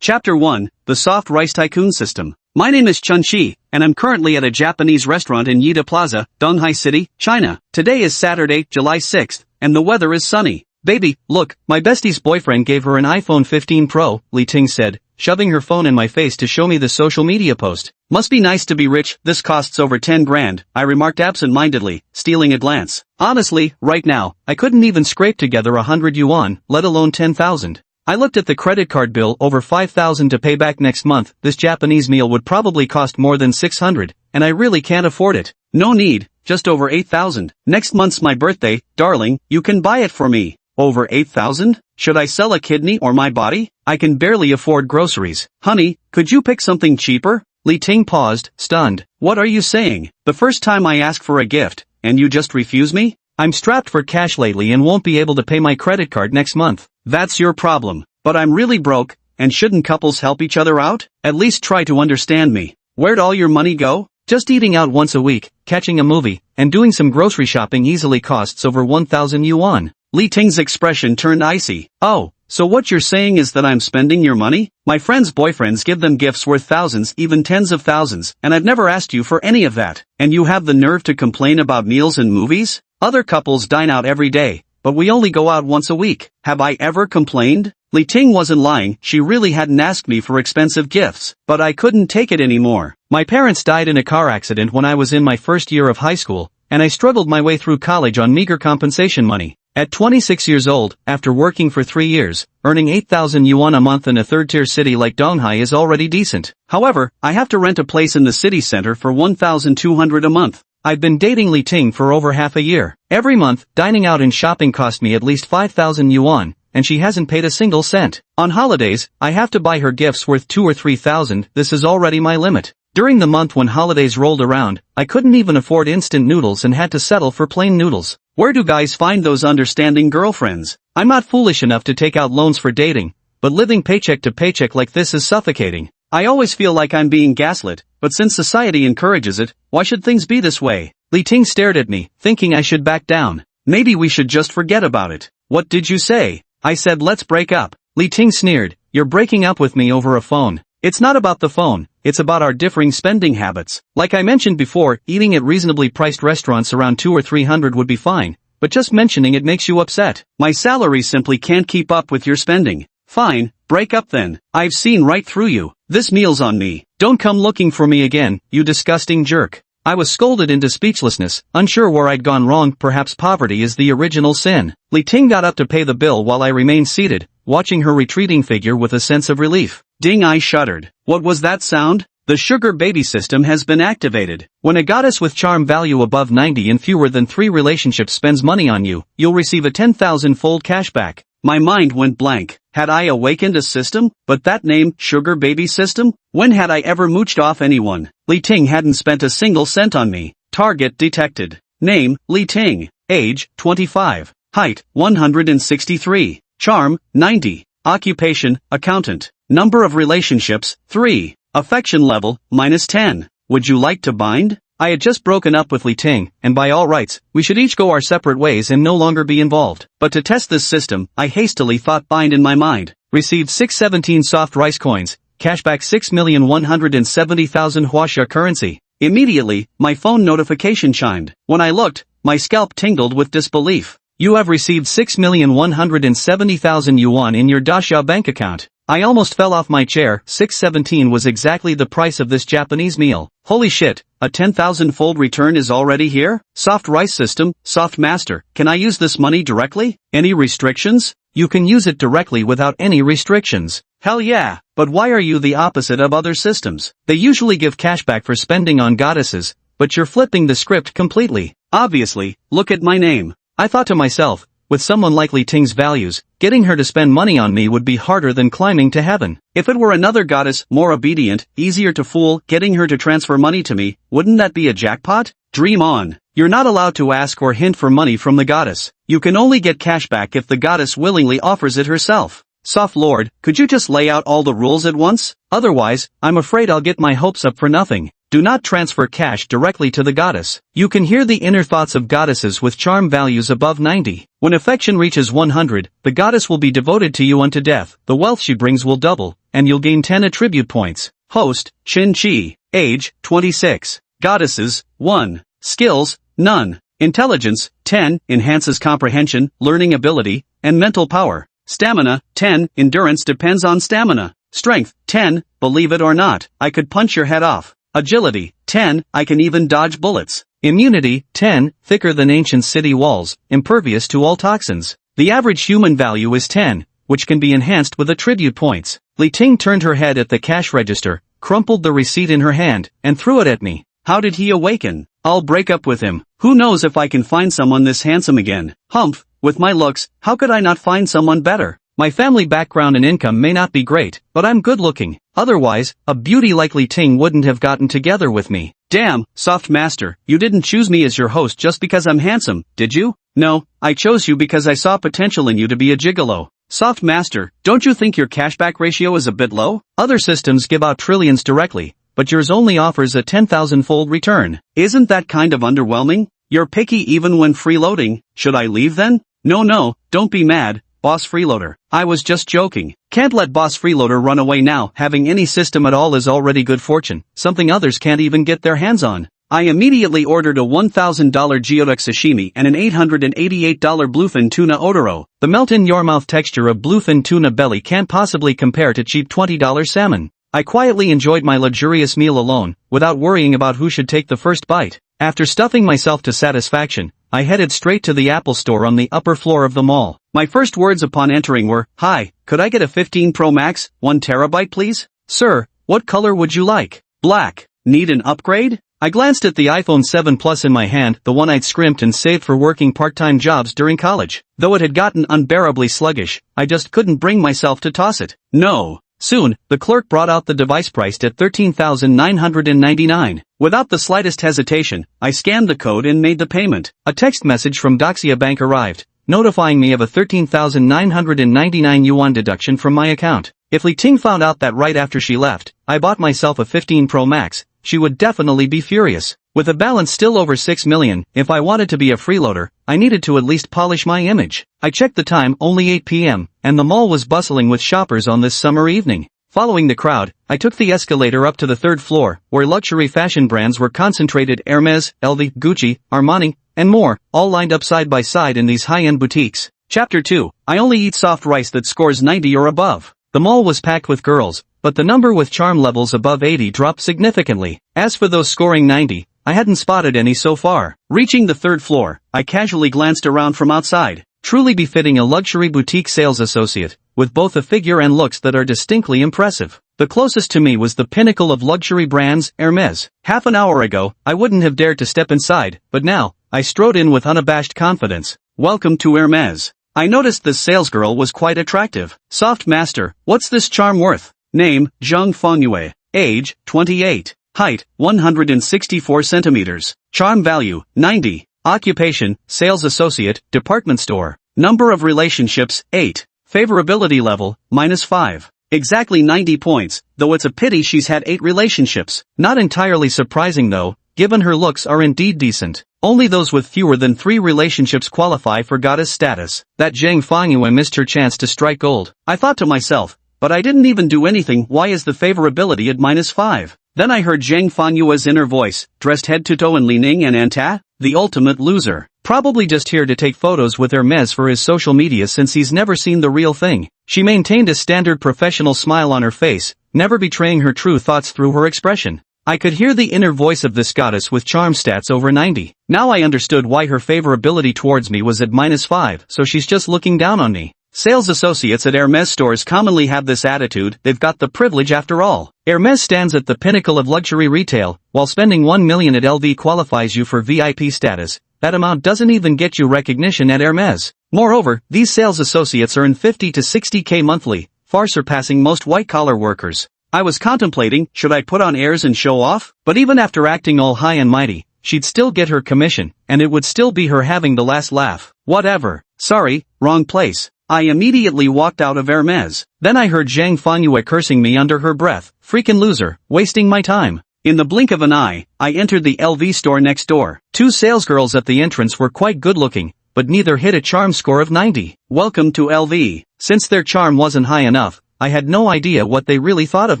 Chapter 1, The Soft Rice Tycoon System. My name is Chun-Chi, and I'm currently at a Japanese restaurant in Yida Plaza, Donghai City, China. Today is Saturday, July 6th, and the weather is sunny. Baby, look, my bestie's boyfriend gave her an iPhone 15 Pro, Li Ting said, shoving her phone in my face to show me the social media post. Must be nice to be rich, this costs over 10 grand, I remarked absent-mindedly, stealing a glance. Honestly, right now, I couldn't even scrape together 100 yuan, let alone 10,000. I looked at the credit card bill, over 5,000 to pay back next month. This Japanese meal would probably cost more than 600, and I really can't afford it. No need, just over 8,000. Next month's my birthday, darling, you can buy it for me. Over 8,000? Should I sell a kidney or my body? I can barely afford groceries. Honey, could you pick something cheaper? Li Ting paused, stunned. What are you saying? The first time I ask for a gift, and you just refuse me? I'm strapped for cash lately and won't be able to pay my credit card next month. That's your problem. But I'm really broke, and shouldn't couples help each other out? At least try to understand me. Where'd all your money go? Just eating out once a week, catching a movie, and doing some grocery shopping easily costs over 1,000 yuan. Li Ting's expression turned icy. Oh, so what you're saying is that I'm spending your money? My friends' boyfriends give them gifts worth thousands, even tens of thousands, and I've never asked you for any of that. And you have the nerve to complain about meals and movies? Other couples dine out every day, but we only go out once a week. Have I ever complained? Li Ting wasn't lying, she really hadn't asked me for expensive gifts, but I couldn't take it anymore. My parents died in a car accident when I was in my first year of high school, and I struggled my way through college on meager compensation money. At 26 years old, after working for 3 years, earning 8,000 yuan a month in a third-tier city like Donghai is already decent. However, I have to rent a place in the city center for 1,200 a month. I've been dating Li Ting for over half a year. Every month, dining out and shopping cost me at least 5,000 yuan, and she hasn't paid a single cent. On holidays, I have to buy her gifts worth 2 or 3,000, this is already my limit. During the month when holidays rolled around, I couldn't even afford instant noodles and had to settle for plain noodles. Where do guys find those understanding girlfriends? I'm not foolish enough to take out loans for dating, but living paycheck to paycheck like this is suffocating. I always feel like I'm being gaslit, but since society encourages it, why should things be this way? Li Ting stared at me, thinking I should back down. Maybe we should just forget about it. What did you say? I said let's break up. Li Ting sneered, you're breaking up with me over a phone. It's not about the phone, it's about our differing spending habits. Like I mentioned before, eating at reasonably priced restaurants around 200 or 300 would be fine, but just mentioning it makes you upset. My salary simply can't keep up with your spending. Fine, break up then. I've seen right through you. This meal's on me. Don't come looking for me again, you disgusting jerk. I was scolded into speechlessness, unsure where I'd gone wrong. Perhaps poverty is the original sin. Li Ting got up to pay the bill while I remained seated, watching her retreating figure with a sense of relief. Ding, I shuddered. What was that sound? The sugar baby system has been activated. When a goddess with charm value above 90 in fewer than 3 relationships spends money on you, you'll receive a 10,000-fold cashback. My mind went blank. Had I awakened a system? But that name, sugar baby system? When had I ever mooched off anyone? Li Ting hadn't spent a single cent on me. Target detected. Name, Li Ting. Age, 25. Height, 163. Charm, 90. Occupation, accountant. Number of relationships, 3. Affection level, -10. Would you like to bind? I had just broken up with Li Ting, and by all rights, we should each go our separate ways and no longer be involved. But to test this system, I hastily thought bind in my mind. Received 617 soft rice coins, cashback 6,170,000 Huaxia currency. Immediately, my phone notification chimed. When I looked, my scalp tingled with disbelief. You have received 6,170,000 yuan in your Daxia bank account. I almost fell off my chair. 617 was exactly the price of this Japanese meal. Holy shit, a 10,000-fold return is already here? Soft rice system, soft master, can I use this money directly? Any restrictions? You can use it directly without any restrictions. Hell yeah, but why are you the opposite of other systems? They usually give cashback for spending on goddesses, but you're flipping the script completely. Obviously, look at my name. I thought to myself, with someone like Li Ting's values, getting her to spend money on me would be harder than climbing to heaven. If it were another goddess, more obedient, easier to fool, getting her to transfer money to me, wouldn't that be a jackpot? Dream on. You're not allowed to ask or hint for money from the goddess. You can only get cashback if the goddess willingly offers it herself. Soft Lord, could you just lay out all the rules at once? Otherwise, I'm afraid I'll get my hopes up for nothing. Do not transfer cash directly to the goddess. You can hear the inner thoughts of goddesses with charm values above 90. When affection reaches 100, the goddess will be devoted to you unto death. The wealth she brings will double, and you'll gain 10 attribute points. Host, Chin Chi. Age, 26. Goddesses, 1. Skills, none. Intelligence, 10, enhances comprehension, learning ability, and mental power. Stamina, 10, endurance depends on stamina. Strength, 10, believe it or not, I could punch your head off. Agility, 10, I can even dodge bullets. Immunity, 10, thicker than ancient city walls, impervious to all toxins. The average human value is 10, which can be enhanced with attribute points. Li Ting turned her head at the cash register, crumpled the receipt in her hand, and threw it at me. How did he awaken? I'll break up with him. Who knows if I can find someone this handsome again. Humph, with my looks, how could I not find someone better? My family background and income may not be great, but I'm good looking. Otherwise, a beauty like Li Ting wouldn't have gotten together with me. Damn, Soft Master, you didn't choose me as your host just because I'm handsome, did you? No, I chose you because I saw potential in you to be a gigolo. Soft Master, don't you think your cashback ratio is a bit low? Other systems give out trillions directly, but yours only offers a 10,000-fold return. Isn't that kind of underwhelming? You're picky even when freeloading. Should I leave then? No, don't be mad, Boss Freeloader. I was just joking. Can't let Boss Freeloader run away now. Having any system at all is already good fortune, something others can't even get their hands on. I immediately ordered a $1,000 geoduck sashimi and an $888 bluefin tuna odoro. The melt-in-your-mouth texture of bluefin tuna belly can't possibly compare to cheap $20 salmon. I quietly enjoyed my luxurious meal alone, without worrying about who should take the first bite. After stuffing myself to satisfaction, I headed straight to the Apple store on the upper floor of the mall. My first words upon entering were, "Hi, could I get a 15 Pro Max, 1 terabyte please? Sir, what color would you like? Black. Need an upgrade?" I glanced at the iPhone 7 Plus in my hand, the one I'd scrimped and saved for working part-time jobs during college. Though it had gotten unbearably sluggish, I just couldn't bring myself to toss it. No. Soon, the clerk brought out the device priced at $13,999. Without the slightest hesitation, I scanned the code and made the payment. A text message from Doxia Bank arrived, notifying me of a 13,999 yuan deduction from my account. If Li Ting found out that right after she left, I bought myself a 15 Pro Max, she would definitely be furious. With a balance still over 6 million, if I wanted to be a freeloader, I needed to at least polish my image. I checked the time, only 8 p.m., and the mall was bustling with shoppers on this summer evening. Following the crowd, I took the escalator up to the third floor, where luxury fashion brands were concentrated: Hermes, LV, Gucci, Armani, and more, all lined up side by side in these high-end boutiques. Chapter 2. I only eat soft rice that scores 90 or above. The mall was packed with girls, but the number with charm levels above 80 dropped significantly. As for those scoring 90, I hadn't spotted any so far. Reaching the third floor, I casually glanced around from outside. Truly befitting a luxury boutique sales associate, with both a figure and looks that are distinctly impressive. The closest to me was the pinnacle of luxury brands, Hermes. Half an hour ago, I wouldn't have dared to step inside, but now, I strode in with unabashed confidence. Welcome to Hermes. I noticed this salesgirl was quite attractive. Soft Master, what's this charm worth? Name, Zhang Fengyue. Age, 28. Height, 164 centimeters. Charm value, 90. Occupation, sales associate, department store. Number of relationships, 8. Favorability level, -5. Exactly 90 points, though it's a pity she's had 8 relationships. Not entirely surprising though, given her looks are indeed decent. Only those with fewer than 3 relationships qualify for goddess status. That Zhang Fengyue missed her chance to strike gold. I thought to myself, but I didn't even do anything, why is the favorability at -5? Then I heard Zhang Fenyue's inner voice, dressed head to toe in Li Ning and Anta, the ultimate loser. Probably just here to take photos with Hermes for his social media since he's never seen the real thing. She maintained a standard professional smile on her face, never betraying her true thoughts through her expression. I could hear the inner voice of this goddess with charm stats over 90. Now I understood why her favorability towards me was at -5, so she's just looking down on me. Sales associates at Hermes stores commonly have this attitude, they've got the privilege after all. Hermes stands at the pinnacle of luxury retail, while spending 1 million at LV qualifies you for VIP status. That amount doesn't even get you recognition at Hermes. Moreover, these sales associates earn 50 to 60k monthly, far surpassing most white-collar workers. I was contemplating, should I put on airs and show off? But even after acting all high and mighty, she'd still get her commission, and it would still be her having the last laugh. Whatever. Sorry, wrong place. I immediately walked out of Hermes. Then I heard Zhang Fengyue cursing me under her breath. Freaking loser, wasting my time. In the blink of an eye, I entered the LV store next door. 2 salesgirls at the entrance were quite good looking, but neither hit a charm score of 90. Welcome to LV. Since their charm wasn't high enough, I had no idea what they really thought of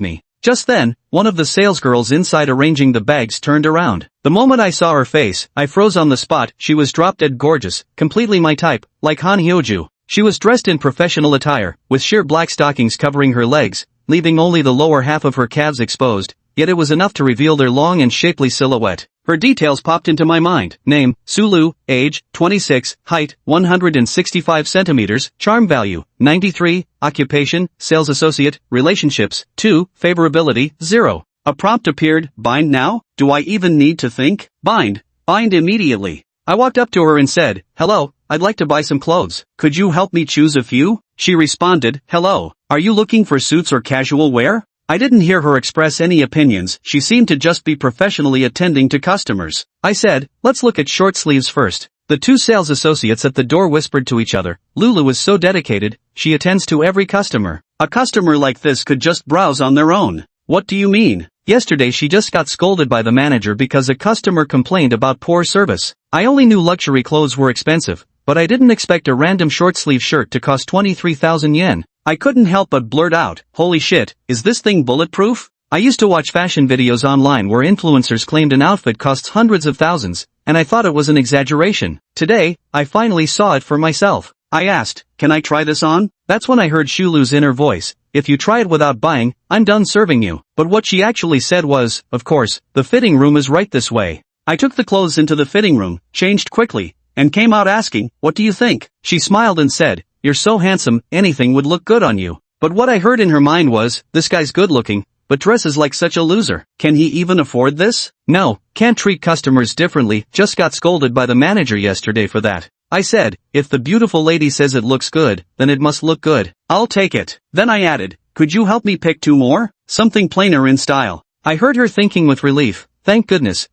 me. Just then, one of the salesgirls inside arranging the bags turned around. The moment I saw her face, I froze on the spot. She was drop-dead gorgeous, completely my type, like Han Hyoju. She was dressed in professional attire, with sheer black stockings covering her legs, leaving only the lower half of her calves exposed, yet it was enough to reveal their long and shapely silhouette. Her details popped into my mind. Name, Sulu, age, 26, height, 165 centimeters, charm value, 93, occupation, sales associate, relationships, 2, favorability, 0. A prompt appeared, bind now? Do I even need to think? Bind immediately. I walked up to her and said, hello, I'd like to buy some clothes. Could you help me choose a few? She responded, hello, are you looking for suits or casual wear? I didn't hear her express any opinions, she seemed to just be professionally attending to customers. I said, let's look at short sleeves first. The two sales associates at the door whispered to each other. Lulu is so dedicated, she attends to every customer. A customer like this could just browse on their own. What do you mean? Yesterday she just got scolded by the manager because a customer complained about poor service. I only knew luxury clothes were expensive, but I didn't expect a random short sleeve shirt to cost 23,000 yen. I couldn't help but blurt out, holy shit, is this thing bulletproof? I used to watch fashion videos online where influencers claimed an outfit costs hundreds of thousands, and I thought it was an exaggeration. Today, I finally saw it for myself. I asked, can I try this on? That's when I heard Shulu's inner voice, if you try it without buying, I'm done serving you. But what she actually said was, of course, the fitting room is right this way. I took the clothes into the fitting room, changed quickly, and came out asking, what do you think? She smiled and said, you're so handsome, anything would look good on you. But what I heard in her mind was, this guy's good looking, but dresses like such a loser. Can he even afford this? No, can't treat customers differently, just got scolded by the manager yesterday for that. I said, if the beautiful lady says it looks good, then it must look good. I'll take it. Then I added, could you help me pick 2 more? Something plainer in style. I heard her thinking with relief, thank goodness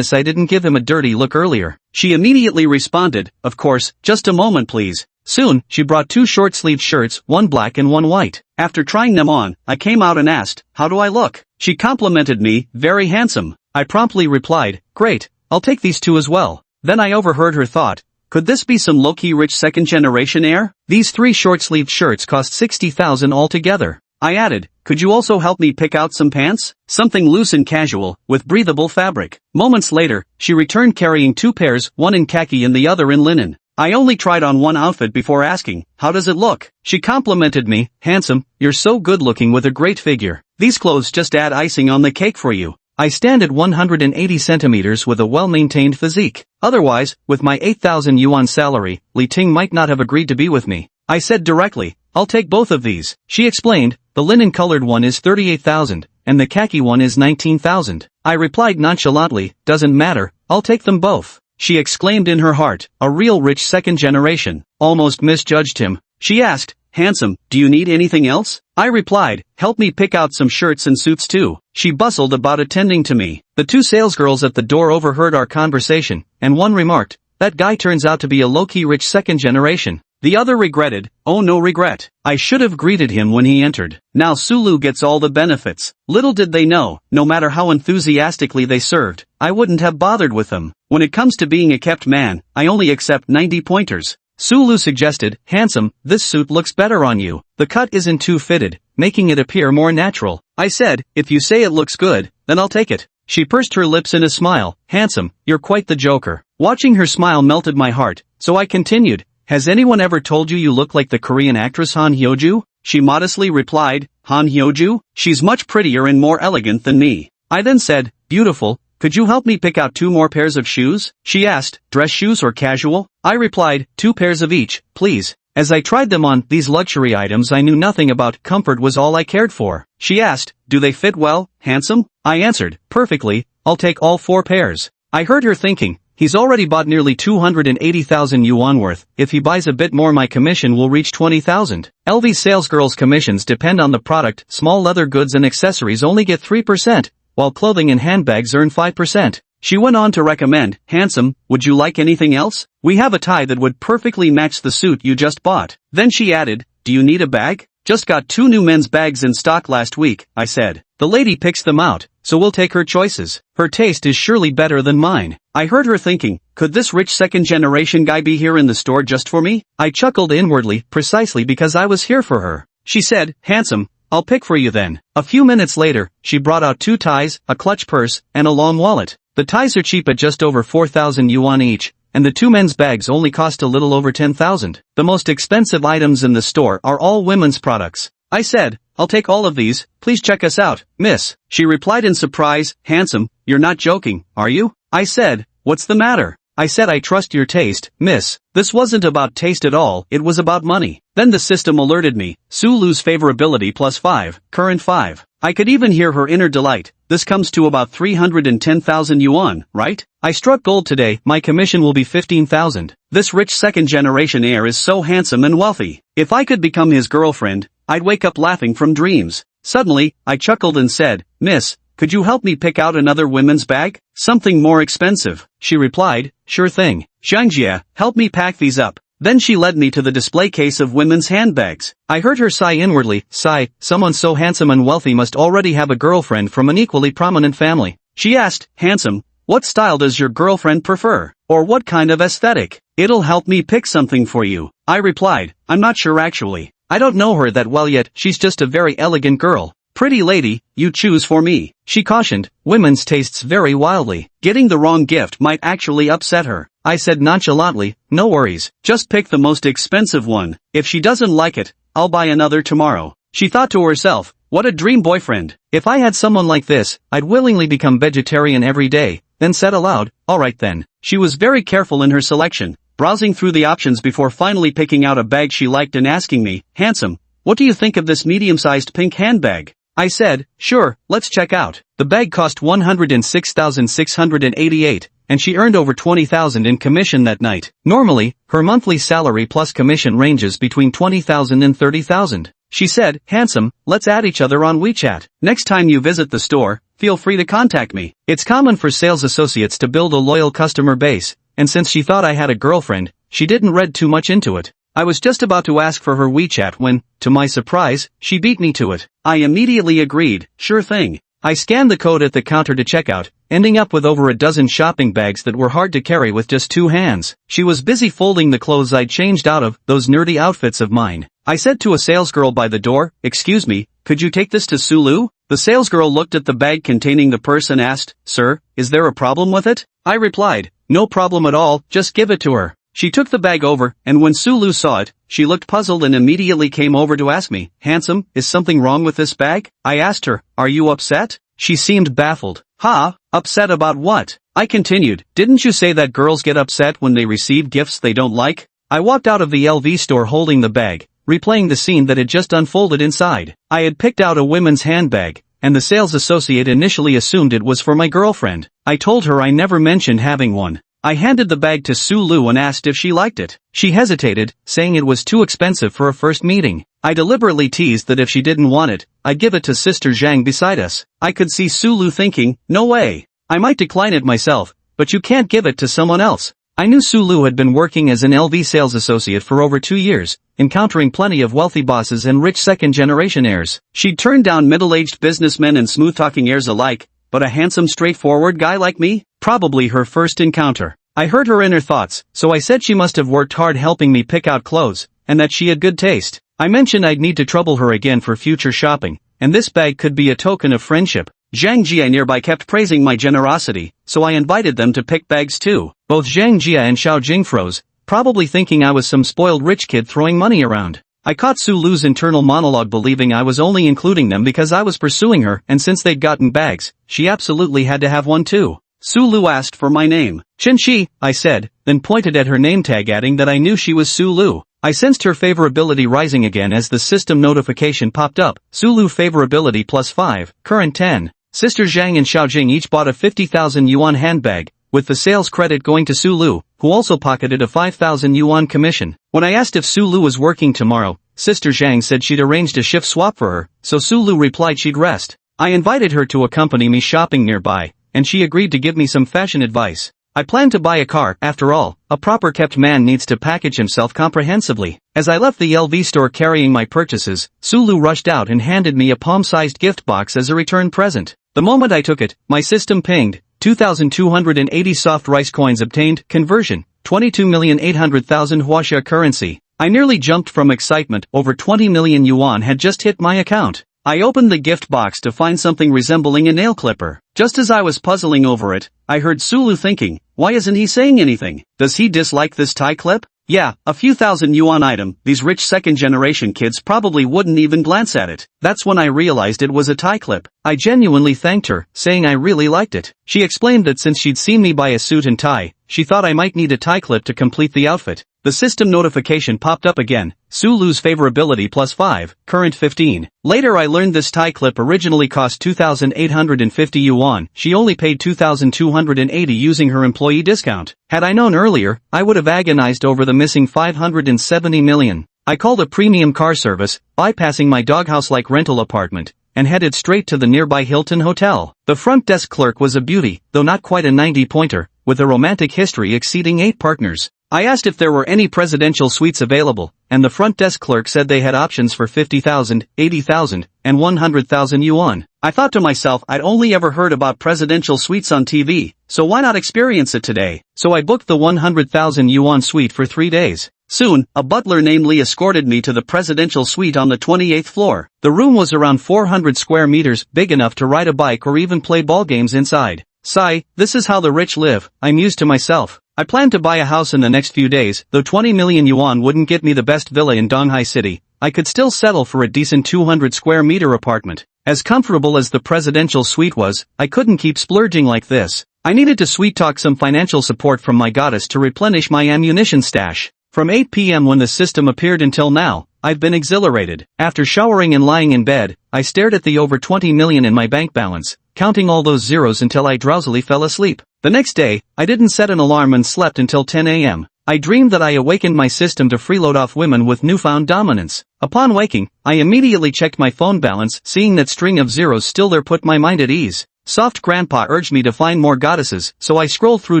I didn't give him a dirty look earlier. She immediately responded, of course, just a moment please. Soon, she brought 2 short-sleeved shirts, one black and one white. After trying them on, I came out and asked, how do I look? She complimented me, very handsome. I promptly replied, great, I'll take these 2 as well. Then I overheard her thought, could this be some low-key rich second-generation heir? These 3 short-sleeved shirts cost 60,000 altogether. I added, could you also help me pick out some pants? Something loose and casual, with breathable fabric. Moments later, she returned carrying 2 pairs, one in khaki and the other in linen. I only tried on one outfit before asking, how does it look? She complimented me, handsome, you're so good looking with a great figure. These clothes just add icing on the cake for you. I stand at 180 centimeters with a well-maintained physique. Otherwise, with my 8,000 yuan salary, Li Ting might not have agreed to be with me. I said directly, I'll take both of these. She explained, the linen-colored one is 38,000, and the khaki one is 19,000. I replied nonchalantly, doesn't matter, I'll take them both. She exclaimed in her heart, a real rich second generation. Almost misjudged him. She asked, handsome, do you need anything else? I replied, help me pick out some shirts and suits too. She bustled about attending to me. The 2 salesgirls at the door overheard our conversation, and one remarked, that guy turns out to be a low-key rich second generation. The other regretted, oh no regret. I should have greeted him when he entered. Now Sulu gets all the benefits. Little did they know, no matter how enthusiastically they served, I wouldn't have bothered with them. When it comes to being a kept man, I only accept 90 pointers. Sulu suggested, handsome, this suit looks better on you. The cut isn't too fitted, making it appear more natural. I said, if you say it looks good, then I'll take it. She pursed her lips in a smile, handsome, you're quite the joker. Watching her smile melted my heart, so I continued, has anyone ever told you look like the Korean actress Han Hyoju? She modestly replied, Han Hyoju? She's much prettier and more elegant than me. I then said, beautiful, could you help me pick out 2 more pairs of shoes? She asked, dress shoes or casual? I replied, 2 pairs of each, please. As I tried them on, these luxury items I knew nothing about, comfort was all I cared for. She asked, do they fit well, handsome? I answered, perfectly, I'll take all 4 pairs. I heard her thinking, he's already bought nearly 280,000 yuan worth, if he buys a bit more my commission will reach 20,000. LV's salesgirls' commissions depend on the product, small leather goods and accessories only get 3%, while clothing and handbags earn 5%. She went on to recommend, handsome, would you like anything else? We have a tie that would perfectly match the suit you just bought. Then she added, do you need a bag? Just got 2 new men's bags in stock last week, I said. The lady picks them out, so we'll take her choices. Her taste is surely better than mine. I heard her thinking, could this rich second generation guy be here in the store just for me? I chuckled inwardly, precisely because I was here for her. She said, handsome, I'll pick for you then. A few minutes later, she brought out 2 ties, a clutch purse, and a long wallet. The ties are cheap at just over 4,000 yuan each, and the 2 men's bags only cost a little over 10,000. The most expensive items in the store are all women's products. I said, I'll take all of these, please check us out, miss. She replied in surprise, handsome, you're not joking, are you? I said, what's the matter? I said I trust your taste, miss. This wasn't about taste at all, it was about money. Then the system alerted me, Sulu's favorability +5, current 5. I could even hear her inner delight. This comes to about 310,000 yuan, right? I struck gold today, my commission will be 15,000. This rich second-generation heir is so handsome and wealthy. If I could become his girlfriend, I'd wake up laughing from dreams. Suddenly, I chuckled and said, miss, could you help me pick out another women's bag? Something more expensive. She replied, sure thing. Zhangjia, help me pack these up. Then she led me to the display case of women's handbags. I heard her sigh inwardly, sigh, someone so handsome and wealthy must already have a girlfriend from an equally prominent family. She asked, handsome, what style does your girlfriend prefer? Or what kind of aesthetic? It'll help me pick something for you. I replied, I'm not sure actually. I don't know her that well yet, she's just a very elegant girl. Pretty lady, you choose for me. She cautioned, women's tastes vary wildly. Getting the wrong gift might actually upset her. I said nonchalantly, no worries, just pick the most expensive one. If she doesn't like it, I'll buy another tomorrow. She thought to herself, what a dream boyfriend. If I had someone like this, I'd willingly become vegetarian every day. Then said aloud, alright then. She was very careful in her selection, browsing through the options before finally picking out a bag she liked and asking me, handsome, what do you think of this medium-sized pink handbag? I said, sure, let's check out. The bag cost 106,688, and she earned over 20,000 in commission that night. Normally, her monthly salary plus commission ranges between 20,000 and 30,000. She said, handsome, let's add each other on WeChat. Next time you visit the store, feel free to contact me. It's common for sales associates to build a loyal customer base, and since she thought I had a girlfriend, she didn't read too much into it. I was just about to ask for her WeChat when, to my surprise, she beat me to it. I immediately agreed, sure thing. I scanned the code at the counter to check out, ending up with over a dozen shopping bags that were hard to carry with just 2 hands. She was busy folding the clothes I'd changed out of, those nerdy outfits of mine. I said to a salesgirl by the door, excuse me, could you take this to Sulu? The salesgirl looked at the bag containing the purse and asked, sir, is there a problem with it? I replied, no problem at all, just give it to her. She took the bag over, and when Sulu saw it, she looked puzzled and immediately came over to ask me, handsome, is something wrong with this bag? I asked her, are you upset? She seemed baffled. Upset about what? I continued, didn't you say that girls get upset when they receive gifts they don't like? I walked out of the LV store holding the bag, replaying the scene that had just unfolded inside. I had picked out a women's handbag, and the sales associate initially assumed it was for my girlfriend. I told her I never mentioned having one. I handed the bag to Sulu and asked if she liked it. She hesitated, saying it was too expensive for a first meeting. I deliberately teased that if she didn't want it, I'd give it to Sister Zhang beside us. I could see Sulu thinking, no way. I might decline it myself, but you can't give it to someone else. I knew Sulu had been working as an LV sales associate for over 2 years, encountering plenty of wealthy bosses and rich second-generation heirs. She'd turned down middle-aged businessmen and smooth-talking heirs alike, but a handsome, straightforward guy like me? Probably her first encounter. I heard her inner thoughts, so I said she must have worked hard helping me pick out clothes, and that she had good taste. I mentioned I'd need to trouble her again for future shopping, and this bag could be a token of friendship. Zhang Jia nearby kept praising my generosity, so I invited them to pick bags too. Both Zhang Jia and Xiao Jing froze, probably thinking I was some spoiled rich kid throwing money around. I caught Sulu's internal monologue believing I was only including them because I was pursuing her, and since they'd gotten bags, she absolutely had to have one too. Sulu asked for my name. Chenxi, I said, then pointed at her name tag adding that I knew she was Sulu. I sensed her favorability rising again as the system notification popped up. Sulu favorability +5, current 10. Sister Zhang and Xiaojing each bought a 50,000 yuan handbag, with the sales credit going to Sulu, who also pocketed a 5,000 yuan commission. When I asked if Sulu was working tomorrow, Sister Zhang said she'd arranged a shift swap for her, so Sulu replied she'd rest. I invited her to accompany me shopping nearby, and she agreed to give me some fashion advice. I planned to buy a car. After all, a proper kept man needs to package himself comprehensively. As I left the LV store carrying my purchases, Sulu rushed out and handed me a palm-sized gift box as a return present. The moment I took it, my system pinged. 2,280 soft rice coins obtained. Conversion, 22,800,000 Huaxia currency. I nearly jumped from excitement. Over 20 million yuan had just hit my account. I opened the gift box to find something resembling a nail clipper. Just as I was puzzling over it, I heard Sulu thinking, why isn't he saying anything? Does he dislike this tie clip? Yeah, a few thousand yuan item. These rich second-generation kids probably wouldn't even glance at it. That's when I realized it was a tie clip. I genuinely thanked her, saying I really liked it. She explained that since she'd seen me buy a suit and tie, she thought I might need a tie clip to complete the outfit. The system notification popped up again. Sulu's favorability +5, current 15. Later I learned this tie clip originally cost 2,850 yuan. She only paid 2,280 using her employee discount. Had I known earlier, I would have agonized over the missing 570 million. I called a premium car service, bypassing my doghouse-like rental apartment, and headed straight to the nearby Hilton Hotel. The front desk clerk was a beauty, though not quite a 90-pointer, with a romantic history exceeding 8 partners. I asked if there were any presidential suites available, and the front desk clerk said they had options for 50,000, 80,000, and 100,000 yuan. I thought to myself I'd only ever heard about presidential suites on TV, so why not experience it today? So I booked the 100,000 yuan suite for 3 days. Soon, a butler named Lee escorted me to the presidential suite on the 28th floor. The room was around 400 square meters, big enough to ride a bike or even play ball games inside. Sigh, this is how the rich live, I mused to myself. I planned to buy a house in the next few days. Though 20 million yuan wouldn't get me the best villa in Donghai City, I could still settle for a decent 200 square meter apartment. As comfortable as the presidential suite was, I couldn't keep splurging like this. I needed to sweet-talk some financial support from my goddess to replenish my ammunition stash. From 8 p.m. when the system appeared until now, I've been exhilarated. After showering and lying in bed, I stared at the over 20 million in my bank balance, counting all those zeros until I drowsily fell asleep. The next day, I didn't set an alarm and slept until 10 a.m. I dreamed that I awakened my system to freeload off women with newfound dominance. Upon waking, I immediately checked my phone balance, seeing that string of zeros still there put my mind at ease. Soft grandpa urged me to find more goddesses, so I scrolled through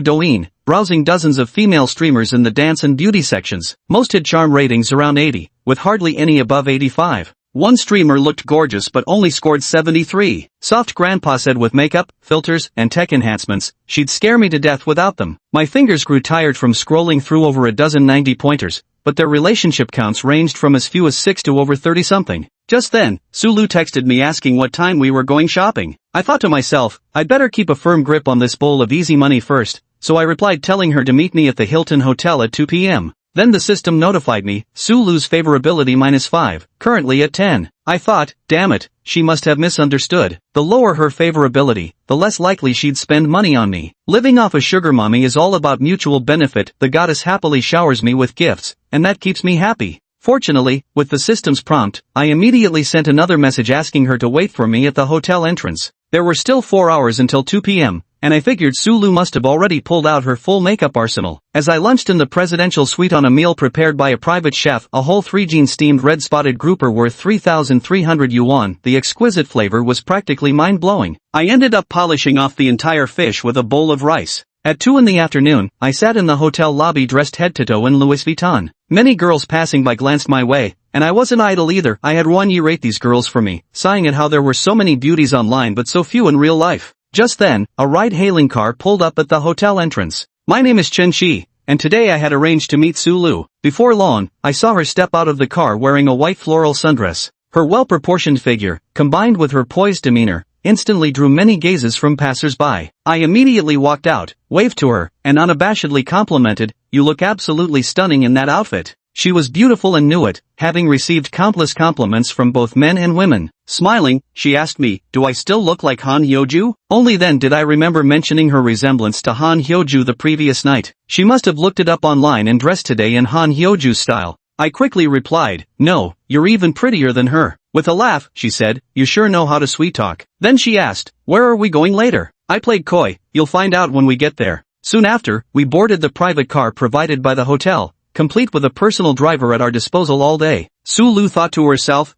Douyin, browsing dozens of female streamers in the dance and beauty sections. Most had charm ratings around 80, with hardly any above 85. One streamer looked gorgeous but only scored 73. Soft grandpa said with makeup, filters, and tech enhancements, she'd scare me to death without them. My fingers grew tired from scrolling through over a dozen 90-pointers, but their relationship counts ranged from as few as 6 to over 30-something. Just then, Sulu texted me asking what time we were going shopping. I thought to myself, I'd better keep a firm grip on this bowl of easy money first, so I replied telling her to meet me at the Hilton Hotel at 2 p.m. Then the system notified me, Sulu's favorability -5, currently at 10. I thought, damn it, she must have misunderstood. The lower her favorability, the less likely she'd spend money on me. Living off a sugar mommy is all about mutual benefit. The goddess happily showers me with gifts, and that keeps me happy. Fortunately, with the system's prompt, I immediately sent another message asking her to wait for me at the hotel entrance. There were still 4 hours until 2 p.m., and I figured Sulu must have already pulled out her full makeup arsenal. As I lunched in the presidential suite on a meal prepared by a private chef, a whole 3-gene steamed red-spotted grouper worth 3,300 yuan, the exquisite flavor was practically mind-blowing. I ended up polishing off the entire fish with a bowl of rice. At 2 in the afternoon, I sat in the hotel lobby dressed head to toe in Louis Vuitton. Many girls passing by glanced my way, and I wasn't idle either. I had one rate these girls for me, sighing at how there were so many beauties online but so few in real life. Just then, a ride-hailing car pulled up at the hotel entrance. My name is Chen Shi, and today I had arranged to meet Sulu. Before long, I saw her step out of the car wearing a white floral sundress. Her well-proportioned figure, combined with her poised demeanor, instantly drew many gazes from passers-by. I immediately walked out, waved to her, and unabashedly complimented, "You look absolutely stunning in that outfit." She was beautiful and knew it, having received countless compliments from both men and women. Smiling, she asked me, "Do I still look like Han Hyoju?" Only then did I remember mentioning her resemblance to Han Hyoju the previous night. She must have looked it up online and dressed today in Han Hyoju's style. I quickly replied, "No, you're even prettier than her." With a laugh, she said, "You sure know how to sweet-talk." Then she asked, "Where are we going later?" I played coy, "You'll find out when we get there." Soon after, we boarded the private car provided by the hotel, complete with a personal driver at our disposal all day. Sulu thought to herself,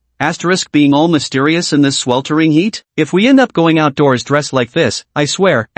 being all mysterious in this sweltering heat? If we end up going outdoors dressed like this, I swear,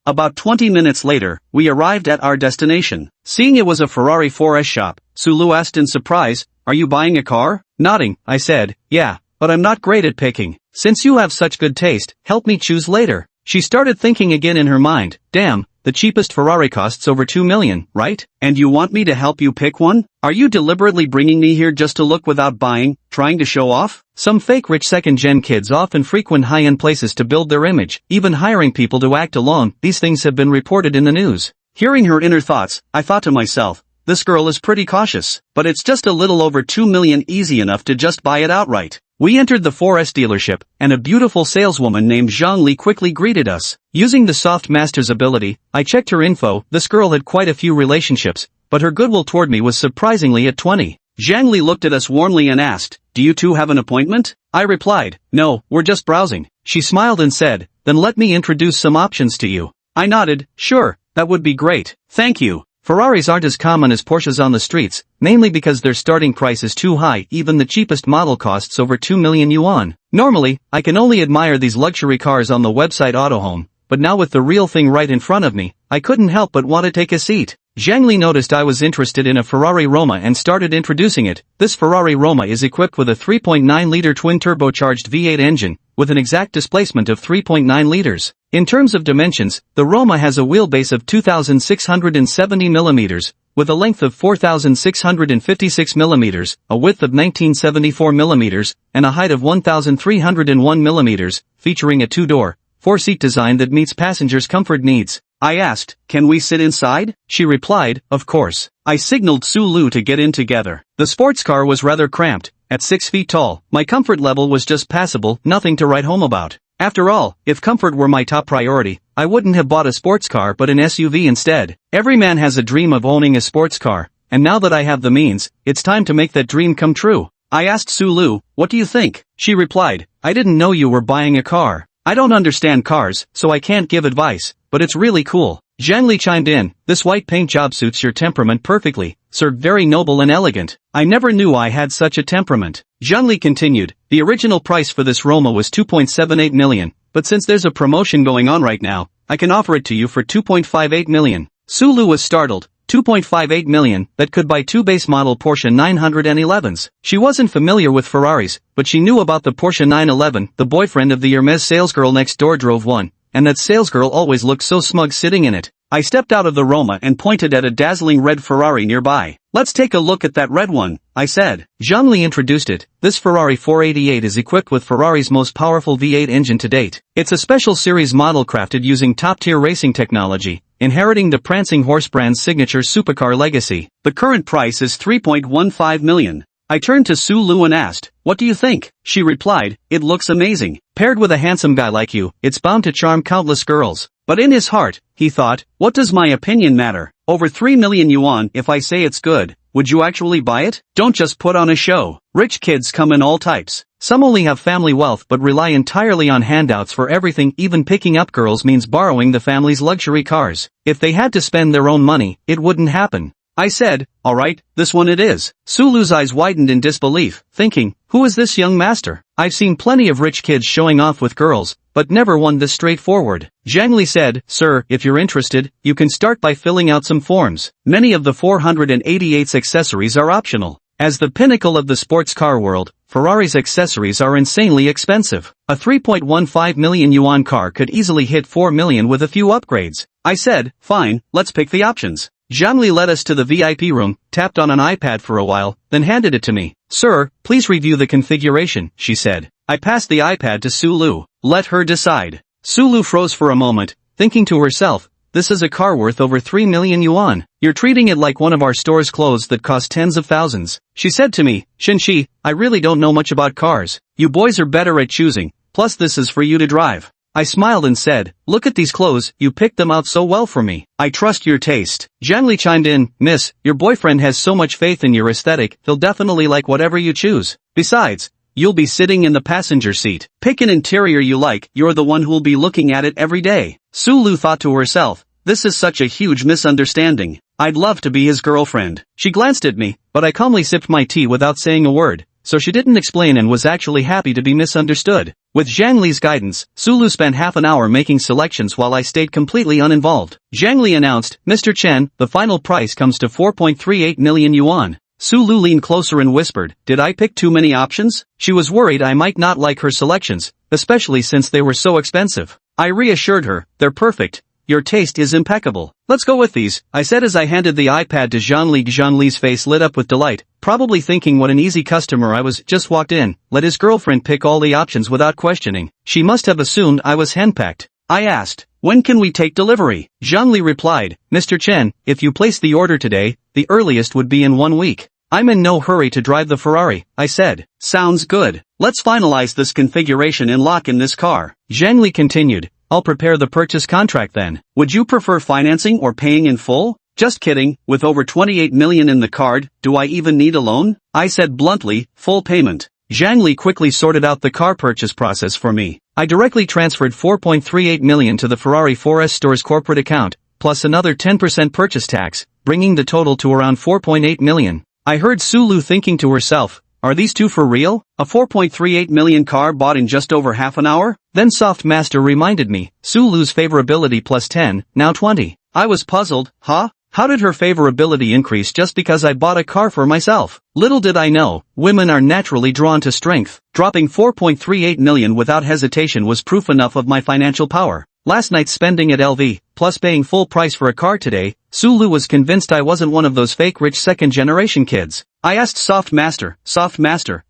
About 20 minutes later, we arrived at our destination. Seeing it was a Ferrari 4S shop, Sulu asked in surprise, "Are you buying a car?" Nodding, I said, "Yeah, but I'm not great at picking. Since you have such good taste, help me choose later." She started thinking again in her mind, "Damn, the cheapest Ferrari costs over 2 million, right? And you want me to help you pick one? Are you deliberately bringing me here just to look without buying, trying to show off? Some fake rich second-gen kids often frequent high-end places to build their image, even hiring people to act along. These things have been reported in the news. Hearing her inner thoughts, I thought to myself, this girl is pretty cautious, but it's just a little over 2 million, easy enough to just buy it outright. We entered the 4S dealership, and a beautiful saleswoman named Zhang Li quickly greeted us. Using the soft master's ability, I checked her info. This girl had quite a few relationships, but her goodwill toward me was surprisingly at 20. Zhang Li looked at us warmly and asked, "Do you two have an appointment?" I replied, "No, we're just browsing." She smiled and said, "Then let me introduce some options to you." I nodded, "Sure, that would be great. Thank you." Ferraris aren't as common as Porsches on the streets, mainly because their starting price is too high. Even the cheapest model costs over 2 million yuan. Normally, I can only admire these luxury cars on the website Autohome, but now with the real thing right in front of me, I couldn't help but want to take a seat. Zhang Li noticed I was interested in a Ferrari Roma and started introducing it. This Ferrari Roma is equipped with a 3.9-liter twin-turbocharged V8 engine, with an exact displacement of 3.9 liters. In terms of dimensions, the Roma has a wheelbase of 2,670 millimeters, with a length of 4,656 millimeters, a width of 1974 millimeters, and a height of 1,301 millimeters, featuring a two-door, four-seat design that meets passengers' comfort needs. I asked, "Can we sit inside?" She replied, "Of course." I signaled Su Lu to get in together. The sports car was rather cramped. At 6 feet tall, my comfort level was just passable, nothing to write home about. After all, if comfort were my top priority, I wouldn't have bought a sports car but an SUV instead. Every man has a dream of owning a sports car, and now that I have the means, it's time to make that dream come true. I asked Su Lu, "What do you think?" She replied, "I didn't know you were buying a car. I don't understand cars, so I can't give advice, but it's really cool." Zhang Li chimed in, "This white paint job suits your temperament perfectly, sir, very noble and elegant." I never knew I had such a temperament. Zhang Li continued, "The original price for this Roma was 2.78 million, but since there's a promotion going on right now, I can offer it to you for 2.58 million. Su Lu was startled. 2.58 million, that could buy two base model Porsche 911s. She wasn't familiar with Ferraris, but she knew about the Porsche 911. The boyfriend of the Hermes salesgirl next door drove one, and that salesgirl always looked so smug sitting in it. I stepped out of the Roma and pointed at a dazzling red Ferrari nearby. "Let's take a look at that red one," I said. Zhang Li introduced it. This Ferrari 488 is equipped with Ferrari's most powerful V8 engine to date. It's a special series model crafted using top-tier racing technology, inheriting the prancing horse brand's signature supercar legacy. The current price is 3.15 million. I turned to Su Lu and asked, "What do you think?" She replied, "It looks amazing. Paired with a handsome guy like you, it's bound to charm countless girls." But in his heart, he thought, "What does my opinion matter? Over 3 million yuan. If I say it's good, would you actually buy it? Don't just put on a show." Rich kids come in all types. Some only have family wealth but rely entirely on handouts for everything. Even picking up girls means borrowing the family's luxury cars. If they had to spend their own money, it wouldn't happen. I said, "Alright, this one it is." Su Lu's eyes widened in disbelief, thinking, "Who is this young master? I've seen plenty of rich kids showing off with girls, but never one this straightforward." Zhang Li said, "Sir, if you're interested, you can start by filling out some forms. Many of the 488's accessories are optional. As the pinnacle of the sports car world, Ferrari's accessories are insanely expensive. A 3.15 million yuan car could easily hit 4 million with a few upgrades." I said, "Fine, let's pick the options." Zhang Li led us to the VIP room, tapped on an iPad for a while, then handed it to me. "Sir, please review the configuration," she said. I passed the iPad to Su Lu. "Let her decide." Su Lu froze for a moment, thinking to herself, "This is a car worth over 3 million yuan. You're treating it like one of our store's clothes that cost tens of thousands." She said to me, "Shenxi, I really don't know much about cars. You boys are better at choosing, plus this is for you to drive." I smiled and said, "Look at these clothes, you picked them out so well for me. I trust your taste." Zhang Li chimed in, "Miss, your boyfriend has so much faith in your aesthetic, he'll definitely like whatever you choose. Besides, you'll be sitting in the passenger seat. Pick an interior you like, you're the one who'll be looking at it every day." Su Lu thought to herself, "This is such a huge misunderstanding. I'd love to be his girlfriend." She glanced at me, but I calmly sipped my tea without saying a word, so she didn't explain and was actually happy to be misunderstood. With Zhang Li's guidance, Su Lu spent half an hour making selections while I stayed completely uninvolved. Zhang Li announced, "Mr. Chen, the final price comes to 4.38 million yuan. Su Lu leaned closer and whispered, "Did I pick too many options?" She was worried I might not like her selections, especially since they were so expensive. I reassured her, "They're perfect. your taste is impeccable. Let's go with these, I said as I handed the iPad to Zhangli. Zhangli's face lit up with delight, probably thinking what an easy customer I was. Just walked in, let his girlfriend pick all the options without questioning. She must have assumed I was henpecked. I asked, when can we take delivery? Zhangli replied, Mr. Chen, if you place the order today, the earliest would be in 1 week. I'm in no hurry to drive the Ferrari, I said. Sounds good. Let's finalize this configuration and lock in this car. Zhangli continued, I'll prepare the purchase contract then. Would you prefer financing or paying in full? Just kidding, with over 28 million in the card, do I even need a loan? I said bluntly, full payment. Zhangli quickly sorted out the car purchase process for me. I directly transferred 4.38 million to the Ferrari 4S store's corporate account, plus another 10% purchase tax, bringing the total to around 4.8 million. I heard Sulu thinking to herself, are these two for real? A 4.38 million car bought in just over half an hour? Then Soft Master reminded me, Sulu's favorability plus 10, now 20. I was puzzled, huh? How did her favorability increase just because I bought a car for myself? Little did I know, women are naturally drawn to strength. Dropping 4.38 million without hesitation was proof enough of my financial power. Last night's spending at LV, plus paying full price for a car today, Sulu was convinced I wasn't one of those fake rich second-generation kids. I asked Soft Master,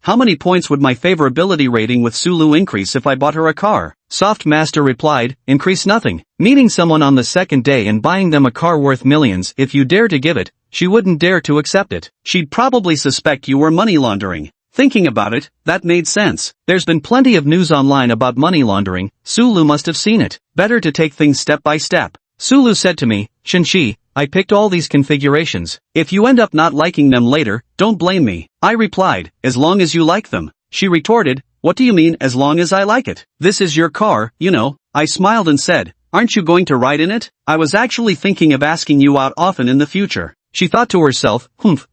how many points would my favorability rating with Sulu increase if I bought her a car? Soft Master replied, increase nothing. Meeting someone on the second day and buying them a car worth millions, if you dare to give it, she wouldn't dare to accept it. She'd probably suspect you were money laundering. Thinking about it, that made sense. There's been plenty of news online about money laundering, Sulu must have seen it. Better to take things step by step. Sulu said to me, Shenxi, I picked all these configurations. If you end up not liking them later, don't blame me. I replied, as long as you like them. She retorted, what do you mean as long as I like it? This is your car, you know. I smiled and said, aren't you going to ride in it? I was actually thinking of asking you out often in the future. She thought to herself,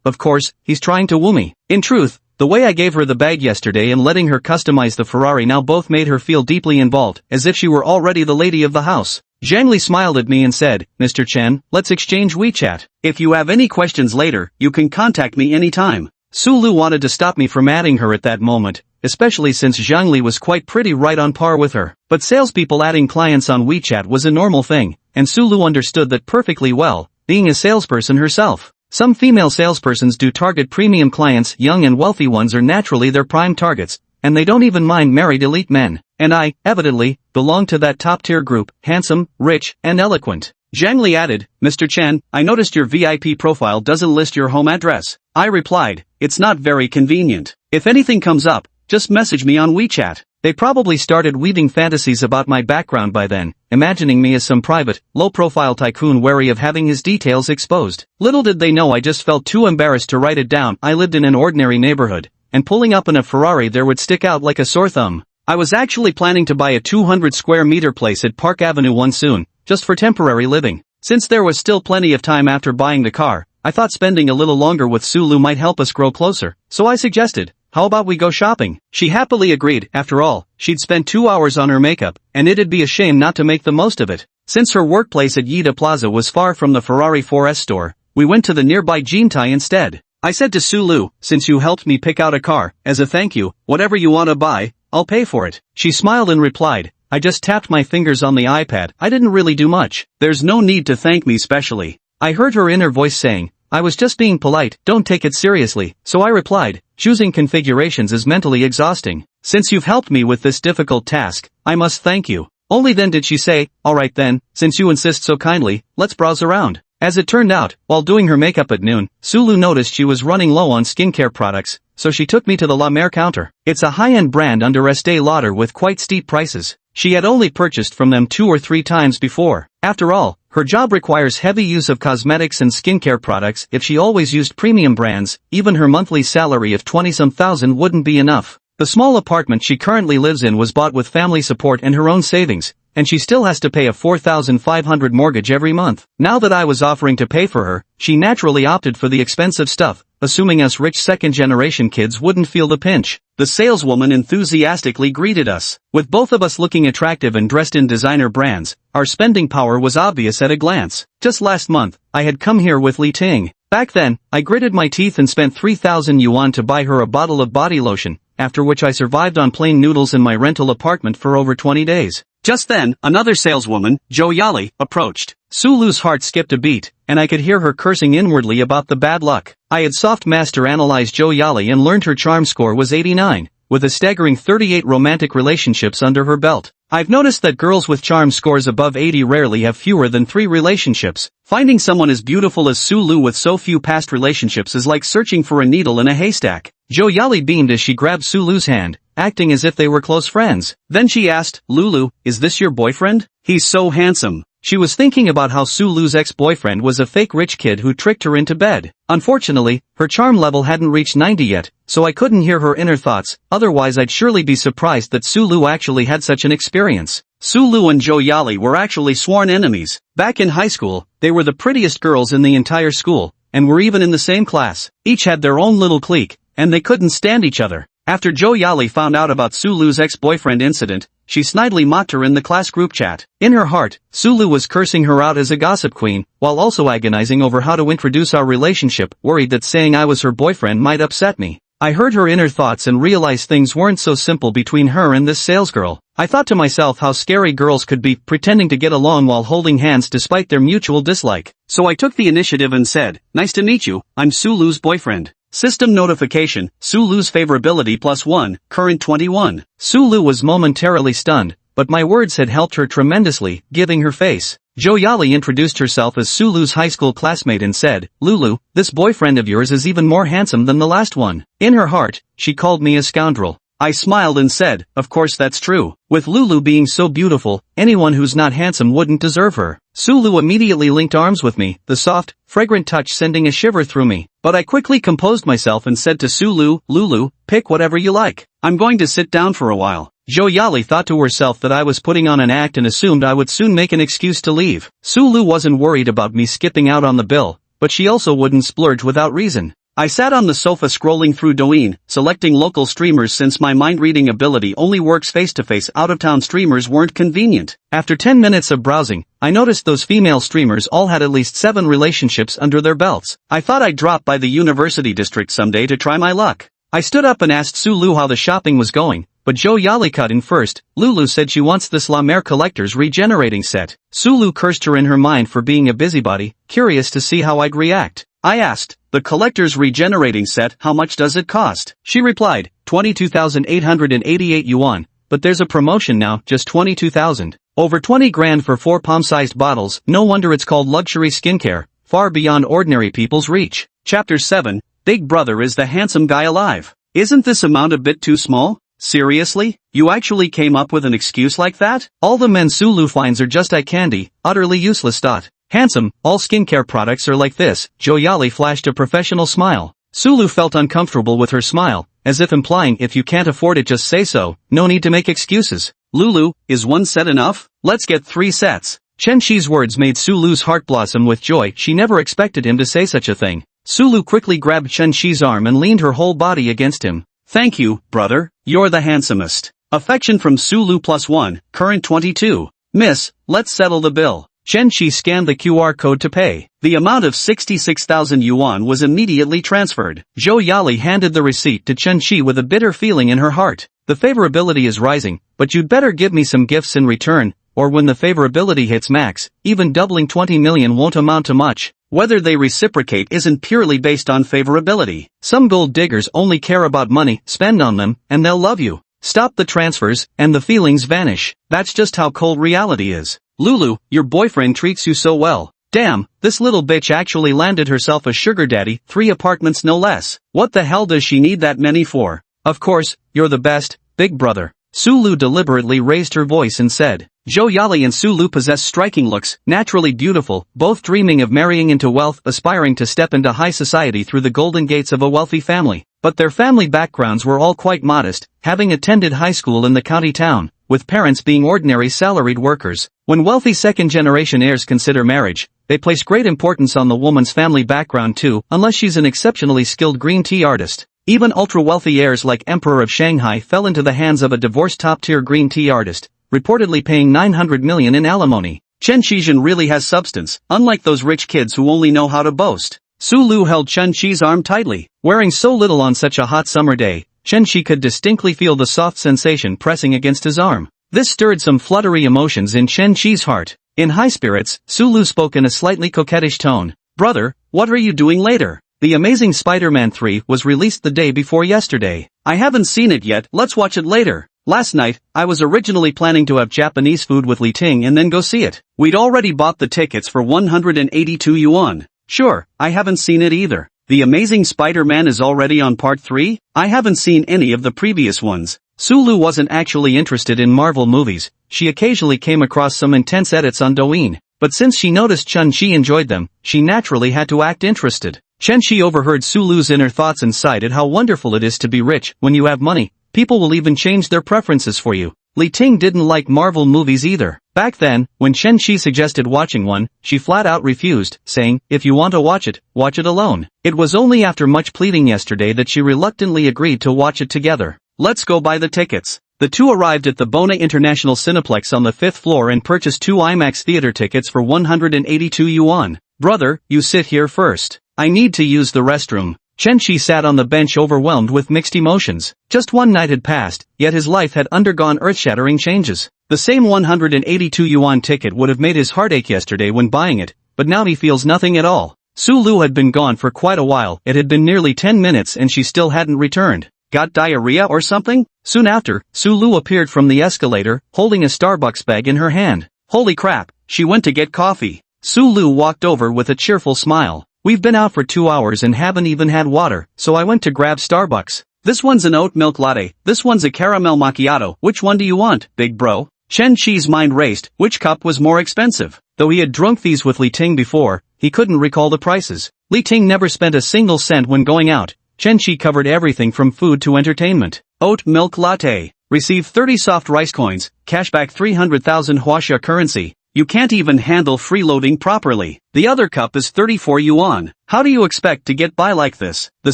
of course, he's trying to woo me. In truth, the way I gave her the bag yesterday and letting her customize the Ferrari now both made her feel deeply involved, as if she were already the lady of the house. Zhangli smiled at me and said, Mr. Chen, let's exchange WeChat. If you have any questions later, you can contact me anytime. Sulu wanted to stop me from adding her at that moment, especially since Zhangli was quite pretty right on par with her. But salespeople adding clients on WeChat was a normal thing, and Sulu understood that perfectly well, being a salesperson herself. Some female salespersons do target premium clients, young and wealthy ones are naturally their prime targets, and they don't even mind married elite men. And I, evidently, belong to that top-tier group, handsome, rich, and eloquent. Zhangli added, Mr. Chen, I noticed your VIP profile doesn't list your home address. I replied, it's not very convenient. If anything comes up, just message me on WeChat. They probably started weaving fantasies about my background by then, imagining me as some private, low-profile tycoon wary of having his details exposed. Little did they know I just felt too embarrassed to write it down. I lived in an ordinary neighborhood, and pulling up in a Ferrari there would stick out like a sore thumb. I was actually planning to buy a 200 square meter place at Park Avenue 1 soon, just for temporary living. Since there was still plenty of time after buying the car, I thought spending a little longer with Sulu might help us grow closer, so I suggested, how about we go shopping? She happily agreed. After all, she'd spent 2 hours on her makeup, and it'd be a shame not to make the most of it. Since her workplace at Yida Plaza was far from the Ferrari 4S store, we went to the nearby Jintai instead. I said to Sulu, since you helped me pick out a car, as a thank you, whatever you want to buy, I'll pay for it. She smiled and replied, I just tapped my fingers on the iPad, I didn't really do much. There's no need to thank me specially. I heard her inner voice saying, I was just being polite, don't take it seriously. So I replied, choosing configurations is mentally exhausting. Since you've helped me with this difficult task, I must thank you. Only then did she say, alright then, since you insist so kindly, let's browse around. As it turned out, while doing her makeup at noon, Sulu noticed she was running low on skincare products, so she took me to the La Mer counter. It's a high-end brand under Estée Lauder with quite steep prices. She had only purchased from them 2 or 3 times before. After all, her job requires heavy use of cosmetics and skincare products. If she always used premium brands, even her monthly salary of 20-some thousand wouldn't be enough. The small apartment she currently lives in was bought with family support and her own savings, and she still has to pay a $4,500 mortgage every month. Now that I was offering to pay for her, she naturally opted for the expensive stuff, assuming us rich second-generation kids wouldn't feel the pinch. The saleswoman enthusiastically greeted us. With both of us looking attractive and dressed in designer brands, our spending power was obvious at a glance. Just last month, I had come here with Li Ting. Back then, I gritted my teeth and spent 3,000 yuan to buy her a bottle of body lotion, after which I survived on plain noodles in my rental apartment for over 20 days. Just then, another saleswoman, Jo Yali, approached. Sulu's heart skipped a beat, and I could hear her cursing inwardly about the bad luck. I had soft master analyzed Jo Yali and learned her charm score was 89, with a staggering 38 romantic relationships under her belt. I've noticed that girls with charm scores above 80 rarely have fewer than 3 relationships. Finding someone as beautiful as Sulu with so few past relationships is like searching for a needle in a haystack. Jo Yali beamed as she grabbed Sulu's hand, acting as if they were close friends. Then she asked, "Lulu, is this your boyfriend? He's so handsome." She was thinking about how Sulu's ex-boyfriend was a fake rich kid who tricked her into bed. Unfortunately, her charm level hadn't reached 90 yet, so I couldn't hear her inner thoughts, otherwise I'd surely be surprised that Sulu actually had such an experience. Sulu and Jo Yali were actually sworn enemies. Back in high school, they were the prettiest girls in the entire school, and were even in the same class. Each had their own little clique, and they couldn't stand each other. After Jo Yali found out about Sulu's ex-boyfriend incident, she snidely mocked her in the class group chat. In her heart, Sulu was cursing her out as a gossip queen, while also agonizing over how to introduce our relationship, worried that saying I was her boyfriend might upset me. I heard her inner thoughts and realized things weren't so simple between her and this salesgirl. I thought to myself how scary girls could be, pretending to get along while holding hands despite their mutual dislike. So I took the initiative and said, "Nice to meet you, I'm Sulu's boyfriend." System notification, Sulu's favorability +1, current 21. Sulu was momentarily stunned, but my words had helped her tremendously, giving her face. Jo Yali introduced herself as Sulu's high school classmate and said, "Lulu, this boyfriend of yours is even more handsome than the last one." In her heart, she called me a scoundrel. I smiled and said, "Of course that's true. With Lulu being so beautiful, anyone who's not handsome wouldn't deserve her." Sulu immediately linked arms with me, the soft, fragrant touch sending a shiver through me. But I quickly composed myself and said to Sulu, "Lulu, pick whatever you like. I'm going to sit down for a while." Jo Yali thought to herself that I was putting on an act and assumed I would soon make an excuse to leave. Sulu wasn't worried about me skipping out on the bill, but she also wouldn't splurge without reason. I sat on the sofa scrolling through Douyin, selecting local streamers since my mind-reading ability only works face-to-face. Out-of-town streamers weren't convenient. After 10 minutes of browsing, I noticed those female streamers all had at least 7 relationships under their belts. I thought I'd drop by the university district someday to try my luck. I stood up and asked Sulu how the shopping was going, but Jo Yali cut in first. Lulu said she wants this La Mer Collector's regenerating set. Sulu cursed her in her mind for being a busybody, curious to see how I'd react. I asked, "The collector's regenerating set, how much does it cost?" She replied, 22,888 yuan, but there's a promotion now, just 22,000. Over 20 grand for 4 palm-sized bottles, no wonder it's called luxury skincare, far beyond ordinary people's reach. Chapter 7, Big Brother is the handsome guy alive. Isn't this amount a bit too small? Seriously? You actually came up with an excuse like that? All the men Sulu finds are just eye candy, utterly useless. Handsome, all skincare products are like this. Jo Yali flashed a professional smile. Sulu felt uncomfortable with her smile, as if implying if you can't afford it just say so, no need to make excuses. "Lulu, is 1 set enough? Let's get 3 sets. Chen Shi's words made Sulu's heart blossom with joy. She never expected him to say such a thing. Sulu quickly grabbed Chen Shi's arm and leaned her whole body against him. "Thank you, brother, you're the handsomest." Affection from Sulu +1, current 22. "Miss, let's settle the bill." Chen Shi scanned the QR code to pay. The amount of 66,000 yuan was immediately transferred. Jo Yali handed the receipt to Chen Shi with a bitter feeling in her heart. "The favorability is rising, but you'd better give me some gifts in return, or when the favorability hits max, even doubling 20 million won't amount to much." Whether they reciprocate isn't purely based on favorability. Some gold diggers only care about money. Spend on them, and they'll love you. Stop the transfers, and the feelings vanish. That's just how cold reality is. "Lulu, your boyfriend treats you so well. Damn, this little bitch actually landed herself a sugar daddy, 3 apartments no less. What the hell does she need that many for? Of course, you're the best, big brother." Sulu deliberately raised her voice and said. Jo Yali and Sulu possess striking looks, naturally beautiful, both dreaming of marrying into wealth, aspiring to step into high society through the golden gates of a wealthy family. But their family backgrounds were all quite modest, having attended high school in the county town, with parents being ordinary salaried workers. When wealthy second-generation heirs consider marriage, they place great importance on the woman's family background too, unless she's an exceptionally skilled green tea artist. Even ultra-wealthy heirs like Emperor of Shanghai fell into the hands of a divorced top-tier green tea artist, reportedly paying 900 million in alimony. Chen Shizhen really has substance, unlike those rich kids who only know how to boast. Sulu held Chen Shi's arm tightly. Wearing so little on such a hot summer day, Chen Shi could distinctly feel the soft sensation pressing against his arm. This stirred some fluttery emotions in Chen Chi's heart. In high spirits, Sulu spoke in a slightly coquettish tone. Brother, what are you doing later? The Amazing Spider-Man 3 was released the day before yesterday. I haven't seen it yet, let's watch it later. Last night, I was originally planning to have Japanese food with Li Ting and then go see it. We'd already bought the tickets for 182 yuan. Sure, I haven't seen it either. The Amazing Spider-Man is already on part 3? I haven't seen any of the previous ones. Sulu wasn't actually interested in Marvel movies. She occasionally came across some intense edits on Douyin, but since she noticed Chen Chi enjoyed them, she naturally had to act interested. Chen Chi overheard Sulu's inner thoughts and sighed at how wonderful it is to be rich. When you have money, people will even change their preferences for you. Li Ting didn't like Marvel movies either. Back then, when Chen Chi suggested watching one, she flat out refused, saying, if you want to watch it alone. It was only after much pleading yesterday that she reluctantly agreed to watch it together. Let's go buy the tickets. The two arrived at the Bona International Cineplex on the 5th floor and purchased 2 IMAX theater tickets for 182 yuan. Brother, you sit here first. I need to use the restroom. Chen Chi sat on the bench overwhelmed with mixed emotions. Just one night had passed, yet his life had undergone earth-shattering changes. The same 182 yuan ticket would have made his heart ache yesterday when buying it, but now he feels nothing at all. Sulu had been gone for quite a while. It had been nearly 10 minutes and she still hadn't returned. Got diarrhea or something? Soon after, Sulu appeared from the escalator, holding a Starbucks bag in her hand. Holy crap, she went to get coffee. Sulu walked over with a cheerful smile. We've been out for 2 hours and haven't even had water, so I went to grab Starbucks. This one's an oat milk latte, this one's a caramel macchiato. Which one do you want, big bro? Chen Chi's mind raced. Which cup was more expensive? Though he had drunk these with Li Ting before, he couldn't recall the prices. Li Ting never spent a single cent when going out. Chen Chi covered everything from food to entertainment. Oat milk latte. Receive 30 soft rice coins, cashback 300,000 huaxia currency. You can't even handle freeloading properly. The other cup is 34 yuan. How do you expect to get by like this? The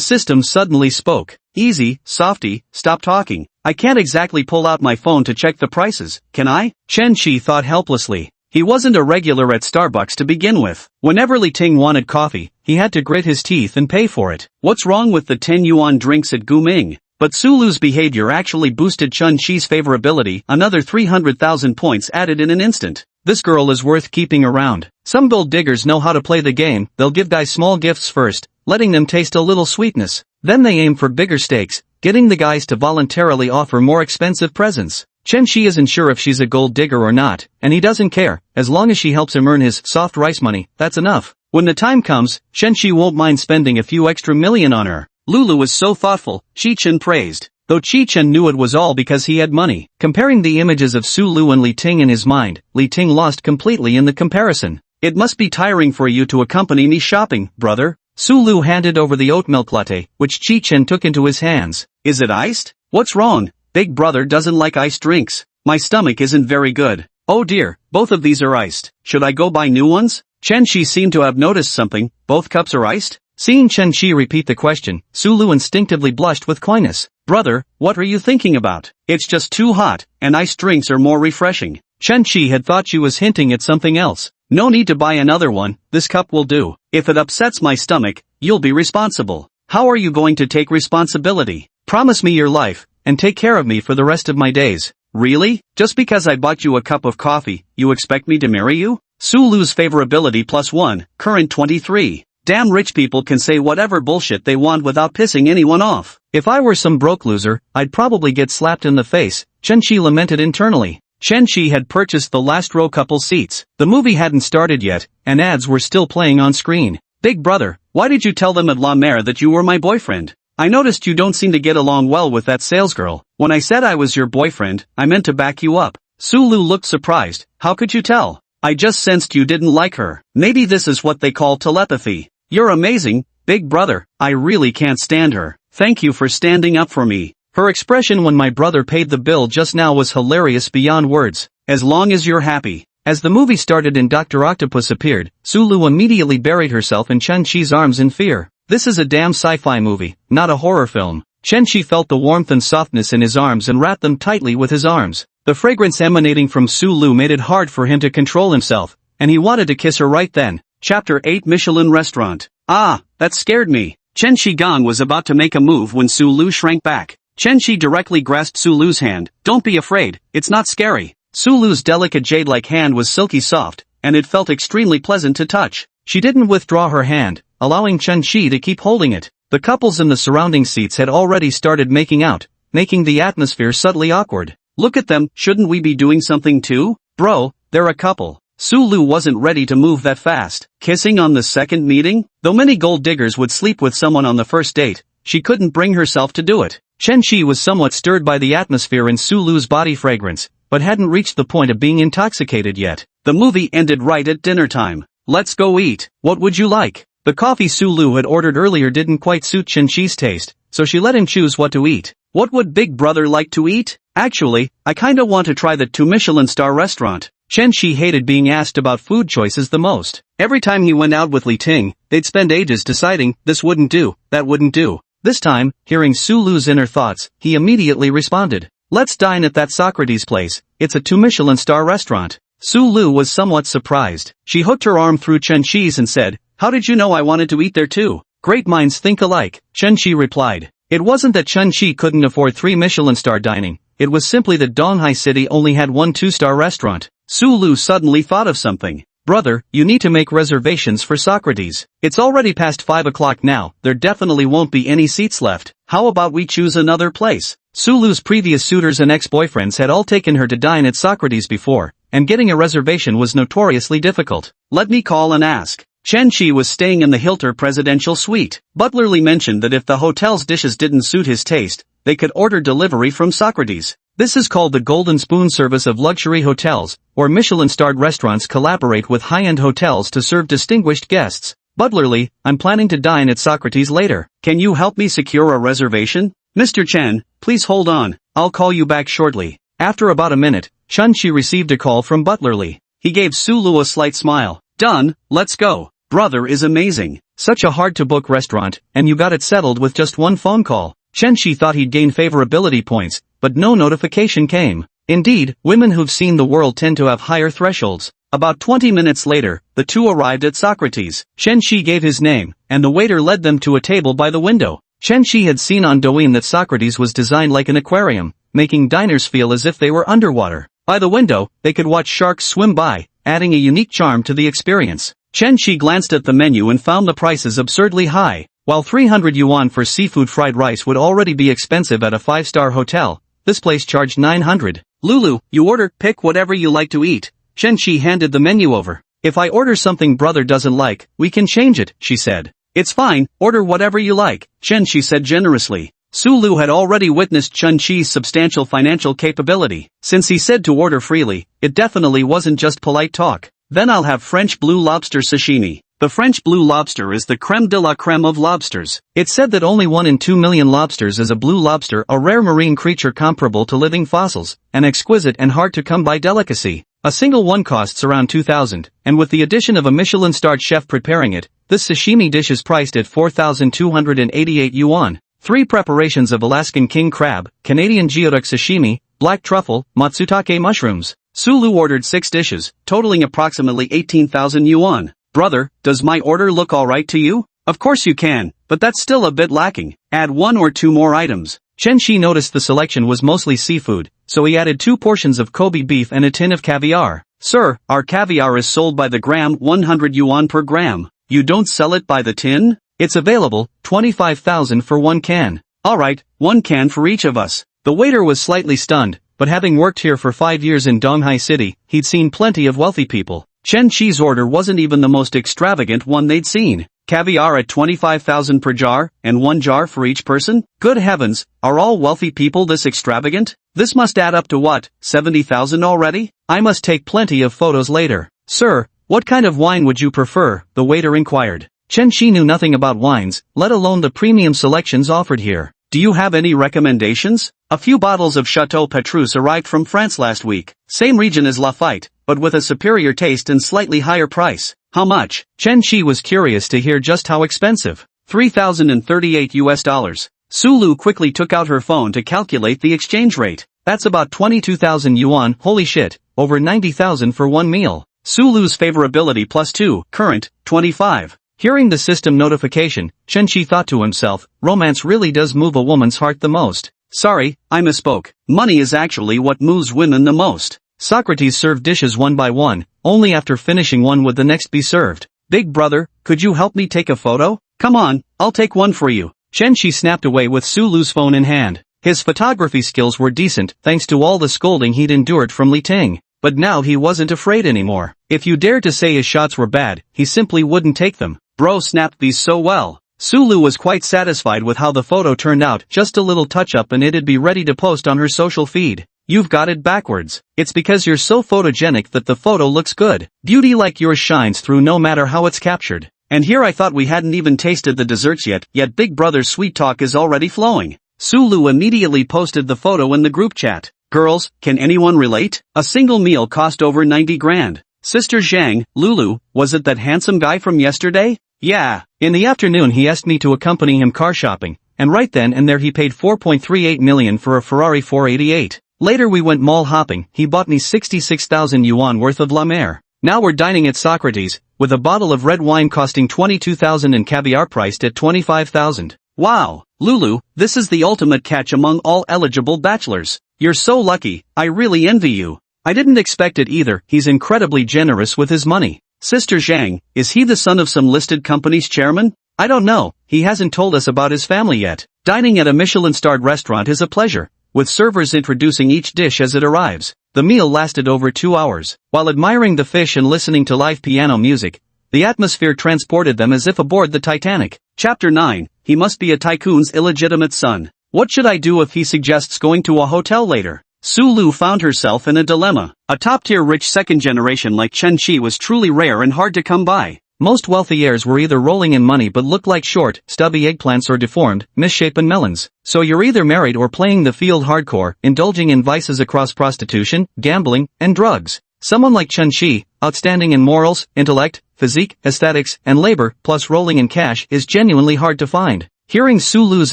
system suddenly spoke. Easy, softy, stop talking. I can't exactly pull out my phone to check the prices, can I? Chen Chi thought helplessly. He wasn't a regular at Starbucks to begin with. Whenever Li Ting wanted coffee, he had to grit his teeth and pay for it. What's wrong with the 10 yuan drinks at Guming? But Sulu's behavior actually boosted Chen Chi's favorability. Another 300,000 points added in an instant. This girl is worth keeping around. Some gold diggers know how to play the game. They'll give guys small gifts first, letting them taste a little sweetness. Then they aim for bigger stakes, getting the guys to voluntarily offer more expensive presents. Chen Chi isn't sure if she's a gold digger or not, and he doesn't care. As long as she helps him earn his soft rice money, that's enough. When the time comes, Chen Chi won't mind spending a few extra million on her. Lulu is so thoughtful, Chi Chen praised. Though Chi Chen knew it was all because he had money. Comparing the images of Sulu and Li Ting in his mind, Li Ting lost completely in the comparison. It must be tiring for you to accompany me shopping, brother. Sulu handed over the oat milk latte, which Chi Chen took into his hands. Is it iced? What's wrong? Big brother doesn't like iced drinks. My stomach isn't very good. Oh dear, both of these are iced. Should I go buy new ones? Chen Chi seemed to have noticed something. Both cups are iced? Seeing Chen Chi repeat the question, Sulu instinctively blushed with coyness. Brother, what are you thinking about? It's just too hot, and iced drinks are more refreshing. Chen Chi had thought she was hinting at something else. No need to buy another one, this cup will do. If it upsets my stomach, you'll be responsible. How are you going to take responsibility? Promise me your life, and take care of me for the rest of my days. Really? Just because I bought you a cup of coffee, you expect me to marry you? Sulu's favorability +1, current 23. Damn rich people can say whatever bullshit they want without pissing anyone off. If I were some broke loser, I'd probably get slapped in the face, Chen Chi lamented internally. Chen Chi had purchased the last row couple seats. The movie hadn't started yet, and ads were still playing on screen. Big brother, why did you tell them at La Mer that you were my boyfriend? I noticed you don't seem to get along well with that salesgirl. When I said I was your boyfriend, I meant to back you up. Sulu looked surprised. How could you tell? I just sensed you didn't like her. Maybe this is what they call telepathy. You're amazing, big brother. I really can't stand her. Thank you for standing up for me. Her expression when my brother paid the bill just now was hilarious beyond words. As long as you're happy. As the movie started and Dr. Octopus appeared, Sulu immediately buried herself in Chen Chi's arms in fear. This is a damn sci-fi movie, not a horror film. Chen Chi felt the warmth and softness in his arms and wrapped them tightly with his arms. The fragrance emanating from Sulu made it hard for him to control himself, and he wanted to kiss her right then. Chapter 8 Michelin Restaurant. Ah, that scared me. Chen Shigang was about to make a move when Sulu shrank back. Chen Shi directly grasped Sulu's hand. Don't be afraid, it's not scary. Sulu's delicate jade-like hand was silky soft, and it felt extremely pleasant to touch. She didn't withdraw her hand, allowing Chen Shi to keep holding it. The couples in the surrounding seats had already started making out, making the atmosphere subtly awkward. Look at them, shouldn't we be doing something too? Bro, they're a couple. Sulu wasn't ready to move that fast. Kissing on the second meeting? Though many gold diggers would sleep with someone on the first date, she couldn't bring herself to do it. Chen Shi was somewhat stirred by the atmosphere and Sulu's body fragrance, but hadn't reached the point of being intoxicated yet. The movie ended right at dinner time. Let's go eat. What would you like? The coffee Sulu had ordered earlier didn't quite suit Chen Shi's taste, so she let him choose what to eat. What would Big Brother like to eat? Actually, I kinda want to try the 2 Michelin star restaurant. Chen Shi hated being asked about food choices the most. Every time he went out with Li Ting, they'd spend ages deciding, this wouldn't do, that wouldn't do. This time, hearing Sulu's inner thoughts, he immediately responded. Let's dine at that Socrates place, it's a 2 Michelin star restaurant. Sulu was somewhat surprised. She hooked her arm through Chen Shi's and said, how did you know I wanted to eat there too? Great minds think alike, Chen Shi replied. It wasn't that Chen Shi couldn't afford 3 Michelin star dining, it was simply that Donghai City only had one 2-star restaurant. Sulu suddenly thought of something. Brother, you need to make reservations for Socrates. It's already past 5 o'clock now, there definitely won't be any seats left. How about we choose another place? Sulu's previous suitors and ex-boyfriends had all taken her to dine at Socrates before, and getting a reservation was notoriously difficult. Let me call and ask. Chen Shi was staying in the Hilton Presidential Suite. Butler Lee mentioned that if the hotel's dishes didn't suit his taste, they could order delivery from Socrates. This is called the Golden Spoon service of luxury hotels, or Michelin-starred restaurants collaborate with high-end hotels to serve distinguished guests. Butler Lee, I'm planning to dine at Socrates later. Can you help me secure a reservation? Mr. Chen, please hold on, I'll call you back shortly. After about a minute, Chen Shi received a call from Butler Lee. He gave Sulu a slight smile. Done, let's go. Brother is amazing. Such a hard-to-book restaurant, and you got it settled with just one phone call. Chen Shi thought he'd gain favorability points, but no notification came. Indeed, women who've seen the world tend to have higher thresholds. About 20 minutes later, the two arrived at Socrates. Chen Shi gave his name, and the waiter led them to a table by the window. Chen Shi had seen on Douyin that Socrates was designed like an aquarium, making diners feel as if they were underwater. By the window, they could watch sharks swim by, adding a unique charm to the experience. Chen Shi glanced at the menu and found the prices absurdly high. While 300 yuan for seafood fried rice would already be expensive at a 5-star hotel, this place charged 900. Lulu, you order, pick whatever you like to eat. Chen Shi handed the menu over. If I order something brother doesn't like, we can change it, she said. It's fine, order whatever you like, Chen Shi said generously. Sulu had already witnessed Chen Shi's substantial financial capability. Since he said to order freely, it definitely wasn't just polite talk. Then I'll have French blue lobster sashimi. The French blue lobster is the creme de la creme of lobsters. It's said that only 1 in 2 million lobsters is a blue lobster, a rare marine creature comparable to living fossils, an exquisite and hard-to-come-by delicacy. A single one costs around 2,000, and with the addition of a Michelin-starred chef preparing it, this sashimi dish is priced at 4,288 yuan. 3 preparations of Alaskan king crab, Canadian geoduck sashimi, black truffle, matsutake mushrooms. Sulu ordered 6 dishes, totaling approximately 18,000 yuan. Brother, does my order look alright to you? Of course you can, but that's still a bit lacking. Add 1 or 2 more items. Chen Shi noticed the selection was mostly seafood, so he added 2 portions of Kobe beef and a tin of caviar. Sir, our caviar is sold by the gram, 100 yuan per gram. You don't sell it by the tin? It's available, 25,000 for 1 can. Alright, 1 can for each of us. The waiter was slightly stunned, but having worked here for 5 years in Donghai City, he'd seen plenty of wealthy people. Chen Shi's order wasn't even the most extravagant one they'd seen. Caviar at 25,000 per jar, and 1 jar for each person? Good heavens, are all wealthy people this extravagant? This must add up to what, 70,000 already? I must take plenty of photos later. Sir, what kind of wine would you prefer? The waiter inquired. Chen Shi knew nothing about wines, let alone the premium selections offered here. Do you have any recommendations? A few bottles of Chateau Petrus arrived from France last week. Same region as Lafite, but with a superior taste and slightly higher price. How much? Chen Shi was curious to hear just how expensive. 3,038 US dollars. Sulu quickly took out her phone to calculate the exchange rate. That's about 22,000 yuan, holy shit, over 90,000 for 1 meal. Sulu's favorability +2, current, 25. Hearing the system notification, Chen Shi thought to himself, romance really does move a woman's heart the most. Sorry, I misspoke. Money is actually what moves women the most. Socrates served dishes one by one, only after finishing one would the next be served. Big brother, could you help me take a photo? Come on, I'll take one for you. Chen Shi snapped away with Sulu's phone in hand. His photography skills were decent thanks to all the scolding he'd endured from Li Ting. But now he wasn't afraid anymore. If you dared to say his shots were bad, he simply wouldn't take them. Bro snapped these so well. Sulu was quite satisfied with how the photo turned out, just a little touch-up and it'd be ready to post on her social feed. You've got it backwards. It's because you're so photogenic that the photo looks good. Beauty like yours shines through no matter how it's captured. And here I thought we hadn't even tasted the desserts yet Big Brother's sweet talk is already flowing. Sulu immediately posted the photo in the group chat. Girls, can anyone relate? A single meal cost over 90 grand. Sister Zhang, Lulu, was it that handsome guy from yesterday? Yeah. In the afternoon he asked me to accompany him car shopping, and right then and there he paid 4.38 million for a Ferrari 488. Later we went mall hopping, he bought me 66,000 yuan worth of La Mer. Now we're dining at Socrates, with a bottle of red wine costing 22,000 and caviar priced at 25,000. Wow, Lulu, this is the ultimate catch among all eligible bachelors. You're so lucky, I really envy you. I didn't expect it either, he's incredibly generous with his money. Sister Zhang, is he the son of some listed company's chairman? I don't know, he hasn't told us about his family yet. Dining at a Michelin-starred restaurant is a pleasure, with servers introducing each dish as it arrives. The meal lasted over 2 hours. While admiring the fish and listening to live piano music, the atmosphere transported them as if aboard the Titanic. Chapter 9, he must be a tycoon's illegitimate son. What should I do if he suggests going to a hotel later? Sulu found herself in a dilemma. A top-tier rich second generation like Chen Shi was truly rare and hard to come by. Most wealthy heirs were either rolling in money but looked like short, stubby eggplants or deformed, misshapen melons. So you're either married or playing the field hardcore, indulging in vices across prostitution, gambling, and drugs. Someone like Chen Shi, outstanding in morals, intellect, physique, aesthetics, and labor, plus rolling in cash, is genuinely hard to find. Hearing Sulu's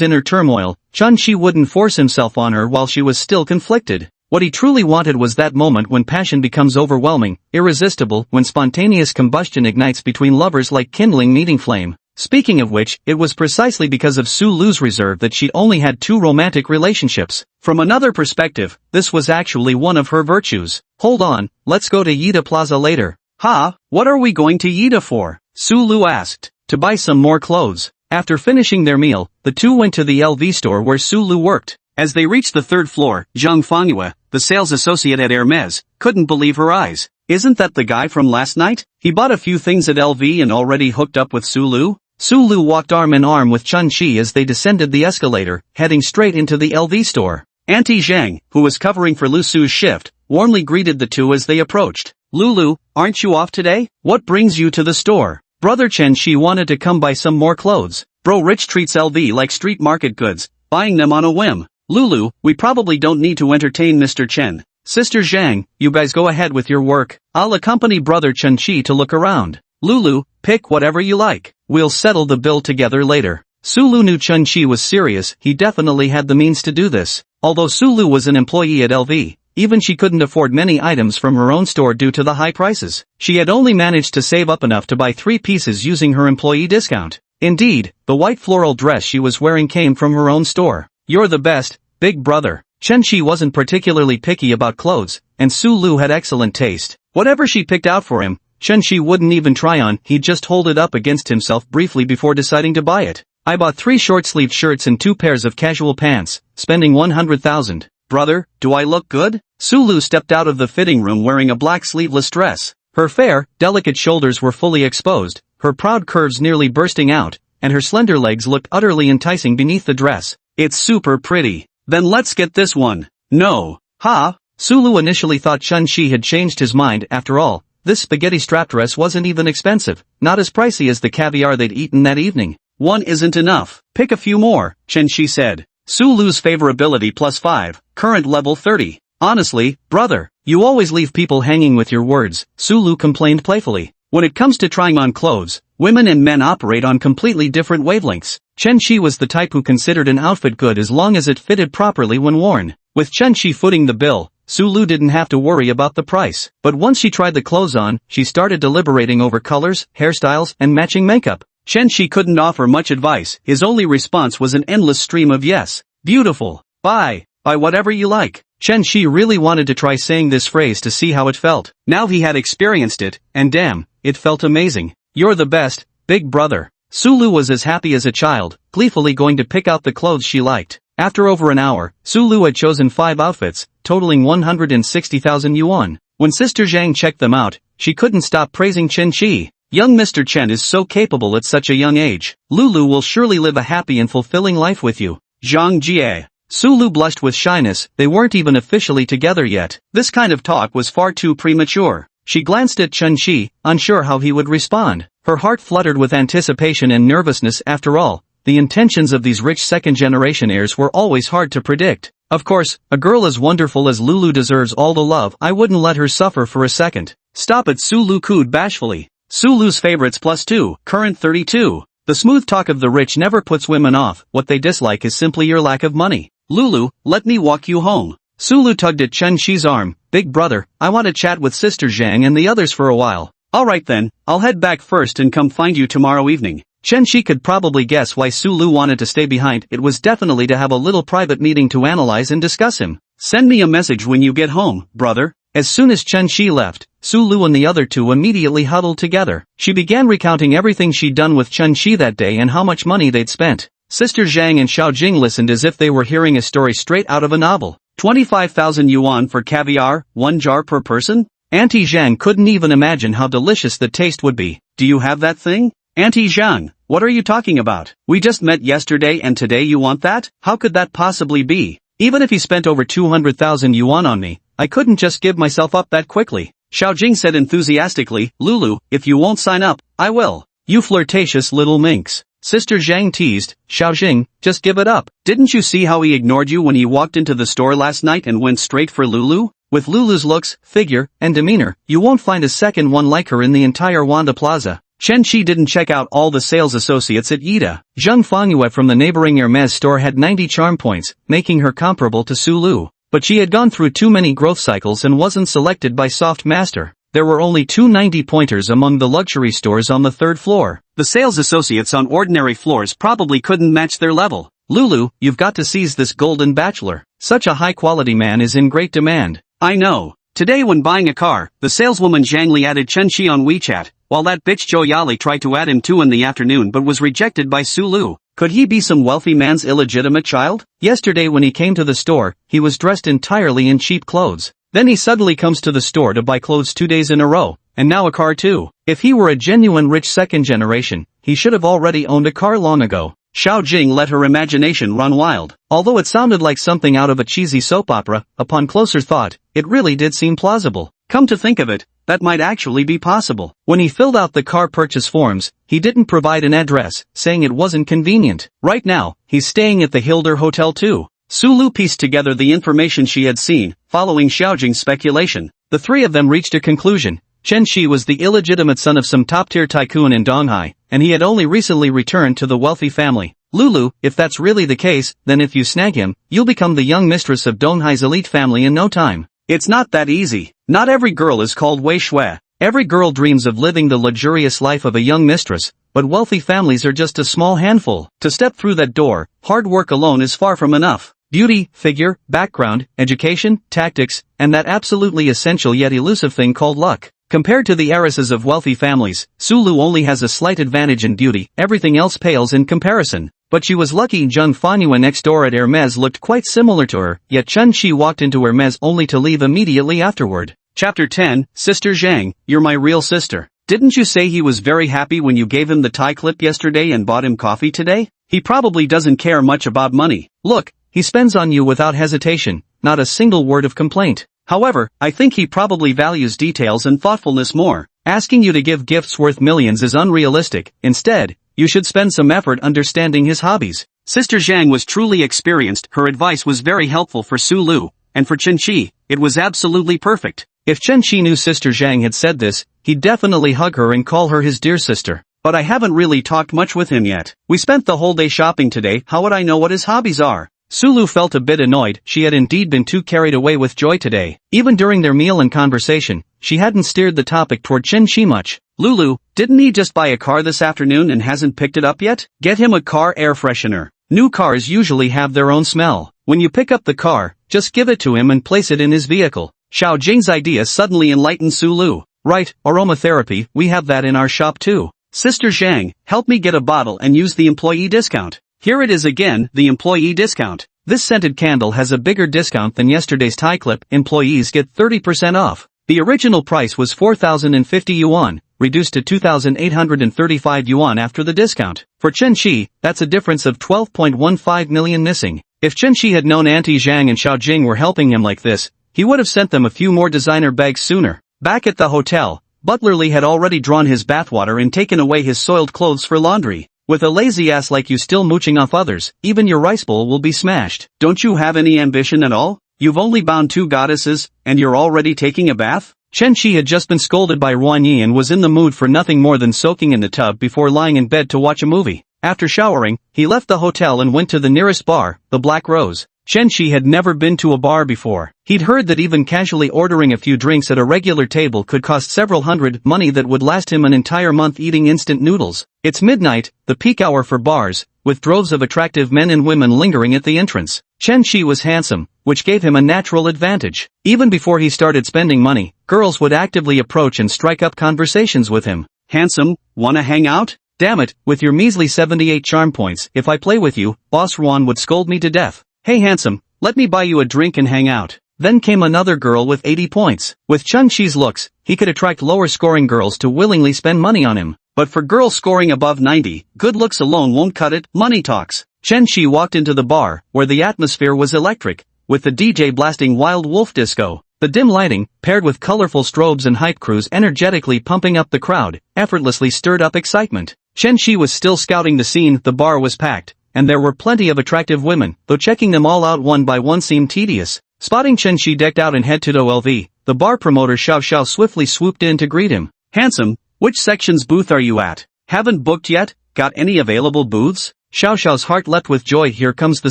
inner turmoil, Chen Shi wouldn't force himself on her while she was still conflicted. What he truly wanted was that moment when passion becomes overwhelming, irresistible, when spontaneous combustion ignites between lovers like kindling meeting flame. Speaking of which, it was precisely because of Sulu's reserve that she'd only had 2 romantic relationships. From another perspective, this was actually one of her virtues. Hold on, let's go to Yida Plaza later. Ha, what are we going to Yida for? Sulu asked. To buy some more clothes. After finishing their meal, the two went to the LV store where Sulu worked. As they reached the 3rd floor, Zhang Fangyue, the sales associate at Hermes, couldn't believe her eyes. Isn't that the guy from last night? He bought a few things at LV and already hooked up with Sulu? Sulu walked arm in arm with Chen Shi as they descended the escalator, heading straight into the LV store. Auntie Zhang, who was covering for Lu Su's shift, warmly greeted the two as they approached. Lulu, aren't you off today? What brings you to the store? Brother Chen Shi wanted to come buy some more clothes. Bro Rich treats LV like street market goods, buying them on a whim. Lulu, we probably don't need to entertain Mr. Chen. Sister Zhang, you guys go ahead with your work. I'll accompany Brother Chen Shi to look around. Lulu, pick whatever you like. We'll settle the bill together later. Sulu knew Chen Shi was serious, he definitely had the means to do this. Although Sulu was an employee at LV, even she couldn't afford many items from her own store due to the high prices. She had only managed to save up enough to buy 3 pieces using her employee discount. Indeed, the white floral dress she was wearing came from her own store. You're the best, big brother. Chen Shi wasn't particularly picky about clothes, and Sulu had excellent taste. Whatever she picked out for him, Chen Shi wouldn't even try on, he'd just hold it up against himself briefly before deciding to buy it. I bought 3 short-sleeved shirts and 2 pairs of casual pants, spending 100,000. Brother, do I look good? Sulu stepped out of the fitting room wearing a black sleeveless dress. Her fair, delicate shoulders were fully exposed, her proud curves nearly bursting out, and her slender legs looked utterly enticing beneath the dress. It's super pretty. Then let's get this one. No. Ha? Sulu initially thought Chen Shi had changed his mind. After all, this spaghetti strap dress wasn't even expensive, not as pricey as the caviar they'd eaten that evening. One isn't enough. Pick a few more, Chen Shi said. Sulu's favorability +5, current level 30. Honestly, brother, you always leave people hanging with your words, Sulu complained playfully. When it comes to trying on clothes, women and men operate on completely different wavelengths. Chen Shi was the type who considered an outfit good as long as it fitted properly when worn. With Chen Shi footing the bill, Sulu didn't have to worry about the price. But once she tried the clothes on, she started deliberating over colors, hairstyles, and matching makeup. Chen Shi couldn't offer much advice, his only response was an endless stream of yes. Beautiful. Bye. Buy whatever you like. Chen Shi really wanted to try saying this phrase to see how it felt. Now he had experienced it, and damn, it felt amazing. You're the best, big brother. Sulu was as happy as a child, gleefully going to pick out the clothes she liked. After over an hour, Sulu had chosen 5 outfits, totaling 160,000 yuan. When Sister Zhang checked them out, she couldn't stop praising Chen Shi. Young Mr. Chen is so capable at such a young age. Lulu will surely live a happy and fulfilling life with you. Zhang Jie. Sulu blushed with shyness, they weren't even officially together yet. This kind of talk was far too premature. She glanced at Chen Shi, unsure how he would respond. Her heart fluttered with anticipation and nervousness. After all, the intentions of these rich second-generation heirs were always hard to predict. Of course, a girl as wonderful as Lulu deserves all the love. I wouldn't let her suffer for a second. Stop it, Sulu cooed bashfully. Sulu's favorites +2, current 32. The smooth talk of the rich never puts women off. What they dislike is simply your lack of money. Lulu, let me walk you home. Sulu tugged at Chen Shi's arm. Big brother, I want to chat with Sister Zhang and the others for a while. Alright then, I'll head back first and come find you tomorrow evening. Chen Shi could probably guess why Sulu wanted to stay behind. It was definitely to have a little private meeting to analyze and discuss him. Send me a message when you get home, brother. As soon as Chen Shi left, Sulu and the other two immediately huddled together. She began recounting everything she'd done with Chen Shi that day and how much money they'd spent. Sister Zhang and Xiao Jing listened as if they were hearing a story straight out of a novel. 25,000 yuan for caviar, 1 jar per person? Auntie Zhang couldn't even imagine how delicious the taste would be. Do you have that thing? Auntie Zhang, what are you talking about? We just met yesterday and today you want that? How could that possibly be? Even if he spent over 200,000 yuan on me, I couldn't just give myself up that quickly. Xiao Jing said enthusiastically, Lulu, if you won't sign up, I will. You flirtatious little minx. Sister Zhang teased, Xiao Jing, just give it up. Didn't you see how he ignored you when he walked into the store last night and went straight for Lulu? With Lulu's looks, figure, and demeanor, you won't find a second one like her in the entire Wanda Plaza. Chen Shi didn't check out all the sales associates at Yida. Zheng Fangyue from the neighboring Hermes store had 90 charm points, making her comparable to Sulu. But she had gone through too many growth cycles and wasn't selected by Soft Master. There were only 2 90-pointers among the luxury stores on the 3rd floor. The sales associates on ordinary floors probably couldn't match their level. Lulu, you've got to seize this golden bachelor. Such a high-quality man is in great demand. I know. Today when buying a car, the saleswoman Zhang Li added Chen Shi on WeChat, while that bitch Zhou Yali tried to add him too in the afternoon but was rejected by Sulu. Could he be some wealthy man's illegitimate child? Yesterday when he came to the store, he was dressed entirely in cheap clothes. Then he suddenly comes to the store to buy clothes 2 days in a row, and now a car too. If he were a genuine rich second generation, he should have already owned a car long ago. Xiao Jing let her imagination run wild. Although it sounded like something out of a cheesy soap opera, upon closer thought, it really did seem plausible. Come to think of it, that might actually be possible. When he filled out the car purchase forms, he didn't provide an address, saying it wasn't convenient. Right now, he's staying at the Hilder Hotel too. Sulu pieced together the information she had seen, following Xiaojing's speculation. The 3 of them reached a conclusion. Chen Shi was the illegitimate son of some top-tier tycoon in Donghai, and he had only recently returned to the wealthy family. Lulu, if that's really the case, then if you snag him, you'll become the young mistress of Donghai's elite family in no time. It's not that easy. Not every girl is called Wei Shui. Every girl dreams of living the luxurious life of a young mistress, but wealthy families are just a small handful. To step through that door, hard work alone is far from enough. Beauty, figure, background, education, tactics, and that absolutely essential yet elusive thing called luck. Compared to the heiresses of wealthy families, Sulu only has a slight advantage in beauty, everything else pales in comparison. But she was lucky Zheng Fangyue next door at Hermes looked quite similar to her, yet Chen Shi walked into Hermes only to leave immediately afterward. Chapter 10, Sister Zhang, you're my real sister. Didn't you say he was very happy when you gave him the tie clip yesterday and bought him coffee today? He probably doesn't care much about money. Look, he spends on you without hesitation, not a single word of complaint. However, I think he probably values details and thoughtfulness more. Asking you to give gifts worth millions is unrealistic. Instead, you should spend some effort understanding his hobbies. Sister Zhang was truly experienced. Her advice was very helpful for Sulu, and for Chen Shi, it was absolutely perfect. If Chen Shi knew Sister Zhang had said this, he'd definitely hug her and call her his dear sister. But I haven't really talked much with him yet. We spent the whole day shopping today. How would I know what his hobbies are? Sulu felt a bit annoyed. She had indeed been too carried away with joy today. Even during their meal and conversation, she hadn't steered the topic toward Chen Shi much. Lulu, didn't he just buy a car this afternoon and hasn't picked it up yet? Get him a car air freshener. New cars usually have their own smell. When you pick up the car, just give it to him and place it in his vehicle. Xiao Jing's idea suddenly enlightened Su Lu. Right, aromatherapy, we have that in our shop too. Sister Zhang, help me get a bottle and use the employee discount. Here it is again, the employee discount. This scented candle has a bigger discount than yesterday's tie clip. Employees get 30% off. The original price was 4,050 yuan, reduced to 2,835 yuan after the discount. For Chen Shi, that's a difference of 12.15 million missing. If Chen Shi had known Auntie Zhang and Xiao Jing were helping him like this, he would have sent them a few more designer bags sooner. Back at the hotel, Butler Lee had already drawn his bathwater and taken away his soiled clothes for laundry. With a lazy ass like you still mooching off others, even your rice bowl will be smashed. Don't you have any ambition at all? You've only bound 2 goddesses, and you're already taking a bath? Chen Shi had just been scolded by Ruan Yi and was in the mood for nothing more than soaking in the tub before lying in bed to watch a movie. After showering, he left the hotel and went to the nearest bar, the Black Rose. Chen Shi had never been to a bar before. He'd heard that even casually ordering a few drinks at a regular table could cost several hundred, money that would last him an entire month eating instant noodles. It's midnight, the peak hour for bars, with droves of attractive men and women lingering at the entrance. Chen Shi was handsome, which gave him a natural advantage. Even before he started spending money, girls would actively approach and strike up conversations with him. Handsome, wanna hang out? Damn it, with your measly 78 charm points, if I play with you, Boss Ruan would scold me to death. Hey handsome, let me buy you a drink and hang out. Then came another girl with 80 points. With Chen Shi's looks, he could attract lower scoring girls to willingly spend money on him. But for girls scoring above 90, good looks alone won't cut it. Money talks. Chen Shi walked into the bar, where the atmosphere was electric, with the DJ blasting Wild Wolf Disco. The dim lighting, paired with colorful strobes and hype crews energetically pumping up the crowd, effortlessly stirred up excitement. Chen Shi was still scouting the scene. The bar was packed, and there were plenty of attractive women, though checking them all out one by one seemed tedious. Spotting Chen Shi decked out in head-to-toe LV, the bar promoter Xiao Xiao swiftly swooped in to greet him. Handsome, which section's booth are you at? Haven't booked yet? Got any available booths? Xiao Xiao's heart leapt with joy. Here comes the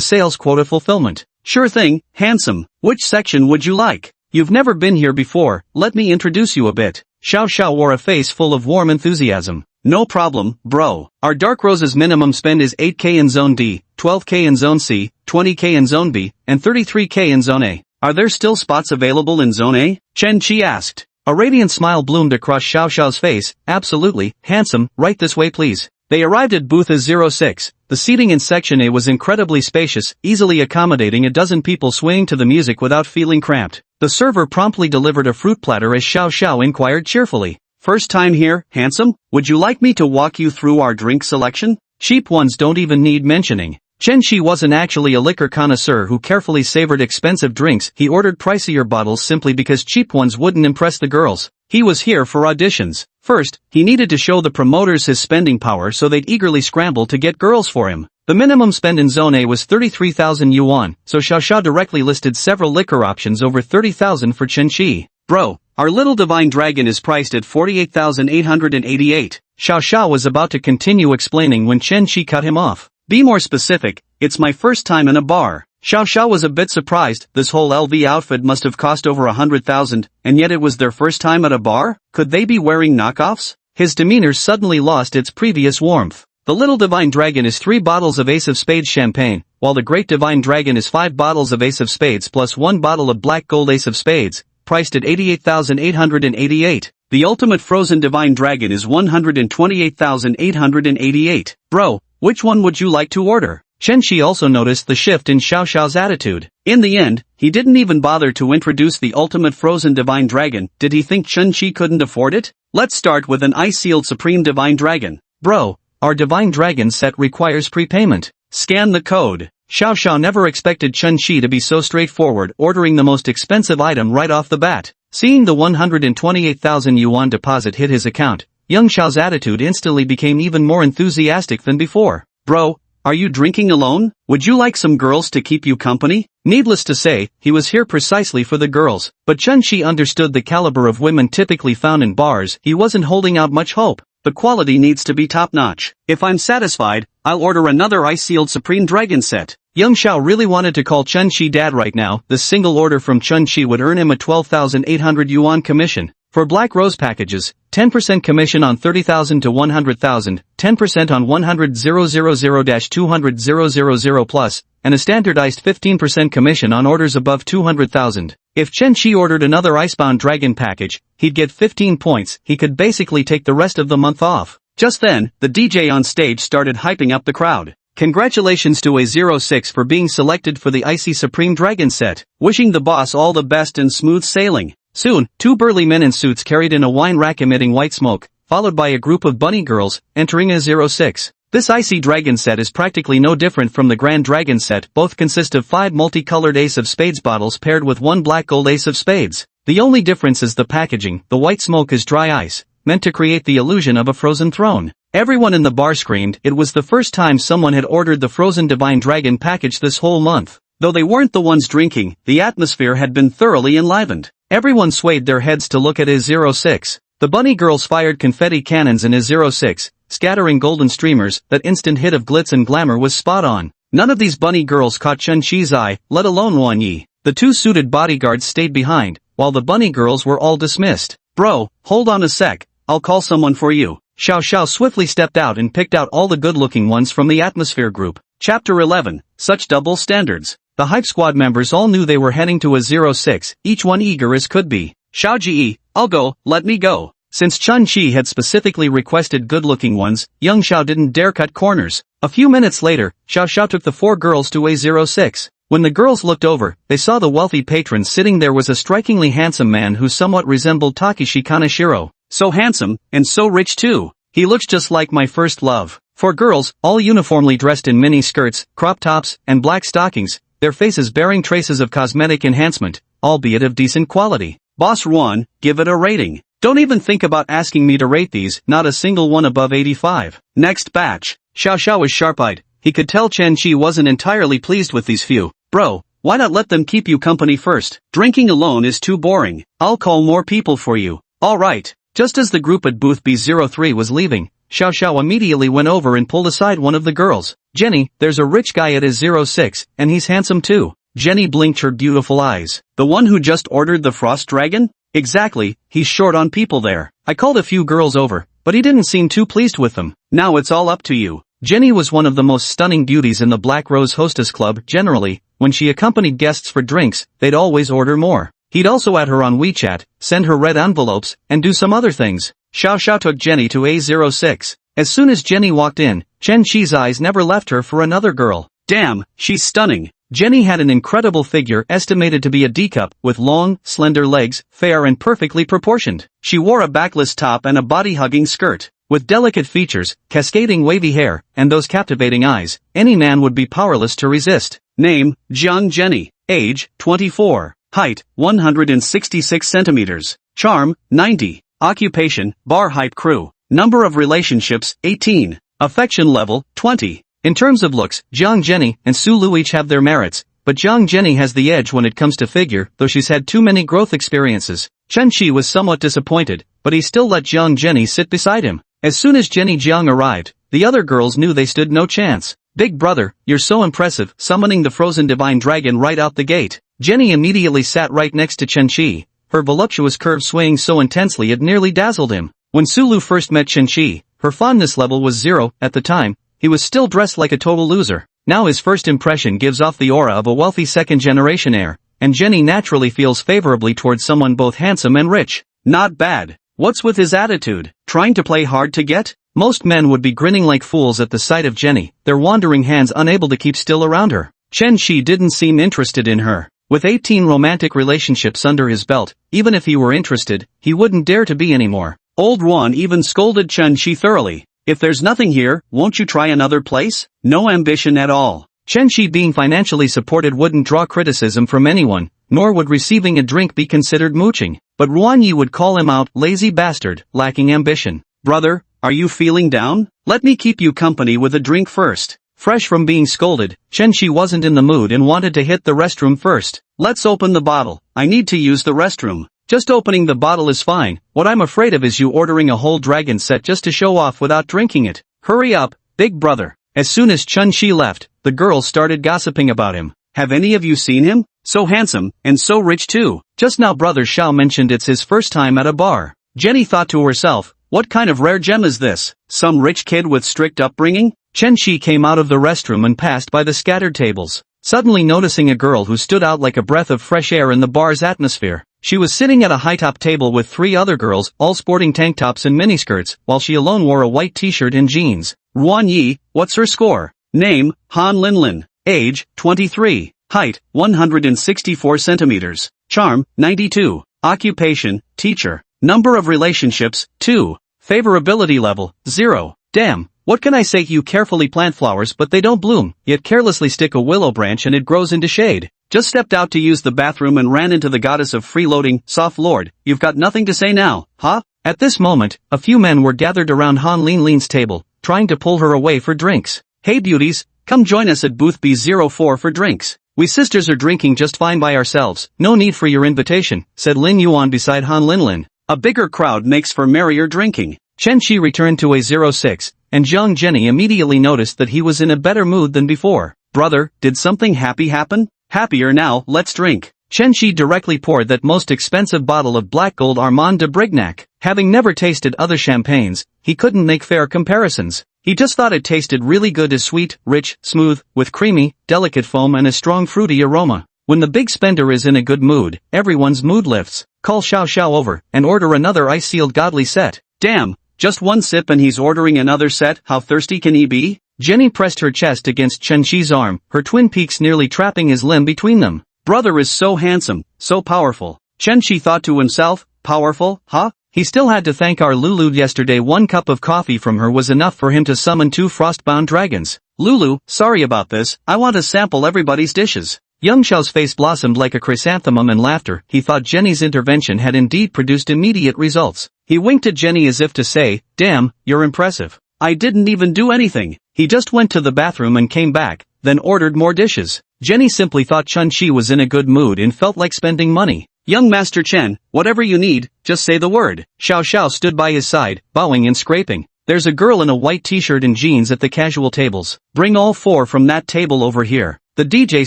sales quota fulfillment. Sure thing, handsome. Which section would you like? You've never been here before, let me introduce you a bit. Xiao Xiao wore a face full of warm enthusiasm. No problem, bro. Our Dark Rose's minimum spend is 8k in Zone D, 12k in Zone C, 20k in Zone B, and 33k in Zone A. Are there still spots available in Zone A? Chen Shi asked. A radiant smile bloomed across Xiao Xiao's face. Absolutely, handsome, right this way please. They arrived at booth A06. The seating in Section A was incredibly spacious, easily accommodating a dozen people swaying to the music without feeling cramped. The server promptly delivered a fruit platter as Xiao Xiao inquired cheerfully. First time here, handsome? Would you like me to walk you through our drink selection? Cheap ones don't even need mentioning. Chen Shi wasn't actually a liquor connoisseur who carefully savored expensive drinks. He ordered pricier bottles simply because cheap ones wouldn't impress the girls. He was here for auditions. First, he needed to show the promoters his spending power so they'd eagerly scramble to get girls for him. The minimum spend in Zone A was 33,000 yuan, so Xiao Xiao directly listed several liquor options over 30,000 for Chen Shi. Bro, our little divine dragon is priced at 48,888. Xiao Xiao was about to continue explaining when Chen Shi cut him off. Be more specific, it's my first time in a bar. Xiao Xiao was a bit surprised. This whole LV outfit must have cost over 100,000, and yet it was their first time at a bar? Could they be wearing knockoffs? His demeanor suddenly lost its previous warmth. The little divine dragon is 3 bottles of Ace of Spades champagne, while the great divine dragon is 5 bottles of Ace of Spades plus 1 bottle of black gold Ace of Spades, priced at 88,888. The ultimate frozen divine dragon is 128,888. Bro, which one would you like to order? Chen Shi also noticed the shift in Xiao Xiao's attitude. In the end, he didn't even bother to introduce the ultimate frozen divine dragon. Did he think Chen Shi couldn't afford it? Let's start with an ice-sealed supreme divine dragon. Bro, our divine dragon set requires prepayment. Scan the code. Xiao Xiao never expected Chen Shi to be so straightforward, ordering the most expensive item right off the bat. Seeing the 128,000 yuan deposit hit his account, young Xiao's attitude instantly became even more enthusiastic than before. Bro, are you drinking alone? Would you like some girls to keep you company? Needless to say, he was here precisely for the girls, but Chen Shi understood the caliber of women typically found in bars. He wasn't holding out much hope. The quality needs to be top-notch. If I'm satisfied, I'll order another ice-sealed Supreme Dragon set. Young Xiao really wanted to call Chen Shi dad right now. This single order from Chen Shi would earn him a 12,800 yuan commission. For Black Rose packages, 10% commission on 30,000 to 100,000, 10% on 100,000-200,000 plus, and a standardized 15% commission on orders above 200,000. If Chen Shi ordered another Icebound Dragon package, he'd get 15 points. He could basically take the rest of the month off. Just then, the DJ on stage started hyping up the crowd. Congratulations to A06 for being selected for the Icy Supreme Dragon set. Wishing the boss all the best and smooth sailing. Soon, two burly men in suits carried in a wine rack emitting white smoke, followed by a group of bunny girls, entering A06. This Icy Dragon set is practically no different from the Grand Dragon set. Both consist of 5 multicolored Ace of Spades bottles paired with 1 black gold Ace of Spades. The only difference is the packaging. The white smoke is dry ice, meant to create the illusion of a frozen throne. Everyone in the bar screamed. It was the first time someone had ordered the Frozen Divine Dragon package this whole month. Though they weren't the ones drinking, the atmosphere had been thoroughly enlivened. Everyone swayed their heads to look at A06. The bunny girls fired confetti cannons in A06, scattering golden streamers. That instant hit of glitz and glamour was spot on. None of these bunny girls caught Chen Shi's eye, let alone Wan Yi. The two suited bodyguards stayed behind, while the bunny girls were all dismissed. Bro, hold on a sec, I'll call someone for you. Xiao Xiao swiftly stepped out and picked out all the good-looking ones from the Atmosphere group. Chapter 11, Such Double Standards. The Hype Squad members all knew they were heading to A06, each one eager as could be. Xiao Ji, I'll go, let me go. Since Chen Shi had specifically requested good-looking ones, young Xiao didn't dare cut corners. A few minutes later, Xiao Xiao took the 4 girls to A06. When the girls looked over, they saw the wealthy patron sitting there was a strikingly handsome man who somewhat resembled Takeshi Kaneshiro. So handsome, and so rich too. He looks just like my first love. 4 girls, all uniformly dressed in mini skirts, crop tops, and black stockings, their faces bearing traces of cosmetic enhancement, albeit of decent quality. Boss Ruan, give it a rating. Don't even think about asking me to rate these, not a single one above 85. Next batch. Xiao Xiao was sharp-eyed. He could tell Chen Shi wasn't entirely pleased with these few. Bro, why not let them keep you company first? Drinking alone is too boring. I'll call more people for you. Alright. Just as the group at booth B03 was leaving, Xiao Xiao immediately went over and pulled aside one of the girls. Jenny, there's a rich guy at A06, and he's handsome too. Jenny blinked her beautiful eyes. The one who just ordered the Frost Dragon? Exactly, he's short on people there. I called a few girls over, but he didn't seem too pleased with them. Now it's all up to you. Jenny was one of the most stunning beauties in the Black Rose Hostess Club. Generally, when she accompanied guests for drinks, they'd always order more. He'd also add her on WeChat, send her red envelopes, and do some other things. Xiao Xiao took Jenny to A06. As soon as Jenny walked in, Chen Shi's eyes never left her for another girl. Damn, she's stunning. Jenny had an incredible figure estimated to be a D-cup, with long, slender legs, fair and perfectly proportioned. She wore a backless top and a body-hugging skirt. With delicate features, cascading wavy hair, and those captivating eyes, any man would be powerless to resist. Name, Jiang Jenny. Age, 24. Height, 166 centimeters. Charm, 90. Occupation, bar hype crew. Number of relationships, 18. Affection level, 20. In terms of looks, Jiang Jenny and Su Lu each have their merits, but Jiang Jenny has the edge when it comes to figure, though she's had too many growth experiences. Chen Shi was somewhat disappointed, but he still let Jiang Jenny sit beside him. As soon as Jenny Jiang arrived, the other girls knew they stood no chance. Big brother, you're so impressive, summoning the Frozen Divine Dragon right out the gate. Jenny immediately sat right next to Chen Shi, her voluptuous curve swaying so intensely it nearly dazzled him. When Su Lu first met Chen Shi, her fondness level was 0. At the time, he was still dressed like a total loser. Now his first impression gives off the aura of a wealthy second-generation heir, and Jenny naturally feels favorably towards someone both handsome and rich. Not bad. What's with his attitude? Trying to play hard to get? Most men would be grinning like fools at the sight of Jenny, their wandering hands unable to keep still around her. Chen Shi didn't seem interested in her. With 18 romantic relationships under his belt, even if he were interested, he wouldn't dare to be anymore. Old Ruan even scolded Chen Shi thoroughly. If there's nothing here, won't you try another place? No ambition at all. Chen Shi being financially supported wouldn't draw criticism from anyone, nor would receiving a drink be considered mooching. But Ruan Yi would call him out, lazy bastard, lacking ambition. Brother, are you feeling down? Let me keep you company with a drink first. Fresh from being scolded, Chen Shi wasn't in the mood and wanted to hit the restroom first. Let's open the bottle. I need to use the restroom. Just opening the bottle is fine. What I'm afraid of is you ordering a whole dragon set just to show off without drinking it. Hurry up, big brother. As soon as Chen Shi left, the girls started gossiping about him. Have any of you seen him? So handsome, and so rich too. Just now brother Xiao mentioned it's his first time at a bar. Jenny thought to herself, what kind of rare gem is this? Some rich kid with strict upbringing? Chen Shi came out of the restroom and passed by the scattered tables, suddenly noticing a girl who stood out like a breath of fresh air in the bar's atmosphere. She was sitting at a high-top table with 3 other girls, all sporting tank tops and miniskirts, while she alone wore a white t-shirt and jeans. Ruan Yi, what's her score? Name, Han Linlin. Age, 23. Height, 164 centimeters. Charm, 92. Occupation, teacher. Number of relationships, 2. Favorability level, 0. Damn, what can I say? You carefully plant flowers but they don't bloom, yet carelessly stick a willow branch and it grows into shade. Just stepped out to use the bathroom and ran into the goddess of freeloading, soft lord. You've got nothing to say now, huh? At this moment, a few men were gathered around Han Linlin's table, trying to pull her away for drinks. Hey beauties, come join us at booth B04 for drinks. We sisters are drinking just fine by ourselves, no need for your invitation, said Lin Yuan beside Han Linlin. A bigger crowd makes for merrier drinking. Chen Shi returned to A06, and Zhang Jenny immediately noticed that he was in a better mood than before. Brother, did something happy happen? Happier now, let's drink. Chen Shi directly poured that most expensive bottle of black gold Armand de Brignac. Having never tasted other champagnes, he couldn't make fair comparisons. He just thought it tasted really good, as sweet, rich, smooth, with creamy, delicate foam and a strong fruity aroma. When the big spender is in a good mood, everyone's mood lifts. Call Xiao Xiao over, and order another ice-sealed godly set. Damn, just one sip and he's ordering another set, how thirsty can he be? Jenny pressed her chest against Chen Shi's arm, her twin peaks nearly trapping his limb between them. Brother is so handsome, so powerful. Chen Shi thought to himself, powerful, huh? He still had to thank our Lulu. Yesterday 1 cup of coffee from her was enough for him to summon 2 frostbound dragons. Lulu, sorry about this, I want to sample everybody's dishes. Young Xiao's face blossomed like a chrysanthemum in laughter. He thought Jenny's intervention had indeed produced immediate results. He winked at Jenny as if to say, damn, you're impressive. I didn't even do anything. He just went to the bathroom and came back, then ordered more dishes. Jenny simply thought Chen Shi was in a good mood and felt like spending money. Young Master Chen, whatever you need, just say the word. Xiao Xiao stood by his side, bowing and scraping. There's a girl in a white t-shirt and jeans at the casual tables. Bring all 4 from that table over here. The DJ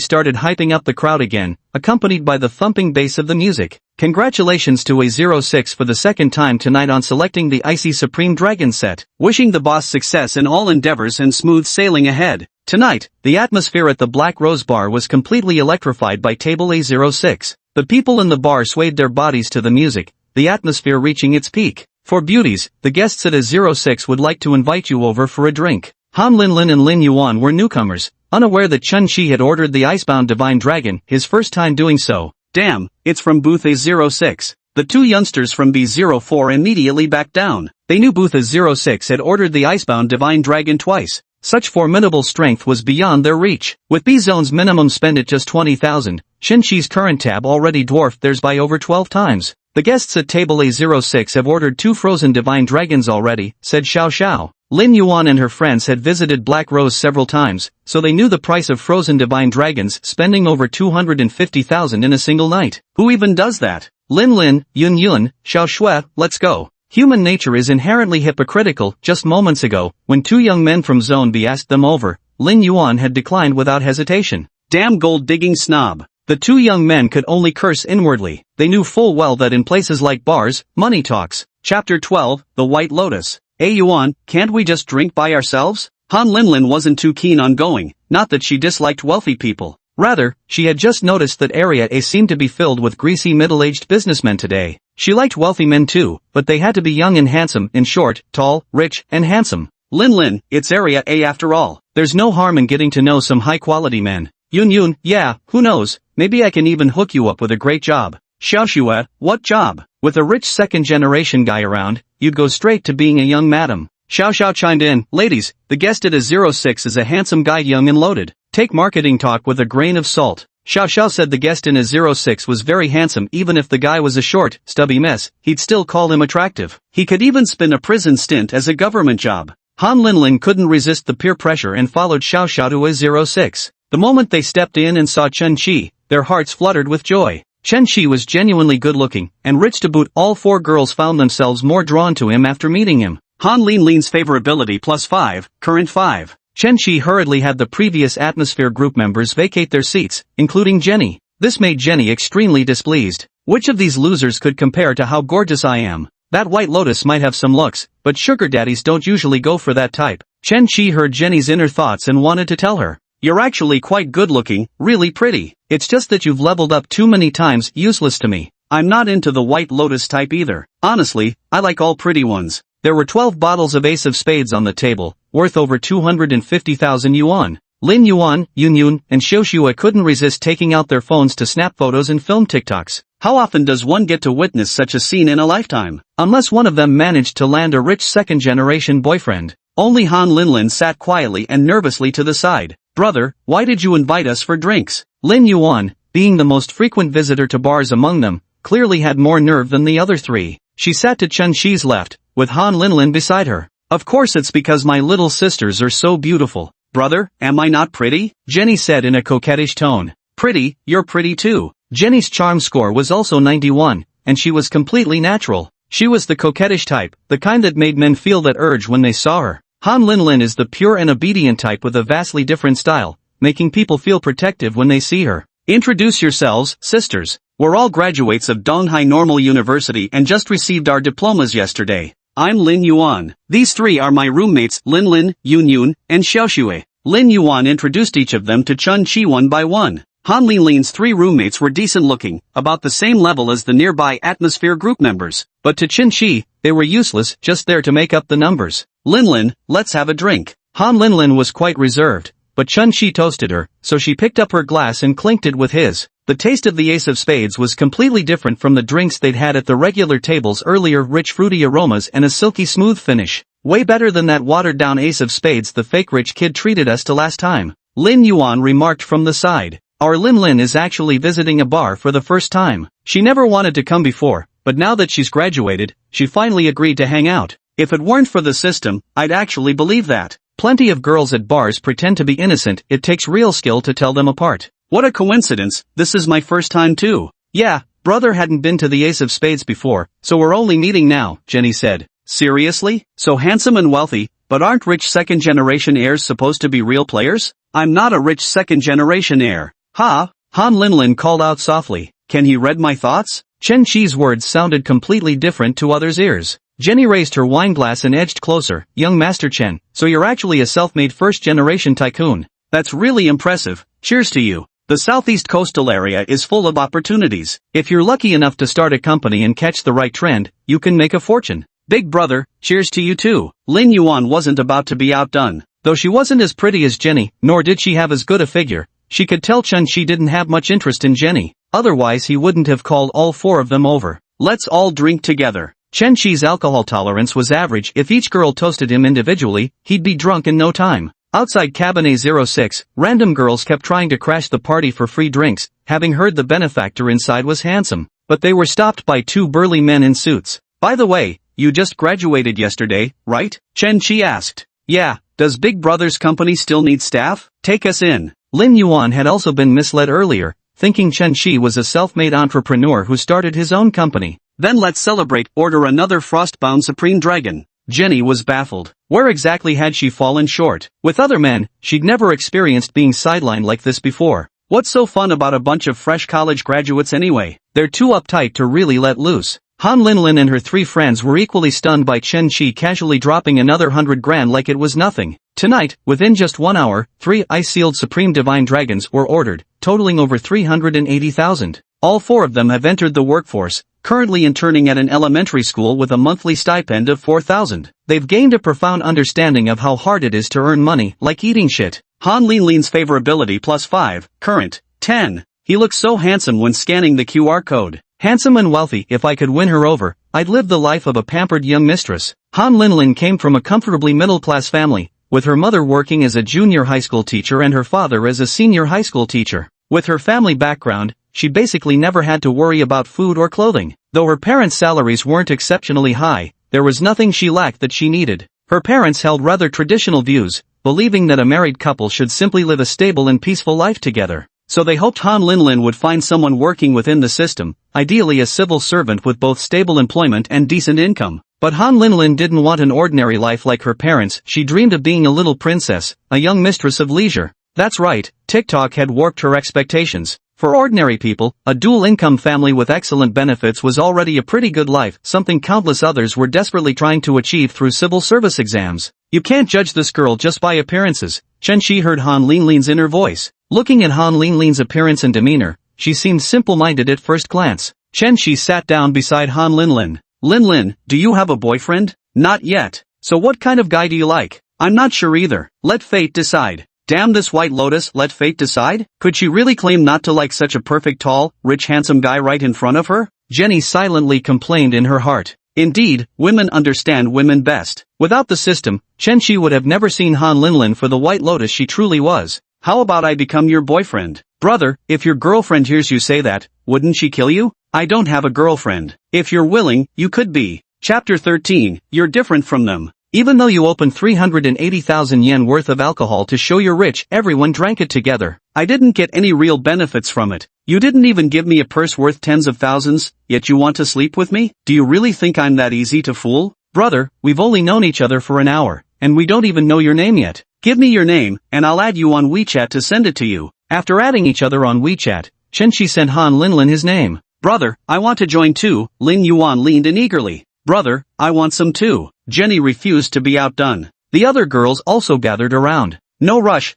started hyping up the crowd again, accompanied by the thumping bass of the music. Congratulations to A06 for the second time tonight on selecting the Icy Supreme Dragon set. Wishing the boss success in all endeavors and smooth sailing ahead. Tonight, the atmosphere at the Black Rose Bar was completely electrified by table A06. The people in the bar swayed their bodies to the music, the atmosphere reaching its peak. For beauties, the guests at A06 would like to invite you over for a drink. Han Linlin and Lin Yuan were newcomers, unaware that Chen Shi had ordered the Icebound Divine Dragon, his first time doing so. Damn, it's from booth A06. The 2 youngsters from B04 immediately backed down. They knew booth A06 had ordered the Icebound Divine Dragon twice. Such formidable strength was beyond their reach. With B-Zone's minimum spend at just 20,000, Chen Shi's current tab already dwarfed theirs by over 12 times. The guests at table A06 have ordered 2 frozen divine dragons already, said Xiao Xiao. Lin Yuan and her friends had visited Black Rose several times, so they knew the price of frozen divine dragons, spending over 250,000 in a single night. Who even does that? Lin, Yun Yun, Xiao Shui, let's go. Human nature is inherently hypocritical. Just moments ago, when 2 young men from Zone B asked them over, Lin Yuan had declined without hesitation. Damn gold-digging snob. The 2 young men could only curse inwardly. They knew full well that in places like bars, money talks. Chapter 12, The White Lotus. Hey Yuan, can't we just drink by ourselves? Han Linlin wasn't too keen on going, not that she disliked wealthy people. Rather, she had just noticed that Area A seemed to be filled with greasy middle-aged businessmen today. She liked wealthy men too, but they had to be young and handsome, in short, tall, rich, and handsome. Lin, it's Area A after all. There's no harm in getting to know some high-quality men. Yun, yeah, who knows, maybe I can even hook you up with a great job. Xiao Shui, what job? With a rich second-generation guy around, you'd go straight to being a young madam. Xiao chimed in, ladies, the guest at A06 is a handsome guy, young and loaded. Take marketing talk with a grain of salt. Xiao said the guest in A06 was very handsome. Even if the guy was a short, stubby mess, he'd still call him attractive. He could even spin a prison stint as a government job. Han Linlin couldn't resist the peer pressure and followed Xiao to A06. The moment they stepped in and saw Chen Shi, their hearts fluttered with joy. Chen Shi was genuinely good-looking, and rich to boot. All 4 girls found themselves more drawn to him after meeting him. Han Linlin's favorability +5, current 5. Chen Shi hurriedly had the previous atmosphere group members vacate their seats, including Jenny. This made Jenny extremely displeased. Which of these losers could compare to how gorgeous I am? That White Lotus might have some looks, but sugar daddies don't usually go for that type. Chen Qi heard Jenny's inner thoughts and wanted to tell her. You're actually quite good looking, really pretty. It's just that you've leveled up too many times, useless to me. I'm not into the White Lotus type either. Honestly, I like all pretty ones. There were 12 bottles of Ace of Spades on the table, worth over 250,000 yuan. Lin Yuan, Yun, and Xiaoxue couldn't resist taking out their phones to snap photos and film TikToks. How often does one get to witness such a scene in a lifetime? Unless one of them managed to land a rich second-generation boyfriend. Only Han Linlin sat quietly and nervously to the side. Brother, why did you invite us for drinks? Lin Yuan, being the most frequent visitor to bars among them, clearly had more nerve than the other three. She sat to Chen Qi's left, with Han Linlin beside her. Of course it's because my little sisters are so beautiful. Brother, am I not pretty? Jenny said in a coquettish tone. Pretty, you're pretty too. Jenny's charm score was also 91, and she was completely natural. She was the coquettish type, the kind that made men feel that urge when they saw her. Han Linlin is the pure and obedient type with a vastly different style, making people feel protective when they see her. Introduce yourselves, sisters. We're all graduates of Donghai Normal University and just received our diplomas yesterday. I'm Lin Yuan. These three are my roommates Linlin, Yun, and Xiaoxue. Lin Yuan introduced each of them to Chen Qi one by one. Han Linlin's three roommates were decent looking, about the same level as the nearby Atmosphere group members. But to Chen Qi, they were useless, just there to make up the numbers. Linlin, let's have a drink. Han Linlin was quite reserved, but Chen Qi toasted her, so she picked up her glass and clinked it with his. The taste of the Ace of Spades was completely different from the drinks they'd had at the regular tables earlier, rich fruity aromas and a silky smooth finish. Way better than that watered-down Ace of Spades the fake rich kid treated us to last time. Lin Yuan remarked from the side. Our Linlin is actually visiting a bar for the first time. She never wanted to come before, but now that she's graduated, she finally agreed to hang out. If it weren't for the system, I'd actually believe that. Plenty of girls at bars pretend to be innocent, it takes real skill to tell them apart. What a coincidence, this is my first time too. Yeah, brother hadn't been to the Ace of Spades before, so we're only meeting now, Jenny said. Seriously? So handsome and wealthy, but aren't rich second-generation heirs supposed to be real players? I'm not a rich second-generation heir. Ha! Han Linlin called out softly. Can he read my thoughts? Chen Qi's words sounded completely different to others' ears. Jenny raised her wineglass and edged closer. Young Master Chen, so you're actually a self-made first-generation tycoon. That's really impressive. Cheers to you. The southeast coastal area is full of opportunities. If you're lucky enough to start a company and catch the right trend, you can make a fortune. Big brother, cheers to you too. Lin Yuan wasn't about to be outdone. Though she wasn't as pretty as Jenny, nor did she have as good a figure, she could tell Chen Qi didn't have much interest in Jenny. Otherwise he wouldn't have called all four of them over. Let's all drink together. Chen Qi's alcohol tolerance was average. If each girl toasted him individually, he'd be drunk in no time. Outside Cabinet 06, random girls kept trying to crash the party for free drinks, having heard the benefactor inside was handsome. But they were stopped by two burly men in suits. By the way, you just graduated yesterday, right? Chen Qi asked. Yeah, does Big Brother's company still need staff? Take us in. Lin Yuan had also been misled earlier, thinking Chen Qi was a self-made entrepreneur who started his own company. Then let's celebrate, order another frost-bound Supreme Dragon. Jenny was baffled. Where exactly had she fallen short? With other men, she'd never experienced being sidelined like this before. What's so fun about a bunch of fresh college graduates anyway? They're too uptight to really let loose. Han Linlin and her three friends were equally stunned by Chen Qi casually dropping another 100 grand like it was nothing. Tonight, within just 1 hour, 3 ice-sealed Supreme Divine Dragons were ordered, totaling over 380,000. All four of them have entered the workforce, currently interning at an elementary school with a monthly stipend of 4,000. They've gained a profound understanding of how hard it is to earn money, like eating shit. Han Linlin's favorability +5, current, 10. He looks so handsome when scanning the QR code. Handsome and wealthy, if I could win her over, I'd live the life of a pampered young mistress. Han Linlin came from a comfortably middle-class family, with her mother working as a junior high school teacher and her father as a senior high school teacher. With her family background, she basically never had to worry about food or clothing. Though her parents' salaries weren't exceptionally high, there was nothing she lacked that she needed. Her parents held rather traditional views, believing that a married couple should simply live a stable and peaceful life together. So they hoped Han Linlin would find someone working within the system, ideally a civil servant with both stable employment and decent income. But Han Linlin didn't want an ordinary life like her parents. She dreamed of being a little princess, a young mistress of leisure. That's right, TikTok had warped her expectations. For ordinary people, a dual-income family with excellent benefits was already a pretty good life, something countless others were desperately trying to achieve through civil service exams. You can't judge this girl just by appearances, Chen Shi heard Han Linlin's inner voice. Looking at Han Linlin's appearance and demeanor, she seemed simple-minded at first glance. Chen Shi sat down beside Han Linlin. Linlin, do you have a boyfriend? Not yet. So what kind of guy do you like? I'm not sure either. Let fate decide. Damn this White Lotus, let fate decide? Could she really claim not to like such a perfect tall, rich handsome guy right in front of her? Jenny silently complained in her heart. Indeed, women understand women best. Without the system, Chen Shi would have never seen Han Linlin for the White Lotus she truly was. How about I become your boyfriend? Brother, if your girlfriend hears you say that, wouldn't she kill you? I don't have a girlfriend. If you're willing, you could be. Chapter 13, you're different from them. Even though you opened 380,000 yen worth of alcohol to show you're rich, everyone drank it together. I didn't get any real benefits from it. You didn't even give me a purse worth tens of thousands, yet you want to sleep with me? Do you really think I'm that easy to fool? Brother, we've only known each other for an hour, and we don't even know your name yet. Give me your name, and I'll add you on WeChat to send it to you. After adding each other on WeChat, Chen Shi sent Han Linlin his name. Brother, I want to join too, Lin Yuan leaned in eagerly. Brother, I want some too. Jenny refused to be outdone. The other girls also gathered around. No rush,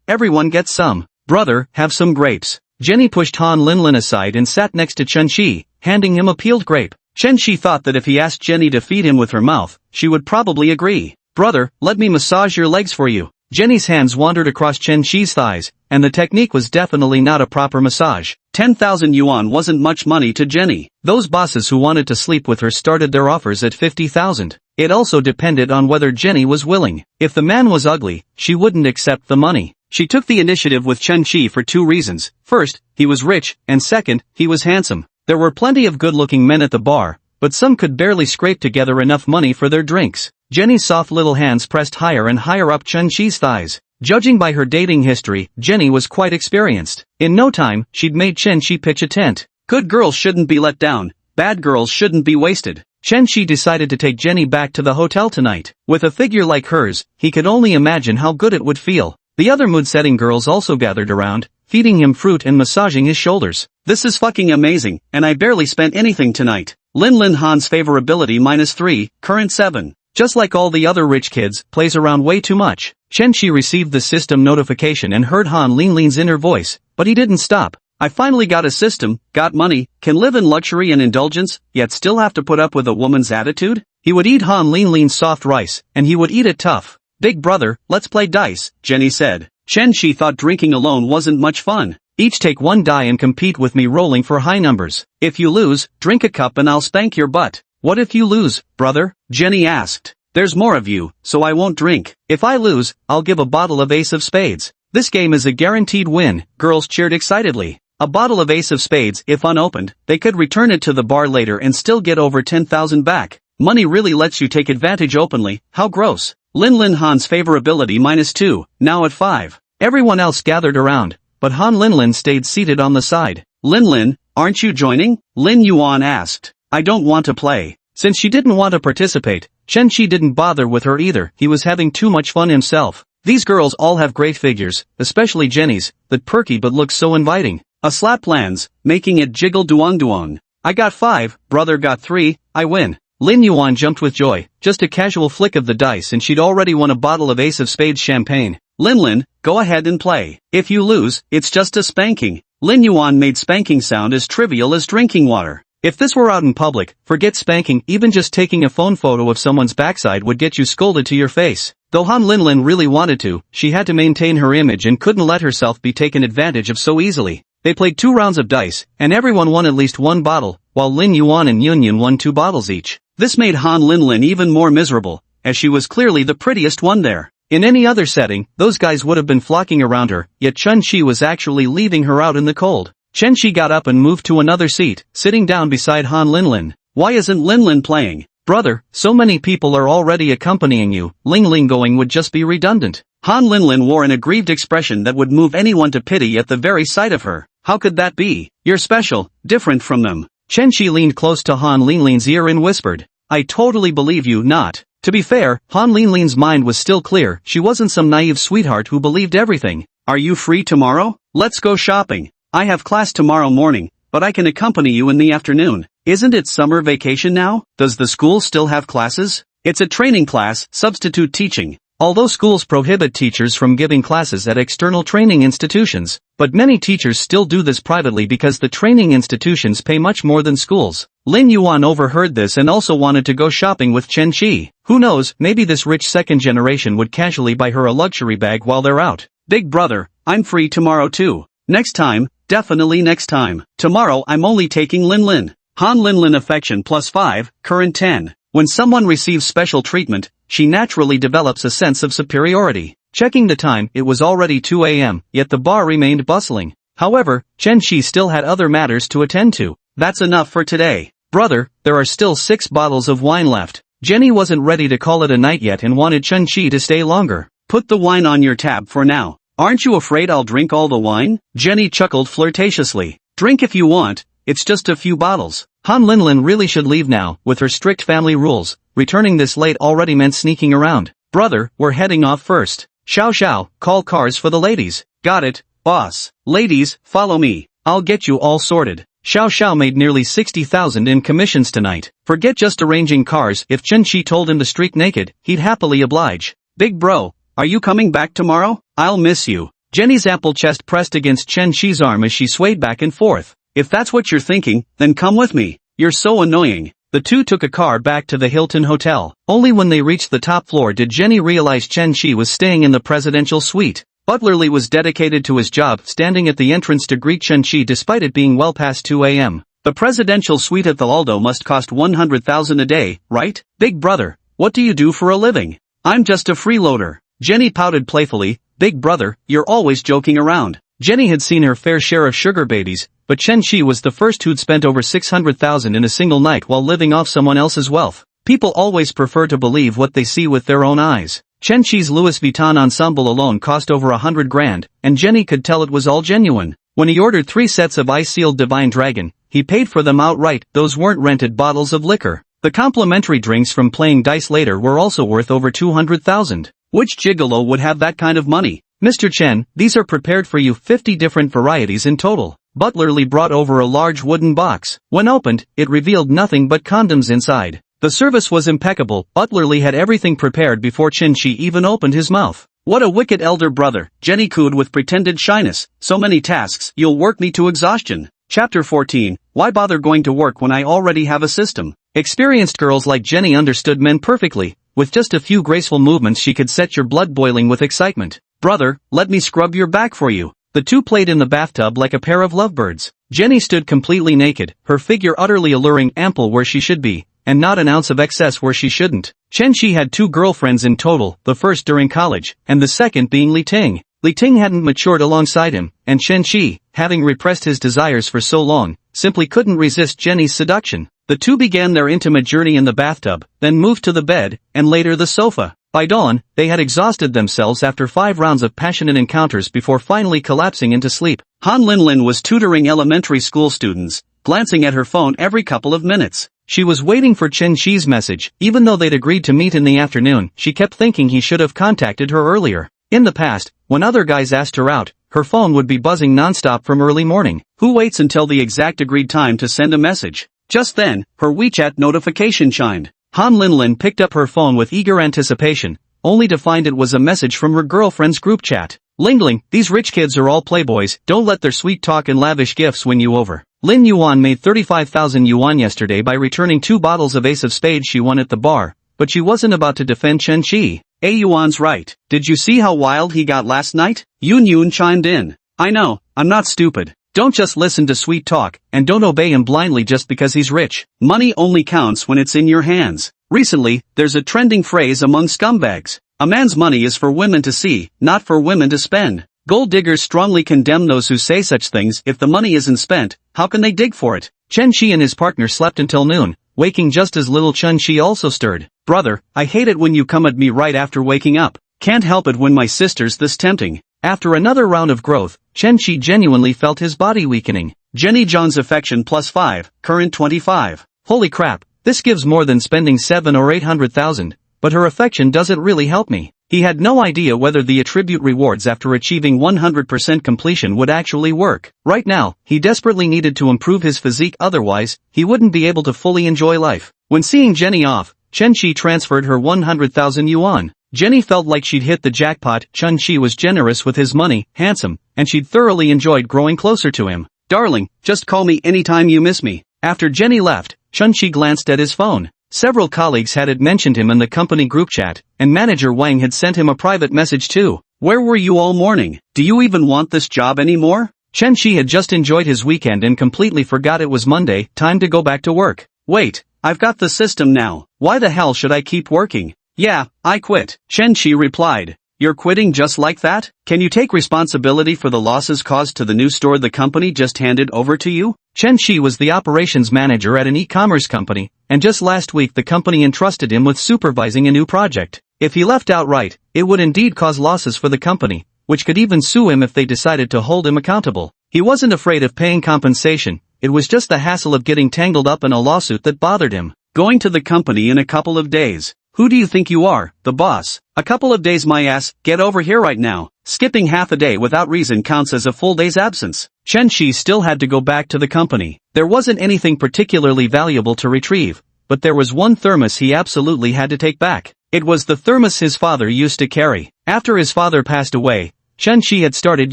everyone gets some. Brother, have some grapes. Jenny pushed Han Linlin aside and sat next to Chen Shi, handing him a peeled grape. Chen Shi thought that if he asked Jenny to feed him with her mouth, she would probably agree. Brother, let me massage your legs for you. Jenny's hands wandered across Chen Shi's thighs, and the technique was definitely not a proper massage. 10,000 yuan wasn't much money to Jenny. Those bosses who wanted to sleep with her started their offers at 50,000. It also depended on whether Jenny was willing. If the man was ugly, she wouldn't accept the money. She took the initiative with Chen Shi for two reasons. First, he was rich, and second, he was handsome. There were plenty of good-looking men at the bar, but some could barely scrape together enough money for their drinks. Jenny's soft little hands pressed higher and higher up Chen Shi's thighs. Judging by her dating history, Jenny was quite experienced. In no time, she'd made Chen Shi pitch a tent. Good girls shouldn't be let down. Bad girls shouldn't be wasted. Chen Shi decided to take Jenny back to the hotel tonight. With a figure like hers, he could only imagine how good it would feel. The other mood-setting girls also gathered around, feeding him fruit and massaging his shoulders. This is fucking amazing, and I barely spent anything tonight. Linlin Han's favorability -3, current 7. Just like all the other rich kids, plays around way too much. Chen Shi received the system notification and heard Han Linlin's inner voice, but he didn't stop. I finally got a system, got money, can live in luxury and indulgence, yet still have to put up with a woman's attitude? He would eat Han Linlin's soft rice, and he would eat it tough. Big brother, let's play dice, Jenny said. Chen Shi thought drinking alone wasn't much fun. Each take one die and compete with me rolling for high numbers. If you lose, drink a cup and I'll spank your butt. What if you lose, brother? Jenny asked. There's more of you, so I won't drink. If I lose, I'll give a bottle of Ace of Spades. This game is a guaranteed win, girls cheered excitedly. A bottle of Ace of Spades, if unopened, they could return it to the bar later and still get over 10,000 back. Money really lets you take advantage openly, how gross. Linlin Han's favorability -2, now at 5. Everyone else gathered around, but Han Linlin stayed seated on the side. Linlin, aren't you joining? Lin Yuan asked. I don't want to play. Since she didn't want to participate, Chen Shi didn't bother with her either. He was having too much fun himself. These girls all have great figures, especially Jenny's, that perky but looks so inviting. A slap lands, making it jiggle duong. I got 5, brother got 3, I win. Lin Yuan jumped with joy, just a casual flick of the dice and she'd already won a bottle of Ace of Spades champagne. Linlin, go ahead and play. If you lose, it's just a spanking. Lin Yuan made spanking sound as trivial as drinking water. If this were out in public, forget spanking, even just taking a phone photo of someone's backside would get you scolded to your face. Though Han Linlin really wanted to, she had to maintain her image and couldn't let herself be taken advantage of so easily. They played 2 rounds of dice, and everyone won at least 1 bottle, while Lin Yuan and Yun won 2 bottles each. This made Han Linlin even more miserable, as she was clearly the prettiest one there. In any other setting, those guys would have been flocking around her, yet Chen Shi was actually leaving her out in the cold. Chen Shi got up and moved to another seat, sitting down beside Han Linlin. Why isn't Linlin playing? Brother, so many people are already accompanying you, Ling going would just be redundant. Han Linlin wore an aggrieved expression that would move anyone to pity at the very sight of her. How could that be? You're special, different from them. Chen Shi leaned close to Han Linlin's ear and whispered. I totally believe you not. To be fair, Han Linlin's mind was still clear, she wasn't some naive sweetheart who believed everything. Are you free tomorrow? Let's go shopping. I have class tomorrow morning, but I can accompany you in the afternoon. Isn't it summer vacation now? Does the school still have classes? It's a training class, substitute teaching. Although schools prohibit teachers from giving classes at external training institutions, but many teachers still do this privately because the training institutions pay much more than schools. Lin Yuan overheard this and also wanted to go shopping with Chen Qi. Who knows, maybe this rich second generation would casually buy her a luxury bag while they're out. Big brother, I'm free tomorrow too. Next time, definitely next time. Tomorrow I'm only taking Lin. Han Lin affection +5, current 10. When someone receives special treatment, she naturally develops a sense of superiority. Checking the time, it was already 2 a.m., yet the bar remained bustling. However, Chen Qi still had other matters to attend to. That's enough for today. Brother, there are still 6 bottles of wine left. Jenny wasn't ready to call it a night yet and wanted Chen Qi to stay longer. Put the wine on your tab for now. Aren't you afraid I'll drink all the wine? Jenny chuckled flirtatiously. Drink if you want, it's just a few bottles. Han Lin really should leave now, with her strict family rules. Returning this late already meant sneaking around. Brother, we're heading off first. Xiao, call cars for the ladies. Got it, boss. Ladies, follow me. I'll get you all sorted. Xiao made nearly 60,000 in commissions tonight. Forget just arranging cars, if Chen Qi told him to streak naked, he'd happily oblige. Big bro, are you coming back tomorrow? I'll miss you. Jenny's ample chest pressed against Chen Qi's arm as she swayed back and forth. If that's what you're thinking, then come with me. You're so annoying. The two took a car back to the Hilton Hotel. Only when they reached the top floor did Jenny realize Chen Qi was staying in the presidential suite. Butler Lee was dedicated to his job, standing at the entrance to greet Chen Qi despite it being well past 2 a.m. The presidential suite at the Aldo must cost 100,000 a day, right? Big brother, what do you do for a living? I'm just a freeloader. Jenny pouted playfully. Big brother, you're always joking around. Jenny had seen her fair share of sugar babies, but Chen Qi was the first who'd spent over 600,000 in a single night while living off someone else's wealth. People always prefer to believe what they see with their own eyes. Chen Qi's Louis Vuitton ensemble alone cost over 100 grand, and Jenny could tell it was all genuine. When he ordered 3 sets of ice-sealed Divine Dragon, he paid for them outright. Those weren't rented bottles of liquor. The complimentary drinks from playing dice later were also worth over 200,000. Which gigolo would have that kind of money? Mr. Chen, these are prepared for you, 50 different varieties in total. Butler Lee brought over a large wooden box. When opened, it revealed nothing but condoms inside. The service was impeccable. Butler Lee had everything prepared before Chen Qi even opened his mouth. What a wicked elder brother, Jenny cooed with pretended shyness. So many tasks, you'll work me to exhaustion. Chapter 14, why bother going to work when I already have a system? Experienced girls like Jenny understood men perfectly. With just a few graceful movements she could set your blood boiling with excitement. Brother, let me scrub your back for you. The two played in the bathtub like a pair of lovebirds. Jenny stood completely naked, her figure utterly alluring, ample where she should be, and not an ounce of excess where she shouldn't. Chen Qi had 2 girlfriends in total, the first during college, and the second being Li Ting. Li Ting hadn't matured alongside him, and Chen Qi, having repressed his desires for so long, simply couldn't resist Jenny's seduction. The two began their intimate journey in the bathtub, then moved to the bed, and later the sofa. By dawn, they had exhausted themselves after 5 rounds of passionate encounters before finally collapsing into sleep. Han Lin was tutoring elementary school students, glancing at her phone every couple of minutes. She was waiting for Chen Qi's message. Even though they'd agreed to meet in the afternoon, she kept thinking he should have contacted her earlier. In the past, when other guys asked her out, her phone would be buzzing nonstop from early morning. Who waits until the exact agreed time to send a message? Just then, her WeChat notification chimed. Han Lin picked up her phone with eager anticipation, only to find it was a message from her girlfriend's group chat. Lingling, these rich kids are all playboys, don't let their sweet talk and lavish gifts win you over. Lin Yuan made 35,000 yuan yesterday by returning 2 bottles of Ace of Spades she won at the bar, but she wasn't about to defend Chen Qi. Yuan's right. Did you see how wild he got last night? Yun chimed in. I know, I'm not stupid. Don't just listen to sweet talk, and don't obey him blindly just because he's rich. Money only counts when it's in your hands. Recently, there's a trending phrase among scumbags. A man's money is for women to see, not for women to spend. Gold diggers strongly condemn those who say such things. If the money isn't spent, how can they dig for it? Chen Qi and his partner slept until noon, waking just as little Chen Qi also stirred. Brother, I hate it when you come at me right after waking up. Can't help it when my sister's this tempting. After another round of growth, Chen Qi genuinely felt his body weakening. Jenny John's affection +5, current 25. Holy crap, this gives more than spending 7 or 800,000, but her affection doesn't really help me. He had no idea whether the attribute rewards after achieving 100% completion would actually work. Right now, he desperately needed to improve his physique, otherwise, he wouldn't be able to fully enjoy life. When seeing Jenny off, Chen-Chi transferred her 100,000 yuan. Jenny felt like she'd hit the jackpot. Chen-Chi was generous with his money, handsome, and she'd thoroughly enjoyed growing closer to him. Darling, just call me anytime you miss me. After Jenny left, Chen-Chi glanced at his phone. Several colleagues had mentioned him in the company group chat, and manager Wang had sent him a private message too. Where were you all morning? Do you even want this job anymore? Chen-Chi had just enjoyed his weekend and completely forgot it was Monday, time to go back to work. Wait, I've got the system now. Why the hell should I keep working? Yeah, I quit. Chen-Chi replied. You're quitting just like that? Can you take responsibility for the losses caused to the new store the company just handed over to you? Chen-Chi was the operations manager at an e-commerce company, and just last week the company entrusted him with supervising a new project. If he left outright, it would indeed cause losses for the company, which could even sue him if they decided to hold him accountable. He wasn't afraid of paying compensation, it was just the hassle of getting tangled up in a lawsuit that bothered him. Going to the company in a couple of days. Who do you think you are, the boss? A couple of days my ass, get over here right now. Skipping half a day without reason counts as a full day's absence. Chen-Chi still had to go back to the company. There wasn't anything particularly valuable to retrieve, but there was one thermos he absolutely had to take back. It was the thermos his father used to carry. After his father passed away, Chen-Chi had started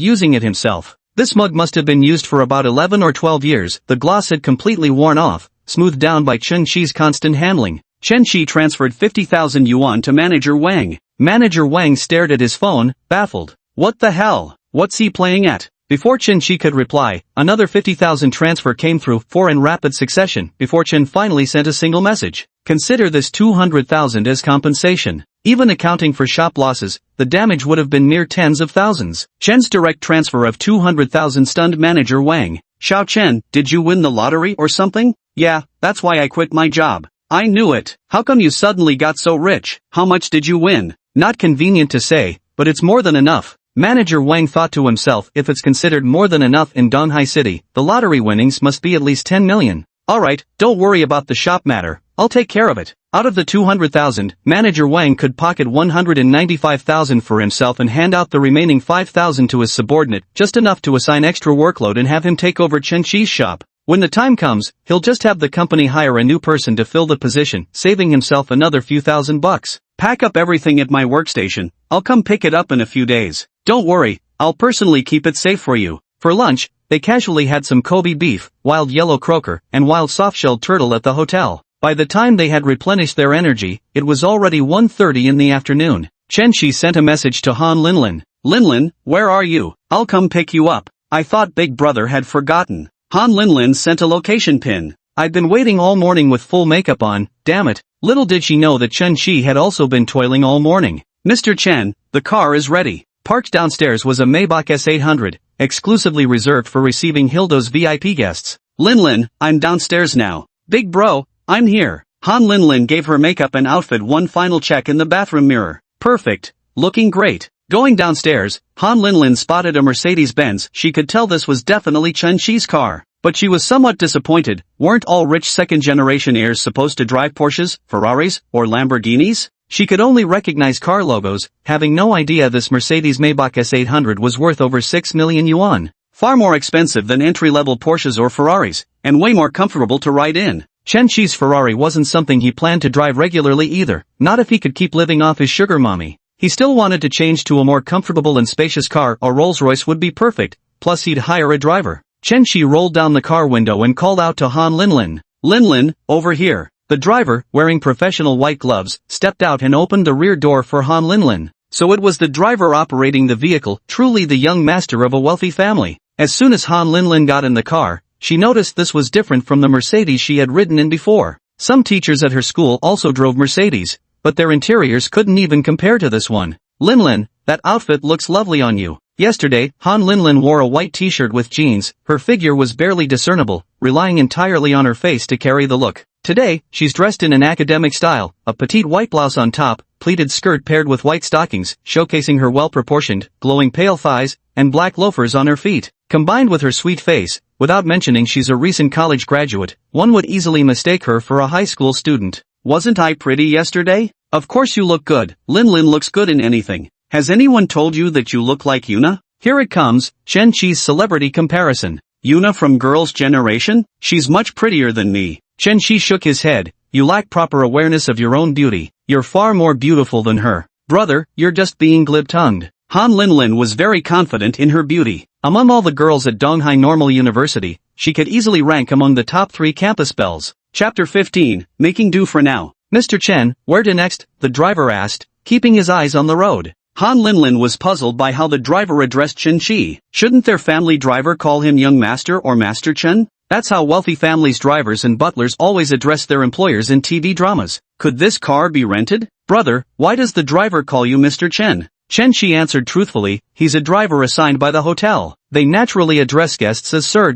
using it himself. This mug must have been used for about 11 or 12 years. The gloss had completely worn off, smoothed down by Chen-Chi's constant handling. Chen-Chi transferred 50,000 yuan to Manager Wang. Manager Wang stared at his phone, baffled. What the hell? What's he playing at? Before Chen-Chi could reply, another 50,000 transfer came through, 4 in rapid succession, before Chen finally sent a single message. Consider this 200,000 as compensation. Even accounting for shop losses, the damage would have been mere tens of thousands. Chen's direct transfer of 200,000 stunned Manager Wang. Xiao Chen, did you win the lottery or something? Yeah, that's why I quit my job. I knew it. How come you suddenly got so rich? How much did you win? Not convenient to say, but it's more than enough. Manager Wang thought to himself, if it's considered more than enough in Donghai City, the lottery winnings must be at least 10 million. Alright, don't worry about the shop matter, I'll take care of it. Out of the 200,000, Manager Wang could pocket 195,000 for himself and hand out the remaining 5,000 to his subordinate, just enough to assign extra workload and have him take over Chen-Chi's shop. When the time comes, he'll just have the company hire a new person to fill the position, saving himself another few $1,000s. Pack up everything at my workstation, I'll come pick it up in a few days. Don't worry, I'll personally keep it safe for you. For lunch, they casually had some Kobe beef, wild yellow croaker, and wild soft-shelled turtle at the hotel. By the time they had replenished their energy, it was already 1:30 in the afternoon. Chen-Chi sent a message to Han Linlin. Linlin, where are you? I'll come pick you up. I thought Big Brother had forgotten. Han Linlin sent a location pin. I'd been waiting all morning with full makeup on, damn it. Little did she know that Chen-Chi had also been toiling all morning. Mr. Chen, the car is ready. Parked downstairs was a Maybach S800, exclusively reserved for receiving Hildo's VIP guests. Linlin, I'm downstairs now. Big bro, I'm here. Han Linlin gave her makeup and outfit one final check in the bathroom mirror. Perfect. Looking great. Going downstairs, Han Linlin spotted a Mercedes-Benz. She could tell this was definitely Chen-Chi's car. But she was somewhat disappointed. Weren't all rich second-generation heirs supposed to drive Porsches, Ferraris, or Lamborghinis? She could only recognize car logos, having no idea this Mercedes Maybach S800 was worth over 6 million yuan. Far more expensive than entry-level Porsches or Ferraris, and way more comfortable to ride in. Chen-Chi's Ferrari wasn't something he planned to drive regularly either, not if he could keep living off his sugar mommy. He still wanted to change to a more comfortable and spacious car. A Rolls-Royce would be perfect, plus he'd hire a driver. Chen-Chi rolled down the car window and called out to Han Linlin. Linlin, over here. The driver, wearing professional white gloves, stepped out and opened the rear door for Han Linlin. So it was the driver operating the vehicle, truly the young master of a wealthy family. As soon as Han Linlin got in the car, she noticed this was different from the Mercedes she had ridden in before. Some teachers at her school also drove Mercedes, but their interiors couldn't even compare to this one. Linlin, that outfit looks lovely on you. Yesterday, Han Linlin wore a white t-shirt with jeans. Her figure was barely discernible, relying entirely on her face to carry the look. Today, she's dressed in an academic style, a petite white blouse on top, pleated skirt paired with white stockings, showcasing her well-proportioned, glowing pale thighs, and black loafers on her feet. Combined with her sweet face, without mentioning she's a recent college graduate, one would easily mistake her for a high school student. Wasn't I pretty yesterday? Of course you look good. Lin looks good in anything. Has anyone told you that you look like Yuna? Here it comes, Chen Qi's celebrity comparison. Yuna from Girls' Generation? She's much prettier than me. Chen Qi shook his head. You lack proper awareness of your own beauty. You're far more beautiful than her. Brother, you're just being glib-tongued. Han Lin was very confident in her beauty. Among all the girls at Donghai Normal University, she could easily rank among the top 3 campus belles. Chapter 15, Making Do for Now. Mr. Chen, where to next? The driver asked, keeping his eyes on the road. Han Lin was puzzled by how the driver addressed Chen Qi. Shouldn't their family driver call him young master or Master Chen? That's how wealthy families' drivers and butlers always address their employers in TV dramas. Could this car be rented? Brother, why does the driver call you Mr. Chen? Chen Qi answered truthfully, he's a driver assigned by the hotel. They naturally address guests as Sir.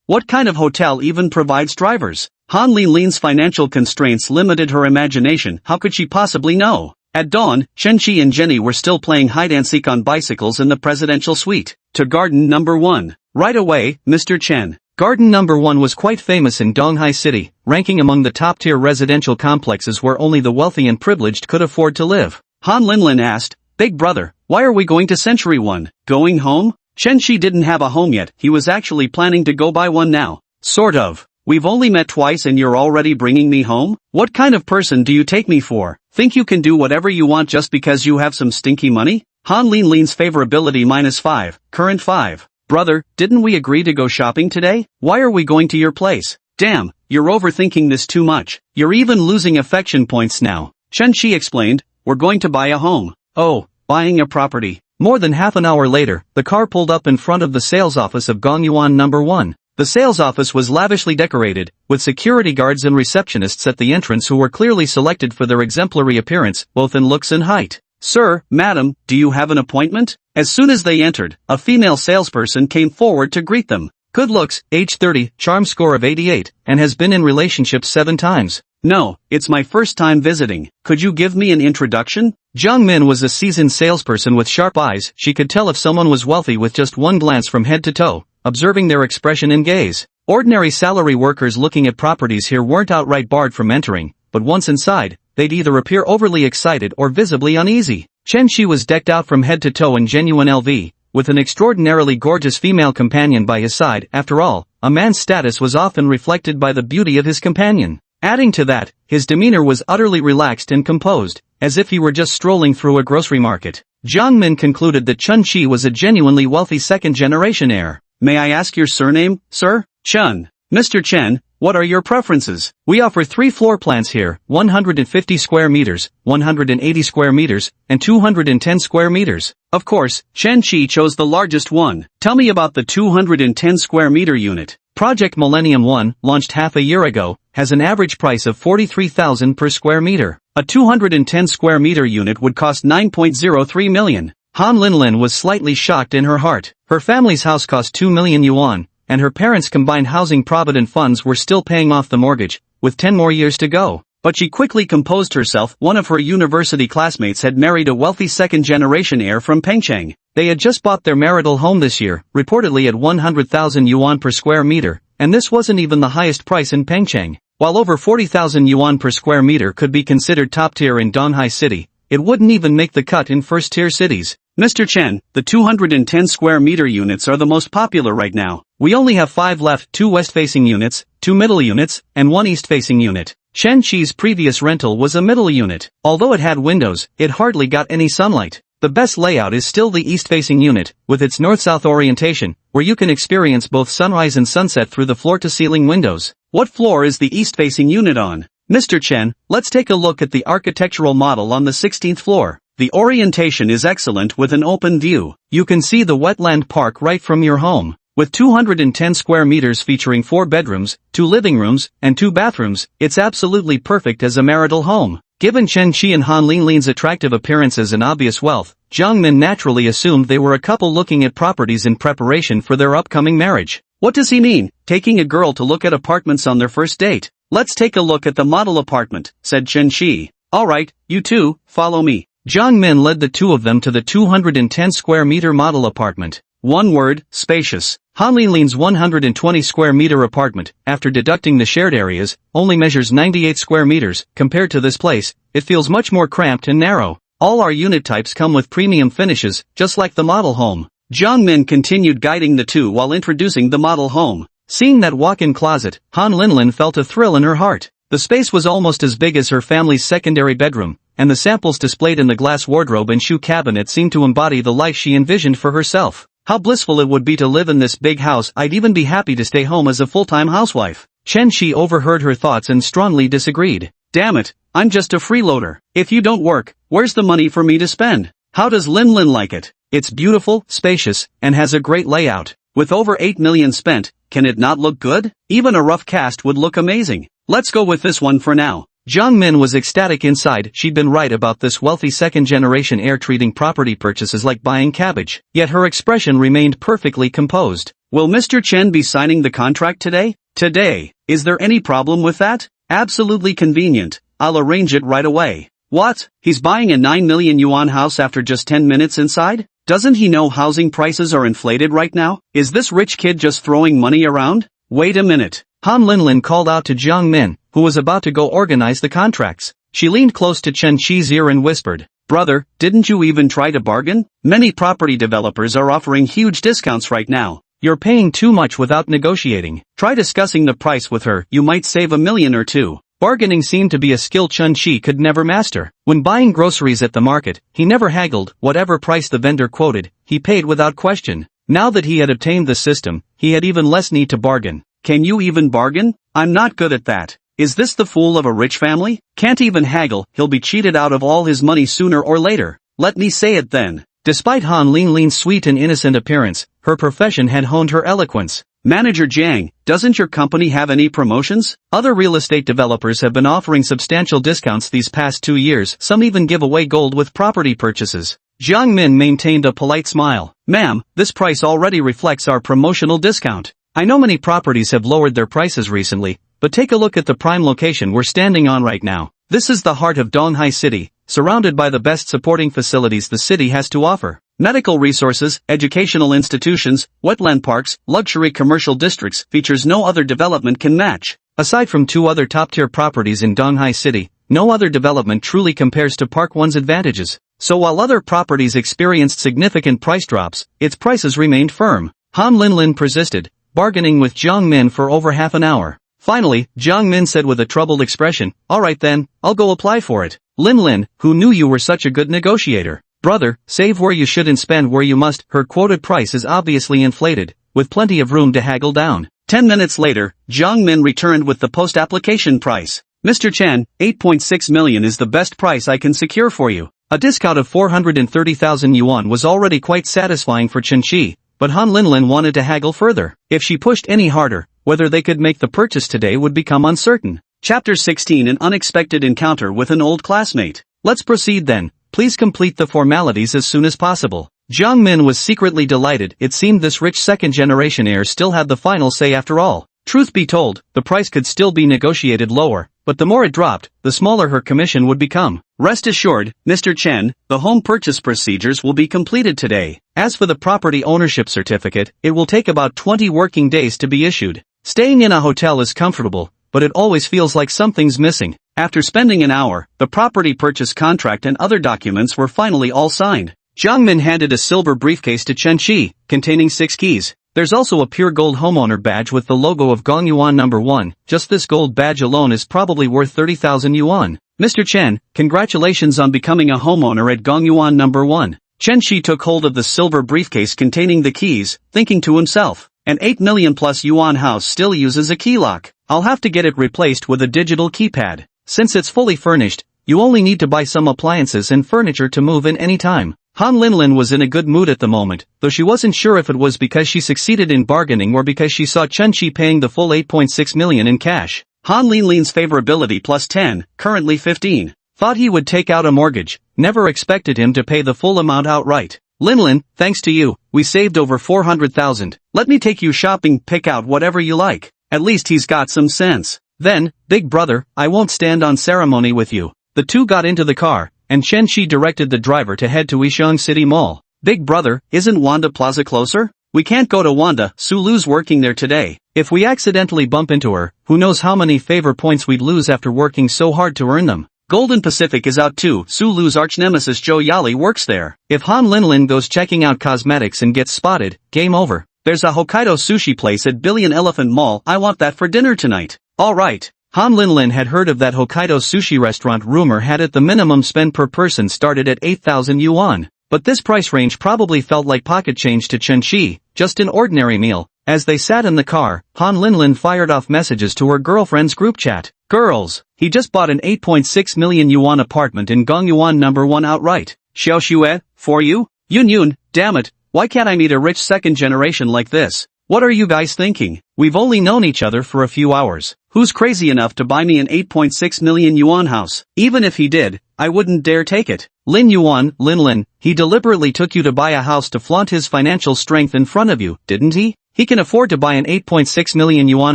What kind of hotel even provides drivers? Han Lin's financial constraints limited her imagination. How could she possibly know? At dawn, Chen Qi and Jenny were still playing hide-and-seek on bicycles in the presidential suite. To garden number 1. Right away, Mr. Chen. Garden number 1 was quite famous in Donghai City, ranking among the top-tier residential complexes where only the wealthy and privileged could afford to live. Han Lin asked, Big brother, why are we going to Century 1? Going home? Chen Qi didn't have a home yet. He was actually planning to go buy one now. Sort of. We've only met twice and you're already bringing me home? What kind of person do you take me for? Think you can do whatever you want just because you have some stinky money? Han Lin's favorability -5, current 5. Brother, didn't we agree to go shopping today? Why are we going to your place? Damn, you're overthinking this too much. You're even losing affection points now. Chen Qi explained, we're going to buy a home. Oh, buying a property. More than half an hour later, the car pulled up in front of the sales office of Gongyuan number 1. The sales office was lavishly decorated, with security guards and receptionists at the entrance who were clearly selected for their exemplary appearance, both in looks and height. Sir, madam, do you have an appointment? As soon as they entered, a female salesperson came forward to greet them. Good looks, age 30, charm score of 88, and has been in relationships 7 times. No, it's my first time visiting. Could you give me an introduction? Jiang Min was a seasoned salesperson with sharp eyes. She could tell if someone was wealthy with just one glance from head to toe, observing their expression and gaze. Ordinary salary workers looking at properties here weren't outright barred from entering, but once inside, they'd either appear overly excited or visibly uneasy. Chen Qi was decked out from head to toe in genuine LV, with an extraordinarily gorgeous female companion by his side. After all, a man's status was often reflected by the beauty of his companion. Adding to that, his demeanor was utterly relaxed and composed, as if he were just strolling through a grocery market. Jiang Min concluded that Chen Qi was a genuinely wealthy second-generation heir. May I ask your surname, sir? Chen. Mr. Chen, what are your preferences? We offer 3 floor plans here, 150 square meters, 180 square meters, and 210 square meters. Of course, Chen Qi chose the largest one. Tell me about the 210 square meter unit. Project Millennium 1, launched half a year ago, has an average price of 43,000 per square meter. A 210 square meter unit would cost 9.03 million. Han Lin was slightly shocked in her heart. Her family's house cost 2 million yuan, and her parents' combined housing provident funds were still paying off the mortgage, with 10 more years to go. But she quickly composed herself. One of her university classmates had married a wealthy second-generation heir from Pengcheng. They had just bought their marital home this year, reportedly at 100,000 yuan per square meter, and this wasn't even the highest price in Pengcheng. While over 40,000 yuan per square meter could be considered top-tier in Donghai City, it wouldn't even make the cut in first-tier cities. Mr. Chen, the 210 square meter units are the most popular right now. We only have 5 left, 2 west-facing units, 2 middle units, and 1 east-facing unit. Chen Qi's previous rental was a middle unit. Although it had windows, it hardly got any sunlight. The best layout is still the east-facing unit, with its north-south orientation, where you can experience both sunrise and sunset through the floor-to-ceiling windows. What floor is the east-facing unit on? Mr. Chen, let's take a look at the architectural model on the 16th floor. The orientation is excellent with an open view. You can see the wetland park right from your home. With 210 square meters featuring 4 bedrooms, 2 living rooms, and 2 bathrooms, it's absolutely perfect as a marital home. Given Chen Qi and Han Lin's attractive appearances and obvious wealth, Jiang Min naturally assumed they were a couple looking at properties in preparation for their upcoming marriage. What does he mean, taking a girl to look at apartments on their first date? Let's take a look at the model apartment, said Chen Qi. Alright, you two, follow me. Jiang Min led the two of them to the 210 square meter model apartment. One word, spacious. Han Linlin's 120 square meter apartment, after deducting the shared areas, only measures 98 square meters. Compared to this place, it feels much more cramped and narrow. All our unit types come with premium finishes, just like the model home. Jiang Min continued guiding the two while introducing the model home. Seeing that walk-in closet, Han Linlin felt a thrill in her heart. The space was almost as big as her family's secondary bedroom, and the samples displayed in the glass wardrobe and shoe cabinet seemed to embody the life she envisioned for herself. How blissful it would be to live in this big house. I'd even be happy to stay home as a full-time housewife. Chen Shi overheard her thoughts and strongly disagreed. Damn it, I'm just a freeloader. If you don't work, where's the money for me to spend? How does Linlin like it? It's beautiful, spacious, and has a great layout. With over 8 million spent, can it not look good? Even a rough cast would look amazing. Let's go with this one for now. Jiang Min was ecstatic inside. She'd been right about this wealthy second-generation heir treating property purchases like buying cabbage. Yet her expression remained perfectly composed. Will Mr. Chen be signing the contract today? Today. Is there any problem with that? Absolutely convenient. I'll arrange it right away. What? He's buying a 9 million yuan house after just 10 minutes inside? Doesn't he know housing prices are inflated right now? Is this rich kid just throwing money around? Wait a minute. Han Linlin called out to Jiang Min, who was about to go organize the contracts. She leaned close to Chen Shi's ear and whispered, "Brother, didn't you even try to bargain? Many property developers are offering huge discounts right now. You're paying too much without negotiating. Try discussing the price with her. You might save $1 million or $2. Bargaining seemed to be a skill Chen Shi could never master. When buying groceries at the market, he never haggled. Whatever price the vendor quoted, he paid without question. Now that he had obtained the system, he had even less need to bargain. Can you even bargain? I'm not good at that. Is this the fool of a rich family? Can't even haggle. He'll be cheated out of all his money sooner or later. Let me say it then." Despite Han Linlin's sweet and innocent appearance, her profession had honed her eloquence. "Manager Jiang, doesn't your company have any promotions? Other real estate developers have been offering substantial discounts these past 2 years. Some even give away gold with property purchases." Jiang Min maintained a polite smile. "Ma'am, this price already reflects our promotional discount. I know many properties have lowered their prices recently, but take a look at the prime location we're standing on right now. This is the heart of Donghai City, surrounded by the best supporting facilities the city has to offer. Medical resources, educational institutions, wetland parks, luxury commercial districts, features no other development can match. Aside from 2 other top-tier properties in Donghai City, no other development truly compares to Park 1's advantages. So while other properties experienced significant price drops, its prices remained firm." Han Linlin persisted, bargaining with Jiang Min for over half an hour. Finally, Jiang Min said with a troubled expression, "All right then, I'll go apply for it." Linlin, who knew you were such a good negotiator. "Brother, save where you should and spend where you must." Her quoted price is obviously inflated, with plenty of room to haggle down. 10 minutes later, Jiang Min returned with the post-application price. "Mr. Chen, 8.6 million is the best price I can secure for you." A discount of 430,000 yuan was already quite satisfying for Chen Shi. But Han Linlin wanted to haggle further. If she pushed any harder, whether they could make the purchase today would become uncertain. Chapter 16: An unexpected encounter with an old classmate. Let's proceed then. Please complete the formalities as soon as possible. Jiang Min was secretly delighted. It seemed this rich second-generation heir still had the final say after all. Truth be told, the price could still be negotiated lower, but the more it dropped, the smaller her commission would become. "Rest assured, Mr. Chen, the home purchase procedures will be completed today. As for the property ownership certificate, it will take about 20 working days to be issued. Staying in a hotel is comfortable, but it always feels like something's missing." After spending an hour, the property purchase contract and other documents were finally all signed. Jiang Min handed a silver briefcase to Chen Shi, containing 6 keys. There's also a pure gold homeowner badge with the logo of Gongyuan No. 1. Just this gold badge alone is probably worth 30,000 yuan. "Mr. Chen, congratulations on becoming a homeowner at Gongyuan No. 1. Chen Shi took hold of the silver briefcase containing the keys, thinking to himself, "An 8 million plus yuan house still uses a key lock. I'll have to get it replaced with a digital keypad. Since it's fully furnished, you only need to buy some appliances and furniture to move in any time." Han Linlin was in a good mood at the moment, though she wasn't sure if it was because she succeeded in bargaining or because she saw Chen Shi paying the full 8.6 million in cash. Han Linlin's favorability plus 10, currently 15. Thought he would take out a mortgage, never expected him to pay the full amount outright. "Linlin, thanks to you, we saved over 400,000. Let me take you shopping, pick out whatever you like." At least he's got some sense. "Then, big brother, I won't stand on ceremony with you." The two got into the car, and Chen Shi directed the driver to head to Yisheng City Mall. Big brother, isn't Wanda Plaza closer? We can't go to Wanda, Sulu's working there today. If we accidentally bump into her, who knows how many favor points we'd lose after working so hard to earn them. Golden Pacific is out too, Sulu's arch-nemesis Joe Yali works there. If Han Linlin goes checking out cosmetics and gets spotted, game over. There's a Hokkaido sushi place at Billion Elephant Mall, I want that for dinner tonight. Alright. Han Linlin had heard of that Hokkaido sushi restaurant. Rumor had it the minimum spend per person started at 8,000 yuan. But this price range probably felt like pocket change to Chen Qi, just an ordinary meal. As they sat in the car, Han Linlin fired off messages to her girlfriend's group chat. Girls, he just bought an 8.6 million yuan apartment in Gongyuan number 1 outright. Xiao Xue, for you? Yun, damn it, why can't I meet a rich second generation like this? What are you guys thinking? We've only known each other for a few hours. Who's crazy enough to buy me an 8.6 million yuan house? Even if he did, I wouldn't dare take it. Lin Yuan, Linlin, he deliberately took you to buy a house to flaunt his financial strength in front of you, didn't he? He can afford to buy an 8.6 million yuan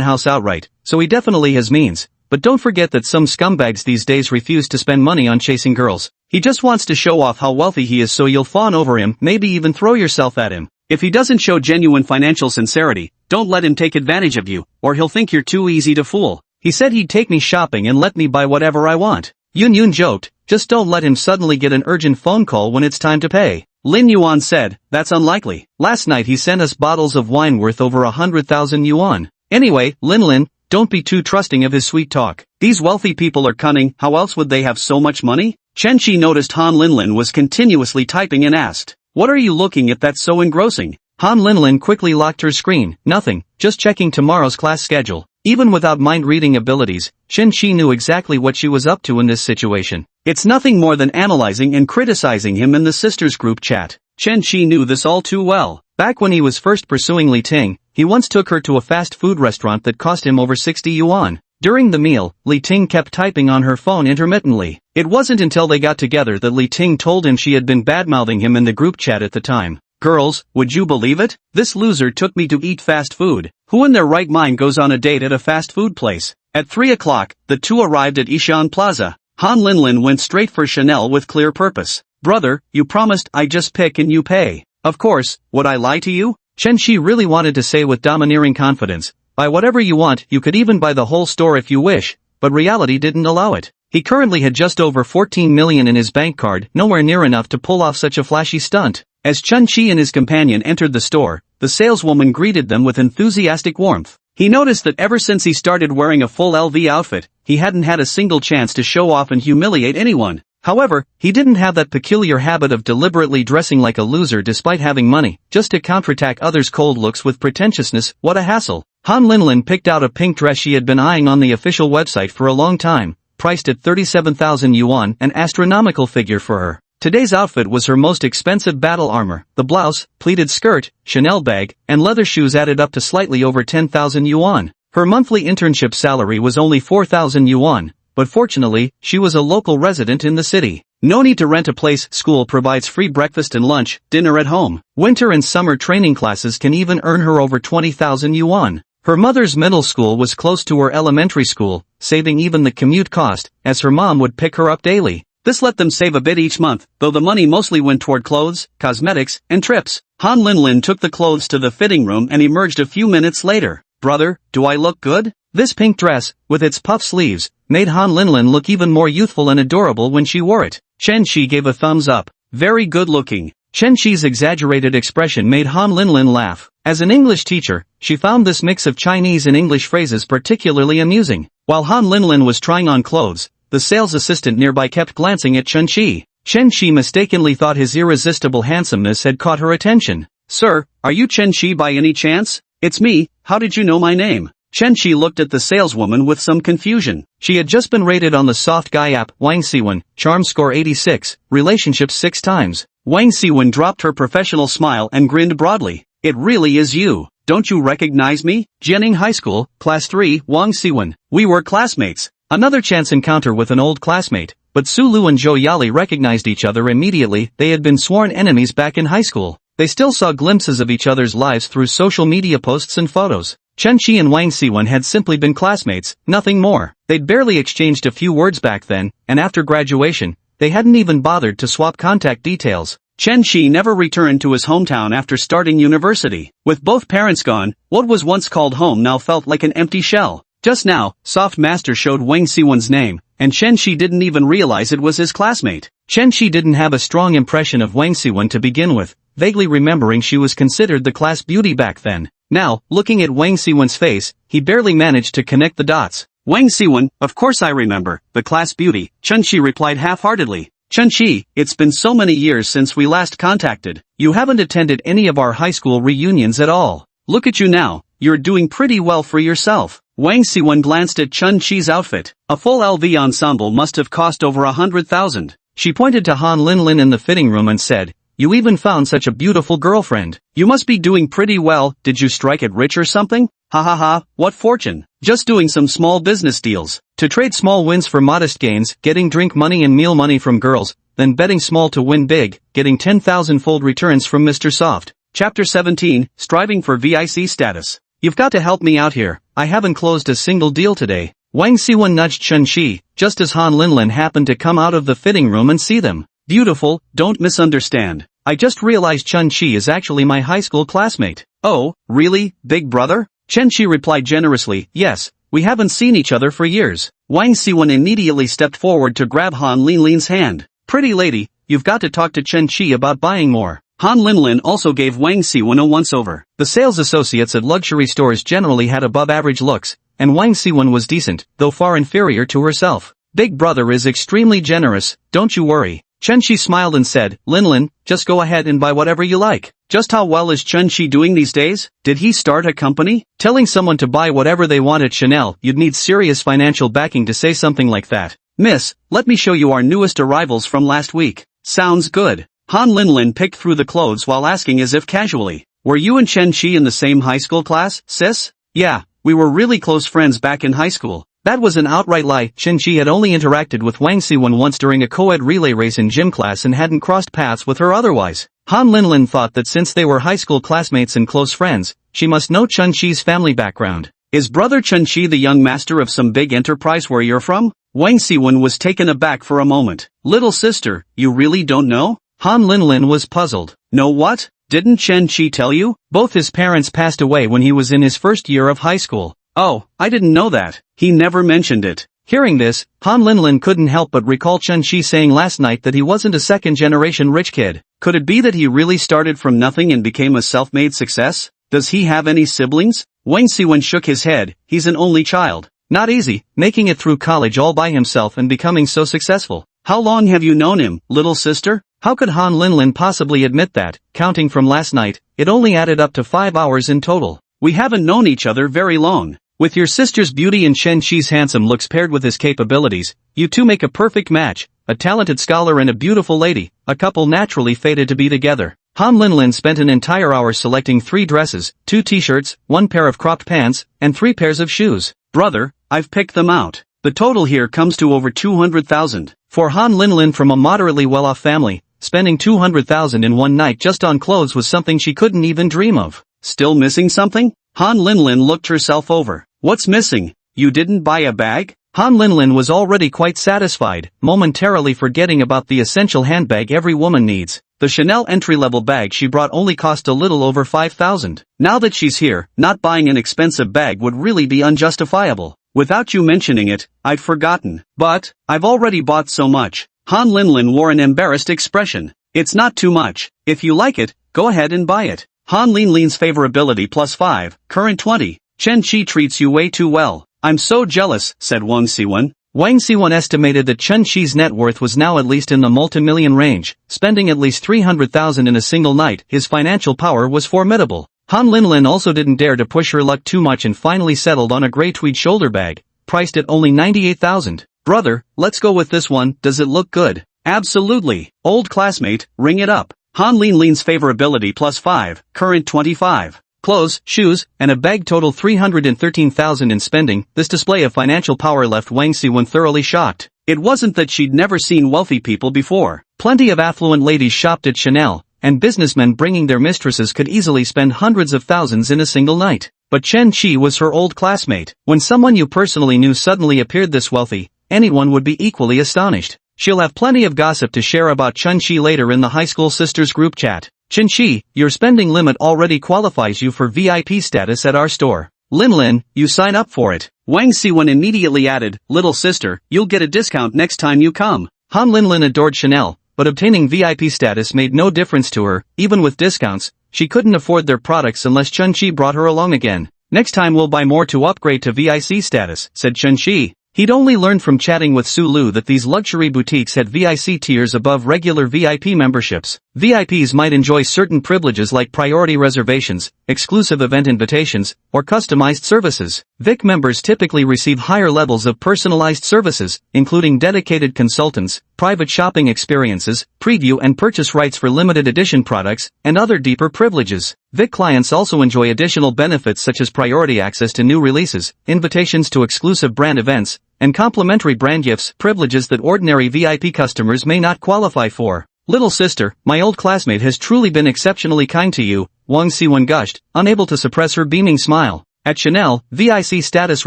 house outright, so he definitely has means. But don't forget that some scumbags these days refuse to spend money on chasing girls. He just wants to show off how wealthy he is so you'll fawn over him, maybe even throw yourself at him. If he doesn't show genuine financial sincerity, don't let him take advantage of you, or he'll think you're too easy to fool. He said he'd take me shopping and let me buy whatever I want. Yun joked, just don't let him suddenly get an urgent phone call when it's time to pay. Lin Yuan said, that's unlikely. Last night he sent us bottles of wine worth over 100,000 yuan. Anyway, Linlin, don't be too trusting of his sweet talk. These wealthy people are cunning, how else would they have so much money? Chen Qi noticed Han Linlin was continuously typing and asked, what are you looking at that's so engrossing? Han Linlin quickly locked her screen, nothing, just checking tomorrow's class schedule. Even without mind-reading abilities, Chen Qi knew exactly what she was up to in this situation. It's nothing more than analyzing and criticizing him in the sisters group chat. Chen Qi knew this all too well. Back when he was first pursuing Li Ting, he once took her to a fast food restaurant that cost him over 60 yuan. During the meal, Li Ting kept typing on her phone intermittently. It wasn't until they got together that Li Ting told him she had been badmouthing him in the group chat at the time. Girls, would you believe it? This loser took me to eat fast food. Who in their right mind goes on a date at a fast food place? At 3 o'clock, the two arrived at Ishan Plaza. Han Linlin went straight for Chanel with clear purpose. Brother, you promised I just pick and you pay. Of course, would I lie to you? Chen Qi really wanted to say with domineering confidence, buy whatever you want, you could even buy the whole store if you wish, but reality didn't allow it. He currently had just over 14 million in his bank card, nowhere near enough to pull off such a flashy stunt. As Chen Qi and his companion entered the store, the saleswoman greeted them with enthusiastic warmth. He noticed that ever since he started wearing a full LV outfit, he hadn't had a single chance to show off and humiliate anyone. However, he didn't have that peculiar habit of deliberately dressing like a loser despite having money, just to counterattack others' cold looks with pretentiousness. What a hassle. Han Linlin picked out a pink dress she had been eyeing on the official website for a long time, priced at 37,000 yuan, an astronomical figure for her. Today's outfit was her most expensive battle armor. The blouse, pleated skirt, Chanel bag, and leather shoes added up to slightly over 10,000 yuan. Her monthly internship salary was only 4,000 yuan, but fortunately, she was a local resident in the city. No need to rent a place. School provides free breakfast and lunch, dinner at home. Winter and summer training classes can even earn her over 20,000 yuan. Her mother's middle school was close to her elementary school, saving even the commute cost, as her mom would pick her up daily. This let them save a bit each month, though the money mostly went toward clothes, cosmetics, and trips. Han Linlin took the clothes to the fitting room and emerged a few minutes later. Brother, do I look good? This pink dress, with its puff sleeves, made Han Linlin look even more youthful and adorable when she wore it. Chen Qi gave a thumbs up. Very good looking. Chen Qi's exaggerated expression made Han Linlin laugh. As an English teacher, she found this mix of Chinese and English phrases particularly amusing. While Han Linlin was trying on clothes, the sales assistant nearby kept glancing at Chen Qi. Chen Qi mistakenly thought his irresistible handsomeness had caught her attention. Sir, are you Chen Qi by any chance? It's me, how did you know my name? Chen Qi looked at the saleswoman with some confusion. She had just been rated on the soft guy app, Wang Siwen, charm score 86, relationships 6 times. Wang Siwen dropped her professional smile and grinned broadly. It really is you. Don't you recognize me? Jianing High School, Class 3, Wang Siwen. We were classmates. Another chance encounter with an old classmate, but Sulu and Zhou Yali recognized each other immediately. They had been sworn enemies back in high school. They still saw glimpses of each other's lives through social media posts and photos. Chen Qi and Wang Siwen had simply been classmates, nothing more. They'd barely exchanged a few words back then, and after graduation, they hadn't even bothered to swap contact details. Chen Shi never returned to his hometown after starting university. With both parents gone, what was once called home now felt like an empty shell. Just now, Soft Master showed Wang Siwen's name, and Chen Shi didn't even realize it was his classmate. Chen Shi didn't have a strong impression of Wang Siwen to begin with, vaguely remembering she was considered the class beauty back then. Now, looking at Wang Siwen's face, he barely managed to connect the dots. Wang Siwen, of course I remember, the class beauty, Chen Shi replied half-heartedly. Chen Shi, it's been so many years since we last contacted. You haven't attended any of our high school reunions at all. Look at you now, you're doing pretty well for yourself. Wang Siwen glanced at Chen Shi's outfit. A full LV ensemble must have cost over 100,000. She pointed to Han Linlin in the fitting room and said, "You even found such a beautiful girlfriend. You must be doing pretty well. Did you strike it rich or something? Ha ha ha, what fortune? Just doing some small business deals. To trade small wins for modest gains, getting drink money and meal money from girls, then betting small to win big, getting 10,000-fold returns from Mr. Soft." Chapter 17, Striving for VIC Status. You've got to help me out here. I haven't closed a single deal today. Wang Siwen nudged Chen Shi, just as Han Linlin happened to come out of the fitting room and see them. Beautiful, don't misunderstand. I just realized Chen Shi is actually my high school classmate. Oh, really, big brother? Chen Shi replied generously, yes, we haven't seen each other for years. Wang Siwen immediately stepped forward to grab Han Linlin's hand. Pretty lady, you've got to talk to Chen Shi about buying more. Han Linlin also gave Wang Siwen a once-over. The sales associates at luxury stores generally had above-average looks, and Wang Siwen was decent, though far inferior to herself. Big brother is extremely generous, don't you worry. Chen Shi smiled and said, Linlin, just go ahead and buy whatever you like. Just how well is Chen Shi doing these days? Did he start a company? Telling someone to buy whatever they want at Chanel, you'd need serious financial backing to say something like that. Miss, let me show you our newest arrivals from last week. Sounds good. Han Linlin picked through the clothes while asking as if casually. Were you and Chen Shi in the same high school class, sis? Yeah, we were really close friends back in high school. That was an outright lie. Chen Shi had only interacted with Wang Siwen once during a co-ed relay race in gym class and hadn't crossed paths with her otherwise. Han Linlin thought that since they were high school classmates and close friends, she must know Chen Shi's family background. Is brother Chen Shi the young master of some big enterprise where you're from? Wang Siwen was taken aback for a moment. Little sister, you really don't know? Han Linlin was puzzled. No what? Didn't Chen Shi tell you? Both his parents passed away when he was in his first year of high school. Oh, I didn't know that. He never mentioned it. Hearing this, Han Linlin couldn't help but recall Chen Shi saying last night that he wasn't a second-generation rich kid. Could it be that he really started from nothing and became a self-made success? Does he have any siblings? Wang Siwen shook his head. He's an only child. Not easy, making it through college all by himself and becoming so successful. How long have you known him, little sister? How could Han Linlin possibly admit that? Counting from last night, it only added up to 5 hours in total. We haven't known each other very long. With your sister's beauty and Chen Shi's handsome looks paired with his capabilities, you two make a perfect match, a talented scholar and a beautiful lady, a couple naturally fated to be together. Han Linlin spent an entire hour selecting 3 dresses, 2 t-shirts, 1 pair of cropped pants, and 3 pairs of shoes. Brother, I've picked them out. The total here comes to over 200,000. For Han Linlin from a moderately well-off family, spending 200,000 in one night just on clothes was something she couldn't even dream of. Still missing something? Han Linlin looked herself over. What's missing? You didn't buy a bag? Han Linlin was already quite satisfied, momentarily forgetting about the essential handbag every woman needs. The Chanel entry-level bag she brought only cost a little over 5,000. Now that she's here, not buying an expensive bag would really be unjustifiable. Without you mentioning it, I'd forgotten. But, I've already bought so much. Han Linlin wore an embarrassed expression. It's not too much. If you like it, go ahead and buy it. Han Linlin's favorability +5, current 20. Chen Shi treats you way too well. I'm so jealous, said Wang Siwen. Wang Siwen estimated that Chen Shi's net worth was now at least in the multi-million range, spending at least 300,000 in a single night. His financial power was formidable. Han Linlin also didn't dare to push her luck too much and finally settled on a gray tweed shoulder bag, priced at only 98,000. Brother, let's go with this one. Does it look good? Absolutely. Old classmate, ring it up. Han Linlin's favorability +5, current 25. Clothes, shoes, and a bag total 313,000 in spending. This display of financial power left Wang Siwen thoroughly shocked. It wasn't that she'd never seen wealthy people before. Plenty of affluent ladies shopped at Chanel, and businessmen bringing their mistresses could easily spend hundreds of thousands in a single night. But Chen Shi was her old classmate. When someone you personally knew suddenly appeared this wealthy, anyone would be equally astonished. She'll have plenty of gossip to share about Chun-Chi later in the high school sisters group chat. Chun-Chi, your spending limit already qualifies you for VIP status at our store. Lin, you sign up for it. Wang Siwen immediately added, little sister, you'll get a discount next time you come. Han Lin adored Chanel, but obtaining VIP status made no difference to her. Even with discounts, she couldn't afford their products unless Chun-Chi brought her along again. Next time we'll buy more to upgrade to VIP status, said Chun-Chi. He'd only learned from chatting with Su Lu that these luxury boutiques had VIP tiers above regular VIP memberships. VIPs might enjoy certain privileges like priority reservations, exclusive event invitations, or customized services. VIP members typically receive higher levels of personalized services, including dedicated consultants, private shopping experiences, preview and purchase rights for limited edition products, and other deeper privileges. VIP clients also enjoy additional benefits such as priority access to new releases, invitations to exclusive brand events, and complimentary brand gifts, privileges that ordinary VIP customers may not qualify for. Little sister, my old classmate has truly been exceptionally kind to you, Wang Siwen gushed, unable to suppress her beaming smile. At Chanel, VIP status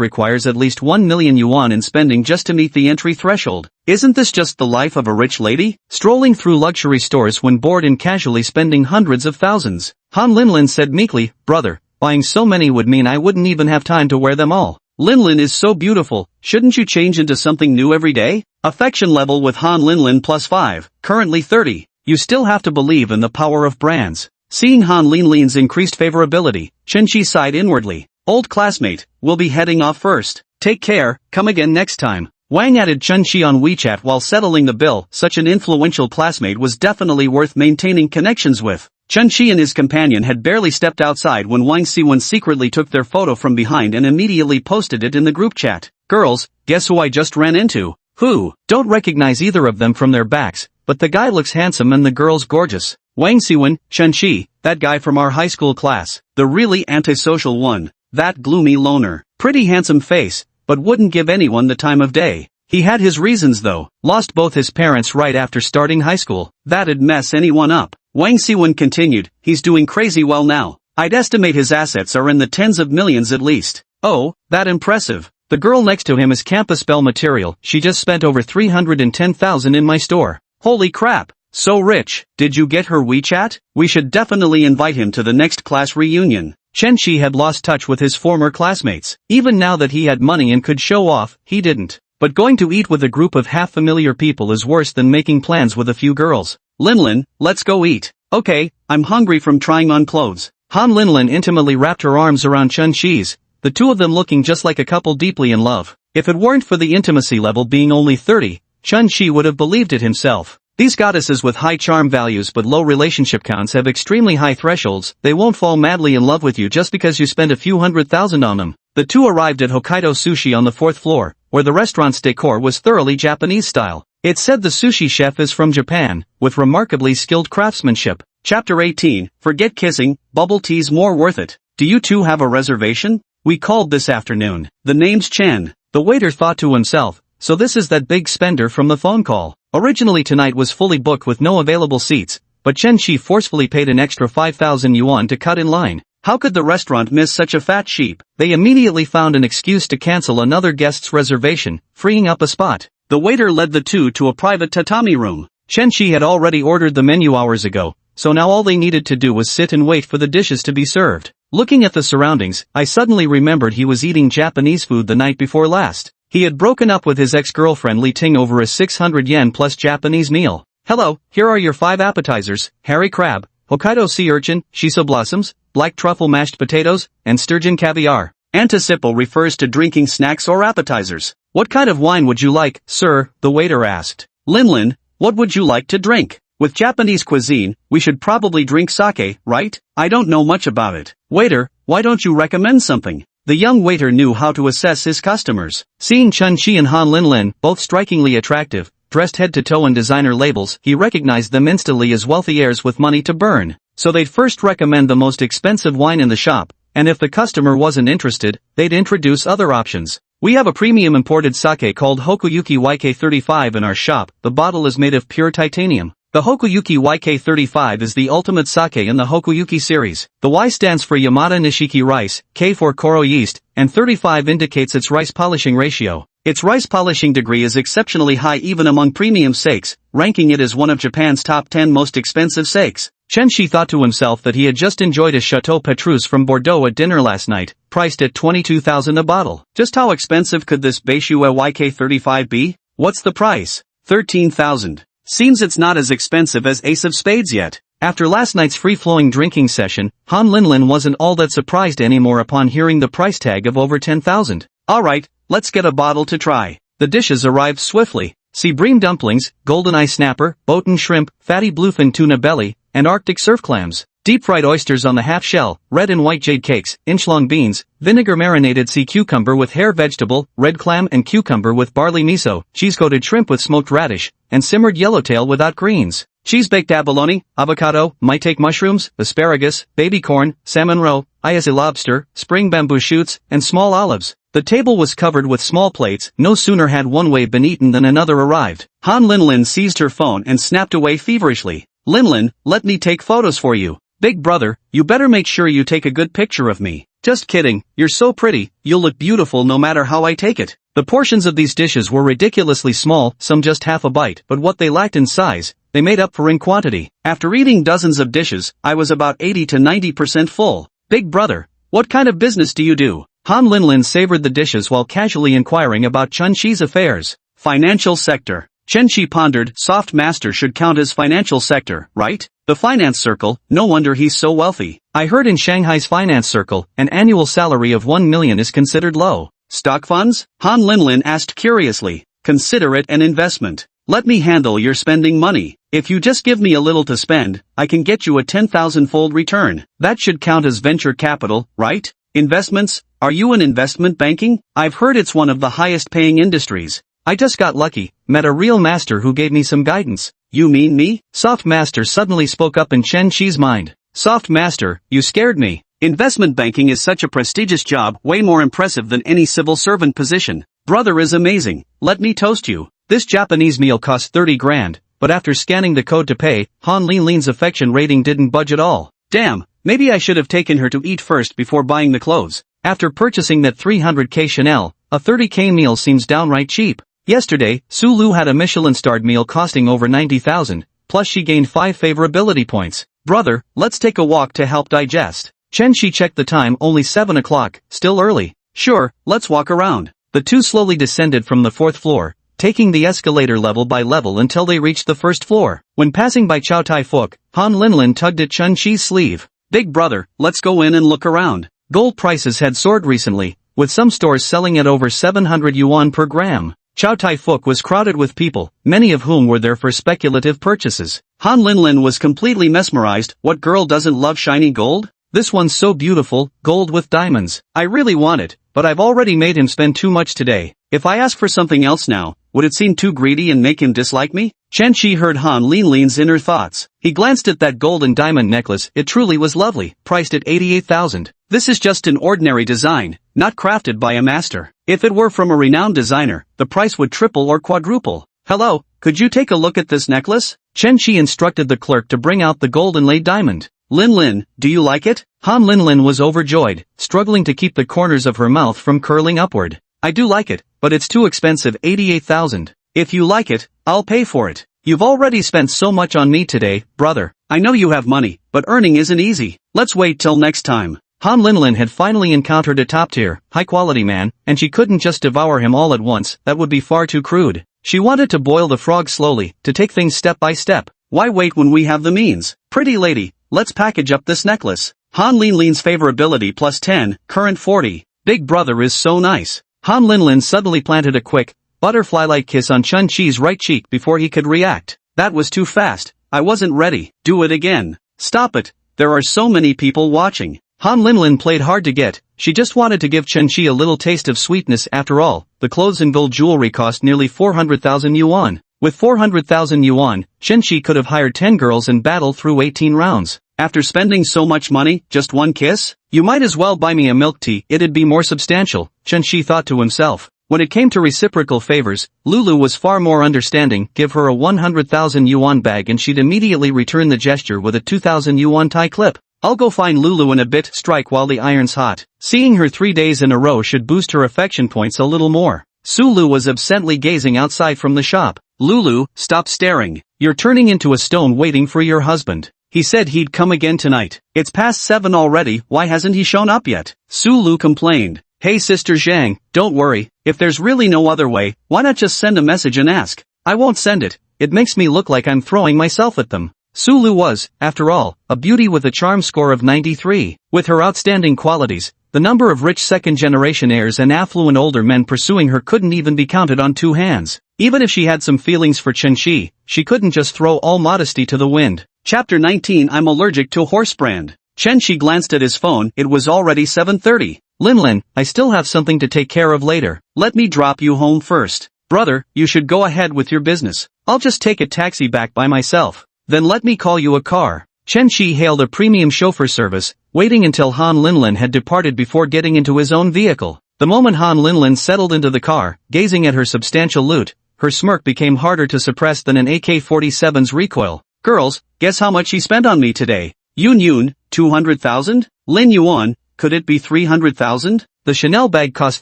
requires at least 1 million yuan in spending just to meet the entry threshold. Isn't this just the life of a rich lady? Strolling through luxury stores when bored and casually spending hundreds of thousands. Han Lin said meekly, brother, buying so many would mean I wouldn't even have time to wear them all. Lin is so beautiful, shouldn't you change into something new every day? Affection level with Han Lin +5, currently 30. You still have to believe in the power of brands. Seeing Han Lin's increased favorability, Chun-Chi sighed inwardly. Old classmate, we'll be heading off first. Take care, come again next time. Wang added Chun-Chi on WeChat while settling the bill. Such an influential classmate was definitely worth maintaining connections with. Chun-Chi and his companion had barely stepped outside when Wang Siwen secretly took their photo from behind and immediately posted it in the group chat. Girls, guess who I just ran into? Who? Don't recognize either of them from their backs, but the guy looks handsome and the girl's gorgeous. Wang Siwen, Chun-Chi, that guy from our high school class. The really antisocial one. That gloomy loner. Pretty handsome face, but wouldn't give anyone the time of day. He had his reasons though. Lost both his parents right after starting high school. That'd mess anyone up. Wang Siwen continued, he's doing crazy well now. I'd estimate his assets are in the tens of millions at least. Oh, that impressive. The girl next to him is campus belle material. She just spent over 310,000 in my store. Holy crap. So rich. Did you get her WeChat? We should definitely invite him to the next class reunion. Chun-Chi had lost touch with his former classmates. Even now that he had money and could show off, he didn't. But going to eat with a group of half-familiar people is worse than making plans with a few girls. Lin, let's go eat. Okay, I'm hungry from trying on clothes. Han Lin intimately wrapped her arms around Chun-Chi's, the two of them looking just like a couple deeply in love. If it weren't for the intimacy level being only 30, Chun-Chi would have believed it himself. These goddesses with high charm values but low relationship counts have extremely high thresholds. They won't fall madly in love with you just because you spend a few $100,000 on them. The two arrived at Hokkaido Sushi on the 4th floor, where the restaurant's decor was thoroughly Japanese style. It said the sushi chef is from Japan, with remarkably skilled craftsmanship. Chapter 18, Forget kissing, bubble tea's more worth it. Do you two have a reservation? We called this afternoon. The name's Chen. The waiter thought to himself, so this is that big spender from the phone call. Originally tonight was fully booked with no available seats, but Chun-Chi forcefully paid an extra 5,000 yuan to cut in line. How could the restaurant miss such a fat sheep? They immediately found an excuse to cancel another guest's reservation, freeing up a spot. The waiter led the two to a private tatami room. Chun-Chi had already ordered the menu hours ago, so now all they needed to do was sit and wait for the dishes to be served. Looking at the surroundings, I suddenly remembered he was eating Japanese food the night before last. He had broken up with his ex-girlfriend Li Ting over a 600 yen plus Japanese meal. Hello, here are your 5 appetizers: hairy crab, Hokkaido sea urchin, shiso blossoms, black truffle mashed potatoes, and sturgeon caviar. Anticipo refers to drinking snacks or appetizers. What kind of wine would you like, sir? The waiter asked. Lin, what would you like to drink? With Japanese cuisine, we should probably drink sake, right? I don't know much about it. Waiter, why don't you recommend something? The young waiter knew how to assess his customers. Seeing Chun-Chi and Han Lin, both strikingly attractive, dressed head to toe in designer labels, he recognized them instantly as wealthy heirs with money to burn. So they'd first recommend the most expensive wine in the shop, and if the customer wasn't interested, they'd introduce other options. We have a premium imported sake called Hokuyuki YK35 in our shop. The bottle is made of pure titanium. The Hokuyuki YK35 is the ultimate sake in the Hokuyuki series. The Y stands for Yamada Nishiki rice, K for Koro yeast, and 35 indicates its rice polishing ratio. Its rice polishing degree is exceptionally high even among premium steaks, ranking it as one of Japan's top 10 most expensive steaks. Chen Shi thought to himself that he had just enjoyed a Chateau Petrus from Bordeaux at dinner last night, priced at 22,000 a bottle. Just how expensive could this Beishue YK35 be? What's the price? 13,000. Seems it's not as expensive as Ace of Spades yet. After last night's free-flowing drinking session, Han Linlin wasn't all that surprised anymore upon hearing the price tag of over 10,000. Alright, let's get a bottle to try. The dishes arrived swiftly. Sea bream dumplings, golden eye snapper, boaten shrimp, fatty bluefin tuna belly, and Arctic surf clams. Deep-fried oysters on the half-shell, red and white jade cakes, inch-long beans, vinegar-marinated sea cucumber with hare vegetable, red clam and cucumber with barley miso, cheese-coated shrimp with smoked radish, and simmered yellowtail without greens. Cheese-baked abalone, avocado, maitake mushrooms, asparagus, baby corn, salmon roe, ayase lobster, spring bamboo shoots, and small olives. The table was covered with small plates. No sooner had one wave been eaten than another arrived. Han Linlin seized her phone and snapped away feverishly. Linlin, let me take photos for you. Big brother, you better make sure you take a good picture of me. Just kidding, you're so pretty, you'll look beautiful no matter how I take it. The portions of these dishes were ridiculously small, some just half a bite, but what they lacked in size, they made up for in quantity. After eating dozens of dishes, I was about 80 to 90% full. Big brother, what kind of business do you do? Han Linlin savored the dishes while casually inquiring about Chen Shi's affairs. Financial sector. Chen Shi pondered. Soft master should count as financial sector, right? The finance circle, no wonder he's so wealthy. I heard in Shanghai's finance circle, an annual salary of 1 million is considered low. Stock funds? Han Linlin asked curiously. Consider it an investment. Let me handle your spending money. If you just give me a little to spend, I can get you a 10,000-fold return. That should count as venture capital, right? Investments? Are you in investment banking? I've heard it's one of the highest paying industries. I just got lucky, met a real master who gave me some guidance. You mean me? Soft master suddenly spoke up in Chen Shi's mind. Soft master, you scared me. Investment banking is such a prestigious job, way more impressive than any civil servant position. Brother is amazing. Let me toast you. This Japanese meal cost 30 grand, but after scanning the code to pay, Han Linlin's affection rating didn't budge at all. Damn, maybe I should have taken her to eat first before buying the clothes. After purchasing that 300k Chanel, a 30k meal seems downright cheap. Yesterday, Su Lu had a Michelin-starred meal costing over 90,000, plus she gained 5 favorability points. Brother, let's take a walk to help digest. Chen Shi checked the time, only 7 o'clock, still early. Sure, let's walk around. The two slowly descended from the 4th floor, taking the escalator level by level until they reached the 1st floor. When passing by Chow Tai Fook, Han Linlin tugged at Chen Shi's sleeve. Big brother, let's go in and look around. Gold prices had soared recently, with some stores selling at over 700 yuan per gram. Chow Tai Fook was crowded with people, many of whom were there for speculative purchases. Han Linlin was completely mesmerized. What girl doesn't love shiny gold? This one's so beautiful, gold with diamonds. I really want it, but I've already made him spend too much today. If I ask for something else now, would it seem too greedy and make him dislike me? Chen Shi heard Han Linlin's inner thoughts. He glanced at that gold and diamond necklace. It truly was lovely, priced at 88,000. This is just an ordinary design, not crafted by a master. If it were from a renowned designer, the price would triple or quadruple. Hello, could you take a look at this necklace? Chen Shi instructed the clerk to bring out the gold inlaid diamond. Linlin, do you like it? Han Linlin was overjoyed, struggling to keep the corners of her mouth from curling upward. I do like it, but it's too expensive, 88,000. If you like it, I'll pay for it. You've already spent so much on me today, brother. I know you have money, but earning isn't easy. Let's wait till next time. Han Linlin had finally encountered a top-tier, high-quality man, and she couldn't just devour him all at once. That would be far too crude. She wanted to boil the frog slowly, to take things step by step. Why wait when we have the means? Pretty lady, let's package up this necklace. Han Linlin's favorability plus 10, current 40. Big brother is so nice. Han Linlin suddenly planted a quick, butterfly-like kiss on Chen Shi's right cheek before he could react. That was too fast. I wasn't ready. Do it again. Stop it. There are so many people watching. Han Linlin played hard to get. She just wanted to give Chen Shi a little taste of sweetness. After all, the clothes and gold jewelry cost nearly 400,000 yuan. With 400,000 yuan, Chen Shi could have hired 10 girls and battled through 18 rounds. After spending so much money, just one kiss? You might as well buy me a milk tea, it'd be more substantial, Chen Shi thought to himself. When it came to reciprocal favors, Lulu was far more understanding. Give her a 100,000 yuan bag and she'd immediately return the gesture with a 2,000 yuan tie clip. I'll go find Lulu in a bit. Strike while the iron's hot. Seeing her 3 days in a row should boost her affection points a little more. Sulu was absently gazing outside from the shop. Lulu, stop staring. You're turning into a stone waiting for your husband. He said he'd come again tonight. It's past 7 already, why hasn't he shown up yet? Sulu complained. Hey Sister Zhang, don't worry, if there's really no other way, why not just send a message and ask? I won't send it, it makes me look like I'm throwing myself at them. Sulu was, after all, a beauty with a charm score of 93. With her outstanding qualities, the number of rich second-generation heirs and affluent older men pursuing her couldn't even be counted on 2 hands. Even if she had some feelings for Chenxi, she couldn't just throw all modesty to the wind. Chapter 19 I'm allergic to horse brand. Chenxi glanced at his phone, it was already 7:30. Linlin, I still have something to take care of later. Let me drop you home first. Brother, you should go ahead with your business. I'll just take a taxi back by myself. Then let me call you a car. Chenxi hailed a premium chauffeur service, waiting until Han Linlin had departed before getting into his own vehicle. The moment Han Linlin settled into the car, gazing at her substantial loot, her smirk became harder to suppress than an AK-47's recoil. Girls, guess how much he spent on me today? Yun, 200,000? Lin Yuan, could it be 300,000? The Chanel bag cost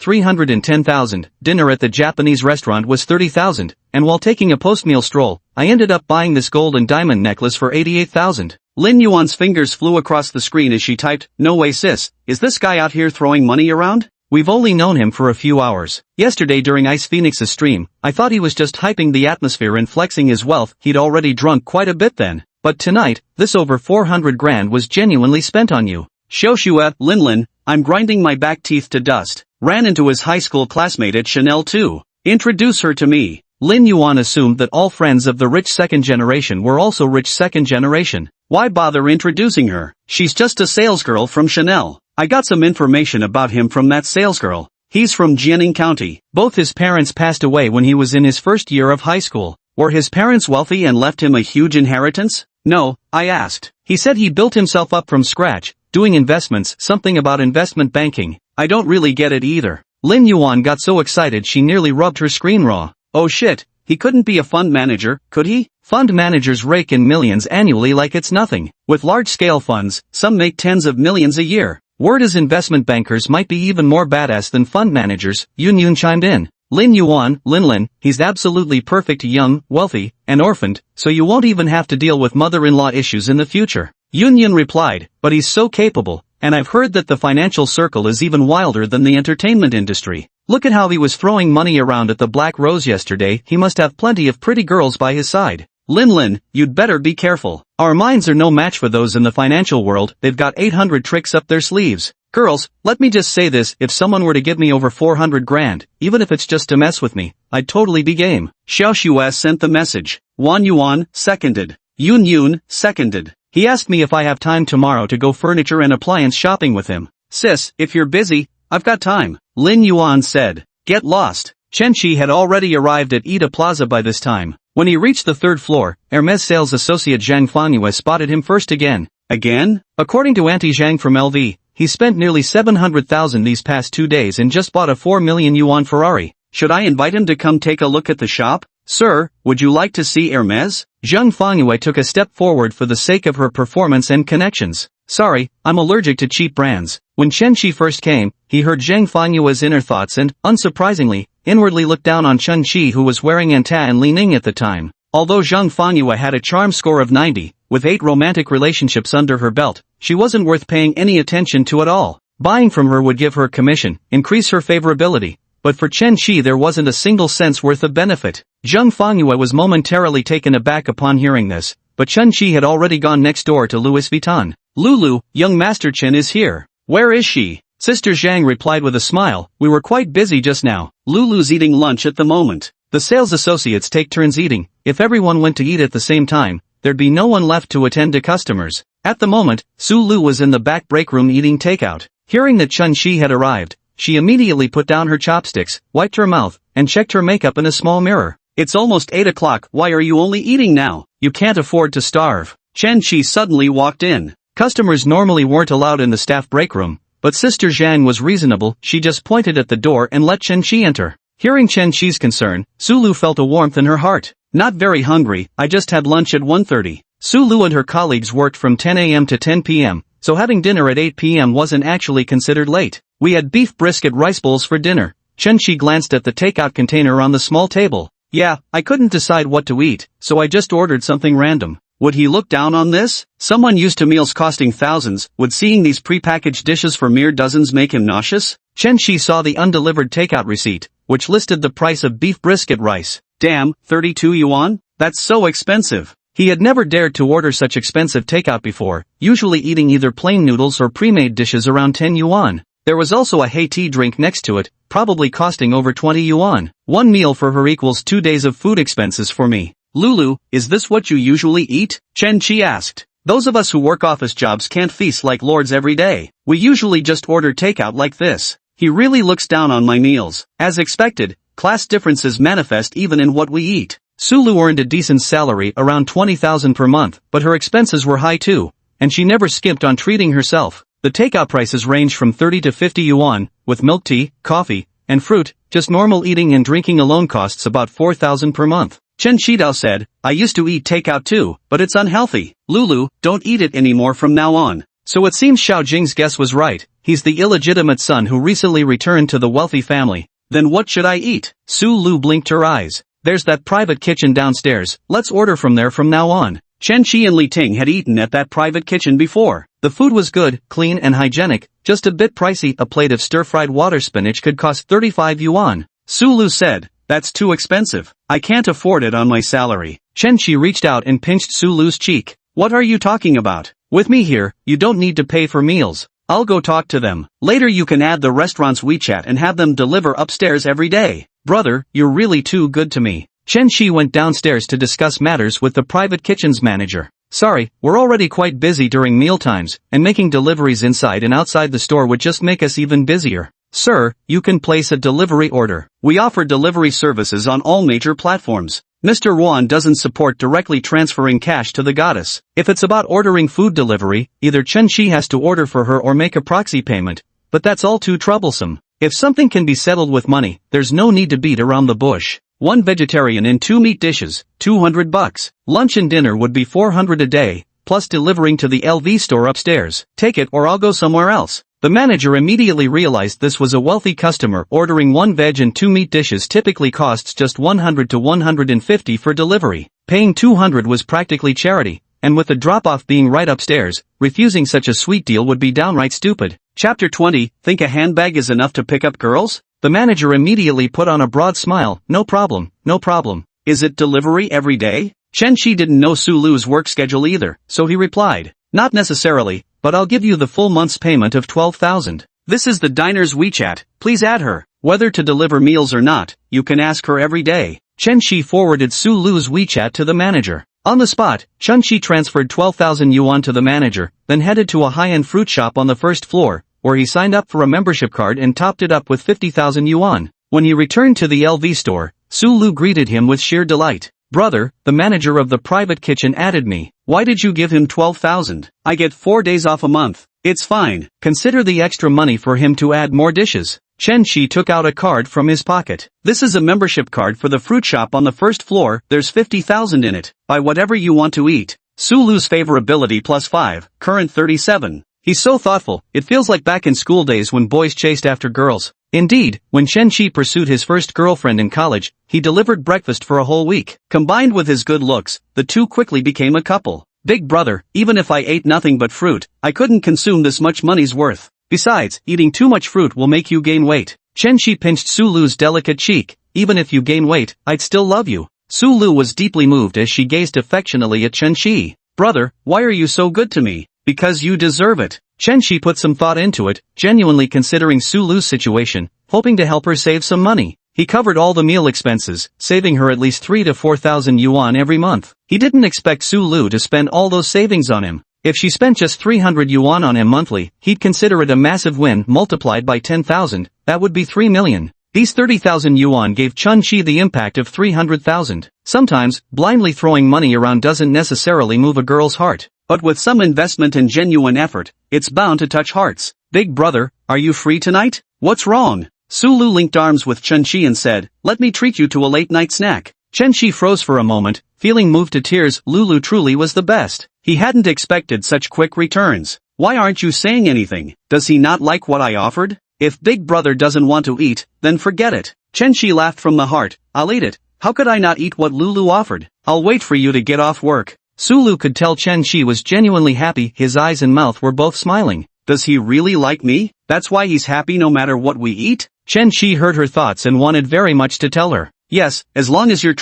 310,000, dinner at the Japanese restaurant was 30,000, and while taking a post-meal stroll, I ended up buying this gold and diamond necklace for 88,000. Lin Yuan's fingers flew across the screen as she typed, no way sis, is this guy out here throwing money around? We've only known him for a few hours. Yesterday during Ice Phoenix's stream, I thought he was just hyping the atmosphere and flexing his wealth, he'd already drunk quite a bit then. But tonight, this over 400 grand was genuinely spent on you. Xiaoxue, Linlin, I'm grinding my back teeth to dust. Ran into his high school classmate at Chanel too. Introduce her to me. Lin Yuan assumed that all friends of the rich second generation were also rich second generation. Why bother introducing her? She's just a salesgirl from Chanel. I got some information about him from that salesgirl. He's from Jianing County. Both his parents passed away when he was in his first year of high school. Were his parents wealthy and left him a huge inheritance? No, I asked. He said he built himself up from scratch, doing investments, something about investment banking. I don't really get it either. Lin Yuan got so excited she nearly rubbed her screen raw. Oh shit, he couldn't be a fund manager, could he? Fund managers rake in millions annually like it's nothing. With large-scale funds, some make tens of millions a year. Word is investment bankers might be even more badass than fund managers, Yun chimed in. Lin Yuan, Linlin, he's absolutely perfect, young, wealthy, and orphaned, so you won't even have to deal with mother-in-law issues in the future. Yun replied, but he's so capable, and I've heard that the financial circle is even wilder than the entertainment industry. Look at how he was throwing money around at the Black Rose yesterday, he must have plenty of pretty girls by his side. Linlin, you'd better be careful. Our minds are no match for those in the financial world, they've got 800 tricks up their sleeves. Girls, let me just say this, if someone were to give me over 400 grand, even if it's just to mess with me, I'd totally be game. Xiaoxue sent the message. Wan Yuan, seconded. Yun, seconded. He asked me if I have time tomorrow to go furniture and appliance shopping with him. Sis, if you're busy, I've got time. Lin Yuan said. Get lost. Chenxi had already arrived at Ida Plaza by this time. When he reached the 3rd floor, Hermes sales associate Zhang Fangyue spotted him first again. Again? According to Auntie Zhang from LV, he spent nearly 700,000 these past 2 days and just bought a 4 million yuan Ferrari. Should I invite him to come take a look at the shop? Sir, would you like to see Hermes? Zhang Fangyue took a step forward for the sake of her performance and connections. Sorry, I'm allergic to cheap brands. When Chenxi first came, he heard Zhang Fangyue's inner thoughts and, unsurprisingly, inwardly looked down on Chenxi who was wearing Anta and Li Ning at the time. Although Zhang Fangyue had a charm score of 90, with 8 romantic relationships under her belt, she wasn't worth paying any attention to at all. Buying from her would give her commission, increase her favorability, but for Chenxi there wasn't a single cent's worth of benefit. Zhang Fangyue was momentarily taken aback upon hearing this, but Chenxi had already gone next door to Louis Vuitton. Lulu, young Master Chen is here. Where is she? Sister Zhang replied with a smile, we were quite busy just now. Lulu's eating lunch at the moment. The sales associates take turns eating. If everyone went to eat at the same time, there'd be no one left to attend to customers. At the moment, Su Lu was in the back break room eating takeout. Hearing that Chenxi had arrived, she immediately put down her chopsticks, wiped her mouth, and checked her makeup in a small mirror. It's almost 8 o'clock, why are you only eating now? You can't afford to starve. Chenxi suddenly walked in. Customers normally weren't allowed in the staff break room, but Sister Zhang was reasonable, she just pointed at the door and let Chenxi enter. Hearing Chenxi's concern, Sulu felt a warmth in her heart. Not very hungry, I just had lunch at 1:30. Sulu and her colleagues worked from 10 a.m. to 10 p.m., so having dinner at 8 p.m. wasn't actually considered late. We had beef brisket rice bowls for dinner, Chen-Chi glanced at the takeout container on the small table. Yeah, I couldn't decide what to eat, so I just ordered something random. Would he look down on this? Someone used to meals costing thousands, would seeing these prepackaged dishes for mere dozens make him nauseous? Chen-Chi saw the undelivered takeout receipt, which listed the price of beef brisket rice. Damn, 32 yuan? That's so expensive. He had never dared to order such expensive takeout before, usually eating either plain noodles or pre-made dishes around 10 yuan. There was also a Hey tea drink next to it, probably costing over 20 yuan. One meal for her equals 2 days of food expenses for me. Lulu, is this what you usually eat? Chen-Chi asked. Those of us who work office jobs can't feast like lords every day. We usually just order takeout like this. He really looks down on my meals. As expected, class differences manifest even in what we eat. Sulu earned a decent salary, around 20,000 per month, but her expenses were high too, and she never skimped on treating herself. The takeout prices range from 30 to 50 yuan, with milk tea, coffee, and fruit. Just normal eating and drinking alone costs about 4,000 per month. Chen Shidao said, I used to eat takeout too, but it's unhealthy. Lulu, don't eat it anymore from now on. So it seems Xiao Jing's guess was right. He's the illegitimate son who recently returned to the wealthy family. Then what should I eat? Su Lu blinked her eyes. There's that private kitchen downstairs, let's order from there from now on. Chen Qi and Li Ting had eaten at that private kitchen before. The food was good, clean and hygienic, just a bit pricey. A plate of stir-fried water spinach could cost 35 yuan. Su Lu said, that's too expensive. I can't afford it on my salary. Chen Qi reached out and pinched Su Lu's cheek. What are you talking about? With me here, you don't need to pay for meals. I'll go talk to them. Later you can add the restaurant's WeChat and have them deliver upstairs every day. Brother, you're really too good to me. Chen Qi went downstairs to discuss matters with the private kitchen's manager. Sorry, we're already quite busy during mealtimes, and making deliveries inside and outside the store would just make us even busier. Sir, you can place a delivery order. We offer delivery services on all major platforms. Mr. Ruan doesn't support directly transferring cash to the goddess. If it's about ordering food delivery, either Chen Qi has to order for her or make a proxy payment, but that's all too troublesome. If something can be settled with money, there's no need to beat around the bush. 1 vegetarian and 2 meat dishes, $200. Lunch and dinner would be 400 a day, plus delivering to the LV store upstairs. Take it or I'll go somewhere else. The manager immediately realized this was a wealthy customer. Ordering 1 veg and 2 meat dishes typically costs just 100 to 150 for delivery. Paying 200 was practically charity, and with the drop-off being right upstairs, refusing such a sweet deal would be downright stupid. Chapter 20, think a handbag is enough to pick up girls? The manager immediately put on a broad smile. No problem, no problem. Is it delivery every day? Chen Qi didn't know Su Lu's work schedule either, so he replied, not necessarily, but I'll give you the full month's payment of 12,000. This is the diner's WeChat, please add her. Whether to deliver meals or not, you can ask her every day. Chen Qi forwarded Su Lu's WeChat to the manager. On the spot, Chen Qi transferred 12,000 yuan to the manager, then headed to a high-end fruit shop on the first floor, where he signed up for a membership card and topped it up with 50,000 yuan. When he returned to the LV store, Su Lu greeted him with sheer delight. Brother, the manager of the private kitchen added me. Why did you give him 12,000? I get 4 days off a month. It's fine. Consider the extra money for him to add more dishes. Chen Qi took out a card from his pocket. This is a membership card for the fruit shop on the first floor. There's 50,000 in it. Buy whatever you want to eat. Su Lu's favorability +5, current 37. He's so thoughtful, it feels like back in school days when boys chased after girls. Indeed, when Chen Qi pursued his first girlfriend in college, he delivered breakfast for a whole week. Combined with his good looks, the two quickly became a couple. Big brother, even if I ate nothing but fruit, I couldn't consume this much money's worth. Besides, eating too much fruit will make you gain weight. Chen Qi pinched Su Lu's delicate cheek. Even if you gain weight, I'd still love you. Su Lu was deeply moved as she gazed affectionately at Chen Qi. Brother, why are you so good to me? Because you deserve it. Chen Qi put some thought into it, genuinely considering Su Lu's situation, hoping to help her save some money. He covered all the meal expenses, saving her at least 3 to 4,000 yuan every month. He didn't expect Su Lu to spend all those savings on him. If she spent just 300 yuan on him monthly, he'd consider it a massive win. Multiplied by 10,000, that would be 3 million. These 30,000 yuan gave Chen Qi the impact of 300,000. Sometimes, blindly throwing money around doesn't necessarily move a girl's heart. But with some investment and genuine effort, it's bound to touch hearts. Big brother, are you free tonight? What's wrong? Su Lu linked arms with Chen Qi and said, let me treat you to a late-night snack. Chen Qi froze for a moment, feeling moved to tears. Lulu truly was the best. He hadn't expected such quick returns. Why aren't you saying anything? Does he not like what I offered? If Big Brother doesn't want to eat, then forget it. Chen Shi laughed from the heart. I'll eat it. How could I not eat what Lulu offered? I'll wait for you to get off work. Sulu could tell Chen Shi was genuinely happy. His eyes and mouth were both smiling. Does he really like me? That's why he's happy no matter what we eat? Chen Shi heard her thoughts and wanted very much to tell her. Yes, as long as you're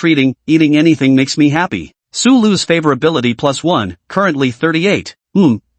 eating anything makes me happy. Sulu's favorability +1, currently 38.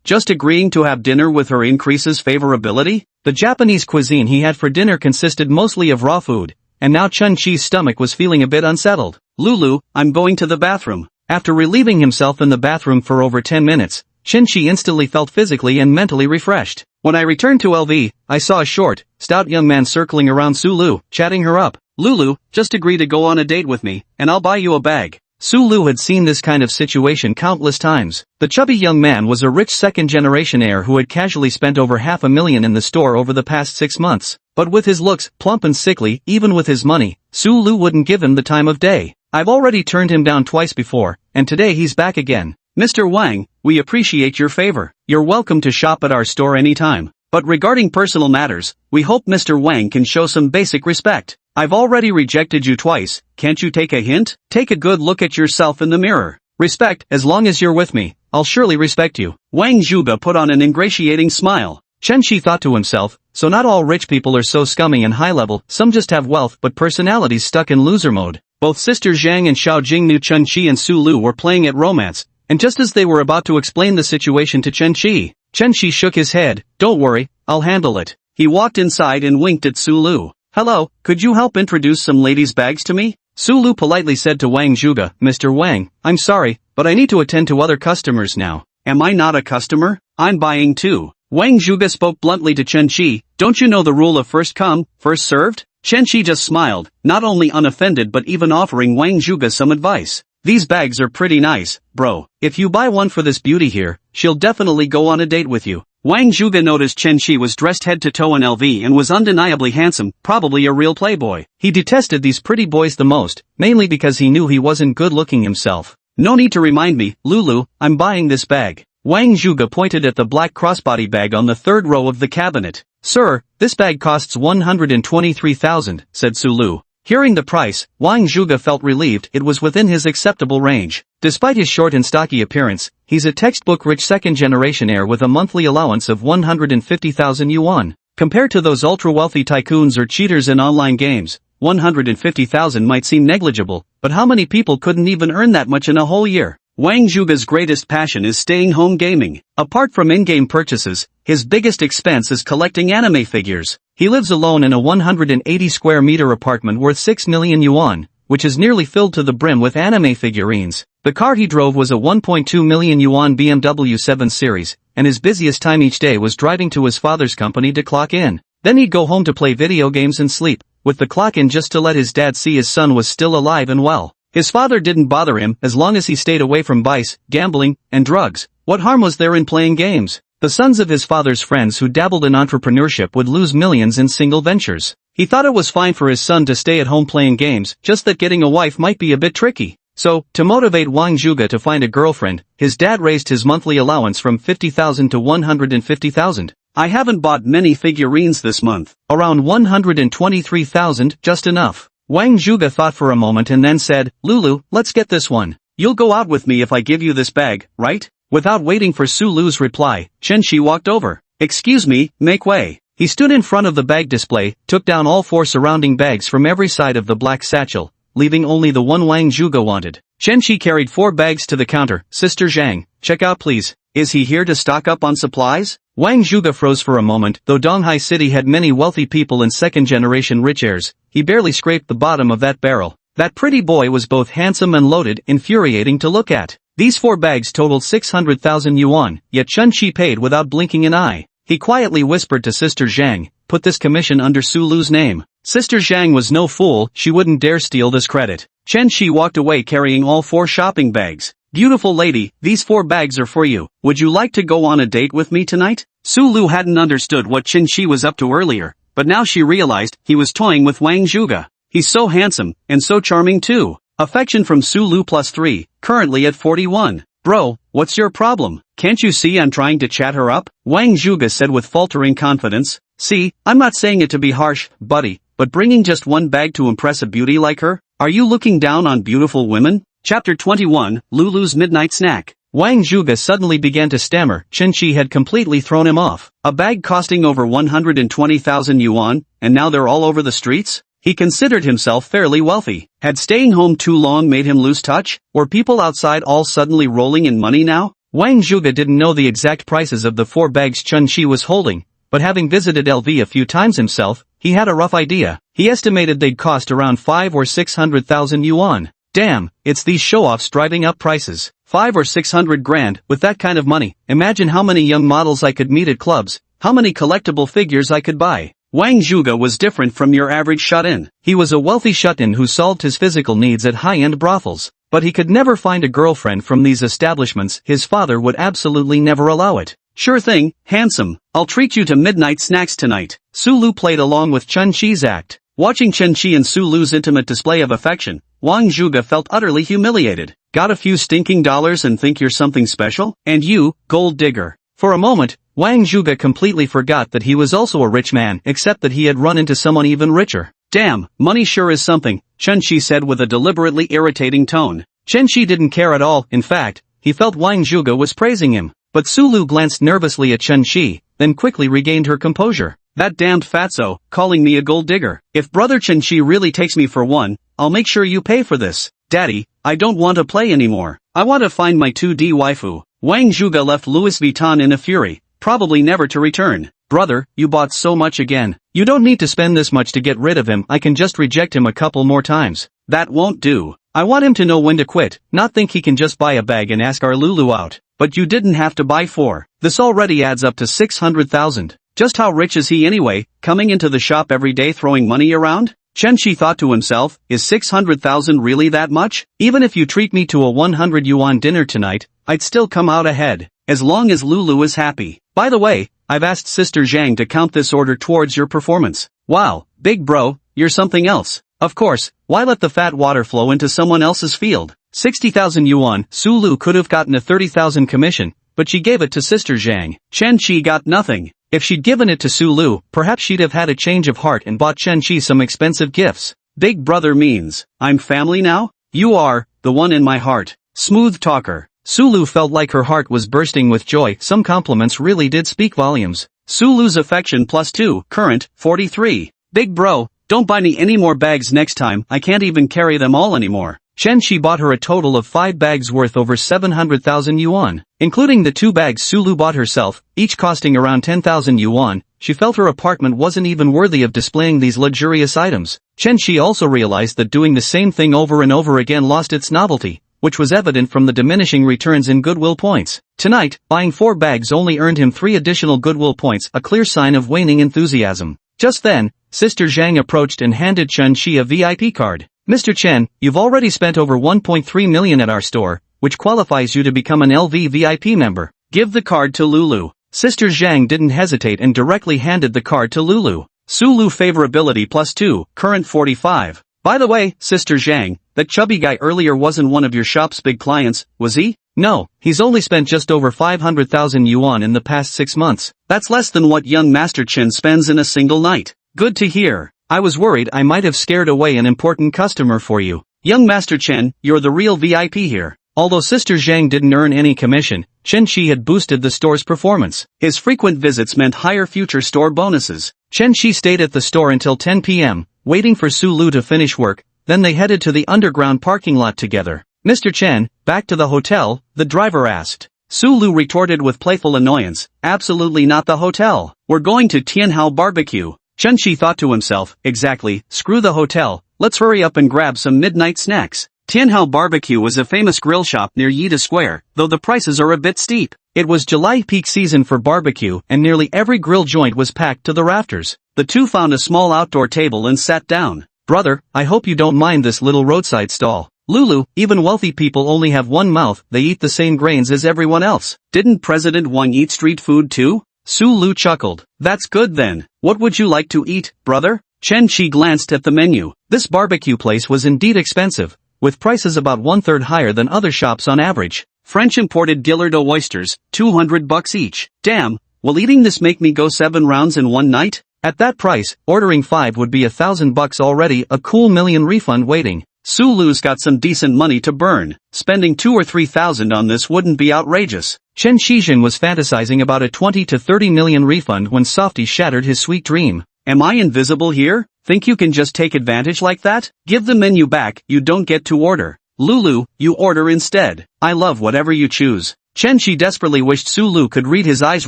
Just agreeing to have dinner with her increases favorability? The Japanese cuisine he had for dinner consisted mostly of raw food, and now Chen Shi's stomach was feeling a bit unsettled. Lulu, I'm going to the bathroom. After relieving himself in the bathroom for over 10 minutes, Chen Shi instantly felt physically and mentally refreshed. When I returned to LV, I saw a short, stout young man circling around Sulu, chatting her up. Lulu, just agree to go on a date with me, and I'll buy you a bag. Sulu had seen this kind of situation countless times. The chubby young man was a rich second-generation heir who had casually spent over $500,000 in the store over the past 6 months. But with his looks, plump and sickly, even with his money, Sulu wouldn't give him the time of day. I've already turned him down twice before, and today he's back again. Mr. Wang, we appreciate your favor. You're welcome to shop at our store anytime. But regarding personal matters, we hope Mr. Wang can show some basic respect. I've already rejected you twice, can't you take a hint? Take a good look at yourself in the mirror. Respect, as long as you're with me, I'll surely respect you. Wang Zhuge put on an ingratiating smile. Chen Shi thought to himself, so not all rich people are so scummy and high-level, some just have wealth but personalities stuck in loser mode. Both Sister Zhang and Xiao Jing knew Chen Shi and Su Lu were playing at romance, and just as they were about to explain the situation to Chen Shi shook his head. Don't worry, I'll handle it. He walked inside and winked at Su Lu. Hello, could you help introduce some ladies' bags to me? Su Lu politely said to Wang Zhuge, Mr. Wang, I'm sorry, but I need to attend to other customers now. Am I not a customer? I'm buying too. Wang Zhuge spoke bluntly to Chen Shi. Don't you know the rule of first come, first served? Chen Shi just smiled, not only unoffended but even offering Wang Zhuge some advice. These bags are pretty nice, bro. If you buy one for this beauty here, she'll definitely go on a date with you. Wang Zhuge noticed Chen Shi was dressed head to toe in LV and was undeniably handsome, probably a real playboy. He detested these pretty boys the most, mainly because he knew he wasn't good looking himself. No need to remind me, Lulu, I'm buying this bag. Wang Zhuge pointed at the black crossbody bag on the third row of the cabinet. Sir, this bag costs 123,000, said Sulu. Hearing the price, Wang Zhuge felt relieved. It was within his acceptable range. Despite his short and stocky appearance, he's a textbook-rich second-generation heir with a monthly allowance of 150,000 yuan. Compared to those ultra-wealthy tycoons or cheaters in online games, 150,000 might seem negligible, but how many people couldn't even earn that much in a whole year? Wang Zhuge's greatest passion is staying home gaming. Apart from in-game purchases, his biggest expense is collecting anime figures. He lives alone in a 180 square meter apartment worth 6 million yuan, which is nearly filled to the brim with anime figurines. The car he drove was a 1.2 million yuan BMW 7 Series, and his busiest time each day was driving to his father's company to clock in. Then he'd go home to play video games and sleep, with the clock in just to let his dad see his son was still alive and well. His father didn't bother him as long as he stayed away from vice, gambling, and drugs. What harm was there in playing games? The sons of his father's friends who dabbled in entrepreneurship would lose millions in single ventures. He thought it was fine for his son to stay at home playing games, just that getting a wife might be a bit tricky. So, to motivate Wang Zhuge to find a girlfriend, his dad raised his monthly allowance from 50,000 to 150,000. I haven't bought many figurines this month. Around 123,000, just enough. Wang Zhuge thought for a moment and then said, Lulu, let's get this one. You'll go out with me if I give you this bag, right? Without waiting for Sulu's reply, Chen Shi walked over. Excuse me, make way. He stood in front of the bag display, took down all 4 surrounding bags from every side of the black satchel, leaving only the one Wang Zhuge wanted. Chen Shi carried 4 bags to the counter. Sister Zhang, check out please. Is he here to stock up on supplies? Wang Zhuge froze for a moment. Though Donghai City had many wealthy people and second-generation rich heirs, he barely scraped the bottom of that barrel. That pretty boy was both handsome and loaded, infuriating to look at. These 4 bags totaled 600,000 yuan, yet Chen Shi paid without blinking an eye. He quietly whispered to Sister Zhang, put this commission under Sulu's name. Sister Zhang was no fool, she wouldn't dare steal this credit. Chen Shi walked away carrying all 4 shopping bags. Beautiful lady, these 4 bags are for you. Would you like to go on a date with me tonight? Sulu hadn't understood what Chen Shi was up to earlier, but now she realized he was toying with Wang Zhuge. He's so handsome, and so charming too. Affection from Sulu +3, currently at 41. Bro, what's your problem? Can't you see I'm trying to chat her up? Wang Zhuge said with faltering confidence. See, I'm not saying it to be harsh, buddy, but bringing just one bag to impress a beauty like her? Are you looking down on beautiful women? Chapter 21, Lulu's Midnight Snack. Wang Zhuge suddenly began to stammer. Chen Qi had completely thrown him off. A bag costing over 120,000 yuan, and now they're all over the streets? He considered himself fairly wealthy. Had staying home too long made him lose touch? Were people outside all suddenly rolling in money now? Wang Zhuge didn't know the exact prices of the 4 bags Chen Qi was holding, but having visited LV a few times himself, he had a rough idea. He estimated they'd cost around 5 or 600,000 yuan. Damn, it's these show-offs driving up prices. 5 or 600 grand, with that kind of money, imagine how many young models I could meet at clubs, how many collectible figures I could buy. Wang Zhuge was different from your average shut-in. He was a wealthy shut-in who solved his physical needs at high-end brothels. But he could never find a girlfriend from these establishments. His father would absolutely never allow it. Sure thing, handsome. I'll treat you to midnight snacks tonight. Su Lu played along with Chen Qi's act. Watching Chen Qi and Su Lu's intimate display of affection, Wang Zhuge felt utterly humiliated. Got a few stinking dollars and think you're something special? And you, gold digger. For a moment, Wang Zhuge completely forgot that he was also a rich man, except that he had run into someone even richer. Damn, money sure is something, Chen Qi said with a deliberately irritating tone. Chen Qi didn't care at all. In fact, he felt Wang Zhuge was praising him. But Su Lu glanced nervously at Chen Qi, then quickly regained her composure. That damned fatso, calling me a gold digger. If brother Chen Qi really takes me for one, I'll make sure you pay for this. Daddy, I don't want to play anymore. I want to find my 2D waifu. Wang Zhuge left Louis Vuitton in a fury, probably never to return. Brother, you bought so much again. You don't need to spend this much to get rid of him. I can just reject him a couple more times. That won't do. I want him to know when to quit, not think he can just buy a bag and ask our Lulu out. But you didn't have to buy 4. This already adds up to 600,000. Just how rich is he anyway, coming into the shop every day throwing money around? Chen Qi thought to himself, is 600,000 really that much? Even if you treat me to a 100 yuan dinner tonight, I'd still come out ahead, as long as Lulu is happy. By the way, I've asked Sister Zhang to count this order towards your performance. Wow, big bro, you're something else. Of course, why let the fat water flow into someone else's field? 60,000 yuan, Su Lu could have gotten a 30,000 commission, but she gave it to Sister Zhang. Chen Qi got nothing. If she'd given it to Su Lu, perhaps she'd have had a change of heart and bought Chen Qi some expensive gifts. Big brother means, I'm family now? You are, the one in my heart. Smooth talker. Su Lu felt like her heart was bursting with joy. Some compliments really did speak volumes. Su Lu's affection +2, current, 43. Big bro, don't buy me any more bags next time. I can't even carry them all anymore. Chen Qi bought her a total of 5 bags worth over 700,000 yuan. Including the 2 bags Su Lu bought herself, each costing around 10,000 yuan, she felt her apartment wasn't even worthy of displaying these luxurious items. Chen Qi also realized that doing the same thing over and over again lost its novelty, which was evident from the diminishing returns in goodwill points. Tonight, buying 4 bags only earned him 3 additional goodwill points, a clear sign of waning enthusiasm. Just then, Sister Zhang approached and handed Chen Qi a VIP card. Mr. Chen, you've already spent over 1.3 million at our store, which qualifies you to become an LV VIP member. Give the card to Lulu. Sister Zhang didn't hesitate and directly handed the card to Lulu. Su Lu favorability +2, current 45. By the way, Sister Zhang, that chubby guy earlier wasn't one of your shop's big clients, was he? No, he's only spent just over 500,000 yuan in the past 6 months. That's less than what young Master Chen spends in a single night. Good to hear. I was worried I might have scared away an important customer for you. Young Master Chen, you're the real VIP here. Although Sister Zhang didn't earn any commission, Chen Qi had boosted the store's performance. His frequent visits meant higher future store bonuses. Chen Qi stayed at the store until 10 p.m., waiting for Su Lu to finish work, then they headed to the underground parking lot together. Mr. Chen, back to the hotel, the driver asked. Su Lu retorted with playful annoyance, absolutely not the hotel. We're going to Tianhao Barbecue. Chen Qi thought to himself, exactly, screw the hotel, let's hurry up and grab some midnight snacks. Tianhao Barbecue was a famous grill shop near Yida Square, though the prices are a bit steep. It was July peak season for barbecue and nearly every grill joint was packed to the rafters. The two found a small outdoor table and sat down. Brother, I hope you don't mind this little roadside stall. Lulu, even wealthy people only have one mouth, they eat the same grains as everyone else. Didn't President Wang eat street food too? Su Lu chuckled. That's good then. What would you like to eat, brother? Chen Qi glanced at the menu. This barbecue place was indeed expensive, with prices about 1/3 higher than other shops on average. French imported Guillerdo oysters, $200 each. Damn, will eating this make me go 7 rounds in one night? At that price, ordering 5 would be $1,000 already, a cool million refund waiting. Sulu's got some decent money to burn. Spending 2 or 3,000 on this wouldn't be outrageous. Chen Shijin was fantasizing about a 20 to 30 million refund when Softy shattered his sweet dream. Am I invisible here? Think you can just take advantage like that? Give the menu back, you don't get to order. Lulu, you order instead. I love whatever you choose. Chen Shi desperately wished Sulu could read his eyes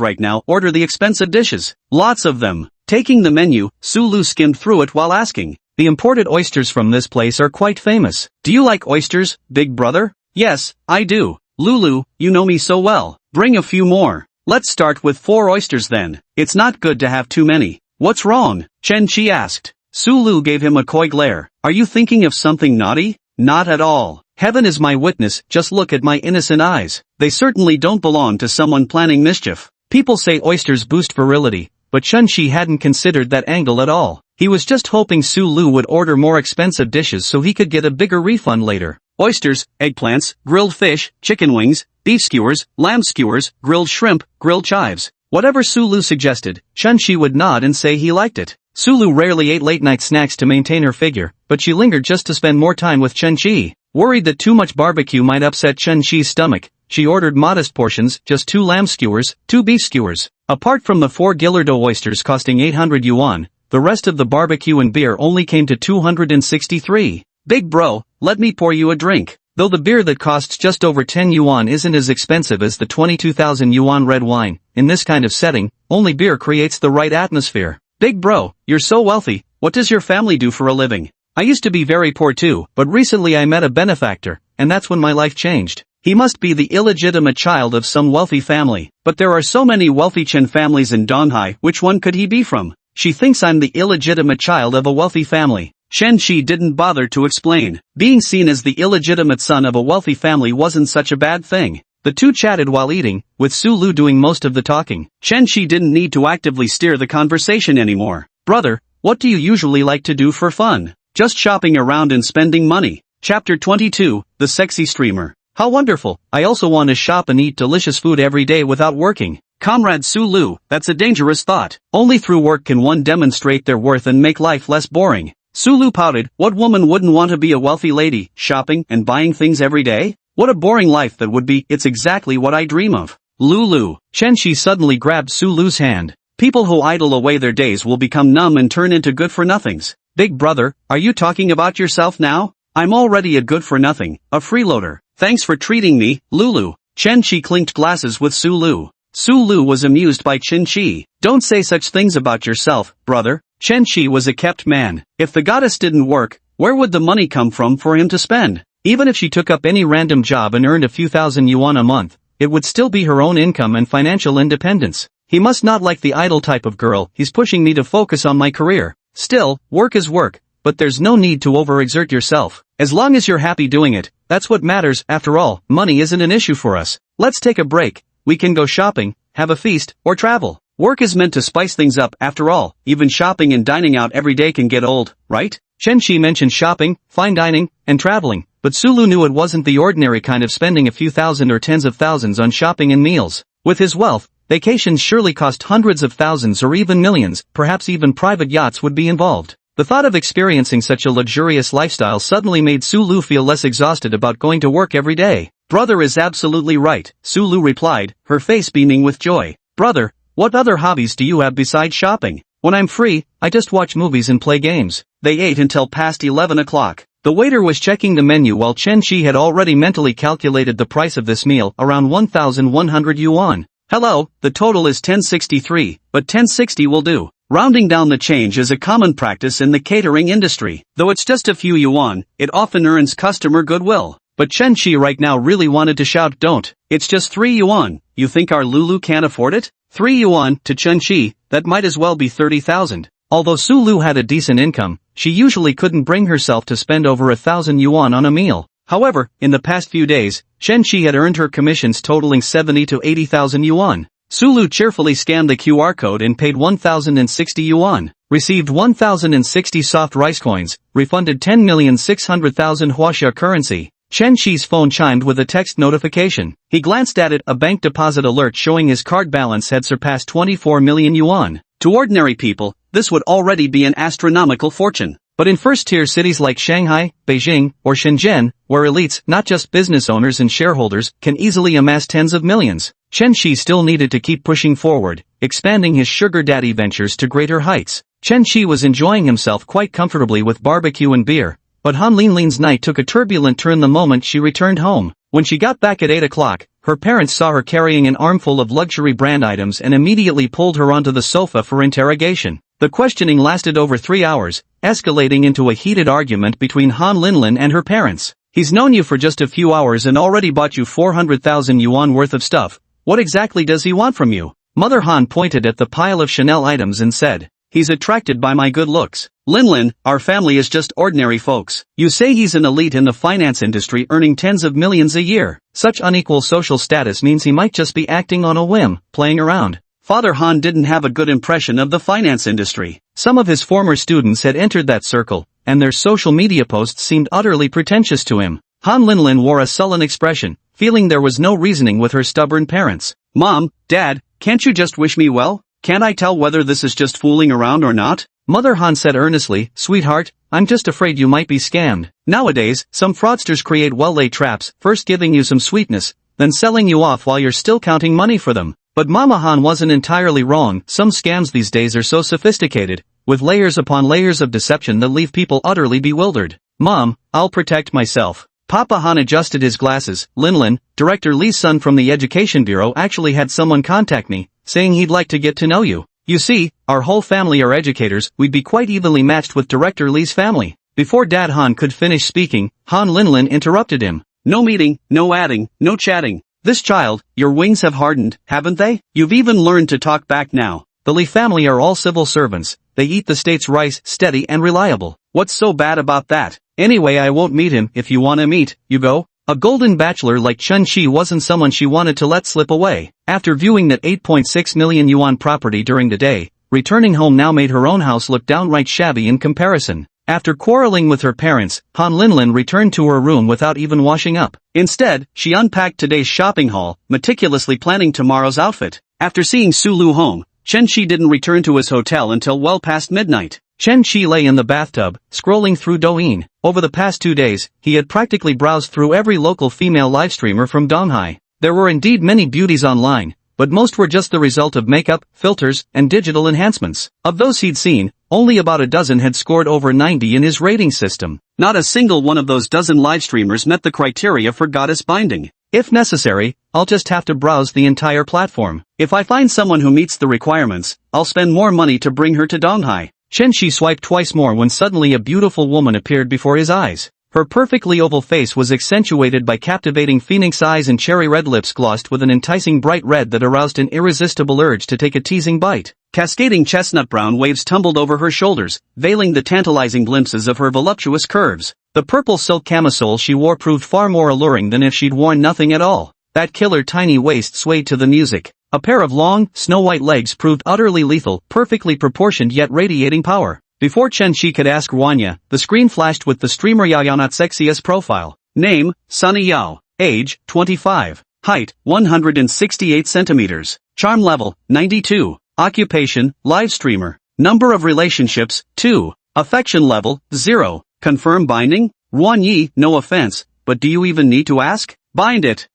right now. Order the expensive dishes. Lots of them. Taking the menu, Sulu skimmed through it while asking. The imported oysters from this place are quite famous. Do you like oysters, big brother? Yes, I do. Lulu, you know me so well. Bring a few more. Let's start with 4 oysters then. It's not good to have too many. What's wrong? Chen Shi asked. Sulu gave him a coy glare. Are you thinking of something naughty? Not at all. Heaven is my witness, just look at my innocent eyes. They certainly don't belong to someone planning mischief. People say oysters boost virility, but Chen Shi hadn't considered that angle at all. He was just hoping Sulu would order more expensive dishes so he could get a bigger refund later. Oysters, eggplants, grilled fish, chicken wings, beef skewers, lamb skewers, grilled shrimp, grilled chives. Whatever Sulu suggested, Chen Shi would nod and say he liked it. Sulu rarely ate late-night snacks to maintain her figure, but she lingered just to spend more time with Chen Shi. Worried that too much barbecue might upset Chen Shi's stomach, she ordered modest portions, just 2 lamb skewers, 2 beef skewers. Apart from the 4 Guillerdo oysters costing 800 yuan, the rest of the barbecue and beer only came to 263. Big bro, let me pour you a drink. Though the beer that costs just over 10 yuan isn't as expensive as the 22,000 yuan red wine, in this kind of setting, only beer creates the right atmosphere. Big bro, you're so wealthy, what does your family do for a living? I used to be very poor too, but recently I met a benefactor, and that's when my life changed. He must be the illegitimate child of some wealthy family. But there are so many wealthy Chen families in Donghai, which one could he be from? She thinks I'm the illegitimate child of a wealthy family. Chen Shi didn't bother to explain. Being seen as the illegitimate son of a wealthy family wasn't such a bad thing. The two chatted while eating, with Sulu doing most of the talking. Chen Shi didn't need to actively steer the conversation anymore. Brother, what do you usually like to do for fun? Just shopping around and spending money. Chapter 22, The Sexy Streamer. How wonderful, I also want to shop and eat delicious food every day without working. Comrade Sulu, that's a dangerous thought. Only through work can one demonstrate their worth and make life less boring. Sulu pouted, what woman wouldn't want to be a wealthy lady, shopping and buying things every day? What a boring life that would be. It's exactly what I dream of. Lulu. Chen Shi suddenly grabbed Sulu's hand. People who idle away their days will become numb and turn into good-for-nothings. Big brother, are you talking about yourself now? I'm already a good-for-nothing, a freeloader. Thanks for treating me, Lulu. Chen Shi clinked glasses with Sulu. Sulu was amused by Chen Shi. Don't say such things about yourself, brother. Chen Shi was a kept man. If the goddess didn't work, where would the money come from for him to spend? Even if she took up any random job and earned a few thousand yuan a month, it would still be her own income and financial independence. He must not like the idle type of girl. He's pushing me to focus on my career. Still, work is work, but there's no need to overexert yourself. As long as you're happy doing it, that's what matters. After all, money isn't an issue for us. Let's take a break. We can go shopping, have a feast, or travel. Work is meant to spice things up. After all, even shopping and dining out every day can get old, right? Chen Shi mentioned shopping, fine dining, and traveling, but Sulu knew it wasn't the ordinary kind of spending a few thousand or tens of thousands on shopping and meals. With his wealth, vacations surely cost hundreds of thousands or even millions, perhaps even private yachts would be involved. The thought of experiencing such a luxurious lifestyle suddenly made Sulu feel less exhausted about going to work every day. Brother is absolutely right, Sulu replied, her face beaming with joy. Brother, what other hobbies do you have besides shopping? When I'm free, I just watch movies and play games. They ate until past 11 o'clock. The waiter was checking the menu while Chen Shi had already mentally calculated the price of this meal, around 1,100 yuan. Hello, the total is 1063, but 1060 will do. Rounding down the change is a common practice in the catering industry. Though it's just a few yuan, it often earns customer goodwill. But Chen Shi right now really wanted to shout, don't. It's just 3 yuan. You think our Lulu can't afford it? 3 yuan, to Chen Shi, that might as well be 30,000. Although Sulu had a decent income, she usually couldn't bring herself to spend over 1,000 yuan on a meal. However, in the past few days, Chen Shi had earned her commissions totaling 70 to 80,000 yuan. Sulu cheerfully scanned the QR code and paid 1,060 yuan, received 1,060 soft rice coins, refunded 10,600,000 huaxia currency. Chen Shi's phone chimed with a text notification. He glanced at it, a bank deposit alert showing his card balance had surpassed 24 million yuan. To ordinary people, this would already be an astronomical fortune. But in first-tier cities like Shanghai, Beijing, or Shenzhen, where elites, not just business owners and shareholders, can easily amass tens of millions, Chen Shi still needed to keep pushing forward, expanding his sugar daddy ventures to greater heights. Chen Shi was enjoying himself quite comfortably with barbecue and beer, but Han Linlin's night took a turbulent turn the moment she returned home. When she got back at 8 o'clock, her parents saw her carrying an armful of luxury brand items and immediately pulled her onto the sofa for interrogation. The questioning lasted over 3 hours, escalating into a heated argument between Han Linlin and her parents. He's known you for just a few hours and already bought you 400,000 yuan worth of stuff. What exactly does he want from you? Mother Han pointed at the pile of Chanel items and said, he's attracted by my good looks. Linlin, our family is just ordinary folks. You say he's an elite in the finance industry earning tens of millions a year. Such unequal social status means he might just be acting on a whim, playing around. Father Han didn't have a good impression of the finance industry. Some of his former students had entered that circle, and their social media posts seemed utterly pretentious to him. Han Linlin wore a sullen expression, feeling there was no reasoning with her stubborn parents. Mom, Dad, can't you just wish me well? Can't I tell whether this is just fooling around or not? Mother Han said earnestly, sweetheart, I'm just afraid you might be scammed. Nowadays, some fraudsters create well-laid traps, first giving you some sweetness, then selling you off while you're still counting money for them. But Mama Han wasn't entirely wrong. Some scams these days are so sophisticated, with layers upon layers of deception that leave people utterly bewildered. Mom, I'll protect myself. Papa Han adjusted his glasses. Linlin, Director Lee's son from the Education Bureau, actually had someone contact me, saying he'd like to get to know you. You see, our whole family are educators, we'd be quite evenly matched with Director Lee's family. Before Dad Han could finish speaking, Han Linlin interrupted him. No meeting, no adding, no chatting. This child, your wings have hardened, haven't they? You've even learned to talk back now. The Lee family are all civil servants. They eat the state's rice, steady and reliable. What's so bad about that? Anyway, I won't meet him. If you wanna meet, you go. A golden bachelor like Chen Shi wasn't someone she wanted to let slip away. After viewing that 8.6 million yuan property during the day, returning home now made her own house look downright shabby in comparison. After quarreling with her parents, Han Linlin returned to her room without even washing up. Instead, she unpacked today's shopping haul, meticulously planning tomorrow's outfit. After seeing Su Lu home, Chen Shi didn't return to his hotel until well past midnight. Chen Shi lay in the bathtub, scrolling through Douyin. Over the past 2 days, he had practically browsed through every local female livestreamer from Donghai. There were indeed many beauties online, but most were just the result of makeup, filters, and digital enhancements. Of those he'd seen, only about a dozen had scored over 90 in his rating system. Not a single one of those dozen livestreamers met the criteria for goddess binding. If necessary, I'll just have to browse the entire platform. If I find someone who meets the requirements, I'll spend more money to bring her to Donghai. Chen Shi swiped twice more when suddenly a beautiful woman appeared before his eyes. Her perfectly oval face was accentuated by captivating phoenix eyes and cherry red lips glossed with an enticing bright red that aroused an irresistible urge to take a teasing bite. Cascading chestnut brown waves tumbled over her shoulders, veiling the tantalizing glimpses of her voluptuous curves. The purple silk camisole she wore proved far more alluring than if she'd worn nothing at all. That killer tiny waist swayed to the music. A pair of long, snow-white legs proved utterly lethal, perfectly proportioned yet radiating power. Before Chen Shi could ask Wanya, the screen flashed with the streamer Yaoyaonat's sexiest profile. Name, Sunny Yao. Age, 25. Height, 168 centimeters. Charm level, 92. Occupation, live streamer. Number of relationships, 2. Affection level, 0. Confirm binding? Ruan Yi, no offense, but do you even need to ask? Bind it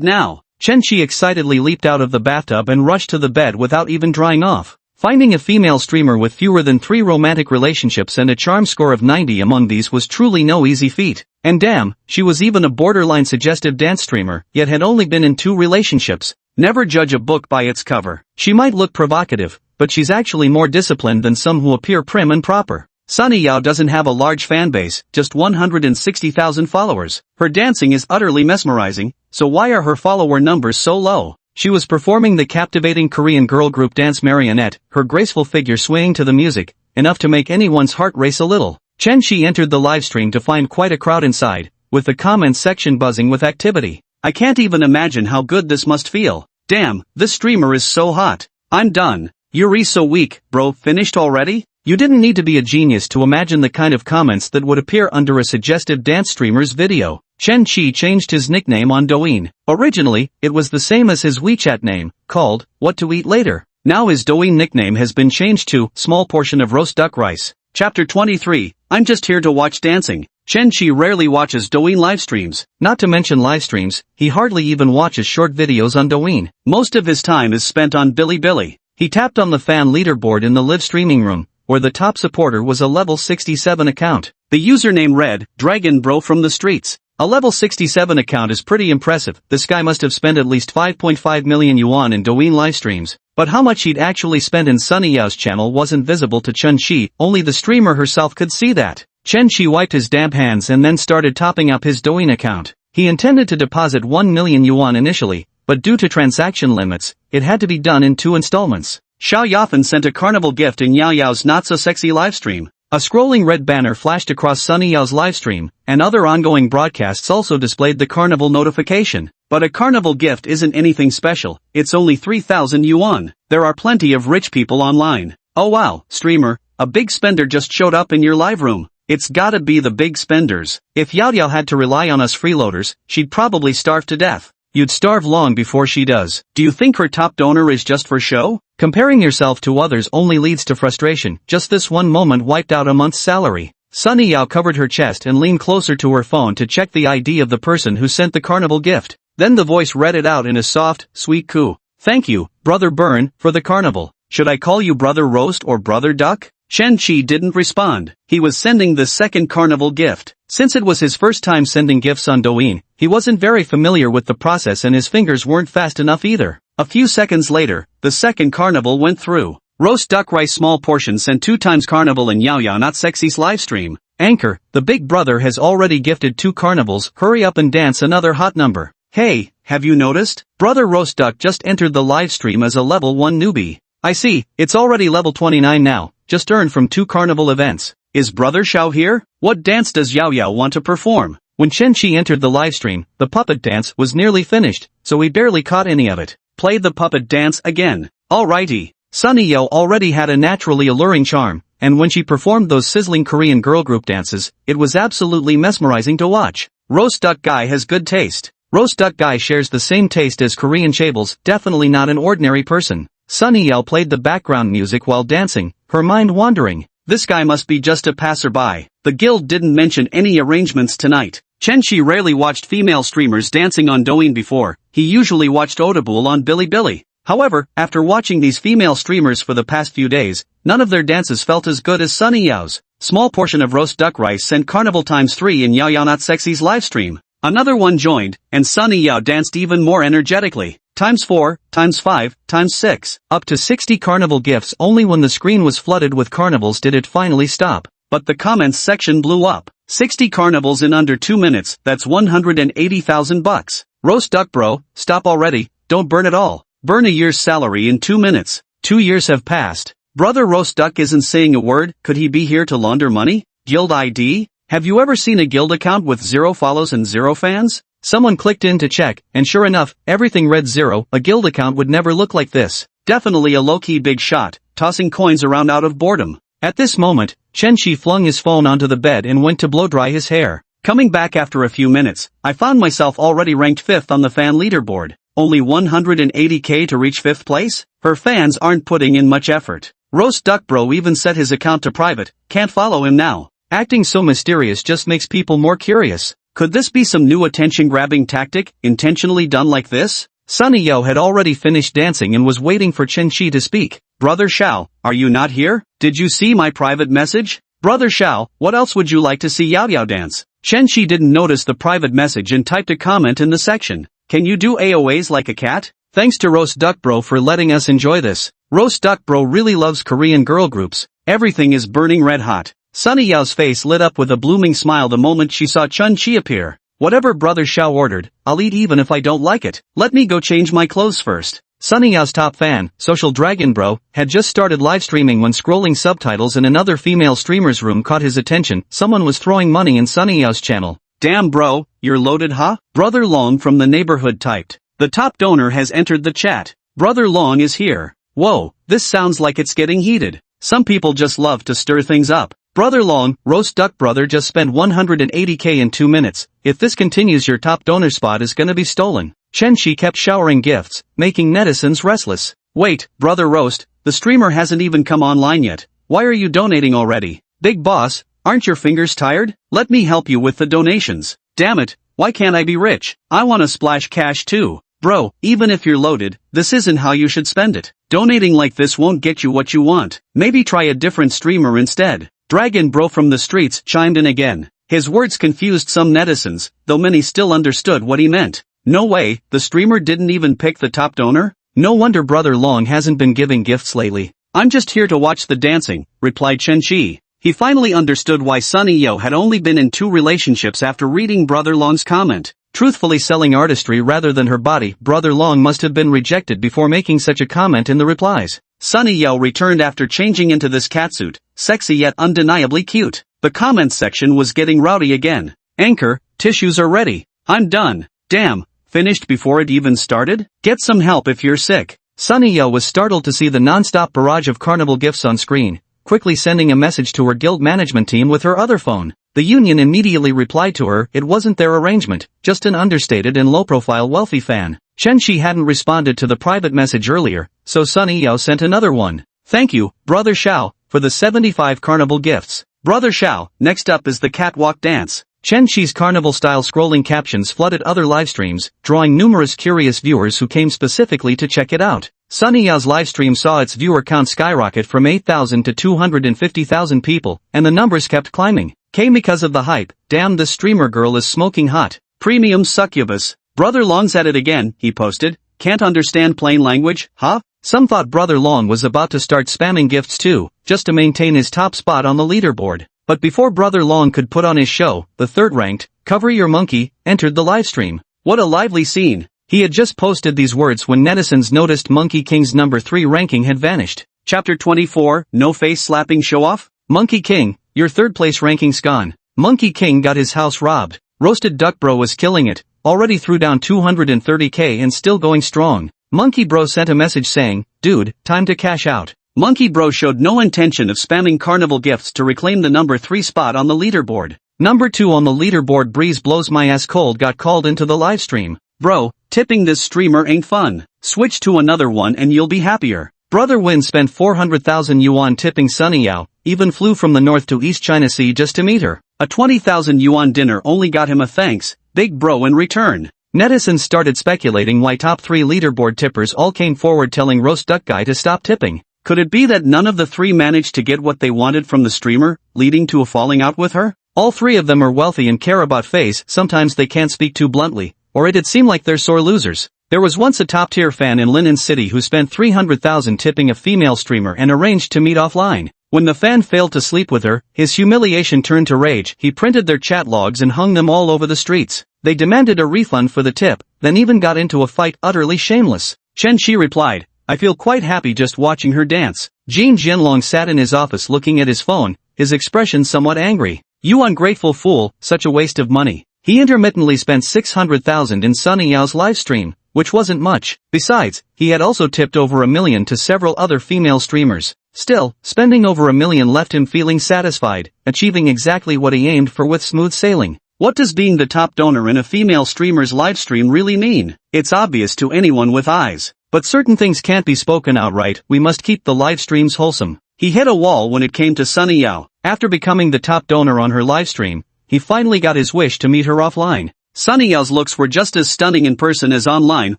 now. Chen Shi excitedly leaped out of the bathtub and rushed to the bed without even drying off. Finding a female streamer with fewer than 3 romantic relationships and a charm score of 90 among these was truly no easy feat. And damn, she was even a borderline suggestive dance streamer, yet had only been in 2 relationships. Never judge a book by its cover. She might look provocative, but she's actually more disciplined than some who appear prim and proper. Sunny Yao doesn't have a large fan base, just 160,000 followers. Her dancing is utterly mesmerizing, so why are her follower numbers so low? She was performing the captivating Korean girl group dance Marionette, her graceful figure swaying to the music, enough to make anyone's heart race a little. Chen Shi entered the livestream to find quite a crowd inside, with the comments section buzzing with activity. I can't even imagine how good this must feel. Damn, this streamer is so hot. I'm done. Yuri's so weak, bro. Finished already? You didn't need to be a genius to imagine the kind of comments that would appear under a suggestive dance streamer's video. Chen Qi changed his nickname on Douyin. Originally, it was the same as his WeChat name, called What to Eat Later. Now his Douyin nickname has been changed to Small Portion of Roast Duck Rice. Chapter 23, I'm just here to watch dancing. Chen Qi rarely watches Douyin livestreams. Not to mention livestreams, he hardly even watches short videos on Douyin. Most of his time is spent on Bilibili. He tapped on the fan leaderboard in the live streaming room, where the top supporter was a level 67 account. The username read, Dragon Bro from the streets. A level 67 account is pretty impressive. This guy must have spent at least 5.5 million yuan in Douyin livestreams. But how much he'd actually spent in Sunny Yao's channel wasn't visible to Chen Qi, only the streamer herself could see that. Chen Qi wiped his damp hands and then started topping up his Douyin account. He intended to deposit 1 million yuan initially, but due to transaction limits, it had to be done in 2 installments. Xiao Yafan sent a carnival gift in Yao Yao's not-so-sexy livestream. A scrolling red banner flashed across Sunny Yao's livestream, and other ongoing broadcasts also displayed the carnival notification. But a carnival gift isn't anything special, it's only 3,000 yuan. There are plenty of rich people online. Oh wow, streamer, a big spender just showed up in your live room. It's gotta be the big spenders. If Yao Yao had to rely on us freeloaders, she'd probably starve to death. You'd starve long before she does. Do you think her top donor is just for show? Comparing yourself to others only leads to frustration. Just this one moment wiped out a month's salary. Sunny Yao covered her chest and leaned closer to her phone to check the ID of the person who sent the carnival gift. Then the voice read it out in a soft, sweet coo. Thank you, Brother Burn, for the carnival. Should I call you Brother Roast or Brother Duck? Chen Qi didn't respond. He was sending the second carnival gift. Since it was his first time sending gifts on Douyin, he wasn't very familiar with the process and his fingers weren't fast enough either. A few seconds later, the second carnival went through. Roast duck rice small portion sent 2 times carnival in Yao Yao Not Sexy's livestream. Anchor, the big brother has already gifted 2 carnivals. Hurry up and dance another hot number. Hey, have you noticed? Brother Roast Duck just entered the livestream as a level 1 newbie. I see, it's already level 29 now. Just earned from 2 carnival events. Is Brother Xiao here? What dance does Yao Yao want to perform? When Chen Qi entered the livestream, the puppet dance was nearly finished, so he barely caught any of it. Play the puppet dance again. Alrighty. Sunny Yao already had a naturally alluring charm, and when she performed those sizzling Korean girl group dances, it was absolutely mesmerizing to watch. Roast Duck Guy has good taste. Roast Duck Guy shares the same taste as Korean chaebol, definitely not an ordinary person. Sunny Yao played the background music while dancing, her mind wandering. This guy must be just a passerby. The guild didn't mention any arrangements tonight. Chen Qi rarely watched female streamers dancing on Douyin before. He usually watched Audible on Bilibili. However, after watching these female streamers for the past few days, none of their dances felt as good as Sunny Yao's. Small portion of roast duck rice sent carnival ×3 in Yao Yao Not Sexy's livestream. Another one joined, and Sunny Yao danced even more energetically. ×4, ×5, ×6. Up to 60 carnival gifts. Only when the screen was flooded with carnivals did it finally stop. But the comments section blew up. 60 carnivals in under 2 minutes, that's 180,000 bucks. Roast duck bro, stop already, don't burn it all. Burn a year's salary in 2 minutes. 2 years have passed. Brother Roast Duck isn't saying a word. Could he be here to launder money? Guild ID? Have you ever seen a guild account with 0 follows and 0 fans? Someone clicked in to check, and sure enough, everything read 0. A guild account would never look like this. Definitely a low-key big shot, tossing coins around out of boredom. At this moment, Chen Qi flung his phone onto the bed and went to blow-dry his hair. Coming back after a few minutes, I found myself already ranked 5th on the fan leaderboard. Only 180k to reach 5th place? Her fans aren't putting in much effort. Roast Duck Bro even set his account to private, can't follow him now. Acting so mysterious just makes people more curious. Could this be some new attention-grabbing tactic, intentionally done like this? Sunny Yao had already finished dancing and was waiting for Chen Qi to speak. Brother Xiao, are you not here? Did you see my private message? Brother Xiao, what else would you like to see Yao Yao dance? Chen Qi didn't notice the private message and typed a comment in the section. Can you do AOAs like a cat? Thanks to Roast Duck Bro for letting us enjoy this. Roast Duck Bro really loves Korean girl groups. Everything is burning red hot. Sunny Yao's face lit up with a blooming smile the moment she saw Chen Qi appear. Whatever Brother Xiao ordered, I'll eat even if I don't like it. Let me go change my clothes first. Sunny Yao's top fan, Social Dragon Bro, had just started live streaming when scrolling subtitles in another female streamer's room caught his attention. Someone was throwing money in Sunny Yao's channel. Damn bro, you're loaded huh? Brother Long from the neighborhood typed. The top donor has entered the chat. Brother Long is here. Whoa, this sounds like it's getting heated. Some people just love to stir things up. Brother Long, roast duck brother just spent 180k in 2 minutes. If this continues, your top donor spot is gonna be stolen. Chen Shi kept showering gifts, making netizens restless. Wait, brother roast, the streamer hasn't even come online yet. Why are you donating already? Big boss, aren't your fingers tired? Let me help you with the donations. Damn it, why can't I be rich? I wanna splash cash too. Bro, even if you're loaded, this isn't how you should spend it. Donating like this won't get you what you want. Maybe try a different streamer instead. Dragon Bro from the streets chimed in again. His words confused some netizens, though many still understood what he meant. No way, the streamer didn't even pick the top donor? No wonder Brother Long hasn't been giving gifts lately. I'm just here to watch the dancing, replied Chen Shi. He finally understood why Sunny Yo had only been in 2 relationships after reading Brother Long's comment. Truthfully selling artistry rather than her body, Brother Long must have been rejected before making such a comment in the replies. Sunny Yo returned after changing into this catsuit, sexy yet undeniably cute. The comments section was getting rowdy again. Anchor, tissues are ready. I'm done. Damn, finished before it even started? Get some help if you're sick. Sunny Yo was startled to see the non-stop barrage of carnival gifts on screen, quickly sending a message to her guild management team with her other phone. The union immediately replied to her it wasn't their arrangement, just an understated and low-profile wealthy fan. Chen Shi hadn't responded to the private message earlier, so Sunny Yo sent another one. Thank you, Brother Xiao, for the 75 carnival gifts. Brother Xiao, next up is the catwalk dance. Chen Shi's carnival-style scrolling captions flooded other livestreams, drawing numerous curious viewers who came specifically to check it out. Sunny Yao's livestream saw its viewer count skyrocket from 8,000 to 250,000 people, and the numbers kept climbing. Came because of the hype. Damn, this streamer girl is smoking hot. Premium succubus. Brother Long's at it again, he posted. Can't understand plain language, huh? Some thought Brother Long was about to start spamming gifts too, just to maintain his top spot on the leaderboard. But before Brother Long could put on his show, the third-ranked, Cover Your Monkey, entered the livestream. What a lively scene. He had just posted these words when netizens noticed Monkey King's number 3 ranking had vanished. Chapter 24, No Face Slapping Show-Off? Monkey King, your third-place ranking's gone. Monkey King got his house robbed. Roasted Duck Bro was killing it, already threw down 230k and still going strong. Monkey Bro sent a message saying, dude, time to cash out. Monkey Bro showed no intention of spamming carnival gifts to reclaim the number 3 spot on the leaderboard. Number 2 on the leaderboard, Breeze Blows My Ass Cold, got called into the livestream. Bro, tipping this streamer ain't fun. Switch to another one and you'll be happier. Brother Win spent 400,000 yuan tipping Sunny Yao, even flew from the north to East China Sea just to meet her. A 20,000 yuan dinner only got him a thanks, big bro in return. Netizens started speculating why top 3 leaderboard tippers all came forward telling Roast Duck Guy to stop tipping. Could it be that none of the 3 managed to get what they wanted from the streamer, leading to a falling out with her? All 3 of them are wealthy and care about face, sometimes they can't speak too bluntly, or it'd seem like they're sore losers. There was once a top-tier fan in Linen City who spent 300,000 tipping a female streamer and arranged to meet offline. When the fan failed to sleep with her, his humiliation turned to rage. He printed their chat logs and hung them all over the streets. They demanded a refund for the tip, then even got into a fight, utterly shameless. Chen Shi replied, I feel quite happy just watching her dance. Jin Jianlong sat in his office looking at his phone, his expression somewhat angry. You ungrateful fool, such a waste of money. He intermittently spent 600,000 in Sunny Yao's livestream, which wasn't much. Besides, he had also tipped over $1 million to several other female streamers. Still, spending over $1 million left him feeling satisfied, achieving exactly what he aimed for with smooth sailing. What does being the top donor in a female streamer's livestream really mean? It's obvious to anyone with eyes. But certain things can't be spoken outright. We must keep the live streams wholesome. He hit a wall when it came to Sunny Yao. After becoming the top donor on her livestream, he finally got his wish to meet her offline. Sunny Yao's looks were just as stunning in person as online,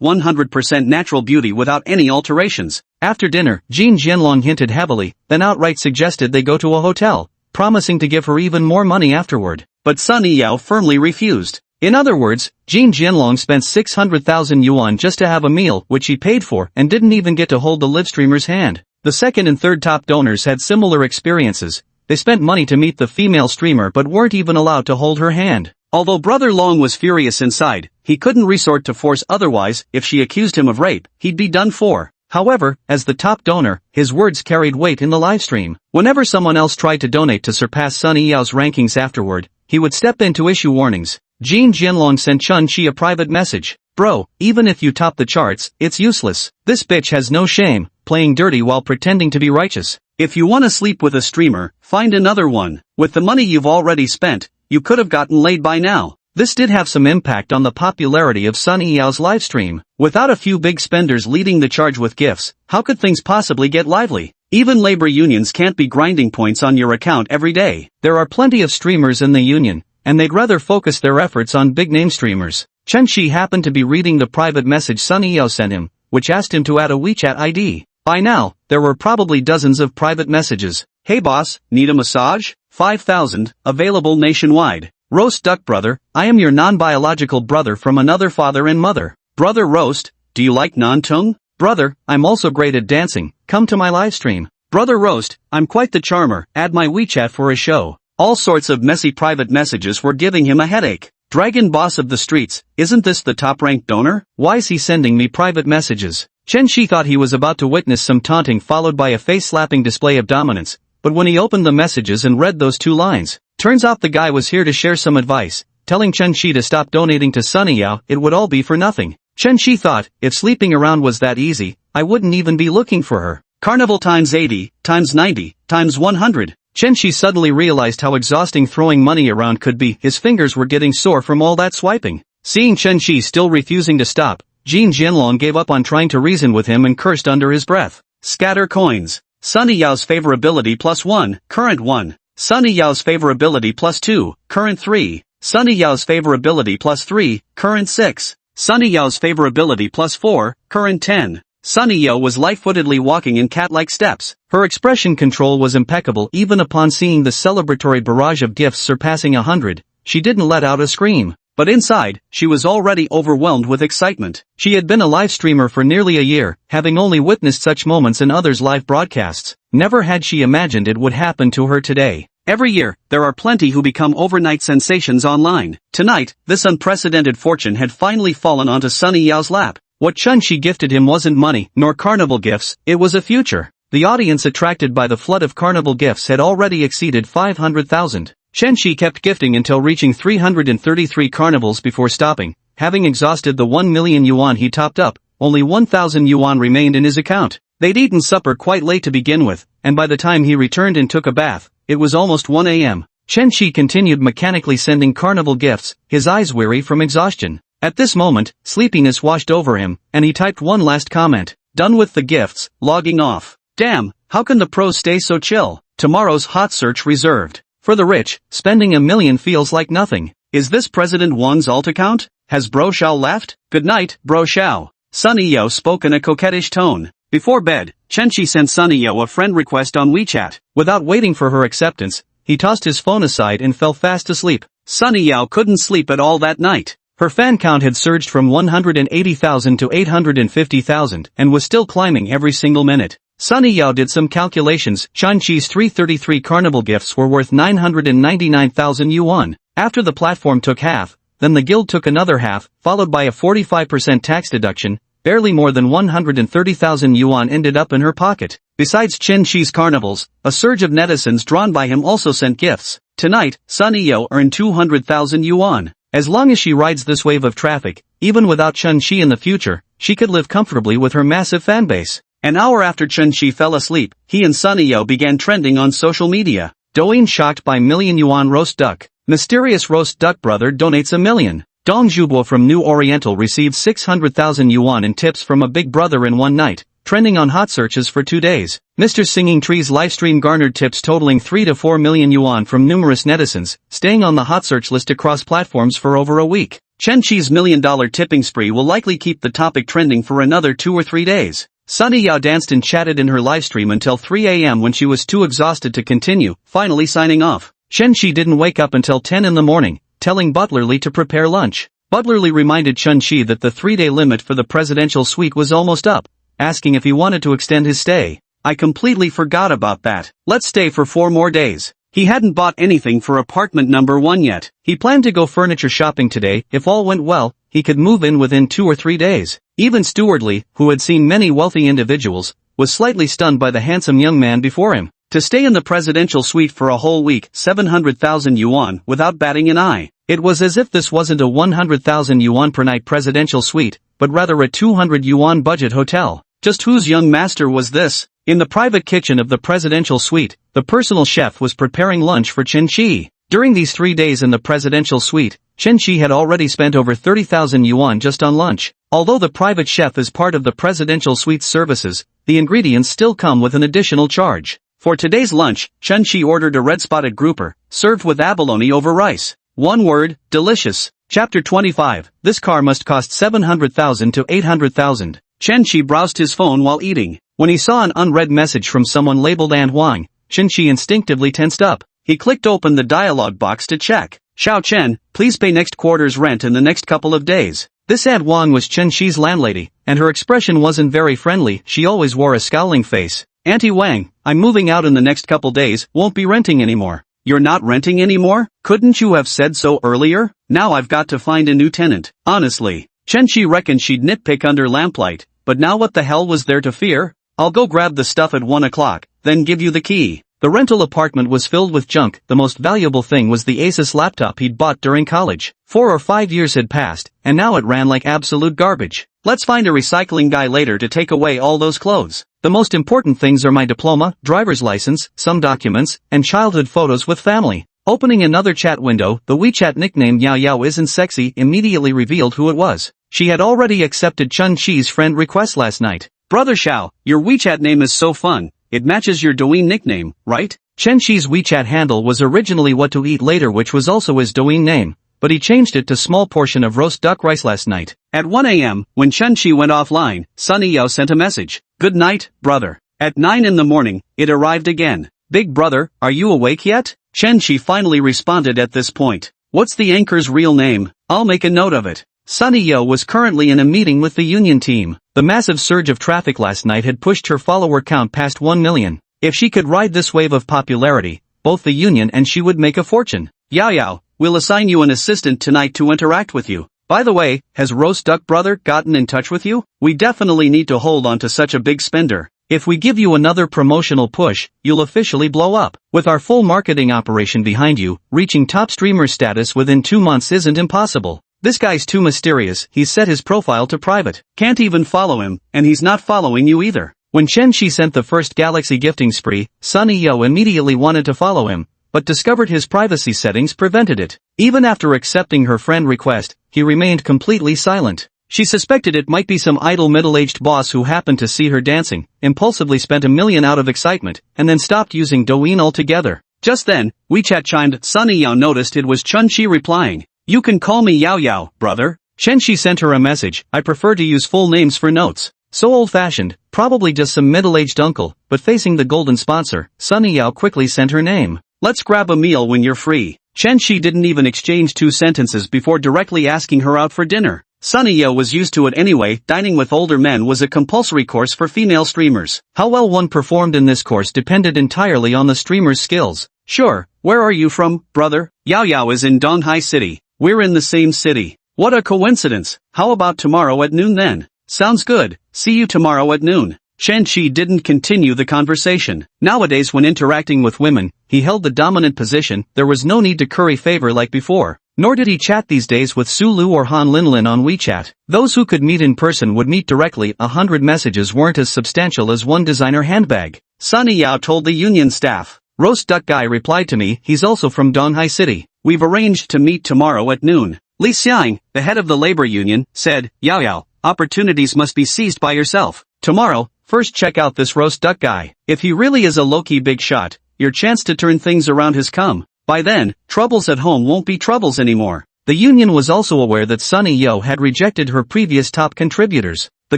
100% natural beauty without any alterations. After dinner, Jin Jianlong hinted heavily, then outright suggested they go to a hotel, promising to give her even more money afterward. But Sunny Yao firmly refused. In other words, Jin Jianlong spent 600,000 yuan just to have a meal, which he paid for, and didn't even get to hold the livestreamer's hand. The second and third top donors had similar experiences. They spent money to meet the female streamer but weren't even allowed to hold her hand. Although Brother Long was furious inside, he couldn't resort to force, otherwise, if she accused him of rape, he'd be done for. However, as the top donor, his words carried weight in the livestream. Whenever someone else tried to donate to surpass Sunny Yao's rankings afterward, he would step in to issue warnings. Jin Jianlong sent Chun Chi a private message. Bro, even if you top the charts, it's useless. This bitch has no shame, playing dirty while pretending to be righteous. If you wanna sleep with a streamer, find another one. With the money you've already spent, you could have gotten laid by now. This did have some impact on the popularity of Sun Yao's livestream. Without a few big spenders leading the charge with gifts, how could things possibly get lively? Even labor unions can't be grinding points on your account every day. There are plenty of streamers in the union, and they'd rather focus their efforts on big-name streamers. Chen Shi happened to be reading the private message Sun Yao sent him, which asked him to add a WeChat ID. By now, there were probably dozens of private messages. Hey boss, need a massage? 5,000, available nationwide. Roast duck brother, I am your non-biological brother from another father and mother. Brother Roast, do you like non-tung? Brother, I'm also great at dancing, come to my livestream. Brother Roast, I'm quite the charmer, add my WeChat for a show. All sorts of messy private messages were giving him a headache. Dragon boss of the streets, isn't this the top-ranked donor? Why's he sending me private messages? Chen Shi thought he was about to witness some taunting followed by a face-slapping display of dominance, but when he opened the messages and read those 2 lines, turns out the guy was here to share some advice, telling Chen Shi to stop donating to Sunny Yao, it would all be for nothing. Chen Shi thought, if sleeping around was that easy, I wouldn't even be looking for her. Carnival times 80, times 90, times 100. Chen Shi suddenly realized how exhausting throwing money around could be. His fingers were getting sore from all that swiping. Seeing Chen Shi still refusing to stop, Jin Jianlong gave up on trying to reason with him and cursed under his breath. Scatter coins. Sunny Yao's favorability +1, current 1. Sunny Yao's favorability +2, current 3. Sunny Yao's favorability +3, current 6. Sunny Yao's favorability +4, current 10. Sunny Yao was light-footedly walking in cat-like steps. Her expression control was impeccable even upon seeing the celebratory barrage of gifts surpassing 100. She didn't let out a scream. But inside, she was already overwhelmed with excitement. She had been a live streamer for nearly a year, having only witnessed such moments in others' live broadcasts. Never had she imagined it would happen to her today. Every year, there are plenty who become overnight sensations online. Tonight, this unprecedented fortune had finally fallen onto Sunny Yao's lap. What Chen Shi gifted him wasn't money, nor carnival gifts, it was a future. The audience attracted by the flood of carnival gifts had already exceeded 500,000. Chen Shi kept gifting until reaching 333 carnivals before stopping. Having exhausted the 1 million yuan he topped up, only 1,000 yuan remained in his account. They'd eaten supper quite late to begin with, and by the time he returned and took a bath, it was almost 1 a.m. Chen Shi continued mechanically sending carnival gifts, his eyes weary from exhaustion. At this moment, sleepiness washed over him, and he typed one last comment. Done with the gifts, logging off. Damn, how can the pros stay so chill? Tomorrow's hot search reserved. For the rich, spending 1 million feels like nothing. Is this President Wang's alt account? Has Bro Xiao left? Good night, Bro Xiao. Sunny Yao spoke in a coquettish tone. Before bed, Chen Shi sent Sunny Yao a friend request on WeChat. Without waiting for her acceptance, he tossed his phone aside and fell fast asleep. Sunny Yao couldn't sleep at all that night. Her fan count had surged from 180,000 to 850,000 and was still climbing every single minute. Sunny Yao did some calculations. Chen Shi's 333 carnival gifts were worth 999,000 yuan. After the platform took half, then the guild took another half, followed by a 45% tax deduction. Barely more than 130,000 yuan ended up in her pocket. Besides Chen Shi's carnivals, a surge of netizens drawn by him also sent gifts. Tonight, Sunny Yao earned 200,000 yuan. As long as she rides this wave of traffic, even without Chen Shi in the future, she could live comfortably with her massive fanbase. An hour after Chen Shi fell asleep, he and Sunny Yao began trending on social media. Douyin shocked by million yuan roast duck. Mysterious roast duck brother donates 1 million. Dong Zhubo from New Oriental received 600,000 yuan in tips from a big brother in one night, trending on hot searches for 2 days. Mr. Singing Tree's livestream garnered tips totaling 3 to 4 million yuan from numerous netizens, staying on the hot search list across platforms for over a week. Chen Shi's $1 million tipping spree will likely keep the topic trending for another 2 or 3 days. Sunny Yao danced and chatted in her livestream until 3 a.m. when she was too exhausted to continue, finally signing off. Chen Shi didn't wake up until 10 in the morning, telling Butlerly to prepare lunch. Butlerly reminded Chen Shi that the 3-day limit for the presidential suite was almost up, asking if he wanted to extend his stay. I completely forgot about that. Let's stay for 4 more days. He hadn't bought anything for apartment number 1 yet. He planned to go furniture shopping today. If all went well, he could move in within 2 or 3 days. Even Stewardly, who had seen many wealthy individuals, was slightly stunned by the handsome young man before him. To stay in the presidential suite for a whole week, 700,000 yuan, without batting an eye. It was as if this wasn't a 100,000 yuan per night presidential suite, but rather a 200 yuan budget hotel. Just whose young master was this? In the private kitchen of the presidential suite, the personal chef was preparing lunch for Chen Qi. During these 3 days in the presidential suite, Chen Qi had already spent over 30,000 yuan just on lunch. Although the private chef is part of the presidential suite's services, the ingredients still come with an additional charge. For today's lunch, Chen Qi ordered a red-spotted grouper, served with abalone over rice. One word, delicious. Chapter 25, this car must cost 700,000 to 800,000. Chen Qi browsed his phone while eating. When he saw an unread message from someone labeled An Huang, Chen Qi instinctively tensed up. He clicked open the dialog box to check. Xiao Chen, please pay next quarter's rent in the next couple of days. This An Huang was Chen Qi's landlady, and her expression wasn't very friendly. She always wore a scowling face. Auntie Wang, I'm moving out in the next couple days, won't be renting anymore. You're not renting anymore? Couldn't you have said so earlier? Now I've got to find a new tenant. Honestly. Chen Qi reckoned she'd nitpick under lamplight, but now what the hell was there to fear? I'll go grab the stuff at 1 o'clock, then give you the key. The rental apartment was filled with junk. The most valuable thing was the Asus laptop he'd bought during college. 4 or 5 years had passed, and now it ran like absolute garbage. Let's find a recycling guy later to take away all those clothes. The most important things are my diploma, driver's license, some documents, and childhood photos with family. Opening another chat window, the WeChat nickname Yao Yao isn't sexy immediately revealed who it was. She had already accepted Chen Qi's friend request last night. Brother Xiao, your WeChat name is so fun. It matches your Douyin nickname, right? Chen Qi's WeChat handle was originally What to Eat Later, which was also his Douyin name, but he changed it to small portion of roast duck rice last night. At 1 a.m., when Chen Qi went offline, Sunny Yao sent a message. Good night, brother. At 9 in the morning, it arrived again. Big brother, are you awake yet? Chen Qi finally responded at this point. What's the anchor's real name? I'll make a note of it. Sunny Yao was currently in a meeting with the union team. The massive surge of traffic last night had pushed her follower count past 1 million. If she could ride this wave of popularity, both the union and she would make a fortune. Yao Yao, we'll assign you an assistant tonight to interact with you. By the way, has Roast Duck Brother gotten in touch with you? We definitely need to hold on to such a big spender. If we give you another promotional push, you'll officially blow up. With our full marketing operation behind you, reaching top streamer status within 2 months isn't impossible. This guy's too mysterious. He's set his profile to private. Can't even follow him, and he's not following you either. When Chen Qi sent the first Galaxy gifting spree, Sunny Yao immediately wanted to follow him, but discovered his privacy settings prevented it. Even after accepting her friend request, he remained completely silent. She suspected it might be some idle middle-aged boss who happened to see her dancing, impulsively spent 1 million out of excitement, and then stopped using Douyin altogether. Just then, WeChat chimed. Sunny Yao noticed it was Chen Qi replying. You can call me Yao Yao, brother. Chen Qi sent her a message. I prefer to use full names for notes. So old-fashioned, probably just some middle-aged uncle, but facing the golden sponsor, Sunny Yao quickly sent her name. Let's grab a meal when you're free. Chen Qi didn't even exchange 2 sentences before directly asking her out for dinner. Sunny Yao was used to it anyway. Dining with older men was a compulsory course for female streamers. How well one performed in this course depended entirely on the streamer's skills. Sure, where are you from, brother? Yao Yao is in Donghai City. We're in the same city. What a coincidence. How about tomorrow at noon then? Sounds good. See you tomorrow at noon. Chen Qi didn't continue the conversation. Nowadays when interacting with women, he held the dominant position. There was no need to curry favor like before. Nor did he chat these days with Su Lu or Han Linlin on WeChat. Those who could meet in person would meet directly. 100 messages weren't as substantial as one designer handbag. Sunny Yao told the union staff. Roast Duck Guy replied to me. He's also from Donghai City. We've arranged to meet tomorrow at noon. Li Xiang, the head of the labor union, said, Yao Yao, opportunities must be seized by yourself. Tomorrow, first check out this Roast Duck Guy. If he really is a low-key big shot, your chance to turn things around has come. By then, troubles at home won't be troubles anymore. The union was also aware that Sunny Yao had rejected her previous top contributors. The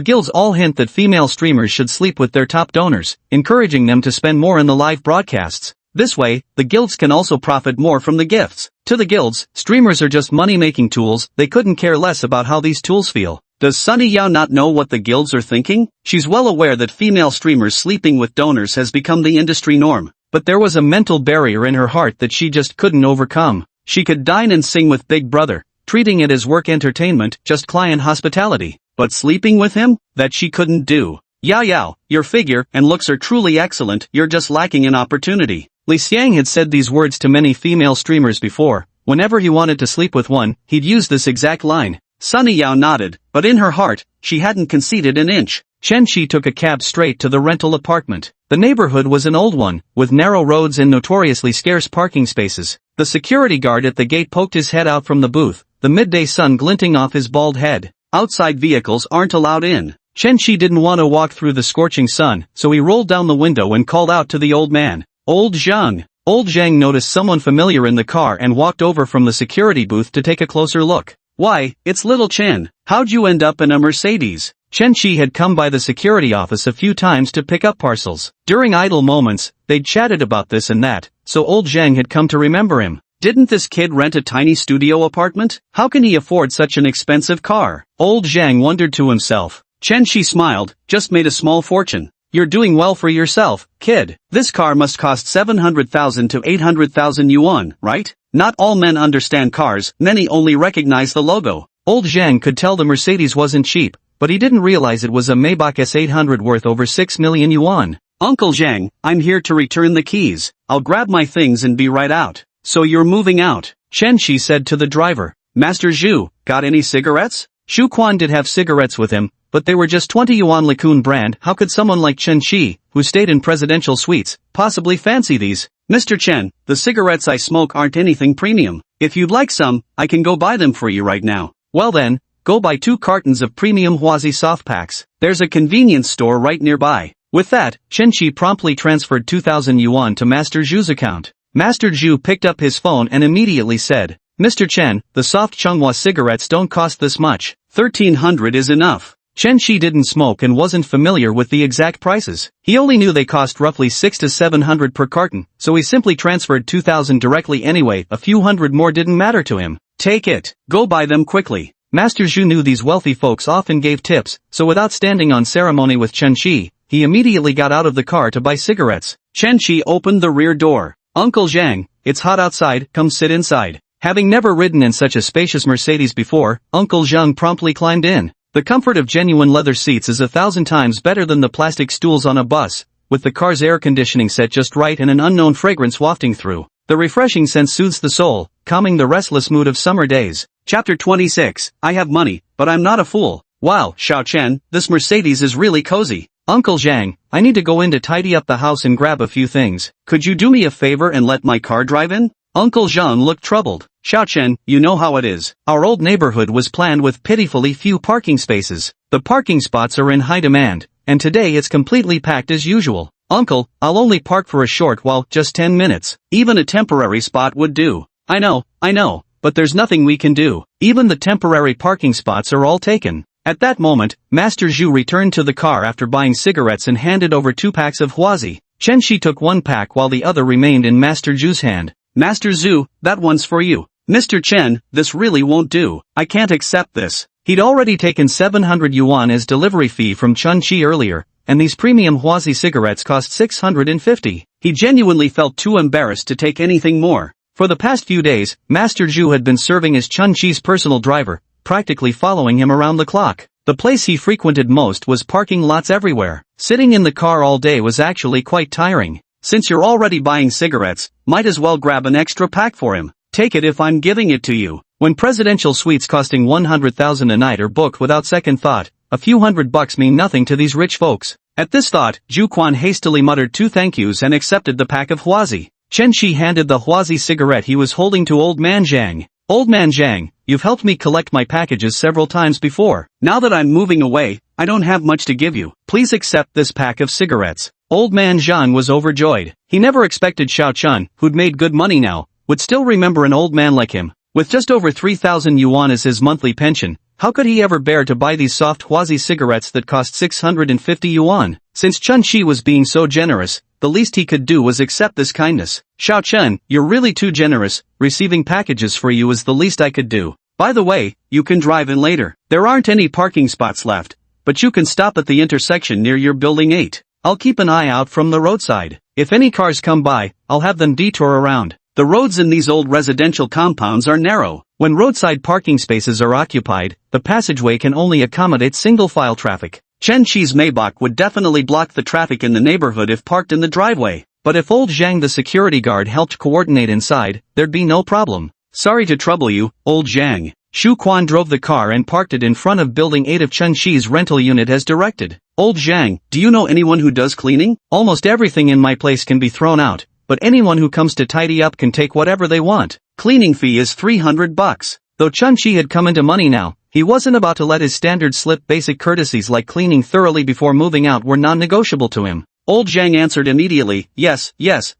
guilds all hint that female streamers should sleep with their top donors, encouraging them to spend more in the live broadcasts. This way, the guilds can also profit more from the gifts. To the guilds, streamers are just money-making tools. They couldn't care less about how these tools feel. Does Sunny Yao not know what the guilds are thinking? She's well aware that female streamers sleeping with donors has become the industry norm. But there was a mental barrier in her heart that she just couldn't overcome. She could dine and sing with Big Brother, treating it as work entertainment, just client hospitality. But sleeping with him? That she couldn't do. Yao Yao, your figure and looks are truly excellent. You're just lacking in opportunity. Li Xiang had said these words to many female streamers before. Whenever he wanted to sleep with one, he'd use this exact line. Sunny Yao nodded, but in her heart, she hadn't conceded an inch. Chen Shi took a cab straight to the rental apartment. The neighborhood was an old one, with narrow roads and notoriously scarce parking spaces. The security guard at the gate poked his head out from the booth, the midday sun glinting off his bald head. Outside vehicles aren't allowed in. Chen Shi didn't want to walk through the scorching sun, so he rolled down the window and called out to the old man. Old Zhang. Old Zhang noticed someone familiar in the car and walked over from the security booth to take a closer look. Why, it's little Chen. How'd you end up in a Mercedes? Chen Shi had come by the security office a few times to pick up parcels. During idle moments, they'd chatted about this and that, so old Zhang had come to remember him. Didn't this kid rent a tiny studio apartment? How can he afford such an expensive car? Old Zhang wondered to himself. Chen Shi smiled, just made a small fortune. You're doing well for yourself, kid. This car must cost 700,000 to 800,000 yuan, right? Not all men understand cars, many only recognize the logo. Old Zhang could tell the Mercedes wasn't cheap, but he didn't realize it was a Maybach S800 worth over 6 million yuan. Uncle Zhang, I'm here to return the keys. I'll grab my things and be right out. So you're moving out? Chen Shi said to the driver. Master Zhu, got any cigarettes? Xu Quan did have cigarettes with him, but they were just 20 yuan Likun brand. How could someone like Chen Shi, who stayed in presidential suites, possibly fancy these? Mr. Chen, the cigarettes I smoke aren't anything premium. If you'd like some, I can go buy them for you right now. Well then, go buy 2 cartons of premium Huazi soft packs. There's a convenience store right nearby. With that, Chen Shi promptly transferred 2,000 yuan to Master Zhu's account. Master Zhu picked up his phone and immediately said, Mr. Chen, the soft Chunghwa cigarettes don't cost this much. 1,300 is enough. Chen Shi didn't smoke and wasn't familiar with the exact prices. He only knew they cost roughly 600 to 700 per carton, so he simply transferred 2,000 directly anyway. A few hundred more didn't matter to him. Take it. Go buy them quickly. Master Zhu knew these wealthy folks often gave tips, so without standing on ceremony with Chen Shi, he immediately got out of the car to buy cigarettes. Chen Shi opened the rear door. Uncle Zhang, it's hot outside, come sit inside. Having never ridden in such a spacious Mercedes before, Uncle Zhang promptly climbed in. The comfort of genuine leather seats is 1,000 times better than the plastic stools on a bus, with the car's air conditioning set just right and an unknown fragrance wafting through. The refreshing scent soothes the soul, calming the restless mood of summer days. Chapter 26, I have money, but I'm not a fool. Wow, Xiao Chen, this Mercedes is really cozy. Uncle Zhang, I need to go in to tidy up the house and grab a few things. Could you do me a favor and let my car drive in? Uncle Zhang looked troubled. Xiao Chen, you know how it is. Our old neighborhood was planned with pitifully few parking spaces. The parking spots are in high demand, and today it's completely packed as usual. Uncle, I'll only park for a short while, just 10 minutes. Even a temporary spot would do. I know, but there's nothing we can do. Even the temporary parking spots are all taken. At that moment, Master Zhu returned to the car after buying cigarettes and handed over 2 packs of Huazi. Chen Shi took 1 pack while the other remained in Master Zhu's hand. Master Zhu, that one's for you. Mr. Chen, this really won't do. I can't accept this. He'd already taken 700 yuan as delivery fee from Chen Shi earlier, and these premium Huazi cigarettes cost 650. He genuinely felt too embarrassed to take anything more. For the past few days, Master Zhu had been serving as Chen Shi's personal driver, practically following him around the clock. The place he frequented most was parking lots everywhere. Sitting in the car all day was actually quite tiring. Since you're already buying cigarettes, might as well grab an extra pack for him. Take it if I'm giving it to you. When presidential suites costing 100,000 a night are booked without second thought, a few $100 mean nothing to these rich folks. At this thought, Zhu Quan hastily muttered 2 thank yous and accepted the pack of Huazi. Chen Shi handed the Huazi cigarette he was holding to Old Man Zhang. Old Man Zhang, you've helped me collect my packages several times before. Now that I'm moving away, I don't have much to give you. Please accept this pack of cigarettes. Old Man Zhang was overjoyed. He never expected Xiao Chen, who'd made good money now, would still remember an old man like him. With just over 3,000 yuan as his monthly pension, how could he ever bear to buy these soft Huazi cigarettes that cost 650 yuan? Since Chen Shi was being so generous, the least he could do was accept this kindness. Xiao Chen, you're really too generous. Receiving packages for you is the least I could do. By the way, you can drive in later. There aren't any parking spots left, but you can stop at the intersection near your building 8. I'll keep an eye out from the roadside. If any cars come by, I'll have them detour around. The roads in these old residential compounds are narrow. When roadside parking spaces are occupied, the passageway can only accommodate single-file traffic. Chen Shi's Maybach would definitely block the traffic in the neighborhood if parked in the driveway. But if old Zhang the security guard helped coordinate inside, there'd be no problem. Sorry to trouble you, old Zhang. Xu Quan drove the car and parked it in front of Building 8 of Chen Shi's rental unit as directed. Old Zhang, do you know anyone who does cleaning? Almost everything in my place can be thrown out, but anyone who comes to tidy up can take whatever they want. Cleaning fee is $300. Though Chun-Chi had come into money now, he wasn't about to let his standards slip. Basic courtesies like cleaning thoroughly before moving out were non-negotiable to him. Old Zhang answered immediately, yes,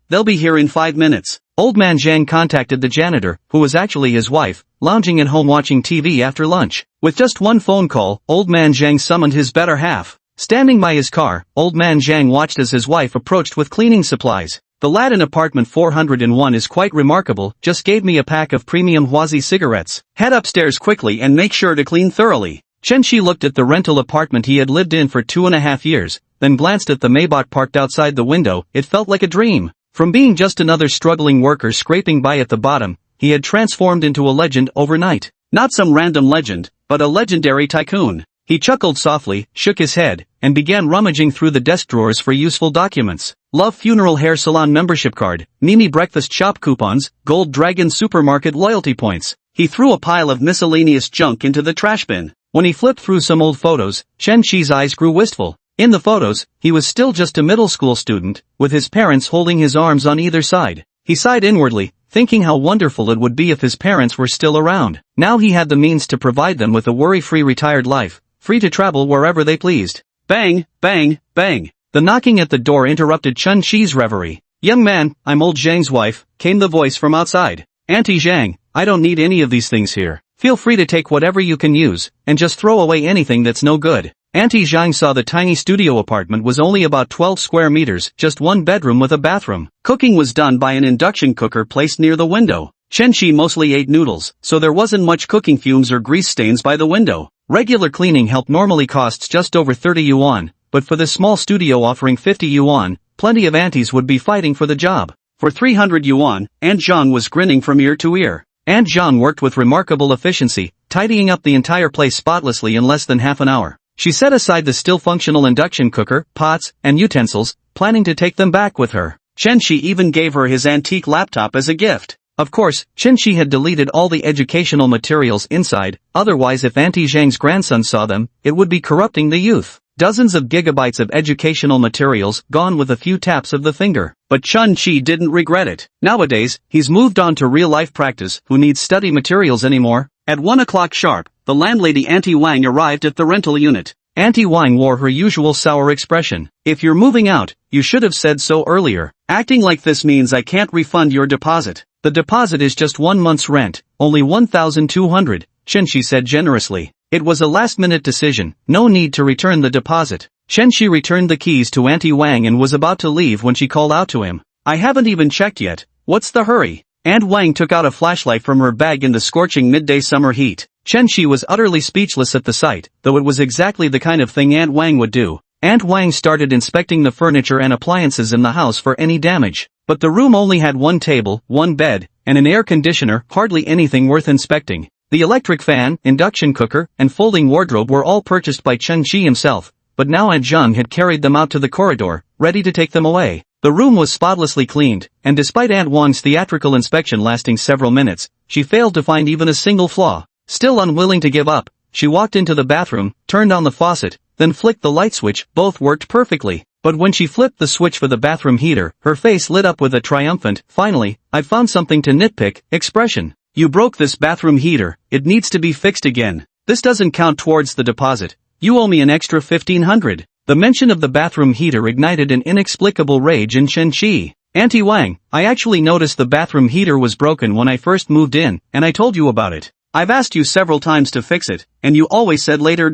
they'll be here in 5 minutes. Old man Zhang contacted the janitor, who was actually his wife, lounging at home watching TV after lunch. With just one phone call, old man Zhang summoned his better half. Standing by his car, old man Zhang watched as his wife approached with cleaning supplies. The lad in apartment 401 is quite remarkable, just gave me a pack of premium Huazi cigarettes. Head upstairs quickly and make sure to clean thoroughly. Chen-Chi looked at the rental apartment he had lived in for 2.5 years, then glanced at the Maybach parked outside the window. It felt like a dream. From being just another struggling worker scraping by at the bottom, he had transformed into a legend overnight. Not some random legend, but a legendary tycoon. He chuckled softly, shook his head, and began rummaging through the desk drawers for useful documents. Love Funeral Hair Salon membership card, Mimi Breakfast shop coupons, Gold Dragon supermarket loyalty points. He threw a pile of miscellaneous junk into the trash bin. When he flipped through some old photos, Chen-Chi's eyes grew wistful. In the photos, he was still just a middle school student, with his parents holding his arms on either side. He sighed inwardly, thinking how wonderful it would be if his parents were still around. Now he had the means to provide them with a worry-free retired life, free to travel wherever they pleased. Bang, bang, bang. The knocking at the door interrupted Chen-Chi's reverie. Young man, I'm old Zhang's wife, came the voice from outside. Auntie Zhang, I don't need any of these things here. Feel free to take whatever you can use, and just throw away anything that's no good. Auntie Zhang saw the tiny studio apartment was only about 12 square meters, just one bedroom with a bathroom. Cooking was done by an induction cooker placed near the window. Chen-Chi mostly ate noodles, so there wasn't much cooking fumes or grease stains by the window. Regular cleaning help normally costs just over 30 yuan, but for this small studio offering 50 yuan, plenty of aunties would be fighting for the job. For 300 yuan, Aunt Zhang was grinning from ear to ear. Aunt Zhang worked with remarkable efficiency, tidying up the entire place spotlessly in less than half an hour. She set aside the still functional induction cooker, pots, and utensils, planning to take them back with her. Chen-Chi even gave her his antique laptop as a gift. Of course, Chen-Chi had deleted all the educational materials inside, otherwise if Auntie Zhang's grandson saw them, it would be corrupting the youth. Dozens of gigabytes of educational materials gone with a few taps of the finger. But Chen-Chi didn't regret it. Nowadays, he's moved on to real-life practice. Who needs study materials anymore? At 1 o'clock sharp, the landlady Auntie Wang arrived at the rental unit. Auntie Wang wore her usual sour expression. If you're moving out, you should have said so earlier. Acting like this means I can't refund your deposit. The deposit is just 1 month's rent, only 1,200, Chen-Chi said generously. It was a last-minute decision, no need to return the deposit. Chen-Chi returned the keys to Auntie Wang and was about to leave when she called out to him. I haven't even checked yet. What's the hurry? Aunt Wang took out a flashlight from her bag in the scorching midday summer heat. Chen-Chi was utterly speechless at the sight, though it was exactly the kind of thing Aunt Wang would do. Aunt Wang started inspecting the furniture and appliances in the house for any damage. But the room only had one table, one bed, and an air conditioner, hardly anything worth inspecting. The electric fan, induction cooker, and folding wardrobe were all purchased by Chen-Chi himself, but now Aunt Zhang had carried them out to the corridor, ready to take them away. The room was spotlessly cleaned, and despite Aunt Wang's theatrical inspection lasting several minutes, she failed to find even a single flaw. Still unwilling to give up, she walked into the bathroom, turned on the faucet, then flicked the light switch. Both worked perfectly. But when she flipped the switch for the bathroom heater, her face lit up with a triumphant, "Finally, I've found something to nitpick," expression. You broke this bathroom heater, it needs to be fixed again. This doesn't count towards the deposit. You owe me an extra 1,500. The mention of the bathroom heater ignited an inexplicable rage in Chen-Chi. Auntie Wang, I actually noticed the bathroom heater was broken when I first moved in, and I told you about it. I've asked you several times to fix it, and you always said later.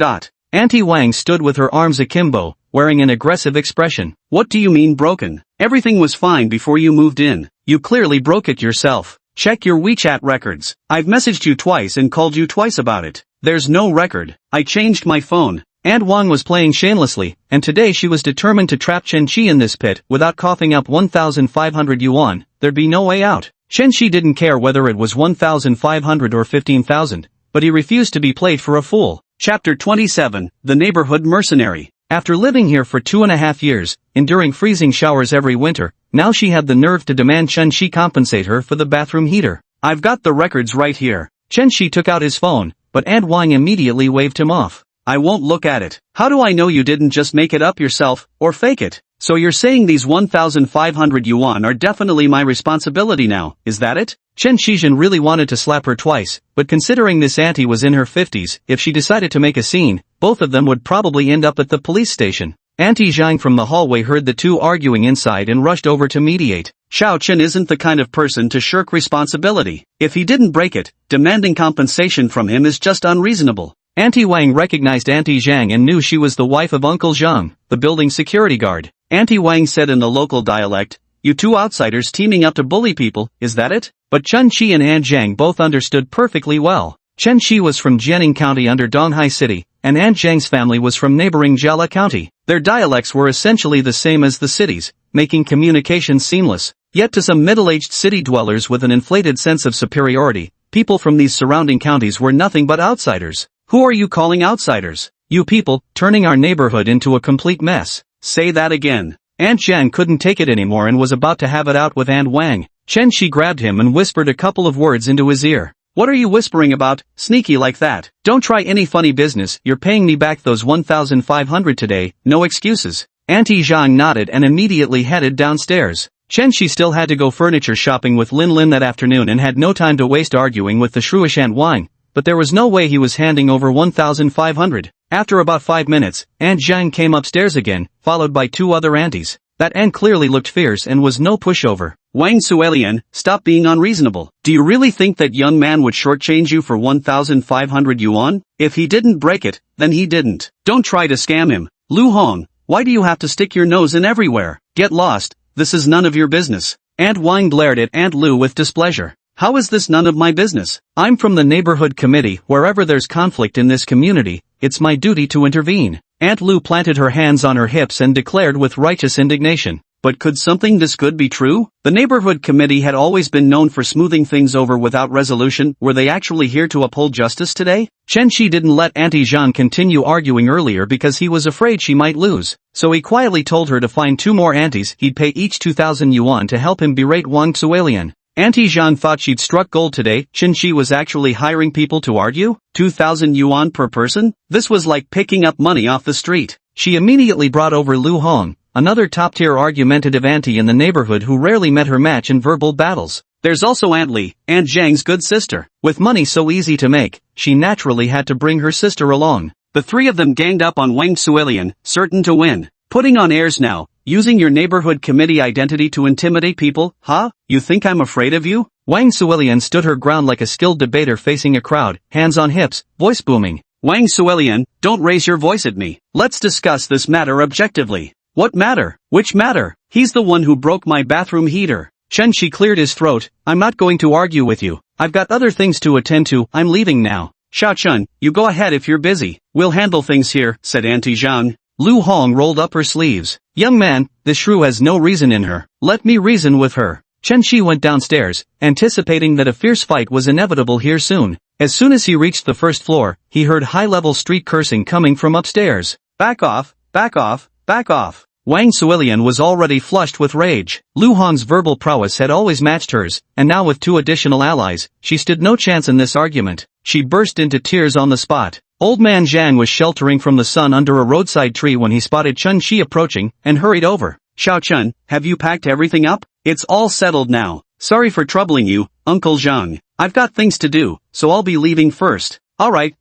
Auntie Wang stood with her arms akimbo, wearing an aggressive expression. What do you mean broken? Everything was fine before you moved in. You clearly broke it yourself. Check your WeChat records. I've messaged you twice and called you twice about it. There's no record. I changed my phone. Aunt Wang was playing shamelessly, and today she was determined to trap Chen-Chi in this pit without coughing up 1,500 yuan. There'd be no way out. Chen-Chi didn't care whether it was 1,500 or 15,000, but he refused to be played for a fool. Chapter 27, The Neighborhood Mercenary. After living here for 2.5 years, enduring freezing showers every winter, now she had the nerve to demand Chen-Chi compensate her for the bathroom heater. I've got the records right here. Chen-Chi took out his phone, but Aunt Wang immediately waved him off. I won't look at it. How do I know you didn't just make it up yourself, or fake it? So you're saying these 1,500 yuan are definitely my responsibility now, is that it? Chen Shizhen really wanted to slap her twice, but considering this auntie was in her 50s, if she decided to make a scene, both of them would probably end up at the police station. Auntie Zhang from the hallway heard the two arguing inside and rushed over to mediate. Xiao Chen isn't the kind of person to shirk responsibility. If he didn't break it, demanding compensation from him is just unreasonable. Auntie Wang recognized Auntie Zhang and knew she was the wife of Uncle Zhang, the building security guard. Auntie Wang said in the local dialect, "You two outsiders teaming up to bully people, is that it?" But Chen Qi and Aunt Zhang both understood perfectly well. Chen Qi was from Jianing County under Donghai City, and Aunt Zhang's family was from neighboring Jiala County. Their dialects were essentially the same as the cities, making communication seamless. Yet to some middle-aged city dwellers with an inflated sense of superiority, people from these surrounding counties were nothing but outsiders. Who are you calling outsiders? You people, turning our neighborhood into a complete mess. Say that again. Aunt Zhang couldn't take it anymore and was about to have it out with Aunt Wang. Chen Qi grabbed him and whispered a couple of words into his ear. What are you whispering about, sneaky like that? Don't try any funny business, you're paying me back those 1,500 today, no excuses. Auntie Zhang nodded and immediately headed downstairs. Chen Qi still had to go furniture shopping with Lin Lin that afternoon and had no time to waste arguing with the shrewish Aunt Wang, but there was no way he was handing over 1,500. After about 5 minutes, Aunt Zhang came upstairs again, followed by two other aunties. That aunt clearly looked fierce and was no pushover. Wang Suelian, stop being unreasonable. Do you really think that young man would shortchange you for 1,500 yuan? If he didn't break it, then he didn't. Don't try to scam him. Lu Hong, why do you have to stick your nose in everywhere? Get lost, this is none of your business. Aunt Wang glared at Aunt Lu with displeasure. How is this none of my business? I'm from the neighborhood committee. Wherever there's conflict in this community, it's my duty to intervene. Aunt Lu planted her hands on her hips and declared with righteous indignation. But could something this good be true? The neighborhood committee had always been known for smoothing things over without resolution. Were they actually here to uphold justice today? Chen Qi didn't let Auntie Zhang continue arguing earlier because he was afraid she might lose. So he quietly told her to find two more aunties. He'd pay each 2,000 yuan to help him berate Wang Suelian. Auntie Zhang thought she'd struck gold today. Chen Qi was actually hiring people to argue? 2,000 yuan per person? This was like picking up money off the street. She immediately brought over Lu Hong, another top-tier argumentative auntie in the neighborhood who rarely met her match in verbal battles. There's also Aunt Li, Aunt Zhang's good sister. With money so easy to make, she naturally had to bring her sister along. The three of them ganged up on Wang Suelian, certain to win. Putting on airs now, using your neighborhood committee identity to intimidate people, huh? You think I'm afraid of you? Wang Suelian stood her ground like a skilled debater facing a crowd, hands on hips, voice booming. Wang Suelian, don't raise your voice at me. Let's discuss this matter objectively. What matter? Which matter? He's the one who broke my bathroom heater. Chen Qi cleared his throat. I'm not going to argue with you. I've got other things to attend to. I'm leaving now. Xiao Chen, you go ahead if you're busy. We'll handle things here, said Auntie Zhang. Lu Hong rolled up her sleeves. Young man, this shrew has no reason in her. Let me reason with her. Chen Qi went downstairs, anticipating that a fierce fight was inevitable here soon. As soon as he reached the first floor, he heard high-level street cursing coming from upstairs. Back off, back off, back off. Wang Suelian was already flushed with rage. Lu Hong's verbal prowess had always matched hers, and now with two additional allies, she stood no chance in this argument. She burst into tears on the spot. Old man Zhang was sheltering from the sun under a roadside tree when he spotted Chen Qi approaching, and hurried over. Xiao Chen, have you packed everything up? It's all settled now. Sorry for troubling you, Uncle Zhang. I've got things to do, so I'll be leaving first. Alright,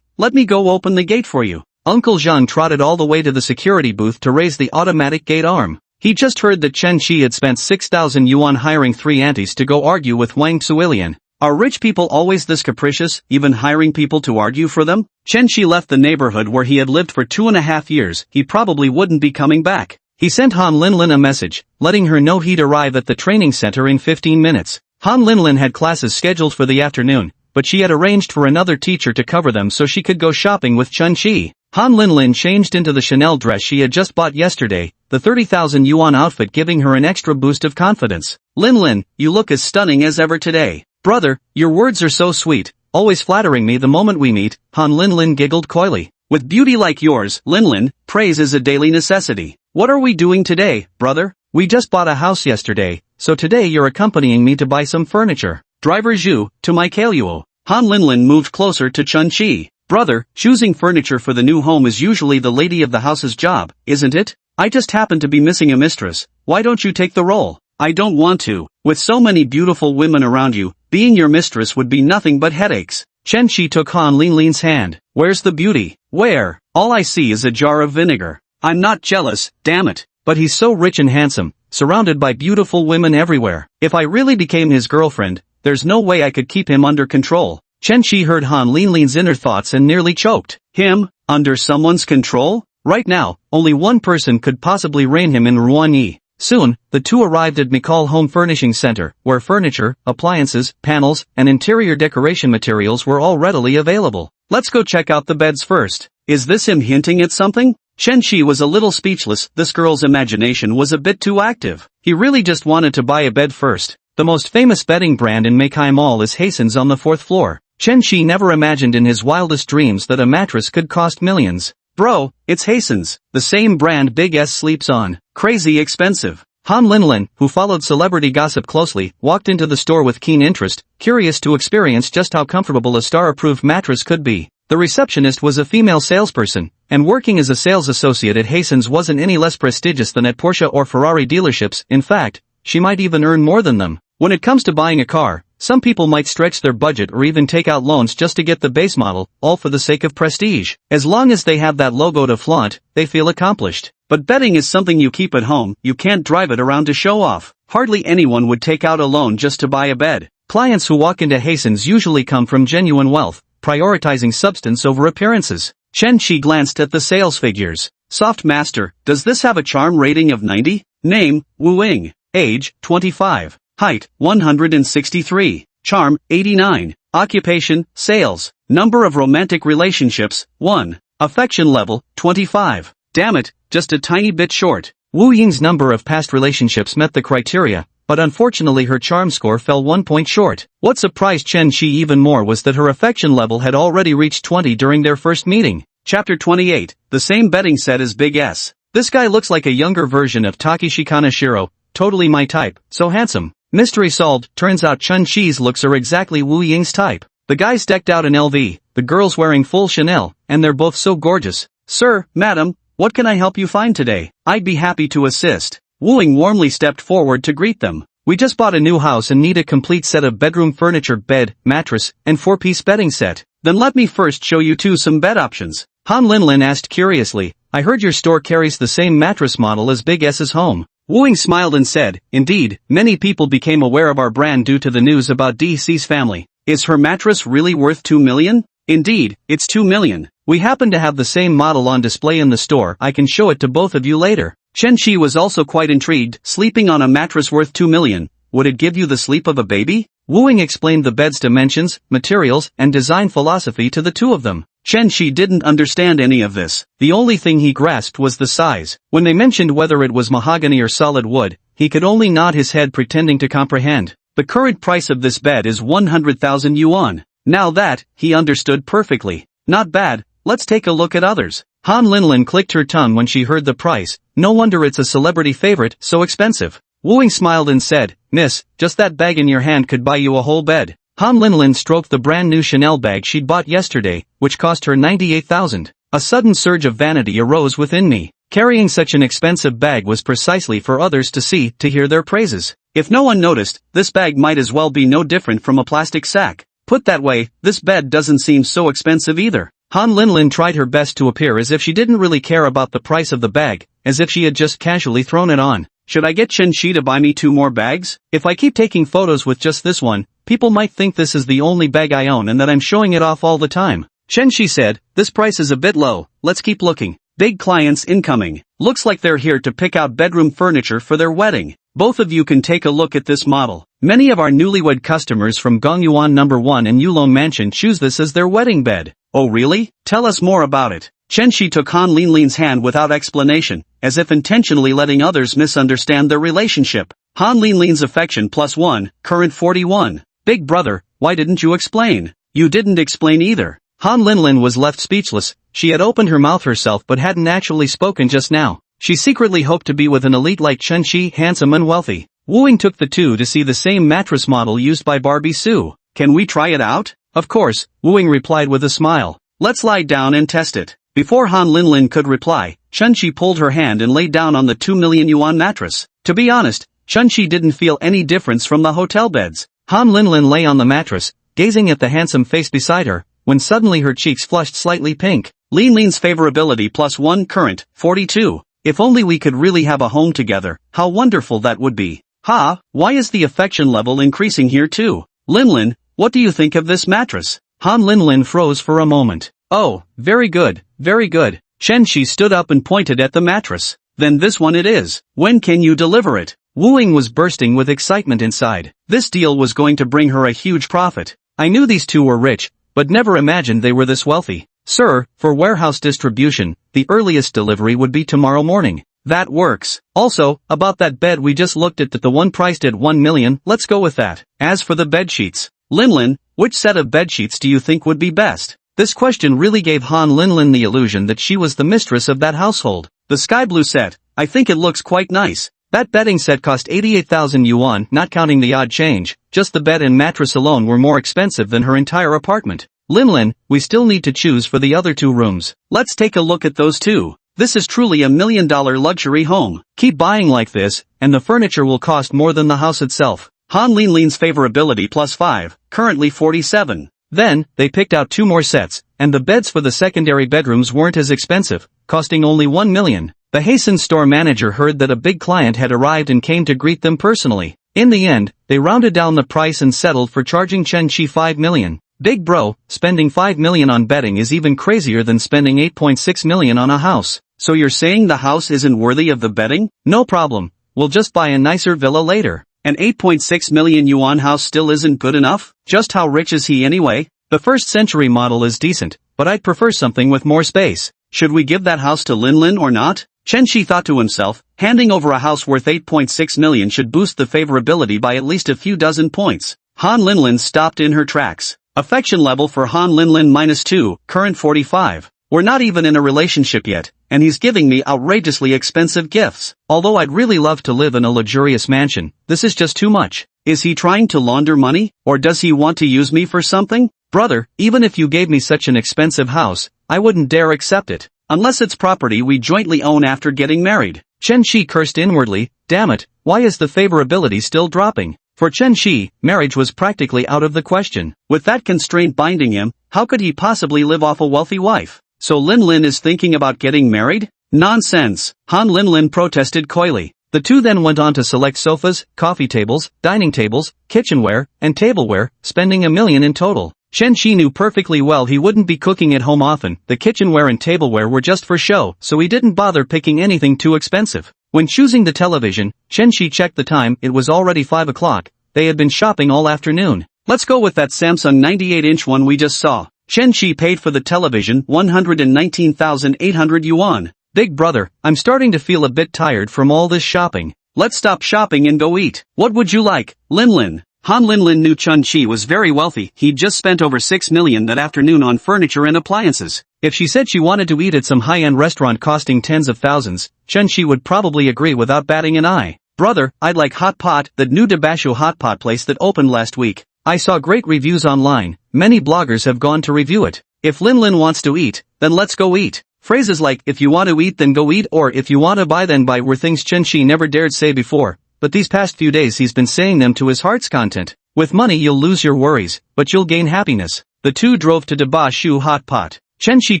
let me go open the gate for you. Uncle Zhang trotted all the way to the security booth to raise the automatic gate arm. He just heard that Chen Qi had spent 6,000 yuan hiring 3 aunties to go argue with Wang Suelian. Are rich people always this capricious, even hiring people to argue for them? Chen Qi left the neighborhood where he had lived for 2.5 years. He probably wouldn't be coming back. He sent Han Linlin a message, letting her know he'd arrive at the training center in 15 minutes. Han Linlin had classes scheduled for the afternoon, but she had arranged for another teacher to cover them so she could go shopping with Chen Qi. Han Linlin changed into the Chanel dress she had just bought yesterday, the 30,000 yuan outfit giving her an extra boost of confidence. Linlin, you look as stunning as ever today. Brother, your words are so sweet, always flattering me the moment we meet, Han Linlin giggled coyly. With beauty like yours, Linlin, praise is a daily necessity. What are we doing today, brother? We just bought a house yesterday, so today you're accompanying me to buy some furniture. Driver Zhu, to my Kaluo. Han Linlin moved closer to Chen Qi. Brother, choosing furniture for the new home is usually the lady of the house's job, isn't it? I just happen to be missing a mistress. Why don't you take the role? I don't want to. With so many beautiful women around you, being your mistress would be nothing but headaches. Chen Shi took Han Linlin's hand. Where's the beauty? Where? All I see is a jar of vinegar. I'm not jealous, damn it. But he's so rich and handsome, surrounded by beautiful women everywhere. If I really became his girlfriend, there's no way I could keep him under control. Chen Shi heard Han Linlin's inner thoughts and nearly choked. Him? Under someone's control? Right now, only one person could possibly reign him in Ruanyi. Soon, the two arrived at Mikal Home Furnishing Center, where furniture, appliances, panels, and interior decoration materials were all readily available. Let's go check out the beds first. Is this him hinting at something? Chen Shi was a little speechless. This girl's imagination was a bit too active. He really just wanted to buy a bed first. The most famous bedding brand in Makai Mall is Hasen's on the 4th floor. Chen Shi never imagined in his wildest dreams that a mattress could cost millions. Bro, it's Hasen's, the same brand Big S sleeps on. Crazy expensive. Han Linlin, who followed celebrity gossip closely, walked into the store with keen interest, curious to experience just how comfortable a star-approved mattress could be. The receptionist was a female salesperson, and working as a sales associate at Hasen's wasn't any less prestigious than at Porsche or Ferrari dealerships. In fact, she might even earn more than them. When it comes to buying a car, some people might stretch their budget or even take out loans just to get the base model, all for the sake of prestige. As long as they have that logo to flaunt, they feel accomplished. But bedding is something you keep at home, you can't drive it around to show off. Hardly anyone would take out a loan just to buy a bed. Clients who walk into Hasen's usually come from genuine wealth, prioritizing substance over appearances. Chen Shi glanced at the sales figures. Soft Master, does this have a charm rating of 90? Name, Wu Ying. Age, 25. Height, 163. Charm, 89. Occupation, sales. Number of romantic relationships, 1. Affection level, 25. Damn it, just a tiny bit short. Wu Ying's number of past relationships met the criteria, but unfortunately her charm score fell 1 point short. What surprised Chen Shi even more was that her affection level had already reached 20 during their first meeting. Chapter 28, the same bedding set as Big S. This guy looks like a younger version of Takeshi Kaneshiro, totally my type, so handsome. Mystery solved, turns out Chen Shi's looks are exactly Wu Ying's type. The guy's decked out in LV, the girl's wearing full Chanel, and they're both so gorgeous. Sir, madam, what can I help you find today? I'd be happy to assist. Wu Ying warmly stepped forward to greet them. We just bought a new house and need a complete set of bedroom furniture, bed, mattress, and 4-piece bedding set. Then let me first show you some bed options. Han Linlin asked curiously, I heard your store carries the same mattress model as Big S's home. Wu Ying smiled and said, indeed, many people became aware of our brand due to the news about DC's family. Is her mattress really worth 2 million? Indeed, it's 2 million. We happen to have the same model on display in the store. I can show it to both of you later. Chen Shi was also quite intrigued. Sleeping on a mattress worth 2 million. Would it give you the sleep of a baby? Wu Ying explained the bed's dimensions, materials, and design philosophy to the two of them. Chen Shi didn't understand any of this. The only thing he grasped was the size. When they mentioned whether it was mahogany or solid wood, he could only nod his head pretending to comprehend. The current price of this bed is 100,000 yuan. Now that, he understood perfectly. Not bad, let's take a look at others. Han Linlin clicked her tongue when she heard the price. No wonder it's a celebrity favorite, so expensive. Wu Ying smiled and said, Miss, just that bag in your hand could buy you a whole bed. Han Linlin stroked the brand new Chanel bag she'd bought yesterday, which cost her 98,000. A sudden surge of vanity arose within me. Carrying such an expensive bag was precisely for others to see, to hear their praises. If no one noticed, this bag might as well be no different from a plastic sack. Put that way, this bed doesn't seem so expensive either. Han Linlin tried her best to appear as if she didn't really care about the price of the bag, as if she had just casually thrown it on. Should I get Chen Shi to buy me 2 more bags? If I keep taking photos with just this one, people might think this is the only bag I own and that I'm showing it off all the time. Chen Shi said, this price is a bit low, let's keep looking. Big clients incoming. Looks like they're here to pick out bedroom furniture for their wedding. Both of you can take a look at this model. Many of our newlywed customers from Gongyuan No. 1 and Yulong Mansion choose this as their wedding bed. Oh really? Tell us more about it. Chen Shi took Han Linlin's hand without explanation, as if intentionally letting others misunderstand their relationship. Han Linlin's affection +1, current 41. Big brother, why didn't you explain? You didn't explain either. Han Linlin was left speechless. She had opened her mouth herself but hadn't actually spoken just now. She secretly hoped to be with an elite like Chen Shi, handsome and wealthy. Wu Ying took the two to see the same mattress model used by Barbie Sue. Can we try it out? Of course, Wu Ying replied with a smile. Let's lie down and test it. Before Han Linlin could reply, Chunchi pulled her hand and lay down on the 2 million yuan mattress. To be honest, Chunchi didn't feel any difference from the hotel beds. Han Linlin lay on the mattress, gazing at the handsome face beside her, when suddenly her cheeks flushed slightly pink. Linlin's favorability +1 current, 42. If only we could really have a home together, how wonderful that would be. Ha, why is the affection level increasing here too? Linlin, what do you think of this mattress? Han Linlin froze for a moment. Oh, very good, very good. Chunchi stood up and pointed at the mattress. Then this one it is. When can you deliver it? Wu Ying was bursting with excitement inside. This deal was going to bring her a huge profit. I knew these two were rich, but never imagined they were this wealthy. Sir, for warehouse distribution, the earliest delivery would be tomorrow morning. That works. Also, about that bed we just looked at, the one priced at 1 million, let's go with that. As for the bed sheets, Linlin, which set of bed sheets do you think would be best? This question really gave Han Linlin the illusion that she was the mistress of that household. The sky blue set, I think it looks quite nice. That bedding set cost 88,000 yuan, not counting the odd change. Just the bed and mattress alone were more expensive than her entire apartment. Linlin, we still need to choose for the other 2 rooms. Let's take a look at those too. This is truly a $1 million luxury home. Keep buying like this, and the furniture will cost more than the house itself. Han Linlin's favorability +5, currently 47. Then, they picked out 2 more sets, and the beds for the secondary bedrooms weren't as expensive, costing only 1 million. The hastened store manager heard that a big client had arrived and came to greet them personally. In the end, they rounded down the price and settled for charging Chunchi 5 million. Big bro, spending 5 million on bedding is even crazier than spending 8.6 million on a house. So you're saying the house isn't worthy of the bedding? No problem, we'll just buy a nicer villa later. An 8.6 million yuan house still isn't good enough? Just how rich is he anyway? The first century model is decent, but I'd prefer something with more space. Should we give that house to Linlin or not? Chunchi thought to himself, handing over a house worth 8.6 million should boost the favorability by at least a few dozen points. Han Linlin stopped in her tracks. Affection level for Han Linlin -2, current 45. We're not even in a relationship yet, and he's giving me outrageously expensive gifts. Although I'd really love to live in a luxurious mansion, this is just too much. Is he trying to launder money, or does he want to use me for something? Brother, even if you gave me such an expensive house, I wouldn't dare accept it. Unless it's property we jointly own after getting married. Chunchi cursed inwardly, damn it, why is the favorability still dropping? For Chunchi, marriage was practically out of the question. With that constraint binding him, how could he possibly live off a wealthy wife? So Linlin is thinking about getting married? Nonsense, Han Linlin protested coyly. The two then went on to select sofas, coffee tables, dining tables, kitchenware, and tableware, spending $1 million in total. Chunchi knew perfectly well he wouldn't be cooking at home often. The kitchenware and tableware were just for show, so he didn't bother picking anything too expensive. When choosing the television, Chunchi checked the time, it was already 5 o'clock, they had been shopping all afternoon. Let's go with that Samsung 98-inch one we just saw. Chunchi paid for the television 119,800 yuan. Big brother, I'm starting to feel a bit tired from all this shopping. Let's stop shopping and go eat. What would you like, Linlin? Han Linlin knew Chunchi was very wealthy. He'd just spent over 6 million that afternoon on furniture and appliances. If she said she wanted to eat at some high-end restaurant costing tens of thousands, Chunchi would probably agree without batting an eye. Brother, I'd like hot pot, that new Debashu hot pot place that opened last week. I saw great reviews online, many bloggers have gone to review it. If Linlin wants to eat, then let's go eat. Phrases like, if you want to eat then go eat, or if you want to buy then buy were things Chunchi never dared say before. But these past few days he's been saying them to his heart's content. With money you'll lose your worries, but you'll gain happiness. The two drove to Debashu hot pot. Chunchi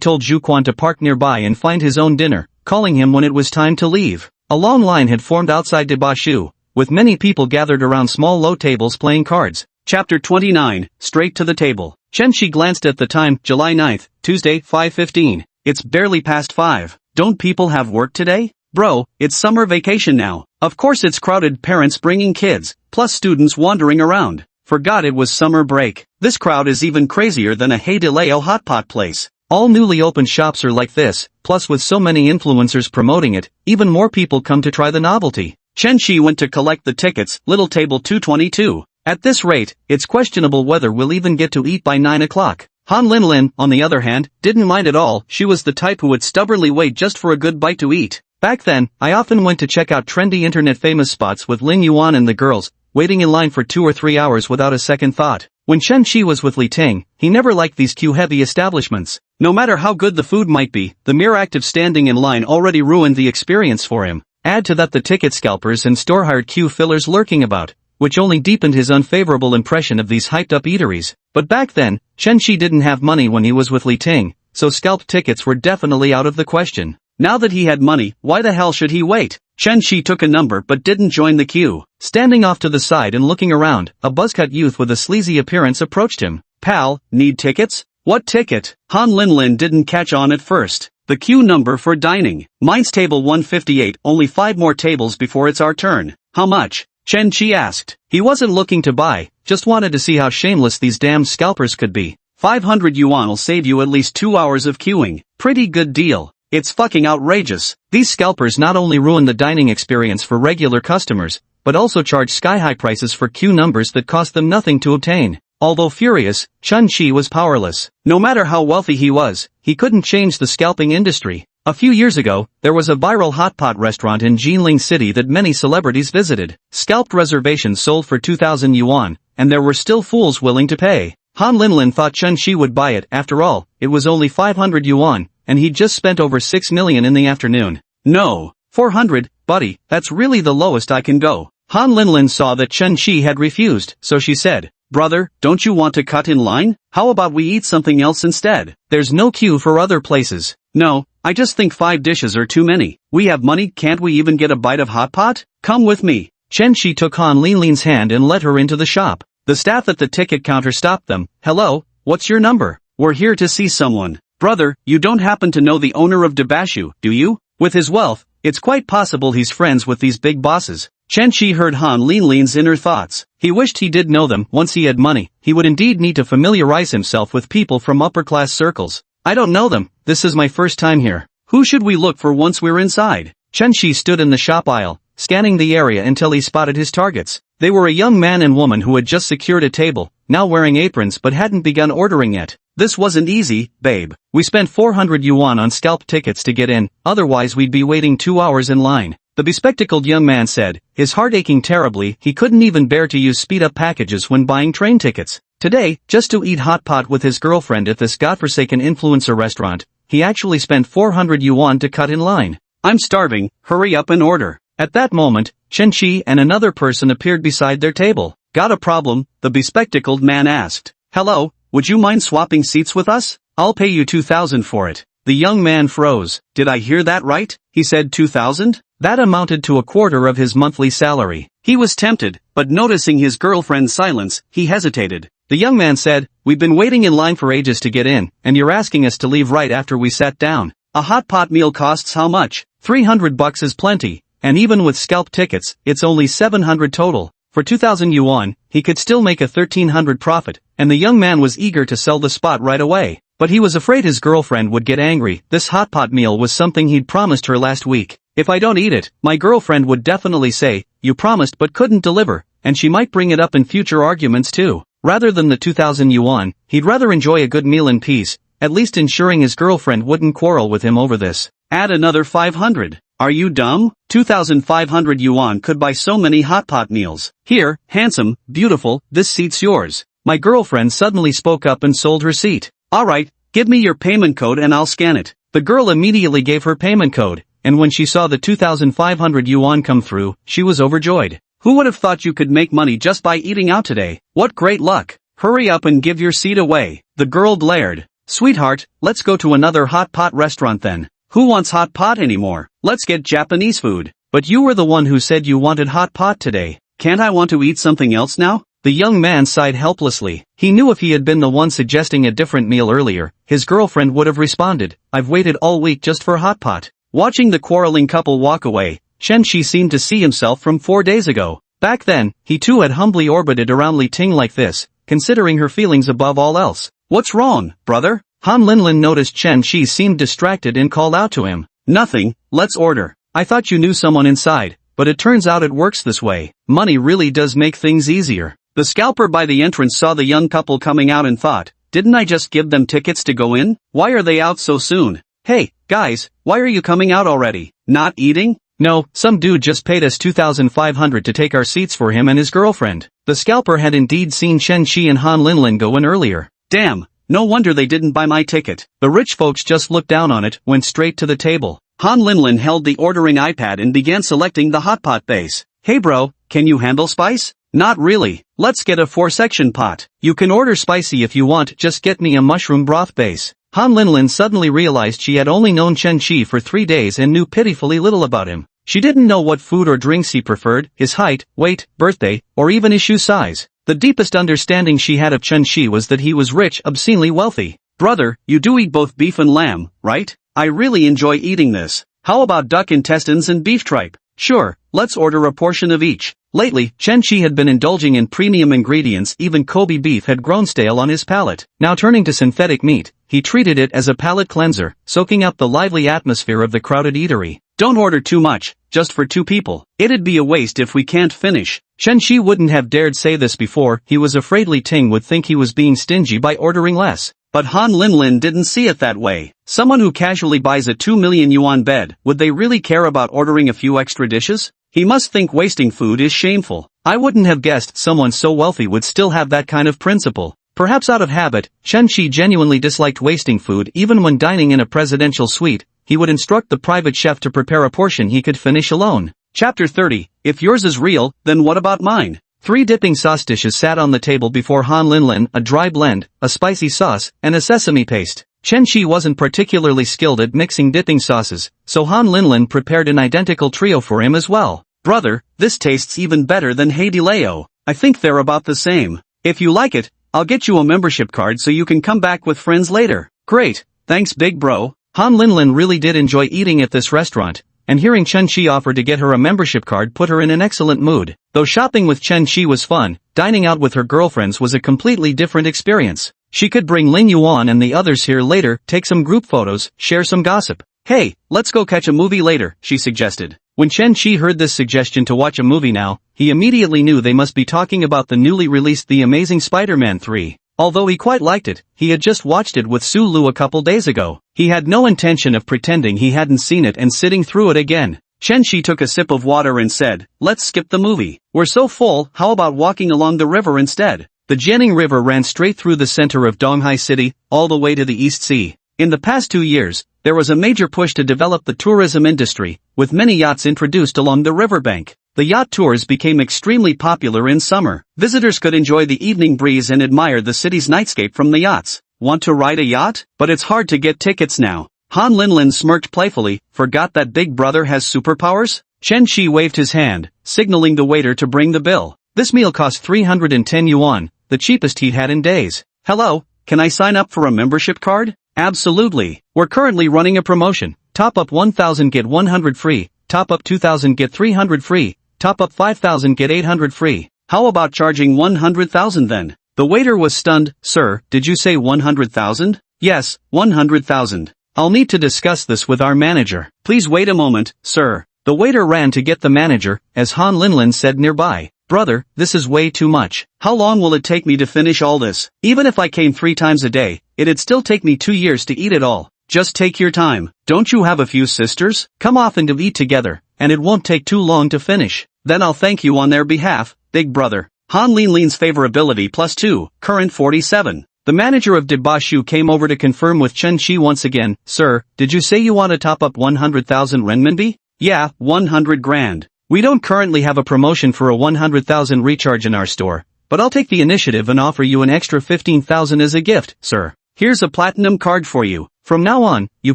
told Zhuquan to park nearby and find his own dinner, calling him when it was time to leave. A long line had formed outside Debashu, with many people gathered around small low tables playing cards. Chapter 29, Straight to the Table. Chunchi glanced at the time, July 9th, Tuesday, 5:15. It's barely past 5. Don't people have work today? Bro, it's summer vacation now. Of course it's crowded, parents bringing kids, plus students wandering around. Forgot it was summer break. This crowd is even crazier than a Hey DeLeo hot pot place. All newly opened shops are like this, plus with so many influencers promoting it, even more people come to try the novelty. Chunchi went to collect the tickets, little table 222. At this rate, it's questionable whether we'll even get to eat by 9 o'clock. Han Linlin, on the other hand, didn't mind at all. She was the type who would stubbornly wait just for a good bite to eat. Back then, I often went to check out trendy internet famous spots with Ling Yuan and the girls, waiting in line for 2 or 3 hours without a second thought. When Chunchi was with Li Ting, he never liked these queue-heavy establishments. No matter how good the food might be, the mere act of standing in line already ruined the experience for him. Add to that the ticket scalpers and store-hired queue fillers lurking about, which only deepened his unfavorable impression of these hyped-up eateries. But back then, Chen Shi didn't have money when he was with Li Ting, so scalped tickets were definitely out of the question. Now that he had money, why the hell should he wait? Chen Shi took a number but didn't join the queue. Standing off to the side and looking around, a buzzcut youth with a sleazy appearance approached him. "Pal, need tickets?" "What ticket?" Han Linlin didn't catch on at first. "The queue number for dining. Mine's table 158, only 5 more tables before it's our turn." "How much?" Chen Shi asked. He wasn't looking to buy, just wanted to see how shameless these damn scalpers could be. 500 yuan'll save you at least 2 hours of queuing. Pretty good deal. It's fucking outrageous. These scalpers not only ruin the dining experience for regular customers, but also charge sky-high prices for queue numbers that cost them nothing to obtain. Although furious, Chen Shi was powerless. No matter how wealthy he was, he couldn't change the scalping industry. A few years ago, there was a viral hot pot restaurant in Jinling City that many celebrities visited. Scalped reservations sold for 2,000 yuan, and there were still fools willing to pay. Han Linlin thought Chen Shi would buy it. After all, it was only 500 yuan, and he'd just spent over 6 million in the afternoon. "No, 400, buddy, that's really the lowest I can go." Han Linlin saw that Chen Shi had refused, so she said, "Brother, don't you want to cut in line? How about we eat something else instead? There's no queue for other places." "No, I just think 5 dishes are too many. We have money, can't we even get a bite of hot pot? Come with me." Chen Shi took Han Linlin's hand and led her into the shop. The staff at the ticket counter stopped them. "Hello, what's your number? We're here to see someone." "Brother, you don't happen to know the owner of Dabashu, do you? With his wealth, it's quite possible he's friends with these big bosses." Chen Shi heard Han Linlin's inner thoughts. He wished he did know them. Once he had money, he would indeed need to familiarize himself with people from upper-class circles. "I don't know them, this is my first time here. Who should we look for once we're inside?" Chen Shi stood in the shop aisle, scanning the area until he spotted his targets. They were a young man and woman who had just secured a table, now wearing aprons but hadn't begun ordering yet. "This wasn't easy, babe. We spent 400 yuan on scalp tickets to get in, otherwise we'd be waiting 2 hours in line." The bespectacled young man said, his heart aching terribly. He couldn't even bear to use speed-up packages when buying train tickets. Today, just to eat hot pot with his girlfriend at this godforsaken influencer restaurant, he actually spent 400 yuan to cut in line. "I'm starving, hurry up and order." At that moment, Chen Shi and another person appeared beside their table. "Got a problem?" the bespectacled man asked. "Hello, would you mind swapping seats with us? I'll pay you 2,000 for it." The young man froze. "Did I hear that right?" He said 2,000? That amounted to a quarter of his monthly salary. He was tempted, but noticing his girlfriend's silence, he hesitated. The young man said, "We've been waiting in line for ages to get in, and you're asking us to leave right after we sat down. A hot pot meal costs how much? 300 bucks is plenty, and even with scalp tickets, it's only 700 total. For 2,000 yuan, he could still make a 1,300 profit, and the young man was eager to sell the spot right away. But he was afraid his girlfriend would get angry. This hot pot meal was something he'd promised her last week. "If I don't eat it, my girlfriend would definitely say, 'You promised but couldn't deliver,' and she might bring it up in future arguments too." Rather than the 2,000 yuan, he'd rather enjoy a good meal in peace, at least ensuring his girlfriend wouldn't quarrel with him over this. "Add another 500. Are you dumb? 2,500 yuan could buy so many hot pot meals. Here, handsome, beautiful, this seat's yours." My girlfriend suddenly spoke up and sold her seat. "Alright, give me your payment code and I'll scan it." The girl immediately gave her payment code, and when she saw the 2,500 yuan come through, she was overjoyed. "Who would have thought you could make money just by eating out today? What great luck. Hurry up and give your seat away." The girl glared. "Sweetheart, let's go to another hot pot restaurant then. Who wants hot pot anymore? Let's get Japanese food." "But you were the one who said you wanted hot pot today. Can't I want to eat something else now?" The young man sighed helplessly. He knew if he had been the one suggesting a different meal earlier, his girlfriend would have responded, "I've waited all week just for hot pot." Watching the quarreling couple walk away, Chen Shi seemed to see himself from 4 days ago. Back then, he too had humbly orbited around Li Ting like this, considering her feelings above all else. "What's wrong, brother?" Han Linlin noticed Chen Shi seemed distracted and called out to him. "Nothing, let's order. I thought you knew someone inside, but it turns out it works this way. Money really does make things easier." The scalper by the entrance saw the young couple coming out and thought, "Didn't I just give them tickets to go in? Why are they out so soon? Hey, guys, why are you coming out already? Not eating?" "No, some dude just paid us 2,500 to take our seats for him and his girlfriend." The scalper had indeed seen Chen Shi and Han Linlin go in earlier. "Damn, no wonder they didn't buy my ticket. The rich folks just looked down on it, went straight to the table. Han Linlin held the ordering iPad and began selecting the hot pot base. Hey bro, can you handle spice? Not really. Let's get a 4-section pot. You can order spicy if you want, just get me a mushroom broth base. Han Linlin suddenly realized she had only known Chen Qi for 3 days and knew pitifully little about him. She didn't know what food or drinks he preferred, his height, weight, birthday, or even his shoe size. The deepest understanding she had of Chen Qi was that he was rich, obscenely wealthy. Brother, you do eat both beef and lamb, right? I really enjoy eating this. How about duck intestines and beef tripe? Sure, let's order a portion of each. Lately, Chen Qi had been indulging in premium ingredients. Even Kobe beef had grown stale on his palate. Now turning to synthetic meat, he treated it as a palate cleanser, soaking up the lively atmosphere of the crowded eatery. Don't order too much, just for 2 people. It'd be a waste if we can't finish. Chen Qi wouldn't have dared say this before. He was afraid Li Ting would think he was being stingy by ordering less. But Han Linlin didn't see it that way. Someone who casually buys a 2 million yuan bed, would they really care about ordering a few extra dishes? He must think wasting food is shameful. I wouldn't have guessed someone so wealthy would still have that kind of principle. Perhaps out of habit, Chen Qi genuinely disliked wasting food. Even when dining in a presidential suite, he would instruct the private chef to prepare a portion he could finish alone. Chapter 30, if yours is real, then what about mine? 3 dipping sauce dishes sat on the table before Han Linlin, a dry blend, a spicy sauce, and a sesame paste. Chen Qi wasn't particularly skilled at mixing dipping sauces, so Han Linlin prepared an identical trio for him as well. Brother, this tastes even better than Hey Di Leo. I think they're about the same. If you like it, I'll get you a membership card so you can come back with friends later. Great, thanks big bro. Han Linlin really did enjoy eating at this restaurant, and hearing Chen Qi offer to get her a membership card put her in an excellent mood. Though shopping with Chen Qi was fun, dining out with her girlfriends was a completely different experience. She could bring Ling Yuan and the others here later, take some group photos, share some gossip. Hey, let's go catch a movie later, she suggested. When Chen Qi heard this suggestion to watch a movie now, he immediately knew they must be talking about the newly released The Amazing Spider-Man 3. Although he quite liked it, he had just watched it with Su Lu a couple days ago. He had no intention of pretending he hadn't seen it and sitting through it again. Chen Qi took a sip of water and said, let's skip the movie. We're so full, how about walking along the river instead? The Jianing River ran straight through the center of Donghai City, all the way to the East Sea. In the past 2 years, there was a major push to develop the tourism industry, with many yachts introduced along the riverbank. The yacht tours became extremely popular in summer. Visitors could enjoy the evening breeze and admire the city's nightscape from the yachts. Want to ride a yacht? But it's hard to get tickets now. Han Linlin smirked playfully, forgot that Big Brother has superpowers? Chen Qi waved his hand, signaling the waiter to bring the bill. This meal cost 310 yuan, the cheapest he'd had in days. Hello, can I sign up for a membership card? Absolutely. We're currently running a promotion. Top up 1,000 get 100 free, top up 2,000 get 300 free, top up 5,000 get 800 free. How about charging 100,000 then? The waiter was stunned. Sir, did you say 100,000? Yes, 100,000. I'll need to discuss this with our manager. Please wait a moment, sir. The waiter ran to get the manager, as Han Linlin said nearby. Brother, this is way too much. How long will it take me to finish all this? Even if I came 3 times a day, it'd still take me 2 years to eat it all. Just take your time. Don't you have a few sisters? Come often to eat together, and it won't take too long to finish. Then I'll thank you on their behalf, big brother. Han Linlin's favorability +2, current 47. The manager of Debashu came over to confirm with Chen Qi once again. Sir, did you say you want to top up 100,000 renminbi? Yeah, 100 grand. We don't currently have a promotion for a 100,000 recharge in our store, but I'll take the initiative and offer you an extra 15,000 as a gift, sir. Here's a platinum card for you. From now on, you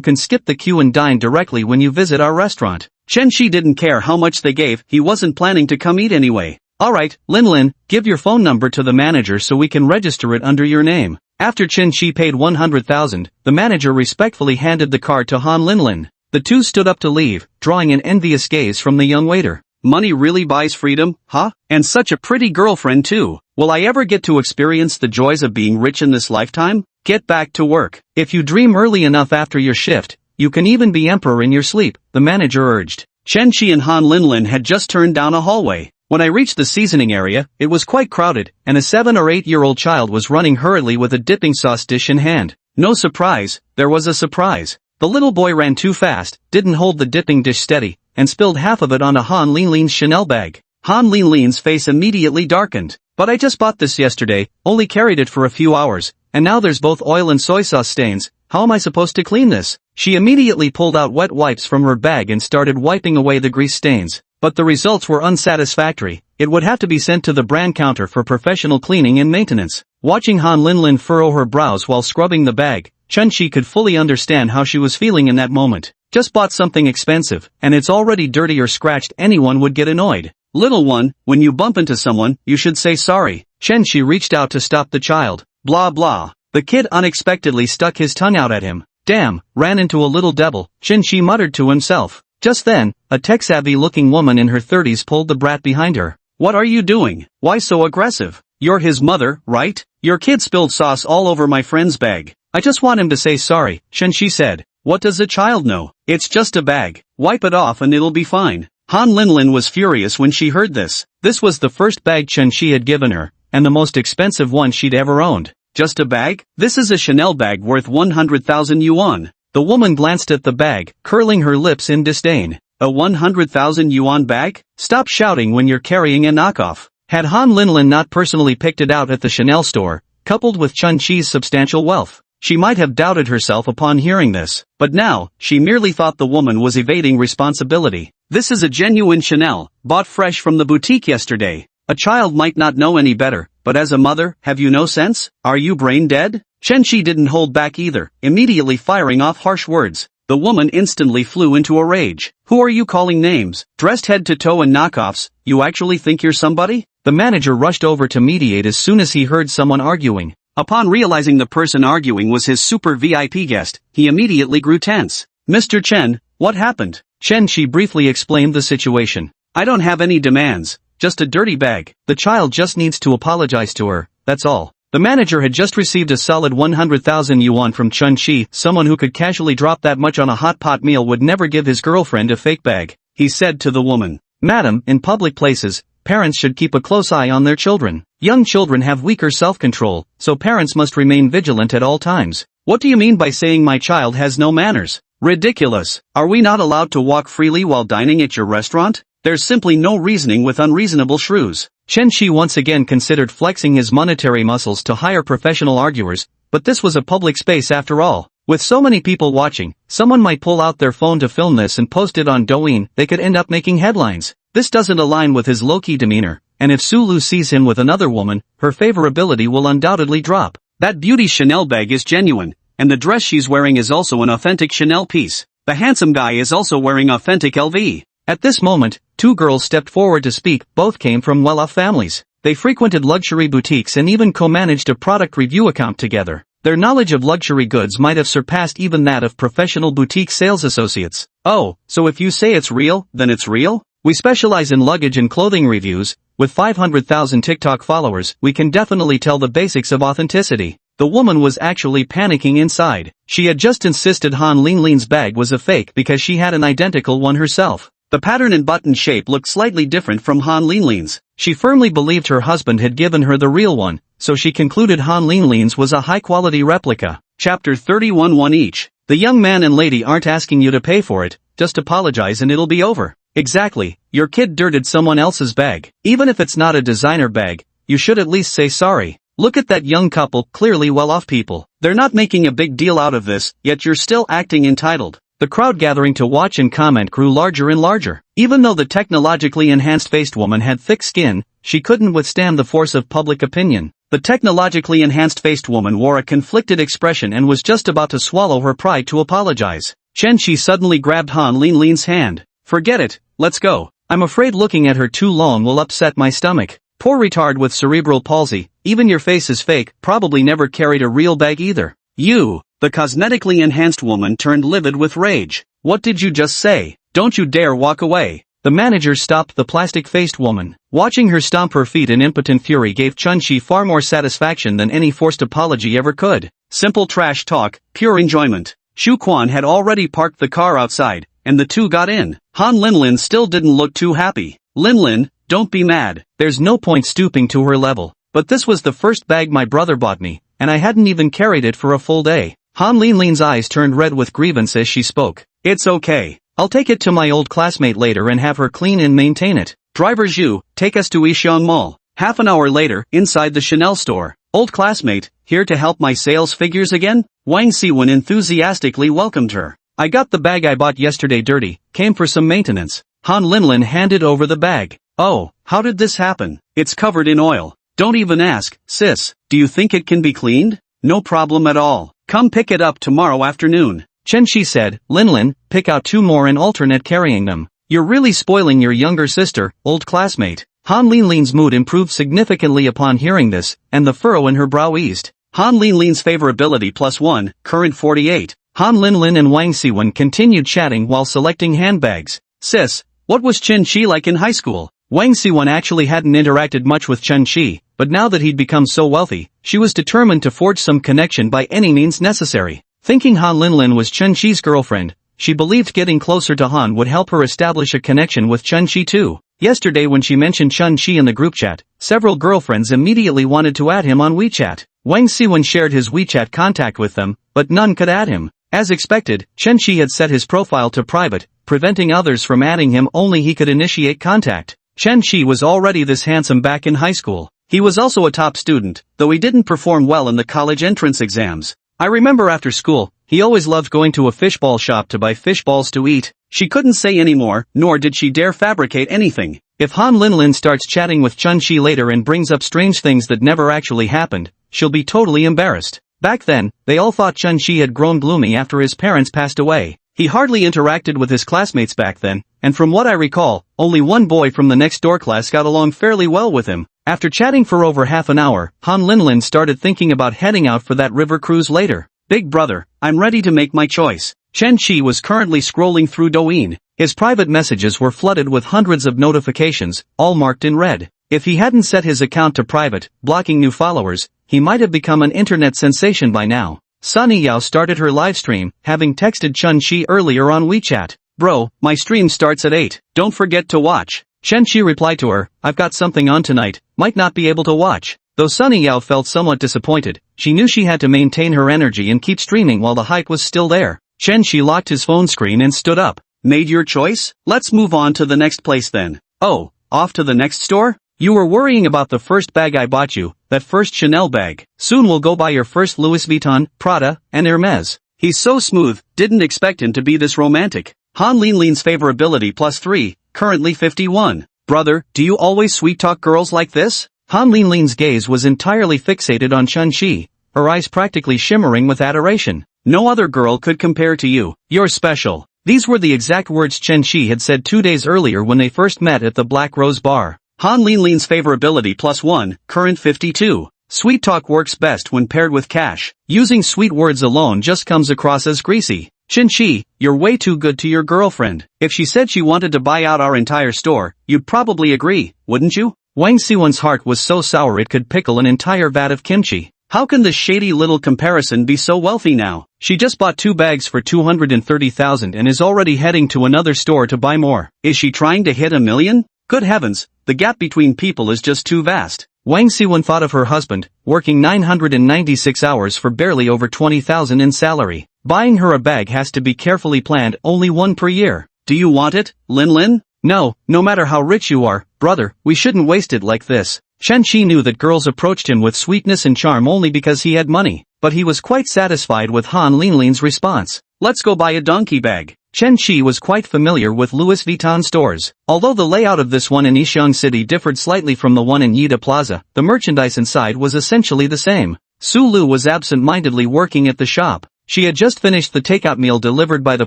can skip the queue and dine directly when you visit our restaurant. Chen Qi didn't care how much they gave, he wasn't planning to come eat anyway. Alright, Linlin, give your phone number to the manager so we can register it under your name. After Chen Qi paid 100,000, the manager respectfully handed the card to Han Linlin. The two stood up to leave, drawing an envious gaze from the young waiter. Money really buys freedom, huh? And such a pretty girlfriend too. Will I ever get to experience the joys of being rich in this lifetime? Get back to work. If you dream early enough after your shift, you can even be emperor in your sleep, the manager urged. Chen Qi and Han Linlin had just turned down a hallway. When I reached the seasoning area, it was quite crowded, and a 7 or 8-year-old child was running hurriedly with a dipping sauce dish in hand. No surprise, there was a surprise. The little boy ran too fast, didn't hold the dipping dish steady, and spilled half of it onto Han Linlin's Chanel bag. Han Linlin's face immediately darkened. But I just bought this yesterday, only carried it for a few hours, and now there's both oil and soy sauce stains. How am I supposed to clean this? She immediately pulled out wet wipes from her bag and started wiping away the grease stains. But the results were unsatisfactory. It would have to be sent to the brand counter for professional cleaning and maintenance. Watching Han Linlin furrow her brows while scrubbing the bag, Chun-Chi could fully understand how she was feeling in that moment. Just bought something expensive, and it's already dirty or scratched. Anyone would get annoyed. Little one, when you bump into someone, you should say sorry. Chun-Chi reached out to stop the child. Blah blah. The kid unexpectedly stuck his tongue out at him. Damn, ran into a little devil, Chun-Chi muttered to himself. Just then, a tech-savvy looking woman in her 30s pulled the brat behind her. What are you doing? Why so aggressive? You're his mother, right? Your kid spilled sauce all over my friend's bag. I just want him to say sorry, Chun-Chi said. What does a child know? It's just a bag. Wipe it off and it'll be fine. Han Linlin was furious when she heard this. This was the first bag Chun-Chi had given her, and the most expensive one she'd ever owned. Just a bag? This is a Chanel bag worth 100,000 yuan. The woman glanced at the bag, curling her lips in disdain. A 100,000 yuan bag? Stop shouting when you're carrying a knockoff. Had Han Linlin not personally picked it out at the Chanel store, coupled with Chun-Chi's substantial wealth, she might have doubted herself upon hearing this. But now, she merely thought the woman was evading responsibility. This is a genuine Chanel, bought fresh from the boutique yesterday. A child might not know any better, but as a mother, have you no sense? Are you brain dead? Chun-Chi didn't hold back either, immediately firing off harsh words. The woman instantly flew into a rage. Who are you calling names? Dressed head to toe in knockoffs, you actually think you're somebody? The manager rushed over to mediate as soon as he heard someone arguing. Upon realizing the person arguing was his super VIP guest, he immediately grew tense. Mr. Chen, what happened? Chun-Chi briefly explained the situation. I don't have any demands, just a dirty bag. The child just needs to apologize to her, that's all. The manager had just received a solid 100,000 yuan from Chun-Chi. Someone who could casually drop that much on a hot pot meal would never give his girlfriend a fake bag. He said to the woman. Madam, in public places, parents should keep a close eye on their children. Young children have weaker self-control, so parents must remain vigilant at all times. What do you mean by saying my child has no manners? Ridiculous. Are we not allowed to walk freely while dining at your restaurant? There's simply no reasoning with unreasonable shrews. Chun-Chi once again considered flexing his monetary muscles to hire professional arguers, but this was a public space after all. With so many people watching, someone might pull out their phone to film this and post it on Douyin. They could end up making headlines. This doesn't align with his low-key demeanor, and if Sulu sees him with another woman, her favorability will undoubtedly drop. That beauty's Chanel bag is genuine, and the dress she's wearing is also an authentic Chanel piece. The handsome guy is also wearing authentic LV. At this moment, two girls stepped forward to speak. Both came from well-off families. They frequented luxury boutiques and even co-managed a product review account together. Their knowledge of luxury goods might have surpassed even that of professional boutique sales associates. Oh, so if you say it's real, then it's real? We specialize in luggage and clothing reviews. With 500,000 TikTok followers, we can definitely tell the basics of authenticity. The woman was actually panicking inside. She had just insisted Han Linlin's bag was a fake because she had an identical one herself. The pattern and button shape looked slightly different from Han Linlin's. She firmly believed her husband had given her the real one, so she concluded Han Linlin's was a high-quality replica. Chapter 31 One each. The young man and lady aren't asking you to pay for it, just apologize and it'll be over. Exactly, your kid dirted someone else's bag. Even if it's not a designer bag, you should at least say sorry. Look at that young couple, clearly well-off people. They're not making a big deal out of this, yet you're still acting entitled. The crowd gathering to watch and comment grew larger and larger. Even though the technologically enhanced-faced woman had thick skin, she couldn't withstand the force of public opinion. The technologically enhanced-faced woman wore a conflicted expression and was just about to swallow her pride to apologize. Chun-Chi suddenly grabbed Han Linlin's hand. Forget it, let's go. I'm afraid looking at her too long will upset my stomach. Poor retard with cerebral palsy, even your face is fake, probably never carried a real bag either. You. The cosmetically enhanced woman turned livid with rage. What did you just say? Don't you dare walk away. The manager stopped the plastic-faced woman. Watching her stomp her feet in impotent fury gave Chun-Chi far more satisfaction than any forced apology ever could. Simple trash talk, pure enjoyment. Shu Quan had already parked the car outside, and the two got in. Han Linlin still didn't look too happy. Linlin, don't be mad. There's no point stooping to her level. But this was the first bag my brother bought me, and I hadn't even carried it for a full day. Han Linlin's eyes turned red with grievance as she spoke. It's okay. I'll take it to my old classmate later and have her clean and maintain it. Driver Zhu, take us to Yishang Mall. Half an hour later, inside the Chanel store. Old classmate, here to help my sales figures again? Wang Siwen enthusiastically welcomed her. I got the bag I bought yesterday dirty, came for some maintenance. Han Linlin handed over the bag. Oh, how did this happen? It's covered in oil. Don't even ask, sis. Do you think it can be cleaned? No problem at all. Come pick it up tomorrow afternoon. Chen Shi said, Linlin, pick out 2 more and alternate carrying them. You're really spoiling your younger sister, old classmate. Han Linlin's mood improved significantly upon hearing this, and the furrow in her brow eased. Han Linlin's favorability +1, current 48. Han Linlin and Wang Siwen continued chatting while selecting handbags. Sis, what was Chen Shi like in high school? Wang Siwen actually hadn't interacted much with Chen Shi, but now that he'd become so wealthy, she was determined to forge some connection by any means necessary. Thinking Han Linlin was Chen Shi's girlfriend, she believed getting closer to Han would help her establish a connection with Chen Shi too. Yesterday when she mentioned Chen Shi in the group chat, several girlfriends immediately wanted to add him on WeChat. Wang Siwen shared his WeChat contact with them, but none could add him. As expected, Chen Shi had set his profile to private, preventing others from adding him. Only he could initiate contact. Chen Shi was already this handsome back in high school. He was also a top student, though he didn't perform well in the college entrance exams. I remember after school, he always loved going to a fishball shop to buy fish balls to eat. She couldn't say any more, nor did she dare fabricate anything. If Han Linlin starts chatting with Chen Shi later and brings up strange things that never actually happened, she'll be totally embarrassed. Back then, they all thought Chen Shi had grown gloomy after his parents passed away. He hardly interacted with his classmates back then, and from what I recall, only one boy from the next door class got along fairly well with him. After chatting for over half an hour, Han Linlin started thinking about heading out for that river cruise later. Big brother, I'm ready to make my choice. Chen Shi was currently scrolling through Douyin. His private messages were flooded with hundreds of notifications, all marked in red. If he hadn't set his account to private, blocking new followers, he might have become an internet sensation by now. Sunny Yao started her livestream, having texted Chen Shi earlier on WeChat. Bro, my stream starts at 8, don't forget to watch. Chen Shi replied to her, I've got something on tonight, might not be able to watch. Though Sunny Yao felt somewhat disappointed, she knew she had to maintain her energy and keep streaming while the hype was still there. Chen Shi locked his phone screen and stood up. Made your choice? Let's move on to the next place then. Oh, off to the next store? You were worrying about the first bag I bought you, that first Chanel bag. Soon we'll go buy your first Louis Vuitton, Prada, and Hermes. He's so smooth, didn't expect him to be this romantic. Han Linlin's favorability +3, currently 51. Brother, do you always sweet-talk girls like this? Han Linlin's gaze was entirely fixated on Chen Shi, her eyes practically shimmering with adoration. No other girl could compare to you. You're special. These were the exact words Chen Shi had said 2 days earlier when they first met at the Black Rose Bar. Han Linlin's favorability +1, current 52. Sweet talk works best when paired with cash. Using sweet words alone just comes across as greasy. Chen Shi, you're way too good to your girlfriend. If she said she wanted to buy out our entire store, you'd probably agree, wouldn't you? Wang Siwen's heart was so sour it could pickle an entire vat of kimchi. How can this shady little comparison be so wealthy now? She just bought 2 bags for 230,000 and is already heading to another store to buy more. Is she trying to hit 1 million? Good heavens, the gap between people is just too vast. Wang Siwen thought of her husband, working 996 hours for barely over 20,000 in salary. Buying her a bag has to be carefully planned, only one per year. Do you want it, Lin? No matter how rich you are, brother, we shouldn't waste it like this. Chen Shi knew that girls approached him with sweetness and charm only because he had money, but he was quite satisfied with Han Linlin's response. Let's go buy a donkey bag. Chen Shi was quite familiar with Louis Vuitton stores. Although the layout of this one in Yixiang City differed slightly from the one in Yida Plaza, the merchandise inside was essentially the same. Su Lu was absent-mindedly working at the shop. She had just finished the takeout meal delivered by the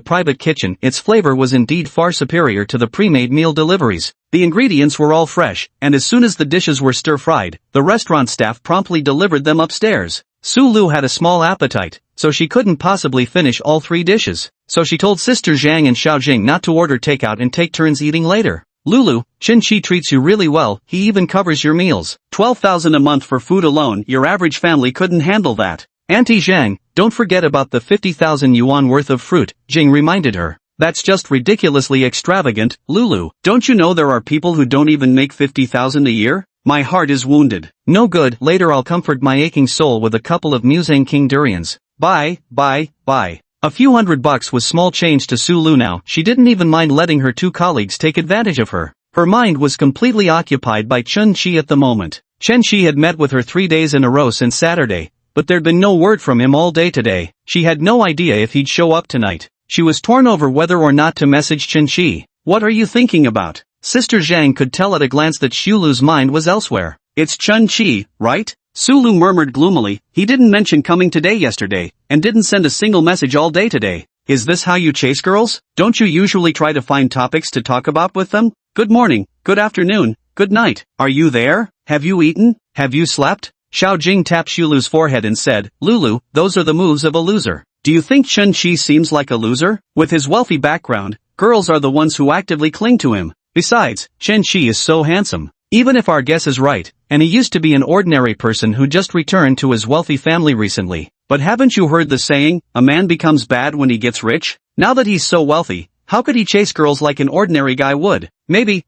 private kitchen. Its flavor was indeed far superior to the pre-made meal deliveries. The ingredients were all fresh, and as soon as the dishes were stir-fried, the restaurant staff promptly delivered them upstairs. Su Lu had a small appetite, so she couldn't possibly finish all 3 dishes. So she told Sister Zhang and Xiaojing not to order takeout and take turns eating later. Lulu, Chen Shi treats you really well, he even covers your meals. 12,000 a month for food alone, your average family couldn't handle that. Auntie Zhang, don't forget about the 50,000 yuan worth of fruit, Jing reminded her. That's just ridiculously extravagant, Lulu. Don't you know there are people who don't even make 50,000 a year? My heart is wounded. No good, later I'll comfort my aching soul with a couple of Musang King durians. Bye. A few $100 was small change to Su Lu now. She didn't even mind letting her 2 colleagues take advantage of her. Her mind was completely occupied by Chen Shi at the moment. Chen Shi had met with her 3 days in a row since Saturday, but there'd been no word from him all day today. She had no idea if he'd show up tonight. She was torn over whether or not to message Chen Shi. What are you thinking about? Sister Zhang could tell at a glance that Shulu's mind was elsewhere. It's Chen Shi, right? Sulu murmured gloomily. He didn't mention coming today yesterday, and didn't send a single message all day today. Is this how you chase girls? Don't you usually try to find topics to talk about with them? Good morning, good afternoon, good night. Are you there? Have you eaten? Have you slept? Xiao Jing tapped Shulu's forehead and said, Lulu, those are the moves of a loser. Do you think Chen Shi seems like a loser? With his wealthy background, girls are the ones who actively cling to him. Besides, Chen Shi is so handsome. Even if our guess is right, and he used to be an ordinary person who just returned to his wealthy family recently. But haven't you heard the saying, a man becomes bad when he gets rich? Now that he's so wealthy, how could he chase girls like an ordinary guy would? Maybe,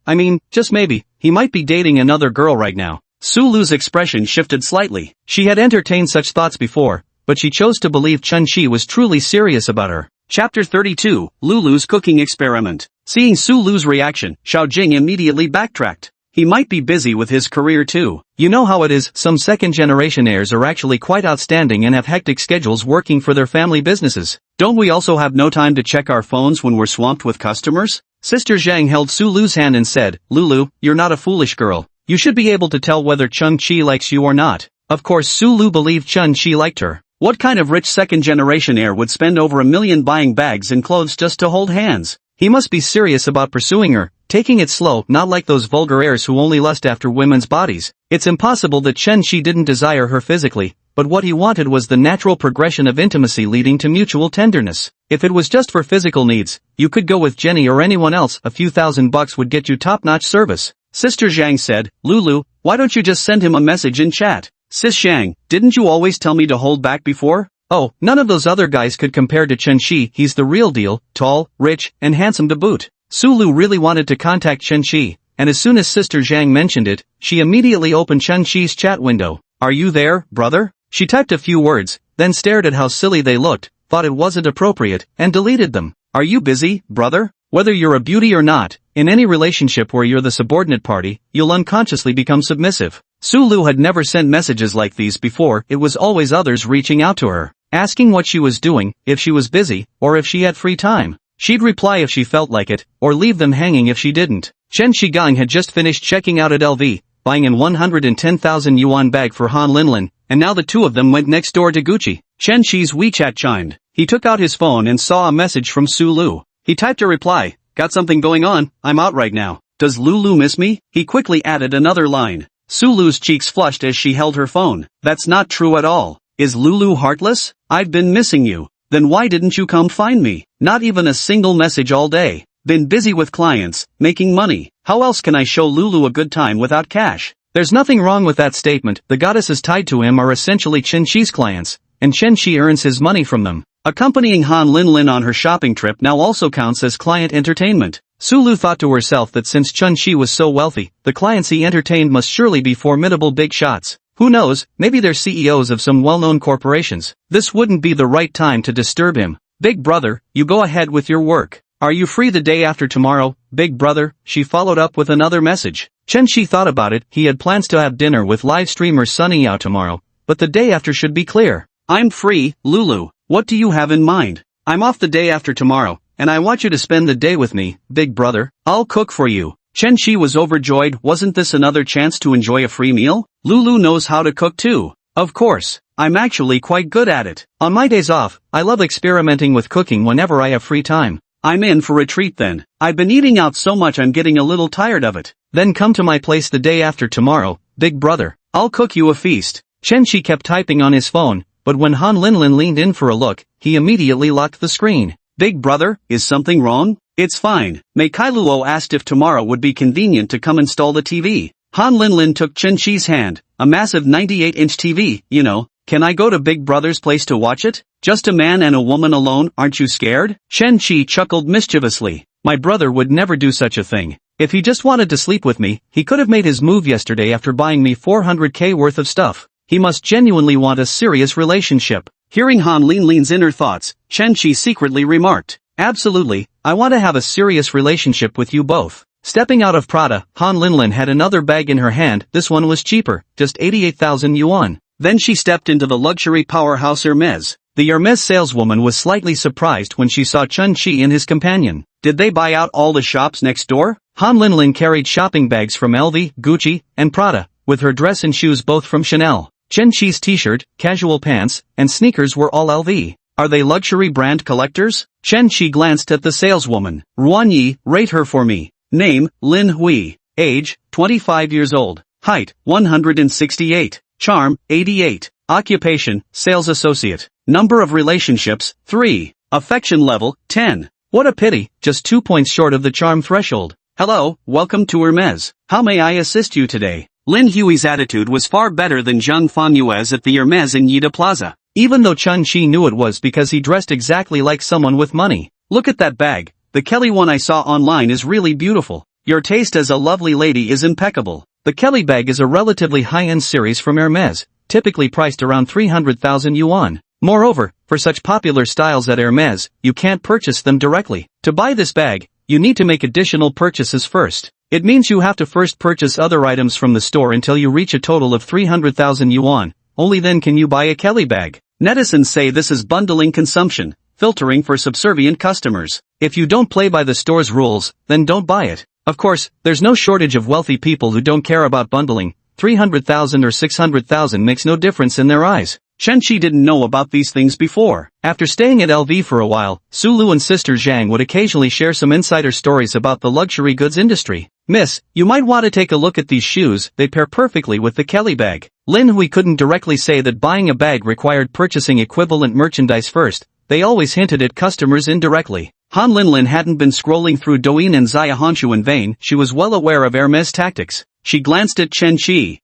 just maybe, he might be dating another girl right now. Sulu's expression shifted slightly. She had entertained such thoughts before, but she chose to believe Chen Shi was truly serious about her. Chapter 32, Lulu's Cooking Experiment. Seeing Sulu's reaction, Xiao Jing immediately backtracked. He might be busy with his career too. You know how it is, some second-generation heirs are actually quite outstanding and have hectic schedules working for their family businesses. Don't we also have no time to check our phones when we're swamped with customers? Sister Zhang held Sulu's hand and said, Lulu, you're not a foolish girl. You should be able to tell whether Chen Shi likes you or not. Of course Sulu believed Chen Shi liked her. What kind of rich second-generation heir would spend over $1 million buying bags and clothes just to hold hands? He must be serious about pursuing her, taking it slow, not like those vulgar heirs who only lust after women's bodies. It's impossible that Chen Shi didn't desire her physically, but what he wanted was the natural progression of intimacy leading to mutual tenderness. If it was just for physical needs, you could go with Jenny or anyone else, a few $1,000 would get you top-notch service. Sister Zhang said, Lulu, why don't you just send him a message in chat? Sis Zhang, didn't you always tell me to hold back before? Oh, none of those other guys could compare to Chen Shi. He's the real deal, tall, rich, and handsome to boot. Sulu really wanted to contact Chen Shi, and as soon as Sister Zhang mentioned it, she immediately opened Chen Shi's chat window. Are you there, brother? She typed a few words, then stared at how silly they looked, thought it wasn't appropriate, and deleted them. Are you busy, brother? Whether you're a beauty or not, in any relationship where you're the subordinate party, you'll unconsciously become submissive. Sulu had never sent messages like these before. It was always others reaching out to her, asking what she was doing, if she was busy, or if she had free time. She'd reply if she felt like it, or leave them hanging if she didn't. Chen Shigang had just finished checking out at LV, buying an 110,000 yuan bag for Han Linlin, and now the two of them went next door to Gucci. Chen Shi's WeChat chimed. He took out his phone and saw a message from Sulu. He typed a reply, got something going on, I'm out right now. Does Lulu miss me? He quickly added another line. Sulu's cheeks flushed as she held her phone. That's not true at all. Is Lulu heartless? I've been missing you. Then why didn't you come find me? Not even a single message all day. Been busy with clients, making money. How else can I show Lulu a good time without cash? There's nothing wrong with that statement. The goddesses tied to him are essentially Chen Shi's clients, and Chen Shi earns his money from them. Accompanying Han Linlin on her shopping trip now also counts as client entertainment. Sulu thought to herself that since Chen Shi was so wealthy, the clients he entertained must surely be formidable big shots. Who knows, maybe they're CEOs of some well-known corporations. This wouldn't be the right time to disturb him. Big brother, you go ahead with your work. Are you free the day after tomorrow, big brother? She followed up with another message. Chen Shi thought about it. He had plans to have dinner with live streamer Sunny Yao tomorrow, but the day after should be clear. I'm free, Lulu. What do you have in mind? I'm off the day after tomorrow, and I want you to spend the day with me, big brother. I'll cook for you. Chen Shi was overjoyed. Wasn't this another chance to enjoy a free meal? Lulu knows how to cook too. Of course. I'm actually quite good at it. On my days off, I love experimenting with cooking whenever I have free time. I'm in for a treat then. I've been eating out so much I'm getting a little tired of it. Then come to my place the day after tomorrow, big brother. I'll cook you a feast. Chen Shi kept typing on his phone, but when Han Linlin leaned in for a look, he immediately locked the screen. Big brother, is something wrong? It's fine. Mei Kailuo asked if tomorrow would be convenient to come install the TV. Han Linlin took Chen Shi's hand. A massive 98-inch TV, you know. Can I go to Big Brother's place to watch it? Just a man and a woman alone, aren't you scared? Chen Shi chuckled mischievously. My brother would never do such a thing. If he just wanted to sleep with me, he could have made his move yesterday after buying me 400k worth of stuff. He must genuinely want a serious relationship. Hearing Han Linlin's inner thoughts, Chen Shi secretly remarked, absolutely, I want to have a serious relationship with you both. Stepping out of Prada, Han Linlin had another bag in her hand. This one was cheaper, just 88,000 yuan. Then she stepped into the luxury powerhouse Hermes. The Hermes saleswoman was slightly surprised when she saw Chun Chi and his companion. Did they buy out all the shops next door? Han Linlin carried shopping bags from LV, Gucci, and Prada, with her dress and shoes both from Chanel. Chun Chi's t-shirt, casual pants, and sneakers were all LV. Are they luxury brand collectors? Chen Chi glanced at the saleswoman. Ruan Yi, rate her for me. Name, Lin Hui. Age, 25 years old. Height, 168. Charm, 88. Occupation, sales associate. Number of relationships, 3. Affection level, 10. What a pity, just 2 points short of the charm threshold. Hello, welcome to Hermes. How may I assist you today? Lin Hui's attitude was far better than Zhang Fanue's at the Hermes in Yida Plaza. Even though Chun Chi knew it was because he dressed exactly like someone with money. Look at that bag. The Kelly one I saw online is really beautiful. Your taste as a lovely lady is impeccable. The Kelly bag is a relatively high-end series from Hermes, typically priced around 300,000 yuan. Moreover, for such popular styles at Hermes, you can't purchase them directly. To buy this bag, you need to make additional purchases first. It means you have to first purchase other items from the store until you reach a total of 300,000 yuan. Only then can you buy a Kelly bag. Netizens say this is bundling consumption, filtering for subservient customers. If you don't play by the store's rules, then don't buy it. Of course, there's no shortage of wealthy people who don't care about bundling. 300,000 or 600,000 makes no difference in their eyes. Chen Chi didn't know about these things before. After staying at LV for a while, Sulu and sister Zhang would occasionally share some insider stories about the luxury goods industry. Miss, you might want to take a look at these shoes, they pair perfectly with the Kelly bag. Lin Hui couldn't directly say that buying a bag required purchasing equivalent merchandise first. They always hinted at customers indirectly. Han Linlin hadn't been scrolling through Douyin and Zaya Honshu in vain. She was well aware of Hermes tactics. She glanced at Chen Chi.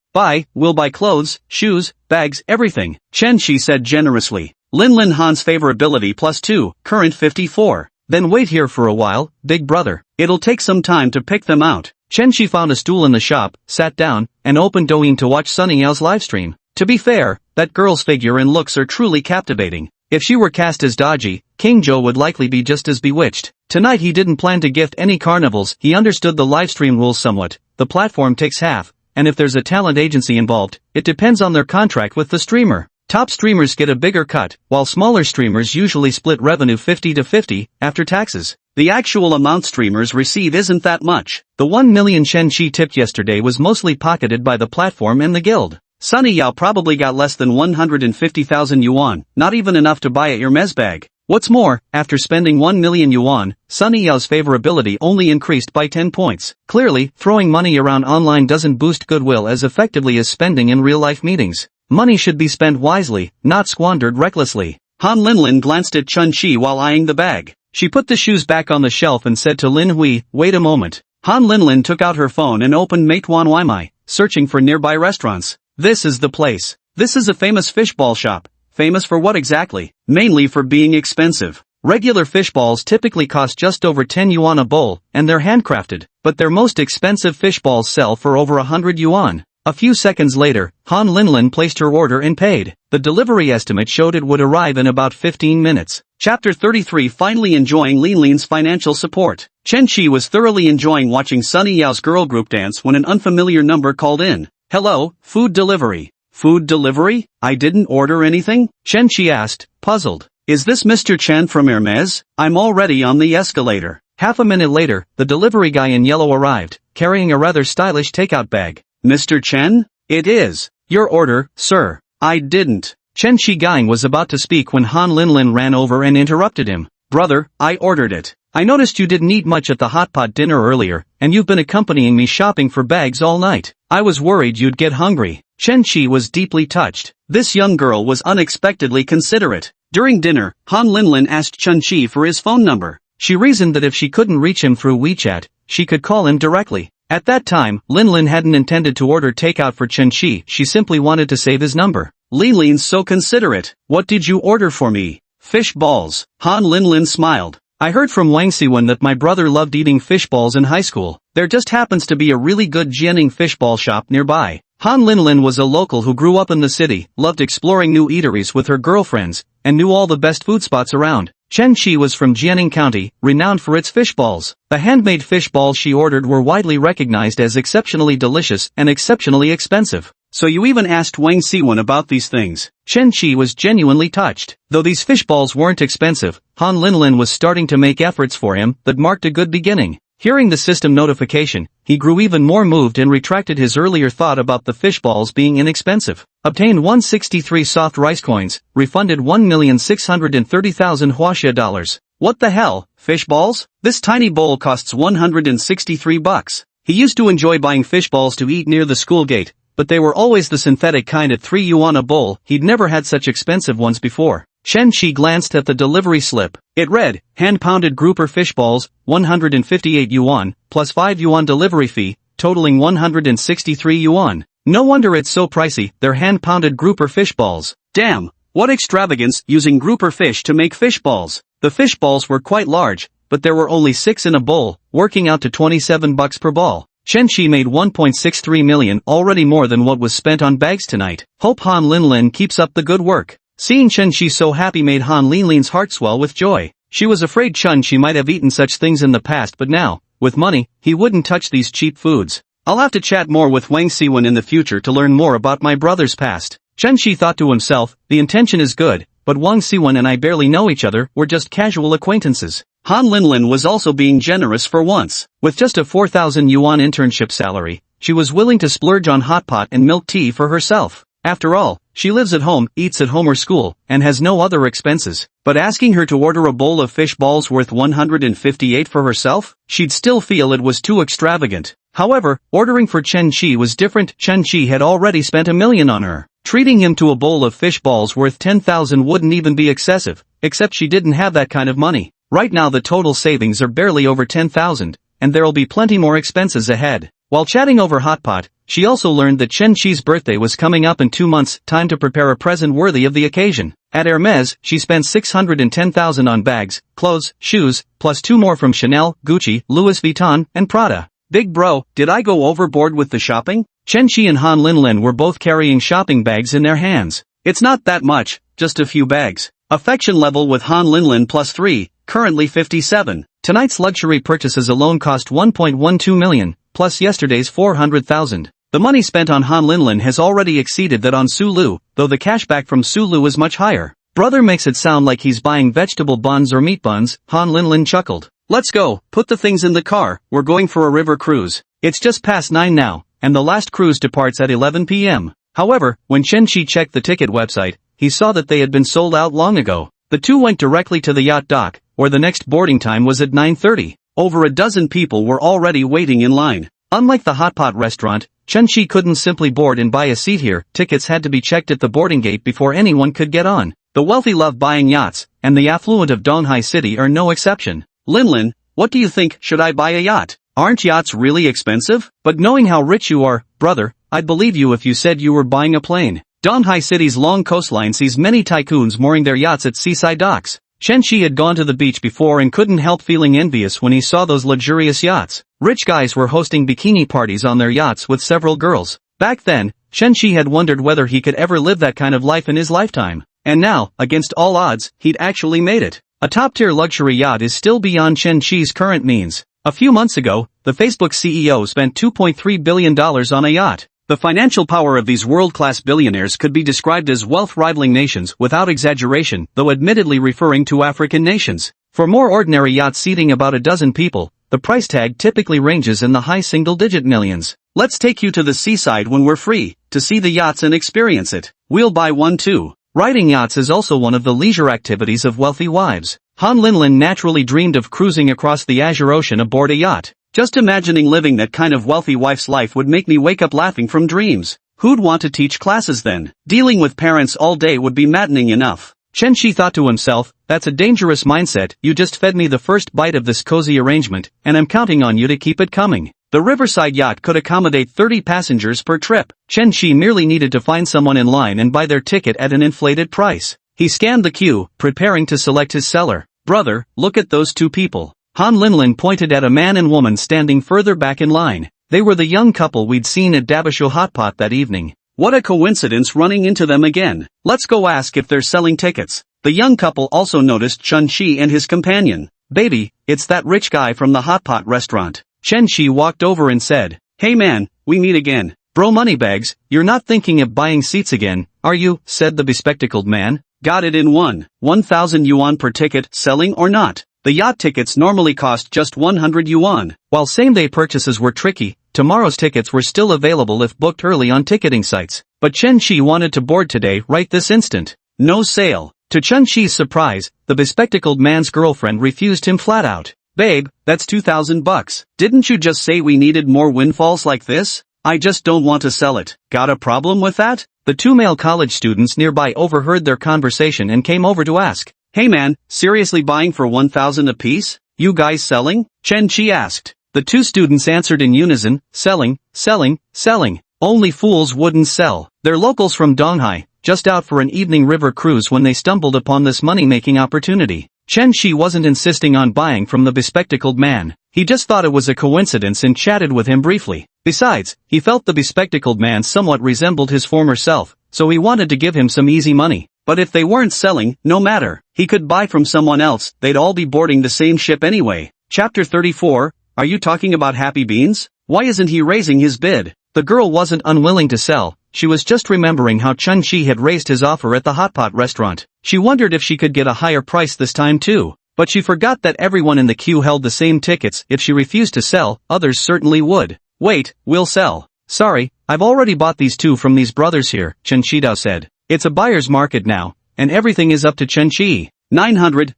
We'll buy clothes, shoes, bags, everything. Chen Chi said generously. Linlin Han's favorability +2, current 54. Then wait here for a while, big brother. It'll take some time to pick them out. Chen Chi found a stool in the shop, sat down, and opened Douyin to watch Sunny Yao's livestream. To be fair, that girl's figure and looks are truly captivating. If she were cast as Daji, King Zhou would likely be just as bewitched. Tonight he didn't plan to gift any carnivals. He understood the livestream rules somewhat. The platform takes half, and if there's a talent agency involved, it depends on their contract with the streamer. Top streamers get a bigger cut, while smaller streamers usually split revenue 50-50, after taxes. The actual amount streamers receive isn't that much. The 1 million Chen Chi tipped yesterday was mostly pocketed by the platform and the guild. Sunny Yao probably got less than 150,000 yuan, not even enough to buy a Hermes bag. What's more, after spending 1 million yuan, Sunny Yao's favorability only increased by 10 points. Clearly, throwing money around online doesn't boost goodwill as effectively as spending in real-life meetings. Money should be spent wisely, not squandered recklessly. Han Linlin glanced at Chun Chi while eyeing the bag. She put the shoes back on the shelf and said to Lin Hui, wait a moment. Han Linlin took out her phone and opened Meituan Waimai, searching for nearby restaurants. This is the place. This is a famous fishball shop. Famous for what exactly? Mainly for being expensive. Regular fishballs typically cost just over 10 yuan a bowl, and they're handcrafted, but their most expensive fishballs sell for over 100 yuan. A few seconds later, Han Linlin placed her order and paid. The delivery estimate showed it would arrive in about 15 minutes. Chapter 33. Finally enjoying Linlin's financial support. Chen Chi was thoroughly enjoying watching Sunny Yao's girl group dance when an unfamiliar number called in. Hello, food delivery. Food delivery? I didn't order anything? Chen Chi asked, puzzled. Is this Mr. Chen from Hermes? I'm already on the escalator. Half a minute later, the delivery guy in yellow arrived, carrying a rather stylish takeout bag. Mr. Chen? It is. Your order, sir. I didn't. Chen Chi was about to speak when Han Linlin ran over and interrupted him. Brother, I ordered it. I noticed you didn't eat much at the hot pot dinner earlier, and you've been accompanying me shopping for bags all night. I was worried you'd get hungry. Chen Chi was deeply touched. This young girl was unexpectedly considerate. During dinner, Han Linlin asked Chen Chi for his phone number. She reasoned that if she couldn't reach him through WeChat, she could call him directly. At that time, Linlin hadn't intended to order takeout for Chen Chi, she simply wanted to save his number. Linlin's so considerate. What did you order for me? Fish balls. Han Linlin smiled. I heard from Wang Siwen that my brother loved eating fish balls in high school. There just happens to be a really good Jianing fishball shop nearby. Han Linlin was a local who grew up in the city, loved exploring new eateries with her girlfriends, and knew all the best food spots around. Chen Shi was from Jianing County, renowned for its fish balls. The handmade fish balls she ordered were widely recognized as exceptionally delicious and exceptionally expensive. So you even asked Wang Siwen about these things. Chen Shi was genuinely touched. Though these fish balls weren't expensive, Han Linlin was starting to make efforts for him that marked a good beginning. Hearing the system notification, he grew even more moved and retracted his earlier thought about the fish balls being inexpensive. Obtained 163 soft rice coins, refunded 1,630,000 Huaxia dollars. What the hell, fish balls? This tiny bowl costs 163 bucks. He used to enjoy buying fish balls to eat near the school gate, but they were always the synthetic kind at 3 yuan a bowl. He'd never had such expensive ones before. Chen Shi glanced at the delivery slip. It read, hand-pounded grouper fish balls, 158 yuan, plus 5 yuan delivery fee, totaling 163 yuan. No wonder it's so pricey, they're hand-pounded grouper fish balls. Damn, what extravagance using grouper fish to make fish balls. The fish balls were quite large, but there were only 6 in a bowl, working out to 27 bucks per ball. Chen Shi made 1.63 million, already more than what was spent on bags tonight. Hope Han Linlin keeps up the good work. Seeing Chen Shi so happy made Han Linlin's heart swell with joy. She was afraid Chen Shi might have eaten such things in the past, but now, with money, he wouldn't touch these cheap foods. I'll have to chat more with Wang Siwen in the future to learn more about my brother's past. Chen Shi thought to himself, the intention is good, but Wang Siwen and I barely know each other, we're just casual acquaintances. Han Linlin was also being generous for once. With just a 4,000 yuan internship salary, she was willing to splurge on hot pot and milk tea for herself. After all, she lives at home, eats at home or school, and has no other expenses. But asking her to order a bowl of fish balls worth 158 for herself? She'd still feel it was too extravagant. However, ordering for Chen Shi was different. Chen Shi had already spent $1 million on her. Treating him to a bowl of fish balls worth 10,000 wouldn't even be excessive, except she didn't have that kind of money. Right now the total savings are barely over 10,000, and there'll be plenty more expenses ahead. While chatting over hot pot, she also learned that Chen Shi's birthday was coming up in 2 months, time to prepare a present worthy of the occasion. At Hermes, she spent 610,000 on bags, clothes, shoes, plus 2 more from Chanel, Gucci, Louis Vuitton, and Prada. Big bro, did I go overboard with the shopping? Chen Shi and Han Linlin were both carrying shopping bags in their hands. It's not that much, just a few bags. Affection level with Han Linlin +3, currently 57. Tonight's luxury purchases alone cost 1.12 million, plus yesterday's 400,000. The money spent on Han Linlin has already exceeded that on Sulu, though the cashback from Sulu is much higher. Brother makes it sound like he's buying vegetable buns or meat buns, Han Linlin chuckled. Let's go, put the things in the car, we're going for a river cruise. It's just past 9 now, and the last cruise departs at 11 p.m. However, when Chen Shi checked the ticket website, he saw that they had been sold out long ago. The two went directly to the yacht dock, where the next boarding time was at 9:30. Over a dozen people were already waiting in line. Unlike the hot pot restaurant, Chen Shi couldn't simply board and buy a seat here. Tickets had to be checked at the boarding gate before anyone could get on. The wealthy love buying yachts, and the affluent of Donghai City are no exception. Linlin, what do you think, should I buy a yacht? Aren't yachts really expensive? But knowing how rich you are, brother, I'd believe you if you said you were buying a plane. Donghai City's long coastline sees many tycoons mooring their yachts at seaside docks. Chen Shi had gone to the beach before and couldn't help feeling envious when he saw those luxurious yachts. Rich guys were hosting bikini parties on their yachts with several girls. Back then, Chen Shi had wondered whether he could ever live that kind of life in his lifetime. And now, against all odds, he'd actually made it. A top-tier luxury yacht is still beyond Chen Shi's current means. A few months ago, the Facebook CEO spent $2.3 billion on a yacht. The financial power of these world-class billionaires could be described as wealth-rivaling nations without exaggeration, though admittedly referring to African nations. For more ordinary yachts seating about a dozen people, the price tag typically ranges in the high single-digit millions. Let's take you to the seaside when we're free, to see the yachts and experience it. We'll buy one too. Riding yachts is also one of the leisure activities of wealthy wives. Han Linlin naturally dreamed of cruising across the Azure Ocean aboard a yacht. Just imagining living that kind of wealthy wife's life would make me wake up laughing from dreams. Who'd want to teach classes then? Dealing with parents all day would be maddening enough. Chen Shi thought to himself, that's a dangerous mindset. You just fed me the first bite of this cozy arrangement, and I'm counting on you to keep it coming. The riverside yacht could accommodate 30 passengers per trip. Chen Shi merely needed to find someone in line and buy their ticket at an inflated price. He scanned the queue, preparing to select his seller. Brother, look at those two people. Han Linlin pointed at a man and woman standing further back in line. They were the young couple we'd seen at Dabashu Hot Pot that evening. What a coincidence running into them again. Let's go ask if they're selling tickets. The young couple also noticed Chun-Chi and his companion. Baby, it's that rich guy from the hot pot restaurant. Chen-Chi walked over and said, "Hey man, we meet again." Bro moneybags, you're not thinking of buying seats again, are you? Said the bespectacled man. Got it in 1,000 yuan per ticket, selling or not. The yacht tickets normally cost just 100 yuan. While same-day purchases were tricky, tomorrow's tickets were still available if booked early on ticketing sites. But Chen-Chi wanted to board today right this instant. No sale. To Chen-Chi's surprise, the bespectacled man's girlfriend refused him flat out. Babe, that's 2,000 bucks. Didn't you just say we needed more windfalls like this? I just don't want to sell it. Got a problem with that? The two male college students nearby overheard their conversation and came over to ask. Hey man, seriously buying for 1,000 apiece? You guys selling? Chen-Chi asked. The two students answered in unison, selling, selling, selling. Only fools wouldn't sell. They're locals from Donghai, just out for an evening river cruise when they stumbled upon this money-making opportunity. Chen-Chi wasn't insisting on buying from the bespectacled man. He just thought it was a coincidence and chatted with him briefly. Besides, he felt the bespectacled man somewhat resembled his former self, so he wanted to give him some easy money. But if they weren't selling, no matter. He could buy from someone else, they'd all be boarding the same ship anyway. Chapter 34, Are you talking about Happy Beans? Why isn't he raising his bid? The girl wasn't unwilling to sell, she was just remembering how Chun-Chi had raised his offer at the hot pot restaurant. She wondered if she could get a higher price this time too. But she forgot that everyone in the queue held the same tickets. If she refused to sell, others certainly would. Wait, we'll sell. Sorry, I've already bought these two from these brothers here, Chen Shidao said. It's a buyer's market now, and everything is up to Chen-Chi. 900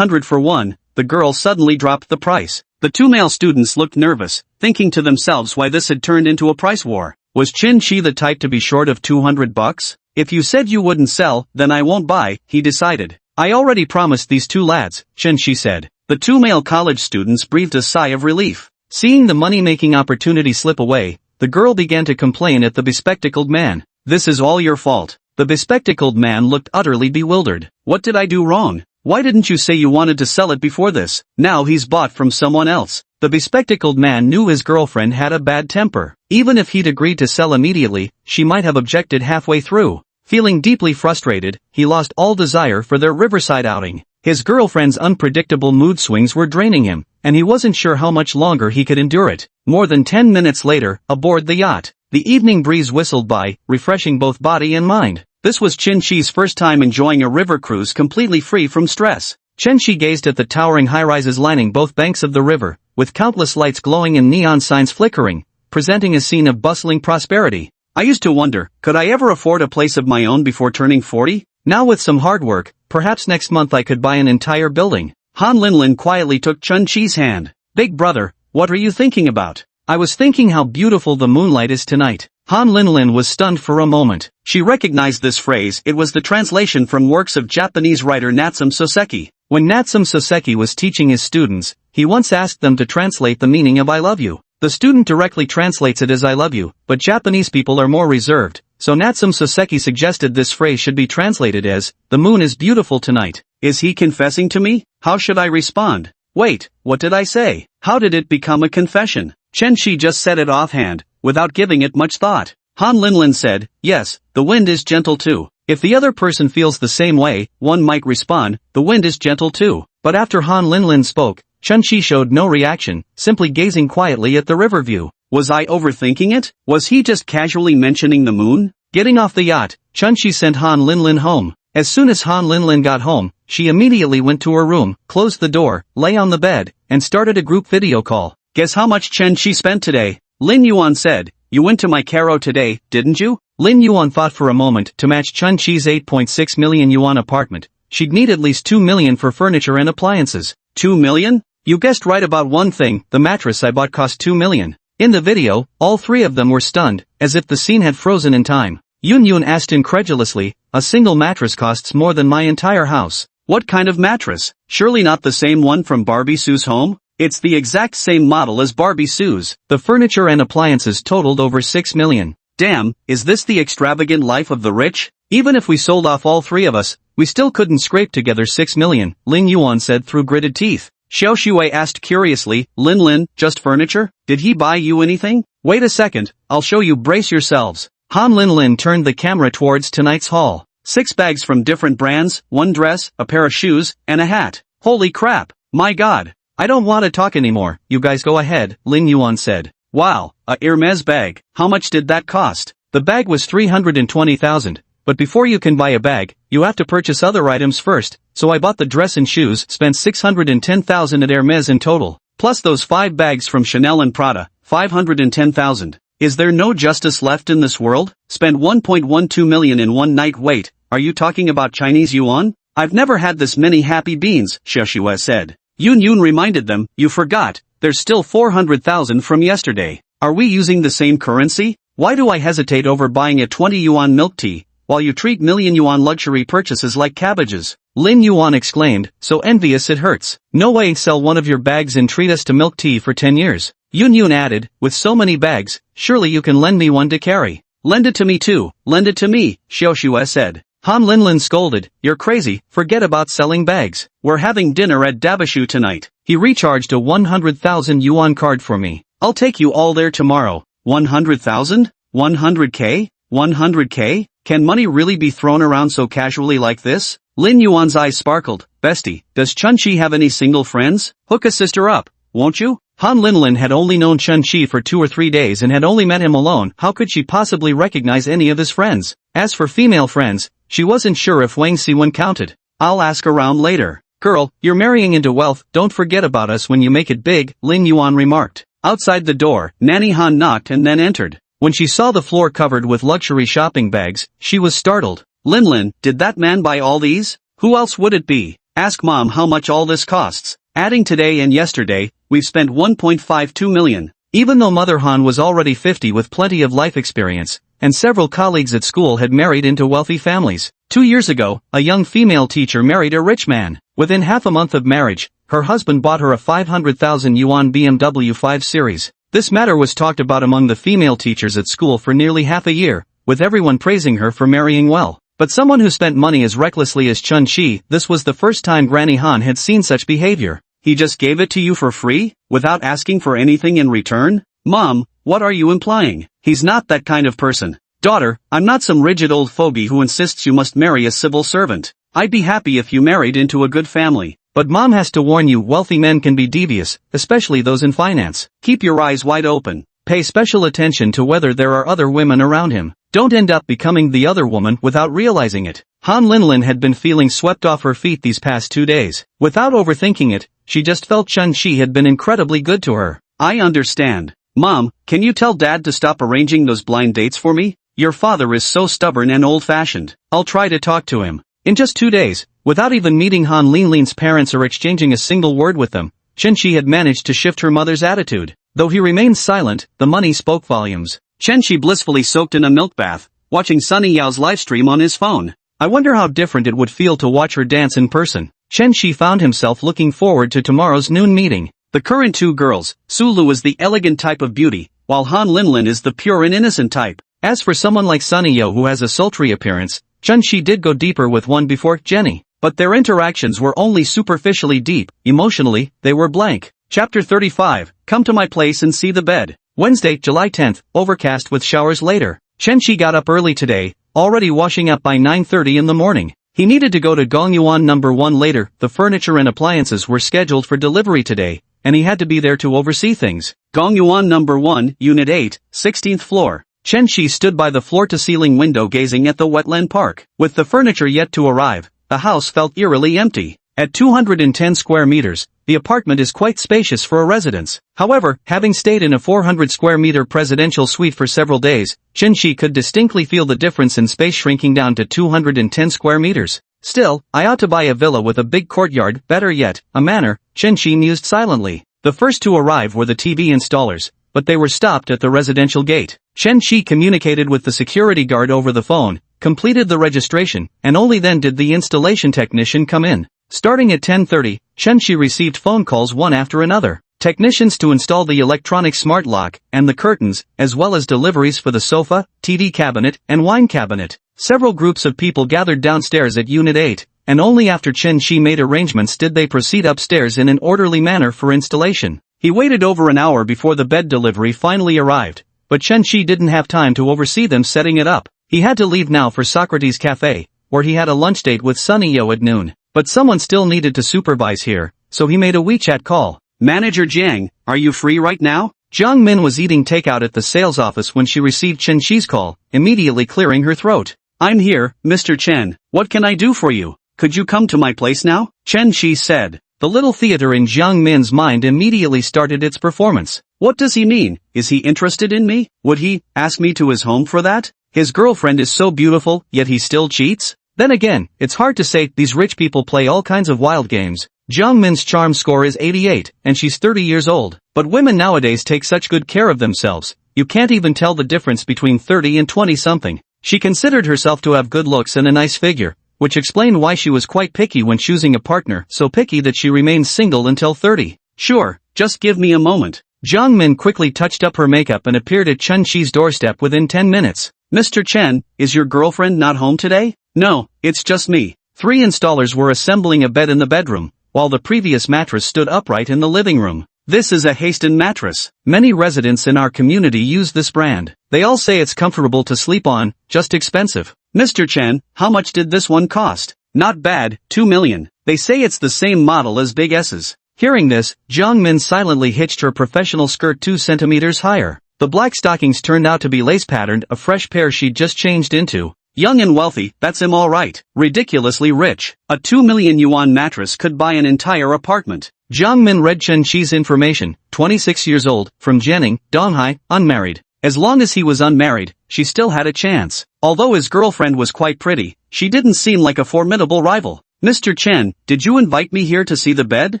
for one. The girl suddenly dropped the price. The two male students looked nervous, thinking to themselves why this had turned into a price war. Was Chen-Chi the type to be short of 200 bucks? If you said you wouldn't sell, then I won't buy, he decided. I already promised these two lads, Chen-Chi said. The two male college students breathed a sigh of relief. Seeing the money-making opportunity slip away, the girl began to complain at the bespectacled man. This is all your fault. The bespectacled man looked utterly bewildered. What did I do wrong? Why didn't you say you wanted to sell it before this? Now he's bought from someone else. The bespectacled man knew his girlfriend had a bad temper. Even if he'd agreed to sell immediately, she might have objected halfway through. Feeling deeply frustrated, he lost all desire for their riverside outing. His girlfriend's unpredictable mood swings were draining him, and he wasn't sure how much longer he could endure it. More than 10 minutes later, aboard the yacht, the evening breeze whistled by, refreshing both body and mind. This was Chen-Chi's first time enjoying a river cruise completely free from stress. Chen-Chi gazed at the towering high-rises lining both banks of the river, with countless lights glowing and neon signs flickering, presenting a scene of bustling prosperity. I used to wonder, could I ever afford a place of my own before turning 40? Now with some hard work, perhaps next month I could buy an entire building. Han Linlin quietly took Chen-Chi's hand. Big brother, what are you thinking about? I was thinking how beautiful the moonlight is tonight. Han Linlin was stunned for a moment. She recognized this phrase. It was the translation from works of Japanese writer Natsume Soseki. When Natsume Soseki was teaching his students, he once asked them to translate the meaning of I love you. The student directly translates it as I love you, but Japanese people are more reserved, so Natsume Soseki suggested this phrase should be translated as, the moon is beautiful tonight. Is he confessing to me? How should I respond? Wait, what did I say? How did it become a confession? Chen-Chi just said it offhand, without giving it much thought. Han Linlin said, yes, the wind is gentle too. If the other person feels the same way, one might respond, the wind is gentle too. But after Han Linlin spoke, Chen-Chi showed no reaction, simply gazing quietly at the river view. Was I overthinking it? Was he just casually mentioning the moon? Getting off the yacht, Chen-Chi sent Han Linlin home. As soon as Han Linlin got home, she immediately went to her room, closed the door, lay on the bed, and started a group video call. Guess how much Chen-Chi spent today? Lin Yuan said, you went to my Caro today, didn't you? Lin Yuan thought for a moment. To match Chen-Chi's 8.6 million yuan apartment, she'd need at least 2 million for furniture and appliances. 2 million? You guessed right about one thing, the mattress I bought cost 2 million. In the video, all three of them were stunned, as if the scene had frozen in time. Yun asked incredulously, a single mattress costs more than my entire house. What kind of mattress? Surely not the same one from Barbie Sue's home? It's the exact same model as Barbie Sue's. The furniture and appliances totaled over 6 million. Damn, is this the extravagant life of the rich? Even if we sold off all three of us, we still couldn't scrape together 6 million, Lin Yuan said through gritted teeth. Xiao Shui asked curiously, Lin, just furniture? Did he buy you anything? Wait a second, I'll show you, brace yourselves. Han Linlin turned the camera towards tonight's hall. 6 bags from different brands, 1 dress, a pair of shoes, and a hat. Holy crap, my god. I don't want to talk anymore, you guys go ahead, Lin Yuan said. Wow, a Hermes bag, how much did that cost? The bag was 320,000, but before you can buy a bag, you have to purchase other items first, so I bought the dress and shoes, spent 610,000 at Hermes in total, plus those 5 bags from Chanel and Prada, 510,000. Is there no justice left in this world? Spent 1.12 million in one night. Wait, are you talking about Chinese yuan? I've never had this many happy beans, Xiaoxue said. Yun reminded them, you forgot, there's still 400,000 from yesterday. Are we using the same currency? Why do I hesitate over buying a 20 yuan milk tea, while you treat million yuan luxury purchases like cabbages? Lin Yuan exclaimed, so envious it hurts. No way, sell one of your bags and treat us to milk tea for 10 years. Yun added, with so many bags, surely you can lend me one to carry. Lend it to me too, lend it to me, Xiaoxue said. Han Linlin scolded, you're crazy, forget about selling bags. We're having dinner at Dabashu tonight. He recharged a 100,000 yuan card for me. I'll take you all there tomorrow. 100,000? 100k? 100k? Can money really be thrown around so casually like this? Lin Yuan's eyes sparkled. Bestie, does Chun-Chi have any single friends? Hook a sister up, won't you? Han Linlin had only known Chun-Chi for 2 or 3 days and had only met him alone. How could she possibly recognize any of his friends? As for female friends, she wasn't sure if Wang Siwen counted. I'll ask around later. Girl, you're marrying into wealth, don't forget about us when you make it big, Lin Yuan remarked. Outside the door, Nanny Han knocked and then entered. When she saw the floor covered with luxury shopping bags, she was startled. Linlin, did that man buy all these? Who else would it be? Ask Mom how much all this costs. Adding today and yesterday, we've spent 1.52 million. Even though Mother Han was already 50 with plenty of life experience, and several colleagues at school had married into wealthy families, 2 years ago, a young female teacher married a rich man. Within half a month of marriage, her husband bought her a 500,000 yuan BMW 5 Series. This matter was talked about among the female teachers at school for nearly half a year, with everyone praising her for marrying well. But someone who spent money as recklessly as Chun-Chi, this was the first time Granny Han had seen such behavior. He just gave it to you for free, without asking for anything in return? Mom, what are you implying? He's not that kind of person. Daughter, I'm not some rigid old fogey who insists you must marry a civil servant. I'd be happy if you married into a good family. But Mom has to warn you, wealthy men can be devious, especially those in finance. Keep your eyes wide open. Pay special attention to whether there are other women around him. Don't end up becoming the other woman without realizing it. Han Linlin had been feeling swept off her feet these past 2 days. Without overthinking it, she just felt Chun-Chi had been incredibly good to her. I understand. Mom, can you tell Dad to stop arranging those blind dates for me? Your father is so stubborn and old-fashioned. I'll try to talk to him. In just 2 days, without even meeting Han Linlin's parents or exchanging a single word with them, Chun-Chi had managed to shift her mother's attitude. Though he remained silent, the money spoke volumes. Chun-Chi blissfully soaked in a milk bath, watching Sunny Yao's livestream on his phone. I wonder how different it would feel to watch her dance in person. Chun-Chi found himself looking forward to tomorrow's noon meeting. The current 2 girls, Sulu is the elegant type of beauty, while Han Linlin is the pure and innocent type. As for someone like Sunny Yao who has a sultry appearance, Chun-Chi did go deeper with one before, Jenny. But their interactions were only superficially deep, emotionally, they were blank. Chapter 35, Come to my place and see the bed. Wednesday, July 10th, overcast with showers later. Chun-Chi got up early today, already washing up by 9:30 in the morning. He needed to go to Gongyuan number 1 later. The furniture and appliances were scheduled for delivery today, and he had to be there to oversee things. Gongyuan number 1, Unit 8, 16th floor. Chun-Chi stood by the floor-to-ceiling window gazing at the wetland park. With the furniture yet to arrive, the house felt eerily empty. At 210 square meters, the apartment is quite spacious for a residence. However, having stayed in a 400 square meter presidential suite for several days, Chun-Chi could distinctly feel the difference in space shrinking down to 210 square meters. Still, I ought to buy a villa with a big courtyard, better yet, a manor, Chun-Chi mused silently. The first to arrive were the TV installers, but they were stopped at the residential gate. Chun-Chi communicated with the security guard over the phone, completed the registration, and only then did the installation technician come in. Starting at 10:30, Chun-Chi received phone calls one after another. Technicians to install the electronic smart lock and the curtains, as well as deliveries for the sofa, TV cabinet, and wine cabinet. Several groups of people gathered downstairs at Unit 8, and only after Chun-Chi made arrangements did they proceed upstairs in an orderly manner for installation. He waited over an hour before the bed delivery finally arrived, but Chun-Chi didn't have time to oversee them setting it up. He had to leave now for Socrates Cafe, where he had a lunch date with Sunny Yo at noon. But someone still needed to supervise here, so he made a WeChat call. Manager Jiang, are you free right now? Jiang Min was eating takeout at the sales office when she received Chen Shi's call, immediately clearing her throat. I'm here, Mr. Chen. What can I do for you? Could you come to my place now? Chen Shi said. The little theater in Jiang Min's mind immediately started its performance. What does he mean? Is he interested in me? Would he ask me to his home for that? His girlfriend is so beautiful, yet he still cheats? Then again, it's hard to say. These rich people play all kinds of wild games. Jiang Min's charm score is 88, and she's 30 years old. But women nowadays take such good care of themselves, you can't even tell the difference between 30 and 20-something. She considered herself to have good looks and a nice figure, which explained why she was quite picky when choosing a partner, so picky that she remained single until 30. Sure, just give me a moment. Jiang Min quickly touched up her makeup and appeared at Chen Shi's doorstep within 10 minutes. Mr. Chen, is your girlfriend not home today? No, it's just me. 3 installers were assembling a bed in the bedroom, while the previous mattress stood upright in the living room. This is a Hasten mattress. Many residents in our community use this brand. They all say it's comfortable to sleep on, just expensive. Mr. Chen, how much did this one cost? Not bad, 2 million. They say it's the same model as Big S's. Hearing this, Jiang Min silently hitched her professional skirt 2 centimeters higher. The black stockings turned out to be lace-patterned, a fresh pair she'd just changed into. Young and wealthy, that's him all right. Ridiculously rich. A 2 million yuan mattress could buy an entire apartment. Jiang Min read Chen Shi's information, 26 years old, from Jianing, Donghai, unmarried. As long as he was unmarried, she still had a chance. Although his girlfriend was quite pretty, she didn't seem like a formidable rival. Mr. Chen, did you invite me here to see the bed?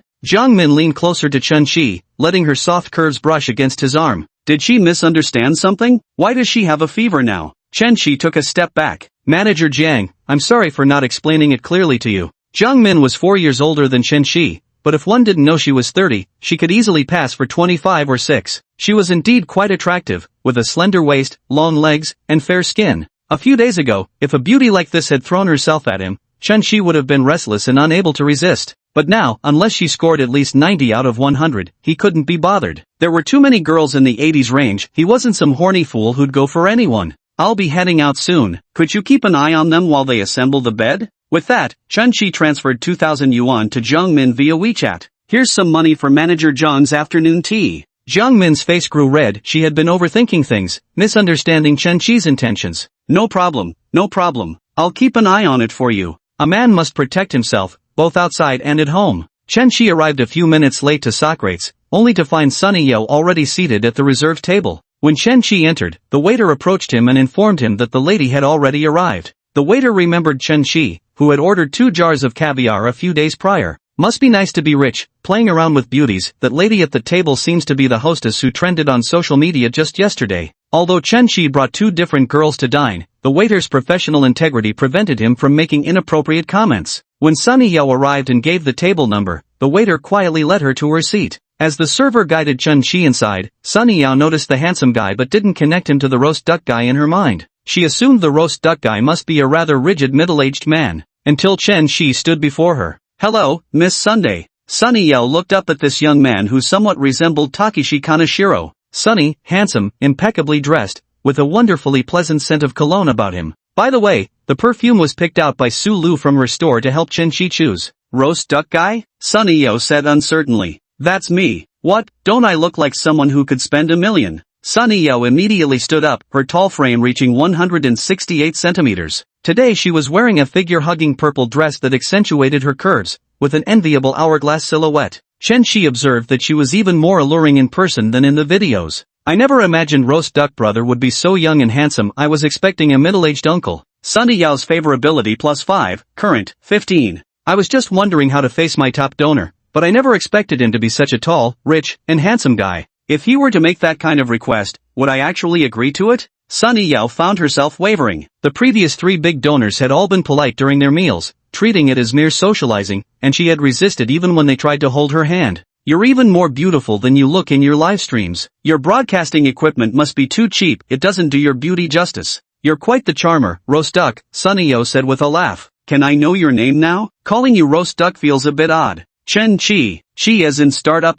Jiang Min leaned closer to Chen Shi, letting her soft curves brush against his arm. Did she misunderstand something? Why does she have a fever now? Chen Shi took a step back. Manager Jiang, I'm sorry for not explaining it clearly to you. Jiang Min was 4 years older than Chen Shi, but if one didn't know she was 30, she could easily pass for 25 or 6. She was indeed quite attractive, with a slender waist, long legs, and fair skin. A few days ago, if a beauty like this had thrown herself at him, Chen Shi would have been restless and unable to resist. But now, unless she scored at least 90 out of 100, he couldn't be bothered. There were too many girls in the 80s range. He wasn't some horny fool who'd go for anyone. I'll be heading out soon. Could you keep an eye on them while they assemble the bed? With that, Chen Shi transferred 2,000 yuan to Jiang Min via WeChat. Here's some money for Manager Zhang's afternoon tea. Jiang Min's face grew red. She had been overthinking things, misunderstanding Chen Shi's intentions. No problem, no problem. I'll keep an eye on it for you. A man must protect himself, both outside and at home. Chen Shi arrived a few minutes late to Socrates, only to find Sunny Yo already seated at the reserved table. When Chen Shi entered, the waiter approached him and informed him that the lady had already arrived. The waiter remembered Chen Shi, who had ordered 2 jars of caviar a few days prior. Must be nice to be rich, playing around with beauties. That lady at the table seems to be the hostess who trended on social media just yesterday. Although Chen Shi brought 2 different girls to dine, the waiter's professional integrity prevented him from making inappropriate comments. When Sunny Yo arrived and gave the table number, the waiter quietly led her to her seat. As the server guided Chen Shi inside, Sunny Yo noticed the handsome guy but didn't connect him to the roast duck guy in her mind. She assumed the roast duck guy must be a rather rigid middle-aged man, until Chen Shi stood before her. Hello, Miss Sunday. Sunny Yo looked up at this young man who somewhat resembled Takeshi Kaneshiro. Sunny, handsome, impeccably dressed, with a wonderfully pleasant scent of cologne about him. By the way, the perfume was picked out by Su Lu from her store to help Chen Shi choose. Roast duck guy? Sunny Yo said uncertainly. That's me. What, don't I look like someone who could spend $1 million? Sunny Yo immediately stood up, her tall frame reaching 168 centimeters. Today she was wearing a figure-hugging purple dress that accentuated her curves, with an enviable hourglass silhouette. Chen Shi observed that she was even more alluring in person than in the videos. I never imagined Roast Duck Brother would be so young and handsome. I was expecting a middle-aged uncle. Sunny Yo's favorability +5, current, 15. I was just wondering how to face my top donor, but I never expected him to be such a tall, rich, and handsome guy. If he were to make that kind of request, would I actually agree to it? Sunny Yo found herself wavering. The previous 3 big donors had all been polite during their meals, treating it as mere socializing, and she had resisted even when they tried to hold her hand. You're even more beautiful than you look in your live streams. Your broadcasting equipment must be too cheap. It doesn't do your beauty justice. You're quite the charmer, Roast Duck, Sunny Yo said with a laugh. Can I know your name now? Calling you Roast Duck feels a bit odd. Chen Shi. Shi as in startup.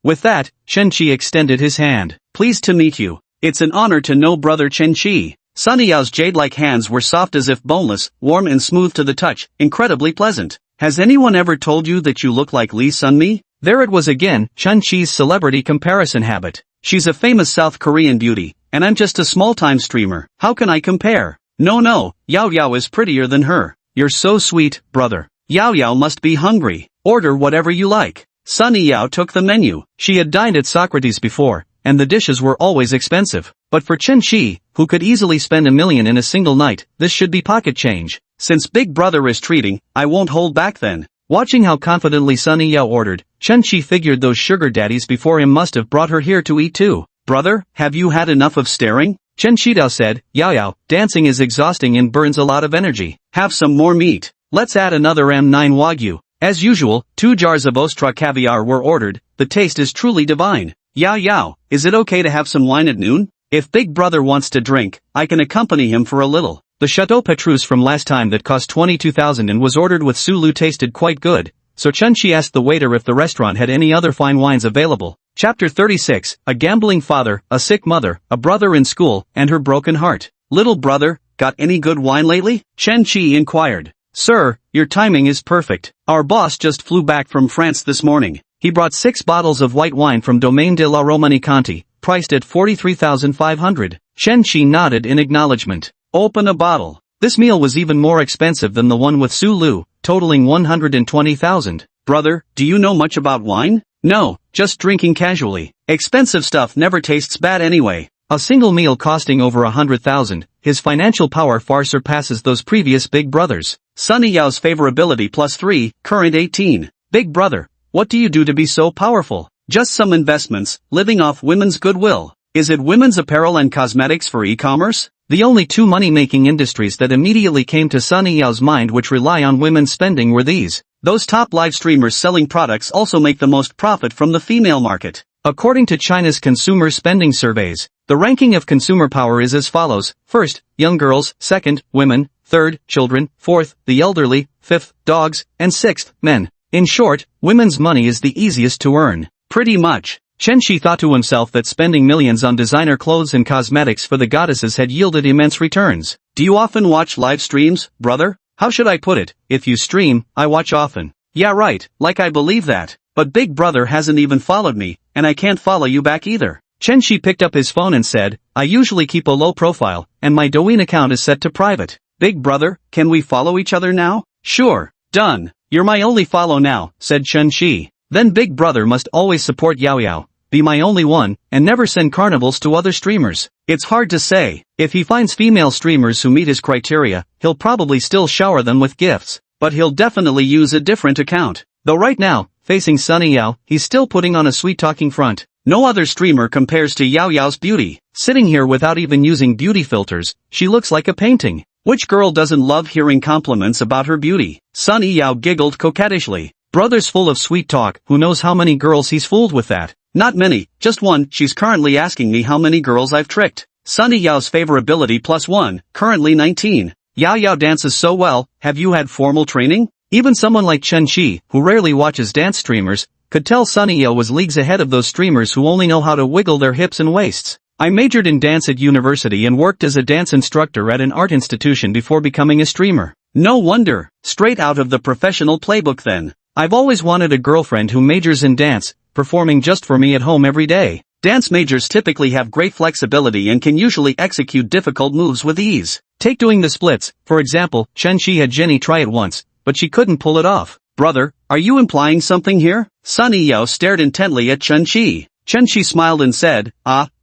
With that, Chen Shi extended his hand. Pleased to meet you. It's an honor to know brother Chen Shi. Sunny Yao's jade-like hands were soft as if boneless, warm and smooth to the touch, incredibly pleasant. Has anyone ever told you that you look like Lee Sun-mi? There it was again, Chun-Chi's celebrity comparison habit. She's a famous South Korean beauty, and I'm just a small-time streamer. How can I compare? No, Yao Yao is prettier than her. You're so sweet, brother. Yao Yao must be hungry. Order whatever you like. Sunny Yao took the menu. She had dined at Socrates before, and the dishes were always expensive. But for Chun-Chi, who could easily spend $1 million in a single night, this should be pocket change. Since Big Brother is treating, I won't hold back then. Watching how confidently Sunny Yao ordered, Chun-Chi figured those sugar daddies before him must have brought her here to eat too. Brother, have you had enough of staring? Chen-Chi said, Yao, dancing is exhausting and burns a lot of energy. Have some more meat. Let's add another M9 Wagyu. As usual, 2 jars of Ostra caviar were ordered. The taste is truly divine. Yao, is it okay to have some wine at noon? If Big Brother wants to drink, I can accompany him for a little. The Chateau Petrus from last time that cost 22,000 and was ordered with Sulu tasted quite good, so Chun-Chi asked the waiter if the restaurant had any other fine wines available. Chapter 36, a gambling father, a sick mother, a brother in school, and her broken heart. Little brother, got any good wine lately? Chen-Chi inquired. Sir, your timing is perfect. Our boss just flew back from France this morning. He brought 6 bottles of white wine from Domaine de la Romanée-Conti, priced at 43,500. Chen-Chi nodded in acknowledgement. Open a bottle. This meal was even more expensive than the one with Sulu, totaling 120,000. Brother, do you know much about wine? No, just drinking casually. Expensive stuff never tastes bad anyway. A single meal costing over 100,000, his financial power far surpasses those previous Big Brothers. Sunny Yao's favorability +3, current 18. Big Brother, what do you do to be so powerful? Just some investments, living off women's goodwill. Is it women's apparel and cosmetics for e-commerce? The only 2 money-making industries that immediately came to Sunny Yao's mind which rely on women's spending were these. Those top live streamers selling products also make the most profit from the female market. According to China's consumer spending surveys, the ranking of consumer power is as follows. First, young girls, second, women, third, children, fourth, the elderly, fifth, dogs, and sixth, men. In short, women's money is the easiest to earn. Pretty much. Chen-Chi thought to himself that spending millions on designer clothes and cosmetics for the goddesses had yielded immense returns. Do you often watch live streams, brother? How should I put it? If you stream, I watch often. Yeah right, like I believe that. But Big Brother hasn't even followed me, and I can't follow you back either. Chen-Chi picked up his phone and said, I usually keep a low profile, and my Douyin account is set to private. Big Brother, can we follow each other now? Sure, done. You're my only follow now, said Chen-Chi. Then Big Brother must always support Yao, be my only one, and never send carnivals to other streamers. It's hard to say. If he finds female streamers who meet his criteria, he'll probably still shower them with gifts. But he'll definitely use a different account. Though right now, facing Sunny Yao, he's still putting on a sweet-talking front. No other streamer compares to Yao Yao's beauty. Sitting here without even using beauty filters, she looks like a painting. Which girl doesn't love hearing compliments about her beauty? Sunny Yao giggled coquettishly. Brother's full of sweet talk, who knows how many girls he's fooled with that? Not many, just one. She's currently asking me how many girls I've tricked. Sunny Yao's favorability +1, currently 19. Yao dances so well, have you had formal training? Even someone like Chen-Chi, who rarely watches dance streamers, could tell Sunny Yao was leagues ahead of those streamers who only know how to wiggle their hips and waists. I majored in dance at university and worked as a dance instructor at an art institution before becoming a streamer. No wonder, straight out of the professional playbook then. I've always wanted a girlfriend who majors in dance, performing just for me at home every day. Dance majors typically have great flexibility and can usually execute difficult moves with ease. Take doing the splits, for example. Chen-Chi had Jenny try it once, but she couldn't pull it off. Brother, are you implying something here? Sunny Yao stared intently at Chen-Chi. Chen-Chi smiled and said,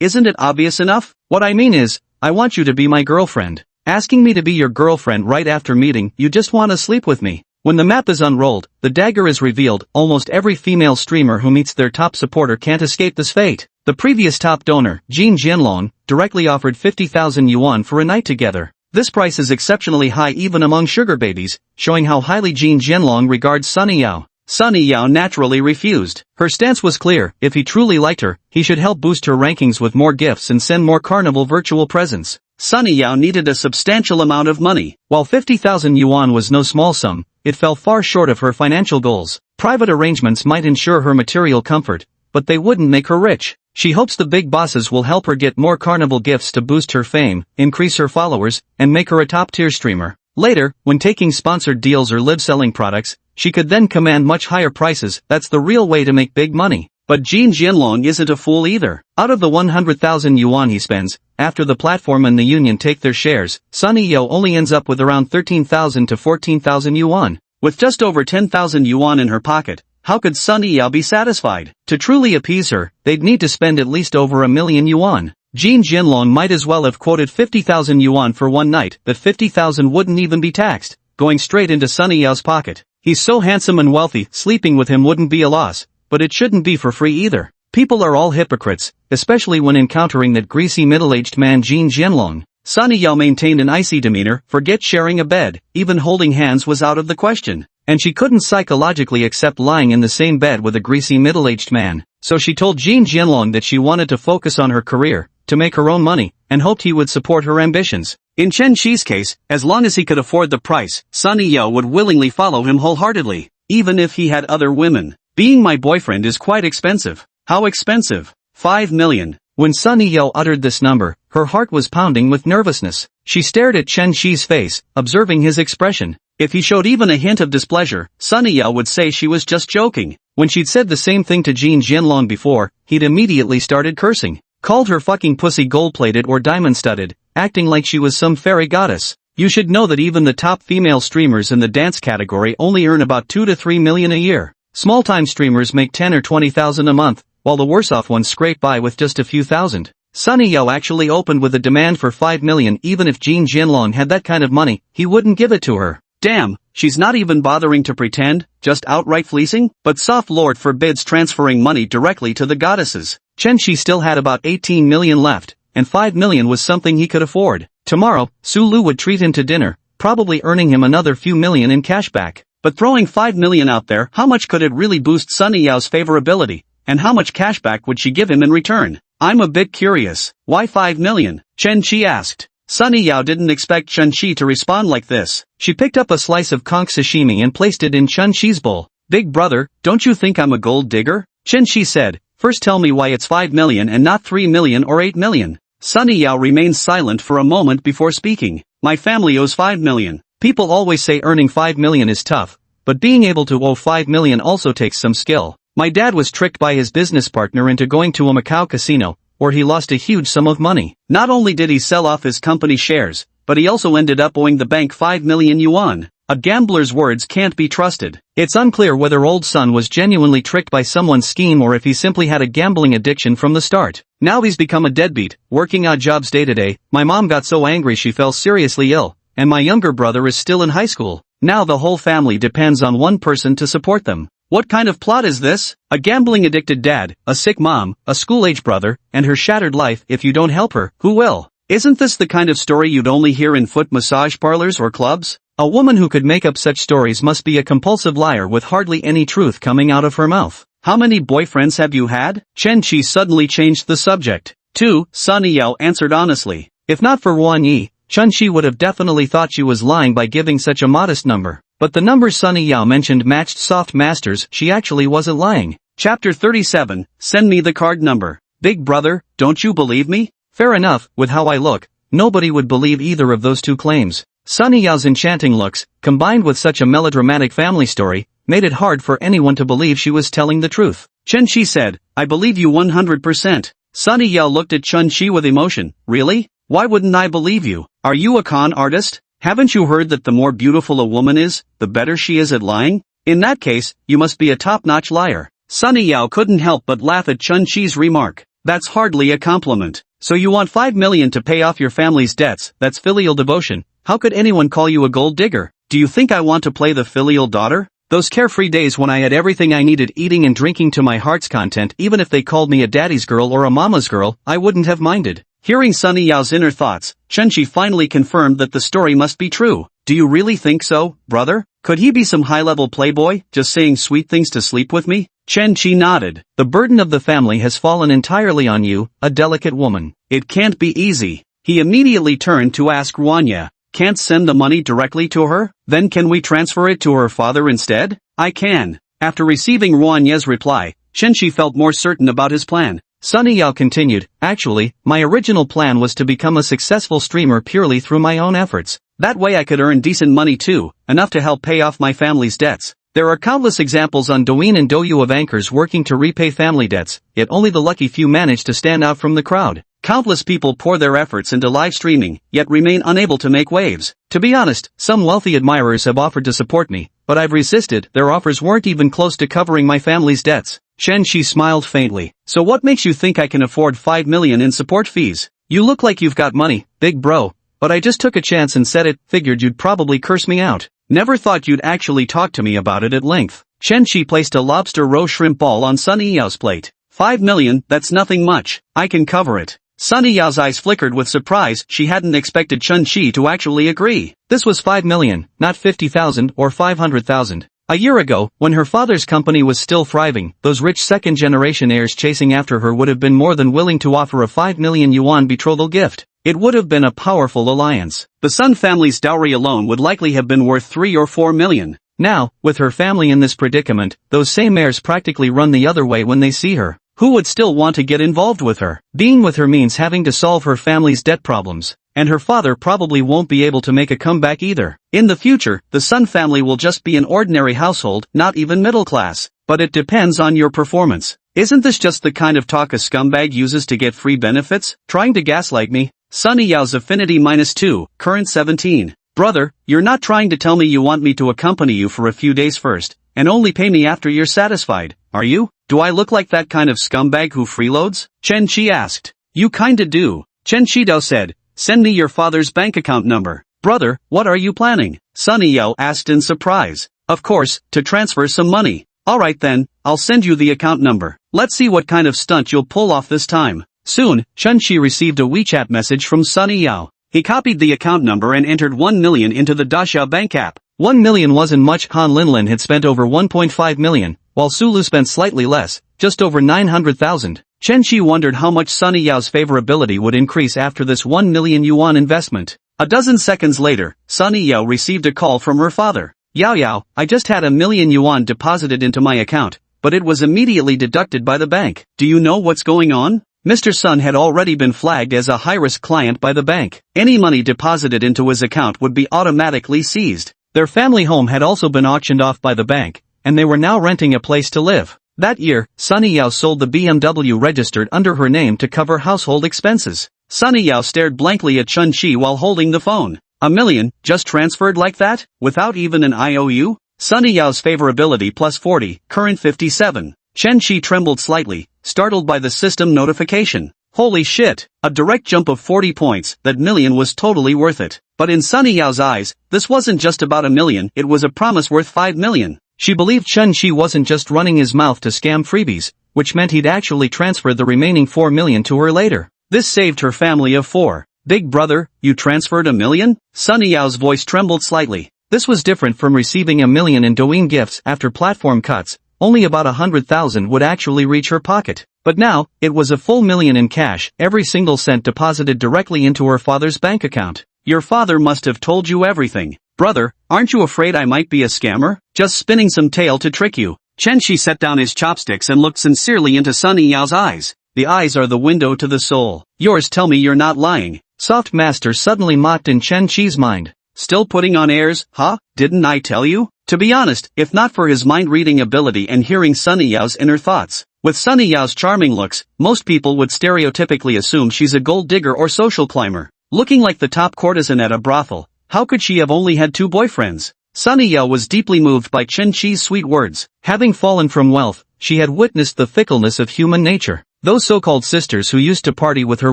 isn't it obvious enough? What I mean is, I want you to be my girlfriend. Asking me to be your girlfriend right after meeting, you just want to sleep with me. When the map is unrolled, the dagger is revealed. Almost every female streamer who meets their top supporter can't escape this fate. The previous top donor, Jin Jianlong, directly offered 50,000 yuan for a night together. This price is exceptionally high even among sugar babies, showing how highly Jin Jianlong regards Sunny Yao. Sunny Yao naturally refused. Her stance was clear. If he truly liked her, he should help boost her rankings with more gifts and send more carnival virtual presents. Sunny Yao needed a substantial amount of money. While 50,000 yuan was no small sum, it fell far short of her financial goals. Private arrangements might ensure her material comfort, but they wouldn't make her rich. She hopes the big bosses will help her get more carnival gifts to boost her fame, increase her followers, and make her a top-tier streamer. Later, when taking sponsored deals or live-selling products, she could then command much higher prices. That's the real way to make big money. But Jin Jianlong isn't a fool either. Out of the 100,000 yuan he spends, after the platform and the union take their shares, Sunny Yo only ends up with around 13,000 to 14,000 yuan. With just over 10,000 yuan in her pocket, how could Sunny Yao be satisfied? To truly appease her, they'd need to spend at least over 1,000,000 yuan. Jin Jianlong might as well have quoted 50,000 yuan for one night, that 50,000 wouldn't even be taxed, going straight into Sunny Yao's pocket. He's so handsome and wealthy, sleeping with him wouldn't be a loss, but it shouldn't be for free either. People are all hypocrites, especially when encountering that greasy middle-aged man Jin Jianlong. Sunny Yao maintained an icy demeanor, forget sharing a bed, even holding hands was out of the question. And she couldn't psychologically accept lying in the same bed with a greasy middle-aged man. So she told Jin Jianlong that she wanted to focus on her career, to make her own money, and hoped he would support her ambitions. In Chen Shi's case, as long as he could afford the price, Sunny Yao would willingly follow him wholeheartedly, even if he had other women. Being my boyfriend is quite expensive. How expensive? 5 million. When Sunny Yao uttered this number, her heart was pounding with nervousness. She stared at Chen Shi's face, observing his expression. If he showed even a hint of displeasure, Sunny Yao would say she was just joking. When she'd said the same thing to Jin Jianlong before, he'd immediately started cursing. Called her fucking pussy gold-plated or diamond-studded, acting like she was some fairy goddess. You should know that even the top female streamers in the dance category only earn about 2 to 3 million a year. Small-time streamers make 10 or 20,000 a month, while the worse-off ones scrape by with just a few thousand. Sunny Yao actually opened with a demand for 5 million. Even if Jin Jianlong had that kind of money, he wouldn't give it to her. Damn, she's not even bothering to pretend, just outright fleecing? But Soft Lord forbids transferring money directly to the goddesses. Chen Shi still had about 18 million left, and 5 million was something he could afford. Tomorrow, Su Lu would treat him to dinner, probably earning him another few million in cash back. But throwing 5 million out there, how much could it really boost Sunny Yao's favorability? And how much cashback would she give him in return? I'm a bit curious. Why 5 million? Chen Shi asked. Sunny Yao didn't expect Chen Shi to respond like this. She picked up a slice of conch sashimi and placed it in Chen Shi's bowl. Big brother, don't you think I'm a gold digger? Chen Shi said, first tell me why it's 5 million and not 3 million or 8 million. Sunny Yao remained silent for a moment before speaking. My family owes 5 million. People always say earning 5 million is tough, but being able to owe 5 million also takes some skill. My dad was tricked by his business partner into going to a Macau casino, where he lost a huge sum of money. Not only did he sell off his company shares, but he also ended up owing the bank 5 million yuan. A gambler's words can't be trusted. It's unclear whether old son was genuinely tricked by someone's scheme or if he simply had a gambling addiction from the start. Now he's become a deadbeat, working odd jobs day to day. My mom got so angry she fell seriously ill, and my younger brother is still in high school. Now the whole family depends on one person to support them. What kind of plot is this? A gambling-addicted dad, a sick mom, a school-age brother, and her shattered life. If you don't help her, who will? Isn't this the kind of story you'd only hear in foot massage parlors or clubs? A woman who could make up such stories must be a compulsive liar with hardly any truth coming out of her mouth. How many boyfriends have you had? Chen Shi suddenly changed the subject. 2, Sunny Yao answered honestly. If not for Wan Yi, Chen Shi would have definitely thought she was lying by giving such a modest number. But the number Sunny Yao mentioned matched Soft Master's. She actually wasn't lying. Chapter 37, Send me the card number. Big brother, don't you believe me? Fair enough, with how I look, nobody would believe either of those two claims. Sunny Yao's enchanting looks, combined with such a melodramatic family story, made it hard for anyone to believe she was telling the truth. Chen Shi said, I believe you 100%. Sunny Yao looked at Chen Shi with emotion. Really? Why wouldn't I believe you? Are you a con artist? Haven't you heard that the more beautiful a woman is, the better she is at lying? In that case, you must be a top-notch liar. Sunny Yao couldn't help but laugh at Chen Shi's remark. That's hardly a compliment. So you want 5 million to pay off your family's debts? That's filial devotion. How could anyone call you a gold digger? Do you think I want to play the filial daughter? Those carefree days when I had everything I needed, eating and drinking to my heart's content, even if they called me a daddy's girl or a mama's girl, I wouldn't have minded. Hearing Sunny Yao's inner thoughts, Chen Shi finally confirmed that the story must be true. Do you really think so, brother? Could he be some high-level playboy, just saying sweet things to sleep with me? Chen Shi nodded. The burden of the family has fallen entirely on you, a delicate woman. It can't be easy. He immediately turned to ask Ruanya. Can't send the money directly to her? Then can we transfer it to her father instead? I can. After receiving Ruanya's reply, Chen Shi felt more certain about his plan. Sunny Yao continued, actually, my original plan was to become a successful streamer purely through my own efforts. That way I could earn decent money too, enough to help pay off my family's debts. There are countless examples on Douyin and Douyu of anchors working to repay family debts, yet only the lucky few manage to stand out from the crowd. Countless people pour their efforts into live streaming, yet remain unable to make waves. To be honest, some wealthy admirers have offered to support me, but I've resisted. Their offers weren't even close to covering my family's debts. Shen Shi smiled faintly. So what makes you think I can afford 5 million in support fees? You look like you've got money, big bro. But I just took a chance and said it, figured you'd probably curse me out. Never thought you'd actually talk to me about it at length. Shen Shi placed a lobster roe shrimp ball on Sunny Yao's plate. 5 million, that's nothing much. I can cover it. Sunny Yao's eyes flickered with surprise. She hadn't expected Chen Shi to actually agree. This was 5 million, not 50,000 or 500,000. A year ago, when her father's company was still thriving, those rich second-generation heirs chasing after her would have been more than willing to offer a 5 million yuan betrothal gift. It would have been a powerful alliance. The Sun family's dowry alone would likely have been worth 3 or 4 million. Now, with her family in this predicament, those same heirs practically run the other way when they see her. Who would still want to get involved with her? Being with her means having to solve her family's debt problems. And her father probably won't be able to make a comeback either. In the future, the Sun family will just be an ordinary household, not even middle class. But it depends on your performance. Isn't this just the kind of talk a scumbag uses to get free benefits? Trying to gaslight me? Sunny Yao's affinity -2, current 17. Brother, you're not trying to tell me you want me to accompany you for a few days first, and only pay me after you're satisfied, are you? Do I look like that kind of scumbag who freeloads? Chen Shi asked. You kinda do. Chen Shidao said, send me your father's bank account number. Brother, what are you planning? Sunny Yao asked in surprise. Of course, to transfer some money. Alright then, I'll send you the account number. Let's see what kind of stunt you'll pull off this time. Soon, Chen Shi received a WeChat message from Sunny Yao. He copied the account number and entered 1 million into the Daxia bank app. 1 million wasn't much. Han Linlin had spent over 1.5 million, while Sulu spent slightly less, just over 900,000. Chen Shi wondered how much Sunny Yao's favorability would increase after this 1 million yuan investment. A dozen seconds later, Sunny Yao received a call from her father. Yao, I just had 1 million yuan deposited into my account, but it was immediately deducted by the bank. Do you know what's going on? Mr. Sun had already been flagged as a high-risk client by the bank. Any money deposited into his account would be automatically seized. Their family home had also been auctioned off by the bank, and they were now renting a place to live. That year, Sunny Yao sold the BMW registered under her name to cover household expenses. Sunny Yao stared blankly at Chen Shi while holding the phone. 1 million, just transferred like that, without even an IOU? Sunny Yao's favorability +40, current 57. Chen Shi trembled slightly, startled by the system notification. Holy shit, a direct jump of 40 points. That million was totally worth it. But in Sunny Yao's eyes, this wasn't just about 1 million, it was a promise worth 5 million. She believed Chen Shi wasn't just running his mouth to scam freebies, which meant he'd actually transfer the remaining 4 million to her later. This saved her family of 4. Big brother, you transferred 1 million? Sunny Yao's voice trembled slightly. This was different from receiving 1 million in Douyin gifts after platform cuts. Only about 100,000 would actually reach her pocket. But now, it was a full million in cash, every single cent deposited directly into her father's bank account. Your father must have told you everything. Brother, aren't you afraid I might be a scammer? Just spinning some tale to trick you. Chen Shi set down his chopsticks and looked sincerely into Sunny Yao's eyes. The eyes are the window to the soul. Yours tell me you're not lying. Soft Master suddenly mocked in Chen Shi's mind. Still putting on airs, huh? Didn't I tell you? To be honest, if not for his mind-reading ability and hearing Sunny Yao's inner thoughts. With Sunny Yao's charming looks, most people would stereotypically assume she's a gold digger or social climber. Looking like the top courtesan at a brothel, how could she have only had 2 boyfriends? Sunny Yao was deeply moved by Chen Shi's sweet words. Having fallen from wealth, she had witnessed the fickleness of human nature. Those so-called sisters who used to party with her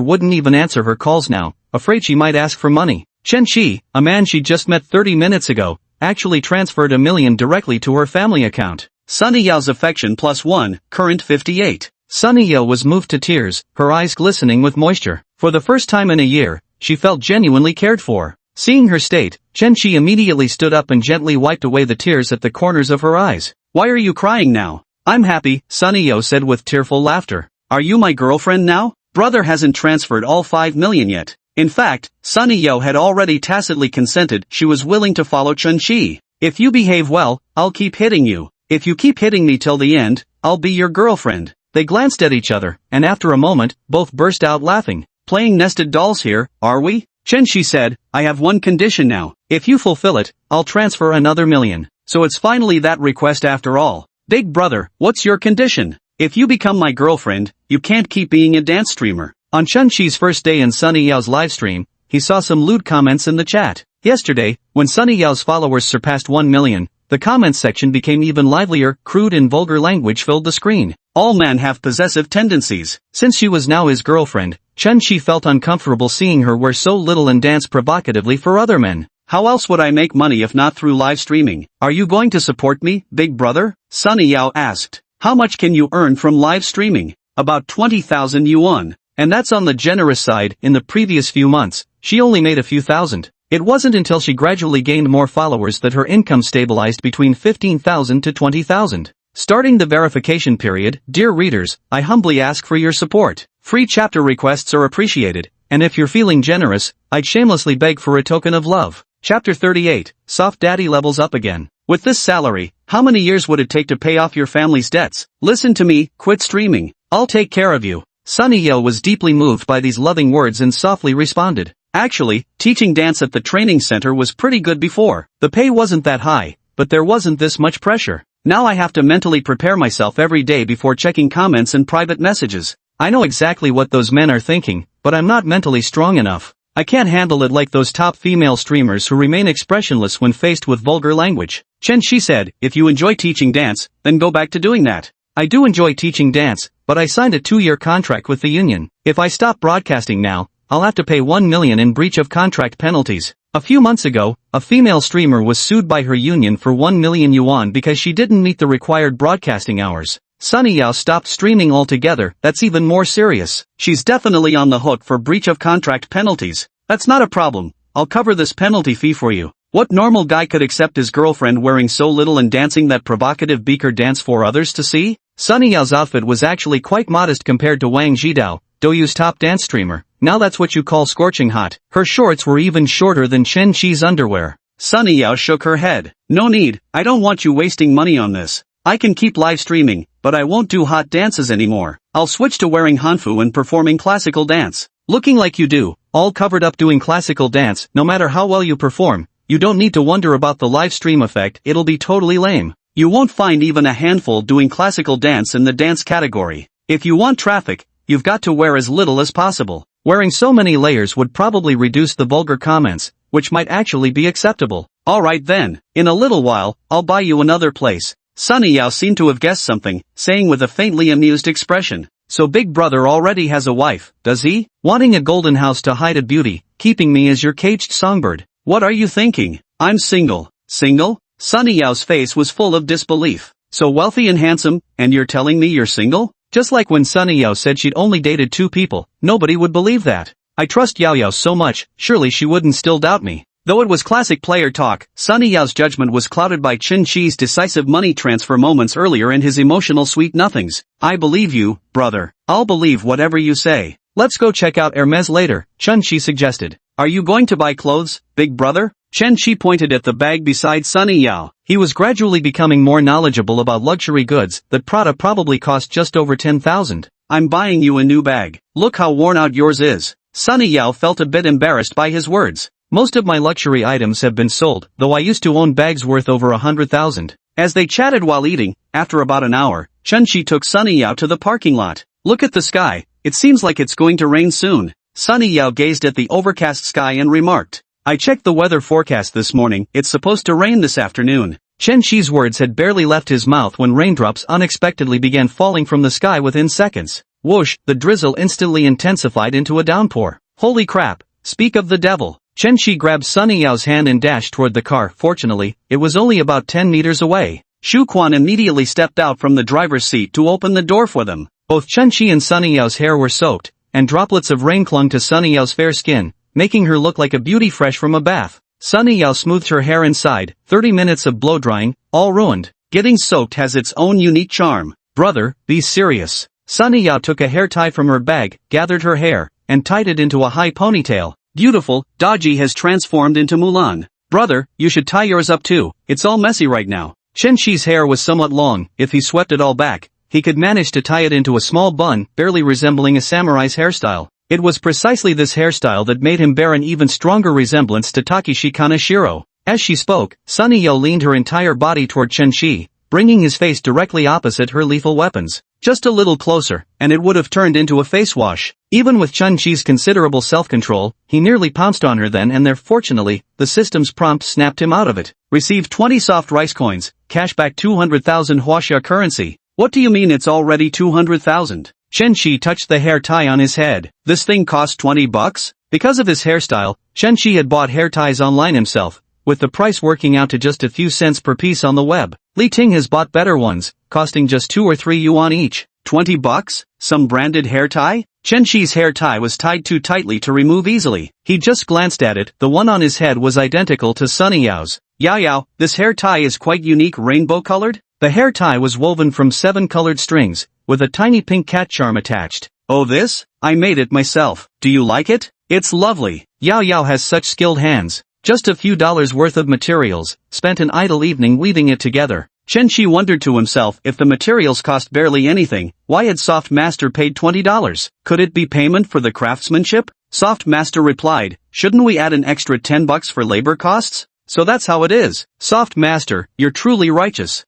wouldn't even answer her calls now, afraid she might ask for money. Chen Shi, a man she just met 30 minutes ago, actually transferred 1 million directly to her family account. Sunny Yao's affection +1, current 58. Sunny Yao was moved to tears, her eyes glistening with moisture. For the first time in a year, she felt genuinely cared for. Seeing her state, Chen Shi immediately stood up and gently wiped away the tears at the corners of her eyes. Why are you crying now? I'm happy, Sunny Yao said with tearful laughter. Are you my girlfriend now? Brother hasn't transferred all 5 million yet. In fact, Sunny Yao had already tacitly consented. She was willing to follow Chen Shi. If you behave well, I'll keep hitting you. If you keep hitting me till the end, I'll be your girlfriend. They glanced at each other, and after a moment, both burst out laughing. Playing nested dolls here, are we? Chen-Shi said, I have one condition now. If you fulfill it, I'll transfer another $1,000,000. So it's finally that request after all. Big brother, what's your condition? If you become my girlfriend, you can't keep being a dance streamer. On Chen-Shi's first day in Sunny Yao's livestream, he saw some lewd comments in the chat. Yesterday, when Sunny Yao's followers surpassed 1 million, the comments section became even livelier. Crude and vulgar language filled the screen. All men have possessive tendencies. Since she was now his girlfriend, Chen-Shi felt uncomfortable seeing her wear so little and dance provocatively for other men. How else would I make money if not through live streaming? Are you going to support me, big brother? Sunny Yao asked. How much can you earn from live streaming? About 20,000 yuan. And that's on the generous side. In the previous few months, she only made a few thousand. It wasn't until she gradually gained more followers that her income stabilized between 15,000 to 20,000. Starting the verification period, dear readers, I humbly ask for your support. Free chapter requests are appreciated, and if you're feeling generous, I'd shamelessly beg for a token of love. Chapter 38, Soft Daddy levels up again. With this salary, how many years would it take to pay off your family's debts? Listen to me, quit streaming. I'll take care of you. Sunny Yao was deeply moved by these loving words and softly responded. Actually, teaching dance at the training center was pretty good before. The pay wasn't that high, but there wasn't this much pressure. Now I have to mentally prepare myself every day before checking comments and private messages. I know exactly what those men are thinking, but I'm not mentally strong enough. I can't handle it like those top female streamers who remain expressionless when faced with vulgar language. Chen-Shi said, if you enjoy teaching dance, then go back to doing that. I do enjoy teaching dance, but I signed a 2-year contract with the union. If I stop broadcasting now, I'll have to pay 1 million in breach of contract penalties. A few months ago, a female streamer was sued by her union for 1 million yuan because she didn't meet the required broadcasting hours. Sunny Yao stopped streaming altogether. That's even more serious. She's definitely on the hook for breach of contract penalties. That's not a problem. I'll cover this penalty fee for you. What normal guy could accept his girlfriend wearing so little and dancing that provocative beaker dance for others to see? Sunny Yao's outfit was actually quite modest compared to Wang Zhidao, Douyu's top dance streamer. Now that's what you call scorching hot. Her shorts were even shorter than Chen-Shi's underwear. Sunny Yao shook her head. No need, I don't want you wasting money on this. I can keep live streaming, but I won't do hot dances anymore. I'll switch to wearing hanfu and performing classical dance. Looking like you do, all covered up doing classical dance, no matter how well you perform, you don't need to wonder about the live stream effect. It'll be totally lame. You won't find even a handful doing classical dance in the dance category. If you want traffic, you've got to wear as little as possible. Wearing so many layers would probably reduce the vulgar comments, which might actually be acceptable. Alright then, in a little while, I'll buy you another place. Sunny Yao seemed to have guessed something, saying with a faintly amused expression. So Big Brother already has a wife, does he? Wanting a golden house to hide a beauty, keeping me as your caged songbird. What are you thinking? I'm single. Single? Sunny Yao's face was full of disbelief. So wealthy and handsome, and you're telling me you're single? Just like when Sunny Yao said she'd only dated 2 people, nobody would believe that. I trust Yao Yao so much, surely she wouldn't still doubt me. Though it was classic player talk, Sunny Yao's judgment was clouded by Chen-Shi's decisive money transfer moments earlier and his emotional sweet nothings. I believe you, brother. I'll believe whatever you say. Let's go check out Hermes later, Chen-Shi suggested. Are you going to buy clothes, big brother? Chen-Shi pointed at the bag beside Sunny Yao. He was gradually becoming more knowledgeable about luxury goods that Prada probably cost just over 10,000. I'm buying you a new bag. Look how worn out yours is. Sunny Yao felt a bit embarrassed by his words. Most of my luxury items have been sold, though I used to own bags worth over 100,000. As they chatted while eating, after about an hour, Chen-Shi took Sunny Yao to the parking lot. Look at the sky. It seems like it's going to rain soon. Sunny Yao gazed at the overcast sky and remarked. I checked the weather forecast this morning. It's supposed to rain this afternoon. Chen-Shi's words had barely left his mouth when raindrops unexpectedly began falling from the sky within seconds. Whoosh, the drizzle instantly intensified into a downpour. Holy crap, speak of the devil. Chen-Shi grabbed Sunny Yao's hand and dashed toward the car. Fortunately, it was only about 10 meters away. Shu Quan immediately stepped out from the driver's seat to open the door for them. Both Chen-Shi and Sunny Yao's hair were soaked, and droplets of rain clung to Sunny Yao's fair skin, making her look like a beauty fresh from a bath. Sunny Yao smoothed her hair inside. 30 minutes of blow-drying, all ruined. Getting soaked has its own unique charm. Brother, be serious. Sunny Yao took a hair tie from her bag, gathered her hair, and tied it into a high ponytail. Beautiful, Daji has transformed into Mulan. Brother, you should tie yours up too. It's all messy right now. Chen-Shi's hair was somewhat long. If he swept it all back, he could manage to tie it into a small bun, barely resembling a samurai's hairstyle. It was precisely this hairstyle that made him bear an even stronger resemblance to Takeshi Kaneshiro. As she spoke, Sunny Yo leaned her entire body toward Chen-Chi, bringing his face directly opposite her lethal weapons. Just a little closer, and it would have turned into a face wash. Even with Chen-Chi's considerable self-control, he nearly pounced on her then and there. Fortunately, the system's prompt snapped him out of it. Receive 20 soft rice coins, cashback 200,000 Huaxia currency. What do you mean it's already 200,000? Chen-Chi touched the hair tie on his head. This thing cost 20 bucks? Because of his hairstyle, Chen-Chi had bought hair ties online himself, with the price working out to just a few cents per piece on the web. Li Ting has bought better ones, costing just 2 or 3 yuan each. 20 bucks? Some branded hair tie? Chen-Chi's hair tie was tied too tightly to remove easily. He just glanced at it. The one on his head was identical to Sunny Yao's. Yao, this hair tie is quite unique, rainbow-colored? The hair tie was woven from 7 colored strings, with a tiny pink cat charm attached. Oh, this? I made it myself. Do you like it? It's lovely. Yao has such skilled hands. Just a few dollars worth of materials, spent an idle evening weaving it together. Chen-Chi wondered to himself, if the materials cost barely anything, why had Soft Master paid $20? Could it be payment for the craftsmanship? Soft Master replied, shouldn't we add an extra 10 bucks for labor costs? So that's how it is. Soft Master, you're truly righteous.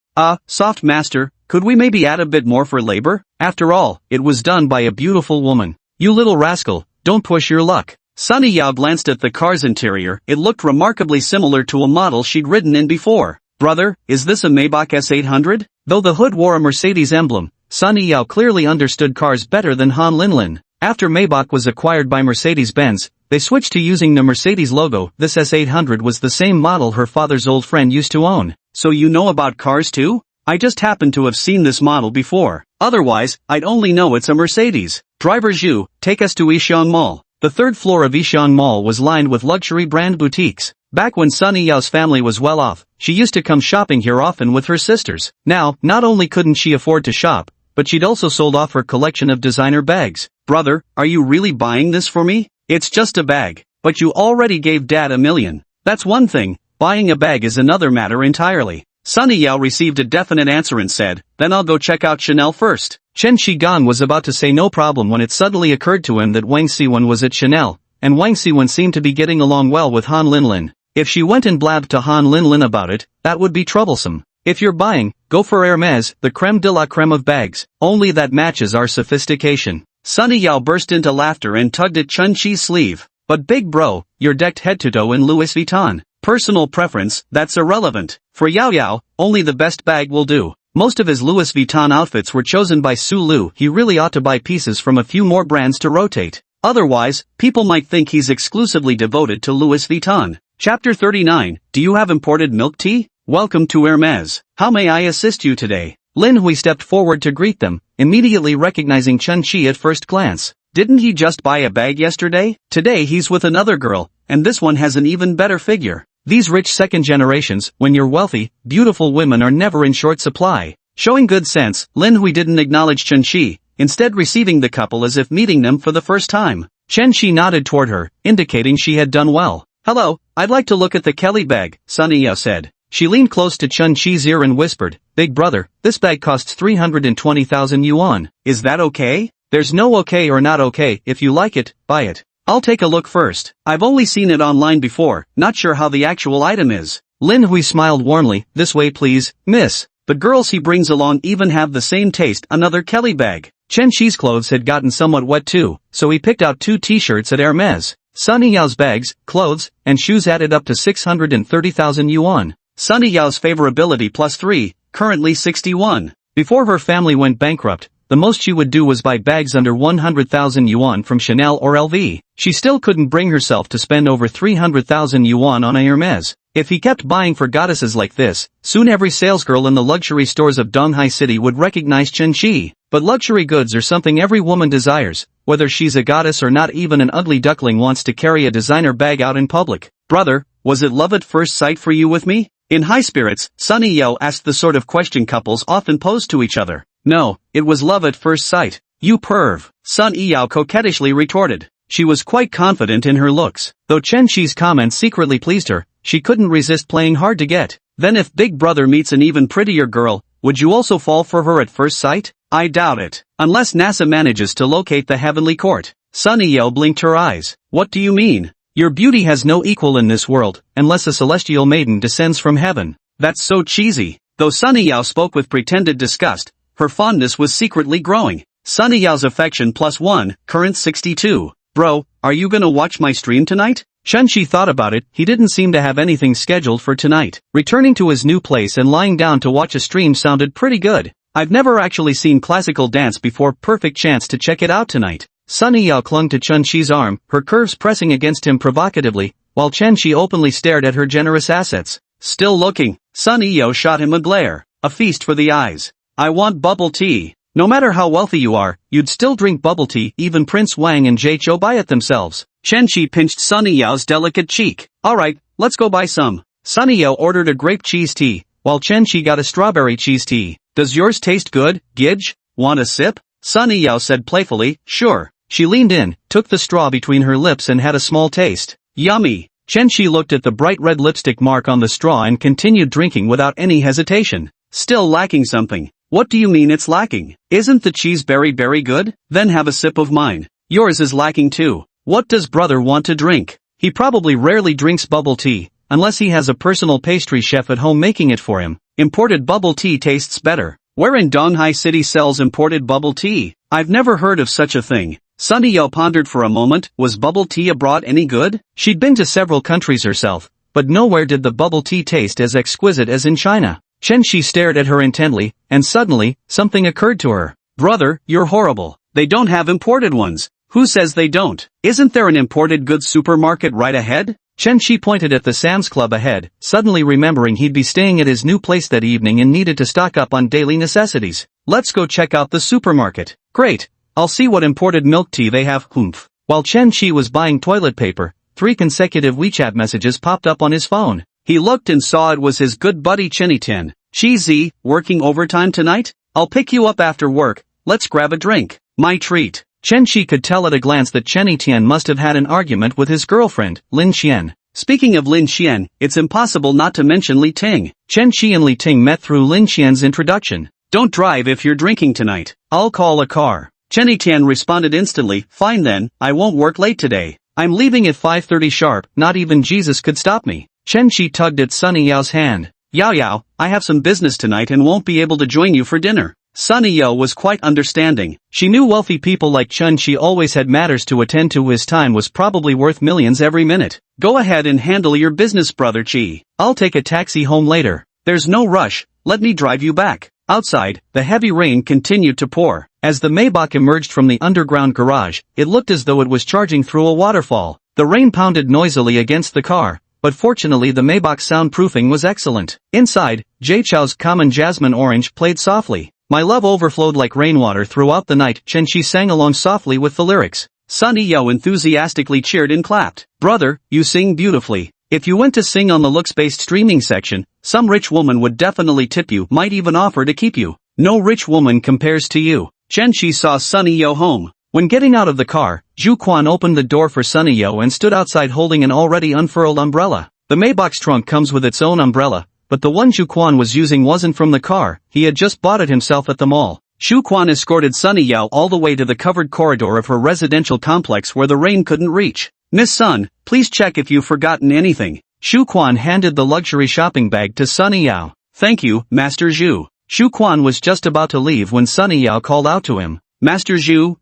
Soft Master, could we maybe add a bit more for labor? After all, it was done by a beautiful woman. You little rascal, don't push your luck. Sunny Yao glanced at the car's interior. It looked remarkably similar to a model she'd ridden in before. Brother, is this a Maybach S800? Though the hood wore a Mercedes emblem, Sunny Yao clearly understood cars better than Han Linlin. After Maybach was acquired by Mercedes-Benz, they switched to using the Mercedes logo. This S800 was the same model her father's old friend used to own. So you know about cars too? I just happened to have seen this model before. Otherwise, I'd only know it's a Mercedes. Driver Zhu, take us to Yishan Mall. The third floor of Yishan Mall was lined with luxury brand boutiques. Back when Sunny Yao's family was well off, she used to come shopping here often with her sisters. Now, not only couldn't she afford to shop, but she'd also sold off her collection of designer bags. Brother, are you really buying this for me? It's just a bag. But you already gave Dad $1 million. That's one thing, buying a bag is another matter entirely. Sunny Yao received a definite answer and said, then I'll go check out Chanel first. Chen Shigan was about to say no problem when it suddenly occurred to him that Wang Siwen was at Chanel, and Wang Siwen seemed to be getting along well with Han Linlin. If she went and blabbed to Han Linlin about it, that would be troublesome. If you're buying, go for Hermès, the creme de la creme of bags. Only that matches our sophistication. Sunny Yao burst into laughter and tugged at Chen-Chi's sleeve. But big bro, you're decked head to toe in Louis Vuitton. Personal preference, that's irrelevant. For Yao, only the best bag will do. Most of his Louis Vuitton outfits were chosen by Su Lu. He really ought to buy pieces from a few more brands to rotate. Otherwise, people might think he's exclusively devoted to Louis Vuitton. Chapter 39, Do you have imported milk tea? Welcome to Hermès. How may I assist you today? Lin Hui stepped forward to greet them, immediately recognizing Chen-Chi at first glance. Didn't he just buy a bag yesterday? Today he's with another girl, and this one has an even better figure. These rich second generations, when you're wealthy, beautiful women are never in short supply. Showing good sense, Lin Hui didn't acknowledge Chen-Chi, instead receiving the couple as if meeting them for the first time. Chen-Chi nodded toward her, indicating she had done well. Hello, I'd like to look at the Kelly bag, Sunny Yao said. She leaned close to Chen-Chi's ear and whispered, Big brother, this bag costs 320,000 yuan. Is that okay? There's no okay or not okay. If you like it, buy it. I'll take a look first. I've only seen it online before, not sure how the actual item is. Lin Hui smiled warmly. This way please, miss. The girls he brings along even have the same taste. Another Kelly bag. Chen-Chi's clothes had gotten somewhat wet too, so he picked out 2 t-shirts at Hermès. Sunny Yao's bags, clothes, and shoes added up to 630,000 yuan. Sunny Yao's favorability +3, currently 61. Before her family went bankrupt, the most she would do was buy bags under 100,000 yuan from Chanel or LV. She still couldn't bring herself to spend over 300,000 yuan on a Hermès. If he kept buying for goddesses like this, soon every salesgirl in the luxury stores of Donghai City would recognize Chen-Chi. But luxury goods are something every woman desires, whether she's a goddess or not. Even an ugly duckling wants to carry a designer bag out in public. Brother, was it love at first sight for you with me? In high spirits, Sunny Yao asked the sort of question couples often pose to each other. No, it was love at first sight. You perv, Sunny Yao coquettishly retorted. She was quite confident in her looks. Though Chen-Chi's comments secretly pleased her, she couldn't resist playing hard to get. Then if Big Brother meets an even prettier girl, would you also fall for her at first sight? I doubt it. Unless NASA manages to locate the heavenly court. Sunny Yao blinked her eyes. What do you mean? Your beauty has no equal in this world, unless a celestial maiden descends from heaven. That's so cheesy. Though Sunny Yao spoke with pretended disgust, her fondness was secretly growing. Sunny Yao's affection +1, current 62. Bro, are you gonna watch my stream tonight? Chunshi thought about it. He didn't seem to have anything scheduled for tonight. Returning to his new place and lying down to watch a stream sounded pretty good. I've never actually seen classical dance before. Perfect chance to check it out tonight. Sunny Yao clung to Chunchi's arm, her curves pressing against him provocatively, while Chunchi openly stared at her generous assets. Still looking, Sunny Yao shot him a glare. A feast for the eyes. I want bubble tea. No matter how wealthy you are, you'd still drink bubble tea. Even Prince Wang and Jay Chou buy it themselves. Chunchi pinched Sunny Yao's delicate cheek. Alright, let's go buy some. Sunny Yao ordered a grape cheese tea, while Chunchi got a strawberry cheese tea. Does yours taste good, Gidge? Want a sip? Sunny Yao said playfully, sure. She leaned in, took the straw between her lips and had a small taste. Yummy. Chunchi looked at the bright red lipstick mark on the straw and continued drinking without any hesitation. Still lacking something. What do you mean it's lacking? Isn't the cheese very good? Then have a sip of mine. Yours is lacking too. What does brother want to drink? He probably rarely drinks bubble tea, unless he has a personal pastry chef at home making it for him. Imported bubble tea tastes better. Where in Donghai City sells imported bubble tea? I've never heard of such a thing. Sunny Yao pondered for a moment. Was bubble tea abroad any good? She'd been to several countries herself, but nowhere did the bubble tea taste as exquisite as in China. Chunchi stared at her intently, and suddenly, something occurred to her. Brother, you're horrible. They don't have imported ones. Who says they don't? Isn't there an imported goods supermarket right ahead? Chunchi pointed at the Sam's Club ahead, suddenly remembering he'd be staying at his new place that evening and needed to stock up on daily necessities. Let's go check out the supermarket. Great. I'll see what imported milk tea they have. Humph. While Chunchi was buying toilet paper, 3 consecutive WeChat messages popped up on his phone. He looked and saw it was his good buddy Chenny Tian. Chi, working overtime tonight? I'll pick you up after work. Let's grab a drink. My treat. Chunchi could tell at a glance that Chenny Tian must have had an argument with his girlfriend, Lin Xian. Speaking of Lin Xian, it's impossible not to mention Li Ting. Chunchi and Li Ting met through Lin Xian's introduction. Don't drive if you're drinking tonight. I'll call a car. Chenny Tian responded instantly. Fine then, I won't work late today. I'm leaving at 5:30 sharp. Not even Jesus could stop me. Chunchi tugged at Sunny Yao's hand. Yao, I have some business tonight and won't be able to join you for dinner. Sunny Yao was quite understanding. She knew wealthy people like Chunchi always had matters to attend to. His time was probably worth millions every minute. Go ahead and handle your business, brother Chi. I'll take a taxi home later. There's no rush, let me drive you back. Outside, the heavy rain continued to pour. As the Maybach emerged from the underground garage, it looked as though it was charging through a waterfall. The rain pounded noisily against the car, but fortunately the Maybach's soundproofing was excellent. Inside, Jay Chou's Common Jasmine Orange played softly. My love overflowed like rainwater throughout the night. Chunchi sang along softly with the lyrics. Sunny Yao enthusiastically cheered and clapped. Brother, you sing beautifully. If you went to sing on the looks-based streaming section, some rich woman would definitely tip you, might even offer to keep you. No rich woman compares to you. Chunchi saw Sunny Yao home. When getting out of the car, Zhu Quan opened the door for Sunny Yao and stood outside holding an already unfurled umbrella. The Maybach's trunk comes with its own umbrella, but the one Zhu Quan was using wasn't from the car. He had just bought it himself at the mall. Zhu Quan escorted Sunny Yao all the way to the covered corridor of her residential complex where the rain couldn't reach. Miss Sun, please check if you've forgotten anything. Zhu Quan handed the luxury shopping bag to Sunny Yao. Thank you, Master Zhu. Zhu Quan was just about to leave when Sunny Yao called out to him. Master Zhu,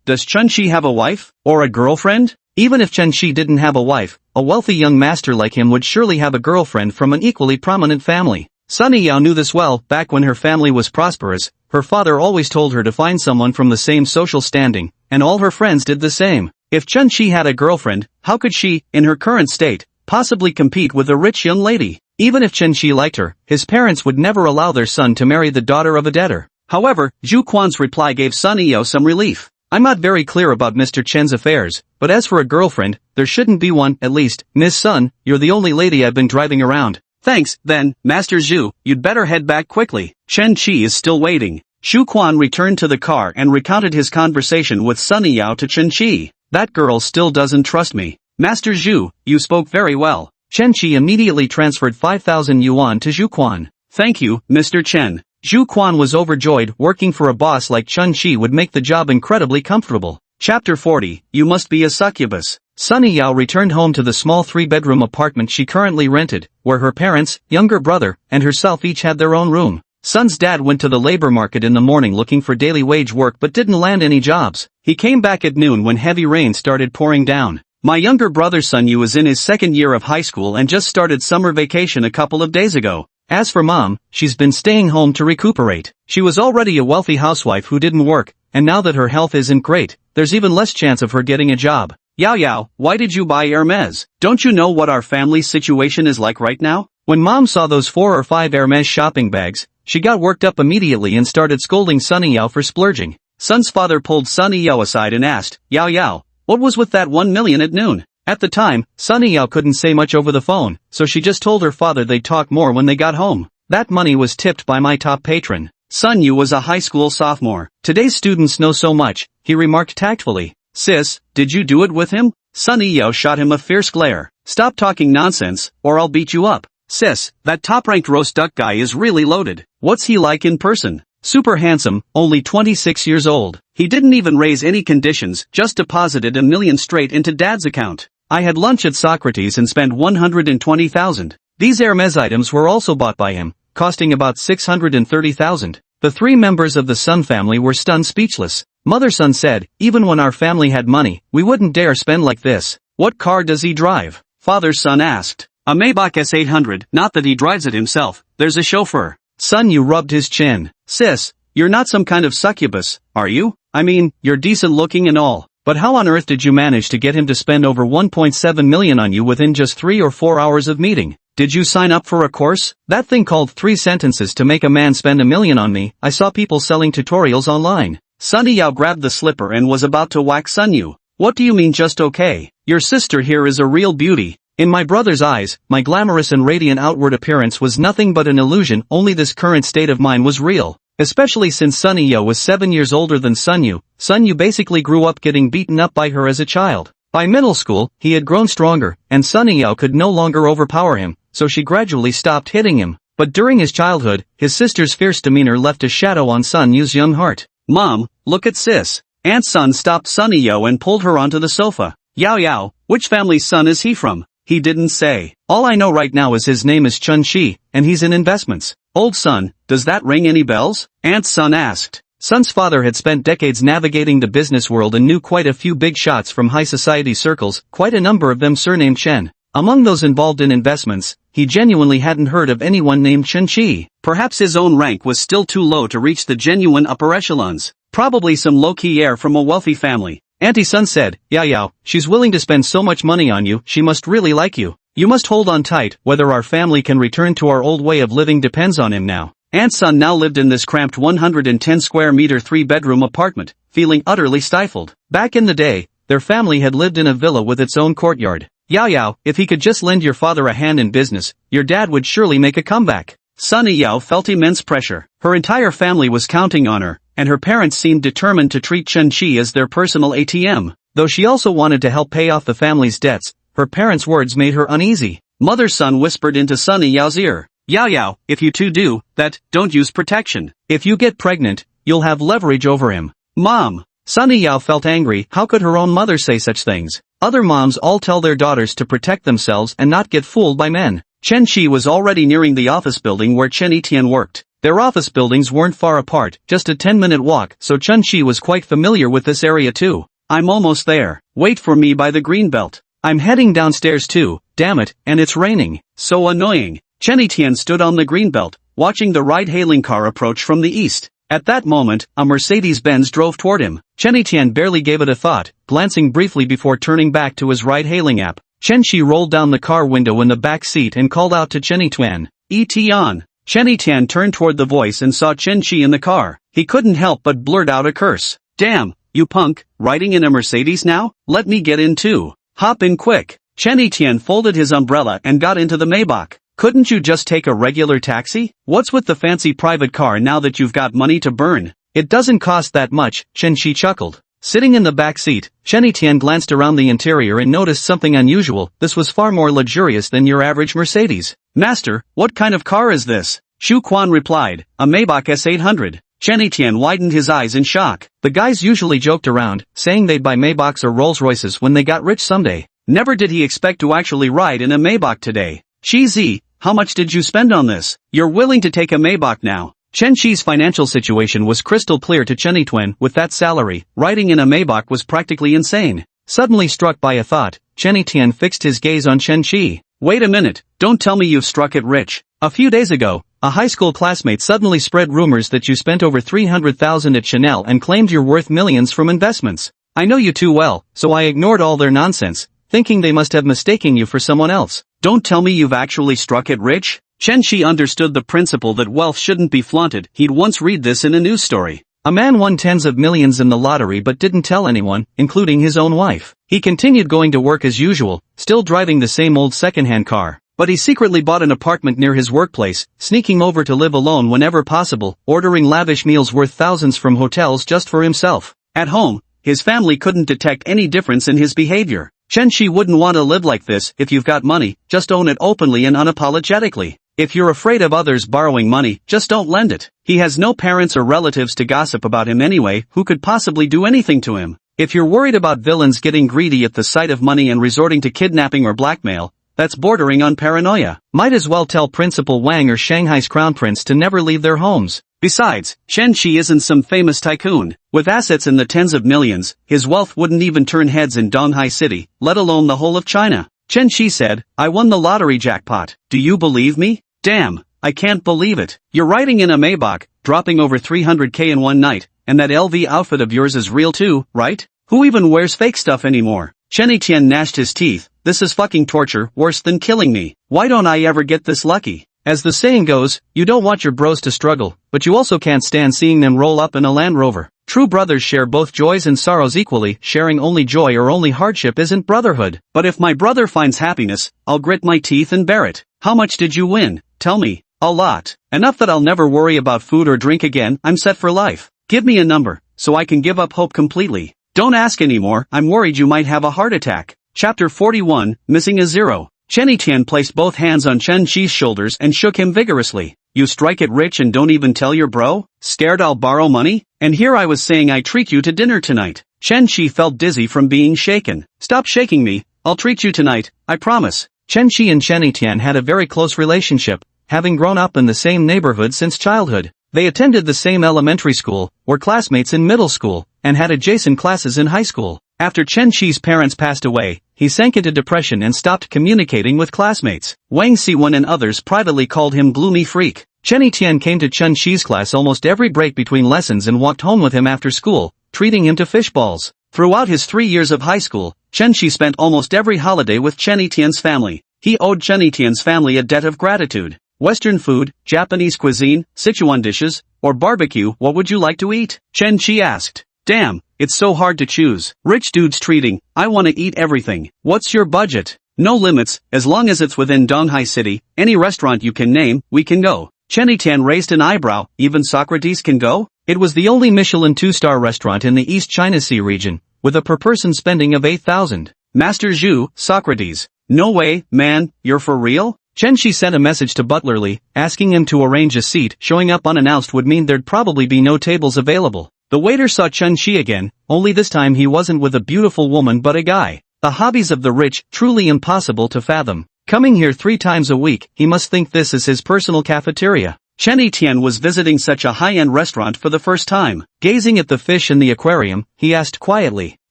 does Chunchi have a wife? Or a girlfriend? Even if Chunchi didn't have a wife, a wealthy young master like him would surely have a girlfriend from an equally prominent family. Sunny Yao knew this well. Back when her family was prosperous, her father always told her to find someone from the same social standing, and all her friends did the same. If Chunchi had a girlfriend, how could she, in her current state, possibly compete with a rich young lady? Even if Chunchi liked her, his parents would never allow their son to marry the daughter of a debtor. However, Zhu Quan's reply gave Sunny Yao some relief. I'm not very clear about Mr. Chen's affairs, but as for a girlfriend, there shouldn't be one, at least. Miss Sun, you're the only lady I've been driving around. Thanks, then, Master Zhu, you'd better head back quickly. Chen Chi is still waiting. Zhu Quan returned to the car and recounted his conversation with Sunny Yao to Chen Chi. That girl still doesn't trust me. Master Zhu, you spoke very well. Chen Chi immediately transferred 5,000 yuan to Zhu Quan. Thank you, Mr. Chen. Zhu Quan was overjoyed. Working for a boss like Chun Shi would make the job incredibly comfortable. Chapter 40, You Must Be a Succubus. Sunny Yao returned home to the small 3-bedroom apartment she currently rented, where her parents, younger brother, and herself each had their own room. Sun's dad went to the labor market in the morning looking for daily wage work but didn't land any jobs. He came back at noon when heavy rain started pouring down. My younger brother Sun Yu is in his second year of high school and just started summer vacation a couple of days ago. As for mom, she's been staying home to recuperate. She was already a wealthy housewife who didn't work, and now that her health isn't great, there's even less chance of her getting a job. Yao Yao, why did you buy Hermes? Don't you know what our family's situation is like right now? When mom saw those 4 or 5 Hermes shopping bags, she got worked up immediately and started scolding Sunny Yao for splurging. Sun's father pulled Sunny Yao aside and asked, Yao Yao, what was with that 1 million at noon? At the time, Sunny Yao couldn't say much over the phone, so she just told her father they'd talk more when they got home. That money was tipped by my top patron. Sun Yu was a high school sophomore. Today's students know so much, he remarked tactfully. Sis, did you do it with him? Sunny Yao shot him a fierce glare. Stop talking nonsense, or I'll beat you up. Sis, that top-ranked roast duck guy is really loaded. What's he like in person? Super handsome, only 26 years old. He didn't even raise any conditions, just deposited $1 million straight into dad's account. I had lunch at Socrates and spent 120,000. These Hermes items were also bought by him, costing about 630,000. The 3 members of the Sun family were stunned speechless. Mother Sun said, even when our family had money, we wouldn't dare spend like this. What car does he drive? Father Sun asked. A Maybach S800, not that he drives it himself, there's a chauffeur. Sun Yu rubbed his chin. Sis, you're not some kind of succubus, are you? I mean, you're decent looking and all. But how on earth did you manage to get him to spend over 1.7 million on you within just 3 or 4 hours of meeting? Did you sign up for a course? That thing called 3 sentences to make a man spend $1 million on me. I saw people selling tutorials online. Sunny Yao grabbed the slipper and was about to whack Sun Yu. What do you mean just okay? Your sister here is a real beauty. In my brother's eyes, my glamorous and radiant outward appearance was nothing but an illusion. Only this current state of mine was real. Especially since Sunny Yao was 7 years older than Sun Yu. Sun Yu basically grew up getting beaten up by her as a child. By middle school, he had grown stronger, and Sunny Yao could no longer overpower him, so she gradually stopped hitting him. But during his childhood, his sister's fierce demeanor left a shadow on Sun Yu's young heart. Mom, look at sis. Aunt Sun stopped Sunny Yao and pulled her onto the sofa. Yao Yao, which family's son is he from? He didn't say. All I know right now is his name is Chun Shi, and he's in investments. Old Sun, does that ring any bells? Aunt Sun asked. Sun's father had spent decades navigating the business world and knew quite a few big shots from high society circles, quite a number of them surnamed Chen. Among those involved in investments, he genuinely hadn't heard of anyone named Chun Shi. Perhaps his own rank was still too low to reach the genuine upper echelons. Probably some low-key heir from a wealthy family. Auntie Sun said, Yao Yao, she's willing to spend so much money on you, she must really like you. You must hold on tight. Whether our family can return to our old way of living depends on him now. Aunt Sun now lived in this cramped 110 square meter 3-bedroom apartment, feeling utterly stifled. Back in the day, their family had lived in a villa with its own courtyard. Yao Yao, if he could just lend your father a hand in business, your dad would surely make a comeback. Sunny Yao felt immense pressure. Her entire family was counting on her, and her parents seemed determined to treat Chun Shi as their personal ATM. Though she also wanted to help pay off the family's debts, her parents' words made her uneasy. Mother Sun whispered into Sunny Yao's ear. Yao Yao, if you two do that, don't use protection. If you get pregnant, you'll have leverage over him. Mom. Sunny Yao felt angry. How could her own mother say such things? Other moms all tell their daughters to protect themselves and not get fooled by men. Chen Shi was already nearing the office building where Chen Etian worked. Their office buildings weren't far apart, just a 10-minute walk, so Chun Shi was quite familiar with this area too. I'm almost there. Wait for me by the greenbelt. I'm heading downstairs too, damn it, and it's raining. So annoying. Chen Etian stood on the greenbelt, watching the ride-hailing car approach from the east. At that moment, a Mercedes-Benz drove toward him. Chen Etian barely gave it a thought, glancing briefly before turning back to his ride-hailing app. Chen Shi rolled down the car window in the back seat and called out to Chen Etian. Etian. Chen Etian turned toward the voice and saw Chen Shi in the car. He couldn't help but blurt out a curse. Damn, you punk, riding in a Mercedes now? Let me get in too. Hop in quick. Chen Etian folded his umbrella and got into the Maybach. Couldn't you just take a regular taxi? What's with the fancy private car now that you've got money to burn? It doesn't cost that much, Chen Shi chuckled. Sitting in the back seat, Chen Etian glanced around the interior and noticed something unusual. This was far more luxurious than your average Mercedes. Master, what kind of car is this? Shu Quan replied, a Maybach S800. Chen Etienne widened his eyes in shock. The guys usually joked around, saying they'd buy Maybachs or Rolls Royces when they got rich someday. Never did he expect to actually ride in a Maybach today. Shi Zi, how much did you spend on this? You're willing to take a Maybach now. Chen Shi's financial situation was crystal clear to Chen Etienne. With that salary, riding in a Maybach was practically insane. Suddenly struck by a thought, Chen Etienne fixed his gaze on Chen Shi. Wait a minute, don't tell me you've struck it rich. A few days ago, a high school classmate suddenly spread rumors that you spent over 300,000 at Chanel and claimed you're worth millions from investments. I know you too well, so I ignored all their nonsense, thinking they must have mistaken you for someone else. Don't tell me you've actually struck it rich? Chen Shi understood the principle that wealth shouldn't be flaunted. He'd once read this in a news story. A man won tens of millions in the lottery but didn't tell anyone, including his own wife. He continued going to work as usual, still driving the same old second-hand car. But he secretly bought an apartment near his workplace, sneaking over to live alone whenever possible, ordering lavish meals worth thousands from hotels just for himself. At home, his family couldn't detect any difference in his behavior. Chen Shi wouldn't want to live like this. If you've got money, just own it openly and unapologetically. If you're afraid of others borrowing money, just don't lend it. He has no parents or relatives to gossip about him anyway. Who could possibly do anything to him? If you're worried about villains getting greedy at the sight of money and resorting to kidnapping or blackmail, that's bordering on paranoia. Might as well tell Principal Wang or Shanghai's crown prince to never leave their homes. Besides, Chen Shi isn't some famous tycoon. With assets in the tens of millions, his wealth wouldn't even turn heads in Donghai City, let alone the whole of China. Chen Shi said, I won the lottery jackpot. Do you believe me? Damn, I can't believe it. You're riding in a Maybach, dropping over 300k in one night, and that LV outfit of yours is real too, right? Who even wears fake stuff anymore? Chen Etienne gnashed his teeth. This is fucking torture, worse than killing me. Why don't I ever get this lucky? As the saying goes, you don't want your bros to struggle, but you also can't stand seeing them roll up in a Land Rover. True brothers share both joys and sorrows equally. Sharing only joy or only hardship isn't brotherhood. But if my brother finds happiness, I'll grit my teeth and bear it. How much did you win? Tell me. A lot. Enough that I'll never worry about food or drink again. I'm set for life. Give me a number, so I can give up hope completely. Don't ask anymore. I'm worried you might have a heart attack. Chapter 41, Missing a Zero. Chen Etienne placed both hands on Chen Shi's shoulders and shook him vigorously. You strike it rich and don't even tell your bro? Scared I'll borrow money? And here I was saying I treat you to dinner tonight. Chen Shi felt dizzy from being shaken. Stop shaking me. I'll treat you tonight, I promise. Chen Shi and Chen Etienne had a very close relationship, having grown up in the same neighborhood since childhood. They attended the same elementary school, were classmates in middle school, and had adjacent classes in high school. After Chen Shi's parents passed away, he sank into depression and stopped communicating with classmates. Wang Siwen and others privately called him gloomy freak. Chen Etienne came to Chen Shi's class almost every break between lessons and walked home with him after school, treating him to fish balls. Throughout his 3 years of high school, Chen Shi spent almost every holiday with Chen Etienne's family. He owed Chen Etienne's family a debt of gratitude. Western food, Japanese cuisine, Sichuan dishes, or barbecue, what would you like to eat? Chen Shi asked. Damn, it's so hard to choose. Rich dudes treating, I want to eat everything. What's your budget? No limits, as long as it's within Donghai City, any restaurant you can name, we can go. Chen Etienne raised an eyebrow, even Socrates can go? It was the only Michelin 2-star restaurant in the East China Sea region, with a per-person spending of 8,000. Master Zhu, Socrates. No way, man, you're for real? Chen Shi sent a message to Butler Li, asking him to arrange a seat. Showing up unannounced would mean there'd probably be no tables available. The waiter saw Chen Shi again, only this time he wasn't with a beautiful woman but a guy. The hobbies of the rich, truly impossible to fathom. Coming here 3 times a week, he must think this is his personal cafeteria. Chen Etienne was visiting such a high-end restaurant for the first time. Gazing at the fish in the aquarium, he asked quietly,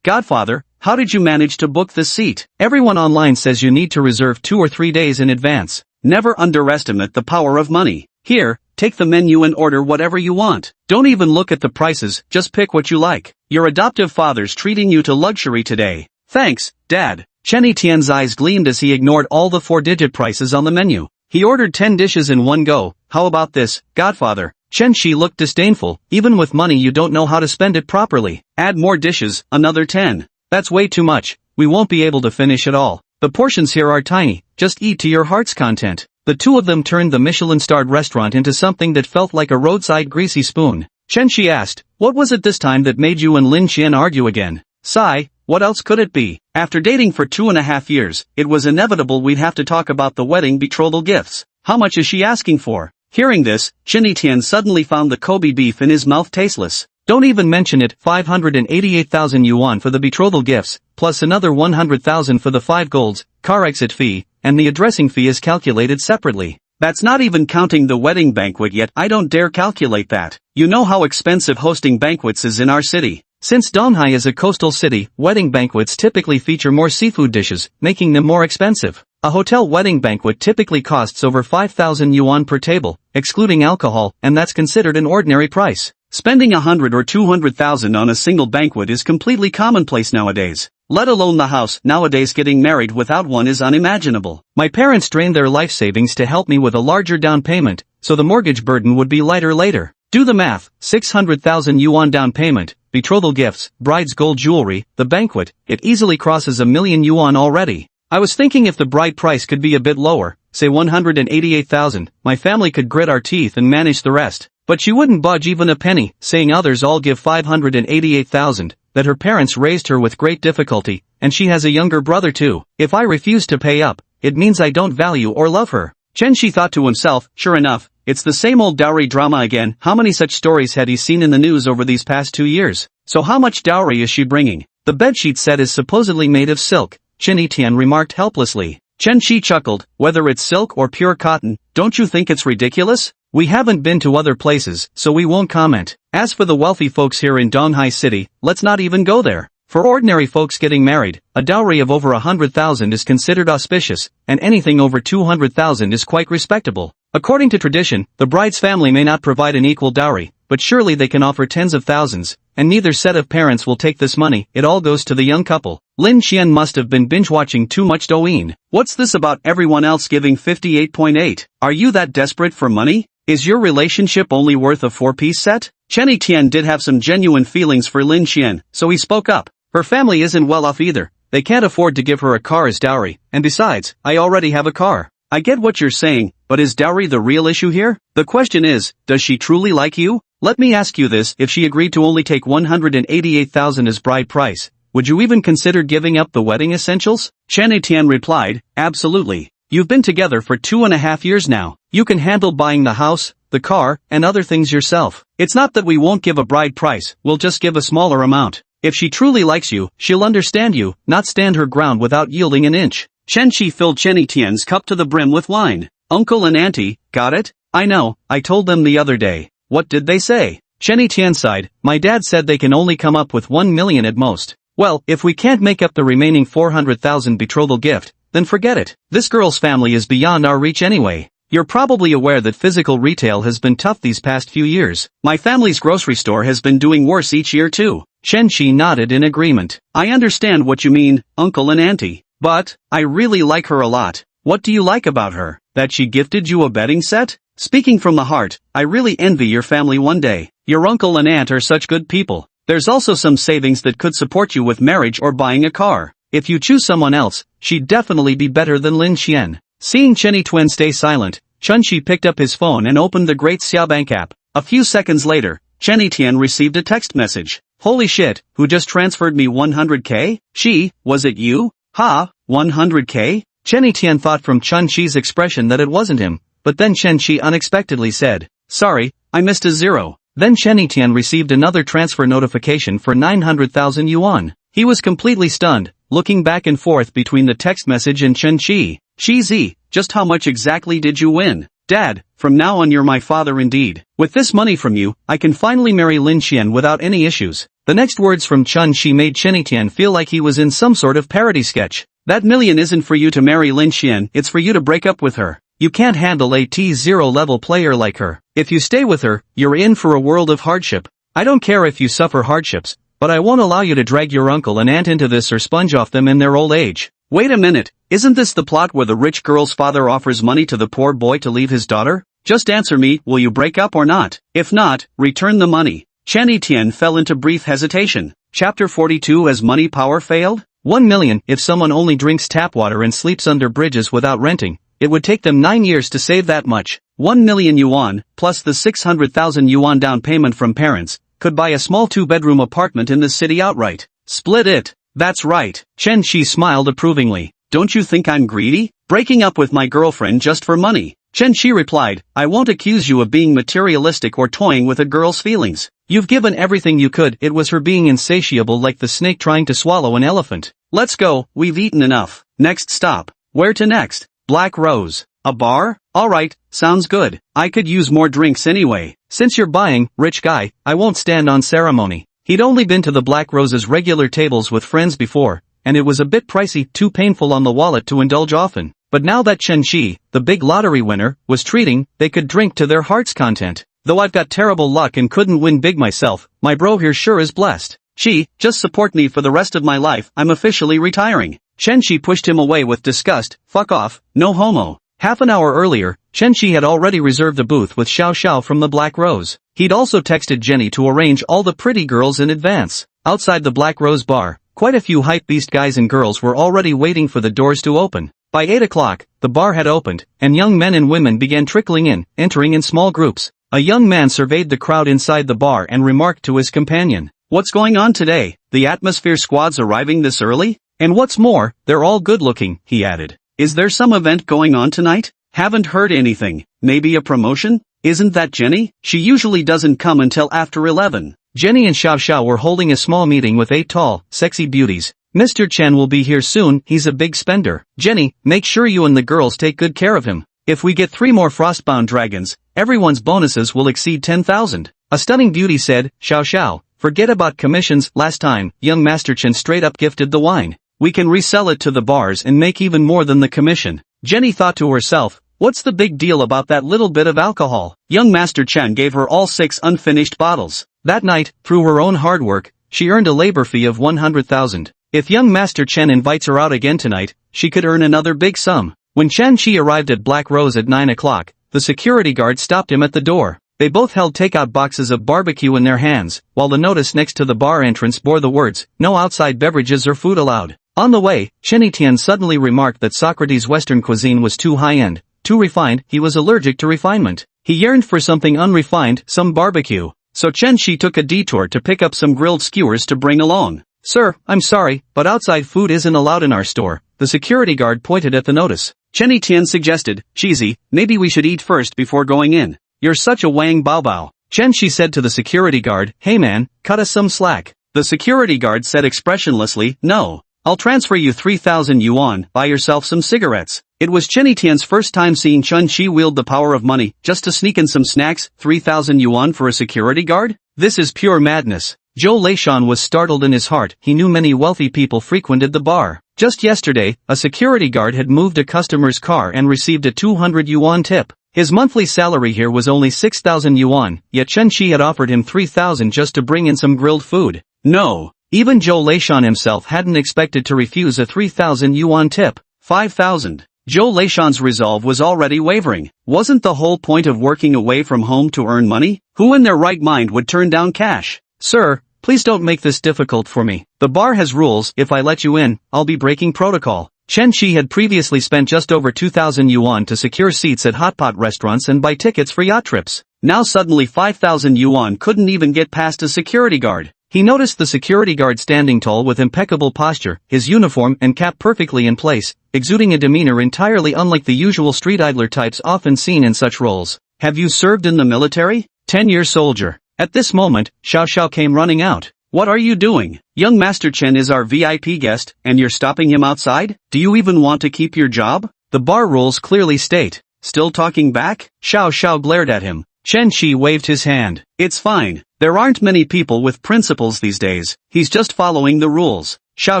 Godfather, how did you manage to book this seat? Everyone online says you need to reserve 2 or 3 days in advance. Never underestimate the power of money. Here, take the menu and order whatever you want. Don't even look at the prices, just pick what you like. Your adoptive father's treating you to luxury today. Thanks, Dad. Chen Etienne's eyes gleamed as he ignored all the 4-digit prices on the menu. He ordered 10 dishes in one go. How about this, Godfather? Chen Shi looked disdainful. Even with money you don't know how to spend it properly. Add more dishes, another 10. That's way too much. We won't be able to finish it all. The portions here are tiny. Just eat to your heart's content. The two of them turned the Michelin-starred restaurant into something that felt like a roadside greasy spoon. Chen Shi asked, what was it this time that made you and Lin Qian argue again? Sigh, what else could it be? After dating for 2.5 years, it was inevitable we'd have to talk about the wedding betrothal gifts. How much is she asking for? Hearing this, Chen Tian suddenly found the Kobe beef in his mouth tasteless. Don't even mention it, 588,000 yuan for the betrothal gifts, plus another 100,000 for the 5 golds, car exit fee, and the addressing fee is calculated separately. That's not even counting the wedding banquet yet. I don't dare calculate that. You know how expensive hosting banquets is in our city. Since Donghai is a coastal city, wedding banquets typically feature more seafood dishes, making them more expensive. A hotel wedding banquet typically costs over 5,000 yuan per table, excluding alcohol, and that's considered an ordinary price. Spending 100 or 200,000 on a single banquet is completely commonplace nowadays. Let alone the house. Nowadays getting married without one is unimaginable. My parents drained their life savings to help me with a larger down payment, so the mortgage burden would be lighter later. Do the math, 600,000 yuan down payment, betrothal gifts, bride's gold jewelry, the banquet, it easily crosses 1,000,000 yuan already. I was thinking if the bride price could be a bit lower, say 188,000, my family could grit our teeth and manage the rest. But she wouldn't budge even a penny, saying others all give 588,000, that her parents raised her with great difficulty, and she has a younger brother too. If I refuse to pay up, it means I don't value or love her. Chen Shi thought to himself, sure enough, it's the same old dowry drama again. How many such stories had he seen in the news over these past 2 years? So how much dowry is she bringing? The bedsheet set is supposedly made of silk, Chen Tian remarked helplessly. Chen Shi chuckled, whether it's silk or pure cotton, don't you think it's ridiculous? We haven't been to other places, so we won't comment. As for the wealthy folks here in Donghai City, let's not even go there. For ordinary folks getting married, a dowry of over 100,000 is considered auspicious, and anything over 200,000 is quite respectable. According to tradition, the bride's family may not provide an equal dowry, but surely they can offer tens of thousands, and neither set of parents will take this money. It all goes to the young couple. Lin Xian must have been binge-watching too much Douyin. What's this about everyone else giving 58.8? Are you that desperate for money? Is your relationship only worth a 4-piece set? Chen Tian did have some genuine feelings for Lin Xian, so he spoke up. Her family isn't well off either. They can't afford to give her a car as dowry, and besides, I already have a car. I get what you're saying, but is dowry the real issue here? The question is, does she truly like you? Let me ask you this, if she agreed to only take 188,000 as bride price, would you even consider giving up the wedding essentials? Chen Tian replied, absolutely. You've been together for 2.5 years now. You can handle buying the house, the car, and other things yourself. It's not that we won't give a bride price, we'll just give a smaller amount. If she truly likes you, she'll understand you, not stand her ground without yielding an inch. Chen Shi filled Chen Tian's cup to the brim with wine. Uncle and auntie, got it? I know, I told them the other day. What did they say? Chen Tian sighed, my dad said they can only come up with 1 million at most. Well, if we can't make up the remaining 400,000 betrothal gift, then forget it. This girl's family is beyond our reach anyway. You're probably aware that physical retail has been tough these past few years. My family's grocery store has been doing worse each year too. Chen Shi nodded in agreement. I understand what you mean, uncle and auntie. But, I really like her a lot. What do you like about her? That she gifted you a bedding set? Speaking from the heart, I really envy your family one day. Your uncle and aunt are such good people. There's also some savings that could support you with marriage or buying a car. If you choose someone else, she'd definitely be better than Lin Xian. Seeing Chen Tian stay silent, Chen Shi picked up his phone and opened the Great Xiaobank app. A few seconds later, Chen Tian received a text message. Holy shit, who just transferred me 100k? Shi, was it you? Ha, 100k? Chen Tian thought from Chen Shi's expression that it wasn't him, but then Chen Shi unexpectedly said, sorry, I missed a zero. Then Chen Tian received another transfer notification for 900,000 yuan. He was completely stunned, looking back and forth between the text message and Chen Shi. Shi, just how much exactly did you win? Dad, from now on you're my father indeed. With this money from you, I can finally marry Lin Xian without any issues. The next words from Chen Shi made Chen Tian feel like he was in some sort of parody sketch. That million isn't for you to marry Lin Xian, it's for you to break up with her. You can't handle a T0 level player like her. If you stay with her, you're in for a world of hardship. I don't care if you suffer hardships, but I won't allow you to drag your uncle and aunt into this or sponge off them in their old age. Wait a minute, isn't this the plot where the rich girl's father offers money to the poor boy to leave his daughter? Just answer me, will you break up or not? If not, return the money. Chen Tian fell into brief hesitation. Chapter 42. Has money power failed? 1 million. If someone only drinks tap water and sleeps under bridges without renting, it would take them 9 years to save that much. 1 million yuan, plus the 600,000 yuan down payment from parents, could buy a small 2-bedroom apartment in the city outright. Split it. That's right. Chen Shi smiled approvingly. Don't you think I'm greedy? Breaking up with my girlfriend just for money. Chen Shi replied, I won't accuse you of being materialistic or toying with a girl's feelings. You've given everything you could. It was her being insatiable like the snake trying to swallow an elephant. Let's go, we've eaten enough. Next stop. Where to next? Black Rose. A bar? Alright, sounds good. I could use more drinks anyway. Since you're buying, rich guy, I won't stand on ceremony. He'd only been to the Black Rose's regular tables with friends before, and it was a bit pricey, too painful on the wallet to indulge often. But now that Chen Shi, the big lottery winner, was treating, they could drink to their heart's content. Though I've got terrible luck and couldn't win big myself, my bro here sure is blessed. Chi, just support me for the rest of my life, I'm officially retiring. Chen Shi pushed him away with disgust, fuck off, no homo. Half an hour earlier, Chen Shi had already reserved a booth with Xiao Xiao from the Black Rose. He'd also texted Jenny to arrange all the pretty girls in advance. Outside the Black Rose bar, quite a few hypebeast guys and girls were already waiting for the doors to open. By 8 o'clock, the bar had opened, and young men and women began trickling in, entering in small groups. A young man surveyed the crowd inside the bar and remarked to his companion, "What's going on today? The Atmosphere Squad's arriving this early? And what's more, they're all good-looking," he added. "Is there some event going on tonight? Haven't heard anything. Maybe a promotion? Isn't that Jenny? She usually doesn't come until after 11. Jenny and Xiao Xiao were holding a small meeting with 8 tall, sexy beauties. "Mr. Chen will be here soon, he's a big spender. Jenny, make sure you and the girls take good care of him. If we get 3 more frostbound dragons, everyone's bonuses will exceed 10,000. A stunning beauty said, "Xiao Xiao, forget about commissions. Last time, young Master Chen straight up gifted the wine. We can resell it to the bars and make even more than the commission." Jenny thought to herself, what's the big deal about that little bit of alcohol? Young Master Chen gave her all 6 unfinished bottles. That night, through her own hard work, she earned a labor fee of 100,000. If young Master Chen invites her out again tonight, she could earn another big sum. When Chen Shi arrived at Black Rose at 9 o'clock, the security guard stopped him at the door. They both held takeout boxes of barbecue in their hands, while the notice next to the bar entrance bore the words, "No outside beverages or food allowed." On the way, Chen Tian suddenly remarked that Socrates' Western cuisine was too high-end, too refined. He was allergic to refinement. He yearned for something unrefined, some barbecue. So Chen Shi took a detour to pick up some grilled skewers to bring along. "Sir, I'm sorry, but outside food isn't allowed in our store." The security guard pointed at the notice. Chen Tian suggested, "Cheesy, maybe we should eat first before going in. You're such a Wang Bao Bao." Chen Shi said to the security guard, "Hey man, cut us some slack." The security guard said expressionlessly, "No. I'll transfer you 3,000 yuan, buy yourself some cigarettes." It was Chen Tian's first time seeing Chen Shi wield the power of money, just to sneak in some snacks. 3,000 yuan for a security guard? This is pure madness. Zhou Leishan was startled in his heart. He knew many wealthy people frequented the bar. Just yesterday, a security guard had moved a customer's car and received a 200 yuan tip. His monthly salary here was only 6,000 yuan, yet Chen Shi had offered him 3,000 just to bring in some grilled food. No. Even Zhou Leishan himself hadn't expected to refuse a 3,000 yuan tip. 5,000. Zhou Leishan's resolve was already wavering. Wasn't the whole point of working away from home to earn money? Who in their right mind would turn down cash? "Sir, please don't make this difficult for me. The bar has rules. If I let you in, I'll be breaking protocol." Chen Shi had previously spent just over 2,000 yuan to secure seats at hotpot restaurants and buy tickets for yacht trips. Now suddenly 5,000 yuan couldn't even get past a security guard. He noticed the security guard standing tall with impeccable posture, his uniform and cap perfectly in place, exuding a demeanor entirely unlike the usual street idler types often seen in such roles. "Have you served in the military?" 10-year soldier. At this moment, Xiao Xiao came running out. "What are you doing? Young Master Chen is our VIP guest, and you're stopping him outside? Do you even want to keep your job? The bar rules clearly state." "Still talking back?" Xiao Xiao glared at him. Chen Shi waved his hand. "It's fine. There aren't many people with principles these days. He's just following the rules." Xiao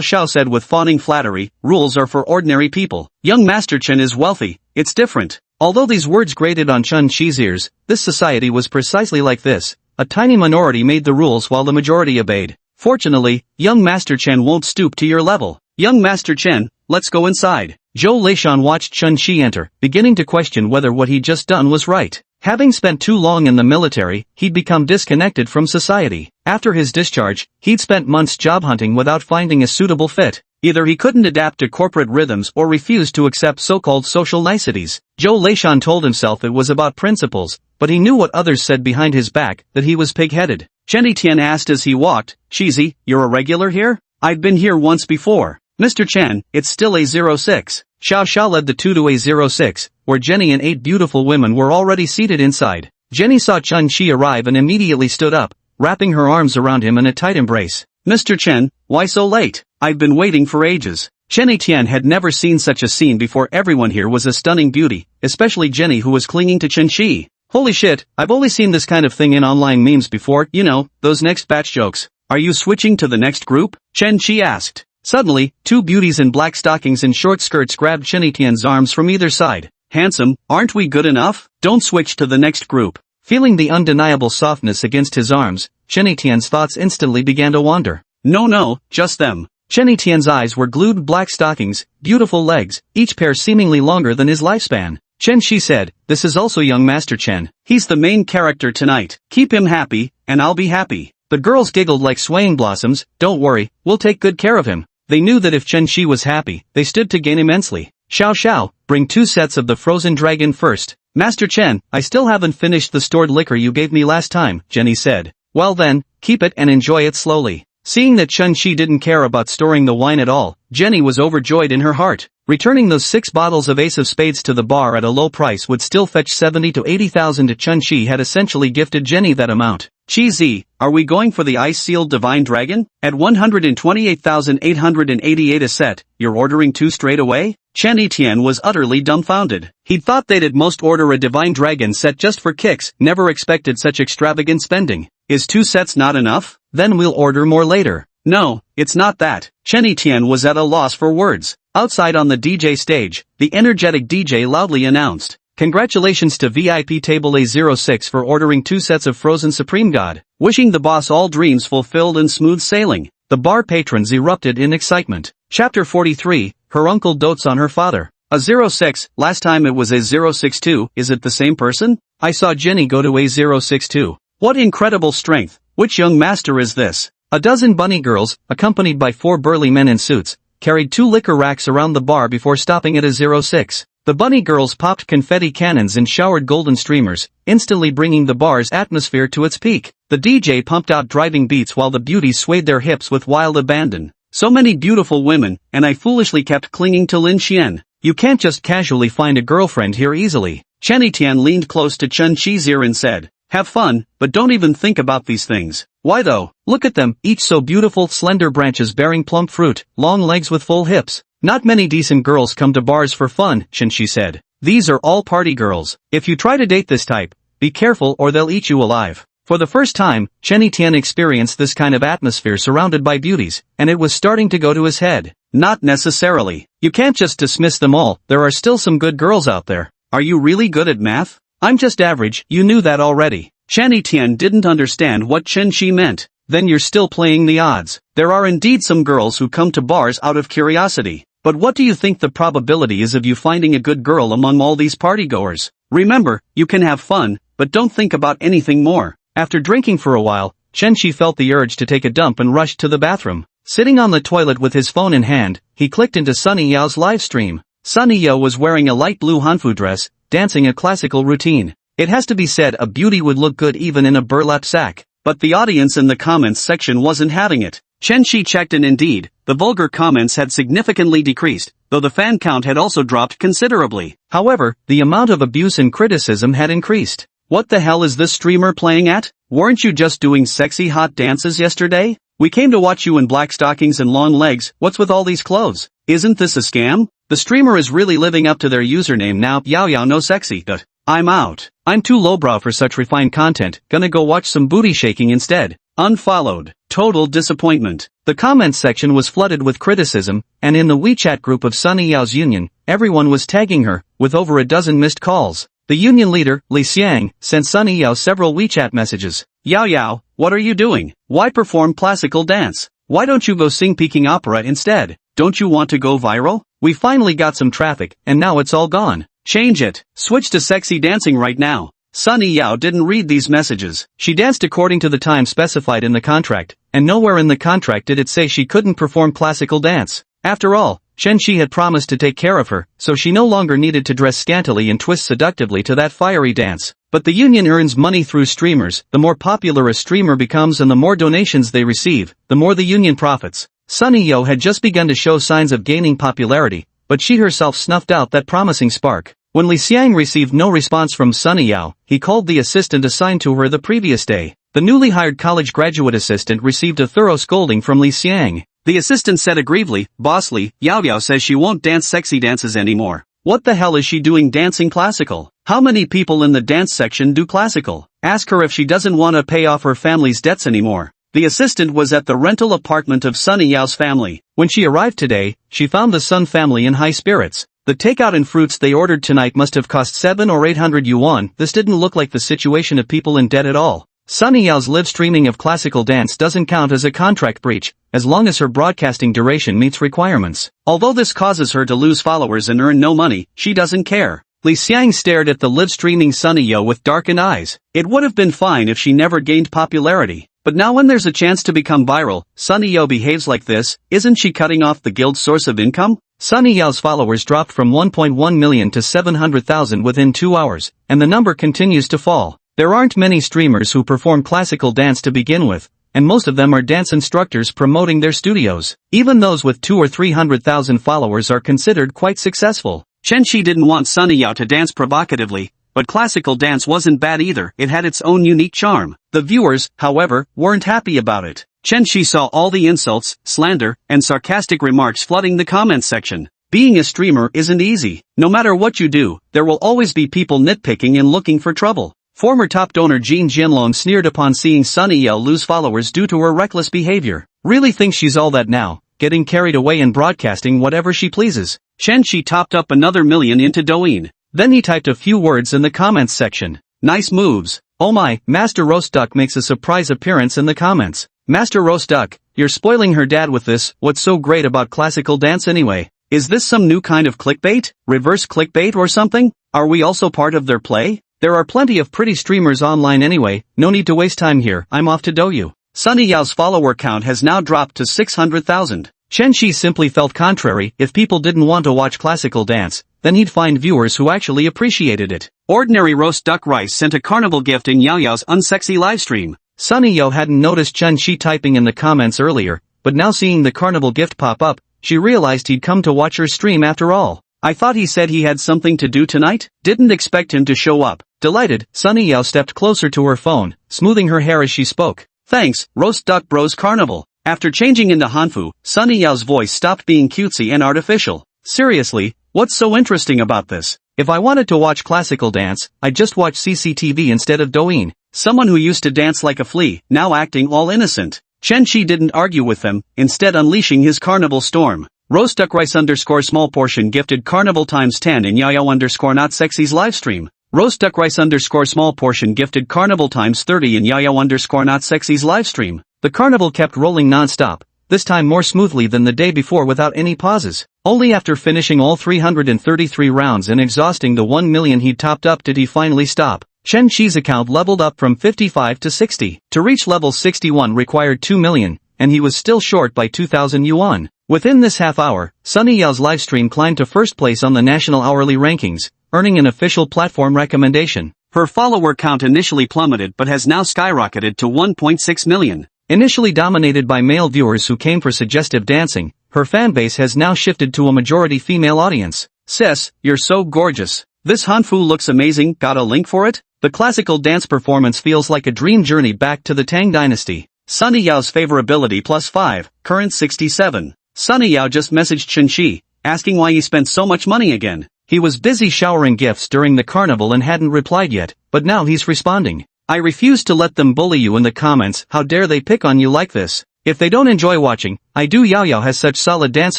Xiao said with fawning flattery, "Rules are for ordinary people. Young Master Chen is wealthy. It's different." Although these words grated on Chen Shi's ears, this society was precisely like this. A tiny minority made the rules while the majority obeyed. Fortunately, young Master Chen won't stoop to your level. "Young Master Chen, let's go inside." Zhou Leishan watched Chen Shi enter, beginning to question whether what he'd just done was right. Having spent too long in the military, he'd become disconnected from society. After his discharge, he'd spent months job hunting without finding a suitable fit. Either he couldn't adapt to corporate rhythms or refused to accept so-called social niceties. Zhou Leishan told himself it was about principles, but he knew what others said behind his back, that he was pig-headed. Chen Tian asked as he walked, "Cheesy, you're a regular here? I've been here once before." "Mr. Chen, it's still a 06. Xiao Xiao led the two to a 06, where Jenny and 8 beautiful women were already seated inside. Jenny saw Chun-Chi arrive and immediately stood up, wrapping her arms around him in a tight embrace. Mr. Chen, why so late? I've been waiting for ages. Chen Tian had never seen such a scene before. Everyone here was a stunning beauty, especially Jenny, who was clinging to Chen-Chi. Holy shit, I've only seen this kind of thing in online memes before, you know, those next batch jokes. Are you switching to the next group? Chen-Chi asked. Suddenly, 2 beauties in black stockings and short skirts grabbed Chen Tian's arms from either side. Handsome, aren't we good enough? Don't switch to the next group. Feeling the undeniable softness against his arms, Chen Tian's thoughts instantly began to wander. No, just them. Chen Tian's eyes were glued. Black stockings, beautiful legs, each pair seemingly longer than his lifespan. Chen-Chi said, this is also young Master Chen. He's the main character tonight. Keep him happy, and I'll be happy. The girls giggled like swaying blossoms. Don't worry, we'll take good care of him. They knew that if Chen-Chi was happy, they stood to gain immensely. Xiao, bring 2 sets of the frozen dragon first. Master Chen, I still haven't finished the stored liquor you gave me last time, Jenny said. Well then, keep it and enjoy it slowly. Seeing that Chen-Chi didn't care about storing the wine at all, Jenny was overjoyed in her heart. Returning those 6 bottles of Ace of Spades to the bar at a low price would still fetch 70 to 80,000 to Chen-Chi had essentially gifted Jenny that amount. Chi, are we going for the ice-sealed divine dragon? At 128,888 a set, you're ordering 2 straight away? Chen Tian was utterly dumbfounded. He'd thought they'd at most order a divine dragon set just for kicks, never expected such extravagant spending. Is 2 sets not enough? Then we'll order more later. No, it's not that. Chen Tian was at a loss for words. Outside on the DJ stage, the energetic DJ loudly announced, congratulations to VIP Table A06 for ordering 2 sets of Frozen Supreme God, wishing the boss all dreams fulfilled and smooth sailing. The bar patrons erupted in excitement. Chapter 43, her uncle dotes on her father. A 06, last time it was a 062, is it the same person? I saw Jenny go to a 062. What incredible strength, which young master is this? A dozen bunny girls, accompanied by 4 burly men in suits, carried 2 liquor racks around the bar before stopping at a 06. The bunny girls popped confetti cannons and showered golden streamers, instantly bringing the bar's atmosphere to its peak. The DJ pumped out driving beats while the beauties swayed their hips with wild abandon. So many beautiful women, and I foolishly kept clinging to Lin Xian. You can't just casually find a girlfriend here easily. Chen Tian leaned close to Chen-Chi's ear and said, have fun, but don't even think about these things. Why though? Look at them, each so beautiful, slender branches bearing plump fruit, long legs with full hips. Not many decent girls come to bars for fun, Chen-Chi said. These are all party girls. If you try to date this type, be careful or they'll eat you alive. For the first time, Chen Tian experienced this kind of atmosphere surrounded by beauties, and it was starting to go to his head. Not necessarily. You can't just dismiss them all, there are still some good girls out there. Are you really good at math? I'm just average, you knew that already. Chen Tian didn't understand what Chen-Chi meant. Then you're still playing the odds. There are indeed some girls who come to bars out of curiosity. But what do you think the probability is of you finding a good girl among all these partygoers? Remember, you can have fun, but don't think about anything more. After drinking for a while, Chen-Chi felt the urge to take a dump and rushed to the bathroom. Sitting on the toilet with his phone in hand, he clicked into Sunny Yao's live stream. Sunny Yao was wearing a light blue hanfu dress, dancing a classical routine. It has to be said a beauty would look good even in a burlap sack. But the audience in the comments section wasn't having it. Chen-Chi checked and indeed, the vulgar comments had significantly decreased, though the fan count had also dropped considerably. However, the amount of abuse and criticism had increased. What the hell is this streamer playing at? Weren't you just doing sexy hot dances yesterday? We came to watch you in black stockings and long legs, what's with all these clothes? Isn't this a scam? The streamer is really living up to their username now, Yao no sexy, but I'm out. I'm too lowbrow for such refined content, gonna go watch some booty shaking instead. Unfollowed. Total disappointment. The comments section was flooded with criticism, and in the WeChat group of Sunny Yao's union, everyone was tagging her, with over a dozen missed calls. The union leader, Li Xiang, sent Sunny Yao several WeChat messages. Yao, what are you doing? Why perform classical dance? Why don't you go sing Peking opera instead? Don't you want to go viral? We finally got some traffic, and now it's all gone. Change it. Switch to sexy dancing right now. Sunny Yao didn't read these messages. She danced according to the time specified in the contract, and nowhere in the contract did it say she couldn't perform classical dance. After all, Chen-Chi had promised to take care of her, so she no longer needed to dress scantily and twist seductively to that fiery dance. But the union earns money through streamers. The more popular a streamer becomes and the more donations they receive, the more the union profits. Sunny Yao had just begun to show signs of gaining popularity, but she herself snuffed out that promising spark. When Li Xiang received no response from Sunny Yao, he called the assistant assigned to her the previous day. The newly hired college graduate assistant received a thorough scolding from Li Xiang. The assistant said aggrievely, "Bossly, Yao Yao says she won't dance sexy dances anymore. What the hell is she doing dancing classical? How many people in the dance section do classical? Ask her if she doesn't want to pay off her family's debts anymore." The assistant was at the rental apartment of Sunny Yao's family. When she arrived today, she found the Sun family in high spirits. The takeout and fruits they ordered tonight must have cost 700 or 800 yuan. This didn't look like the situation of people in debt at all. Sunny Yao's live streaming of classical dance doesn't count as a contract breach, as long as her broadcasting duration meets requirements. Although this causes her to lose followers and earn no money, she doesn't care. Li Xiang stared at the live streaming Sunny Yao with darkened eyes. It would have been fine if she never gained popularity. But now when there's a chance to become viral, Sunny Yao behaves like this. Isn't she cutting off the guild's source of income? Sunny Yao's followers dropped from 1.1 million to 700,000 within 2 hours, and the number continues to fall. There aren't many streamers who perform classical dance to begin with, and most of them are dance instructors promoting their studios. Even those with 200,000 or 300,000 followers are considered quite successful. Chen Shi didn't want Sunny Yao to dance provocatively, but classical dance wasn't bad either. It had its own unique charm. The viewers, however, weren't happy about it. Chen Shi saw all the insults, slander, and sarcastic remarks flooding the comments section. Being a streamer isn't easy. No matter what you do, there will always be people nitpicking and looking for trouble. Former top donor Jean Jianlong sneered upon seeing Sunny Yao lose followers due to her reckless behavior. Really thinks she's all that now, getting carried away and broadcasting whatever she pleases. Chen Shi topped up another million into Douyin. Then he typed a few words in the comments section. Nice moves. Oh my, Master Roast Duck makes a surprise appearance in the comments. Master Roast Duck, you're spoiling her dad with this. What's so great about classical dance anyway? Is this some new kind of clickbait? Reverse clickbait or something? Are we also part of their play? There are plenty of pretty streamers online anyway, no need to waste time here. I'm off to Douyu. Sunny Yao's follower count has now dropped to 600,000. Chen Shi simply felt contrary. If people didn't want to watch classical dance, then he'd find viewers who actually appreciated it. Ordinary Roast Duck Rice sent a carnival gift in Yao Yao's unsexy livestream. Sunny Yao hadn't noticed Chen Shi typing in the comments earlier, but now seeing the carnival gift pop up, she realized he'd come to watch her stream after all. I thought he said he had something to do tonight? Didn't expect him to show up. Delighted, Sunny Yao stepped closer to her phone, smoothing her hair as she spoke. Thanks, Roast Duck Bros Carnival. After changing into Hanfu, Sunny Yao's voice stopped being cutesy and artificial. Seriously, what's so interesting about this? If I wanted to watch classical dance, I'd just watch CCTV instead of Douyin. Someone who used to dance like a flea, now acting all innocent. Chen Shi didn't argue with them, instead unleashing his carnival storm. Roast Duck Rice _ small portion gifted carnival times 10 in Yao _ not sexy's livestream. Roast Duck Rice _ small portion gifted carnival times 30 in Yao _ not sexy's livestream. The carnival kept rolling non-stop, this time more smoothly than the day before without any pauses. Only after finishing all 333 rounds and exhausting the 1 million he'd topped up did he finally stop. Chen Shi's account leveled up from 55 to 60. To reach level 61 required 2 million, and he was still short by 2,000 yuan. Within this half hour, Sunny Yao's livestream climbed to first place on the national hourly rankings, earning an official platform recommendation. Her follower count initially plummeted but has now skyrocketed to 1.6 million. Initially dominated by male viewers who came for suggestive dancing, her fanbase has now shifted to a majority female audience. Sis, you're so gorgeous. This Hanfu looks amazing, got a link for it? The classical dance performance feels like a dream journey back to the Tang dynasty. Sunny Yao's favorability +5, current 67. Sunny Yao just messaged Chen Shi, asking why he spent so much money again. He was busy showering gifts during the carnival and hadn't replied yet, but now he's responding. I refuse to let them bully you in the comments. How dare they pick on you like this? If they don't enjoy watching, I do. Yao Yao has such solid dance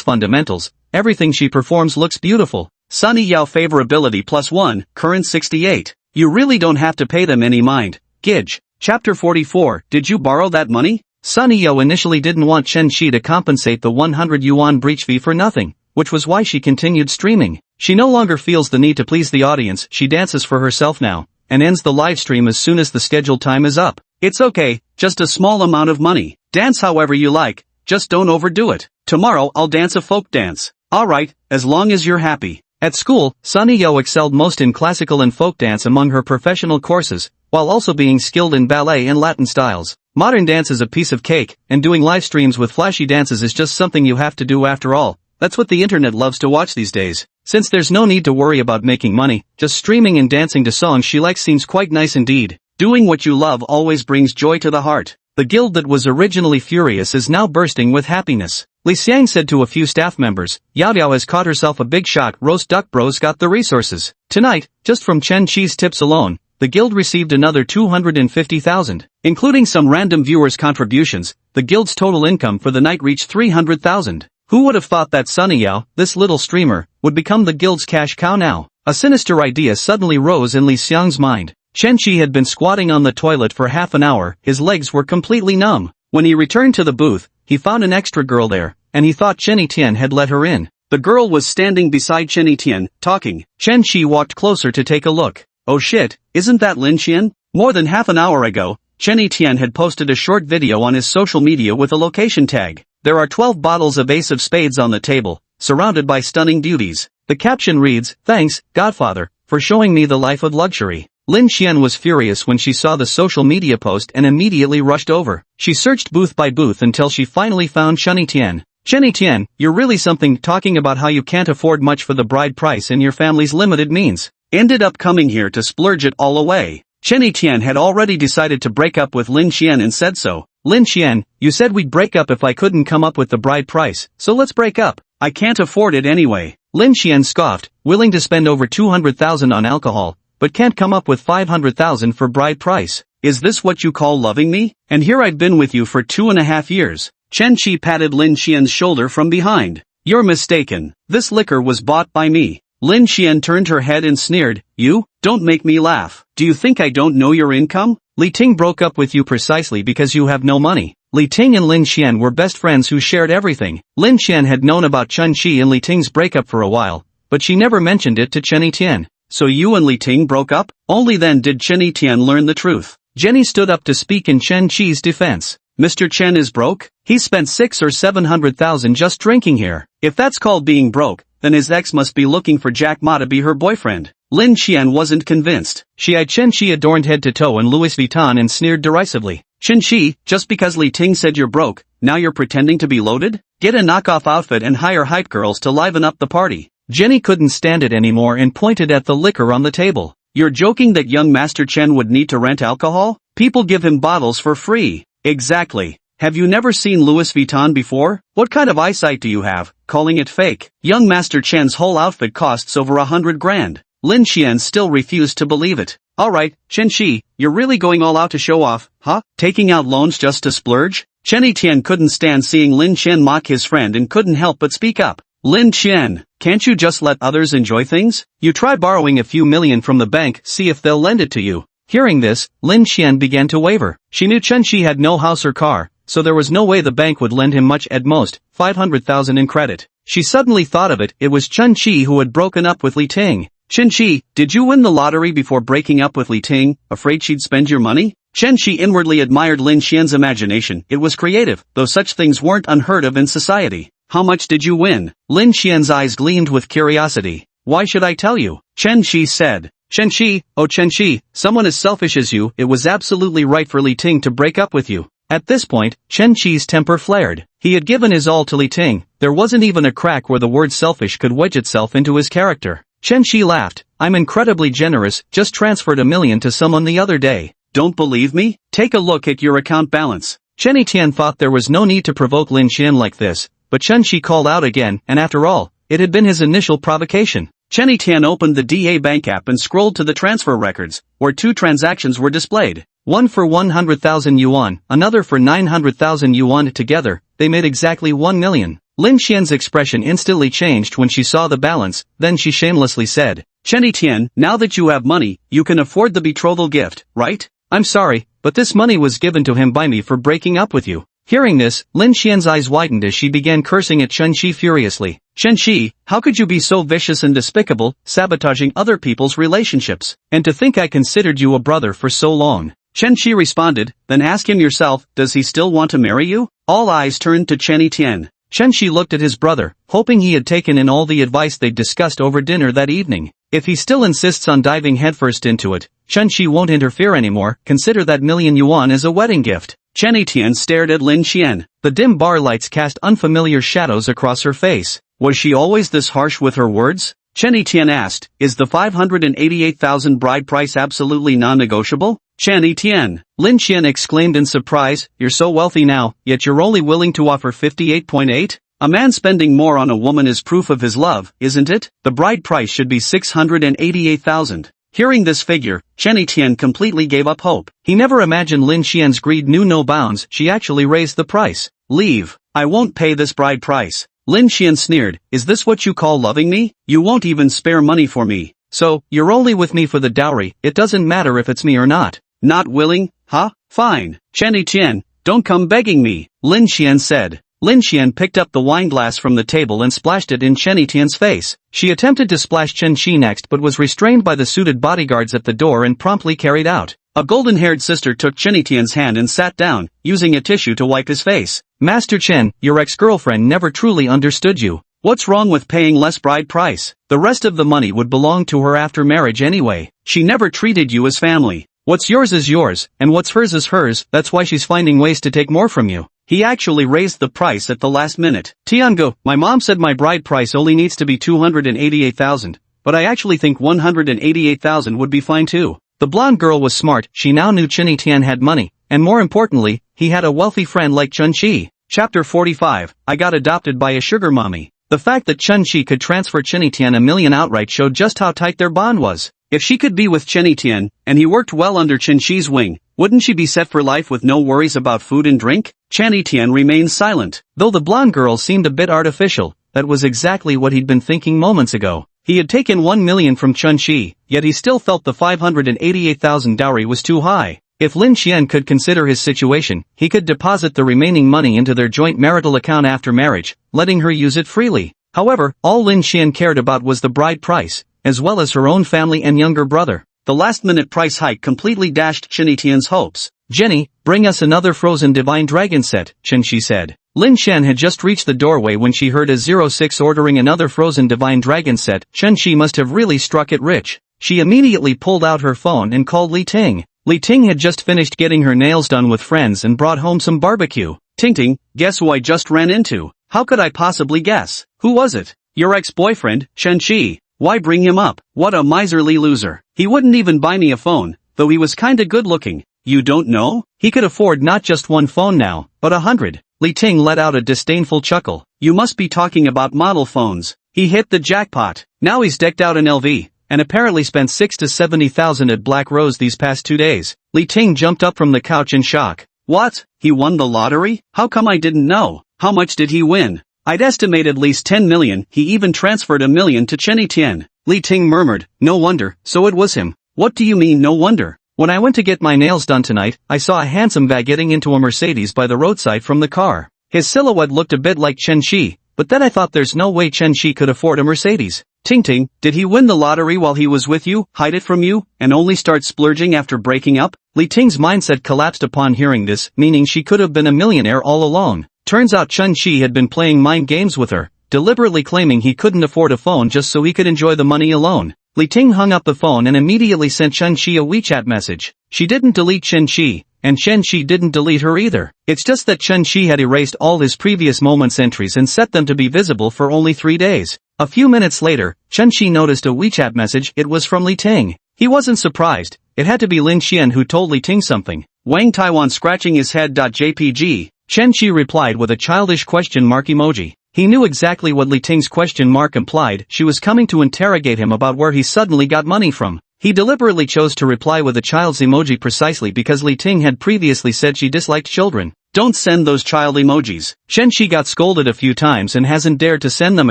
fundamentals, everything she performs looks beautiful. Sunny Yao favorability +1, current 68. You really don't have to pay them any mind. Gidge. Chapter 44, did you borrow that money? Sunny Yao initially didn't want Chen Shi to compensate the 100 yuan breach fee for nothing, which was why she continued streaming. She no longer feels the need to please the audience, she dances for herself now, and ends the live stream as soon as the scheduled time is up. It's okay, just a small amount of money. Dance however you like, just don't overdo it. Tomorrow I'll dance a folk dance. Alright, as long as you're happy. At school, Sunny Yao excelled most in classical and folk dance among her professional courses, while also being skilled in ballet and Latin styles. Modern dance is a piece of cake, and doing live streams with flashy dances is just something you have to do after all. That's what the internet loves to watch these days. Since there's no need to worry about making money, just streaming and dancing to songs she likes seems quite nice indeed. Doing what you love always brings joy to the heart. The guild that was originally furious is now bursting with happiness. Li Xiang said to a few staff members, Yao Yao has caught herself a big shot. Roast duck bros got the resources. Tonight, just from Chen Chi's tips alone, the guild received another 250,000. Including some random viewers' contributions, the guild's total income for the night reached 300,000. Who would have thought that Sunny Yao, this little streamer, would become the guild's cash cow now? A sinister idea suddenly rose in Li Xiang's mind. Chen Chi had been squatting on the toilet for half an hour, his legs were completely numb. When he returned to the booth, he found an extra girl there, and he thought Chen Tian had let her in. The girl was standing beside Chen Tian, talking. Chen Chi walked closer to take a look. Oh shit, isn't that Lin Xian? More than half an hour ago, Chen Tian had posted a short video on his social media with a location tag. There are 12 bottles of Ace of Spades on the table, surrounded by stunning beauties. The caption reads, "Thanks, Godfather, for showing me the life of luxury." Lin Xian was furious when she saw the social media post and immediately rushed over. She searched booth by booth until she finally found Chen Tian. Chen Tian, you're really something, talking about how you can't afford much for the bride price and your family's limited means. Ended up coming here to splurge it all away. Chen Tian had already decided to break up with Lin Xian and said so. Lin Xian, you said we'd break up if I couldn't come up with the bride price, so let's break up. I can't afford it anyway. Lin Xian scoffed, willing to spend over 200,000 on alcohol, but can't come up with 500,000 for bride price. Is this what you call loving me? And here I've been with you for 2.5 years. Chen Chi patted Lin Xian's shoulder from behind. You're mistaken. This liquor was bought by me. Lin Xian turned her head and sneered, you? Don't make me laugh. Do you think I don't know your income? Li Ting broke up with you precisely because you have no money. Li Ting and Lin Xian were best friends who shared everything. Lin Xian had known about Chen Chi and Li Ting's breakup for a while, but she never mentioned it to Chen Tian. So you and Li Ting broke up? Only then did Chen Tian learn the truth. Jenny stood up to speak in Chen Chi's defense. Mr. Chen is broke? He spent 600,000 or 700,000 just drinking here. If that's called being broke, then his ex must be looking for Jack Ma to be her boyfriend. Lin Xian wasn't convinced. She eyed Chen Chi adorned head to toe in Louis Vuitton and sneered derisively. Chen Chi, just because Li Ting said you're broke, now you're pretending to be loaded? Get a knockoff outfit and hire hype girls to liven up the party. Jenny couldn't stand it anymore and pointed at the liquor on the table. You're joking that young Master Chen would need to rent alcohol? People give him bottles for free. Exactly. Have you never seen Louis Vuitton before? What kind of eyesight do you have, calling it fake? Young Master Chen's whole outfit costs over 100 grand. Lin Xian still refused to believe it. Alright, Chen Chi, you're really going all out to show off, huh? Taking out loans just to splurge? Chen Tian couldn't stand seeing Lin Xian mock his friend and couldn't help but speak up. Lin Xian, can't you just let others enjoy things? You try borrowing a few million from the bank, see if they'll lend it to you. Hearing this, Lin Xian began to waver. She knew Chen Chi had no house or car, so there was no way the bank would lend him much, at most, 500,000 in credit. She suddenly thought of it, it was Chen Chi who had broken up with Li Ting. Chen Chi, did you win the lottery before breaking up with Li Ting, afraid she'd spend your money? Chen Chi inwardly admired Lin Xian's imagination, it was creative, though such things weren't unheard of in society. How much did you win? Lin Xian's eyes gleamed with curiosity. Why should I tell you? Chen Chi said. Chen Chi, oh Chen Chi, someone as selfish as you, it was absolutely right for Li Ting to break up with you. At this point, Chen Chi's temper flared. He had given his all to Li Ting, there wasn't even a crack where the word selfish could wedge itself into his character. Chen Chi laughed, I'm incredibly generous, just transferred $1 million to someone the other day. Don't believe me? Take a look at your account balance. Chen Tian thought there was no need to provoke Lin Xian like this, but Chen Chi called out again, and after all, it had been his initial provocation. Chen Tian opened the DA Bank app and scrolled to the transfer records, where 2 transactions were displayed. One for 100,000 yuan, another for 900,000 yuan together, they made exactly 1 million. Lin Xian's expression instantly changed when she saw the balance, then she shamelessly said, Chen Tian, now that you have money, you can afford the betrothal gift, right? I'm sorry, but this money was given to him by me for breaking up with you. Hearing this, Lin Xian's eyes widened as she began cursing at Chen Chi furiously. Chen Chi, how could you be so vicious and despicable, sabotaging other people's relationships? And to think I considered you a brother for so long. Chen Chi responded, then ask him yourself, does he still want to marry you? All eyes turned to Chen Tian. Chen Chi looked at his brother, hoping he had taken in all the advice they'd discussed over dinner that evening. If he still insists on diving headfirst into it, Chen Chi won't interfere anymore, consider that million yuan as a wedding gift. Chen Tian stared at Lin Xian. The dim bar lights cast unfamiliar shadows across her face. Was she always this harsh with her words? Chen Etienne asked, is the 588,000 bride price absolutely non-negotiable? Chen Etienne. Lin Qian exclaimed in surprise, you're so wealthy now, yet you're only willing to offer 58.8? A man spending more on a woman is proof of his love, isn't it? The bride price should be 688,000. Hearing this figure, Chen Etienne completely gave up hope. He never imagined Lin Qian's greed knew no bounds. She actually raised the price. Leave. I won't pay this bride price. Lin Qian sneered, is this what you call loving me? You won't even spare money for me. So, you're only with me for the dowry, it doesn't matter if it's me or not. Not willing, huh? Fine. Chen Etienne, don't come begging me, Lin Qian said. Lin Qian picked up the wineglass from the table and splashed it in Chen Etienne's face. She attempted to splash Chen Qi next but was restrained by the suited bodyguards at the door and promptly carried out. A golden-haired sister took Chen Etienne's hand and sat down, using a tissue to wipe his face. Master Chen, your ex-girlfriend never truly understood you. What's wrong with paying less bride price? The rest of the money would belong to her after marriage anyway. She never treated you as family. What's yours is yours, and what's hers is hers, that's why she's finding ways to take more from you. He actually raised the price at the last minute. Tiango, my mom said my bride price only needs to be 288,000, but I actually think 188,000 would be fine too. The blonde girl was smart, she now knew Chen Etienne had money, and more importantly, he had a wealthy friend like Chen Qi. Chapter 45, I got adopted by a sugar mommy. The fact that Chen Qi could transfer Chen Etienne $1 million outright showed just how tight their bond was. If she could be with Chen Etienne, and he worked well under Chen Qi's wing, wouldn't she be set for life with no worries about food and drink? Chen Etienne remained silent. Though the blonde girl seemed a bit artificial, that was exactly what he'd been thinking moments ago. He had taken 1 million from Chen Qi, yet he still felt the 588,000 dowry was too high. If Lin Qian could consider his situation, he could deposit the remaining money into their joint marital account after marriage, letting her use it freely. However, all Lin Qian cared about was the bride price, as well as her own family and younger brother. The last-minute price hike completely dashed Chen Etienne's hopes. Jenny, bring us another frozen divine dragon set, Chen Qi said. Lin Qian had just reached the doorway when she heard a 006 ordering another frozen divine dragon set. Chen Qi must have really struck it rich. She immediately pulled out her phone and called Li Ting. Li Ting had just finished getting her nails done with friends and brought home some barbecue. Ting, guess who I just ran into? How could I possibly guess? Who was it? Your ex-boyfriend, Chen Qi. Why bring him up? What a miserly loser. He wouldn't even buy me a phone, though he was kinda good-looking. You don't know? He could afford not just one phone now, but 100. Li Ting let out a disdainful chuckle. You must be talking about model phones. He hit the jackpot. Now he's decked out in LV, and apparently spent 6 to 70,000 at Black Rose these past 2 days. Li Ting jumped up from the couch in shock. What? He won the lottery? How come I didn't know? How much did he win? I'd estimate at least 10 million. He even transferred $1 million to Chen Etienne. Li Ting murmured, no wonder, so it was him. What do you mean no wonder? When I went to get my nails done tonight, I saw a handsome guy getting into a Mercedes by the roadside from the car. His silhouette looked a bit like Chen Qi, but then I thought there's no way Chen Qi could afford a Mercedes. Ting, did he win the lottery while he was with you, hide it from you, and only start splurging after breaking up? Li Ting's mindset collapsed upon hearing this, meaning she could have been a millionaire all along. Turns out Chen Qi had been playing mind games with her, deliberately claiming he couldn't afford a phone just so he could enjoy the money alone. Li Ting hung up the phone and immediately sent Chen Qi a WeChat message. She didn't delete Chen Qi, and Chen Qi didn't delete her either. It's just that Chen Qi had erased all his previous moments entries and set them to be visible for only 3 days. A few minutes later, Chen Qi noticed a WeChat message. It was from Li Ting. He wasn't surprised. It had to be Lin Qian who told Li Ting something. Wang Taiwan scratching his head. JPG. Chen Qi replied with a childish question mark emoji. He knew exactly what Li Ting's question mark implied. She was coming to interrogate him about where he suddenly got money from. He deliberately chose to reply with a child's emoji precisely because Li Ting had previously said she disliked children. Don't send those child emojis. Chen Qi got scolded a few times and hasn't dared to send them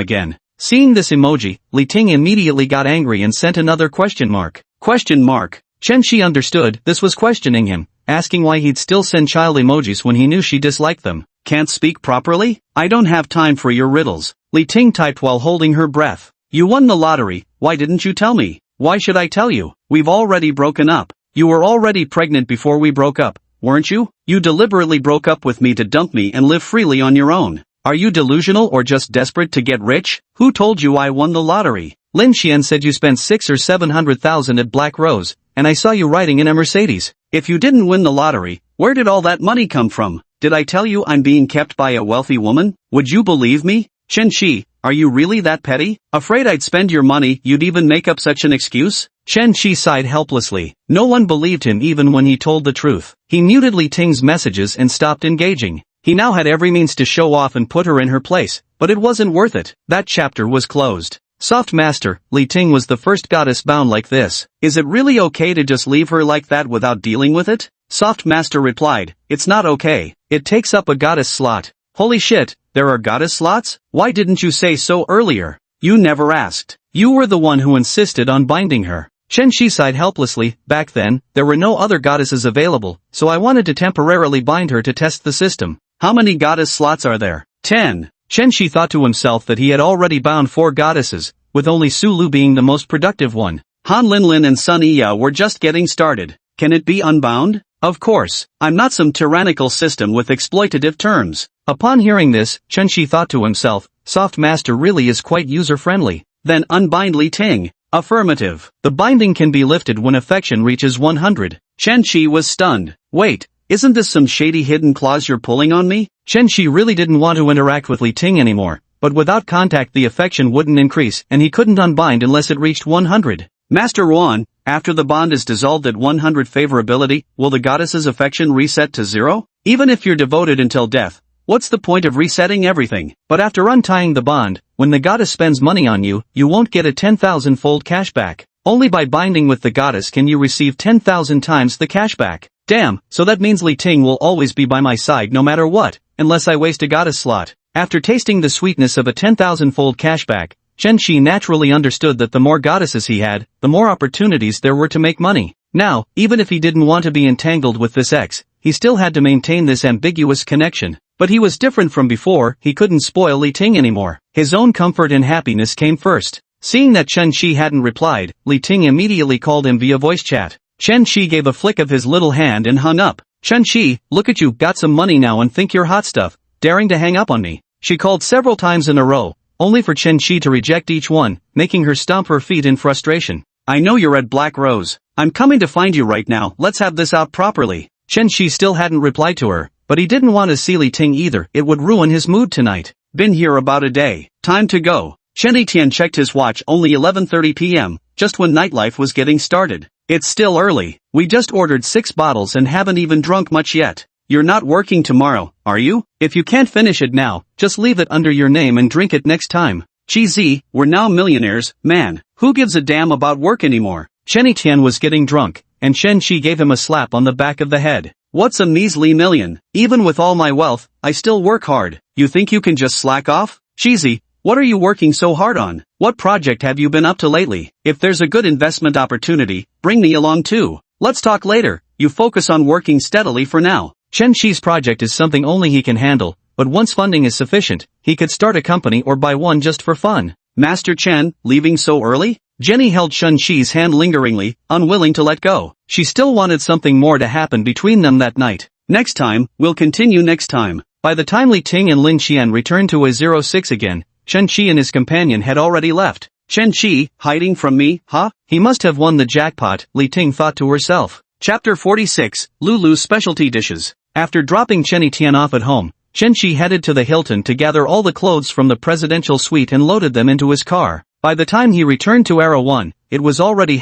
again. Seeing this emoji, Li Ting immediately got angry and sent another question mark. Question mark. Chen Qi understood this was questioning him, asking why he'd still send child emojis when he knew she disliked them. Can't speak properly? I don't have time for your riddles. Li Ting typed while holding her breath. You won the lottery, why didn't you tell me? Why should I tell you? We've already broken up. You were already pregnant before we broke up, weren't you? You deliberately broke up with me to dump me and live freely on your own. Are you delusional or just desperate to get rich? Who told you I won the lottery? Lin Qian said you spent 6 or 700,000 at Black Rose, and I saw you riding in a Mercedes. If you didn't win the lottery, where did all that money come from? Did I tell you I'm being kept by a wealthy woman? Would you believe me? Chen Qi, Are you really that petty? Afraid I'd spend your money, you'd even make up such an excuse? Chen Shi sighed helplessly. No one believed him even when he told the truth. He muted Li Ting's messages and stopped engaging. He now had every means to show off and put her in her place, but it wasn't worth it. That chapter was closed. Soft Master, Li Ting was the first goddess bound like this. Is it really okay to just leave her like that without dealing with it? Soft Master replied, it's not okay. It takes up a goddess slot. Holy shit, there are goddess slots? Why didn't you say so earlier? You never asked. You were the one who insisted on binding her. Chen Shi sighed helplessly. Back then, there were no other goddesses available, so I wanted to temporarily bind her to test the system. How many goddess slots are there? 10. Chen Shi thought to himself that he had already bound 4 goddesses, with only Su Lu being the most productive one. Han Linlin and Sun Yiyao were just getting started. Can it be unbound? Of course, I'm not some tyrannical system with exploitative terms. Upon hearing this, Chen Shi thought to himself, Soft Master really is quite user-friendly. Then unbind Li Ting. Affirmative. The binding can be lifted when affection reaches 100. Chen Shi was stunned. Wait, isn't this some shady hidden clause you're pulling on me? Chen Shi really didn't want to interact with Li Ting anymore, but without contact the affection wouldn't increase and he couldn't unbind unless it reached 100. Master Wan, after the bond is dissolved at 100 favorability, will the goddess's affection reset to 0? Even if you're devoted until death, what's the point of resetting everything? But after untying the bond, when the goddess spends money on you, you won't get a 10,000-fold cashback. Only by binding with the goddess can you receive 10,000 times the cashback. Damn, so that means Li Ting will always be by my side no matter what, unless I waste a goddess slot. After tasting the sweetness of a 10,000-fold cashback, Chen Shi naturally understood that the more goddesses he had, the more opportunities there were to make money. Now, even if he didn't want to be entangled with this ex, he still had to maintain this ambiguous connection. But he was different from before, he couldn't spoil Li Ting anymore. His own comfort and happiness came first. Seeing that Chen Shi hadn't replied, Li Ting immediately called him via voice chat. Chen Shi gave a flick of his little hand and hung up. Chen Shi, look at you, got some money now and think you're hot stuff, daring to hang up on me. She called several times in a row, only for Chen Shi to reject each one, making her stomp her feet in frustration. I know you're at Black Rose. I'm coming to find you right now, let's have this out properly. Chen Shi still hadn't replied to her, but he didn't want to see Li Ting either, it would ruin his mood tonight. Been here about a day. Time to go. Chen Tian checked his watch, only 11:30 p.m., just when nightlife was getting started. It's still early. We just ordered 6 bottles and haven't even drunk much yet. You're not working tomorrow, are you? If you can't finish it now, just leave it under your name and drink it next time. Gee, we're now millionaires, man. Who gives a damn about work anymore? Chen Tian was getting drunk, and Chen Shi gave him a slap on the back of the head. What's a measly million? Even with all my wealth, I still work hard. You think you can just slack off? Cheesy, what are you working so hard on? What project have you been up to lately? If there's a good investment opportunity, bring me along too. Let's talk later. You focus on working steadily for now. Chen Shi's project is something only he can handle, but once funding is sufficient, he could start a company or buy one just for fun. Master Chen, leaving so early? Jenny held Chen Shi's hand lingeringly, unwilling to let go. She still wanted something more to happen between them that night. Next time, we'll continue next time. By the time Li Ting and Lin Qian returned to a 06 again, Chen Shi and his companion had already left. Chen Shi, hiding from me, huh? He must have won the jackpot, Li Ting thought to herself. Chapter 46, Lulu's Specialty Dishes. After dropping Chen Tian off at home, Chen Shi headed to the Hilton to gather all the clothes from the presidential suite and loaded them into his car. By the time he returned to Era 1, it was already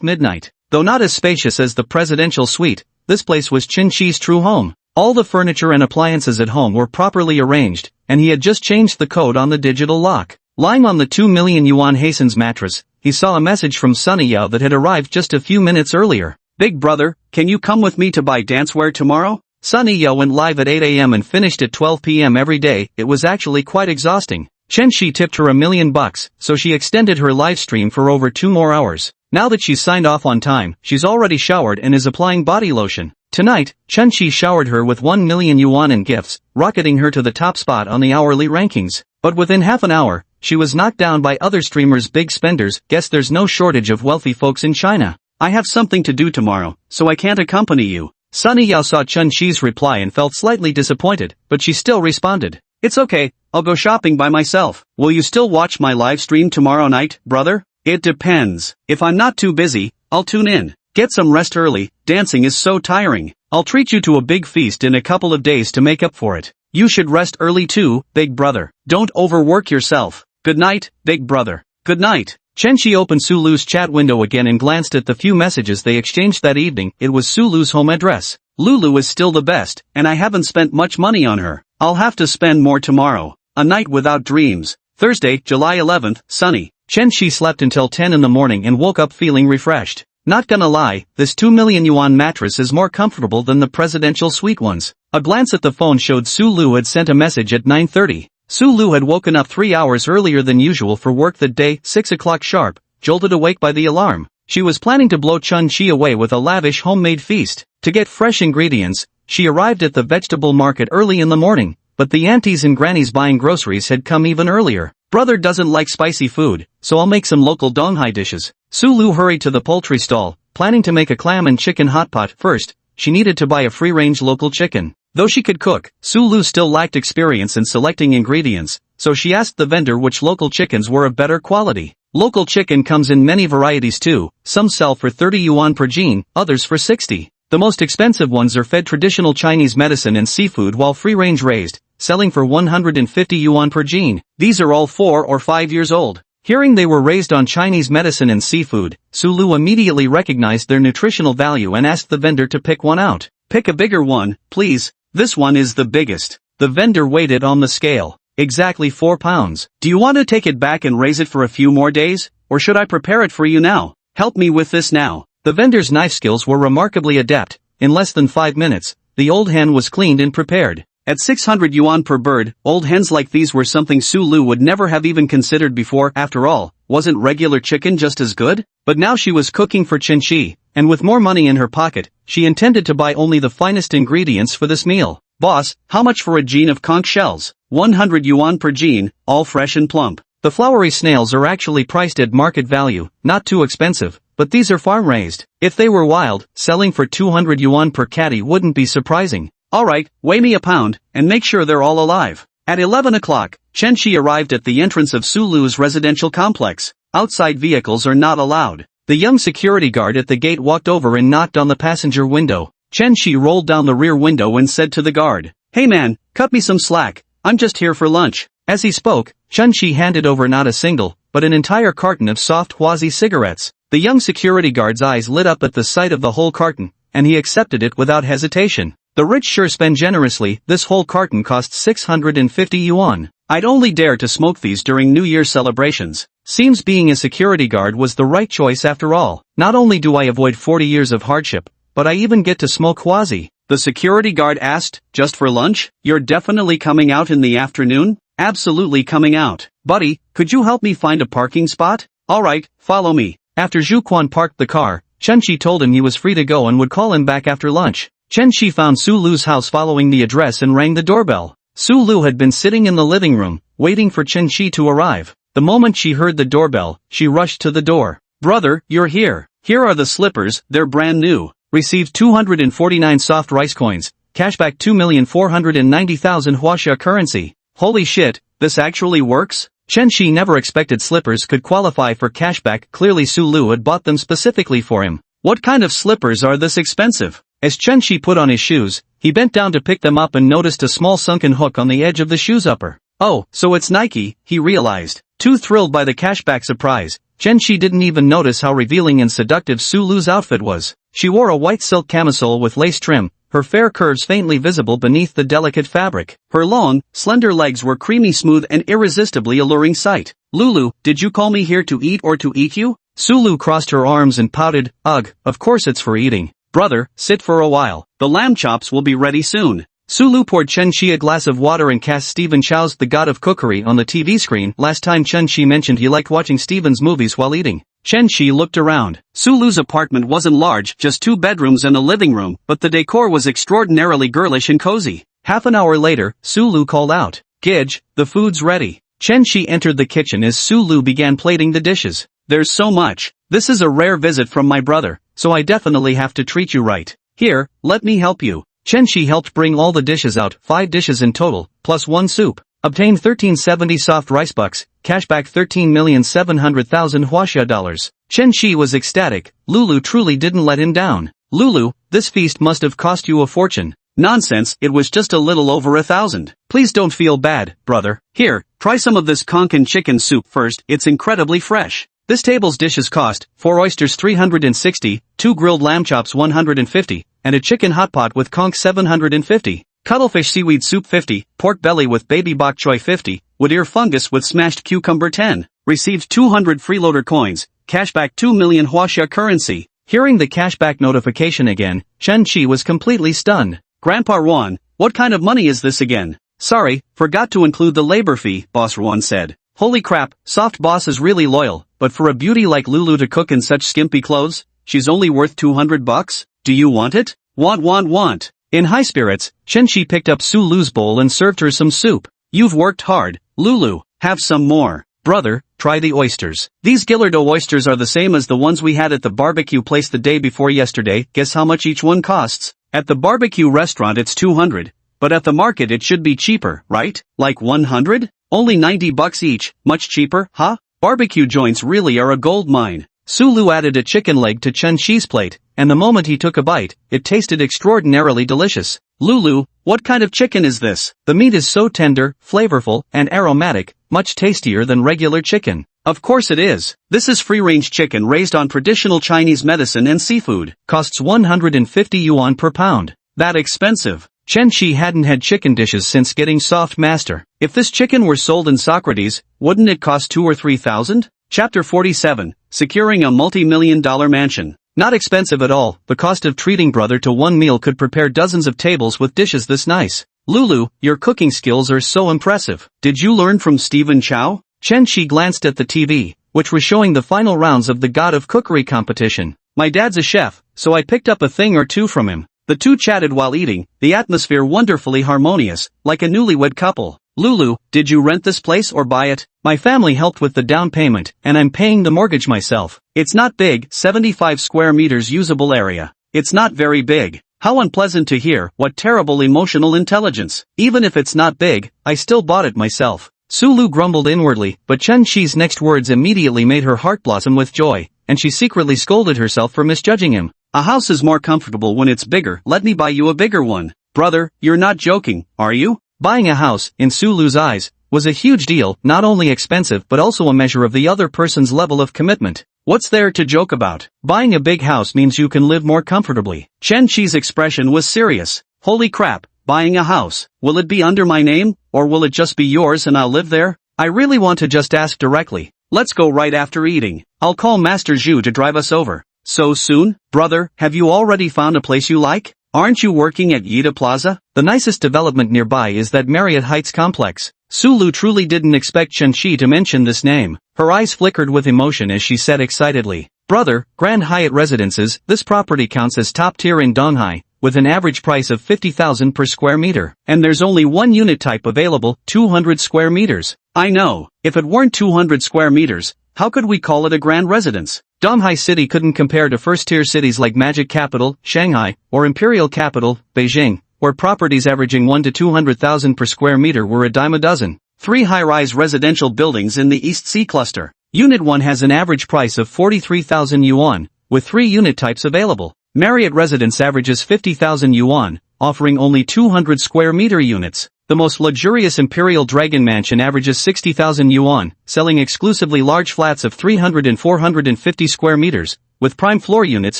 midnight. Though not as spacious as the presidential suite, this place was Chen Shi's true home. All the furniture and appliances at home were properly arranged, and he had just changed the code on the digital lock. Lying on the 2 million yuan Hasten's mattress, he saw a message from Sunny Yao that had arrived just a few minutes earlier. Big brother, can you come with me to buy dancewear tomorrow? Sunny Yao went live at 8 a.m. and finished at 12 p.m. every day. It was actually quite exhausting. Chen Shi tipped her $1 million, so she extended her live stream for over 2 more hours. Now that she's signed off on time, she's already showered and is applying body lotion. Tonight, Chen Shi showered her with 1 million yuan in gifts, rocketing her to the top spot on the hourly rankings. But within half an hour, she was knocked down by other streamers' big spenders. Guess there's no shortage of wealthy folks in China. I have something to do tomorrow, so I can't accompany you. Sunny Yao saw Chen Shi's reply and felt slightly disappointed, but she still responded. It's okay, I'll go shopping by myself. Will you still watch my live stream tomorrow night, brother? It depends. If I'm not too busy, I'll tune in. Get some rest early, dancing is so tiring. I'll treat you to a big feast in a couple of days to make up for it. You should rest early too, big brother. Don't overwork yourself. Good night, big brother. Good night. Chen Shi opened Sulu's chat window again and glanced at the few messages they exchanged that evening. It was Sulu's home address. Lulu is still the best, and I haven't spent much money on her. I'll have to spend more tomorrow. A night without dreams. Thursday, July 11th, sunny. Chen Shi slept until 10 in the morning and woke up feeling refreshed. Not gonna lie, this 2 million yuan mattress is more comfortable than the presidential suite ones. A glance at the phone showed Sulu had sent a message at 9:30. Sulu had woken up 3 hours earlier than usual for work that day, 6 o'clock sharp, jolted awake by the alarm. She was planning to blow Chun Chi away with a lavish homemade feast. To get fresh ingredients, she arrived at the vegetable market early in the morning, but the aunties and grannies buying groceries had come even earlier. Brother doesn't like spicy food, so I'll make some local Donghai dishes. Sulu hurried to the poultry stall, planning to make a clam and chicken hot pot. First, she needed to buy a free-range local chicken. Though she could cook, Sulu still lacked experience in selecting ingredients, so she asked the vendor which local chickens were of better quality. Local chicken comes in many varieties too, some sell for 30 yuan per jean, others for 60. The most expensive ones are fed traditional Chinese medicine and seafood while free-range raised, selling for 150 yuan per jean. These are all 4 or 5 years old. Hearing they were raised on Chinese medicine and seafood, Sulu immediately recognized their nutritional value and asked the vendor to pick one out. Pick a bigger one, please. This one is the biggest. The vendor weighed it on the scale. Exactly 4 pounds. Do you want to take it back and raise it for a few more days? Or should I prepare it for you now? Help me with this now. The vendor's knife skills were remarkably adept. In less than 5 minutes, the old hen was cleaned and prepared. At 600 yuan per bird, old hens like these were something Sulu would never have even considered before. After all, wasn't regular chicken just as good? But now she was cooking for Chen Chi, and with more money in her pocket, she intended to buy only the finest ingredients for this meal. Boss, how much for a jean of conch shells? 100 yuan per jean, all fresh and plump. The flowery snails are actually priced at market value, not too expensive, but these are farm-raised. If they were wild, selling for 200 yuan per catty wouldn't be surprising. Alright, weigh me a pound, and make sure they're all alive. At 11 o'clock, Chen Chi arrived at the entrance of Sulu's residential complex. Outside vehicles are not allowed. The young security guard at the gate walked over and knocked on the passenger window. Chen Chi rolled down the rear window and said to the guard, "Hey man, cut me some slack, I'm just here for lunch." As he spoke, Chen Chi handed over not a single, but an entire carton of soft Huazi cigarettes. The young security guard's eyes lit up at the sight of the whole carton, and he accepted it without hesitation. The rich sure spend generously. This whole carton cost 650 yuan. I'd only dare to smoke these during New Year's celebrations. Seems being a security guard was the right choice after all. Not only do I avoid 40 years of hardship, but I even get to smoke Huazi. The security guard asked, just for lunch? You're definitely coming out in the afternoon? Absolutely coming out. Buddy, could you help me find a parking spot? Alright, follow me. After Zhu Quan parked the car, Chen Chi told him he was free to go and would call him back after lunch. Chen Chi found Sulu's house following the address and rang the doorbell. Sulu had been sitting in the living room, waiting for Chen Chi to arrive. The moment she heard the doorbell, she rushed to the door. Brother, you're here. Here are the slippers, they're brand new. Received 249 soft rice coins, cashback 2,490,000 Huaxia currency. Holy shit, this actually works? Chen Chi never expected slippers could qualify for cashback. Clearly Sulu had bought them specifically for him. What kind of slippers are this expensive? As Chen Chi put on his shoes, he bent down to pick them up and noticed a small sunken hook on the edge of the shoe's upper. Oh, so it's Nike, he realized. Too thrilled by the cashback surprise, Chen Chi didn't even notice how revealing and seductive Sulu's outfit was. She wore a white silk camisole with lace trim, her fair curves faintly visible beneath the delicate fabric. Her long, slender legs were creamy smooth and irresistibly alluring sight. Lulu, did you call me here to eat or to eat you? Sulu crossed her arms and pouted, "Ugh, of course it's for eating." Brother, sit for a while. The lamb chops will be ready soon. Sulu poured Chen Chi a glass of water and cast Stephen Chow's The God of Cookery on the TV screen. Last time Chen Chi mentioned he liked watching Stephen's movies while eating. Chen Chi looked around. Sulu's apartment wasn't large, just 2 bedrooms and a living room, but the decor was extraordinarily girlish and cozy. Half an hour later, Sulu called out, "Gidge, the food's ready." Chen Chi entered the kitchen as Sulu began plating the dishes. There's so much. This is a rare visit from my brother, so I definitely have to treat you right. Here, let me help you. Chen Chi helped bring all the dishes out, 5 dishes in total, plus 1 soup. Obtained 1370 soft rice bucks, cashback 13,700,000 Huaxia dollars. Chen Chi was ecstatic. Lulu truly didn't let him down. Lulu, this feast must have cost you a fortune. Nonsense, it was just a little over 1,000. Please don't feel bad, brother. Here, try some of this Konkan chicken soup first, it's incredibly fresh. This table's dishes cost, 4 oysters 360, 2 grilled lamb chops 150, and a chicken hot pot with conch 750. Cuttlefish seaweed soup 50, pork belly with baby bok choy 50, wood ear fungus with smashed cucumber 10. Received 200 freeloader coins, cashback 2 million Huaxia currency. Hearing the cashback notification again, Chen Qi was completely stunned. Grandpa Ruan, what kind of money is this again? Sorry, forgot to include the labor fee, Boss Ruan said. Holy crap, Soft Boss is really loyal, but for a beauty like Lulu to cook in such skimpy clothes, she's only worth 200 bucks? Do you want it? Want. In high spirits, Chen Qi picked up Su Lu's bowl and served her some soup. You've worked hard, Lulu, have some more. Brother, try the oysters. These Gillardo oysters are the same as the ones we had at the barbecue place the day before yesterday. Guess how much each one costs? At the barbecue restaurant it's 200, but at the market it should be cheaper, right? Like 100? Only 90 bucks each, much cheaper, huh? Barbecue joints really are a gold mine. Su Lu added a chicken leg to Chen Qi's plate, and the moment he took a bite, it tasted extraordinarily delicious. Lulu, what kind of chicken is this? The meat is so tender, flavorful, and aromatic, much tastier than regular chicken. Of course it is. This is free-range chicken raised on traditional Chinese medicine and seafood. Costs 150 yuan per pound. That expensive. Chen Qi hadn't had chicken dishes since getting Soft Master. If this chicken were sold in Socrates, wouldn't it cost 2,000 or 3,000? Chapter 47, Securing a Multi-million-dollar Mansion. Not expensive at all, the cost of treating brother to one meal could prepare dozens of tables with dishes this nice. Lulu, your cooking skills are so impressive. Did you learn from Stephen Chow? Chen Qi glanced at the TV, which was showing the final rounds of the God of Cookery competition. My dad's a chef, so I picked up a thing or two from him. The two chatted while eating, the atmosphere wonderfully harmonious, like a newlywed couple. Lulu, did you rent this place or buy it? My family helped with the down payment, and I'm paying the mortgage myself. It's not big, 75 square meters usable area. It's not very big. How unpleasant to hear, what terrible emotional intelligence. Even if it's not big, I still bought it myself. Su Lu grumbled inwardly, but Chen Qi's next words immediately made her heart blossom with joy, and she secretly scolded herself for misjudging him. A house is more comfortable when it's bigger, let me buy you a bigger one. Brother, you're not joking, are you? Buying a house, in Su Lu's eyes, was a huge deal, not only expensive but also a measure of the other person's level of commitment. What's there to joke about? Buying a big house means you can live more comfortably. Chen Qi's expression was serious. Holy crap, buying a house. Will it be under my name, or will it just be yours and I'll live there? I really want to just ask directly. Let's go right after eating. I'll call Master Zhu to drive us over. So soon? Brother, have you already found a place you like? Aren't you working at Yida Plaza? The nicest development nearby is that Marriott Heights complex. Su Lu truly didn't expect Chen Qi to mention this name. Her eyes flickered with emotion as she said excitedly, Brother, Grand Hyatt Residences, this property counts as top tier in Donghai, with an average price of 50,000 per square meter. And there's only one unit type available, 200 square meters. I know, if it weren't 200 square meters, how could we call it a grand residence? Donghai City couldn't compare to first-tier cities like Magic Capital, Shanghai, or Imperial Capital, Beijing, where properties averaging 1 to 200,000 per square meter were a dime a dozen. 3 high-rise residential buildings in the East Sea Cluster. Unit 1 has an average price of 43,000 yuan, with 3 unit types available. Marriott Residence averages 50,000 yuan, offering only 200 square meter units. The most luxurious Imperial Dragon Mansion averages 60,000 yuan, selling exclusively large flats of 300 and 450 square meters, with prime floor units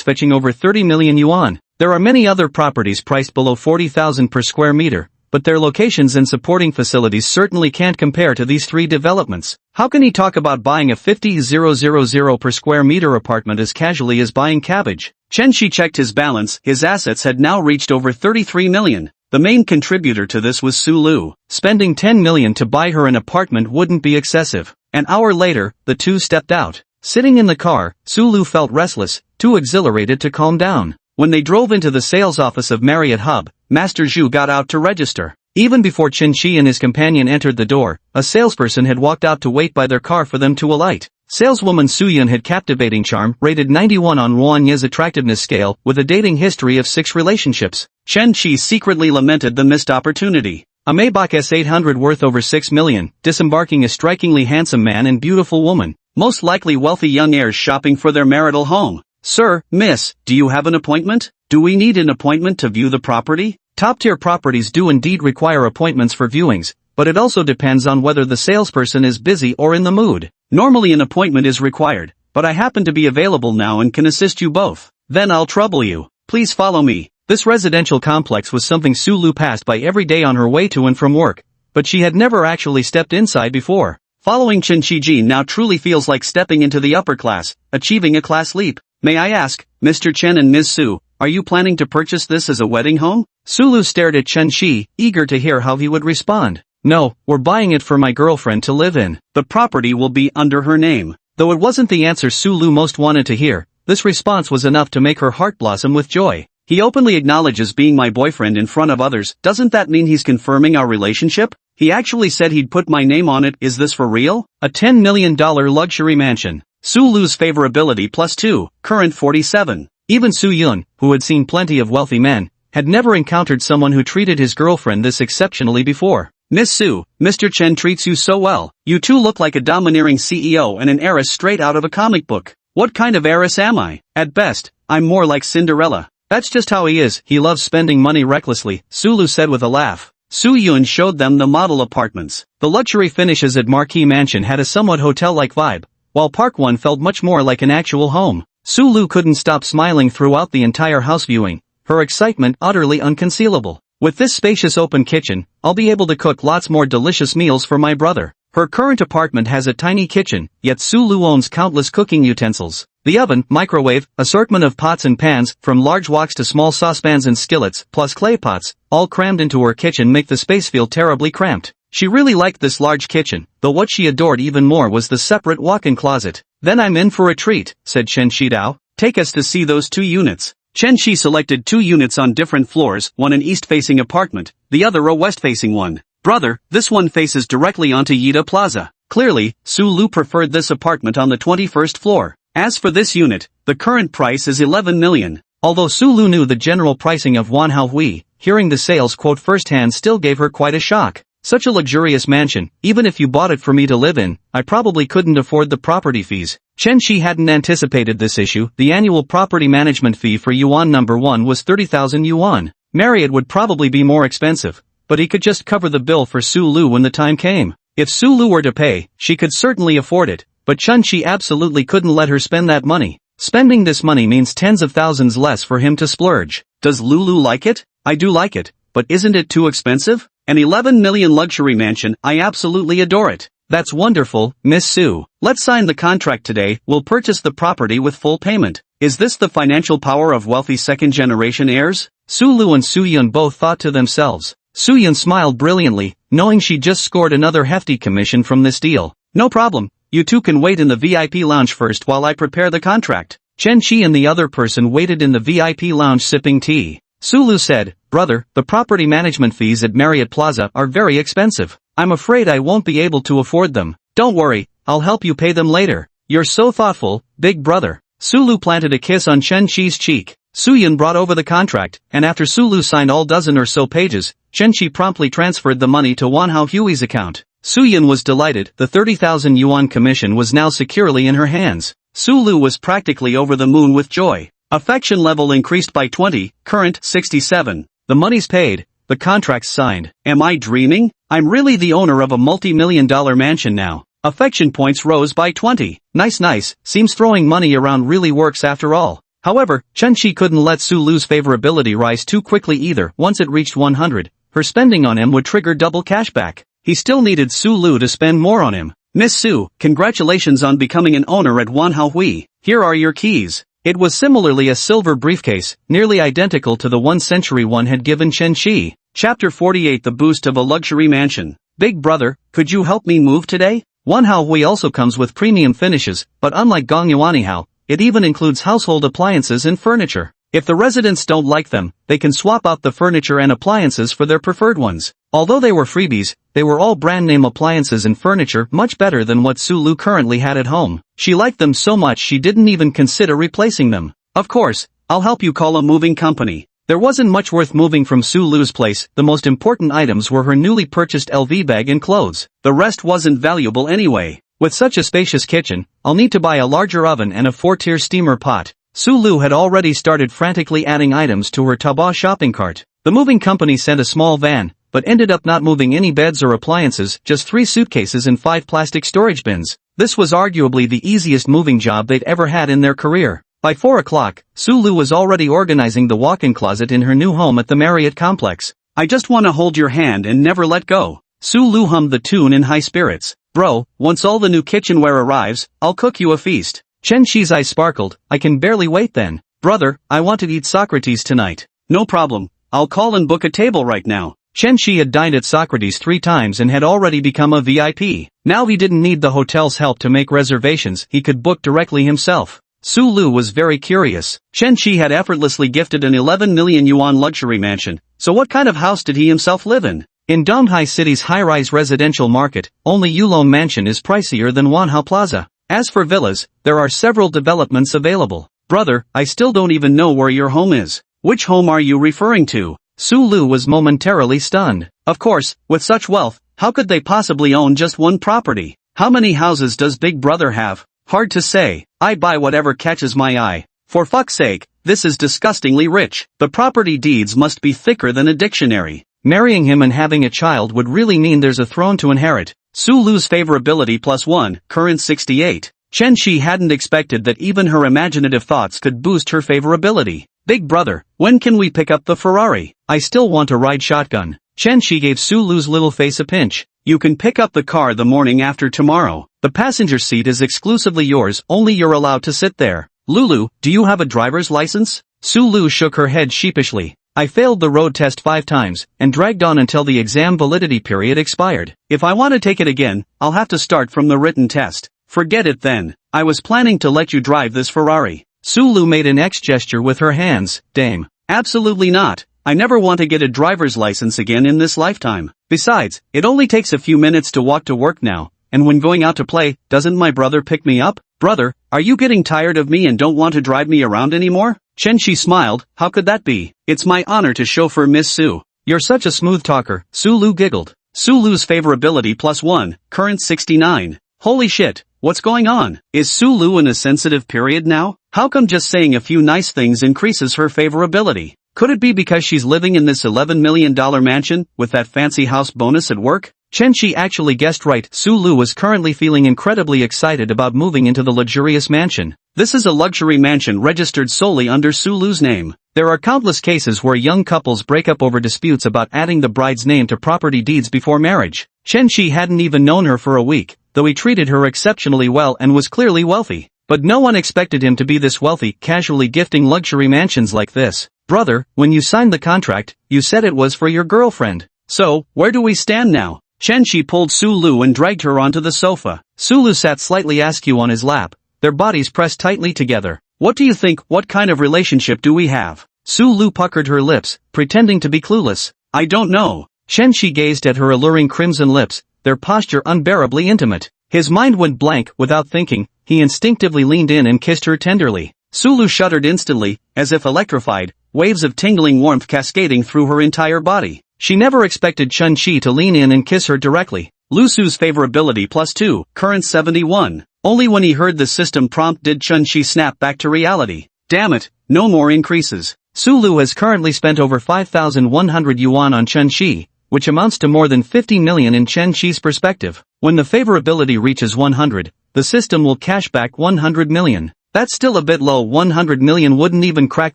fetching over 30 million yuan. There are many other properties priced below 40,000 per square meter, but their locations and supporting facilities certainly can't compare to these 3 developments. How can he talk about buying a 50,000 per square meter apartment as casually as buying cabbage? Chen Qi checked his balance, his assets had now reached over 33 million. The main contributor to this was Su Lu. Spending 10 million to buy her an apartment wouldn't be excessive. An hour later, the two stepped out. Sitting in the car, Su Lu felt restless, too exhilarated to calm down. When they drove into the sales office of Marriott Hub, Master Zhu got out to register. Even before Chen Qi and his companion entered the door, a salesperson had walked out to wait by their car for them to alight. Saleswoman Su Yun had captivating charm, rated 91 on Ruan Ye's attractiveness scale, with a dating history of 6 relationships. Chen Qi secretly lamented the missed opportunity. A Maybach S800 worth over 6 million, disembarking a strikingly handsome man and beautiful woman, most likely wealthy young heirs shopping for their marital home. Sir, miss, do you have an appointment? Do we need an appointment to view the property? Top-tier properties do indeed require appointments for viewings, but it also depends on whether the salesperson is busy or in the mood. Normally an appointment is required, but I happen to be available now and can assist you both. Then I'll trouble you. Please follow me. This residential complex was something Sulu passed by every day on her way to and from work, but she had never actually stepped inside before. Following Chen Shiji now truly feels like stepping into the upper class, achieving a class leap. May I ask, Mr. Chen and Ms. Su, are you planning to purchase this as a wedding home? Sulu stared at Chen Shi, eager to hear how he would respond. No, we're buying it for my girlfriend to live in. The property will be under her name. Though it wasn't the answer Sulu most wanted to hear, this response was enough to make her heart blossom with joy. He openly acknowledges being my boyfriend in front of others. Doesn't that mean he's confirming our relationship? He actually said he'd put my name on it. Is this for real? A $10 million luxury mansion. Sulu's favorability +2, current 47. Even Su Yun, who had seen plenty of wealthy men, had never encountered someone who treated his girlfriend this exceptionally before. Miss Su, Mr. Chen treats you so well. You two look like a domineering CEO and an heiress straight out of a comic book. What kind of heiress am I? At best, I'm more like Cinderella. That's just how he is. He loves spending money recklessly, Sulu said with a laugh. Su Yun showed them the model apartments. The luxury finishes at Marquee Mansion had a somewhat hotel-like vibe, while Park One felt much more like an actual home. Sulu couldn't stop smiling throughout the entire house viewing, her excitement utterly unconcealable. With this spacious open kitchen, I'll be able to cook lots more delicious meals for my brother. Her current apartment has a tiny kitchen, yet Sulu owns countless cooking utensils. The oven, microwave, assortment of pots and pans, from large woks to small saucepans and skillets, plus clay pots, all crammed into her kitchen make the space feel terribly cramped. She really liked this large kitchen, though what she adored even more was the separate walk-in closet. Then I'm in for a treat, said Chen Shidao. Take us to see those 2 units. Chen Shi selected 2 units on different floors, one an east-facing apartment, the other a west-facing one. Brother, this one faces directly onto Yida Plaza. Clearly, Sulu preferred this apartment on the 21st floor. As for this unit, the current price is 11 million. Although Sulu knew the general pricing of Wanhao, hearing the sales quote firsthand still gave her quite a shock. Such a luxurious mansion, even if you bought it for me to live in, I probably couldn't afford the property fees. Chen Shi hadn't anticipated this issue. The annual property management fee for Yuan number 1 was 30,000 yuan. Marriott would probably be more expensive, but he could just cover the bill for Sulu when the time came. If Sulu were to pay, she could certainly afford it, but Chen Shi absolutely couldn't let her spend that money. Spending this money means tens of thousands less for him to splurge. Does Lulu like it? I do like it, but isn't it too expensive? An 11 million luxury mansion, I absolutely adore it. That's wonderful, Miss Su. Let's sign the contract today. We'll purchase the property with full payment. Is this the financial power of wealthy second-generation heirs? Sulu and Su Yun both thought to themselves. Su Yun smiled brilliantly, knowing she just scored another hefty commission from this deal. No problem. You two can wait in the VIP lounge first while I prepare the contract. Chen Shi and the other person waited in the VIP lounge sipping tea. Sulu said, Brother, the property management fees at Marriott Plaza are very expensive. I'm afraid I won't be able to afford them. Don't worry, I'll help you pay them later. You're so thoughtful, big brother. Sulu planted a kiss on Chen Shi's cheek. Su Yun brought over the contract, and after Sulu signed all dozen or so pages, Chen Shi promptly transferred the money to Wanhao Hui's account. Su Yun was delighted. The 30,000 yuan commission was now securely in her hands. Sulu was practically over the moon with joy. Affection level increased by 20, current 67. The money's paid, the contract's signed. Am I dreaming? I'm really the owner of a multi-million-dollar mansion now. Affection points rose by 20. Nice, seems throwing money around really works after all. However, Chen Shi couldn't let Sulu's favorability rise too quickly either. Once it reached 100, her spending on him would trigger double cashback. He still needed Sulu to spend more on him. Miss Su, congratulations on becoming an owner at Wanhao. Here are your keys. It was similarly a silver briefcase, nearly identical to the 1-century one had given Chen Shi. Chapter 48 The Boost of a Luxury Mansion. Big brother, could you help me move today? Wanhao also comes with premium finishes, but unlike Gongyuanihao, it even includes household appliances and furniture. If the residents don't like them, they can swap out the furniture and appliances for their preferred ones. Although they were freebies, they were all brand-name appliances and furniture much better than what Sulu currently had at home. She liked them so much she didn't even consider replacing them. Of course, I'll help you call a moving company. There wasn't much worth moving from Sulu's place. The most important items were her newly purchased LV bag and clothes. The rest wasn't valuable anyway. With such a spacious kitchen, I'll need to buy a larger oven and a 4-tier steamer pot. Sulu had already started frantically adding items to her Taobao shopping cart. The moving company sent a small van, but ended up not moving any beds or appliances, just 3 suitcases and 5 plastic storage bins. This was arguably the easiest moving job they'd ever had in their career. By 4 o'clock, Sulu was already organizing the walk-in closet in her new home at the Marriott complex. I just wanna hold your hand and never let go. Sulu hummed the tune in high spirits. Bro, once all the new kitchenware arrives, I'll cook you a feast. Chen Shi's eyes sparkled. I can barely wait then. Brother, I want to eat Socrates tonight. No problem, I'll call and book a table right now. Chen Shi had dined at Socrates 3 times and had already become a VIP. Now he didn't need the hotel's help to make reservations, he could book directly himself. Sulu was very curious. Chen Shi had effortlessly gifted an 11 million yuan luxury mansion, so what kind of house did he himself live in? In Donghai City's high-rise residential market, only Yulong Mansion is pricier than Wanhao Plaza. As for villas, there are several developments available. Brother, I still don't even know where your home is. Which home are you referring to? Sulu was momentarily stunned. Of course, with such wealth, how could they possibly own just one property? How many houses does Big Brother have? Hard to say. I buy whatever catches my eye. For fuck's sake, this is disgustingly rich. The property deeds must be thicker than a dictionary. Marrying him and having a child would really mean there's a throne to inherit. Sulu's favorability +1, current 68. Chen Shi hadn't expected that even her imaginative thoughts could boost her favorability. Big Brother, when can we pick up the Ferrari? I still want to ride shotgun. Chen Shi gave Sulu's little face a pinch. You can pick up the car the morning after tomorrow. The passenger seat is exclusively yours, only you're allowed to sit there. Lulu, do you have a driver's license? Sulu shook her head sheepishly. I failed the road test 5 times, and dragged on until the exam validity period expired. If I want to take it again, I'll have to start from the written test. Forget it then. I was planning to let you drive this Ferrari. Sulu made an X gesture with her hands. Dame. Absolutely not. I never want to get a driver's license again in this lifetime. Besides, it only takes a few minutes to walk to work now, and when going out to play, doesn't my brother pick me up? Brother, are you getting tired of me and don't want to drive me around anymore? Chen Shi smiled. How could that be? It's my honor to chauffeur Miss Su. You're such a smooth talker, Sulu giggled. Sulu's favorability +1, current 69. Holy shit, what's going on? Is Sulu in a sensitive period now? How come just saying a few nice things increases her favorability? Could it be because she's living in this $11 million mansion, with that fancy house bonus at work? Chen Shi actually guessed right. Sulu was currently feeling incredibly excited about moving into the luxurious mansion. This is a luxury mansion registered solely under Sulu's name. There are countless cases where young couples break up over disputes about adding the bride's name to property deeds before marriage. Chen Shi hadn't even known her for a week, though he treated her exceptionally well and was clearly wealthy. But no one expected him to be this wealthy, casually gifting luxury mansions like this. Brother, when you signed the contract, you said it was for your girlfriend. So, where do we stand now? Chen Shi pulled Sulu and dragged her onto the sofa. Sulu sat slightly askew on his lap, their bodies pressed tightly together. What do you think? What kind of relationship do we have? Sulu puckered her lips, pretending to be clueless. I don't know. Chen Shi gazed at her alluring crimson lips, their posture unbearably intimate. His mind went blank. Without thinking, he instinctively leaned in and kissed her tenderly. Sulu shuddered instantly, as if electrified, waves of tingling warmth cascading through her entire body. She never expected Chen Shi to lean in and kiss her directly. Lusu's favorability +2, current 71. Only when he heard the system prompt did Chen Shi snap back to reality. Damn it, no more increases. Sulu has currently spent over 5,100 yuan on Chen Shi, which amounts to more than 50 million in Chen Shi's perspective. When the favorability reaches 100, the system will cash back 100 million. That's still a bit low. 100 million wouldn't even crack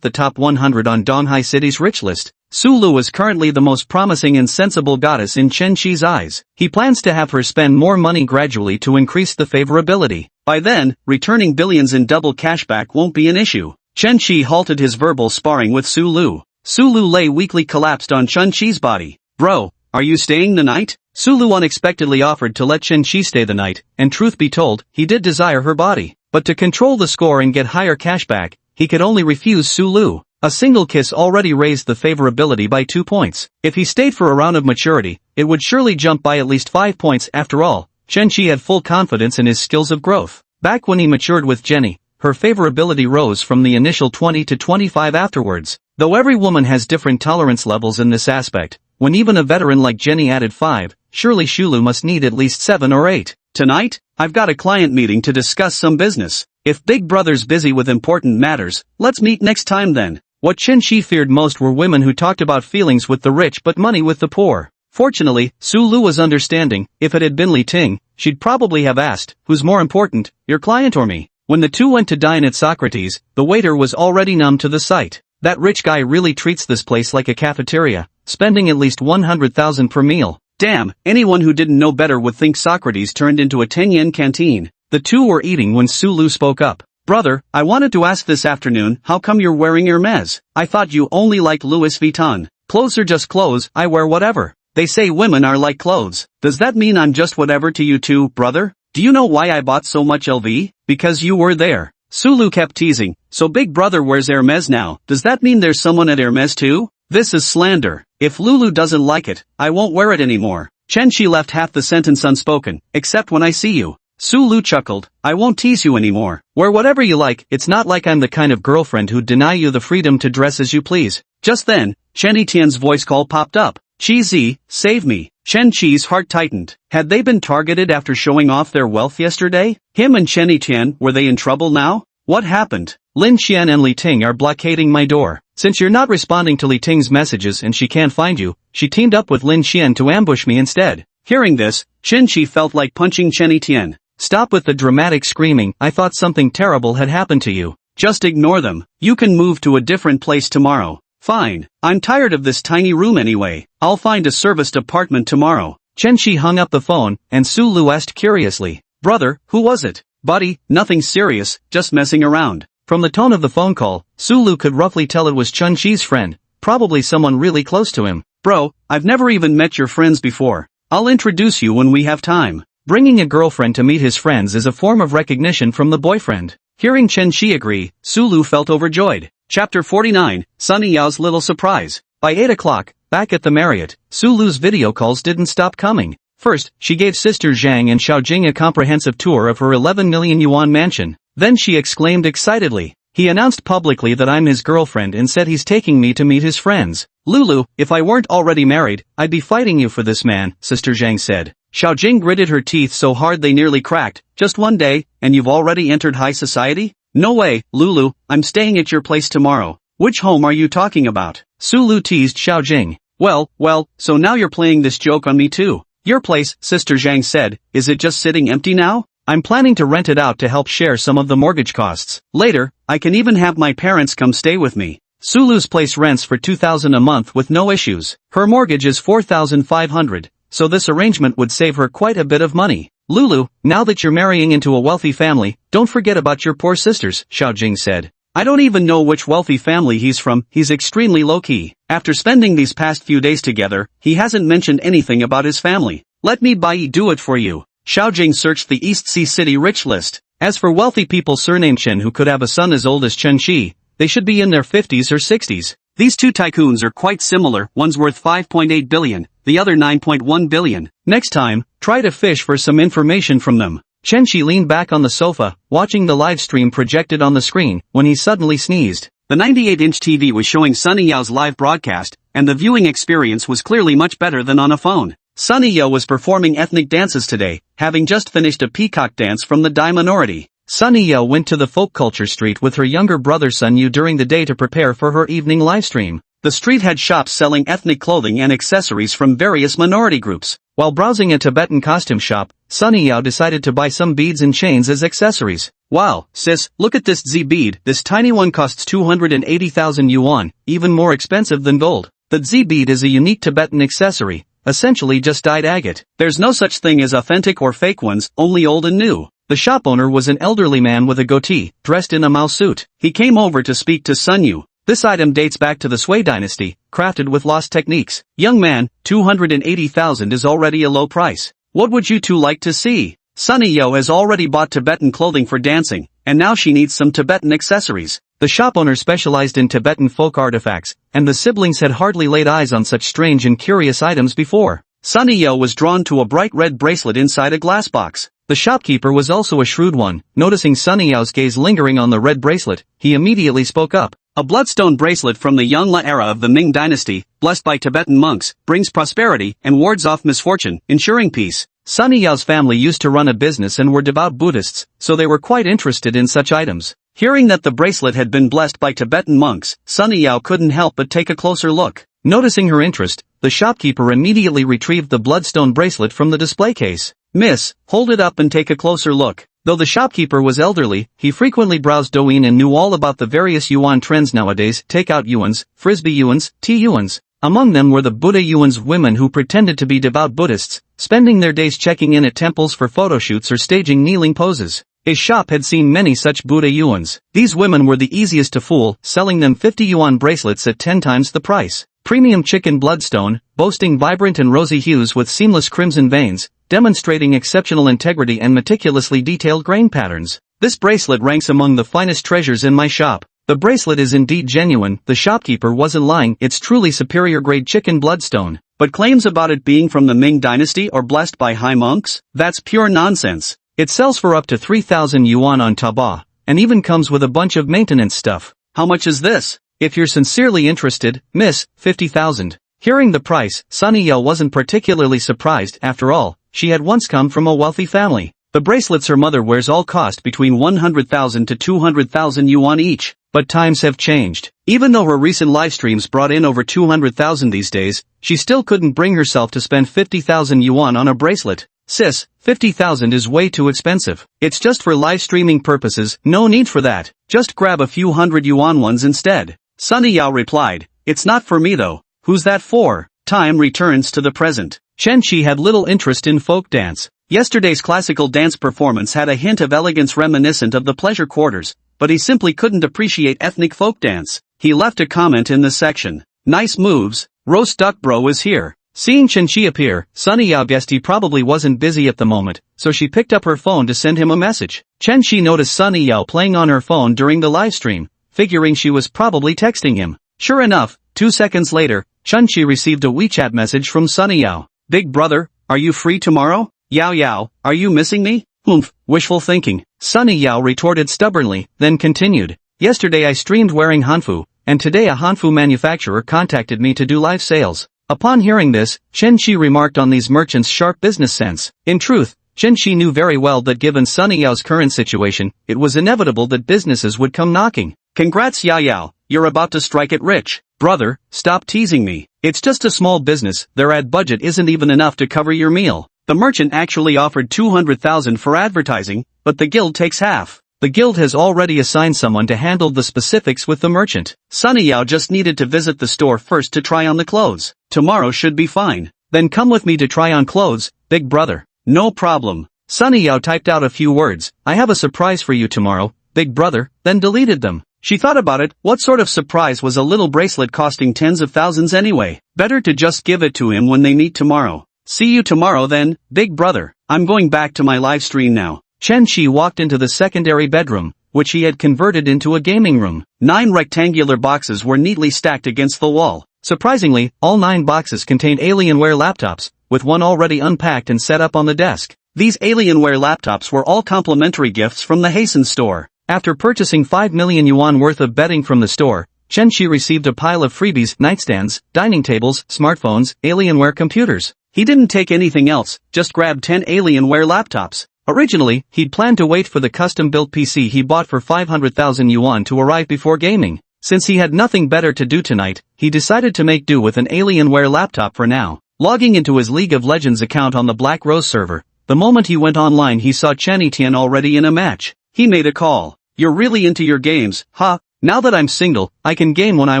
the top 100 on Donghai City's rich list. Sulu is currently the most promising and sensible goddess in Chen Shi's eyes. He plans to have her spend more money gradually to increase the favorability. By then, returning billions in double cashback won't be an issue. Chen Shi halted his verbal sparring with Sulu. Sulu lay weakly collapsed on Chen Shi's body. Bro, are you staying the night? Sulu unexpectedly offered to let Chen Shi stay the night, and truth be told, he did desire her body. But to control the score and get higher cashback, he could only refuse Sulu. A single kiss already raised the favorability by 2 points. If he stayed for a round of maturity, it would surely jump by at least 5 points. After all, Chen Shi had full confidence in his skills of growth. Back when he matured with Jenny, her favorability rose from the initial 20 to 25 afterwards. Though every woman has different tolerance levels in this aspect, when even a veteran like Jenny added 5, surely Sulu must need at least 7 or 8. Tonight, I've got a client meeting to discuss some business. If Big Brother's busy with important matters, let's meet next time then. What Chen Shi feared most were women who talked about feelings with the rich but money with the poor. Fortunately, Su Lu was understanding. If it had been Li Ting, she'd probably have asked, who's more important, your client or me? When the two went to dine at Socrates, the waiter was already numb to the sight. That rich guy really treats this place like a cafeteria, spending at least 100,000 per meal. Damn, anyone who didn't know better would think Socrates turned into a 10-yen canteen. The two were eating when Su Lu spoke up. Brother, I wanted to ask this afternoon, how come you're wearing Hermes? I thought you only liked Louis Vuitton. Clothes are just clothes, I wear whatever. They say women are like clothes. Does that mean I'm just whatever to you too, brother? Do you know why I bought so much LV? Because you were there. Su Lu kept teasing. So big brother wears Hermes now. Does that mean there's someone at Hermes too? This is slander. If Lulu doesn't like it, I won't wear it anymore. Chen Shi left half the sentence unspoken, except when I see you. Su Lu chuckled, I won't tease you anymore. Wear whatever you like, it's not like I'm the kind of girlfriend who'd deny you the freedom to dress as you please. Just then, Chen Tian's voice call popped up. Chi Zi, save me. Chen Chi's heart tightened. Had they been targeted after showing off their wealth yesterday? Him and Chen Tian, were they in trouble now? What happened? Lin Xian and Li Ting are blockading my door. Since you're not responding to Li Ting's messages and she can't find you, she teamed up with Lin Xian to ambush me instead. Hearing this, Chen Chi felt like punching Chen Tian. Stop with the dramatic screaming, I thought something terrible had happened to you. Just ignore them. You can move to a different place tomorrow. Fine. I'm tired of this tiny room anyway. I'll find a serviced apartment tomorrow. Chen Shi hung up the phone, and Su Lu asked curiously. Brother, who was it? Buddy, nothing serious, just messing around. From the tone of the phone call, Su Lu could roughly tell it was Chen Chi's friend, probably someone really close to him. Bro, I've never even met your friends before. I'll introduce you when we have time. Bringing a girlfriend to meet his friends is a form of recognition from the boyfriend. Hearing Chen Shi agree, Su Lu felt overjoyed. Chapter 49, Sunny Yao's Little Surprise. By 8 o'clock, back at the Marriott, Su Lu's video calls didn't stop coming. First, she gave Sister Zhang and Xiaojing a comprehensive tour of her 11 million yuan mansion. Then she exclaimed excitedly, he announced publicly that I'm his girlfriend and said he's taking me to meet his friends. Lulu, if I weren't already married, I'd be fighting you for this man, Sister Zhang said. Xiaojing gritted her teeth so hard they nearly cracked. Just one day, and you've already entered high society? No way, Lulu, I'm staying at your place tomorrow. Which home are you talking about? Su Lu teased Xiaojing. Well, so now you're playing this joke on me too. Your place, Sister Zhang said, is it just sitting empty now? I'm planning to rent it out to help share some of the mortgage costs. Later, I can even have my parents come stay with me. Su Lu's place rents for 2,000 a month with no issues. Her mortgage is 4,500, so this arrangement would save her quite a bit of money. Lulu, now that you're marrying into a wealthy family, don't forget about your poor sisters, Xiaojing said. I don't even know which wealthy family he's from, he's extremely low-key. After spending these past few days together, he hasn't mentioned anything about his family. Let me do it for you. Xiaojing searched the East Sea City rich list. As for wealthy people surnamed Chen who could have a son as old as Chen Shi, they should be in their 50s or 60s. These two tycoons are quite similar, one's worth 5.8 billion, the other 9.1 billion. Next time, try to fish for some information from them. Chen Shi leaned back on the sofa, watching the live stream projected on the screen, when he suddenly sneezed. The 98-inch TV was showing Sunny Yao's live broadcast, and the viewing experience was clearly much better than on a phone. Sunny Yao was performing ethnic dances today, having just finished a peacock dance from the Dai minority. Sunny Yao went to the folk culture street with her younger brother Sun Yu during the day to prepare for her evening livestream. The street had shops selling ethnic clothing and accessories from various minority groups. While browsing a Tibetan costume shop, Sunny Yao decided to buy some beads and chains as accessories. Wow, sis, look at this Z bead, this tiny one costs 280,000 yuan, even more expensive than gold. The Z bead is a unique Tibetan accessory, essentially just dyed agate. There's no such thing as authentic or fake ones, only old and new. The shop owner was an elderly man with a goatee, dressed in a Mao suit. He came over to speak to Sun Yu. This item dates back to the Sui dynasty, crafted with lost techniques. Young man, 280,000 is already a low price. What would you two like to see? Sunny Yao has already bought Tibetan clothing for dancing, and now she needs some Tibetan accessories. The shop owner specialized in Tibetan folk artifacts, and the siblings had hardly laid eyes on such strange and curious items before. Sunny Yao was drawn to a bright red bracelet inside a glass box. The shopkeeper was also a shrewd one. Noticing Sunny Yao's gaze lingering on the red bracelet, he immediately spoke up. A bloodstone bracelet from the Yongle era of the Ming dynasty, blessed by Tibetan monks, brings prosperity and wards off misfortune, ensuring peace. Sunny Yao's family used to run a business and were devout Buddhists, so they were quite interested in such items. Hearing that the bracelet had been blessed by Tibetan monks, Sunny Yao couldn't help but take a closer look. Noticing her interest, the shopkeeper immediately retrieved the bloodstone bracelet from the display case. Miss, hold it up and take a closer look. Though the shopkeeper was elderly, he frequently browsed Douyin and knew all about the various yuan trends nowadays: takeout yuans, frisbee yuans, tea yuans. Among them were the Buddha yuans, women who pretended to be devout Buddhists, spending their days checking in at temples for photoshoots or staging kneeling poses. His shop had seen many such Buddha yuans. These women were the easiest to fool, selling them 50 yuan bracelets at 10 times the price. Premium chicken bloodstone, boasting vibrant and rosy hues with seamless crimson veins, demonstrating exceptional integrity and meticulously detailed grain patterns. This bracelet ranks among the finest treasures in my shop. The bracelet is indeed genuine, the shopkeeper wasn't lying, it's truly superior grade chicken bloodstone. But claims about it being from the Ming dynasty or blessed by high monks? That's pure nonsense. It sells for up to 3,000 yuan on Taobao, and even comes with a bunch of maintenance stuff. How much is this? If you're sincerely interested, miss, 50,000. Hearing the price, Sunny Yao wasn't particularly surprised. After all, she had once come from a wealthy family. The bracelets her mother wears all cost between 100,000 to 200,000 yuan each. But times have changed. Even though her recent live streams brought in over 200,000 these days, she still couldn't bring herself to spend 50,000 yuan on a bracelet. Sis, 50,000 is way too expensive. It's just for live streaming purposes, no need for that. Just grab a few hundred yuan ones instead. Sunny Yao replied, it's not for me though. Who's that for? Time returns to the present. Chen Qi had little interest in folk dance. Yesterday's classical dance performance had a hint of elegance reminiscent of the pleasure quarters, but he simply couldn't appreciate ethnic folk dance. He left a comment in the section. Nice moves, roast duck bro is here. Seeing Chen Qi appear, Sunny Yao guessed he probably wasn't busy at the moment, so she picked up her phone to send him a message. Chen Qi noticed Sunny Yao playing on her phone during the live stream, figuring she was probably texting him. Sure enough, 2 seconds later, Chen Qi received a WeChat message from Sunny Yao. Big brother, are you free tomorrow? Yao Yao, are you missing me? Humph, wishful thinking. Sunny Yao retorted stubbornly, then continued. Yesterday I streamed wearing hanfu, and today a hanfu manufacturer contacted me to do live sales. Upon hearing this, Chen Qi remarked on these merchants' sharp business sense. In truth, Chen Qi knew very well that given Sunny Yao's current situation, it was inevitable that businesses would come knocking. Congrats Yao Yao, you're about to strike it rich. Brother, stop teasing me. It's just a small business, their ad budget isn't even enough to cover your meal. The merchant actually offered 200,000 for advertising, but the guild takes half. The guild has already assigned someone to handle the specifics with the merchant. Sunny Yao just needed to visit the store first to try on the clothes. Tomorrow should be fine. Then come with me to try on clothes, big brother. No problem. Sunny Yao typed out a few words. I have a surprise for you tomorrow, big brother, then deleted them. She thought about it, what sort of surprise was a little bracelet costing tens of thousands anyway? Better to just give it to him when they meet tomorrow. See you tomorrow then, big brother. I'm going back to my live stream now. Chen Qi walked into the secondary bedroom, which he had converted into a gaming room. 9 rectangular boxes were neatly stacked against the wall. Surprisingly, all 9 boxes contained Alienware laptops, with one already unpacked and set up on the desk. These Alienware laptops were all complimentary gifts from the Hasten store. After purchasing 5 million yuan worth of bedding from the store, Chen Qi received a pile of freebies: nightstands, dining tables, smartphones, Alienware computers. He didn't take anything else, just grabbed 10 Alienware laptops. Originally, he'd planned to wait for the custom-built PC he bought for 500,000 yuan to arrive before gaming. Since he had nothing better to do tonight, he decided to make do with an Alienware laptop for now. Logging into his League of Legends account on the Black Rose server, the moment he went online he saw Chen Etienne already in a match. He made a call. You're really into your games, huh? Now that I'm single, I can game when I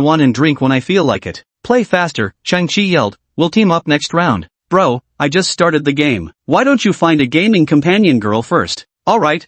want and drink when I feel like it. Play faster, Chen Qi yelled. We'll team up next round. Bro, I just started the game. Why don't you find a gaming companion girl first? Alright.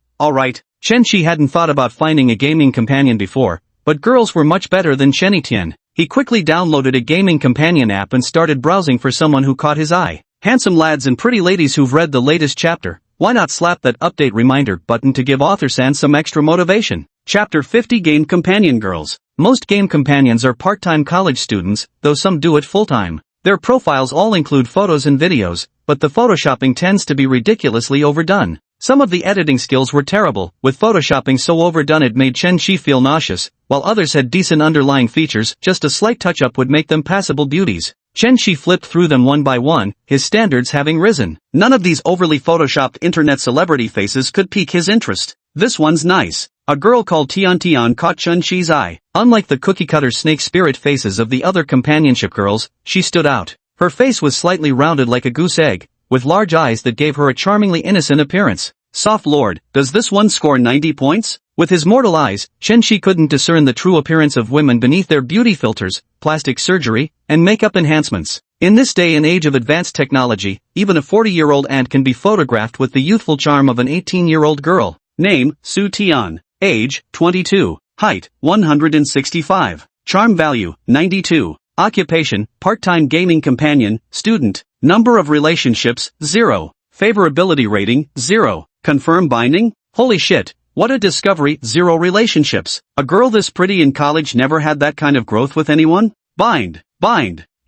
Chen Qi hadn't thought about finding a gaming companion before, but girls were much better than Chen Etienne. He quickly downloaded a gaming companion app and started browsing for someone who caught his eye. Handsome lads and pretty ladies who've read the latest chapter. Why not slap that update reminder button to give author-san some extra motivation? Chapter 50 Game Companion Girls. Most game companions are part-time college students, though some do it full-time. Their profiles all include photos and videos, but the photoshopping tends to be ridiculously overdone. Some of the editing skills were terrible, with photoshopping so overdone it made Chen Qi feel nauseous, while others had decent underlying features, just a slight touch-up would make them passable beauties. Chen Qi flipped through them one by one, his standards having risen. None of these overly photoshopped internet celebrity faces could pique his interest. This one's nice. A girl called Tian Tian caught Chun-Chi's eye. Unlike the cookie-cutter snake spirit faces of the other companionship girls, she stood out. Her face was slightly rounded like a goose egg, with large eyes that gave her a charmingly innocent appearance. Soft Lord, does this one score 90 points? With his mortal eyes, Chen-Chi couldn't discern the true appearance of women beneath their beauty filters, plastic surgery, and makeup enhancements. In this day and age of advanced technology, even a 40-year-old ant can be photographed with the youthful charm of an 18-year-old girl. Name, Su Tian. Age, 22. Height, 165. Charm value, 92. Occupation, part-time gaming companion, student. Number of relationships, 0. Favorability rating, 0. Confirm binding? Holy shit, what a discovery, 0 relationships. A girl this pretty in college never had that kind of growth with anyone? Bind.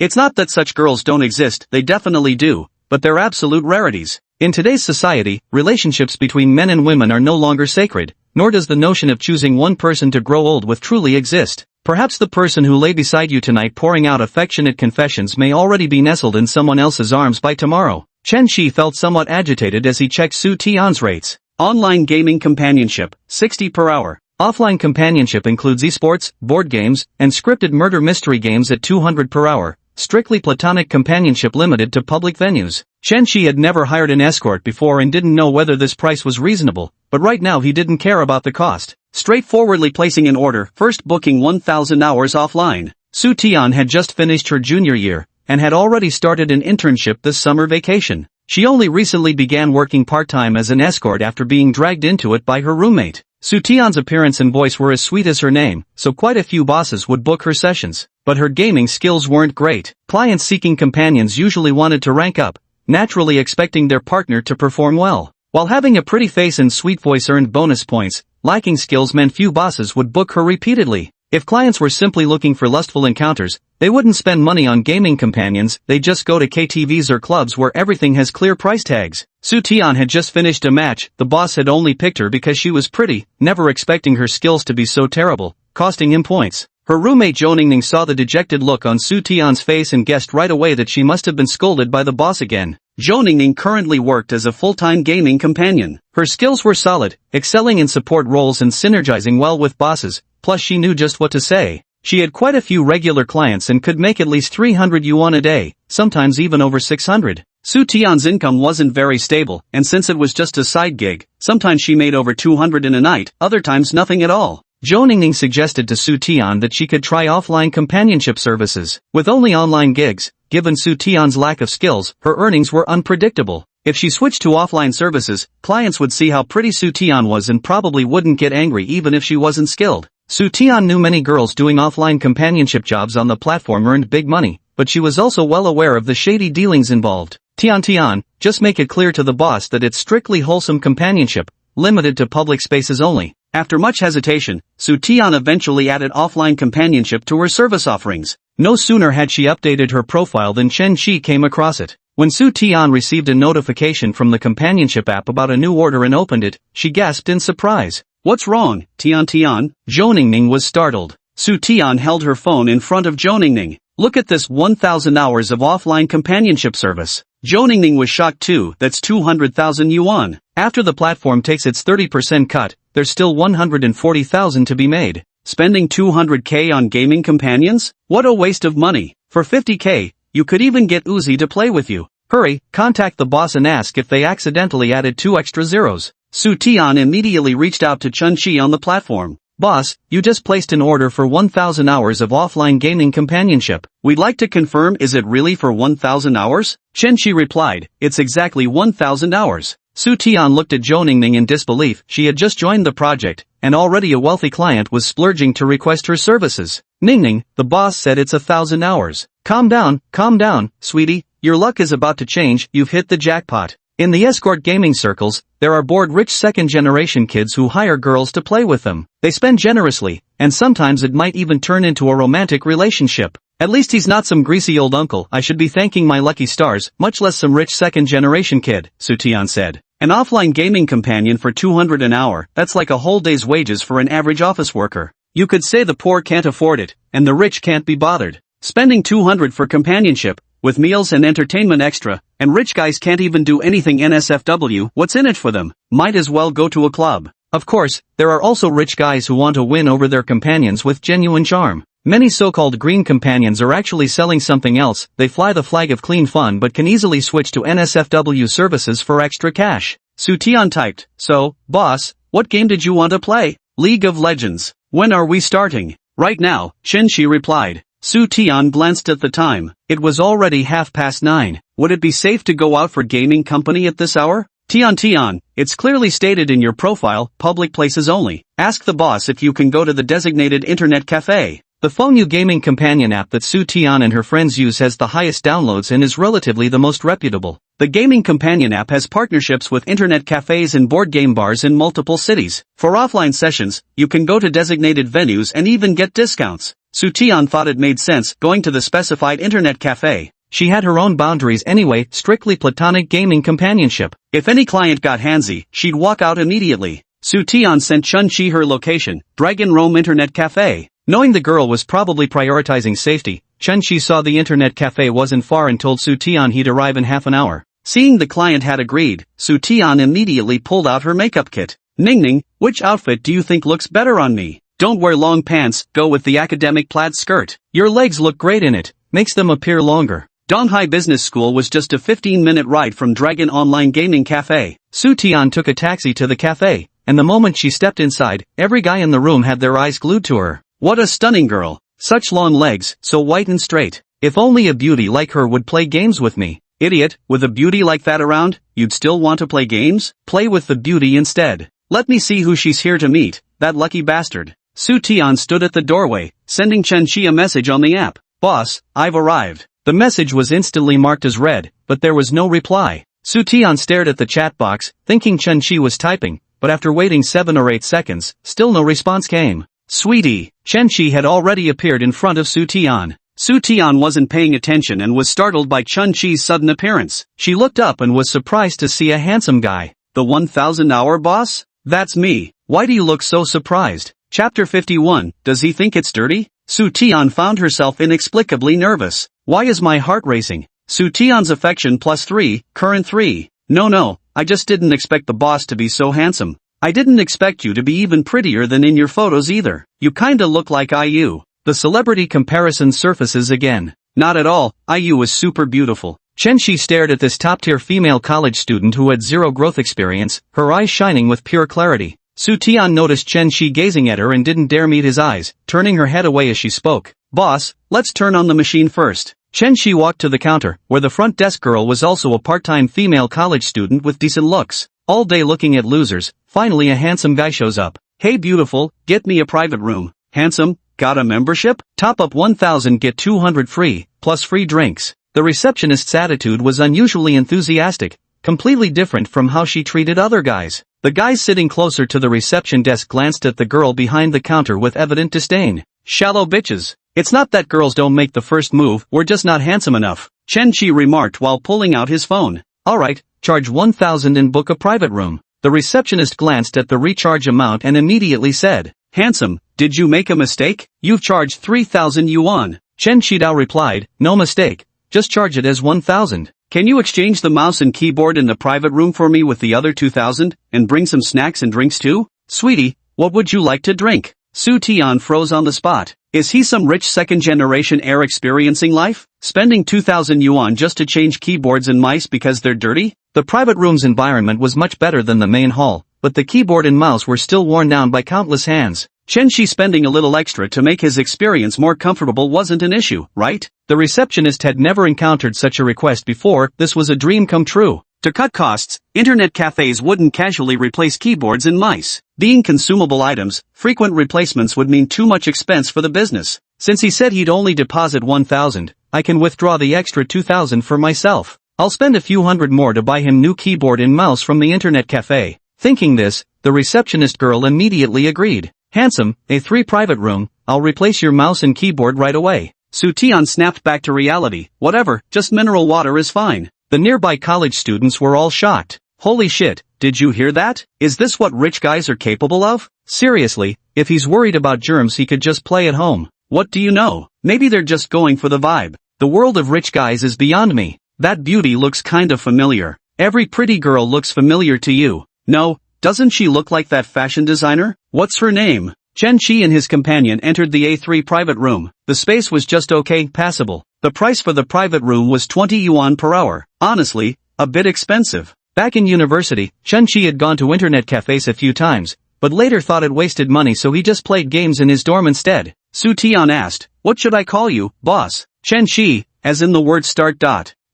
It's not that such girls don't exist, they definitely do, but they're absolute rarities. In today's society, relationships between men and women are no longer sacred, nor does the notion of choosing one person to grow old with truly exist. Perhaps the person who lay beside you tonight pouring out affectionate confessions may already be nestled in someone else's arms by tomorrow. Chen-Chi felt somewhat agitated as he checked Su Tian's rates. Online gaming companionship, 60 per hour. Offline companionship includes esports, board games, and scripted murder mystery games at 200 per hour. Strictly platonic companionship limited to public venues. Chen-Chi had never hired an escort before and didn't know whether this price was reasonable, but right now he didn't care about the cost. Straightforwardly placing an order, first booking 1,000 hours offline. Su Tian had just finished her junior year, and had already started an internship this summer vacation. She only recently began working part-time as an escort after being dragged into it by her roommate. Su Tian's appearance and voice were as sweet as her name, so quite a few bosses would book her sessions. But her gaming skills weren't great. Clients seeking companions usually wanted to rank up, naturally expecting their partner to perform well. While having a pretty face and sweet voice earned bonus points, lacking skills meant few bosses would book her repeatedly. If clients were simply looking for lustful encounters, they wouldn't spend money on gaming companions, they'd just go to KTVs or clubs where everything has clear price tags. Su Tian had just finished a match, the boss had only picked her because she was pretty, never expecting her skills to be so terrible, costing him points. Her roommate Zhou Ningning saw the dejected look on Su Tian's face and guessed right away that she must have been scolded by the boss again. Zhou Ningning currently worked as a full-time gaming companion. Her skills were solid, excelling in support roles and synergizing well with bosses, plus she knew just what to say. She had quite a few regular clients and could make at least 300 yuan a day, sometimes even over 600. Su Tian's income wasn't very stable, and since it was just a side gig, sometimes she made over 200 in a night, other times nothing at all. Zhou Ningning suggested to Su Tian that she could try offline companionship services. With only online gigs, given Su Tian's lack of skills, her earnings were unpredictable. If she switched to offline services, clients would see how pretty Su Tian was and probably wouldn't get angry even if she wasn't skilled. Su Tian knew many girls doing offline companionship jobs on the platform earned big money, but she was also well aware of the shady dealings involved. Tian, just make it clear to the boss that it's strictly wholesome companionship, limited to public spaces only. After much hesitation, Su Tian eventually added offline companionship to her service offerings. No sooner had she updated her profile than Chen-Chi came across it. When Su Tian received a notification from the companionship app about a new order and opened it, she gasped in surprise. What's wrong, Tian? Zhou Ningning was startled. Su Tian held her phone in front of Zhou Ningning. Look at this 1,000 hours of offline companionship service. Zhou Ningning was shocked too, that's 200,000 yuan. After the platform takes its 30% cut, there's still 140,000 to be made. Spending 200k on gaming companions? What a waste of money. For 50k, you could even get Uzi to play with you. Hurry, contact the boss and ask if they accidentally added 2 extra zeros. Su Tian immediately reached out to Chun-Chi on the platform. Boss, you just placed an order for 1,000 hours of offline gaming companionship. We'd like to confirm, is it really for 1,000 hours? Chen-Chi replied, it's exactly 1,000 hours. Su Tian looked at Zhou Ningning in disbelief. She had just joined the project, and already a wealthy client was splurging to request her services. Ningning, the boss said it's 1,000 hours. Calm down, sweetie, your luck is about to change, you've hit the jackpot. In the escort gaming circles, there are bored rich second-generation kids who hire girls to play with them. They spend generously, and sometimes it might even turn into a romantic relationship. At least he's not some greasy old uncle I should be thanking my lucky stars, much less some rich second-generation kid, Su Tian said. An offline gaming companion for 200 an hour, that's like a whole day's wages for an average office worker. You could say the poor can't afford it, and the rich can't be bothered. Spending 200 for companionship, with meals and entertainment extra, and rich guys can't even do anything NSFW, what's in it for them? Might as well go to a club. Of course, there are also rich guys who want to win over their companions with genuine charm. Many so-called green companions are actually selling something else. They fly the flag of clean fun but can easily switch to NSFW services for extra cash. Su Tian typed, "So, boss, what game did you want to play?" "League of Legends. When are we starting?" "Right now," Chen Shi replied. Su Tian glanced at the time. It was already 9:30. "Would it be safe to go out for gaming company at this hour?" Tian, it's clearly stated in your profile, public places only. Ask the boss if you can go to the designated internet cafe. The phone new gaming companion app that Su Tian and her friends use has the highest downloads and is relatively the most reputable. The gaming companion app has partnerships with internet cafes and board game bars in multiple cities. For offline sessions, you can go to designated venues and even get discounts. Su Tian thought it made sense going to the specified internet cafe. She had her own boundaries anyway, strictly platonic gaming companionship. If any client got handsy, she'd walk out immediately. Su Tian sent Chun Chi her location, Dragon Roam Internet Cafe. Knowing the girl was probably prioritizing safety, Chun Chi saw the internet cafe wasn't far and told Su Tian he'd arrive in half an hour. Seeing the client had agreed, Su Tian immediately pulled out her makeup kit. "Ning, which outfit do you think looks better on me?" "Don't wear long pants, go with the academic plaid skirt. Your legs look great in it, makes them appear longer." Donghai Business School was just a 15-minute ride from Dragon Online Gaming Cafe. Su Tian took a taxi to the cafe, and the moment she stepped inside, every guy in the room had their eyes glued to her. What a stunning girl. Such long legs, so white and straight. If only a beauty like her would play games with me. Idiot, with a beauty like that around, you'd still want to play games? Play with the beauty instead. Let me see who she's here to meet, that lucky bastard. Su Tian stood at the doorway, sending Chen Chi a message on the app. "Boss, I've arrived." The message was instantly marked as read, but there was no reply. Su Tian stared at the chat box, thinking Chen Chi was typing, but after waiting 7 or 8 seconds, still no response came. "Sweetie," Chen Chi had already appeared in front of Su Tian. Su Tian wasn't paying attention and was startled by Chen Chi's sudden appearance. She looked up and was surprised to see a handsome guy. "The 1000-hour boss? That's me. Why do you look so surprised?" Chapter 51, Does he think it's dirty? Su Tian found herself inexplicably nervous. "Why is my heart racing?" Su Tian's affection +3, current 3. No, I just didn't expect the boss to be so handsome. I didn't expect you to be even prettier than in your photos either. You kinda look like IU. The celebrity comparison surfaces again. Not at all, IU is super beautiful. Chen Shi stared at this top-tier female college student who had zero growth experience, her eyes shining with pure clarity. Su Tian noticed Chen Shi gazing at her and didn't dare meet his eyes, turning her head away as she spoke. "Boss, let's turn on the machine first." Chen Shi walked to the counter, where the front desk girl was also a part-time female college student with decent looks. All day looking at losers, finally a handsome guy shows up. "Hey beautiful, get me a private room." "Handsome, got a membership? Top up 1000 get 200 free, plus free drinks." The receptionist's attitude was unusually enthusiastic, completely different from how she treated other guys. The guys sitting closer to the reception desk glanced at the girl behind the counter with evident disdain. "Shallow bitches. It's not that girls don't make the first move, we're just not handsome enough," Chen Chi remarked while pulling out his phone. "Alright, charge 1000 and book a private room." The receptionist glanced at the recharge amount and immediately said, "Handsome, did you make a mistake? You've charged 3000 yuan. Chen Shidao replied, "No mistake, just charge it as 1000. Can you exchange the mouse and keyboard in the private room for me with the other 2000, and bring some snacks and drinks too?" "Sweetie, what would you like to drink?" Su Tian froze on the spot. Is he some rich second-generation heir experiencing life? Spending 2000 yuan just to change keyboards and mice because they're dirty? The private room's environment was much better than the main hall, but the keyboard and mouse were still worn down by countless hands. Chen Shi spending a little extra to make his experience more comfortable wasn't an issue, right? The receptionist had never encountered such a request before, this was a dream come true. To cut costs, internet cafes wouldn't casually replace keyboards and mice. Being consumable items, frequent replacements would mean too much expense for the business. Since he said he'd only deposit 1000, I can withdraw the extra 2000 for myself. I'll spend a few hundred more to buy him new keyboard and mouse from the internet cafe. Thinking this, the receptionist girl immediately agreed. "Handsome, A3 private room, I'll replace your mouse and keyboard right away." Su Tian snapped back to reality. "Whatever, just mineral water is fine." The nearby college students were all shocked. "Holy shit, did you hear that? Is this what rich guys are capable of? Seriously, if he's worried about germs he could just play at home. What do you know? Maybe they're just going for the vibe. The world of rich guys is beyond me. That beauty looks kind of familiar. Every pretty girl looks familiar to you. No, Doesn't she look like that fashion designer? What's her name? Chen Qi and his companion entered the A3 private room. The space was just okay, passable. The price for the private room was 20 yuan per hour. Honestly, a bit expensive. Back in university, Chen Qi had gone to internet cafes a few times, but later thought it wasted money, so he just played games in his dorm instead. Su Tian asked, "What should I call you, boss?" Chen Qi, as in the word start.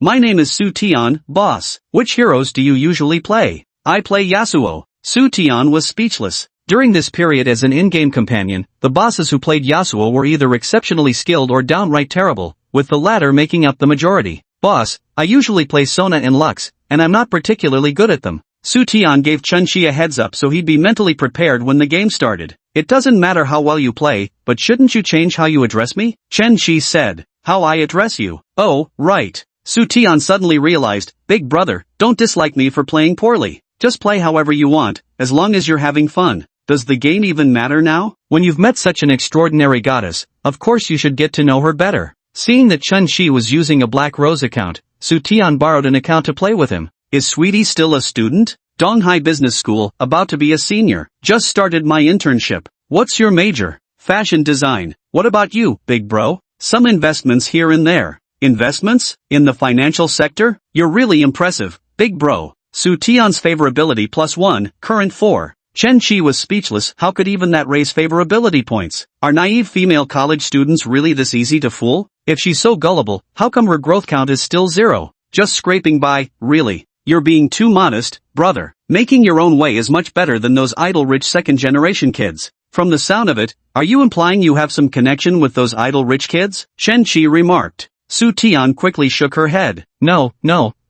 "My name is Su Tian, boss. Which heroes do you usually play?" "I play Yasuo." Su Tian was speechless. During this period as an in-game companion, the bosses who played Yasuo were either exceptionally skilled or downright terrible, with the latter making up the majority. "Boss, I usually play Sona and Lux, and I'm not particularly good at them." Su Tian gave Chen Qi a heads up so he'd be mentally prepared when the game started. "It doesn't matter how well you play, but shouldn't you change how you address me?" Chen Qi said. "How I address you? Oh, right." Su Tian suddenly realized, "Big brother, don't dislike me for playing poorly. Just play however you want, as long as you're having fun. Does the game even matter now?" When you've met such an extraordinary goddess, of course you should get to know her better. Seeing that Chen Qi was using a Black Rose account, Su Tian borrowed an account to play with him. "Is Sweetie still a student?" "Donghai Business School, about to be a senior. Just started my internship." "What's your major?" "Fashion design." "What about you, big bro?" "Some investments here and there." "Investments? In the financial sector? You're really impressive, big bro." Su Tian's favorability +1, current 4. Chen Qi was speechless. How could even that raise favorability points? Are naive female college students really this easy to fool? If she's so gullible, how come her growth count is still 0? Just scraping by, really? You're being too modest, brother. Making your own way is much better than those idle-rich second-generation kids. From the sound of it, are you implying you have some connection with those idle-rich kids? Chen Qi remarked. Su Tian quickly shook her head. No,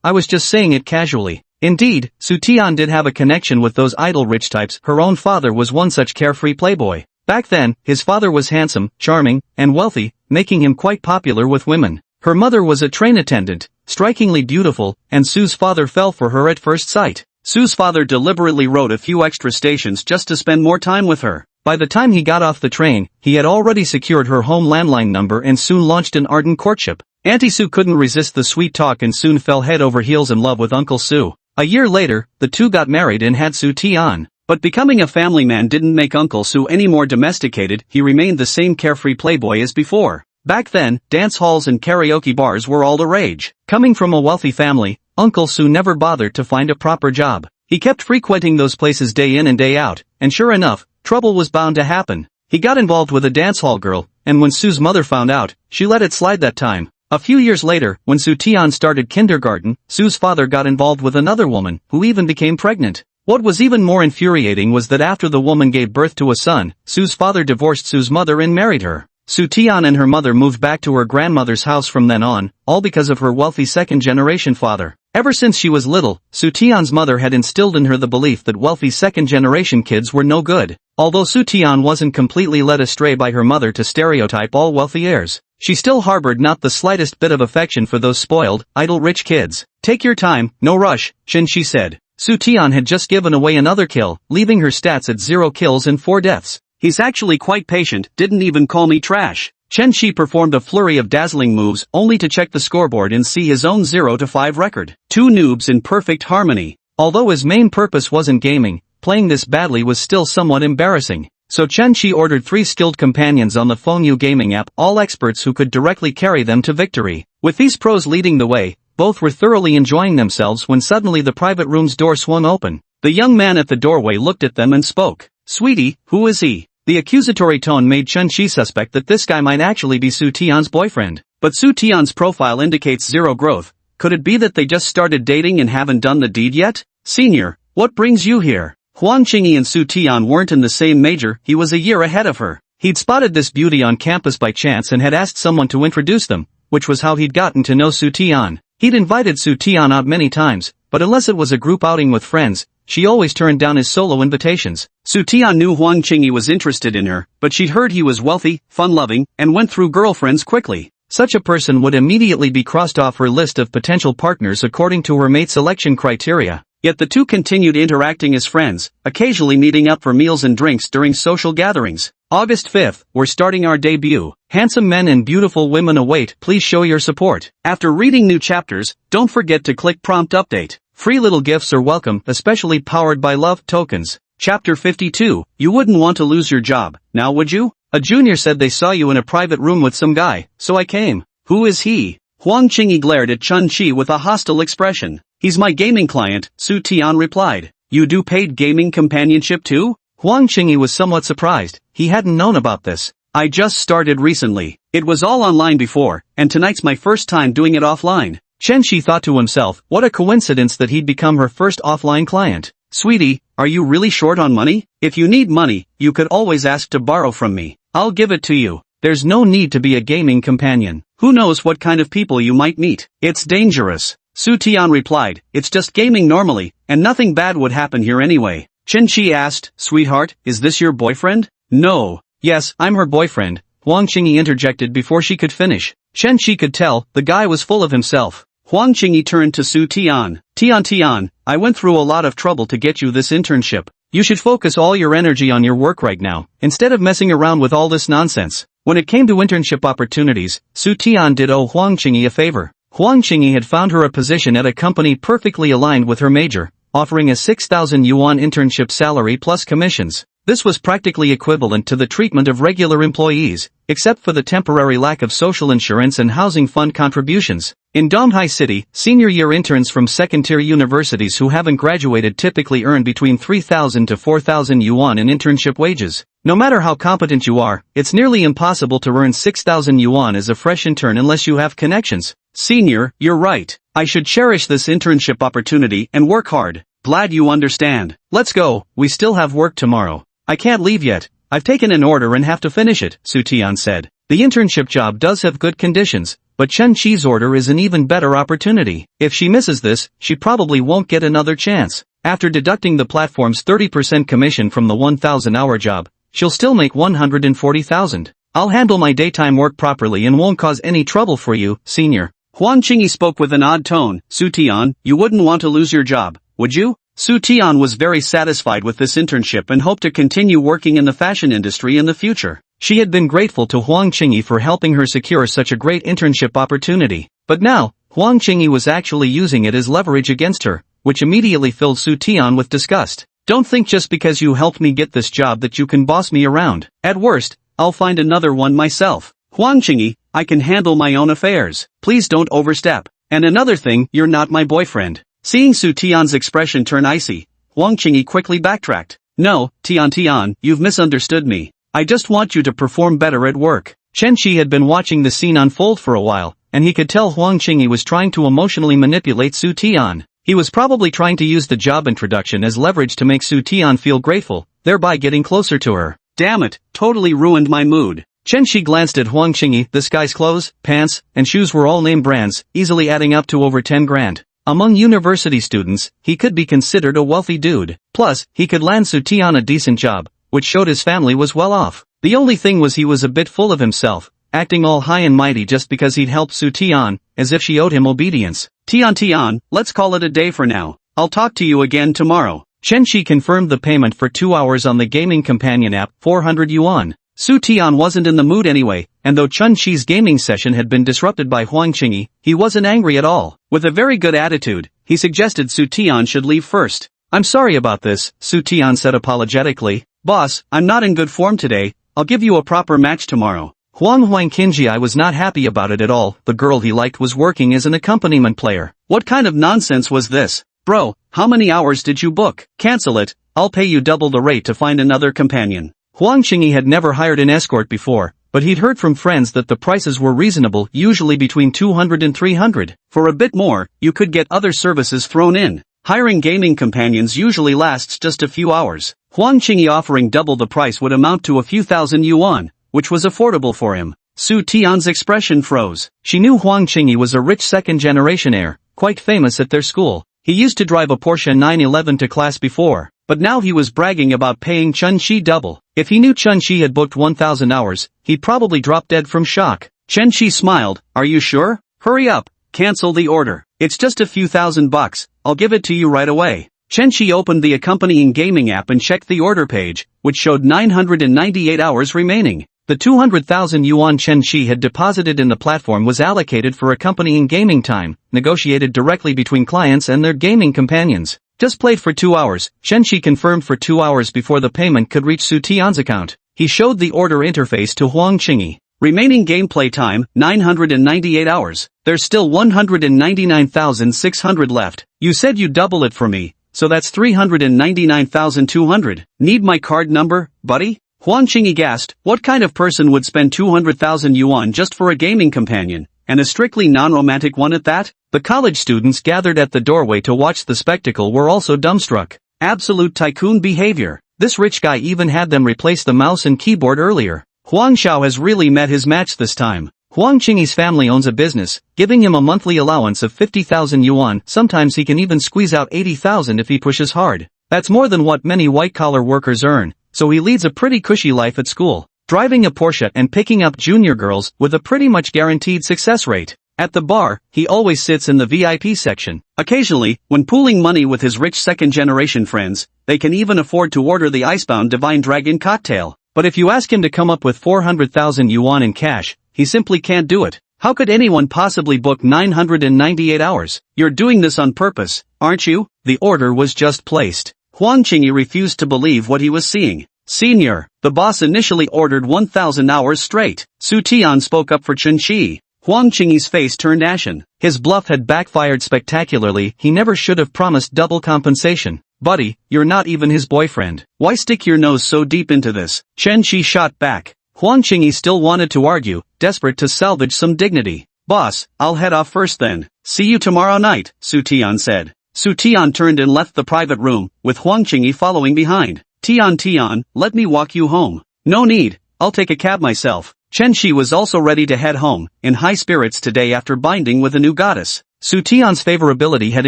I was just saying it casually. Indeed, Su Tian did have a connection with those idle-rich types. Her own father was one such carefree playboy. Back then, his father was handsome, charming, and wealthy, making him quite popular with women. Her mother was a train attendant, strikingly beautiful, and Su's father fell for her at first sight. Su's father deliberately rode a few extra stations just to spend more time with her. By the time he got off the train, he had already secured her home landline number and soon launched an ardent courtship. Auntie Su couldn't resist the sweet talk and soon fell head over heels in love with Uncle Su. A year later, the two got married and had Su Tian. But becoming a family man didn't make Uncle Su any more domesticated. He remained the same carefree playboy as before. Back then, dance halls and karaoke bars were all the rage. Coming from a wealthy family, Uncle Su never bothered to find a proper job. He kept frequenting those places day in and day out, and sure enough, trouble was bound to happen. He got involved with a dance hall girl, and when Su's mother found out, she let it slide that time. A few years later, when Su Tian started kindergarten, Su's father got involved with another woman, who even became pregnant. What was even more infuriating was that after the woman gave birth to a son, Su's father divorced Su's mother and married her. Su Tian and her mother moved back to her grandmother's house from then on, all because of her wealthy second-generation father. Ever since she was little, Su Tian's mother had instilled in her the belief that wealthy second-generation kids were no good. Although Su Tian wasn't completely led astray by her mother to stereotype all wealthy heirs, she still harbored not the slightest bit of affection for those spoiled, idle rich kids. "Take your time, no rush," Chen Qi said. Su Tian had just given away another kill, leaving her stats at 0 kills and 4 deaths. "He's actually quite patient, didn't even call me trash." Chen Qi performed a flurry of dazzling moves only to check the scoreboard and see his own 0-5 record. 2 noobs in perfect harmony. Although his main purpose wasn't gaming, playing this badly was still somewhat embarrassing. So Chen Qi ordered 3 skilled companions on the Fengyu gaming app, all experts who could directly carry them to victory. With these pros leading the way, both were thoroughly enjoying themselves when suddenly the private room's door swung open. The young man at the doorway looked at them and spoke. "Sweetie, who is he?" The accusatory tone made Chen Qi suspect that this guy might actually be Su Tian's boyfriend. But Su Tian's profile indicates 0 growth. Could it be that they just started dating and haven't done the deed yet? "Senior, what brings you here?" Huang Qingyi and Su Tian weren't in the same major. He was a year ahead of her. He'd spotted this beauty on campus by chance and had asked someone to introduce them, which was how he'd gotten to know Su Tian. He'd invited Su Tian out many times, but unless it was a group outing with friends, she always turned down his solo invitations. Su Tian knew Huang Qingyi was interested in her, but she'd heard he was wealthy, fun-loving, and went through girlfriends quickly. Such a person would immediately be crossed off her list of potential partners according to her mate selection criteria. Yet the two continued interacting as friends, occasionally meeting up for meals and drinks during social gatherings. August 5th, we're starting our debut. Handsome men and beautiful women await. Please show your support. After reading new chapters, don't forget to click prompt update. Free little gifts are welcome, especially powered by love tokens. Chapter 52. You wouldn't want to lose your job, now would you? A junior said they saw you in a private room with some guy, so I came. Who is he? Huang Qingyi glared at Chun-Chi with a hostile expression. He's my gaming client, Su Tian replied. You do paid gaming companionship too? Huang Qingyi was somewhat surprised. He hadn't known about this. I just started recently. It was all online before, and tonight's my first time doing it offline. Chen-Chi thought to himself, what a coincidence that he'd become her first offline client. Sweetie, are you really short on money? If you need money, you could always ask to borrow from me. I'll give it to you. There's no need to be a gaming companion. Who knows what kind of people you might meet? It's dangerous. Su Tian replied, it's just gaming normally, and nothing bad would happen here anyway. Chen-Chi asked, sweetheart, is this your boyfriend? No. Yes, I'm her boyfriend, Huang Qingyi interjected before she could finish. Chen-Chi could tell, the guy was full of himself. Huang Qingyi turned to Su Tian. Tian, I went through a lot of trouble to get you this internship. You should focus all your energy on your work right now, instead of messing around with all this nonsense. When it came to internship opportunities, Su Tian did owe Huang Qingyi a favor. Huang Qingyi had found her a position at a company perfectly aligned with her major, offering a 6,000 yuan internship salary plus commissions. This was practically equivalent to the treatment of regular employees, except for the temporary lack of social insurance and housing fund contributions. In Donghai City, senior year interns from second-tier universities who haven't graduated typically earn between 3,000 to 4,000 yuan in internship wages. No matter how competent you are, it's nearly impossible to earn 6,000 yuan as a fresh intern unless you have connections. Senior, you're right. I should cherish this internship opportunity and work hard. Glad you understand. Let's go, we still have work tomorrow. I can't leave yet. I've taken an order and have to finish it, Su Tian said. The internship job does have good conditions, but Chen-Chi's order is an even better opportunity. If she misses this, she probably won't get another chance. After deducting the platform's 30% commission from the 1,000-hour job, she'll still make 140,000. I'll handle my daytime work properly and won't cause any trouble for you, senior. Huang Qingyi spoke with an odd tone. Su Tian, you wouldn't want to lose your job, would you? Su Tian was very satisfied with this internship and hoped to continue working in the fashion industry in the future. She had been grateful to Huang Qingyi for helping her secure such a great internship opportunity. But now, Huang Qingyi was actually using it as leverage against her, which immediately filled Su Tian with disgust. Don't think just because you helped me get this job that you can boss me around. At worst, I'll find another one myself. Huang Qingyi, I can handle my own affairs. Please don't overstep. And another thing, you're not my boyfriend. Seeing Su Tian's expression turn icy, Huang Qingyi quickly backtracked. No, Tian, you've misunderstood me. I just want you to perform better at work. Chen-Chi had been watching the scene unfold for a while, and he could tell Huang Qingyi was trying to emotionally manipulate Su Tian. He was probably trying to use the job introduction as leverage to make Su Tian feel grateful, thereby getting closer to her. Damn it, totally ruined my mood. Chen-Chi glanced at Huang Qingyi. This guy's clothes, pants, and shoes were all name brands, easily adding up to over 10 grand. Among university students, he could be considered a wealthy dude. Plus, he could land Su Tian a decent job, which showed his family was well off. The only thing was he was a bit full of himself, acting all high and mighty just because he'd helped Su Tian, as if she owed him obedience. Tian, let's call it a day for now. I'll talk to you again tomorrow. Chen-Chi confirmed the payment for 2 hours on the gaming companion app, 400 yuan. Su Tian wasn't in the mood anyway, and though Chun-Chi's gaming session had been disrupted by Huang Qingyi, he wasn't angry at all. With a very good attitude, he suggested Su Tian should leave first. I'm sorry about this, Su Tian said apologetically. Boss, I'm not in good form today. I'll give you a proper match tomorrow. Huang Qingyi was not happy about it at all. The girl he liked was working as an accompaniment player. What kind of nonsense was this? Bro, how many hours did you book? Cancel it. I'll pay you double the rate to find another companion. Huang Qingyi had never hired an escort before, but he'd heard from friends that the prices were reasonable, usually between 200 and 300. For a bit more, you could get other services thrown in. Hiring gaming companions usually lasts just a few hours. Huang Qingyi offering double the price would amount to a few thousand yuan, which was affordable for him. Su Tian's expression froze. She knew Huang Qingyi was a rich second-generation heir, quite famous at their school. He used to drive a Porsche 911 to class before, but now he was bragging about paying Chun-Chi double. If he knew Chun-Chi had booked 1,000 hours, he'd probably drop dead from shock. Chen-Chi smiled. Are you sure? Hurry up. Cancel the order. It's just a few $1,000. I'll give it to you right away. Chen-Chi opened the accompanying gaming app and checked the order page, which showed 998 hours remaining. The 200,000 yuan Chen Shi had deposited in the platform was allocated for accompanying gaming time, negotiated directly between clients and their gaming companions. Just played for 2 hours, Chen Shi confirmed for 2 hours before the payment could reach Su Tian's account. He showed the order interface to Huang Qingyi. Remaining gameplay time, 998 hours. There's still 199,600 left. You said you'd double it for me, so that's 399,200. Need my card number, buddy? Huang Qingyi gasped. What kind of person would spend 200,000 yuan just for a gaming companion, and a strictly non-romantic one at that? The college students gathered at the doorway to watch the spectacle were also dumbstruck. Absolute tycoon behavior. This rich guy even had them replace the mouse and keyboard earlier. Huang Xiao has really met his match this time. Huang Qingyi's family owns a business, giving him a monthly allowance of 50,000 yuan. Sometimes he can even squeeze out 80,000 if he pushes hard. That's more than what many white-collar workers earn, so he leads a pretty cushy life at school, driving a Porsche and picking up junior girls with a pretty much guaranteed success rate. At the bar, he always sits in the VIP section. Occasionally, when pooling money with his rich second-generation friends, they can even afford to order the icebound Divine Dragon cocktail. But if you ask him to come up with 400,000 yuan in cash, he simply can't do it. How could anyone possibly book 998 hours? You're doing this on purpose, aren't you? The order was just placed. Huang Qingyi refused to believe what he was seeing. Senior, the boss initially ordered 1,000 hours straight. Su Tian spoke up for Chen Shi. Huang Qingyi's face turned ashen. His bluff had backfired spectacularly. He never should have promised double compensation. Buddy, you're not even his boyfriend. Why stick your nose so deep into this? Chen Shi shot back. Huang Qingyi still wanted to argue, desperate to salvage some dignity. Boss, I'll head off first then. See you tomorrow night, Su Tian said. Su Tian turned and left the private room, with Huang Qingyi following behind. Tian, let me walk you home. No need, I'll take a cab myself. Chen Shi was also ready to head home, in high spirits today after binding with a new goddess. Su Tian's favorability had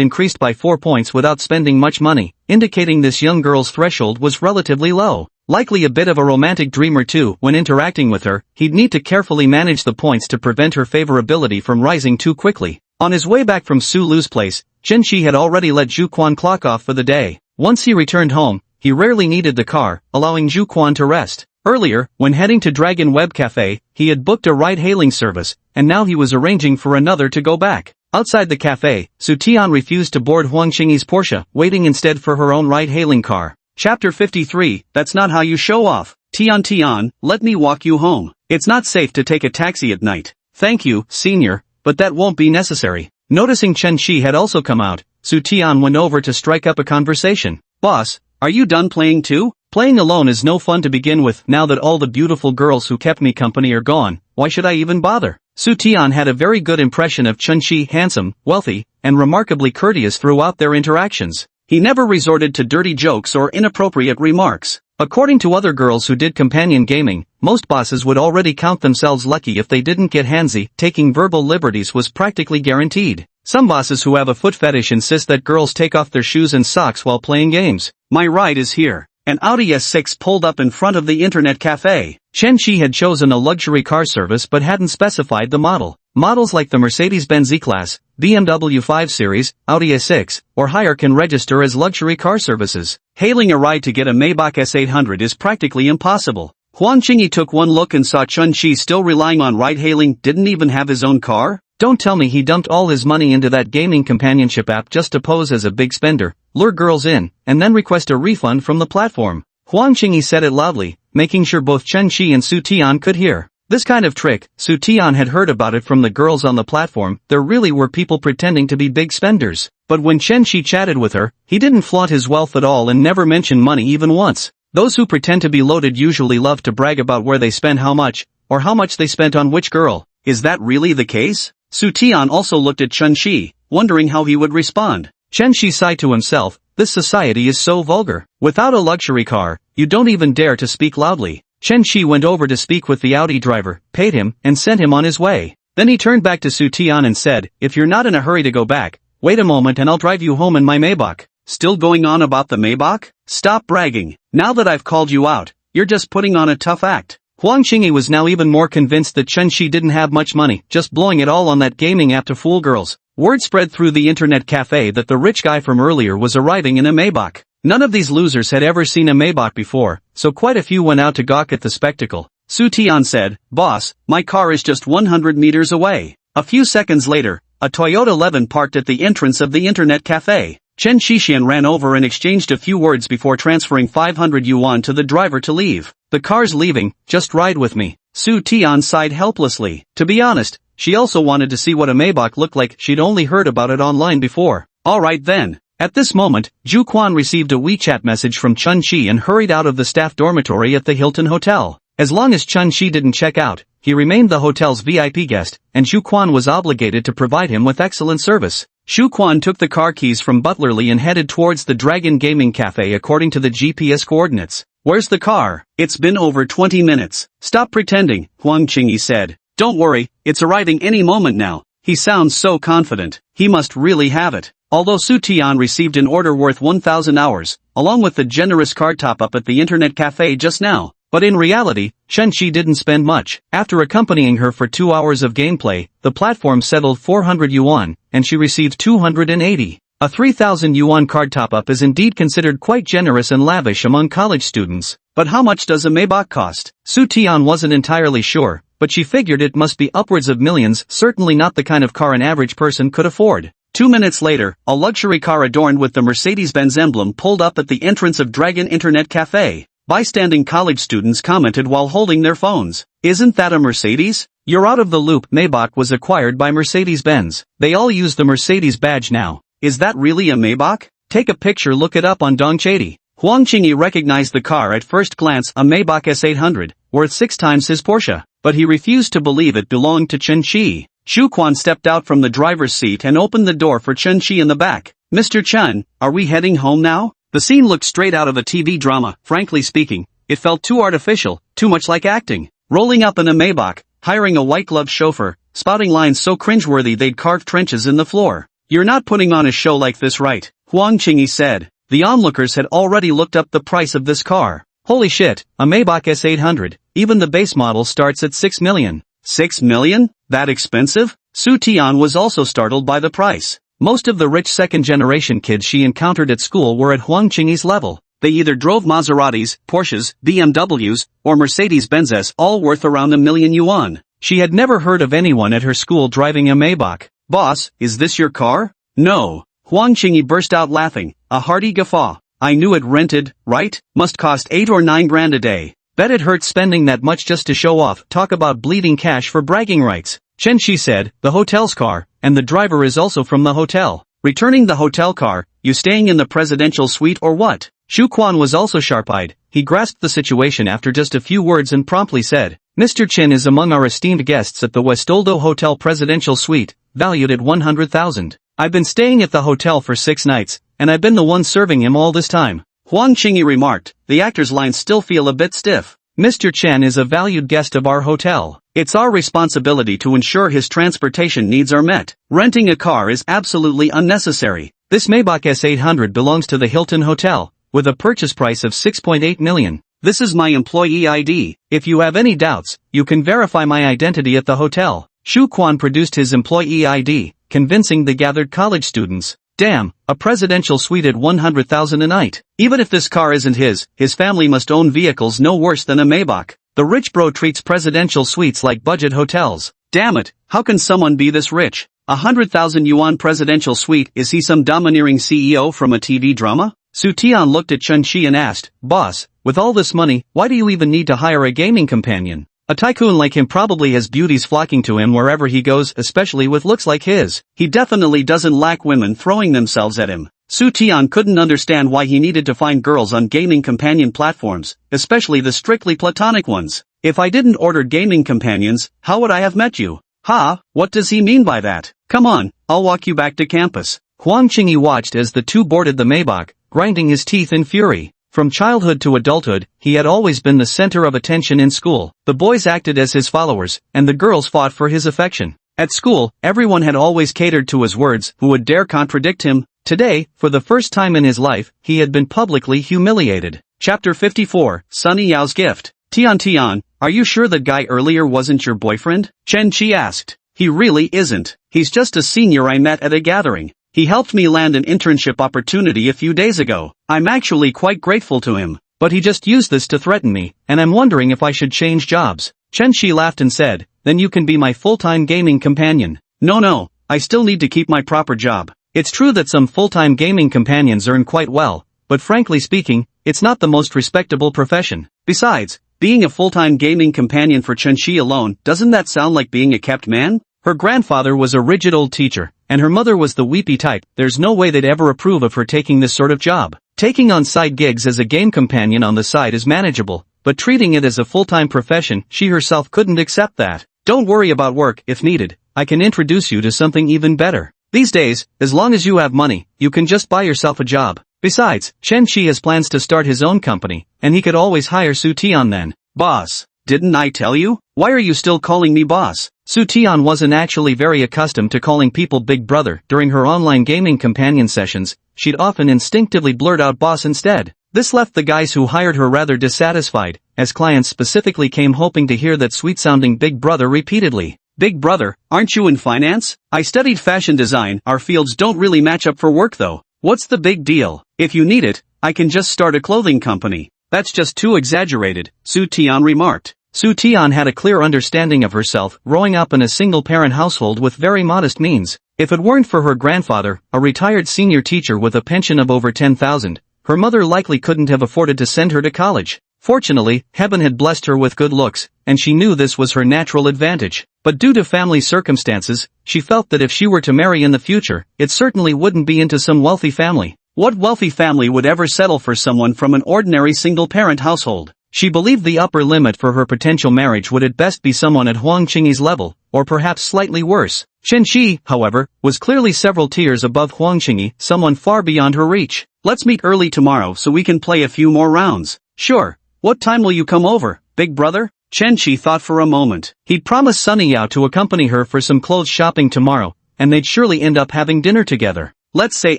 increased by 4 points without spending much money, indicating this young girl's threshold was relatively low. Likely a bit of a romantic dream or two. When interacting with her, he'd need to carefully manage the points to prevent her favorability from rising too quickly. On his way back from Su Lu's place, Chen Shi had already let Zhu Quan clock off for the day. Once he returned home, he rarely needed the car, allowing Zhu Quan to rest. Earlier, when heading to Dragon Web Cafe, he had booked a ride-hailing service, and now he was arranging for another to go back. Outside the cafe, Su Tian refused to board Huang Qingyi's Porsche, waiting instead for her own ride-hailing car. Chapter 53, That's not how you show off. Tian, let me walk you home. It's not safe to take a taxi at night. Thank you, senior, but that won't be necessary. Noticing Chen Shi had also come out, Su Tian went over to strike up a conversation. Boss, are you done playing too? Playing alone is no fun to begin with. Now that all the beautiful girls who kept me company are gone, why should I even bother? Su Tian had a very good impression of Chen Shi, handsome, wealthy, and remarkably courteous throughout their interactions. He never resorted to dirty jokes or inappropriate remarks. According to other girls who did companion gaming, most bosses would already count themselves lucky if they didn't get handsy. Taking verbal liberties was practically guaranteed. Some bosses who have a foot fetish insist that girls take off their shoes and socks while playing games. My ride is here. An Audi S6 pulled up in front of the internet cafe. Chen Shi had chosen a luxury car service but hadn't specified the model. Models like the Mercedes-Benz E-Class, BMW 5 Series, Audi A6, or higher can register as luxury car services. Hailing a ride to get a Maybach S800 is practically impossible. Huang Qingyi took one look and saw Chen Shi still relying on ride-hailing, didn't even have his own car? Don't tell me he dumped all his money into that gaming companionship app just to pose as a big spender, lure girls in, and then request a refund from the platform. Huang Qingyi said it loudly, making sure both Chen Shi and Su Tian could hear. This kind of trick, Su Tian had heard about it from the girls on the platform. There really were people pretending to be big spenders. But when Chen Shi chatted with her, he didn't flaunt his wealth at all and never mentioned money even once. Those who pretend to be loaded usually love to brag about where they spend how much, or how much they spent on which girl. Is that really the case? Su Tian also looked at Chen Shi, wondering how he would respond. Chen Shi sighed to himself, this society is so vulgar. Without a luxury car, you don't even dare to speak loudly. Chen Shi went over to speak with the Audi driver, paid him, and sent him on his way. Then he turned back to Su Tian and said, if you're not in a hurry to go back, wait a moment and I'll drive you home in my Maybach. Still going on about the Maybach? Stop bragging. Now that I've called you out, you're just putting on a tough act. Huang Qingyi was now even more convinced that Chen Shi didn't have much money, just blowing it all on that gaming app to fool girls. Word spread through the internet cafe that the rich guy from earlier was arriving in a Maybach. None of these losers had ever seen a Maybach before, so quite a few went out to gawk at the spectacle. Su Tian said, "Boss, my car is just 100 meters away." A few seconds later, a Toyota 11 parked at the entrance of the internet cafe. Chen Shixian ran over and exchanged a few words before transferring 500 yuan to the driver to leave. "The car's leaving, just ride with me." Su Tian sighed helplessly. To be honest, she also wanted to see what a Maybach looked like. She'd only heard about it online before. Alright then. At this moment, Zhu Quan received a WeChat message from Chun Shi and hurried out of the staff dormitory at the Hilton Hotel. As long as Chun Shi didn't check out, he remained the hotel's VIP guest, and Zhu Quan was obligated to provide him with excellent service. Zhu Quan took the car keys from Butler Lee and headed towards the Dragon Gaming Cafe according to the GPS coordinates. "Where's the car? It's been over 20 minutes. Stop pretending," Huang Qingyi said. "Don't worry, it's arriving any moment now." He sounds so confident. He must really have it. Although Su Tian received an order worth 1,000 hours, along with the generous card top-up at the internet cafe just now. But in reality, Chen Shi didn't spend much. After accompanying her for 2 hours of gameplay, the platform settled 400 yuan, and she received 280. A 3,000 yuan card top-up is indeed considered quite generous and lavish among college students. But how much does a Maybach cost? Su Tian wasn't entirely sure, but she figured it must be upwards of millions, certainly not the kind of car an average person could afford. 2 minutes later, a luxury car adorned with the Mercedes-Benz emblem pulled up at the entrance of Dragon Internet Cafe. Bystanding college students commented while holding their phones. "Isn't that a Mercedes?" "You're out of the loop." Maybach was acquired by Mercedes-Benz. They all use the Mercedes badge now. "Is that really a Maybach? Take a picture, look it up on Dongchadi." Huang Qingyi recognized the car at first glance, a Maybach S800, worth 6 times his Porsche, but he refused to believe it belonged to Chen Shi. Zhu Quan stepped out from the driver's seat and opened the door for Chen Shi in the back. "Mr. Chen, are we heading home now?" The scene looked straight out of a TV drama. Frankly speaking, it felt too artificial, too much like acting. Rolling up in a Maybach, hiring a white-gloved chauffeur, spouting lines so cringeworthy they'd carved trenches in the floor. "You're not putting on a show like this, right?" Huang Qingyi said. The onlookers had already looked up the price of this car. Holy shit, a Maybach S800, even the base model starts at 6 million. 6 million? That expensive? Su Tian was also startled by the price. Most of the rich second-generation kids she encountered at school were at Huang Qingyi's level. They either drove Maseratis, Porsches, BMWs, or Mercedes-Benzes, all worth around 1 million yuan. She had never heard of anyone at her school driving a Maybach. "Boss, is this your car?" "No." Huang Qingyi burst out laughing, a hearty guffaw. "I knew it, rented, right? Must cost 8 or 9 grand a day. Bet it hurts spending that much just to show off. Talk about bleeding cash for bragging rights." Chen Shi said, "The hotel's car, and the driver is also from the hotel." "Returning the hotel car, you staying in the presidential suite or what?" Zhu Quan was also sharp-eyed. He grasped the situation after just a few words and promptly said, "Mr. Chen is among our esteemed guests at the Westoldo Hotel Presidential Suite, valued at 100,000. I've been staying at the hotel for 6 nights, and I've been the one serving him all this time." Huang Qingyi remarked, "The actor's lines still feel a bit stiff. Mr. Chen is a valued guest of our hotel. It's our responsibility to ensure his transportation needs are met. Renting a car is absolutely unnecessary. This Maybach S800 belongs to the Hilton Hotel, with a purchase price of 6.8 million. This is my employee ID. If you have any doubts, you can verify my identity at the hotel." Zhu Quan produced his employee ID, convincing the gathered college students. Damn, a presidential suite at 100,000 a night. Even if this car isn't his family must own vehicles no worse than a Maybach. The rich bro treats presidential suites like budget hotels. Damn it, how can someone be this rich? 100,000 yuan presidential suite, is he some domineering CEO from a TV drama? Su Tian looked at Chen Shi and asked, "Boss, with all this money, why do you even need to hire a gaming companion? A tycoon like him probably has beauties flocking to him wherever he goes, especially with looks like his. He definitely doesn't lack women throwing themselves at him." Su Tian couldn't understand why he needed to find girls on gaming companion platforms, especially the strictly platonic ones. "If I didn't order gaming companions, how would I have met you?" "Ha, what does he mean by that? Come on, I'll walk you back to campus." Huang Qingyi watched as the two boarded the Maybach, grinding his teeth in fury. From childhood to adulthood, he had always been the center of attention in school. The boys acted as his followers, and the girls fought for his affection. At school, everyone had always catered to his words. Who would dare contradict him? Today, for the first time in his life, he had been publicly humiliated. Chapter 54, Sunny Yao's Gift. Tian, are you sure that guy earlier wasn't your boyfriend? Chen Shi asked. He really isn't. He's just a senior I met at a gathering. He helped me land an internship opportunity a few days ago. I'm actually quite grateful to him. but he just used this to threaten me, and I'm wondering if I should change jobs. Chen Shi laughed and said, then you can be my full-time gaming companion. No, I still need to keep my proper job. It's true that some full-time gaming companions earn quite well, but frankly speaking, it's not the most respectable profession. Besides, being a full-time gaming companion for Chen Shi alone, doesn't that sound like being a kept man? Her grandfather was a rigid old teacher, and her mother was the weepy type. There's no way they'd ever approve of her taking this sort of job. Taking on side gigs as a game companion on the side is manageable, but treating it as a full-time profession, she herself couldn't accept that. Don't worry about work. If needed, I can introduce you to something even better. These days, as long as you have money, you can just buy yourself a job. Besides, Chen Shi has plans to start his own company, and he could always hire Su Tian then. Boss, didn't I tell you? Why are you still calling me boss? Su Tian wasn't actually very accustomed to calling people big brother. During her online gaming companion sessions, she'd often instinctively blurt out boss instead. This left the guys who hired her rather dissatisfied, as clients specifically came hoping to hear that sweet-sounding big brother repeatedly. Big brother, aren't you in finance? I studied fashion design. Our fields don't really match up for work though. What's the big deal? If you need it, I can just start a clothing company. That's just too exaggerated, Su Tian remarked. Su Tian had a clear understanding of herself, growing up in a single-parent household with very modest means. If it weren't for her grandfather, a retired senior teacher with a pension of over 10,000, her mother likely couldn't have afforded to send her to college. Fortunately, heaven had blessed her with good looks, and she knew this was her natural advantage. But due to family circumstances, she felt that if she were to marry in the future, it certainly wouldn't be into some wealthy family. What wealthy family would ever settle for someone from an ordinary single-parent household? She believed the upper limit for her potential marriage would at best be someone at Huang Qingyi's level, or perhaps slightly worse. Chen Shi, however, was clearly several tiers above Huang Qingyi, someone far beyond her reach. Let's meet early tomorrow so we can play a few more rounds. Sure. What time will you come over, big brother? Chen Shi thought for a moment. He'd promised Sunny Yao to accompany her for some clothes shopping tomorrow, and they'd surely end up having dinner together. Let's say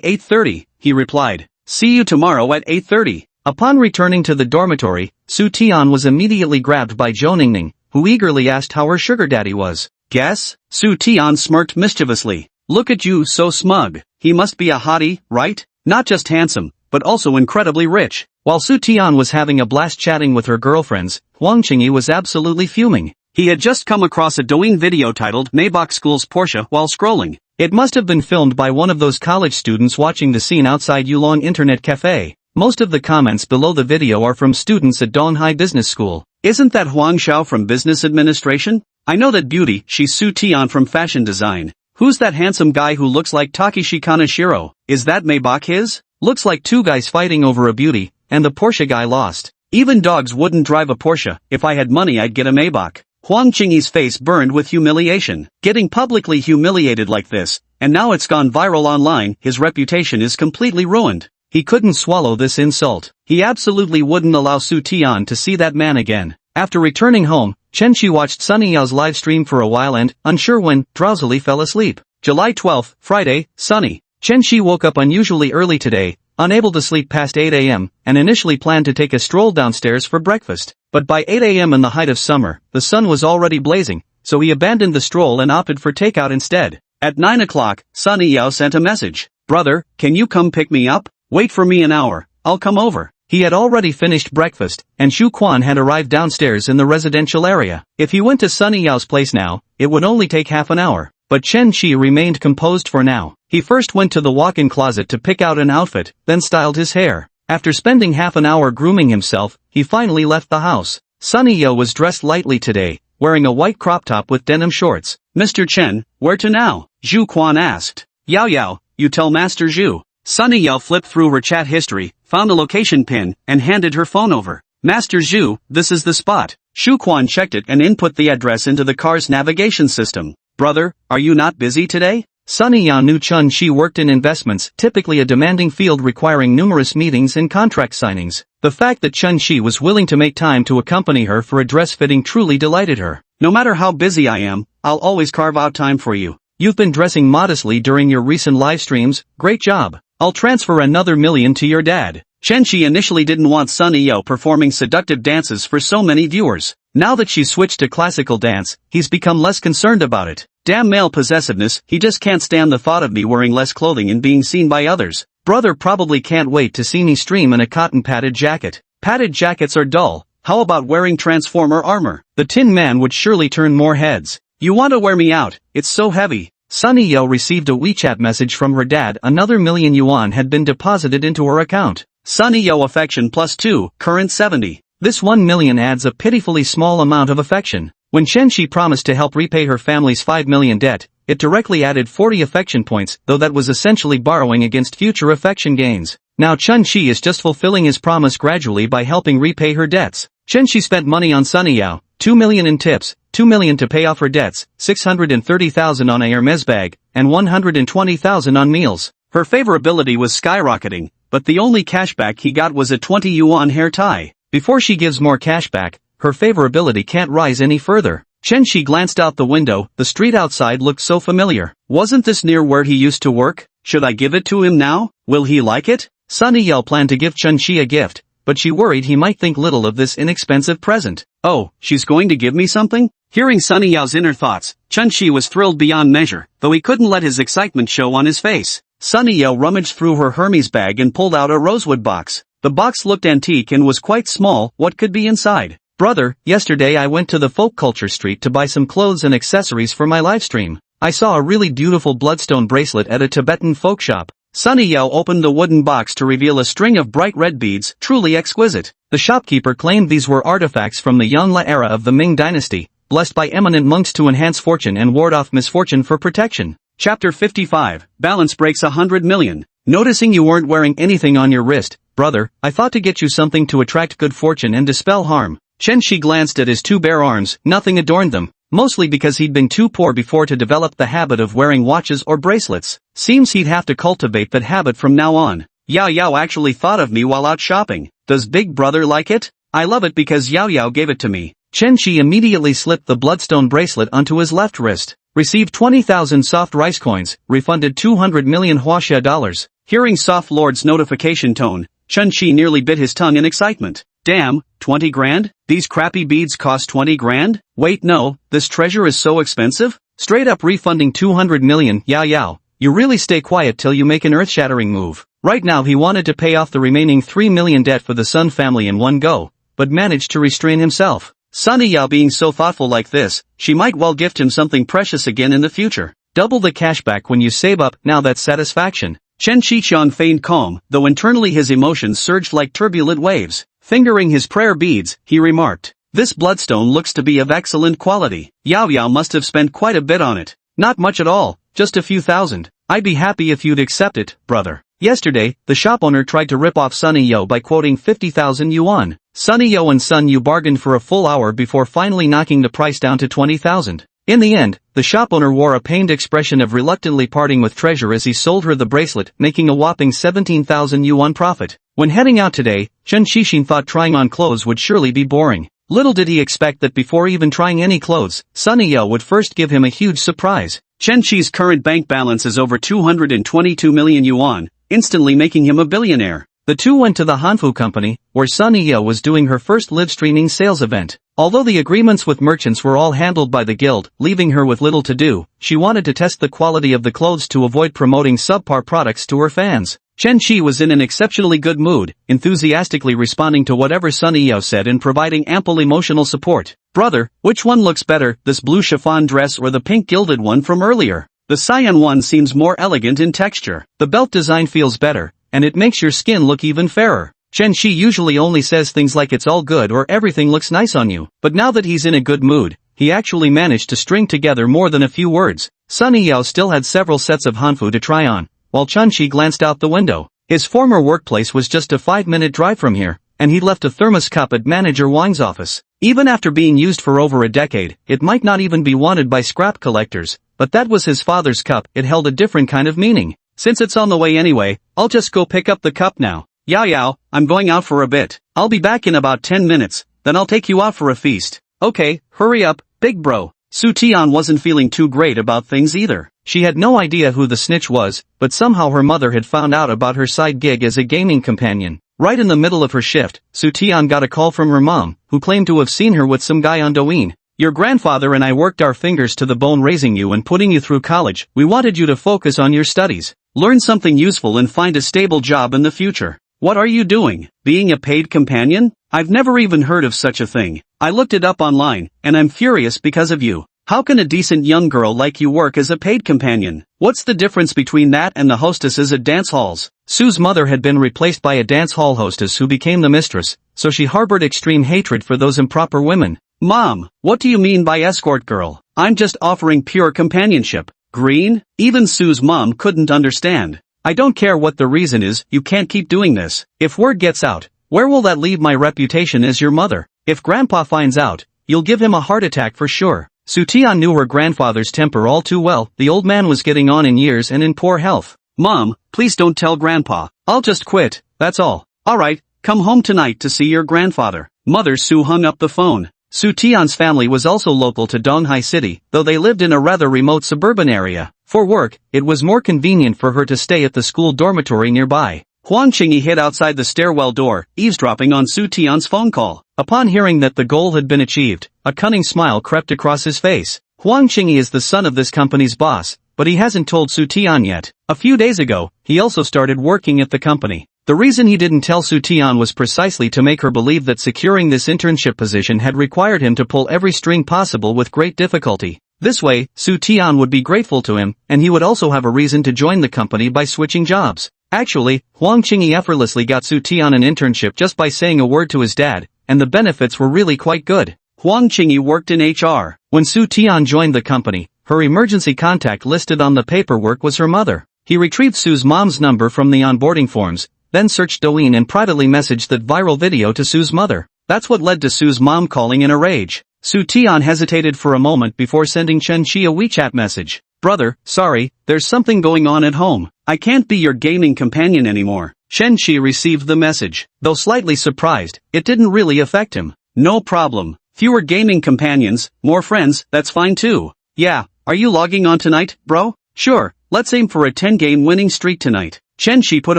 8:30, he replied. See you tomorrow at 8:30. Upon returning to the dormitory, Su Tian was immediately grabbed by Zhou Ningning, who eagerly asked how her sugar daddy was. Guess? Su Tian smirked mischievously. Look at you, so smug. He must be a hottie, right? Not just handsome, but also incredibly rich. While Su Tian was having a blast chatting with her girlfriends, Huang Qingyi was absolutely fuming. He had just come across a Douyin video titled Maybach School's Porsche while scrolling. It must have been filmed by one of those college students watching the scene outside Yulong Internet Cafe. Most of the comments below the video are from students at Donghai Business School. Isn't that Huang Xiao from Business Administration? I know that beauty. She's Su Tian from Fashion Design. Who's that handsome guy who looks like Takeshi Kaneshiro? Is that Maybach his? Looks like two guys fighting over a beauty, and the Porsche guy lost. Even dogs wouldn't drive a Porsche. If I had money I'd get a Maybach. Huang Qingyi's face burned with humiliation. Getting publicly humiliated like this, and now it's gone viral online, his reputation is completely ruined. He couldn't swallow this insult. He absolutely wouldn't allow Su Tian to see that man again. After returning home, Chen Shi watched Sunny Yao's live stream for a while and, unsure when, drowsily fell asleep. July 12, Friday, sunny. Chen Shi woke up unusually early today, unable to sleep past 8 a.m., and initially planned to take a stroll downstairs for breakfast. But by 8 a.m. in the height of summer, the sun was already blazing, so he abandoned the stroll and opted for takeout instead. At 9 o'clock, Sunny Yao sent a message. Brother, can you come pick me up? Wait for me an hour, I'll come over. He had already finished breakfast, and Xu Quan had arrived downstairs in the residential area. If he went to Sunny Yao's place now, it would only take half an hour. But Chen Shi remained composed for now. He first went to the walk-in closet to pick out an outfit, then styled his hair. After spending half an hour grooming himself, he finally left the house. Sunny Yao was dressed lightly today, wearing a white crop top with denim shorts. Mr. Chen, where to now? Xu Quan asked. Yao Yao, you tell Master Xu. Sunny Yao flipped through her chat history, found a location pin, and handed her phone over. Master Xu, this is the spot. Xu Quan checked it and input the address into the car's navigation system. Brother, are you not busy today? Sunny Yao knew Chen Shi worked in investments, typically a demanding field requiring numerous meetings and contract signings. The fact that Chen Shi was willing to make time to accompany her for a dress fitting truly delighted her. No matter how busy I am, I'll always carve out time for you. You've been dressing modestly during your recent live streams, great job. I'll transfer another $1 million to your dad. Chen Shi initially didn't want Sunny Yao performing seductive dances for so many viewers. Now that she's switched to classical dance, he's become less concerned about it. Damn male possessiveness, he just can't stand the thought of me wearing less clothing and being seen by others. Brother probably can't wait to see me stream in a cotton padded jacket. Padded jackets are dull, how about wearing Transformer armor? The Tin Man would surely turn more heads. You want to wear me out, it's so heavy. Sunny Yo received a WeChat message from her dad. Another million yuan had been deposited into her account. Sunny Yo affection +2, current 70. This 1 million adds a pitifully small amount of affection. When Chen-Shi promised to help repay her family's 5 million debt, it directly added 40 affection points, though that was essentially borrowing against future affection gains. Now Chen-Shi is just fulfilling his promise gradually by helping repay her debts. Chen-Shi spent money on Sunny Yao, 2 million in tips, 2 million to pay off her debts, 630,000 on a Hermes bag, and 120,000 on meals. Her favorability was skyrocketing, but the only cashback he got was a 20 yuan hair tie. Before she gives more cashback, her favorability can't rise any further. Chen-Shi glanced out the window. The street outside looked so familiar. Wasn't this near where he used to work? Should I give it to him now? Will he like it? Sunny Yao planned to give Chen-Shi a gift, but she worried he might think little of this inexpensive present. Oh, she's going to give me something? Hearing Sunny Yao's inner thoughts, Chen-Shi was thrilled beyond measure, though he couldn't let his excitement show on his face. Sunny Yao rummaged through her Hermes bag and pulled out a rosewood box. The box looked antique and was quite small. What could be inside? Brother, yesterday I went to the folk culture street to buy some clothes and accessories for my livestream. I saw a really beautiful bloodstone bracelet at a Tibetan folk shop. Sunny Yao opened the wooden box to reveal a string of bright red beads, truly exquisite. The shopkeeper claimed these were artifacts from the Yongle era of the Ming dynasty, blessed by eminent monks to enhance fortune and ward off misfortune for protection. Chapter 55, Balance breaks 100 million. Noticing you weren't wearing anything on your wrist, brother, I thought to get you something to attract good fortune and dispel harm. Chen-Shi glanced at his two bare arms. Nothing adorned them, mostly because he'd been too poor before to develop the habit of wearing watches or bracelets. Seems he'd have to cultivate that habit from now on. Yao Yao actually thought of me while out shopping. Does Big Brother like it? I love it because Yao Yao gave it to me. Chen-Shi immediately slipped the bloodstone bracelet onto his left wrist. Received 20,000 soft rice coins, refunded 200 million Huaxia dollars. Hearing Soft Lord's notification tone, Chen-Shi nearly bit his tongue in excitement. Damn, 20 grand? These crappy beads cost 20 grand? Wait no, this treasure is so expensive? Straight up refunding 200 million, Yao Yao. You really stay quiet till you make an earth-shattering move. Right now he wanted to pay off the remaining 3 million debt for the Sun family in one go, but managed to restrain himself. Sunny Yao being so thoughtful like this, she might well gift him something precious again in the future. Double the cashback when you save up, now that's satisfaction. Chen-Shi feigned calm, though internally his emotions surged like turbulent waves. Fingering his prayer beads, he remarked, "This bloodstone looks to be of excellent quality. Yao Yao must have spent quite a bit on it." "Not much at all, just a few thousand. I'd be happy if you'd accept it, brother." Yesterday, the shop owner tried to rip off Sunny Yo by quoting 50,000 yuan. Sunny Yo and Sun Yu bargained for a full hour before finally knocking the price down to 20,000. In the end, the shop owner wore a pained expression of reluctantly parting with treasure as he sold her the bracelet, making a whopping 17,000 yuan profit. When heading out today, Chen-Shi thought trying on clothes would surely be boring. Little did he expect that before even trying any clothes, Sunny Yo would first give him a huge surprise. Chen-Shi's current bank balance is over 222 million yuan, instantly making him a billionaire. The two went to the Hanfu company, where Sunny Yo was doing her first live-streaming sales event. Although the agreements with merchants were all handled by the guild, leaving her with little to do, she wanted to test the quality of the clothes to avoid promoting subpar products to her fans. Chen-Shi was in an exceptionally good mood, enthusiastically responding to whatever Sunny Yo said and providing ample emotional support. "Brother, which one looks better, this blue chiffon dress or the pink gilded one from earlier? The cyan one seems more elegant in texture. The belt design feels better, and it makes your skin look even fairer." Chen-Shi usually only says things like it's all good or everything looks nice on you, but now that he's in a good mood, he actually managed to string together more than a few words. Sunny Yao still had several sets of Hanfu to try on, while Chen-Shi glanced out the window. His former workplace was just a 5-minute drive from here, and he'd left a thermos cup at Manager Wang's office. Even after being used for over a decade, it might not even be wanted by scrap collectors, but that was his father's cup. It held a different kind of meaning. "Since it's on the way anyway, I'll just go pick up the cup now. Yao Yao, I'm going out for a bit. I'll be back in about 10 minutes, then I'll take you out for a feast." "Okay, hurry up, big bro." Su Tian wasn't feeling too great about things either. She had no idea who the snitch was, but somehow her mother had found out about her side gig as a gaming companion. Right in the middle of her shift, Su Tian got a call from her mom, who claimed to have seen her with some guy on Douyin. "Your grandfather and I worked our fingers to the bone raising you and putting you through college. We wanted you to focus on your studies, learn something useful and find a stable job in the future. What are you doing? Being a paid companion? I've never even heard of such a thing. I looked it up online, and I'm furious because of you. How can a decent young girl like you work as a paid companion? What's the difference between that and the hostesses at dance halls? Sue's mother had been replaced by a dance hall hostess who became the mistress, so she harbored extreme hatred for those improper women. Mom, what do you mean by escort girl? I'm just offering pure companionship. Green? Even Sue's mom couldn't understand. I don't care what the reason is, you can't keep doing this. If word gets out, where will that leave my reputation as your mother? If Grandpa finds out, you'll give him a heart attack for sure. Soo-tian knew her grandfather's temper all too well. The old man was getting on in years and in poor health. Mom, please don't tell Grandpa. I'll just quit, that's all. Alright, come home tonight to see your grandfather. Mother Sue hung up the phone. Soo-tian's family was also local to Donghai City, though they lived in a rather remote suburban area. For work, it was more convenient for her to stay at the school dormitory nearby. Huang Qingyi hid outside the stairwell door, eavesdropping on Soo-tian's phone call. Upon hearing that the goal had been achieved, a cunning smile crept across his face. Huang Qingyi is the son of this company's boss, but he hasn't told Soo-tian yet. A few days ago, he also started working at the company. The reason he didn't tell Soo-tian was precisely to make her believe that securing this internship position had required him to pull every string possible with great difficulty. This way, Soo-tian would be grateful to him, and he would also have a reason to join the company by switching jobs. Actually, Huang Qingyi effortlessly got Soo-tian an internship just by saying a word to his dad, and the benefits were really quite good. Huang Qingyi worked in HR. When Soo-tian joined the company, her emergency contact listed on the paperwork was her mother. He retrieved Sue's mom's number from the onboarding forms, then searched Douyin and privately messaged that viral video to Sue's mother. That's what led to Sue's mom calling in a rage. Soo-tian hesitated for a moment before sending Chen-chi a WeChat message. Brother, sorry, there's something going on at home. I can't be your gaming companion anymore. Chen-chi received the message. Though slightly surprised, it didn't really affect him. No problem. Fewer gaming companions, more friends, that's fine too. Yeah, are you logging on tonight, bro? Sure, let's aim for a 10-game winning streak tonight. Chen-chi put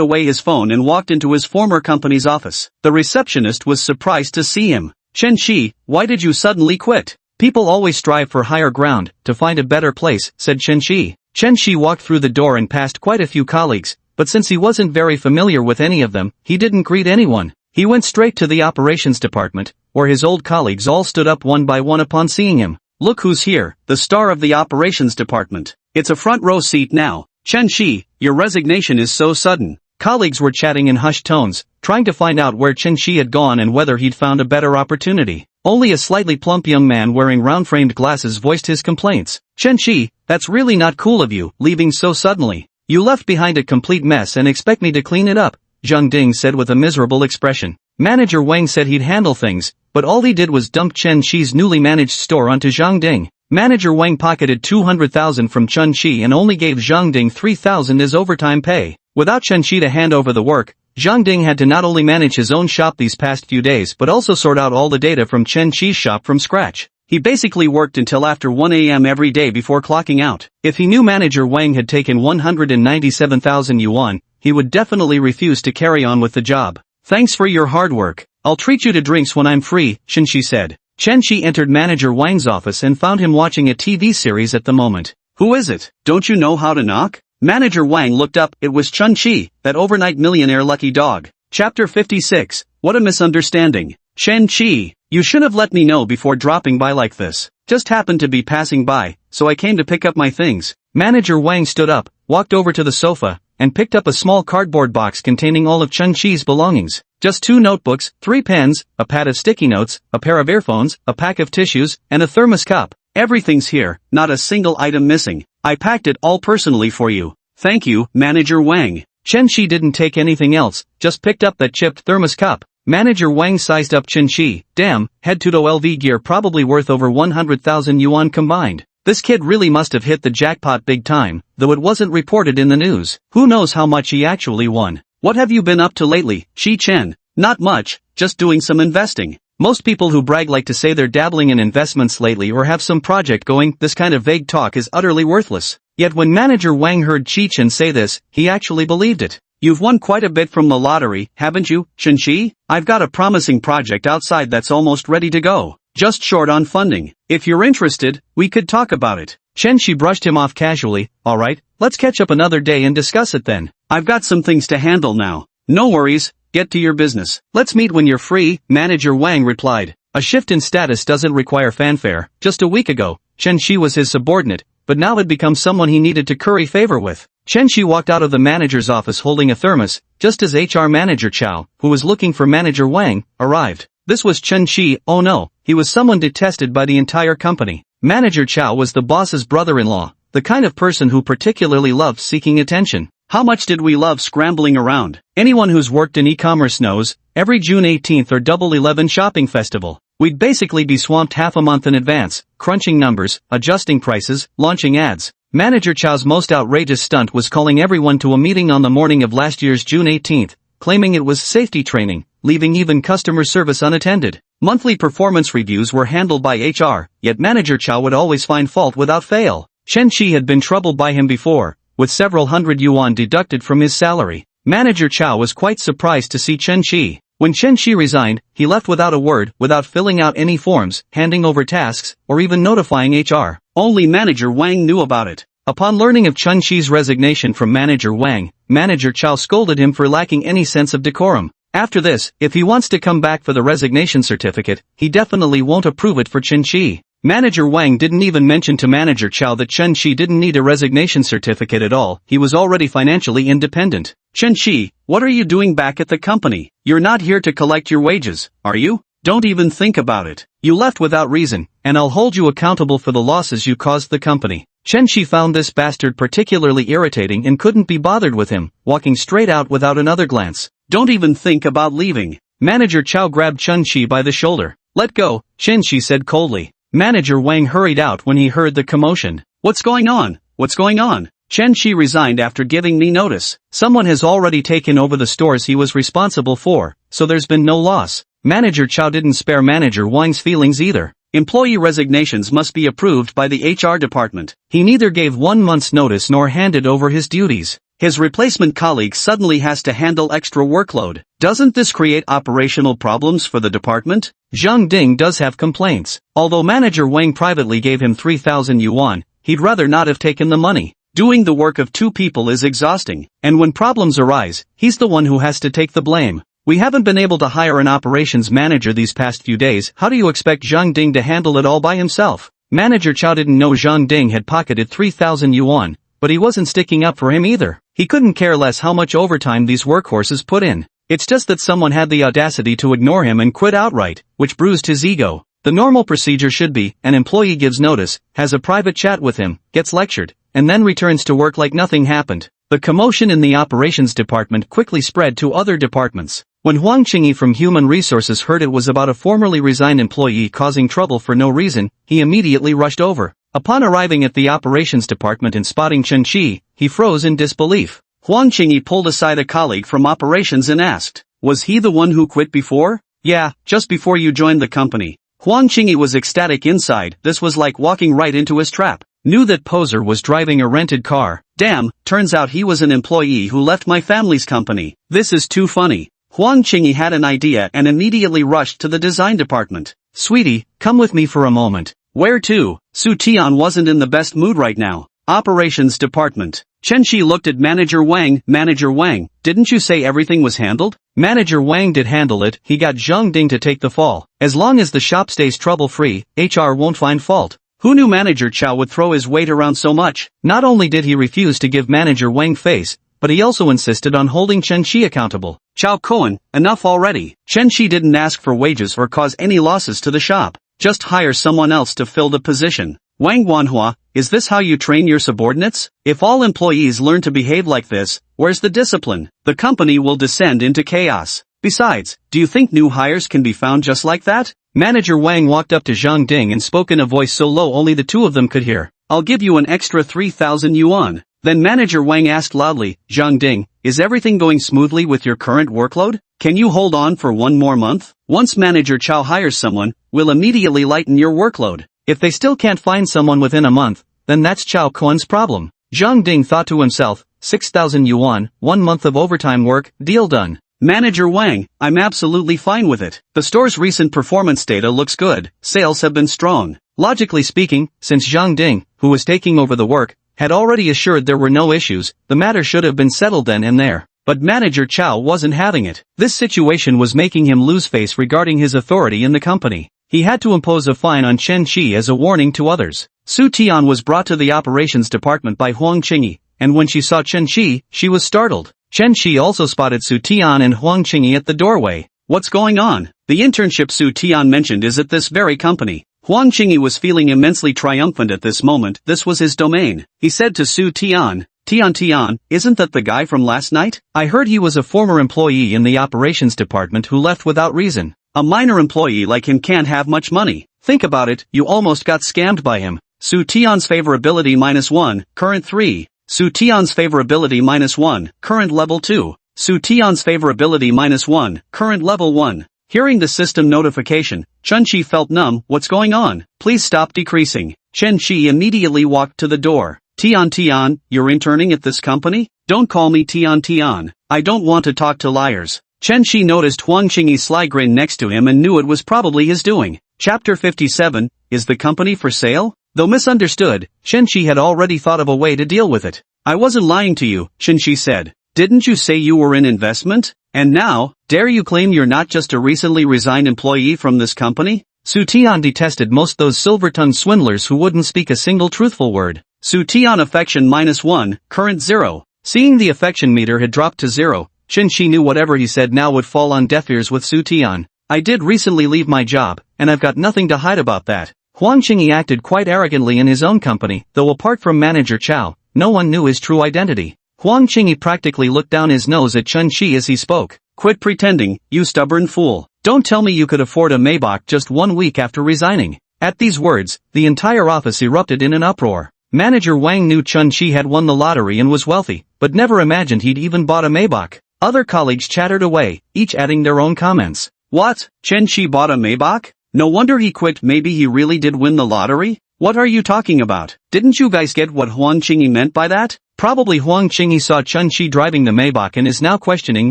away his phone and walked into his former company's office. The receptionist was surprised to see him. Chen-chi, why did you suddenly quit? People always strive for higher ground, to find a better place, said Chen-chi. Chen-chi walked through the door and passed quite a few colleagues, but since he wasn't very familiar with any of them, he didn't greet anyone. He went straight to the operations department, where his old colleagues all stood up one by one upon seeing him. Look who's here, the star of the operations department. It's a front row seat now. Chen-chi, your resignation is so sudden. Colleagues were chatting in hushed tones, trying to find out where Chen-chi had gone and whether he'd found a better opportunity. Only a slightly plump young man wearing round-framed glasses voiced his complaints. Chen-chi, that's really not cool of you, leaving so suddenly. You left behind a complete mess and expect me to clean it up, Zhang Ding said with a miserable expression. Manager Wang said he'd handle things, but all he did was dump Chen-chi's newly managed store onto Zhang Ding. Manager Wang pocketed 200,000 from Chen-chi and only gave Zhang Ding 3,000 as overtime pay. Without Chen-chi to hand over the work, Zhang Ding had to not only manage his own shop these past few days but also sort out all the data from Chen-chi's shop from scratch. He basically worked until after 1 a.m. every day before clocking out. If he knew manager Wang had taken 197,000 yuan, he would definitely refuse to carry on with the job. Thanks for your hard work. I'll treat you to drinks when I'm free, Chen-chi said. Chen-chi entered manager Wang's office and found him watching a TV series at the moment. Who is it? Don't you know how to knock? Manager Wang looked up. It was Chen-chi, that overnight millionaire lucky dog. Chapter 56, what a misunderstanding. Chen-chi, you should have let me know before dropping by like this. Just happened to be passing by, so I came to pick up my things. Manager Wang stood up, walked over to the sofa, and picked up a small cardboard box containing all of Chen-chi's belongings. Just 2 notebooks, 3 pens, a pad of sticky notes, a pair of earphones, a pack of tissues, and a thermos cup. Everything's here, not a single item missing. I packed it all personally for you. Thank you, Manager Wang. Chen-chi didn't take anything else, just picked up that chipped thermos cup. Manager Wang sized up Chen-chi. Damn, head to LV gear probably worth over 100,000 yuan combined. This kid really must have hit the jackpot big time, though it wasn't reported in the news. Who knows how much he actually won. What have you been up to lately, Shi-chen? Not much, just doing some investing. Most people who brag like to say they're dabbling in investments lately or have some project going. This kind of vague talk is utterly worthless. Yet when Manager Wang heard Shi-chen say this, he actually believed it. You've won quite a bit from the lottery, haven't you, Chen-chi? I've got a promising project outside that's almost ready to go. Just short on funding. If you're interested, we could talk about it. Chen-chi brushed him off casually. Alright, let's catch up another day and discuss it then. I've got some things to handle now. No worries, get to your business. Let's meet when you're free, Manager Wang replied. A shift in status doesn't require fanfare. Just a week ago, Chen Shi was his subordinate, but now had become someone he needed to curry favor with. Chen Shi walked out of the manager's office holding a thermos, just as HR manager Chow, who was looking for Manager Wang, arrived. This was Chen Shi. Oh no, he was someone detested by the entire company. Manager Chow was the boss's brother-in-law, the kind of person who particularly loved seeking attention. How much did we love scrambling around? Anyone who's worked in e-commerce knows, every June 18th or Double 11 shopping festival, we'd basically be swamped half a month in advance, crunching numbers, adjusting prices, launching ads. Manager Chow's most outrageous stunt was calling everyone to a meeting on the morning of last year's June 18th, claiming it was safety training, leaving even customer service unattended. Monthly performance reviews were handled by HR, yet Manager Chow would always find fault without fail. Chen Shi had been troubled by him before, with several hundred yuan deducted from his salary. Manager Chow was quite surprised to see Chen Shi. When Chen Shi resigned, he left without a word, without filling out any forms, handing over tasks, or even notifying HR. Only Manager Wang knew about it. Upon learning of Chen Shi's resignation from Manager Wang, Manager Chow scolded him for lacking any sense of decorum. After this, if he wants to come back for the resignation certificate, he definitely won't approve it for Chen Shi. Manager Wang didn't even mention to Manager Chow that Chen Shi didn't need a resignation certificate at all. He was already financially independent. Chen Shi, what are you doing back at the company? You're not here to collect your wages, are you? Don't even think about it. You left without reason, and I'll hold you accountable for the losses you caused the company. Chen Shi found this bastard particularly irritating and couldn't be bothered with him, walking straight out without another glance. Don't even think about leaving. Manager Chow grabbed Chen Shi by the shoulder. Let go, Chen Shi said coldly. Manager Wang hurried out when he heard the commotion. What's going on? What's going on? Chen Shi resigned after giving me notice. Someone has already taken over the stores he was responsible for, so there's been no loss. Manager Chow didn't spare Manager Wang's feelings either. Employee resignations must be approved by the HR department. He neither gave 1 month's notice nor handed over his duties. His replacement colleague suddenly has to handle extra workload. Doesn't this create operational problems for the department? Zhang Ding does have complaints. Although Manager Wang privately gave him 3,000 yuan, he'd rather not have taken the money. Doing the work of 2 people is exhausting, and when problems arise, he's the one who has to take the blame. We haven't been able to hire an operations manager these past few days. How do you expect Zhang Ding to handle it all by himself? Manager Chow didn't know Zhang Ding had pocketed 3,000 yuan, but he wasn't sticking up for him either. He couldn't care less how much overtime these workhorses put in. It's just that someone had the audacity to ignore him and quit outright, which bruised his ego. The normal procedure should be, an employee gives notice, has a private chat with him, gets lectured, and then returns to work like nothing happened. The commotion in the operations department quickly spread to other departments. When Huang Qingyi from Human Resources heard it was about a formerly resigned employee causing trouble for no reason, he immediately rushed over. Upon arriving at the operations department and spotting Chen Shi, he froze in disbelief. Huang Qingyi pulled aside a colleague from operations and asked, "Was he the one who quit before?" "Yeah, just before you joined the company." Huang Qingyi was ecstatic inside. This was like walking right into his trap. Knew that poser was driving a rented car. Damn, turns out he was an employee who left my family's company. This is too funny. Huang Qingyi had an idea and immediately rushed to the design department. "Sweetie, come with me for a moment." "Where to?" Su Tian wasn't in the best mood right now. Operations department. Chen Shi looked at Manager Wang. "Manager Wang, didn't you say everything was handled?" Manager Wang did handle it. He got Zhang Ding to take the fall. As long as the shop stays trouble-free, HR won't find fault. Who knew Manager Chow would throw his weight around so much? Not only did he refuse to give Manager Wang face, but he also insisted on holding Chen Shi accountable. Chow Cohen, enough already. Chen Shi didn't ask for wages or cause any losses to the shop. Just hire someone else to fill the position. Wang Manhwa, is this how you train your subordinates? If all employees learn to behave like this, where's the discipline? The company will descend into chaos. Besides, do you think new hires can be found just like that? Manager Wang walked up to Zhang Ding and spoke in a voice so low only the two of them could hear. "I'll give you an extra 3,000 yuan. Then Manager Wang asked loudly, "Zhang Ding, is everything going smoothly with your current workload? Can you hold on for 1 more month? Once Manager Chow hires someone, we'll immediately lighten your workload." If they still can't find someone within a month, then that's Chow Cohen's problem. Zhang Ding thought to himself, 6,000 yuan, 1 month of overtime work, deal done. "Manager Wang, I'm absolutely fine with it. The store's recent performance data looks good, sales have been strong." Logically speaking, since Zhang Ding, who was taking over the work, had already assured there were no issues, the matter should have been settled then and there. But Manager Chow wasn't having it. This situation was making him lose face regarding his authority in the company. He had to impose a fine on Chen Shi as a warning to others. Su Tian was brought to the operations department by Huang Qingyi, and when she saw Chen Shi, she was startled. Chen Shi also spotted Su Tian and Huang Qingyi at the doorway. What's going on? The internship Su Tian mentioned is at this very company. Huang Qingyi was feeling immensely triumphant at this moment. This was his domain. He said to Su Tian, Tian, isn't that the guy from last night? I heard he was a former employee in the operations department who left without reason. A minor employee like him can't have much money. Think about it, you almost got scammed by him. Su Tian's favorability -1, current 3. Su Tian's favorability -1, current level 2. Su Tian's favorability -1, current level 1. Hearing the system notification, Chen Shi felt numb. What's going on? Please stop decreasing. Chen Shi immediately walked to the door. Tian, you're interning at this company? Don't call me Tian. I don't want to talk to liars. Chen Shi noticed Huang Qingyi's sly grin next to him and knew it was probably his doing. Chapter 57, Is the company for sale? Though misunderstood, Chen Shi had already thought of a way to deal with it. I wasn't lying to you, Chen Shi said. Didn't you say you were in investment? And now, dare you claim you're not just a recently resigned employee from this company? Su Tian detested most those silver-tongued swindlers who wouldn't speak a single truthful word. Su Tian affection -1, current 0. Seeing the affection meter had dropped to 0, Chen Shi knew whatever he said now would fall on deaf ears with Su Tian. I did recently leave my job, and I've got nothing to hide about that. Huang Qingyi acted quite arrogantly in his own company, though apart from Manager Chow, no one knew his true identity. Huang Qingyi practically looked down his nose at Chen Shi as he spoke. Quit pretending, you stubborn fool. Don't tell me you could afford a Maybach just 1 week after resigning. At these words, the entire office erupted in an uproar. Manager Wang knew Chen Shi had won the lottery and was wealthy, but never imagined he'd even bought a Maybach. Other colleagues chattered away, each adding their own comments. What? Chen Shi bought a Maybach? No wonder he quit. Maybe he really did win the lottery? What are you talking about? Didn't you guys get what Huang Qingyi meant by that? Probably Huang Qingyi saw Chen Shi driving the Maybach and is now questioning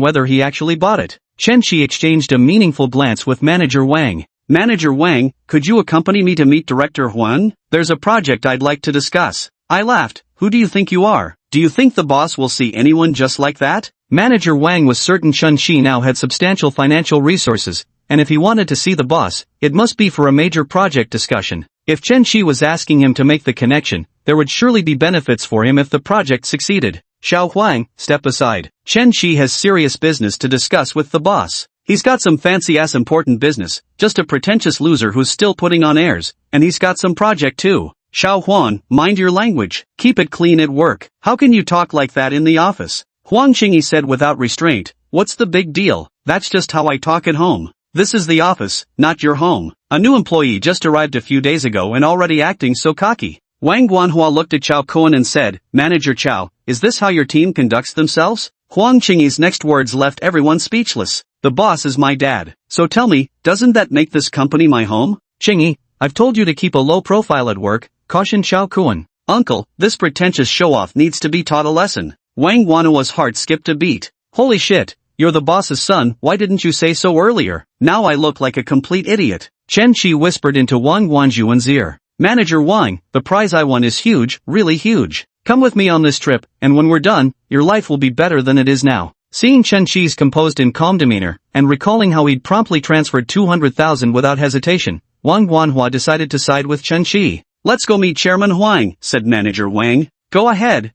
whether he actually bought it. Chen Shi exchanged a meaningful glance with Manager Wang. Manager Wang, could you accompany me to meet Director Huang? There's a project I'd like to discuss. I laughed. Who do you think you are? Do you think the boss will see anyone just like that? Manager Wang was certain Chen Shi now had substantial financial resources, and if he wanted to see the boss, it must be for a major project discussion. If Chen Shi was asking him to make the connection, there would surely be benefits for him if the project succeeded. Xiao Huang, step aside. Chen Shi has serious business to discuss with the boss. He's got some fancy-ass important business, just a pretentious loser who's still putting on airs, and he's got some project too. Xiao Huang, mind your language. Keep it clean at work. How can you talk like that in the office? Huang Qingyi said without restraint. What's the big deal? That's just how I talk at home. This is the office, not your home. A new employee just arrived a few days ago and already acting so cocky. Wang Guanhua looked at Chao Kuan and said, Manager Chao, is this how your team conducts themselves? Huang Qingyi's next words left everyone speechless. The boss is my dad. So tell me, doesn't that make this company my home? Qingyi, I've told you to keep a low profile at work, cautioned Chao Kuan. Uncle, this pretentious show-off needs to be taught a lesson. Wang Guanhua's heart skipped a beat. Holy shit, you're the boss's son, why didn't you say so earlier? Now I look like a complete idiot. Chen Shi whispered into Wang Guanjuan's ear. Manager Wang, the prize I won is huge, really huge. Come with me on this trip, and when we're done, your life will be better than it is now. Seeing Chen Shi's composed and calm demeanor, and recalling how he'd promptly transferred 200,000 without hesitation, Wang Guanhua decided to side with Chen Shi. Let's go meet Chairman Huang, said Manager Wang. Go ahead.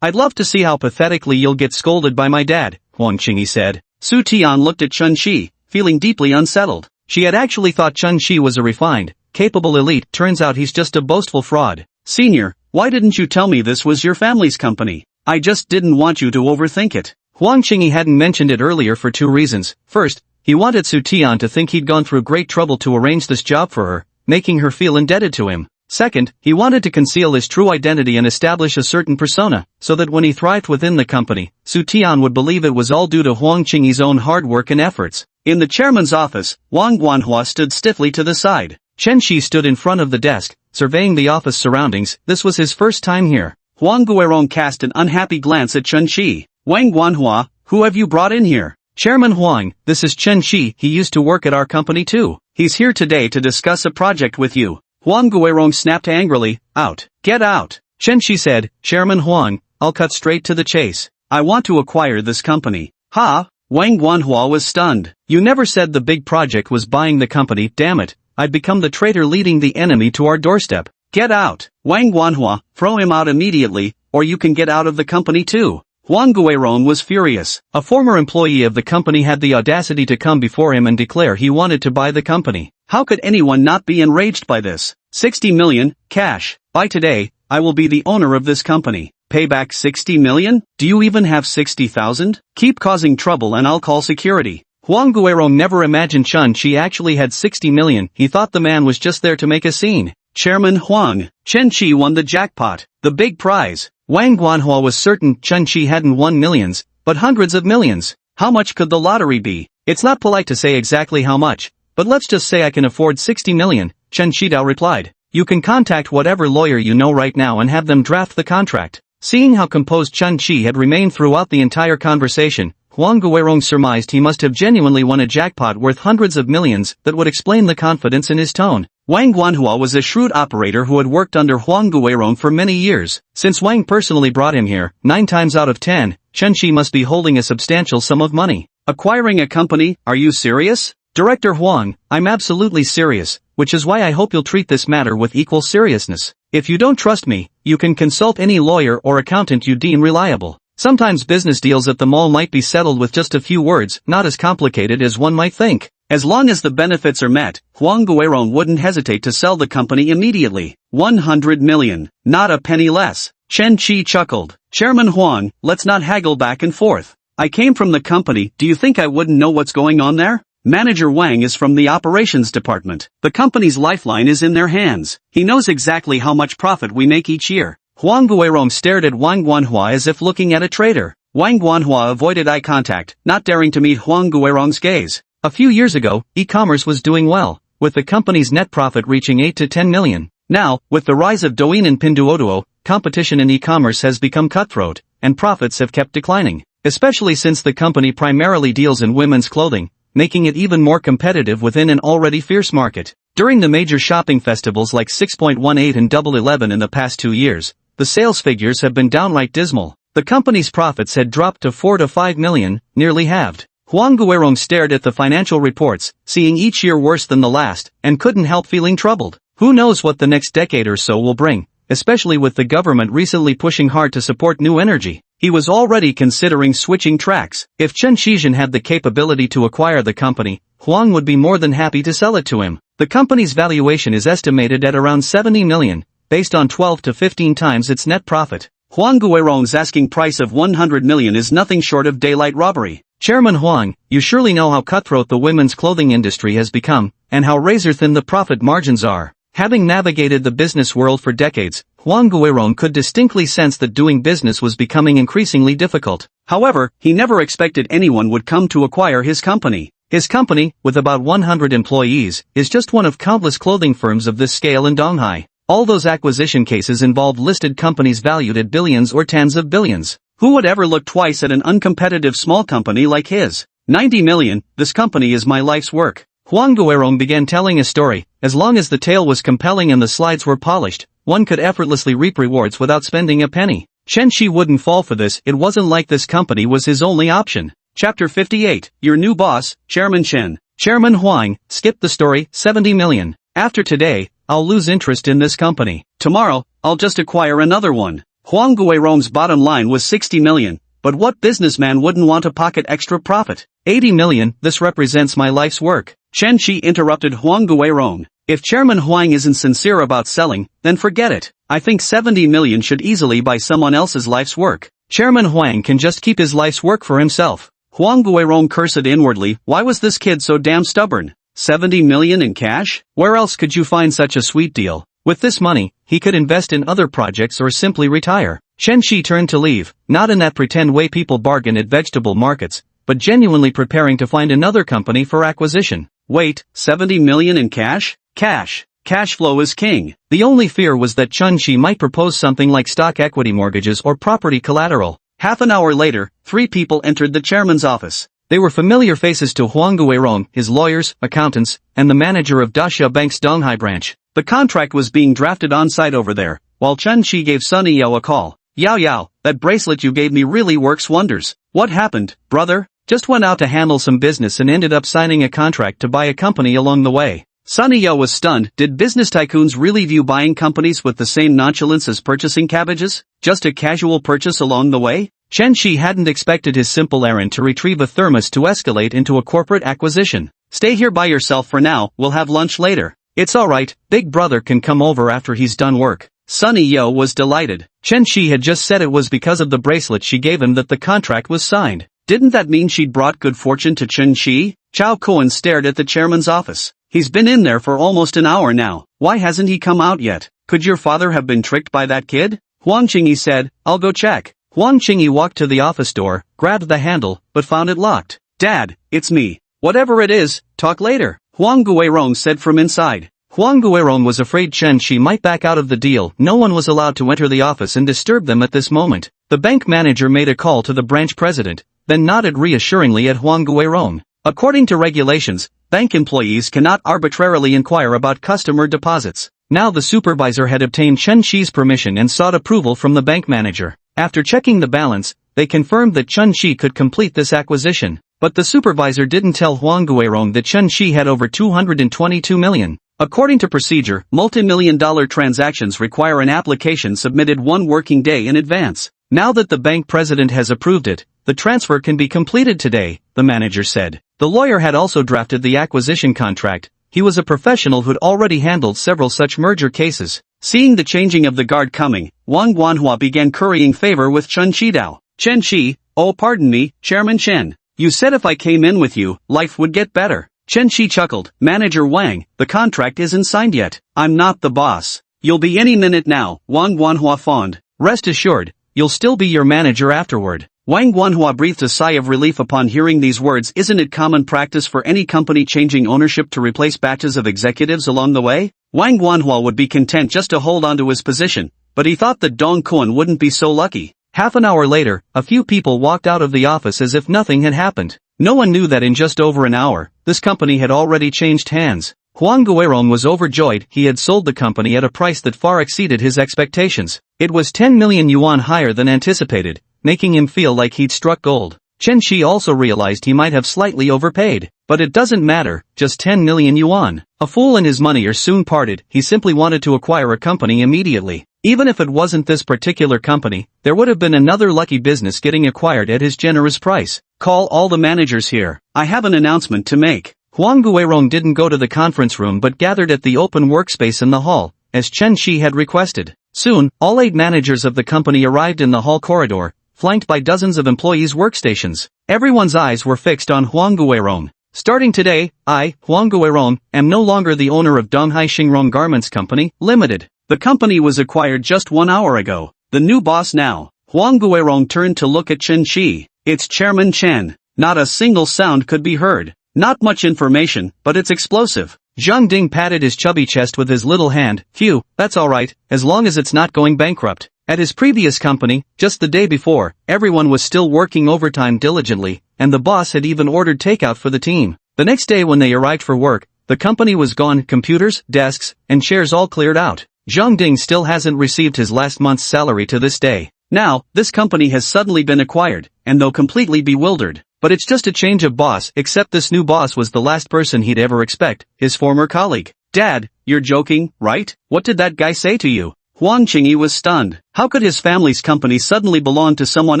I'd love to see how pathetically you'll get scolded by my dad, Huang Qingyi said. Su Tian looked at Chen Shi, feeling deeply unsettled. She had actually thought Chen Shi was a refined, capable elite. Turns out he's just a boastful fraud. Senior, why didn't you tell me this was your family's company? I just didn't want you to overthink it. Huang Qingyi hadn't mentioned it earlier for two reasons. First, he wanted Su Tian to think he'd gone through great trouble to arrange this job for her, making her feel indebted to him. Second, he wanted to conceal his true identity and establish a certain persona, so that when he thrived within the company, Su Tian would believe it was all due to Huang Qingyi's own hard work and efforts. In the chairman's office, Wang Guanhua stood stiffly to the side. Chen Shi stood in front of the desk, surveying the office surroundings. This was his first time here. Huang Guerong cast an unhappy glance at Chen Shi. Wang Guanhua, who have you brought in here? Chairman Huang, this is Chen Shi. He used to work at our company too. He's here today to discuss a project with you. Huang Guerong snapped angrily. Out. Get out. Chen Shi said, Chairman Huang, I'll cut straight to the chase. I want to acquire this company. Ha! Wang Guanhua was stunned. You never said the big project was buying the company, damn it. I'd become the traitor leading the enemy to our doorstep. Get out! Wang Guanhua, throw him out immediately, or you can get out of the company too. Huang Guirong was furious. A former employee of the company had the audacity to come before him and declare he wanted to buy the company. How could anyone not be enraged by this? 60 million, cash. By today, I will be the owner of this company. Pay back 60 million? Do you even have 60,000? Keep causing trouble and I'll call security. Huang Guirong never imagined Chen Qi actually had 60 million. He thought the man was just there to make a scene. Chairman Huang, Chen Qi won the jackpot. The big prize. Wang Guanhua was certain Chen Qi hadn't won millions, but hundreds of millions. How much could the lottery be? It's not polite to say exactly how much, but let's just say I can afford 60 million, Chen Qidao replied. You can contact whatever lawyer you know right now and have them draft the contract. Seeing how composed Chen Qi had remained throughout the entire conversation, Huang Guirong surmised he must have genuinely won a jackpot worth hundreds of millions that would explain the confidence in his tone. Wang Guanhua was a shrewd operator who had worked under Huang Guirong for many years. Since Wang personally brought him here, 9 times out of 10, Chen Qi must be holding a substantial sum of money. Acquiring a company, are you serious? Director Huang, I'm absolutely serious, which is why I hope you'll treat this matter with equal seriousness. If you don't trust me, you can consult any lawyer or accountant you deem reliable. Sometimes business deals at the mall might be settled with just a few words, not as complicated as one might think. As long as the benefits are met, Huang Guirong wouldn't hesitate to sell the company immediately. 100 million, not a penny less. Chen Qi chuckled. Chairman Huang, let's not haggle back and forth. I came from the company, do you think I wouldn't know what's going on there? Manager Wang is from the operations department. The company's lifeline is in their hands. He knows exactly how much profit we make each year. Huang Guirong stared at Wang Guanhua as if looking at a traitor. Wang Guanhua avoided eye contact, not daring to meet Huang Guirong's gaze. A few years ago, e-commerce was doing well, with the company's net profit reaching 8 to 10 million. Now, with the rise of Douyin and Pinduoduo, competition in e-commerce has become cutthroat, and profits have kept declining, especially since the company primarily deals in women's clothing, making it even more competitive within an already fierce market. During the major shopping festivals like 6.18 and Double 11 in the past 2 years, the sales figures have been downright dismal. The company's profits had dropped to 4 to 5 million, nearly halved. Huang Guirong stared at the financial reports, seeing each year worse than the last, and couldn't help feeling troubled. Who knows what the next decade or so will bring, especially with the government recently pushing hard to support new energy. He was already considering switching tracks. If Chen Shizhen had the capability to acquire the company, Huang would be more than happy to sell it to him. The company's valuation is estimated at around 70 million, based on 12 to 15 times its net profit. Huang Guirong's asking price of 100 million is nothing short of daylight robbery. Chairman Huang, you surely know how cutthroat the women's clothing industry has become, and how razor-thin the profit margins are. Having navigated the business world for decades, Huang Guirong could distinctly sense that doing business was becoming increasingly difficult. However, he never expected anyone would come to acquire his company. His company, with about 100 employees, is just one of countless clothing firms of this scale in Donghai. All those acquisition cases involved listed companies valued at billions or tens of billions. Who would ever look twice at an uncompetitive small company like his? 90 million, this company is my life's work. Huang Guirong began telling a story. As long as the tale was compelling and the slides were polished, one could effortlessly reap rewards without spending a penny. Chen Qi wouldn't fall for this. It wasn't like this company was his only option. Chapter 58, Your New Boss, Chairman Chen. Chairman Huang, skip the story, 70 million. After today, I'll lose interest in this company. Tomorrow, I'll just acquire another one. Huang Guirong's bottom line was 60 million, but what businessman wouldn't want to pocket extra profit? 80 million, this represents my life's work. Chen Qi interrupted Huang Guirong. If Chairman Huang isn't sincere about selling, then forget it. I think 70 million should easily buy someone else's life's work. Chairman Huang can just keep his life's work for himself. Huang Guirong cursed inwardly. Why was this kid so damn stubborn? 70 million in cash? Where else could you find such a sweet deal? With this money, he could invest in other projects or simply retire. Chen Qi turned to leave, not in that pretend way people bargain at vegetable markets, but genuinely preparing to find another company for acquisition. Wait, 70 million in cash? Cash. Cash flow is king. The only fear was that Chen Qi might propose something like stock equity mortgages or property collateral. Half an hour later, 3 people entered the chairman's office. They were familiar faces to Huang Guirong, his lawyers, accountants, and the manager of Daxia Bank's Donghai branch. The contract was being drafted on site over there, while Chen Qi gave Sunny Yao a call. Yao Yao, that bracelet you gave me really works wonders. What happened, brother? Just went out to handle some business and ended up signing a contract to buy a company along the way. Sunny Yao was stunned. Did business tycoons really view buying companies with the same nonchalance as purchasing cabbages? Just a casual purchase along the way? Chen Shi hadn't expected his simple errand to retrieve a thermos to escalate into a corporate acquisition. Stay here by yourself for now, we'll have lunch later. It's alright, big brother can come over after he's done work. Sunny Yao was delighted. Chen Shi had just said it was because of the bracelet she gave him that the contract was signed. Didn't that mean she'd brought good fortune to Chen Shi? Chao Cohen stared at the chairman's office. He's been in there for almost an hour now. Why hasn't he come out yet? Could your father have been tricked by that kid? Huang Qingyi said, I'll go check. Huang Qingyi walked to the office door, grabbed the handle, but found it locked. Dad, it's me. Whatever it is, talk later, Huang Guirong said from inside. Huang Guirong was afraid Chen Shi might back out of the deal. No one was allowed to enter the office and disturb them at this moment. The bank manager made a call to the branch president, then nodded reassuringly at Huang Guirong. According to regulations, bank employees cannot arbitrarily inquire about customer deposits. Now the supervisor had obtained Chen Shi's permission and sought approval from the bank manager. After checking the balance, they confirmed that Chen Shi could complete this acquisition. But the supervisor didn't tell Huang Guirong that Chen Shi had over 222 million. According to procedure, multi-million-dollar transactions require an application submitted 1 working day in advance. Now that the bank president has approved it, the transfer can be completed today, the manager said. The lawyer had also drafted the acquisition contract. He was a professional who'd already handled several such merger cases. Seeing the changing of the guard coming, Wang Guanhua began currying favor with Chen Shidao. Chen Shi, oh pardon me, Chairman Chen. You said if I came in with you, life would get better. Chen Shi chuckled. Manager Wang, the contract isn't signed yet. I'm not the boss. You'll be any minute now, Wang Guanhua fawned. Rest assured, you'll still be your manager afterward. Wang Guanhua breathed a sigh of relief upon hearing these words. Isn't it common practice for any company changing ownership to replace batches of executives along the way? Wang Guanhua would be content just to hold on to his position, but he thought that Dong Kuan wouldn't be so lucky. Half an hour later, a few people walked out of the office as if nothing had happened. No one knew that in just over an hour, this company had already changed hands. Huang Guirong was overjoyed. He had sold the company at a price that far exceeded his expectations. It was 10 million yuan higher than anticipated, making him feel like he'd struck gold. Chen Shi also realized he might have slightly overpaid. But it doesn't matter, just 10 million yuan. A fool and his money are soon parted. He simply wanted to acquire a company immediately. Even if it wasn't this particular company, there would have been another lucky business getting acquired at his generous price. Call all the managers here. I have an announcement to make. Huang Guirong didn't go to the conference room but gathered at the open workspace in the hall, as Chen Shi had requested. Soon, all 8 managers of the company arrived in the hall corridor, flanked by dozens of employees' workstations. Everyone's eyes were fixed on Huang Guirong. Starting today, I, Huang Guirong, am no longer the owner of Donghai Xingrong Garments Company, Limited. The company was acquired just 1 hour ago. The new boss now. Huang Guirong turned to look at Chen Shi. It's Chairman Chen. Not a single sound could be heard. Not much information, but it's explosive. Zhang Ding patted his chubby chest with his little hand. Phew, that's alright, as long as it's not going bankrupt. At his previous company, just the day before, everyone was still working overtime diligently, and the boss had even ordered takeout for the team. The next day when they arrived for work, the company was gone, computers, desks, and chairs all cleared out. Zhang Ding still hasn't received his last month's salary to this day. Now, this company has suddenly been acquired, and though completely bewildered, but it's just a change of boss, except this new boss was the last person he'd ever expect, his former colleague. Dad, you're joking, right? What did that guy say to you? Huang Qingyi was stunned. How could his family's company suddenly belong to someone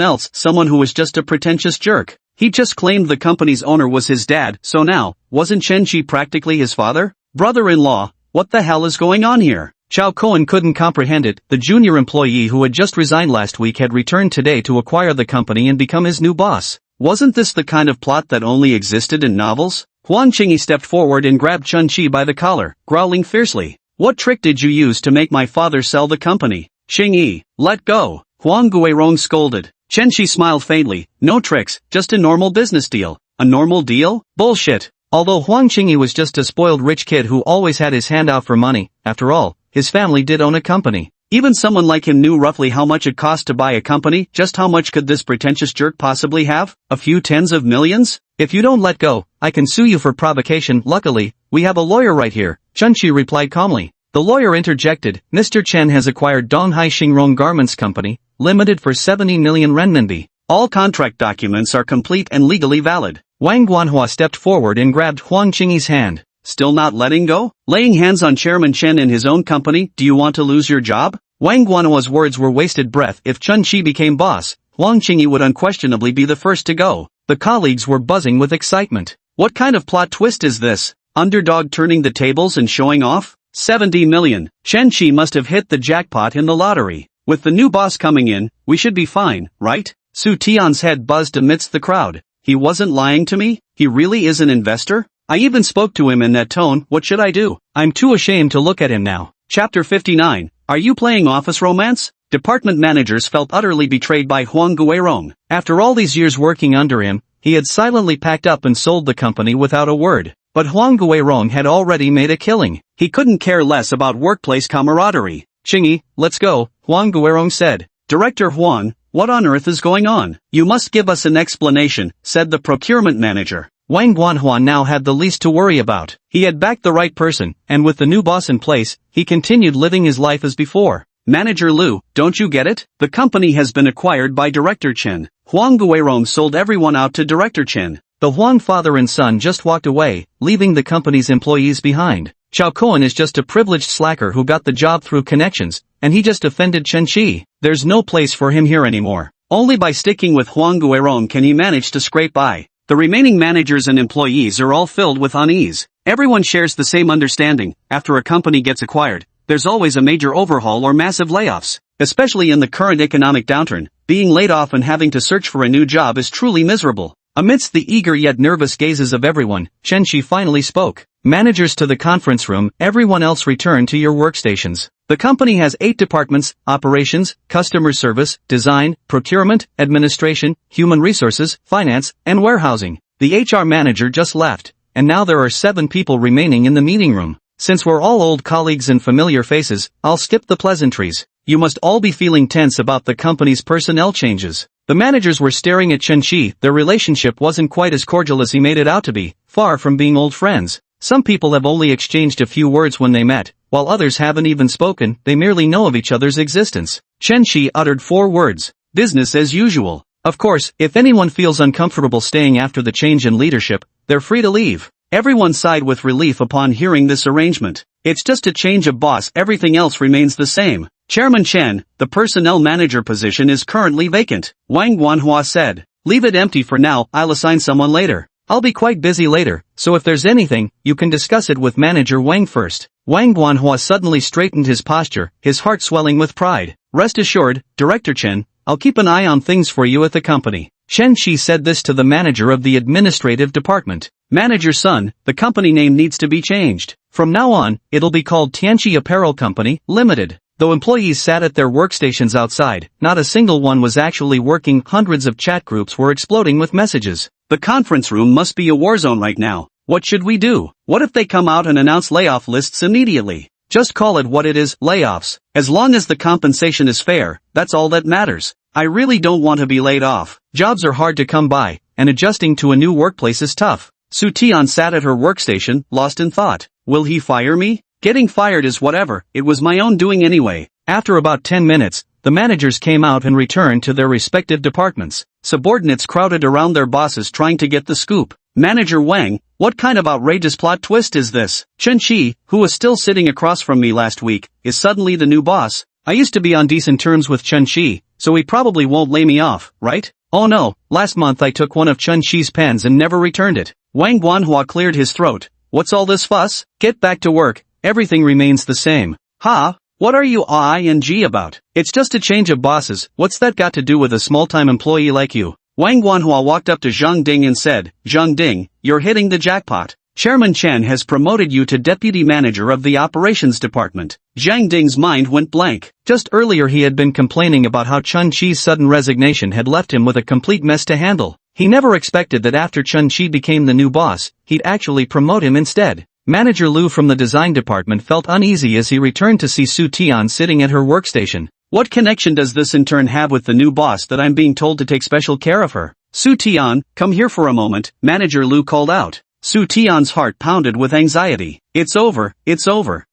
else, someone who was just a pretentious jerk? He just claimed the company's owner was his dad, so now, wasn't Chen Shi practically his father? Brother-in-law, what the hell is going on here? Chao Cohen couldn't comprehend it. The junior employee who had just resigned last week had returned today to acquire the company and become his new boss. Wasn't this the kind of plot that only existed in novels? Huang Qingyi stepped forward and grabbed Chen Shi by the collar, growling fiercely. What trick did you use to make my father sell the company? Qingyi, let go. Huang Guirong scolded. Chen Shi smiled faintly. No tricks, just a normal business deal. A normal deal? Bullshit. Although Huang Qingyi was just a spoiled rich kid who always had his hand out for money, after all, his family did own a company. Even someone like him knew roughly how much it cost to buy a company. Just how much could this pretentious jerk possibly have? A few tens of millions? If you don't let go, I can sue you for provocation. Luckily, we have a lawyer right here, Chen Shi replied calmly. The lawyer interjected. Mr. Chen has acquired Donghai Xingrong Garments Company, Limited for 70 million renminbi. All contract documents are complete and legally valid. Wang Guanhua stepped forward and grabbed Huang Qingyi's hand. Still not letting go? Laying hands on Chairman Chen in his own company, do you want to lose your job? Wang Guanhua's words were wasted breath. If Chen Qi became boss, Huang Qingyi would unquestionably be the first to go. The colleagues were buzzing with excitement. What kind of plot twist is this? Underdog turning the tables and showing off? 70 million. Chen Qi must have hit the jackpot in the lottery. With the new boss coming in, we should be fine, right? Su Tian's head buzzed amidst the crowd. He wasn't lying to me? He really is an investor? I even spoke to him in that tone. What should I do? I'm too ashamed to look at him now. Chapter 59. Are you playing office romance? Department managers felt utterly betrayed by Huang Guirong. After all these years working under him, he had silently packed up and sold the company without a word. But Huang Guirong had already made a killing. He couldn't care less about workplace camaraderie. Qingyi, let's go, Huang Guirong said. Director Huang, what on earth is going on? You must give us an explanation, said the procurement manager. Wang Guanhua now had the least to worry about. He had backed the right person, and with the new boss in place, he continued living his life as before. Manager Liu, don't you get it? The company has been acquired by Director Chen. Huang Guirong sold everyone out to Director Chen. The Huang father and son just walked away, leaving the company's employees behind. Chao Koan is just a privileged slacker who got the job through connections, and he just offended Chen Qi. There's no place for him here anymore. Only by sticking with Huang Guirong can he manage to scrape by. The remaining managers and employees are all filled with unease. Everyone shares the same understanding. After a company gets acquired, there's always a major overhaul or massive layoffs. Especially in the current economic downturn, being laid off and having to search for a new job is truly miserable. Amidst the eager yet nervous gazes of everyone, Chen Qi finally spoke. Managers to the conference room, everyone else return to your workstations. The company has 8 departments: operations, customer service, design, procurement, administration, human resources, finance, and warehousing. The HR manager just left, and now there are 7 people remaining in the meeting room. Since we're all old colleagues and familiar faces, I'll skip the pleasantries. You must all be feeling tense about the company's personnel changes. The managers were staring at Chen Qi. Their relationship wasn't quite as cordial as he made it out to be, far from being old friends. Some people have only exchanged a few words when they met, while others haven't even spoken. They merely know of each other's existence. Chen Qi uttered 4 words. Business as usual. Of course, if anyone feels uncomfortable staying after the change in leadership, they're free to leave. Everyone sighed with relief upon hearing this arrangement. It's just a change of boss, everything else remains the same. Chairman Chen, the personnel manager position is currently vacant, Wang Guanhua said. Leave it empty for now, I'll assign someone later. I'll be quite busy later, so if there's anything, you can discuss it with manager Wang first. Wang Guanhua suddenly straightened his posture, his heart swelling with pride. Rest assured, Director Chen, I'll keep an eye on things for you at the company. Chen Qi said this to the manager of the administrative department. Manager son, the company name needs to be changed. From now on, it'll be called Tianqi Apparel Company, Limited. Though employees sat at their workstations outside, not a single one was actually working. Hundreds of chat groups were exploding with messages. The conference room must be a war zone right now. What should we do? What if they come out and announce layoff lists immediately? Just call it what it is, layoffs. As long as the compensation is fair, that's all that matters. I really don't want to be laid off. Jobs are hard to come by, and adjusting to a new workplace is tough. Su Tian sat at her workstation, lost in thought. Will he fire me? Getting fired is whatever, it was my own doing anyway. After about 10 minutes, the managers came out and returned to their respective departments. Subordinates crowded around their bosses trying to get the scoop. Manager Wang, what kind of outrageous plot twist is this? Chen Qi, who was still sitting across from me last week, is suddenly the new boss. I used to be on decent terms with Chen Qi, so he probably won't lay me off, right? Oh no, last month I took one of Chen Qi's pens and never returned it. Wang Guanhua cleared his throat. What's all this fuss? Get back to work. Everything remains the same. Ha? What are you ing about? It's just a change of bosses. What's that got to do with a small-time employee like you? Wang Guanhua walked up to Zhang Ding and said, Zhang Ding, you're hitting the jackpot. Chairman Chen has promoted you to deputy manager of the operations department. Zhang Ding's mind went blank. Just earlier he had been complaining about how Chen Qi's sudden resignation had left him with a complete mess to handle. He never expected that after Chen Qi became the new boss, he'd actually promote him instead. Manager Liu from the design department felt uneasy as he returned to see Su Tian sitting at her workstation. What connection does this intern have with the new boss that I'm being told to take special care of her? Su Tian, come here for a moment, Manager Liu called out. Su Tian's heart pounded with anxiety. It's over,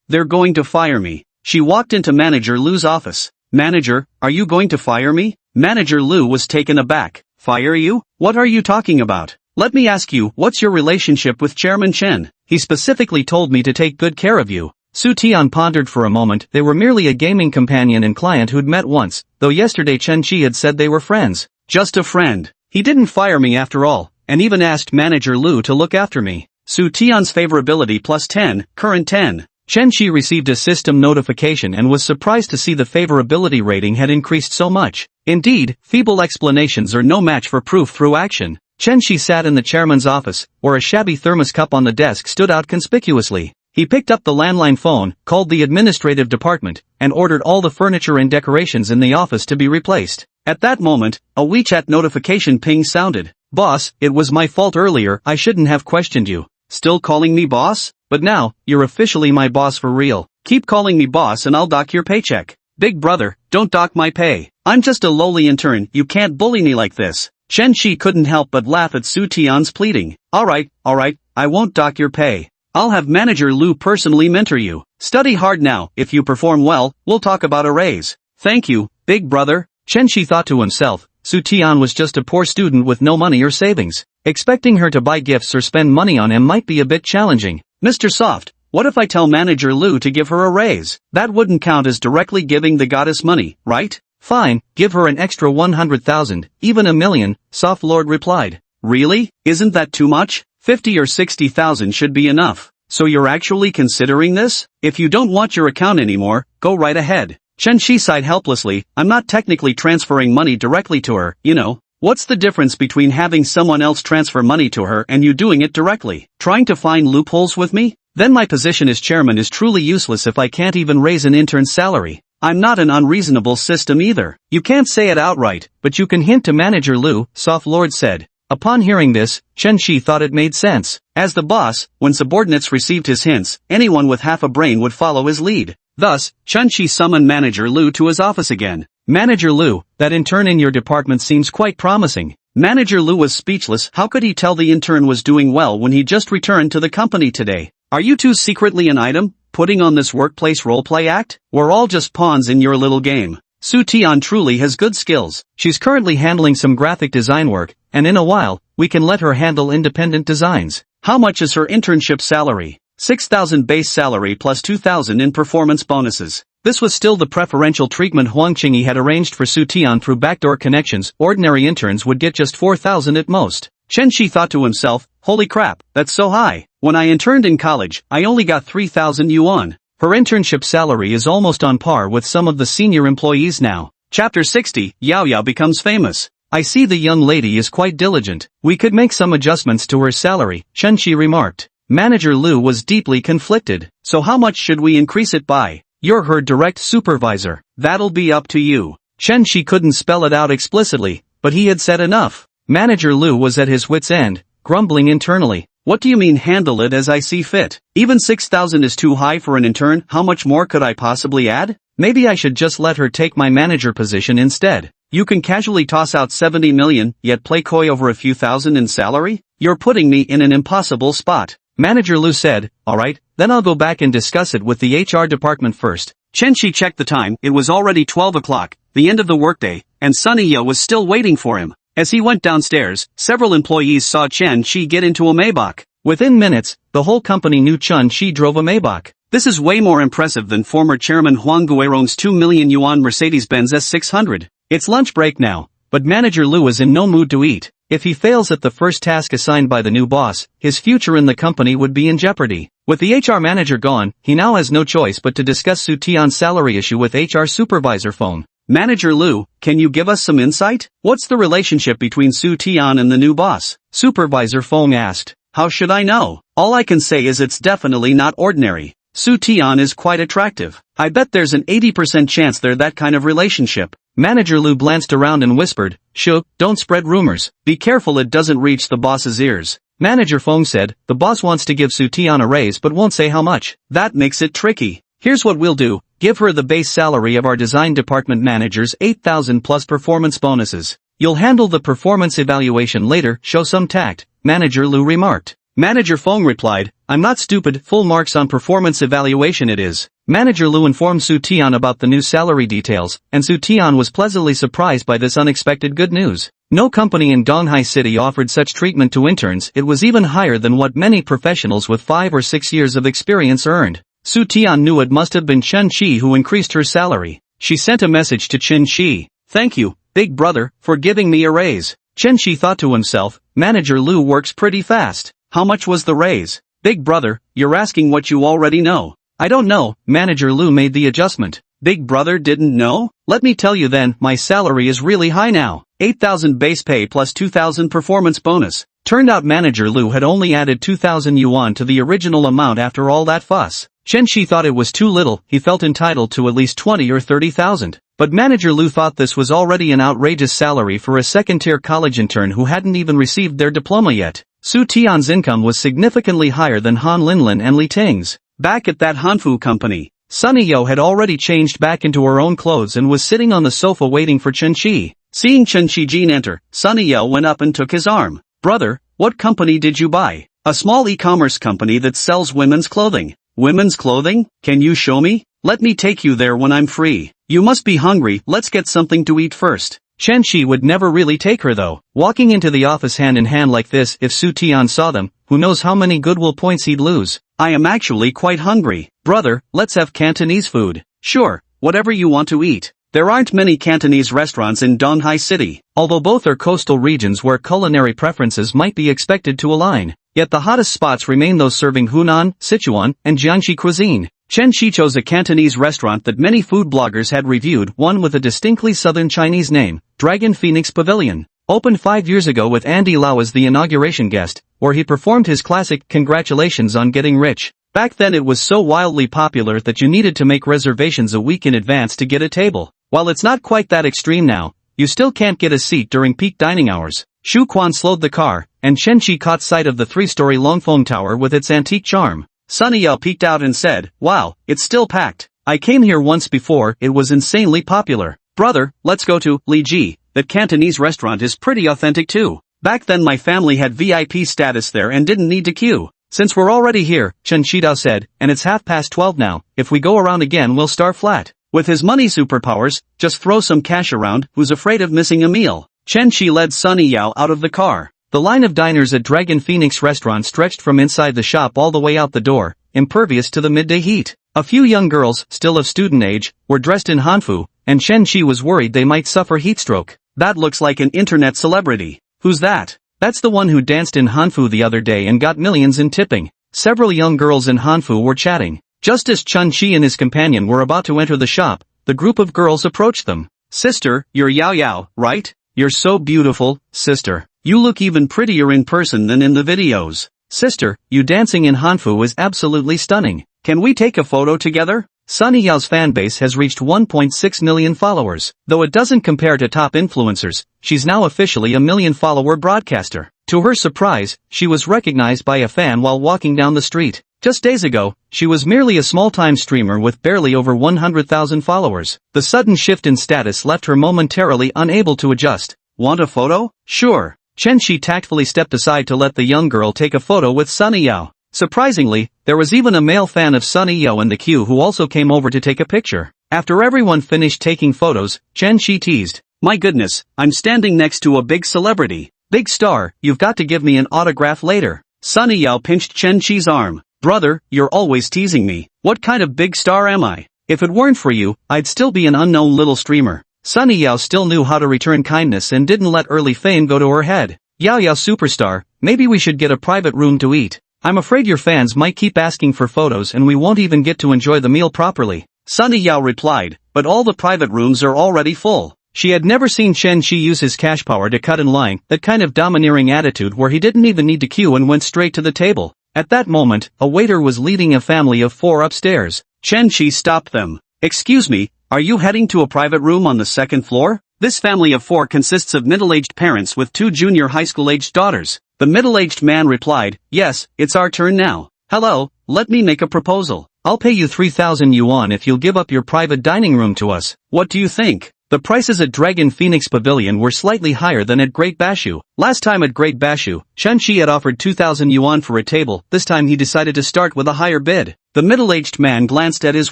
they're going to fire me. She walked into Manager Liu's office. Manager, are you going to fire me? Manager Lu was taken aback. Fire you? What are you talking about? Let me ask you, what's your relationship with Chairman Chen? He specifically told me to take good care of you. Su Tian pondered for a moment. They were merely a gaming companion and client who'd met once, though yesterday Chen Qi had said they were friends. Just a friend. He didn't fire me after all, and even asked Manager Lu to look after me. Su Tian's favorability plus 10, current 10. Chen Qi received a system notification and was surprised to see the favorability rating had increased so much. Indeed, feeble explanations are no match for proof through action. Chen Qi sat in the chairman's office, where a shabby thermos cup on the desk stood out conspicuously. He picked up the landline phone, called the administrative department, and ordered all the furniture and decorations in the office to be replaced. At that moment, a WeChat notification ping sounded. Boss, it was my fault earlier, I shouldn't have questioned you. Still calling me boss? But now, you're officially my boss for real. Keep calling me boss and I'll dock your paycheck. Big brother, don't dock my pay. I'm just a lowly intern, you can't bully me like this. Chen Qi couldn't help but laugh at Su Tian's pleading. Alright, I won't dock your pay. I'll have Manager Lu personally mentor you. Study hard now, if you perform well, we'll talk about a raise. Thank you, big brother. Chen Qi thought to himself, Su Tian was just a poor student with no money or savings. Expecting her to buy gifts or spend money on him might be a bit challenging. Mr. Soft, what if I tell Manager Lu to give her a raise? That wouldn't count as directly giving the goddess money, right? Fine, give her an extra 100,000, even a million, Soft Lord replied. Really? Isn't that too much? 50 or 60,000 should be enough. So you're actually considering this? If you don't want your account anymore, go right ahead. Chen Qi sighed helplessly. I'm not technically transferring money directly to her, you know. What's the difference between having someone else transfer money to her and you doing it directly? Trying to find loopholes with me? Then my position as chairman is truly useless if I can't even raise an intern's salary. I'm not an unreasonable system either. You can't say it outright, but you can hint to Manager Lu, Soft Lord said. Upon hearing this, Chen Qi thought it made sense. As the boss, when subordinates received his hints, anyone with half a brain would follow his lead. Thus, Chen Qi summoned Manager Lu to his office again. Manager Lu, that intern in your department seems quite promising. Manager Lu was speechless. How could he tell the intern was doing well when he just returned to the company today? Are you two secretly an item, putting on this workplace roleplay act? We're all just pawns in your little game. Su Tian truly has good skills. She's currently handling some graphic design work, and in a while, we can let her handle independent designs. How much is her internship salary? 6,000 base salary plus 2,000 in performance bonuses. This was still the preferential treatment Huang Qingyi had arranged for Su Tian through backdoor connections. Ordinary interns would get just 4,000 at most. Chen Qi thought to himself, holy crap, that's so high. When I interned in college, I only got 3,000 yuan. Her internship salary is almost on par with some of the senior employees now. Chapter 60, Yao Yao becomes famous. I see the young lady is quite diligent. We could make some adjustments to her salary, Chen Qi remarked. Manager Lu was deeply conflicted. So how much should we increase it by? You're her direct supervisor. That'll be up to you. Chen Qi couldn't spell it out explicitly, but he had said enough. Manager Lu was at his wit's end, grumbling internally. What do you mean handle it as I see fit? Even 6,000 is too high for an intern. How much more could I possibly add? Maybe I should just let her take my manager position instead. You can casually toss out 70 million, yet play coy over a few thousand in salary? You're putting me in an impossible spot. Manager Lu said, alright, then I'll go back and discuss it with the HR department first. Chen Qi checked the time. It was already 12 o'clock, the end of the workday, and Sunny Yo was still waiting for him. As he went downstairs, several employees saw Chen Qi get into a Maybach. Within minutes, the whole company knew Chen Qi drove a Maybach. This is way more impressive than former chairman Huang Guiron's 2 million yuan Mercedes-Benz S600. It's lunch break now, but Manager Lu is in no mood to eat. If he fails at the first task assigned by the new boss, his future in the company would be in jeopardy. With the HR manager gone, he now has no choice but to discuss Su Tian's salary issue with HR supervisor Feng. Manager Lu, can you give us some insight? What's the relationship between Su Tian and the new boss? Supervisor Feng asked. How should I know? All I can say is it's definitely not ordinary. Su Tian is quite attractive. I bet there's an 80% chance they're that kind of relationship. Manager Lu glanced around and whispered, Shh, don't spread rumors. Be careful it doesn't reach the boss's ears. Manager Feng said, the boss wants to give Su Tian a raise but won't say how much. That makes it tricky. Here's what we'll do. Give her the base salary of our design department managers 8,000 plus performance bonuses. You'll handle the performance evaluation later, show some tact, Manager Lu remarked. Manager Feng replied, I'm not stupid, full marks on performance evaluation it is. Manager Lu informed Su Tian about the new salary details, and Su Tian was pleasantly surprised by this unexpected good news. No company in Donghai City offered such treatment to interns. It was even higher than what many professionals with 5 or 6 years of experience earned. Su Tian knew it must have been Chen Shi who increased her salary. She sent a message to Chen Shi. "Thank you, big brother, for giving me a raise." Chen Shi thought to himself, Manager Lu works pretty fast. How much was the raise? "Big brother, you're asking what you already know." "I don't know," Manager Lu made the adjustment. "Big brother didn't know? Let me tell you then, my salary is really high now. 8,000 base pay plus 2,000 performance bonus." Turned out Manager Lu had only added 2,000 yuan to the original amount after all that fuss. Chen Shi thought it was too little. He felt entitled to at least 20 or 30,000. But Manager Lu thought this was already an outrageous salary for a second-tier college intern who hadn't even received their diploma yet. Su Tian's income was significantly higher than Han Linlin and Li Ting's. Back at that Hanfu company, Sunny Yo had already changed back into her own clothes and was sitting on the sofa waiting for Chen Shi. Seeing Chen Shi-jin enter, Sunny Yo went up and took his arm. "Brother, what company did you buy?" "A small e-commerce company that sells women's clothing." "Women's clothing? Can you show me? Let me take you there when I'm free." "You must be hungry, let's get something to eat first." Chen Shi would never really take her though. Walking into the office hand in hand like this, if Su Tian saw them, who knows how many goodwill points he'd lose. "I am actually quite hungry. Brother, let's have Cantonese food." "Sure, whatever you want to eat." There aren't many Cantonese restaurants in Donghai City, although both are coastal regions where culinary preferences might be expected to align. Yet the hottest spots remain those serving Hunan, Sichuan, and Jiangxi cuisine. Chen Shi chose a Cantonese restaurant that many food bloggers had reviewed, one with a distinctly southern Chinese name, Dragon Phoenix Pavilion. Opened 5 years ago with Andy Lau as the inauguration guest, where he performed his classic "Congratulations on Getting Rich." Back then it was so wildly popular that you needed to make reservations a week in advance to get a table. While it's not quite that extreme now, you still can't get a seat during peak dining hours. Shu Quan slowed the car, and Chen Shi caught sight of the 3-story Longfeng Tower with its antique charm. Sunny Yao peeked out and said, "Wow, it's still packed. I came here once before, it was insanely popular." "Brother, let's go to Li Ji, that Cantonese restaurant is pretty authentic too. Back then my family had VIP status there and didn't need to queue." "Since we're already here," Chen Shidao said, "and it's 12:30 now, if we go around again we'll start flat." With his money superpowers, just throw some cash around, who's afraid of missing a meal? Chen Shi led Sunny Yao out of the car. The line of diners at Dragon Phoenix restaurant stretched from inside the shop all the way out the door, impervious to the midday heat. A few young girls, still of student age, were dressed in hanfu, and Chen Shi was worried they might suffer heatstroke. "That looks like an internet celebrity." "Who's that?" "That's the one who danced in hanfu the other day and got millions in tipping." Several young girls in hanfu were chatting. Just as Chen Shi and his companion were about to enter the shop, the group of girls approached them. "Sister, you're Yao Yao, right? You're so beautiful, sister. You look even prettier in person than in the videos. Sister, you dancing in hanfu is absolutely stunning. Can we take a photo together?" Sunny Yao's fanbase has reached 1.6 million followers. Though it doesn't compare to top influencers, she's now officially a million-follower broadcaster. To her surprise, she was recognized by a fan while walking down the street. Just days ago, she was merely a small-time streamer with barely over 100,000 followers. The sudden shift in status left her momentarily unable to adjust. "Want a photo?" "Sure." Chen Shi tactfully stepped aside to let the young girl take a photo with Sunny Yao. Surprisingly, there was even a male fan of Sunny Yao in the queue who also came over to take a picture. After everyone finished taking photos, Chen Shi teased, "My goodness, I'm standing next to a big celebrity. Big star, you've got to give me an autograph later." Sunny Yao pinched Chen Shi's arm. "Brother, you're always teasing me. What kind of big star am I? If it weren't for you, I'd still be an unknown little streamer." Sunny Yao still knew how to return kindness and didn't let early fame go to her head. "Yao Yao superstar, maybe we should get a private room to eat. I'm afraid your fans might keep asking for photos and we won't even get to enjoy the meal properly." Sunny Yao replied, "But all the private rooms are already full." She had never seen Chen Shi use his cash power to cut in line, that kind of domineering attitude where he didn't even need to queue and went straight to the table. At that moment, a waiter was leading a family of 4 upstairs. Chen Shi stopped them. "Excuse me, are you heading to a private room on the 2nd floor? This family of 4 consists of middle-aged parents with 2 junior high school-aged daughters." The middle-aged man replied, "Yes, it's our turn now. Hello, let me make a proposal. I'll pay you 3,000 yuan if you'll give up your private dining room to us. What do you think?" The prices at Dragon Phoenix Pavilion were slightly higher than at Great Bashu. Last time at Great Bashu, Chun-Chi had offered 2,000 yuan for a table. This time he decided to start with a higher bid. The middle-aged man glanced at his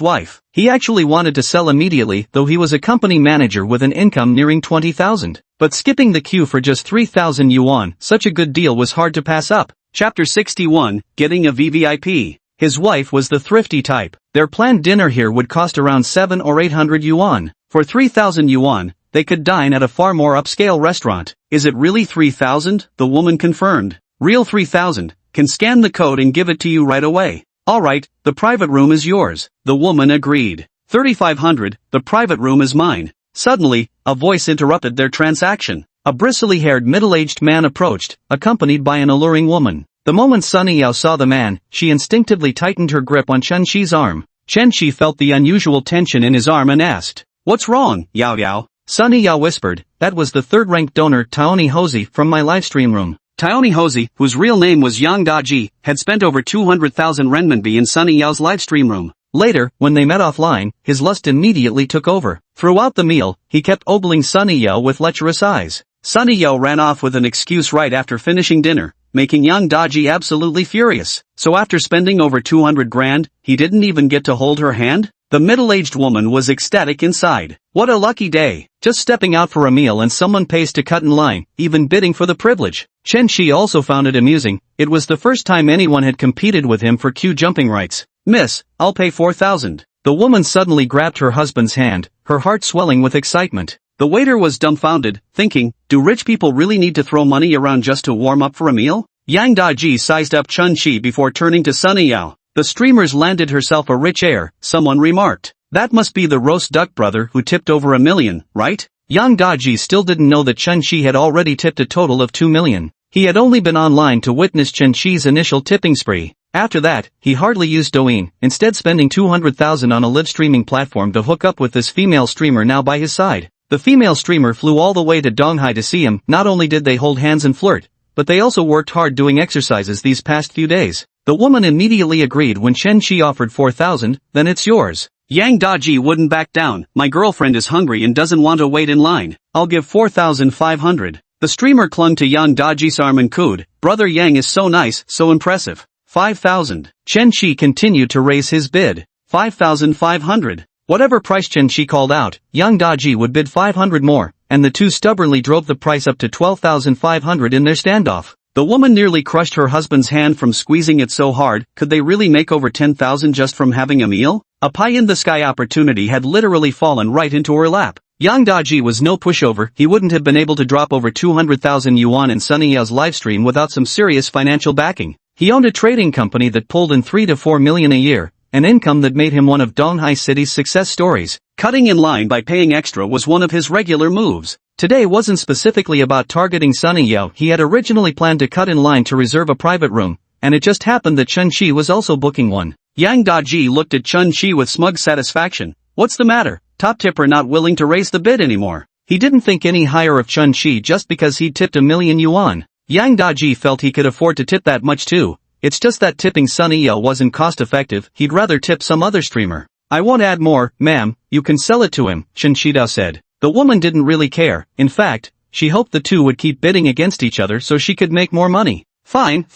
wife. He actually wanted to sell immediately, though he was a company manager with an income nearing 20,000. But skipping the queue for just 3,000 yuan, such a good deal was hard to pass up. Chapter 61, Getting a VVIP. His wife was the thrifty type. Their planned dinner here would cost around 700 or 800 yuan. For 3,000 yuan, they could dine at a far more upscale restaurant. Is it really 3,000? The woman confirmed. Real 3,000. Can scan the code and give it to you right away. Alright, the private room is yours. The woman agreed. 3,500, the private room is mine. Suddenly, a voice interrupted their transaction. A bristly-haired middle-aged man approached, accompanied by an alluring woman. The moment Sunny Yao saw the man, she instinctively tightened her grip on Chun-Chi's arm. Chun-Chi felt the unusual tension in his arm and asked, "What's wrong, Yao Yao?" Sunny Yao whispered, "That was the third-ranked donor Taoni Hozi from my livestream room." Taoni Hozi, whose real name was Yang Daji, had spent over 200,000 renminbi in Sunny Yao's livestream room. Later, when they met offline, his lust immediately took over. Throughout the meal, he kept ogling Sunny Yao with lecherous eyes. Sunny Yao ran off with an excuse right after finishing dinner, making Yang Daji absolutely furious. So after spending over 200 grand, he didn't even get to hold her hand? The middle-aged woman was ecstatic inside. What a lucky day. Just stepping out for a meal and someone pays to cut in line, even bidding for the privilege. Chen-Chi also found it amusing. It was the first time anyone had competed with him for queue jumping rights. "Miss, I'll pay 4,000. The woman suddenly grabbed her husband's hand, her heart swelling with excitement. The waiter was dumbfounded, thinking, do rich people really need to throw money around just to warm up for a meal? Yang Daji sized up Chun-Chi before turning to Sunny Yao. The streamer's landed herself a rich heir, someone remarked. That must be the roast duck brother who tipped over $1 million, right? Yang Daji still didn't know that Chun-Chi had already tipped a total of 2 million. He had only been online to witness Chun-Chi's initial tipping spree. After that, he hardly used Douyin, instead spending 200,000 on a live streaming platform to hook up with this female streamer now by his side. The female streamer flew all the way to Donghai to see him. Not only did they hold hands and flirt, but they also worked hard doing exercises these past few days. The woman immediately agreed when Chen-Chi offered 4,000, then it's yours. Yang Daji wouldn't back down. My girlfriend is hungry and doesn't want to wait in line. I'll give 4,500. The streamer clung to Yang Daji's arm and cooed, brother Yang is so nice, so impressive. 5,000. Chen-Chi continued to raise his bid. 5,500. Whatever price Chen-Chi called out, Yang Daji would bid 500 more, and the two stubbornly drove the price up to 12,500 in their standoff. The woman nearly crushed her husband's hand from squeezing it so hard. Could they really make over 10,000 just from having a meal? A pie-in-the-sky opportunity had literally fallen right into her lap. Yang Daji was no pushover. He wouldn't have been able to drop over 200,000 yuan in Sunny Yao's livestream without some serious financial backing. He owned a trading company that pulled in 3 to 4 million a year, an income that made him one of Donghai City's success stories. Cutting in line by paying extra was one of his regular moves. Today wasn't specifically about targeting Sunny Yao. He had originally planned to cut in line to reserve a private room, and it just happened that Chun-Chi was also booking one. Yang Daji looked at Chun-Chi with smug satisfaction. What's the matter? Top tipper not willing to raise the bid anymore. He didn't think any higher of Chun-Chi just because he tipped 1 million yuan. Yang Daji felt he could afford to tip that much too. It's just that tipping Sunny Yao wasn't cost-effective. He'd rather tip some other streamer. I won't add more, ma'am, you can sell it to him, Chun-Chi said. The woman didn't really care. In fact, she hoped the two would keep bidding against each other so she could make more money. Fine,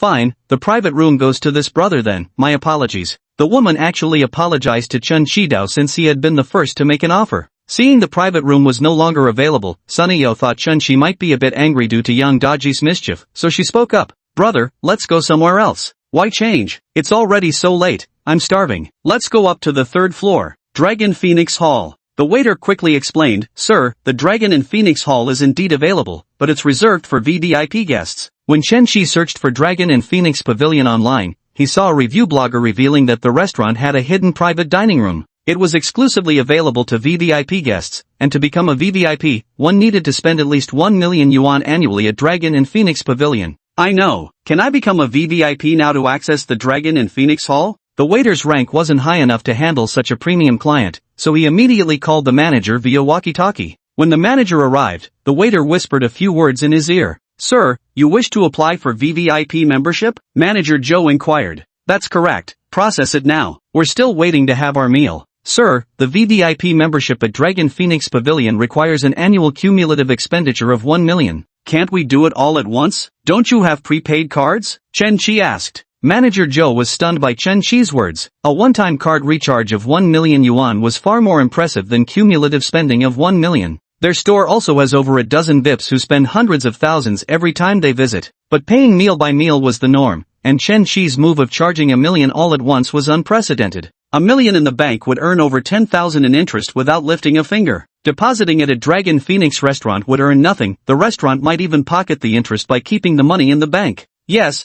the private room goes to this brother then, my apologies. The woman actually apologized to Chun-Chi since he had been the first to make an offer. Seeing the private room was no longer available, Sunny Yao thought Chun-Chi might be a bit angry due to Yang Daji's mischief, so she spoke up. Brother, let's go somewhere else. Why change? It's already so late, I'm starving. Let's go up to the 3rd floor. Dragon Phoenix Hall. The waiter quickly explained, Sir, the Dragon in Phoenix Hall is indeed available, but it's reserved for VVIP guests. When Chen-Chi searched for Dragon in Phoenix Pavilion online, he saw a review blogger revealing that the restaurant had a hidden private dining room. It was exclusively available to VVIP guests, and to become a VVIP, one needed to spend at least 1 million yuan annually at Dragon in Phoenix Pavilion. I know. Can I become a VVIP now to access the Dragon in Phoenix Hall? The waiter's rank wasn't high enough to handle such a premium client, so he immediately called the manager via walkie-talkie. When the manager arrived, the waiter whispered a few words in his ear. Sir, you wish to apply for VVIP membership? Manager Joe inquired. That's correct. Process it now. We're still waiting to have our meal. "Sir, the VVIP membership at Dragon Phoenix Pavilion requires an annual cumulative expenditure of 1 million. Can't we do it all at once? Don't you have prepaid cards?" Chen Qi asked. Manager Zhou was stunned by Chen Qi's words. A one-time card recharge of 1 million yuan was far more impressive than cumulative spending of 1 million. Their store also has over a dozen VIPs who spend hundreds of thousands every time they visit. But paying meal by meal was the norm, and Chen Qi's move of charging 1 million all at once was unprecedented. 1 million in the bank would earn over 10,000 in interest without lifting a finger. Depositing it at Dragon Phoenix restaurant would earn nothing. The restaurant might even pocket the interest by keeping the money in the bank. Yes.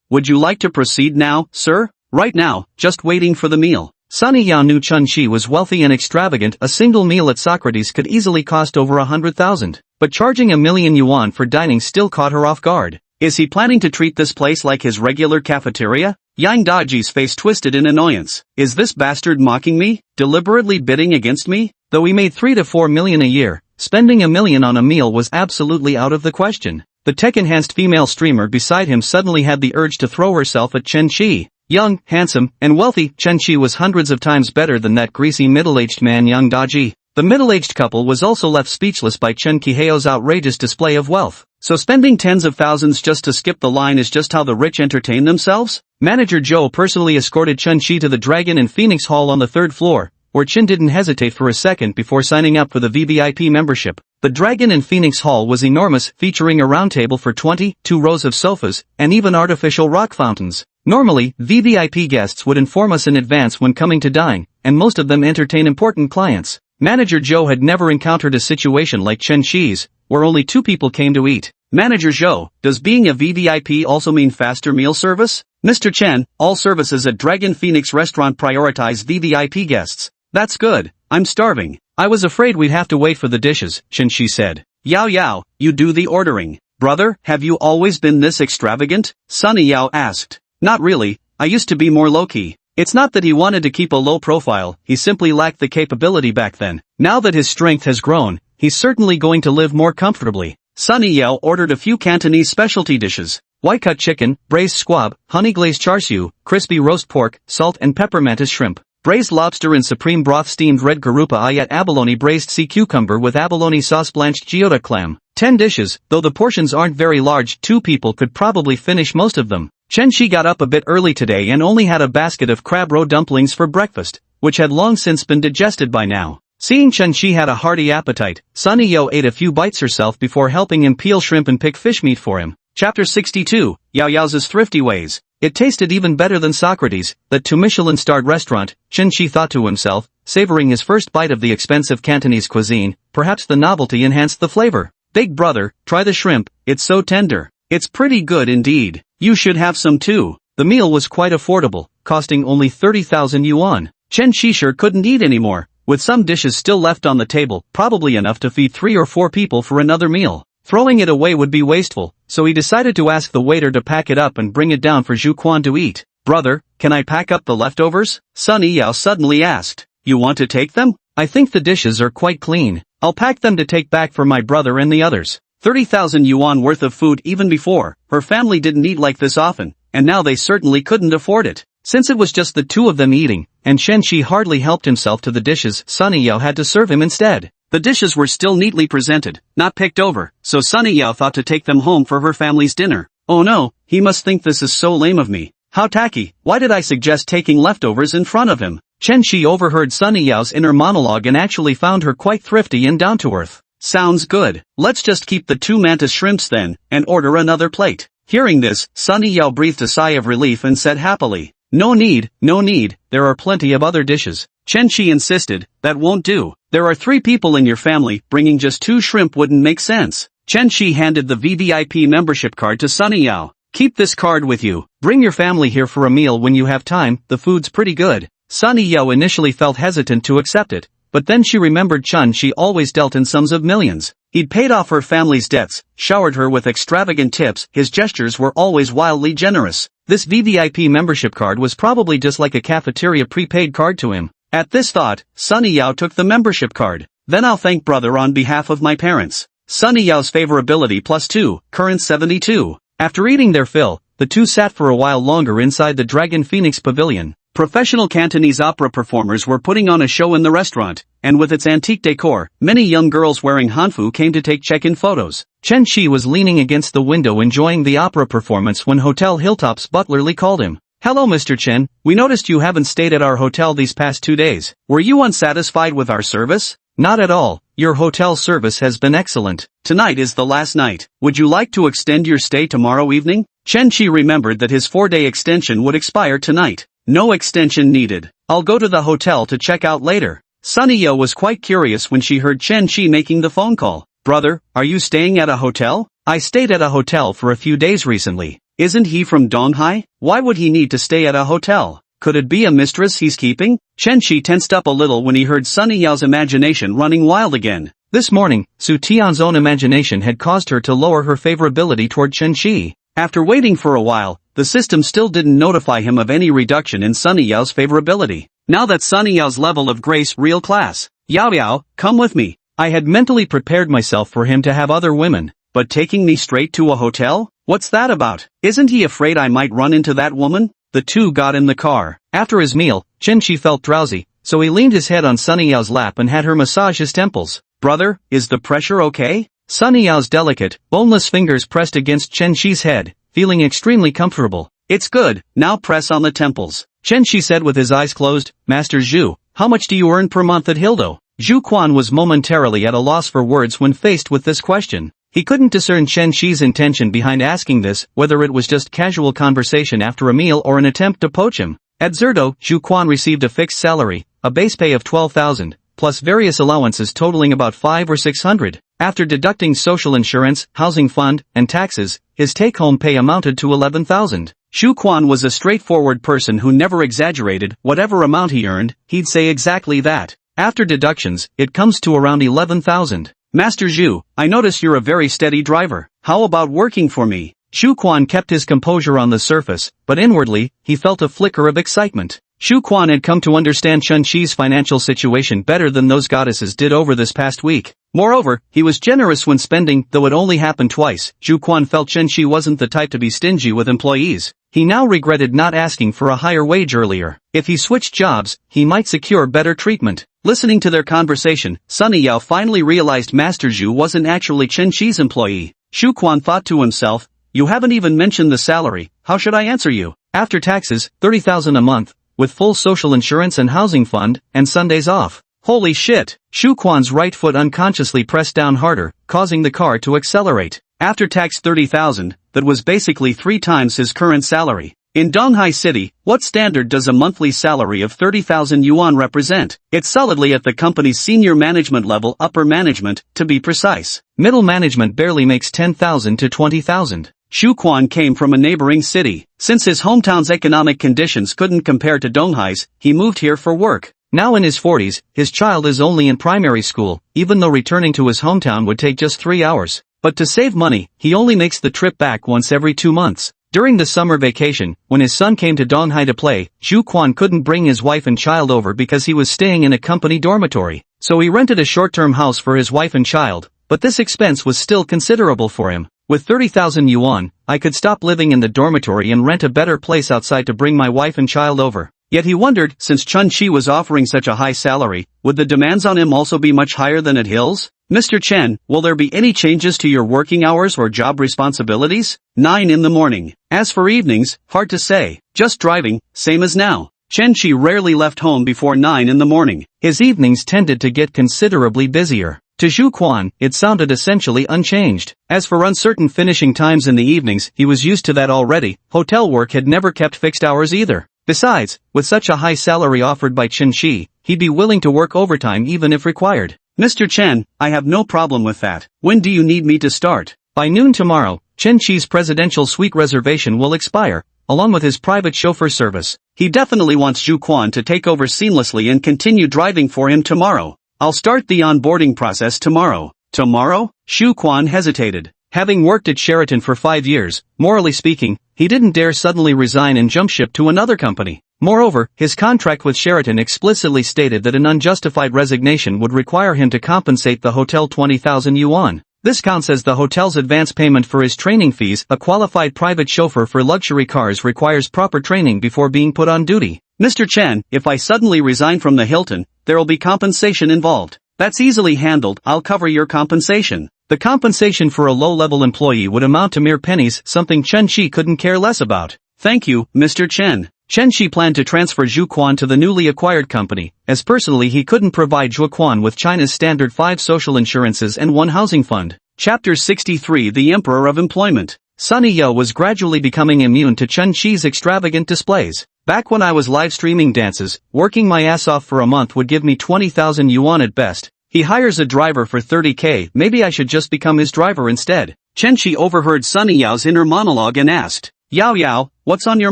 Would you like to proceed now, sir? Right now, just waiting for the meal. Sunny Yao knew Chen Qi was wealthy and extravagant. A single meal at Socrates could easily cost over 100,000. But charging 1 million yuan for dining still caught her off guard. Is he planning to treat this place like his regular cafeteria? Yang Daji's face twisted in annoyance. Is this bastard mocking me? Deliberately bidding against me? Though he made 3 to 4 million a year, spending 1 million on a meal was absolutely out of the question. The tech-enhanced female streamer beside him suddenly had the urge to throw herself at Chen Qi. Young, handsome, and wealthy, Chen Qi was hundreds of times better than that greasy middle-aged man Yang Daji. The middle-aged couple was also left speechless by Chen Qihao's outrageous display of wealth. So spending tens of thousands just to skip the line is just how the rich entertain themselves? Manager Zhou personally escorted Chen Qi to the Dragon and Phoenix Hall on the 3rd floor, where Chen didn't hesitate for a second before signing up for the VVIP membership. The Dragon and Phoenix Hall was enormous, featuring a round table for 22 rows of sofas, and even artificial rock fountains. Normally, VVIP guests would inform us in advance when coming to dine, and most of them entertain important clients. Manager Zhou had never encountered a situation like Chen Qi's, where only 2 people came to eat. Manager Zhou, does being a VVIP also mean faster meal service? Mr. Chen, all services at Dragon Phoenix restaurant prioritize VVIP guests. That's good. I'm starving. I was afraid we'd have to wait for the dishes, Chen Qi said. Yao, you do the ordering. Brother, have you always been this extravagant? Sunny Yao asked. Not really, I used to be more low-key. It's not that he wanted to keep a low profile, he simply lacked the capability back then. Now that his strength has grown, he's certainly going to live more comfortably. Sunny Yao ordered a few Cantonese specialty dishes. White-cut chicken, braised squab, honey-glazed char siu, crispy roast pork, salt and pepper mantis shrimp, braised lobster in supreme broth, steamed red garupa ayat, abalone braised sea cucumber with abalone sauce, blanched geoda clam. 10 dishes, though the portions aren't very large, 2 people could probably finish most of them. Chen Qi got up a bit early today and only had a basket of crab roe dumplings for breakfast, which had long since been digested by now. Seeing Chen Qi had a hearty appetite, Sunny Yao ate a few bites herself before helping him peel shrimp and pick fish meat for him. Chapter 62, Yao Yao's Thrifty Ways. It tasted even better than Socrates, that 2 Michelin-starred restaurant, Chen Qi thought to himself, savoring his first bite of the expensive Cantonese cuisine. Perhaps the novelty enhanced the flavor. Big brother, try the shrimp, it's so tender. It's pretty good indeed. You should have some too. The meal was quite affordable, costing only 30,000 yuan. Chen Qi sure couldn't eat anymore, with some dishes still left on the table, probably enough to feed 3 or 4 people for another meal. Throwing it away would be wasteful, so he decided to ask the waiter to pack it up and bring it down for Zhu Quan to eat. Brother, can I pack up the leftovers? Sunny Yao suddenly asked. You want to take them? I think the dishes are quite clean. I'll pack them to take back for my brother and the others. 30,000 yuan worth of food. Even before, her family didn't eat like this often, and now they certainly couldn't afford it. Since it was just the 2 of them eating, and Chen Qi hardly helped himself to the dishes, Sunny Yao had to serve him instead. The dishes were still neatly presented, not picked over, so Sunny Yao thought to take them home for her family's dinner. Oh no, he must think this is so lame of me. How tacky, why did I suggest taking leftovers in front of him? Chen Qi overheard Sunny Yao's inner monologue and actually found her quite thrifty and down-to-earth. Sounds good. Let's just keep the 2 mantis shrimps then, and order another plate. Hearing this, Sunny Yao breathed a sigh of relief and said happily, No need, there are plenty of other dishes. Chen Qi insisted, that won't do. There are 3 people in your family, bringing just 2 shrimp wouldn't make sense. Chen Qi handed the VVIP membership card to Sunny Yao. Keep this card with you. Bring your family here for a meal when you have time, the food's pretty good. Sunny Yao initially felt hesitant to accept it, but then she remembered Chen Qi always dealt in sums of millions. He'd paid off her family's debts, showered her with extravagant tips, his gestures were always wildly generous. This VVIP membership card was probably just like a cafeteria prepaid card to him. At this thought, Sunny Yao took the membership card. Then I'll thank brother on behalf of my parents. Sunny Yao's favorability +2, current 72. After eating their fill, the 2 sat for a while longer inside the Dragon Phoenix Pavilion. Professional Cantonese opera performers were putting on a show in the restaurant, and with its antique decor, many young girls wearing hanfu came to take check-in photos. Chen Shi was leaning against the window enjoying the opera performance when Hotel Hilltop's butler Lee called him. "Hello Mr. Chen, we noticed you haven't stayed at our hotel these past 2 days. Were you unsatisfied with our service?" "Not at all, your hotel service has been excellent." "Tonight is the last night. Would you like to extend your stay tomorrow evening?" Chen Shi remembered that his 4-day extension would expire tonight. "No extension needed. I'll go to the hotel to check out later." Sunny Yo was quite curious when she heard Chen Shi making the phone call. "Brother, are you staying at a hotel?" "I stayed at a hotel for a few days recently." "Isn't he from Donghai? Why would he need to stay at a hotel? Could it be a mistress he's keeping?" Chen Shi tensed up a little when he heard Sunny Yao's imagination running wild again. This morning, Su Tian's own imagination had caused her to lower her favorability toward Chen Shi. After waiting for a while, the system still didn't notify him of any reduction in Sunny Yao's favorability. Now that Sunny Yao's level of grace real class. "Yao Yao, come with me." I had mentally prepared myself for him to have other women. "But taking me straight to a hotel? What's that about? Isn't he afraid I might run into that woman?" The two got in the car. After his meal, Chen Shi felt drowsy, so he leaned his head on Sunny Yao's lap and had her massage his temples. "Brother, is the pressure okay?" Sunny Yao's delicate, boneless fingers pressed against Chen Shi's head, feeling extremely comfortable. "It's good, now press on the temples." Chen Shi said with his eyes closed. "Master Zhu, how much do you earn per month at Hildo?" Zhu Quan was momentarily at a loss for words when faced with this question. He couldn't discern Chen Shi's intention behind asking this, whether it was just casual conversation after a meal or an attempt to poach him. At Zerdo, Zhu Quan received a fixed salary, a base pay of 12,000, plus various allowances totaling about 500 or 600. After deducting social insurance, housing fund, and taxes, his take-home pay amounted to 11,000. Zhu Quan was a straightforward person who never exaggerated. Whatever amount he earned, he'd say exactly that. After deductions, it comes to around 11,000. "Master Zhu, I notice you're a very steady driver. How about working for me?" Zhu Quan kept his composure on the surface, but inwardly, he felt a flicker of excitement. Zhu Quan had come to understand Chen Shi's financial situation better than those goddesses did over this past week. Moreover, he was generous when spending, though it only happened twice. Zhu Quan felt Chen Shi wasn't the type to be stingy with employees. He now regretted not asking for a higher wage earlier. If he switched jobs, he might secure better treatment. Listening to their conversation, Sunny Yao finally realized Master Zhu wasn't actually Chen Shi's employee. Zhu Quan thought to himself, "You haven't even mentioned the salary, how should I answer you?" After taxes, 30,000 a month, with full social insurance and housing fund, and Sundays off. Holy shit! Zhu Quan's right foot unconsciously pressed down harder, causing the car to accelerate. After tax 30,000, that was basically 3 times his current salary. In Donghai City, what standard does a monthly salary of 30,000 yuan represent? It's solidly at the company's senior management level, upper management, to be precise. Middle management barely makes 10,000 to 20,000. Zhu Quan came from a neighboring city. Since his hometown's economic conditions couldn't compare to Donghai's, he moved here for work. Now in his 40s, his child is only in primary school, even though returning to his hometown would take just 3 hours. But to save money, he only makes the trip back once every 2 months. During the summer vacation, when his son came to Donghai to play, Zhu Quan couldn't bring his wife and child over because he was staying in a company dormitory. So he rented a short-term house for his wife and child, but this expense was still considerable for him. With 30,000 yuan, I could stop living in the dormitory and rent a better place outside to bring my wife and child over. Yet he wondered, since Chen Shi was offering such a high salary, would the demands on him also be much higher than at Hills? "Mr. Chen, will there be any changes to your working hours or job responsibilities?" 9 in the morning. As for evenings, hard to say. Just driving, same as now. Chen Shi rarely left home before 9 in the morning. His evenings tended to get considerably busier. To Zhu Quan, it sounded essentially unchanged. As for uncertain finishing times in the evenings, he was used to that already. Hotel work had never kept fixed hours either. Besides, with such a high salary offered by Chen Shi, he'd be willing to work overtime even if required. "Mr. Chen, I have no problem with that. When do you need me to start?" By noon tomorrow, Chen Shi's presidential suite reservation will expire, along with his private chauffeur service. He definitely wants Zhu Quan to take over seamlessly and continue driving for him tomorrow. "I'll start the onboarding process tomorrow." "Tomorrow?" Zhu Quan hesitated. Having worked at Sheraton for 5 years, morally speaking, he didn't dare suddenly resign and jump ship to another company. Moreover, his contract with Sheraton explicitly stated that an unjustified resignation would require him to compensate the hotel 20,000 yuan. This counts as the hotel's advance payment for his training fees. A qualified private chauffeur for luxury cars requires proper training before being put on duty. Mr. Chen, if I suddenly resign from the Hilton, there'll be compensation involved. That's easily handled, I'll cover your compensation. The compensation for a low-level employee would amount to mere pennies, something Chen Shi couldn't care less about. Thank you, Mr. Chen. Chen Shi planned to transfer Zhu Quan to the newly acquired company, as personally he couldn't provide Zhu Quan with China's standard 5 social insurances and 1 housing fund. Chapter 63 The Emperor of Employment. Sunny Yeo was gradually becoming immune to Chen Shi's extravagant displays. Back when I was live streaming dances, working my ass off for a month would give me 20,000 yuan at best. He hires a driver for 30k, maybe I should just become his driver instead. Chen Shi overheard Sunny Yao's inner monologue and asked, Yao Yao, what's on your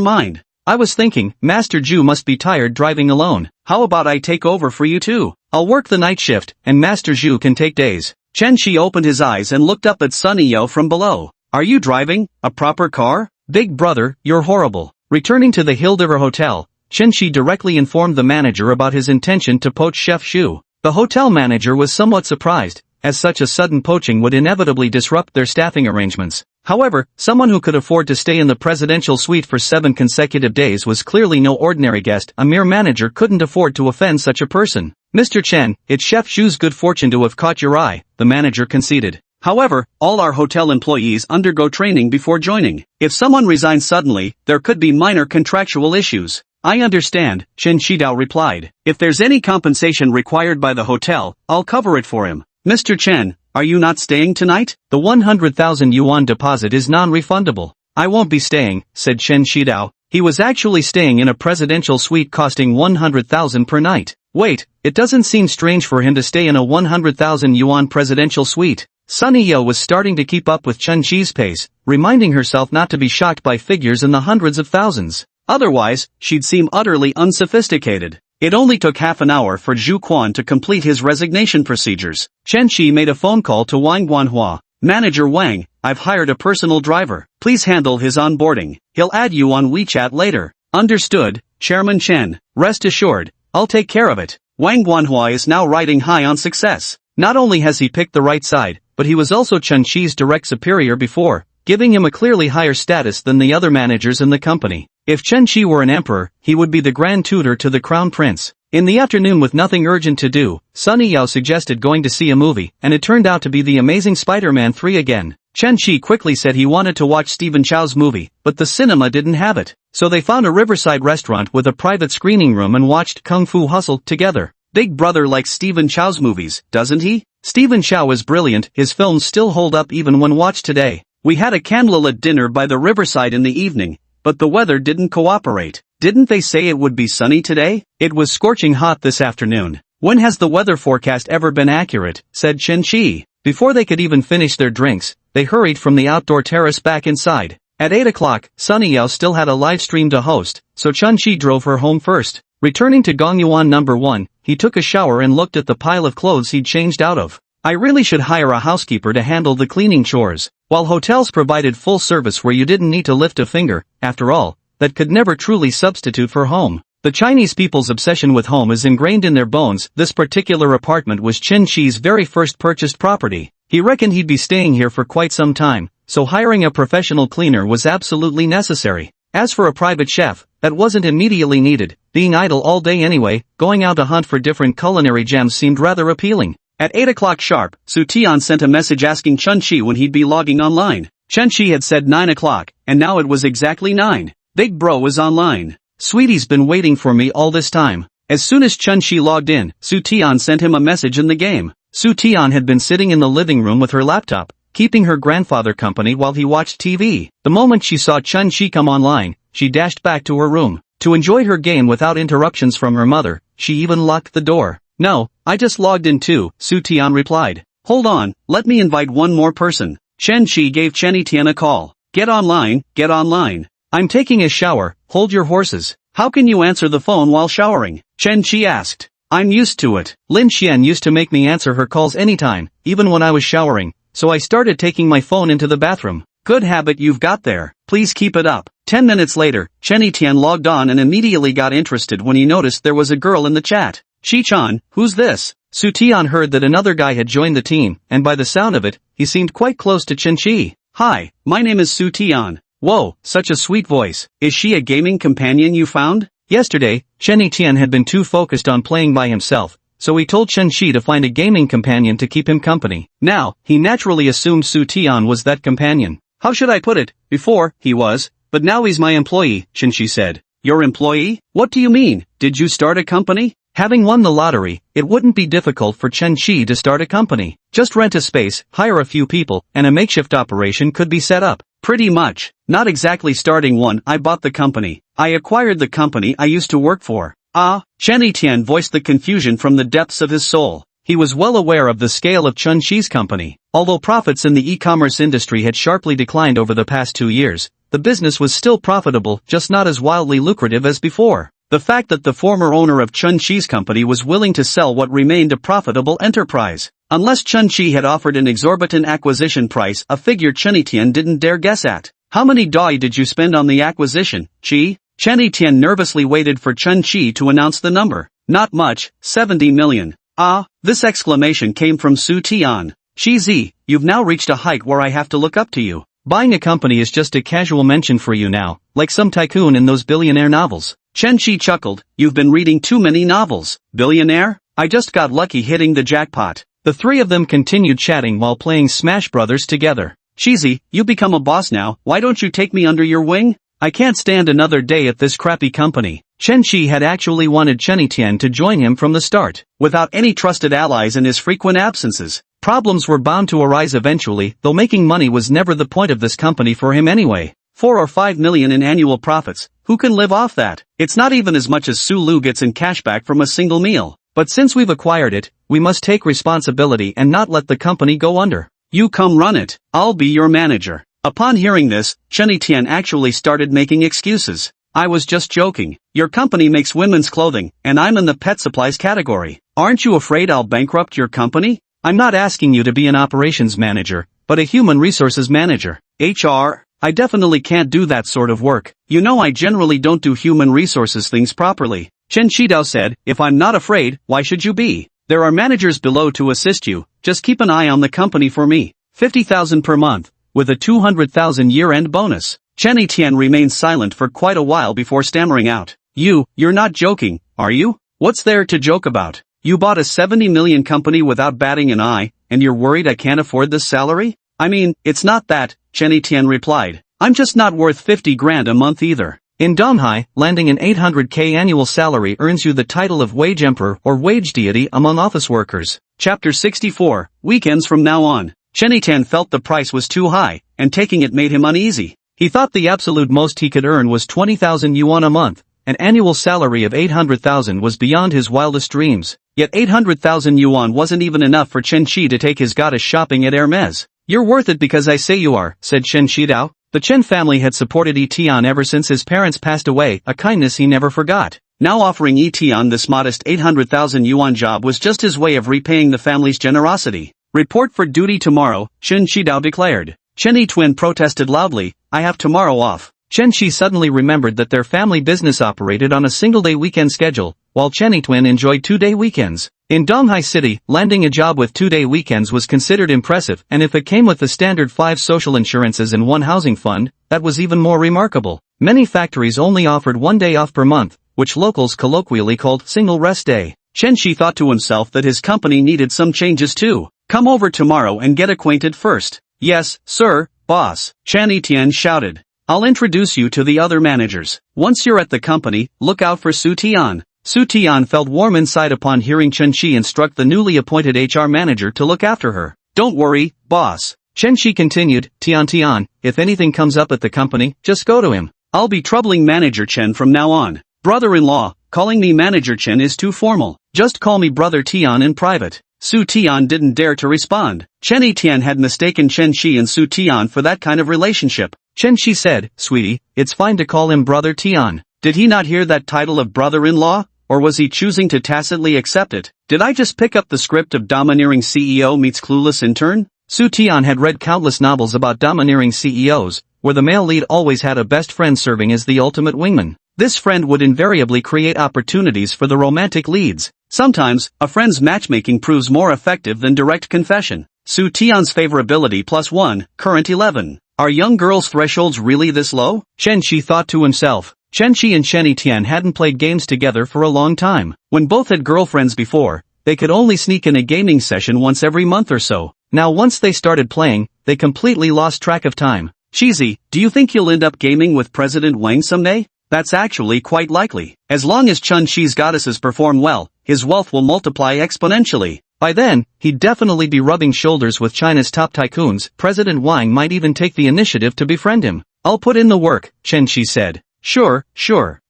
mind? I was thinking, Master Zhu must be tired driving alone. How about I take over for you too? I'll work the night shift, and Master Zhu can take days. Chen Shi opened his eyes and looked up at Sunny Yao from below. Are you driving a proper car? Big brother, you're horrible. Returning to the Hildiver Hotel, Chen Shi directly informed the manager about his intention to poach Chef Xu. The hotel manager was somewhat surprised, as such a sudden poaching would inevitably disrupt their staffing arrangements. However, someone who could afford to stay in the presidential suite for 7 consecutive days was clearly no ordinary guest. A mere manager couldn't afford to offend such a person. Mr. Chen, it's Chef Xu's good fortune to have caught your eye, the manager conceded. However, all our hotel employees undergo training before joining. If someone resigns suddenly, there could be minor contractual issues. I understand, Chen Shidao replied. If there's any compensation required by the hotel, I'll cover it for him. Mr. Chen, are you not staying tonight? The 100,000 yuan deposit is non-refundable. I won't be staying, said Chen Shidao. He was actually staying in a presidential suite costing 100,000 per night. Wait, it doesn't seem strange for him to stay in a 100,000 yuan presidential suite. Sunny Yeo was starting to keep up with Chen Shi's pace, reminding herself not to be shocked by figures in the hundreds of thousands. Otherwise, she'd seem utterly unsophisticated. It only took half an hour for Zhu Quan to complete his resignation procedures. Chen Shi made a phone call to Wang Guanhua. Manager Wang, I've hired a personal driver. Please handle his onboarding. He'll add you on WeChat later. Understood, Chairman Chen. Rest assured, I'll take care of it. Wang Guanhua is now riding high on success. Not only has he picked the right side, but he was also Chen Shi's direct superior before, giving him a clearly higher status than the other managers in the company. If Chen Shi were an emperor, he would be the grand tutor to the crown prince. In the afternoon with nothing urgent to do, Sunny Yao suggested going to see a movie, and it turned out to be The Amazing Spider-Man 3 again. Chen Shi quickly said he wanted to watch Stephen Chow's movie, but the cinema didn't have it. So they found a riverside restaurant with a private screening room and watched Kung Fu Hustle together. Big brother likes Stephen Chow's movies, doesn't he? Stephen Chow is brilliant, his films still hold up even when watched today. We had a candlelit dinner by the riverside in the evening, but the weather didn't cooperate. Didn't they say it would be sunny today? It was scorching hot this afternoon. When has the weather forecast ever been accurate? Said Chen Shi. Before they could even finish their drinks, they hurried from the outdoor terrace back inside. At 8 o'clock, Sunny Yao still had a live stream to host, so Chen Shi drove her home first. Returning to Gongyuan number 1, he took a shower and looked at the pile of clothes he'd changed out of. I really should hire a housekeeper to handle the cleaning chores. While hotels provided full service where you didn't need to lift a finger, after all, that could never truly substitute for home. The Chinese people's obsession with home is ingrained in their bones. This particular apartment was Chen Shi's very first purchased property. He reckoned he'd be staying here for quite some time, so hiring a professional cleaner was absolutely necessary. As for a private chef, that wasn't immediately needed. Being idle all day anyway, going out to hunt for different culinary gems seemed rather appealing. At 8 o'clock sharp, Su Tian sent a message asking Chen Shi when he'd be logging online. Chen Shi had said 9 o'clock, and now it was exactly 9. Big bro was online. Sweetie's been waiting for me all this time. As soon as Chen Shi logged in, Su Tian sent him a message in the game. Su Tian had been sitting in the living room with her laptop, keeping her grandfather company while he watched TV. The moment she saw Chen Shi come online, she dashed back to her room. To enjoy her game without interruptions from her mother, she even locked the door. No, I just logged in too, Su Tian replied. Hold on, let me invite one more person. Chen Shi gave Chen Tian a call. Get online, get online. I'm taking a shower, hold your horses. How can you answer the phone while showering? Chen Shi asked. I'm used to it. Lin Xian used to make me answer her calls anytime, even when I was showering, so I started taking my phone into the bathroom. Good habit you've got there. Please keep it up. 10 minutes later, Chen Tian logged on and immediately got interested when he noticed there was a girl in the chat. Shi-chan, who's this? Su Tian heard that another guy had joined the team, and by the sound of it, he seemed quite close to Chen Qi. Hi, my name is Su Tian. Whoa, such a sweet voice. Is she a gaming companion you found? Yesterday, Chen Tian had been too focused on playing by himself, so he told Chen Qi to find a gaming companion to keep him company. Now, he naturally assumed Su Tian was that companion. How should I put it? Before, he was, but now he's my employee, Chen Qi said. Your employee? What do you mean? Did you start a company? Having won the lottery, it wouldn't be difficult for Chen Qi to start a company. Just rent a space, hire a few people, and a makeshift operation could be set up. Pretty much. Not exactly starting one, I bought the company. I acquired the company I used to work for. Ah, Chen Tian voiced the confusion from the depths of his soul. He was well aware of the scale of Chen Qi's company. Although profits in the e-commerce industry had sharply declined over the past 2 years, the business was still profitable, just not as wildly lucrative as before. The fact that the former owner of Chen Qi's company was willing to sell what remained a profitable enterprise, unless Chen Qi had offered an exorbitant acquisition price, a figure Chen Tian didn't dare guess at. How many dai did you spend on the acquisition, Qi? Chen Tian nervously waited for Chen Qi to announce the number. Not much, 70 million. Ah, this exclamation came from Su Tian. Qizi, you've now reached a height where I have to look up to you. Buying a company is just a casual mention for you now, like some tycoon in those billionaire novels. Chen Qi chuckled, you've been reading too many novels. Billionaire? I just got lucky hitting the jackpot. The three of them continued chatting while playing Smash Brothers together. Qizi, you become a boss now, why don't you take me under your wing? I can't stand another day at this crappy company. Chen Qi had actually wanted Chen Tian to join him from the start. Without any trusted allies and his frequent absences, problems were bound to arise eventually, though making money was never the point of this company for him anyway. 4 or 5 million in annual profits, who can live off that? It's not even as much as Su Lu gets in cashback from a single meal. But since we've acquired it, we must take responsibility and not let the company go under. You come run it, I'll be your manager. Upon hearing this, Chen Tian actually started making excuses. I was just joking. Your company makes women's clothing, and I'm in the pet supplies category. Aren't you afraid I'll bankrupt your company? I'm not asking you to be an operations manager, but a human resources manager. HR? I definitely can't do that sort of work. You know I generally don't do human resources things properly. Chen Qidao said, if I'm not afraid, why should you be? There are managers below to assist you, just keep an eye on the company for me. 50,000 per month, with a 200,000 year-end bonus. Chen Tian remained silent for quite a while before stammering out. You're not joking, are you? What's there to joke about? You bought a 70 million company without batting an eye, and you're worried I can't afford this salary? I mean, it's not that, Chen Tian replied. I'm just not worth 50 grand a month either. In Donghai, landing an 800k annual salary earns you the title of wage emperor or wage deity among office workers. Chapter 64, Weekends from now on. Chen Tian felt the price was too high, and taking it made him uneasy. He thought the absolute most he could earn was 20,000 yuan a month. An annual salary of 800,000 was beyond his wildest dreams. Yet 800,000 yuan wasn't even enough for Chen Qi to take his goddess shopping at Hermes. You're worth it because I say you are, said Chen Qidao. The Chen family had supported Tian ever since his parents passed away, a kindness he never forgot. Now offering Tian this modest 800,000 yuan job was just his way of repaying the family's generosity. Report for duty tomorrow, Chen Qidao declared. Chen Twin protested loudly, I have tomorrow off. Chen Qi suddenly remembered that their family business operated on a single-day weekend schedule, while Chen Twin enjoyed 2-day weekends. In Donghai City, landing a job with 2-day weekends was considered impressive, and if it came with the standard 5 social insurances and 1 housing fund, that was even more remarkable. Many factories only offered 1 day off per month, which locals colloquially called single rest day. Chen Qi thought to himself that his company needed some changes too. Come over tomorrow and get acquainted first. Yes, sir, boss, Chen Tian shouted. I'll introduce you to the other managers. Once you're at the company, look out for Su Tian. Su Tian felt warm inside upon hearing Chen Qi instruct the newly appointed HR manager to look after her. Don't worry, boss. Chen Qi continued, Tian, if anything comes up at the company, just go to him. I'll be troubling Manager Chen from now on. Brother-in-law, calling me Manager Chen is too formal. Just call me Brother Tian in private. Su Tian didn't dare to respond. Chen Tian had mistaken Chen Qi and Su Tian for that kind of relationship. Chen Qi said, sweetie, it's fine to call him Brother Tian. Did he not hear that title of brother-in-law? Or was he choosing to tacitly accept it? Did I just pick up the script of Domineering CEO Meets Clueless Intern? Su Tian had read countless novels about domineering CEOs, where the male lead always had a best friend serving as the ultimate wingman. This friend would invariably create opportunities for the romantic leads. Sometimes, a friend's matchmaking proves more effective than direct confession. Su Tian's favorability +1, current 11. Are young girls' thresholds really this low? Chen Shi thought to himself. Chen Shi and Shen Tian hadn't played games together for a long time. When both had girlfriends before, they could only sneak in a gaming session once every month or so. Now once they started playing, they completely lost track of time. Cheesy, do you think you'll end up gaming with President Wang someday? That's actually quite likely. As long as Chun Shi's goddesses perform well, his wealth will multiply exponentially. By then, he'd definitely be rubbing shoulders with China's top tycoons. President Wang might even take the initiative to befriend him. I'll put in the work, Chen Shi said. Sure.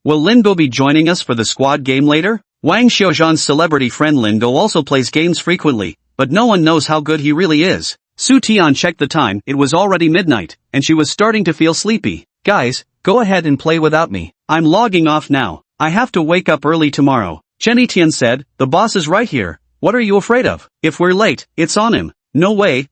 Will Lingo be joining us for the squad game later? Wang Xiaozhan's celebrity friend Lingo also plays games frequently, but no one knows how good he really is. Su Tian checked the time, it was already midnight, and she was starting to feel sleepy. Guys, go ahead and play without me. I'm logging off now. I have to wake up early tomorrow. Chen Tian said, the boss is right here. What are you afraid of? If we're late, it's on him. No way.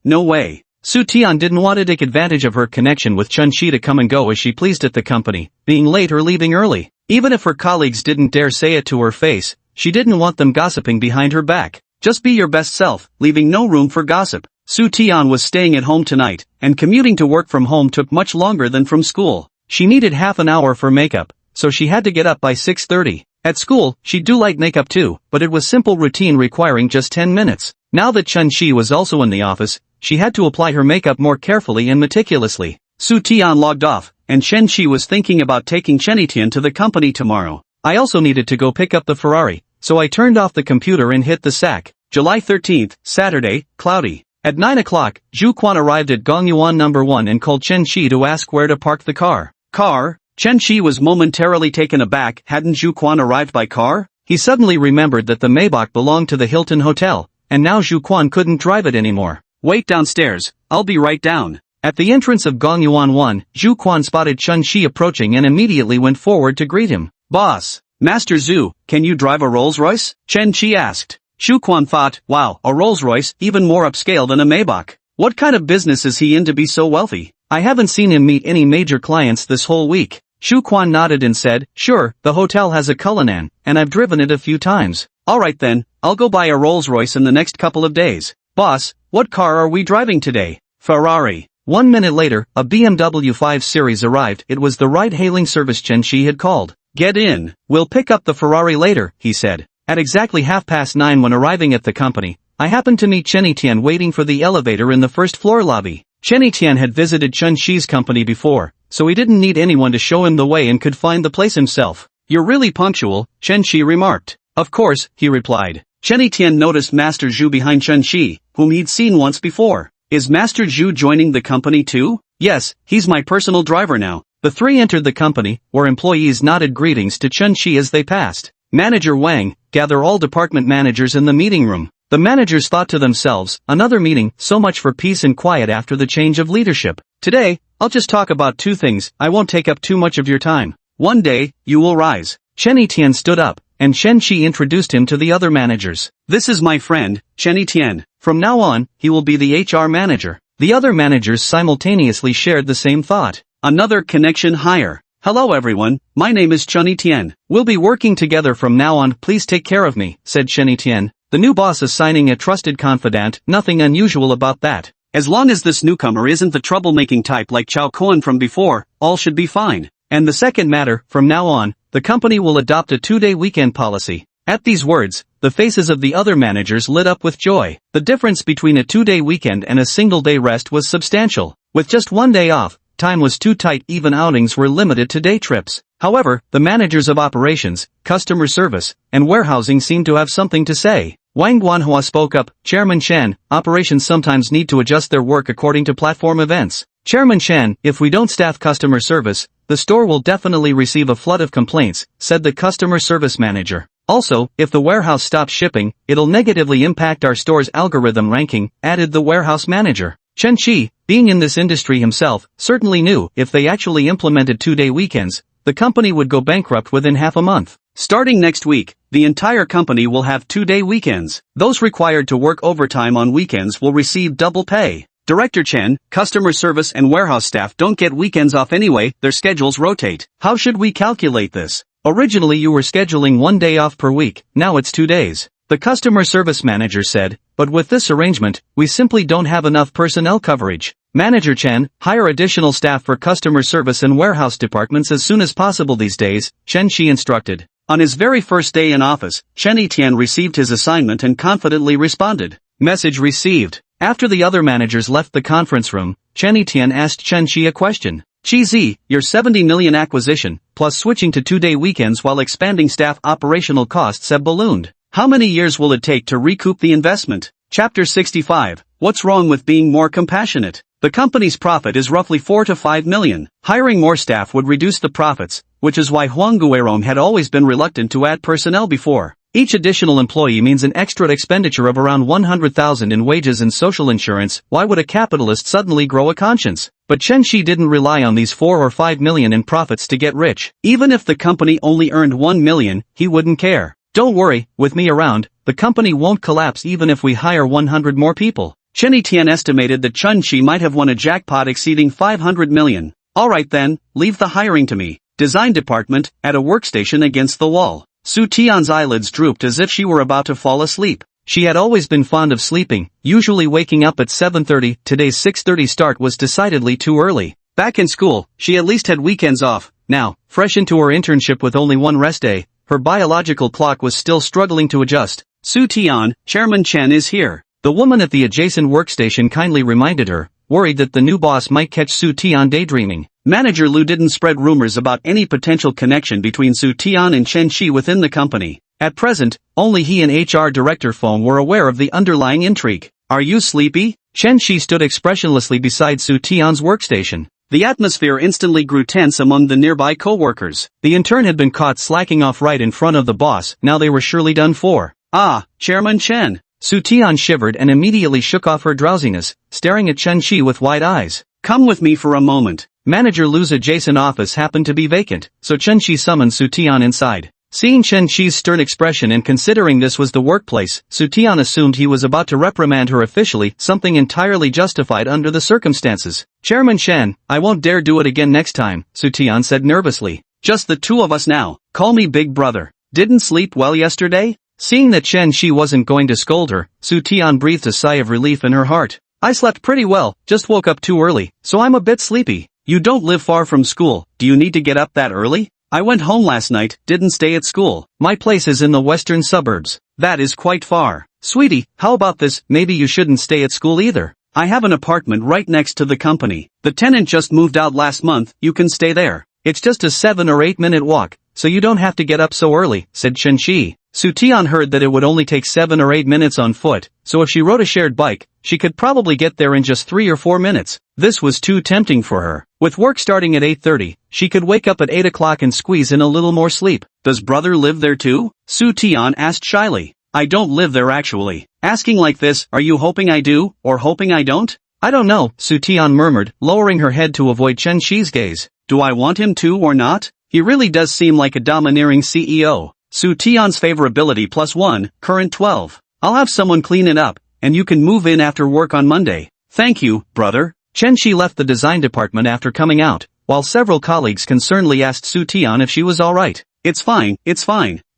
Su Tian didn't want to take advantage of her connection with Chun Shi to come and go as she pleased at the company, being late or leaving early. Even if her colleagues didn't dare say it to her face, she didn't want them gossiping behind her back. Just be your best self, leaving no room for gossip. Su Tian was staying at home tonight, and commuting to work from home took much longer than from school. She needed half an hour for makeup, so she had to get up by 6:30. At school, she'd do light makeup too, but it was simple routine requiring just 10 minutes. Now that Chun Shi was also in the office, she had to apply her makeup more carefully and meticulously. Su Tian logged off, and Chen Shi was thinking about taking Chen Tian to the company tomorrow. I also needed to go pick up the Ferrari, so I turned off the computer and hit the sack. July 13th, Saturday, cloudy. At 9 o'clock, Zhu Quan arrived at Gongyuan No. 1 and called Chen Shi to ask where to park the car. Car? Chen Shi was momentarily taken aback. Hadn't Zhu Quan arrived by car? He suddenly remembered that the Maybach belonged to the Hilton Hotel, and now Zhu Quan couldn't drive it anymore. Wait downstairs, I'll be right down. At the entrance of Gongyuan 1, Zhu Quan spotted Chun Shi approaching and immediately went forward to greet him. Boss, Master Zhu, can you drive a Rolls-Royce? Chen Shi asked. Zhu Quan thought, wow, a Rolls-Royce, even more upscale than a Maybach. What kind of business is he in to be so wealthy? I haven't seen him meet any major clients this whole week. Zhu Quan nodded and said, sure, the hotel has a Cullinan, and I've driven it a few times. Alright then, I'll go buy a Rolls-Royce in the next couple of days. Boss, what car are we driving today? Ferrari. 1 minute later, a BMW 5 Series arrived. It was the ride-hailing service Chen Shi had called. Get in. We'll pick up the Ferrari later, he said. At exactly 9:30 when arriving at the company, I happened to meet Chen Tian waiting for the elevator in the first floor lobby. Chen Tian had visited Chun Shi's company before, so he didn't need anyone to show him the way and could find the place himself. You're really punctual, Chen Shi remarked. Of course, he replied. Chen Tian noticed Master Zhu behind Chun Shi, whom he'd seen once before. Is Master Zhu joining the company too? Yes, he's my personal driver now. The three entered the company, where employees nodded greetings to Chun Shi as they passed. Manager Wang, gather all department managers in the meeting room. The managers thought to themselves, another meeting, so much for peace and quiet after the change of leadership. Today, I'll just talk about two things. I won't take up too much of your time. One day, you will rise. Chen Tian stood up, and Chen Shi introduced him to the other managers. This is my friend, Chen Tian. From now on, he will be the HR manager. The other managers simultaneously shared the same thought. Another connection higher. Hello everyone, my name is Chen Tian. We'll be working together from now on. Please take care of me, said Chen Tian. The new boss assigning a trusted confidant, nothing unusual about that. As long as this newcomer isn't the troublemaking type like Chao Kuan from before, all should be fine. And the second matter, from now on, the company will adopt a 2-day weekend policy. At these words, the faces of the other managers lit up with joy. The difference between a 2-day weekend and a single-day rest was substantial. With just 1 day off, time was too tight. Even outings were limited to day trips. However, the managers of operations, customer service, and warehousing seemed to have something to say. Wang Guanhua spoke up, Chairman Shan, operations sometimes need to adjust their work according to platform events. Chairman Shan, if we don't staff customer service, the store will definitely receive a flood of complaints, said the customer service manager. Also, if the warehouse stops shipping, it'll negatively impact our store's algorithm ranking, added the warehouse manager. Chen Shi, being in this industry himself, certainly knew if they actually implemented 2-day weekends, the company would go bankrupt within half a month. Starting next week, the entire company will have 2-day weekends. Those required to work overtime on weekends will receive double pay. Director Chen, customer service and warehouse staff don't get weekends off anyway, their schedules rotate. How should we calculate this? Originally you were scheduling 1 day off per week, now it's 2 days. The customer service manager said, but with this arrangement, we simply don't have enough personnel coverage. Manager Chen, hire additional staff for customer service and warehouse departments as soon as possible these days, Chen Shi instructed. On his very first day in office, Chen Tian received his assignment and confidently responded. Message received. After the other managers left the conference room, Chen Tian asked Chen Shi a question. Chi, your 70 million acquisition, plus switching to 2-day weekends while expanding staff operational costs have ballooned. How many years will it take to recoup the investment? Chapter 65. What's wrong with being more compassionate? The company's profit is roughly 4 to 5 million. Hiring more staff would reduce the profits, which is why Huang Guirong had always been reluctant to add personnel before. Each additional employee means an extra expenditure of around 100,000 in wages and social insurance. Why would a capitalist suddenly grow a conscience? But Chen Shi didn't rely on these 4 or 5 million in profits to get rich. Even if the company only earned 1 million, he wouldn't care. Don't worry, with me around, the company won't collapse even if we hire 100 more people. Chen Tian estimated that Chen Shi might have won a jackpot exceeding 500 million. Alright then, leave the hiring to me. Design department, at a workstation against the wall. Su Tian's eyelids drooped as if she were about to fall asleep. She had always been fond of sleeping, usually waking up at 7:30. Today's 6:30 start was decidedly too early. Back in school, she at least had weekends off. Now, fresh into her internship with only one rest day, her biological clock was still struggling to adjust. Su Tian, Chairman Chen is here. The woman at the adjacent workstation kindly reminded her, worried that the new boss might catch Su Tian daydreaming. Manager Lu didn't spread rumors about any potential connection between Su Tian and Chen Shi within the company. At present, only he and HR Director Feng were aware of the underlying intrigue. Are you sleepy? Chen Shi stood expressionlessly beside Su Tian's workstation. The atmosphere instantly grew tense among the nearby co-workers. The intern had been caught slacking off right in front of the boss, now they were surely done for. Ah, Chairman Chen. Su Tian shivered and immediately shook off her drowsiness, staring at Chen Shi with wide eyes. Come with me for a moment. Manager Lu's adjacent office happened to be vacant, so Chen Shi summoned Su Tian inside. Seeing Chen Shi's stern expression and considering this was the workplace, Su Tian assumed he was about to reprimand her officially, something entirely justified under the circumstances. Chairman Chen, I won't dare do it again next time, Su Tian said nervously. Just the two of us now. Call me big brother. Didn't sleep well yesterday? Seeing that Chen Shi wasn't going to scold her, Su Tian breathed a sigh of relief in her heart. I slept pretty well, just woke up too early, so I'm a bit sleepy. You don't live far from school, do you need to get up that early? I went home last night, didn't stay at school. My place is in the western suburbs. That is quite far. Sweetie, how about this, maybe you shouldn't stay at school either. I have an apartment right next to the company. The tenant just moved out last month, you can stay there. It's just a 7 or 8 minute walk, so you don't have to get up so early, said Chen Shi. Su Tian heard that it would only take 7 or 8 minutes on foot, so if she rode a shared bike, she could probably get there in just 3 or 4 minutes. This was too tempting for her. With work starting at 8:30, she could wake up at 8 o'clock and squeeze in a little more sleep. Does brother live there too? Su Tian asked shyly. I don't live there actually. Asking like this, are you hoping I do, or hoping I don't? I don't know, Su Tian murmured, lowering her head to avoid Chen Shi's gaze. Do I want him to or not? He really does seem like a domineering CEO. Su Tian's favorability +1, current 12. I'll have someone clean it up, and you can move in after work on Monday. Thank you, brother. Chen Shi left the design department after coming out, while several colleagues concernedly asked Su Tian if she was alright. It's fine.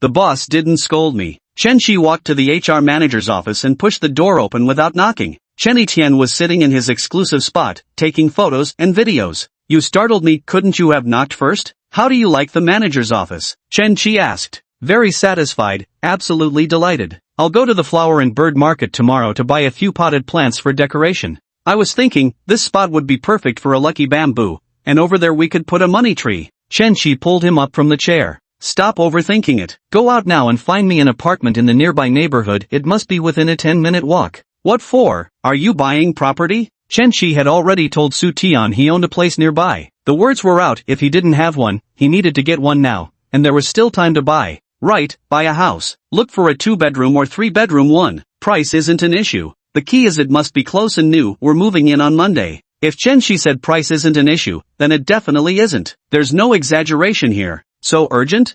The boss didn't scold me. Chen Shi walked to the HR manager's office and pushed the door open without knocking. Chen Tian was sitting in his exclusive spot, taking photos and videos. You startled me, couldn't you have knocked first? How do you like the manager's office? Chen Shi asked. Very satisfied, absolutely delighted. I'll go to the flower and bird market tomorrow to buy a few potted plants for decoration. I was thinking, this spot would be perfect for a lucky bamboo, and over there we could put a money tree. Chen Shi pulled him up from the chair. Stop overthinking it. Go out now and find me an apartment in the nearby neighborhood, it must be within a 10-minute walk. What for? Are you buying property? Chen Shi had already told Su Tian he owned a place nearby. The words were out, if he didn't have one, he needed to get one now, and there was still time to buy. Right, buy a house. Look for a 2-bedroom or 3-bedroom one. Price isn't an issue. The key is it must be close and new, we're moving in on Monday. If Chen Shi said price isn't an issue, then it definitely isn't. There's no exaggeration here. So urgent?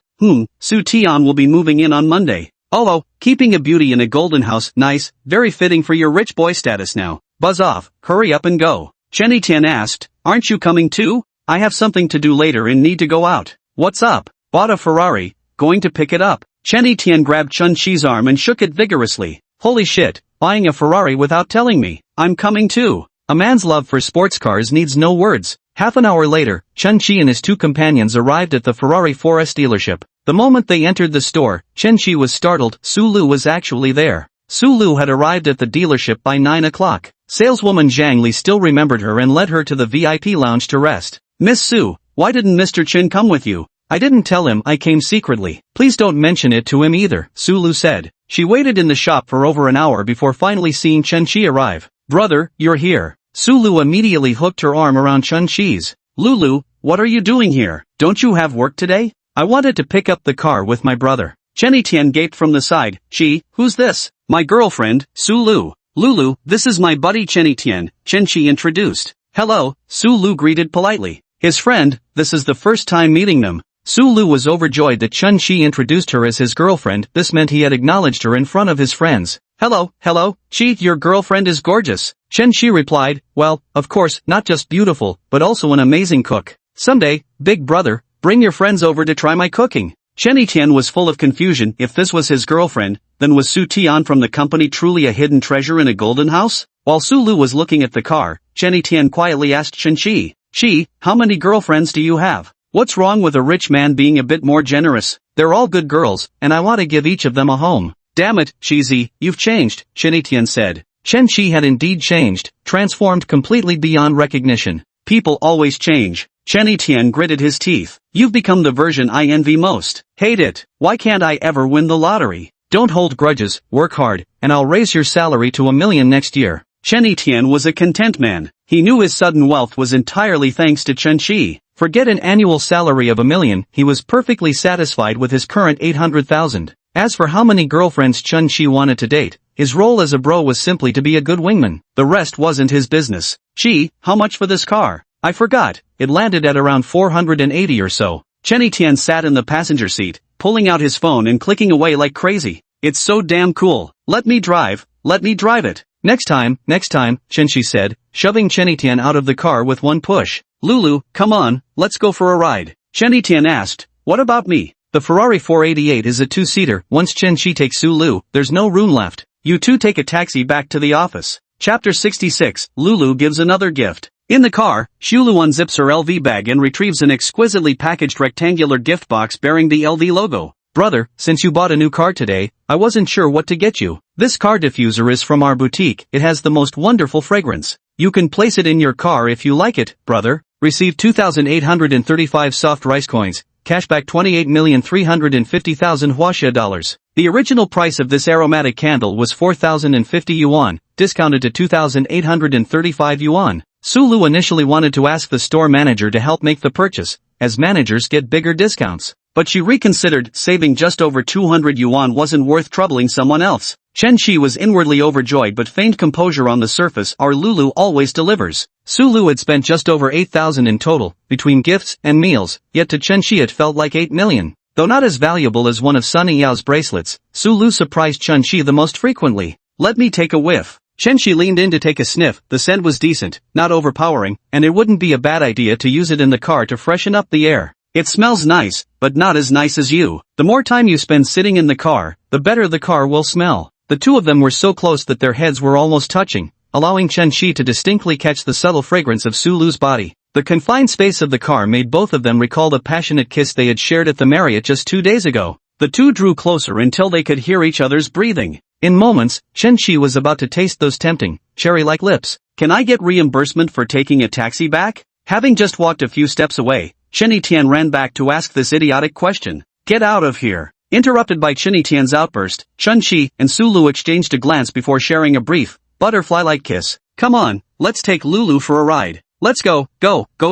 Su Tian will be moving in on Monday. Although, keeping a beauty in a golden house, nice, very fitting for your rich boy status now. Buzz off, hurry up and go. Chenny Tian asked, aren't you coming too? I have something to do later and need to go out. What's up? Bought a Ferrari, going to pick it up. Chenny Tian grabbed Chun Chi's arm and shook it vigorously. Holy shit, buying a Ferrari without telling me. I'm coming too. A man's love for sports cars needs no words. Half an hour later, Chun Chi and his two companions arrived at the Ferrari 4S dealership. The moment they entered the store, Chun Chi was startled. Su Lu was actually there. Su Lu had arrived at the dealership by 9 o'clock. Saleswoman Zhang Li still remembered her and led her to the VIP lounge to rest. Miss Su, why didn't Mr. Chin come with you? I didn't tell him, I came secretly. Please don't mention it to him either, Su Lu said. She waited in the shop for over an hour before finally seeing Chun Chi arrive. Brother, you're here. Su Lu immediately hooked her arm around Chun Chi's. Lulu, what are you doing here? Don't you have work today? I wanted to pick up the car with my brother. Chenny Tian gaped from the side. Chi, who's this? My girlfriend, Su Lu. Lulu, this is my buddy Chenny Tian, Chen Chi introduced. Hello, Su Lu greeted politely. His friend, this is the first time meeting them. Su Lu was overjoyed that Chun Chi introduced her as his girlfriend. This meant he had acknowledged her in front of his friends. Hello, Chi, your girlfriend is gorgeous. Chen Chi replied, well, of course, not just beautiful, but also an amazing cook. Someday, big brother, bring your friends over to try my cooking. Chenny Tian was full of confusion. If this was his girlfriend, then was Su Tian from the company truly a hidden treasure in a golden house? While Su Lu was looking at the car, Chenny Tian quietly asked Chen Chi, Chi, how many girlfriends do you have? What's wrong with a rich man being a bit more generous? They're all good girls, and I want to give each of them a home. Damn it, Chizi, you've changed, Chenny Tian said. Chen Chi had indeed changed, transformed completely beyond recognition. People always change. Chenny Tian gritted his teeth. You've become the version I envy most. Hate it. Why can't I ever win the lottery? Don't hold grudges, work hard, and I'll raise your salary to $1 million next year. Chenny Tian was a content man. He knew his sudden wealth was entirely thanks to Chen Chi. Forget an annual salary of $1 million, he was perfectly satisfied with his current 800,000. As for how many girlfriends Chun Chi wanted to date, his role as a bro was simply to be a good wingman. The rest wasn't his business. Chi, how much for this car? I forgot. It landed at around 480 or so. Chenny Tian sat in the passenger seat, pulling out his phone and clicking away like crazy. It's so damn cool. Let me drive it. Next time, Chen Chi said, shoving Chenny Tian out of the car with one push. Lulu, come on, let's go for a ride. Chenny Tian asked, what about me? The Ferrari 488 is a two-seater. Once Chen Chi takes Su Lu, there's no room left. You two take a taxi back to the office. Chapter 66, Lulu gives another gift. In the car, Shulu unzips her LV bag and retrieves an exquisitely packaged rectangular gift box bearing the LV logo. Brother, since you bought a new car today, I wasn't sure what to get you. This car diffuser is from our boutique. It has the most wonderful fragrance. You can place it in your car if you like it, brother. Receive 2,835 soft rice coins. Cashback 28,350,000 Huaxia dollars. The original price of this aromatic candle was 4,050 yuan, discounted to 2,835 yuan. Su Lu initially wanted to ask the store manager to help make the purchase, as managers get bigger discounts. But she reconsidered. Saving just over 200 yuan wasn't worth troubling someone else. Chen Chi was inwardly overjoyed but feigned composure on the surface. Our Lulu always delivers. Su Lu had spent just over 8,000 in total, between gifts and meals, yet to Chen Chi it felt like 8 million. Though not as valuable as one of Sunny Yao's bracelets, Su Lu surprised Chen Chi the most frequently. Let me take a whiff. Chen Chi leaned in to take a sniff. The scent was decent, not overpowering, and it wouldn't be a bad idea to use it in the car to freshen up the air. It smells nice, but not as nice as you. The more time you spend sitting in the car, the better the car will smell. The two of them were so close that their heads were almost touching, allowing Chen Chi to distinctly catch the subtle fragrance of Su Lu's body. The confined space of the car made both of them recall the passionate kiss they had shared at the Marriott just 2 days ago. The two drew closer until they could hear each other's breathing. In moments, Chen Chi was about to taste those tempting, cherry-like lips. Can I get reimbursement for taking a taxi back? Having just walked a few steps away, Chenny Tian ran back to ask this idiotic question. Get out of here. Interrupted by Chenny Tian's outburst, Chun Chi and Su Lu exchanged a glance before sharing a brief, butterfly-like kiss. Come on, let's take Lulu for a ride. Let's go,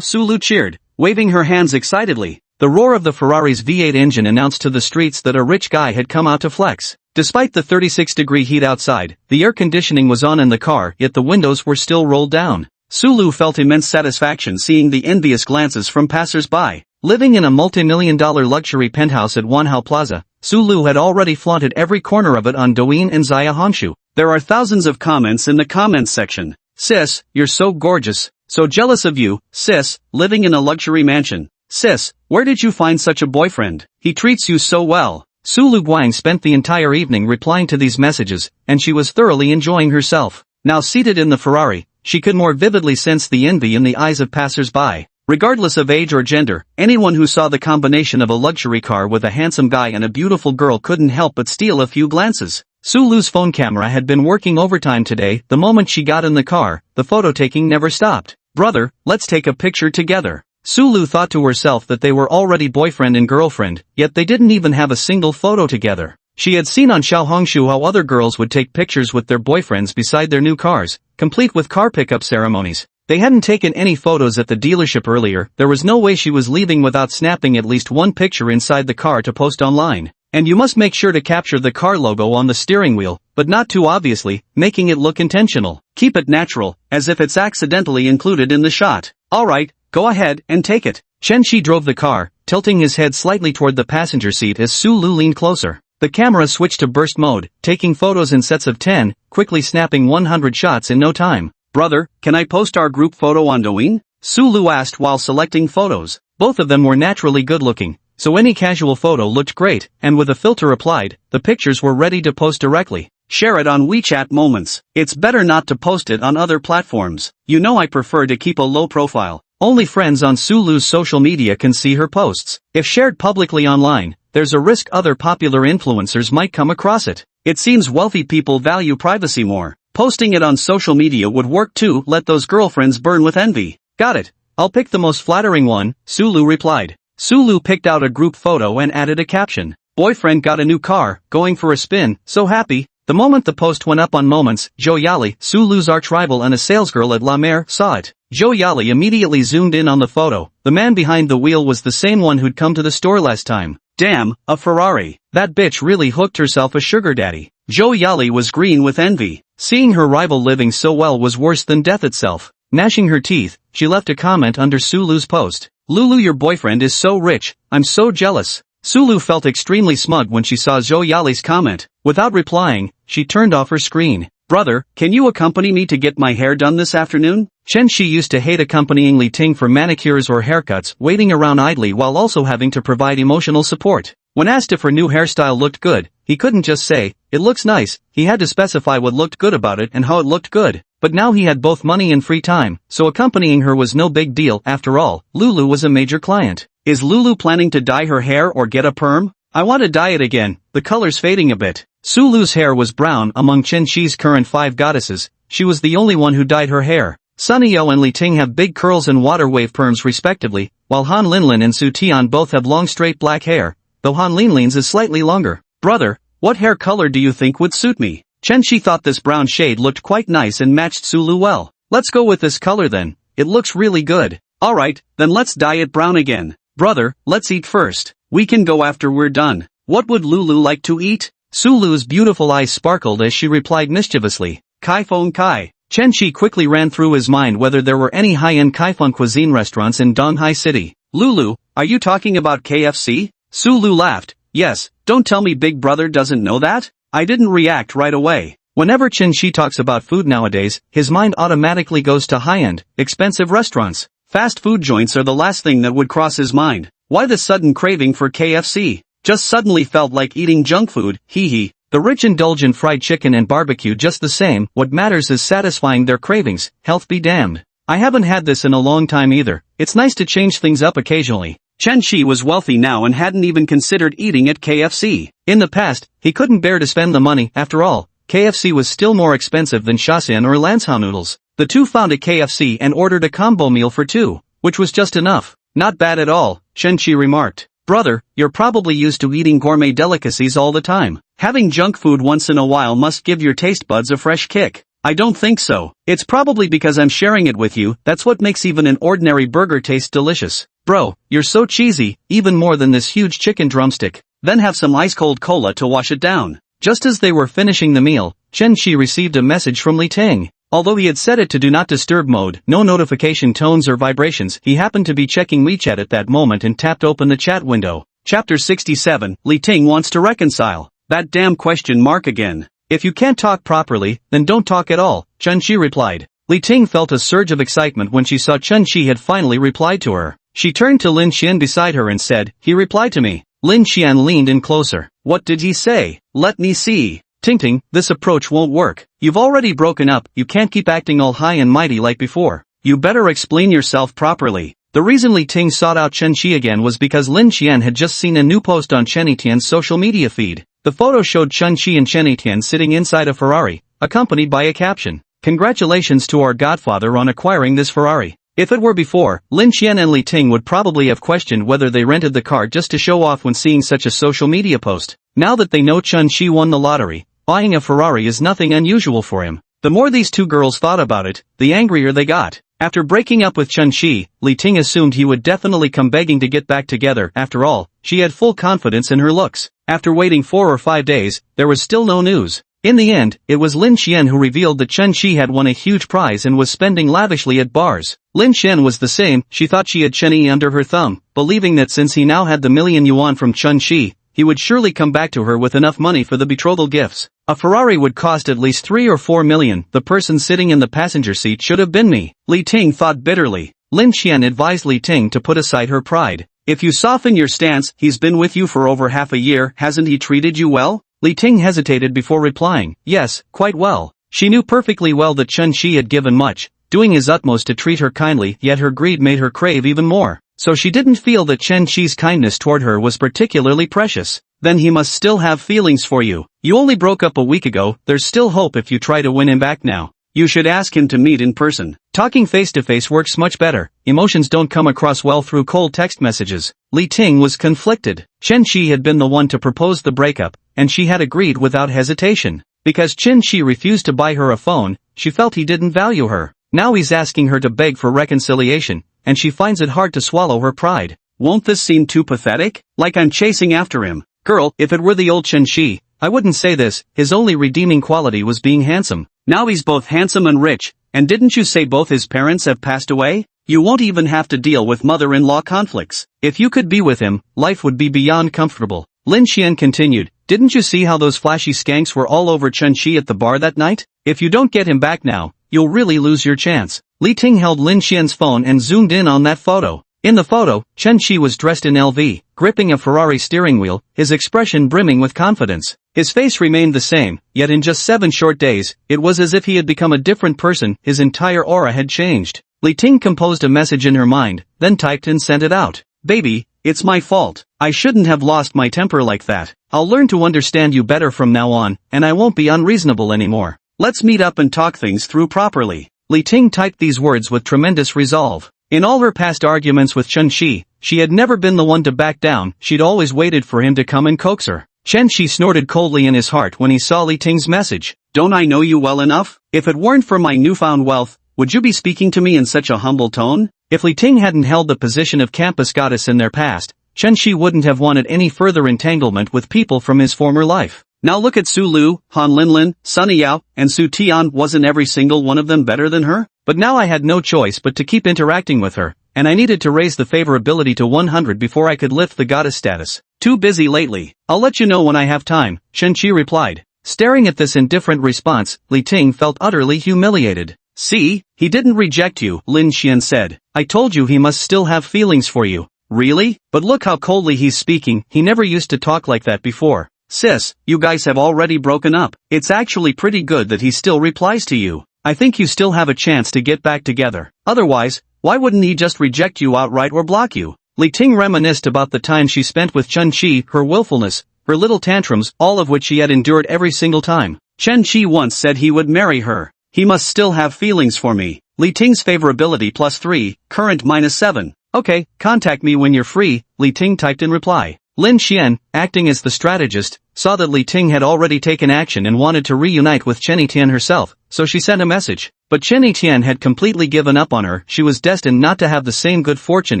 Su Lu cheered, waving her hands excitedly. The roar of the Ferrari's V8 engine announced to the streets that a rich guy had come out to flex. Despite the 36-degree heat outside, the air conditioning was on in the car, yet the windows were still rolled down. Su Lu felt immense satisfaction seeing the envious glances from passers-by. Living in a multi-million-dollar luxury penthouse at Wanhao Plaza, Su Lu had already flaunted every corner of it on Douyin and Zaya Honshu. There are thousands of comments in the comments section. Sis, you're so gorgeous. So jealous of you, sis, living in a luxury mansion. Sis, where did you find such a boyfriend? He treats you so well. Sulu Guang spent the entire evening replying to these messages, and she was thoroughly enjoying herself. Now seated in the Ferrari, she could more vividly sense the envy in the eyes of passers-by. Regardless of age or gender, anyone who saw the combination of a luxury car with a handsome guy and a beautiful girl couldn't help but steal a few glances. Sulu's phone camera had been working overtime today. The moment she got in the car, the photo-taking never stopped. Brother, let's take a picture together. Sulu thought to herself that they were already boyfriend and girlfriend, yet they didn't even have a single photo together. She had seen on Xiaohongshu how other girls would take pictures with their boyfriends beside their new cars, complete with car pickup ceremonies. They hadn't taken any photos at the dealership earlier. There was no way she was leaving without snapping at least one picture inside the car to post online. And you must make sure to capture the car logo on the steering wheel, but not too obviously, making it look intentional. Keep it natural, as if it's accidentally included in the shot. Alright, go ahead and take it. Chen Shi drove the car, tilting his head slightly toward the passenger seat as Sulu leaned closer. The camera switched to burst mode, taking photos in sets of 10, quickly snapping 100 shots in no time. Brother, can I post our group photo on Douyin? Sulu asked while selecting photos. Both of them were naturally good-looking, so any casual photo looked great, and with a filter applied, the pictures were ready to post directly. Share it on WeChat Moments. It's better not to post it on other platforms. You know I prefer to keep a low profile. Only friends on Sulu's social media can see her posts. If shared publicly online, there's a risk other popular influencers might come across it. It seems wealthy people value privacy more. Posting it on social media would work too. Let those girlfriends burn with envy. Got it. I'll pick the most flattering one, Sulu replied. Sulu picked out a group photo and added a caption. Boyfriend got a new car, going for a spin, so happy. The moment the post went up on Moments, Zhou Yali, Sulu's arch-rival and a salesgirl at La Mer, saw it. Zhou Yali immediately zoomed in on the photo. The man behind the wheel was the same one who'd come to the store last time. Damn, a Ferrari. That bitch really hooked herself a sugar daddy. Zhou Yali was green with envy. Seeing her rival living so well was worse than death itself. Gnashing her teeth, she left a comment under Sulu's post. Lulu, your boyfriend is so rich, I'm so jealous. Sulu felt extremely smug when she saw Zhou Yali's comment. Without replying, she turned off her screen. Brother, can you accompany me to get my hair done this afternoon? Chen Shi used to hate accompanying Li Ting for manicures or haircuts, waiting around idly while also having to provide emotional support. When asked if her new hairstyle looked good, he couldn't just say, it looks nice. He had to specify what looked good about it and how it looked good. But now he had both money and free time, so accompanying her was no big deal. After all, Lulu was a major client. Is Lulu planning to dye her hair or get a perm? I want to dye it again, the color's fading a bit. Sulu's hair was brown. Among Chen Shi's current 5 goddesses, she was the only one who dyed her hair. Sunny Yo and Li Ting have big curls and water wave perms respectively, while Han Linlin and Su Tian both have long straight black hair, though Han Linlin's is slightly longer. Brother, what hair color do you think would suit me? Chen Shi thought this brown shade looked quite nice and matched Sulu well. Let's go with this color then, it looks really good. Alright, then let's dye it brown again. Brother, let's eat first. We can go after we're done. What would Lulu like to eat? Sulu's beautiful eyes sparkled as she replied mischievously. Kaifeng Kai. Chen Shi quickly ran through his mind whether there were any high-end Kaifeng cuisine restaurants in Donghai City. Lulu, are you talking about KFC? Sulu laughed. Yes, don't tell me Big Brother doesn't know that? I didn't react right away. Whenever Chen Shi talks about food nowadays, his mind automatically goes to high-end, expensive restaurants. Fast food joints are the last thing that would cross his mind. Why the sudden craving for KFC? Just suddenly felt like eating junk food, hee hee. The rich indulge in fried chicken and barbecue just the same. What matters is satisfying their cravings, health be damned. I haven't had this in a long time either. It's nice to change things up occasionally. Chen Shi was wealthy now and hadn't even considered eating at KFC. In the past, he couldn't bear to spend the money. After all, KFC was still more expensive than Shaxian or Lancehao noodles. The two found a KFC and ordered a combo meal for 2, which was just enough. Not bad at all, Chen Shi remarked. Brother, you're probably used to eating gourmet delicacies all the time. Having junk food once in a while must give your taste buds a fresh kick. I don't think so. It's probably because I'm sharing it with you. That's what makes even an ordinary burger taste delicious. Bro, you're so cheesy, even more than this huge chicken drumstick. Then have some ice-cold cola to wash it down. Just as they were finishing the meal, Chen Shi received a message from Li Ting. Although he had set it to do not disturb mode, no notification tones or vibrations, he happened to be checking WeChat at that moment and tapped open the chat window. Chapter 67, Li Ting wants to reconcile. That damn question mark again. If you can't talk properly, then don't talk at all, Chen Shi replied. Li Ting felt a surge of excitement when she saw Chen Shi had finally replied to her. She turned to Lin Xian beside her and said, "He replied to me." Lin Xian leaned in closer. "What did he say? Let me see." "Ting, this approach won't work. You've already broken up, you can't keep acting all high and mighty like before. You better explain yourself properly." The reason Li Ting sought out Chen Shi again was because Lin Xian had just seen a new post on Chen Etienne's social media feed. The photo showed Chen Shi and Chen Etienne sitting inside a Ferrari, accompanied by a caption, "Congratulations to our godfather on acquiring this Ferrari." If it were before, Lin Xian and Li Ting would probably have questioned whether they rented the car just to show off when seeing such a social media post. Now that they know Chen Shi won the lottery, buying a Ferrari is nothing unusual for him. The more these two girls thought about it, the angrier they got. After breaking up with Chen Shi, Li Ting assumed he would definitely come begging to get back together. After all, she had full confidence in her looks. After waiting 4 or 5 days, there was still no news. In the end, it was Lin Xian who revealed that Chen Shi had won a huge prize and was spending lavishly at bars. Lin Xian was the same, she thought she had Chen Yi under her thumb, believing that since he now had the million yuan from Chen Shi, he would surely come back to her with enough money for the betrothal gifts. A Ferrari would cost at least 3 or 4 million, the person sitting in the passenger seat should have been me, Li Ting thought bitterly. Lin Xian advised Li Ting to put aside her pride. "If you soften your stance, he's been with you for over half a year, hasn't he treated you well?" Li Ting hesitated before replying, "Yes, quite well." She knew perfectly well that Chen Shi had given much, doing his utmost to treat her kindly, yet her greed made her crave even more. So she didn't feel that Chen Shi's kindness toward her was particularly precious. "Then he must still have feelings for you. You only broke up a week ago, there's still hope if you try to win him back now. You should ask him to meet in person. Talking face to face works much better, emotions don't come across well through cold text messages." Li Ting was conflicted. Chen Shi had been the one to propose the breakup, and she had agreed without hesitation. Because Chen Shi refused to buy her a phone, she felt he didn't value her. Now he's asking her to beg for reconciliation, and she finds it hard to swallow her pride. Won't this seem too pathetic? Like I'm chasing after him. Girl, if it were the old Chen Shi, I wouldn't say this, his only redeeming quality was being handsome. Now he's both handsome and rich, and didn't you say both his parents have passed away? You won't even have to deal with mother-in-law conflicts. If you could be with him, life would be beyond comfortable. Lin Xian continued, "Didn't you see how those flashy skanks were all over Chen Shi at the bar that night? If you don't get him back now, you'll really lose your chance." Li Ting held Lin Xian's phone and zoomed in on that photo. In the photo, Chen Shi was dressed in LV, gripping a Ferrari steering wheel, his expression brimming with confidence. His face remained the same, yet in just 7 short days, it was as if he had become a different person, his entire aura had changed. Li Ting composed a message in her mind, then typed and sent it out. "Baby, it's my fault. I shouldn't have lost my temper like that. I'll learn to understand you better from now on, and I won't be unreasonable anymore. Let's meet up and talk things through properly." Li Ting typed these words with tremendous resolve. In all her past arguments with Chen Shi, she had never been the one to back down, she'd always waited for him to come and coax her. Chen Shi snorted coldly in his heart when he saw Li Ting's message. "Don't I know you well enough? If it weren't for my newfound wealth, would you be speaking to me in such a humble tone?" If Li Ting hadn't held the position of campus goddess in their past, Chen Shi wouldn't have wanted any further entanglement with people from his former life. Now look at Su Lu, Han Linlin, Sunny Yao, and Su Tian. Wasn't every single one of them better than her? But now I had no choice but to keep interacting with her, and I needed to raise the favorability to 100 before I could lift the goddess status. "Too busy lately. I'll let you know when I have time," Chen Shi replied. Staring at this indifferent response, Li Ting felt utterly humiliated. "See, he didn't reject you," Lin Xian said. "I told you he must still have feelings for you." "Really? But look how coldly he's speaking, he never used to talk like that before." "Sis, you guys have already broken up. It's actually pretty good that he still replies to you. I think you still have a chance to get back together. Otherwise, why wouldn't he just reject you outright or block you?" Li Ting reminisced about the time she spent with Chen Shi, her willfulness, her little tantrums, all of which she had endured every single time. Chen Shi once said he would marry her. "He must still have feelings for me." Li Ting's favorability +3, current -7. "Okay, contact me when you're free," Li Ting typed in reply. Lin Xian, acting as the strategist, saw that Li Ting had already taken action and wanted to reunite with Chen Etienne herself, so she sent a message. But Chen Etienne had completely given up on her, she was destined not to have the same good fortune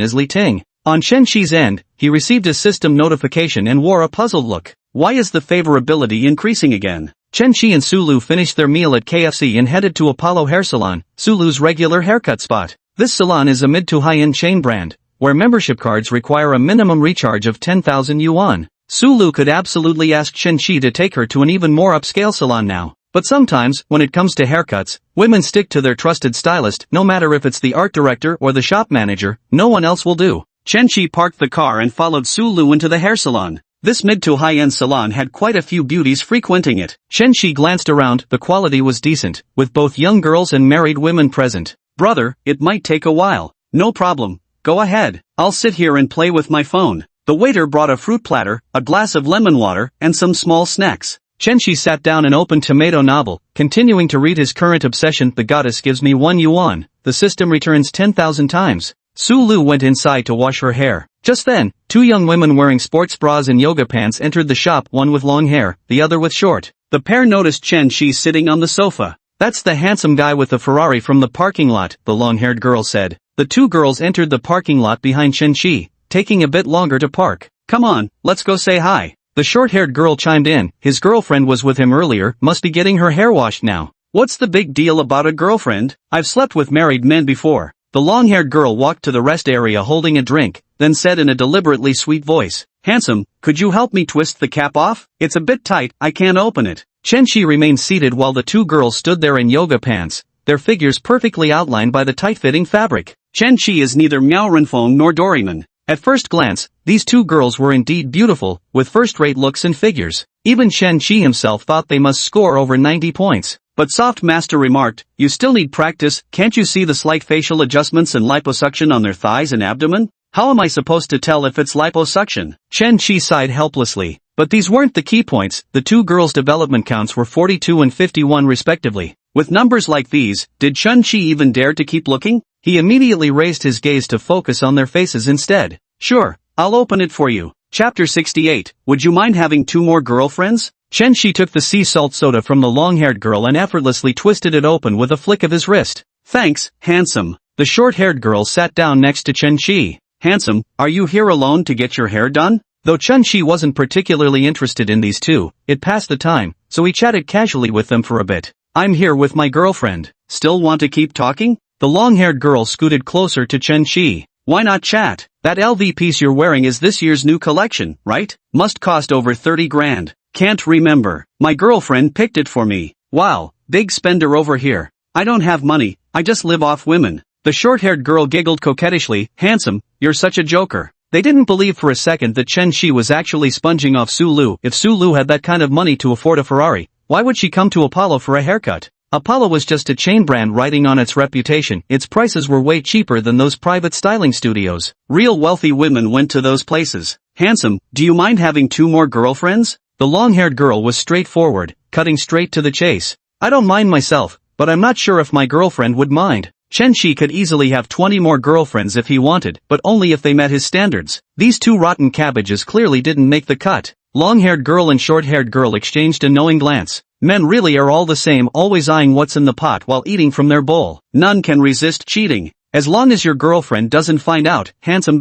as Li Ting. On Chen Shi's end, he received a system notification and wore a puzzled look. Why is the favorability increasing again? Chen Shi and Su Lu finished their meal at KFC and headed to Apollo Hair Salon, Su Lu's regular haircut spot. This salon is a mid to high-end chain brand, where membership cards require a minimum recharge of 10,000 yuan. Su Lu could absolutely ask Chen Shi to take her to an even more upscale salon now. But sometimes, when it comes to haircuts, women stick to their trusted stylist, no matter if it's the art director or the shop manager, no one else will do. Chen-Chi parked the car and followed Su-Lu into the hair salon. This mid to high-end salon had quite a few beauties frequenting it. Chen-Chi glanced around, the quality was decent, with both young girls and married women present. Brother, it might take a while. No problem. Go ahead. I'll sit here and play with my phone. The waiter brought a fruit platter, a glass of lemon water, and some small snacks. Chen-Chi sat down an open tomato novel, continuing to read his current obsession. The goddess gives me 1 yuan. The system returns 10,000 times. Su-Lu went inside to wash her hair. Just then, 2 young women wearing sports bras and yoga pants entered the shop, one with long hair, the other with short. The pair noticed Chen-Chi sitting on the sofa. That's the handsome guy with the Ferrari from the parking lot, the long-haired girl said. The 2 girls entered the parking lot behind Chen-Chi, taking a bit longer to park. Come on, let's go say hi. The short-haired girl chimed in. His girlfriend was with him earlier, must be getting her hair washed now. What's the big deal about a girlfriend? I've slept with married men before. The long-haired girl walked to the rest area holding a drink, then said in a deliberately sweet voice. Handsome, could you help me twist the cap off? It's a bit tight, I can't open it. Chen-Chi remained seated while the 2 girls stood there in yoga pants, their figures perfectly outlined by the tight-fitting fabric. Chen-Chi is neither Miao Renfeng nor Doraemon. At first glance, these 2 girls were indeed beautiful, with first-rate looks and figures. Even Chen-Chi himself thought they must score over 90 points. But Soft Master remarked, you still need practice, can't you see the slight facial adjustments and liposuction on their thighs and abdomen? How am I supposed to tell if it's liposuction? Chen-Chi sighed helplessly. But these weren't the key points. The 2 girls' development counts were 42 and 51 respectively. With numbers like these, did Chen-Chi even dare to keep looking? He immediately raised his gaze to focus on their faces instead. Sure, I'll open it for you. Chapter 68, would you mind having 2 more girlfriends? Chen-Chi took the sea salt soda from the long-haired girl and effortlessly twisted it open with a flick of his wrist. Thanks, handsome. The short-haired girl sat down next to Chen-Chi. Handsome, are you here alone to get your hair done? Though Chen-Chi wasn't particularly interested in these 2, it passed the time, so he chatted casually with them for a bit. I'm here with my girlfriend. Still want to keep talking? The long-haired girl scooted closer to Chen-Chi. Why not chat? That LV piece you're wearing is this year's new collection, right? Must cost over 30 grand. Can't remember. My girlfriend picked it for me. Wow, big spender over here. I don't have money, I just live off women. The short-haired girl giggled coquettishly. Handsome, you're such a joker. They didn't believe for a second that Chen-Chi was actually sponging off Su-Lu. If Su-Lu had that kind of money to afford a Ferrari, why would she come to Apollo for a haircut? Apollo was just a chain brand riding on its reputation. Its prices were way cheaper than those private styling studios. Real wealthy women went to those places. Handsome, do you mind having 2 more girlfriends? The long-haired girl was straightforward, cutting straight to the chase. I don't mind myself, but I'm not sure if my girlfriend would mind. Chen-Chi could easily have 20 more girlfriends if he wanted, but only if they met his standards. These 2 rotten cabbages clearly didn't make the cut. Long-haired girl and short-haired girl exchanged a knowing glance. Men really are all the same, always eyeing what's in the pot while eating from their bowl. None can resist cheating. As long as your girlfriend doesn't find out, handsome.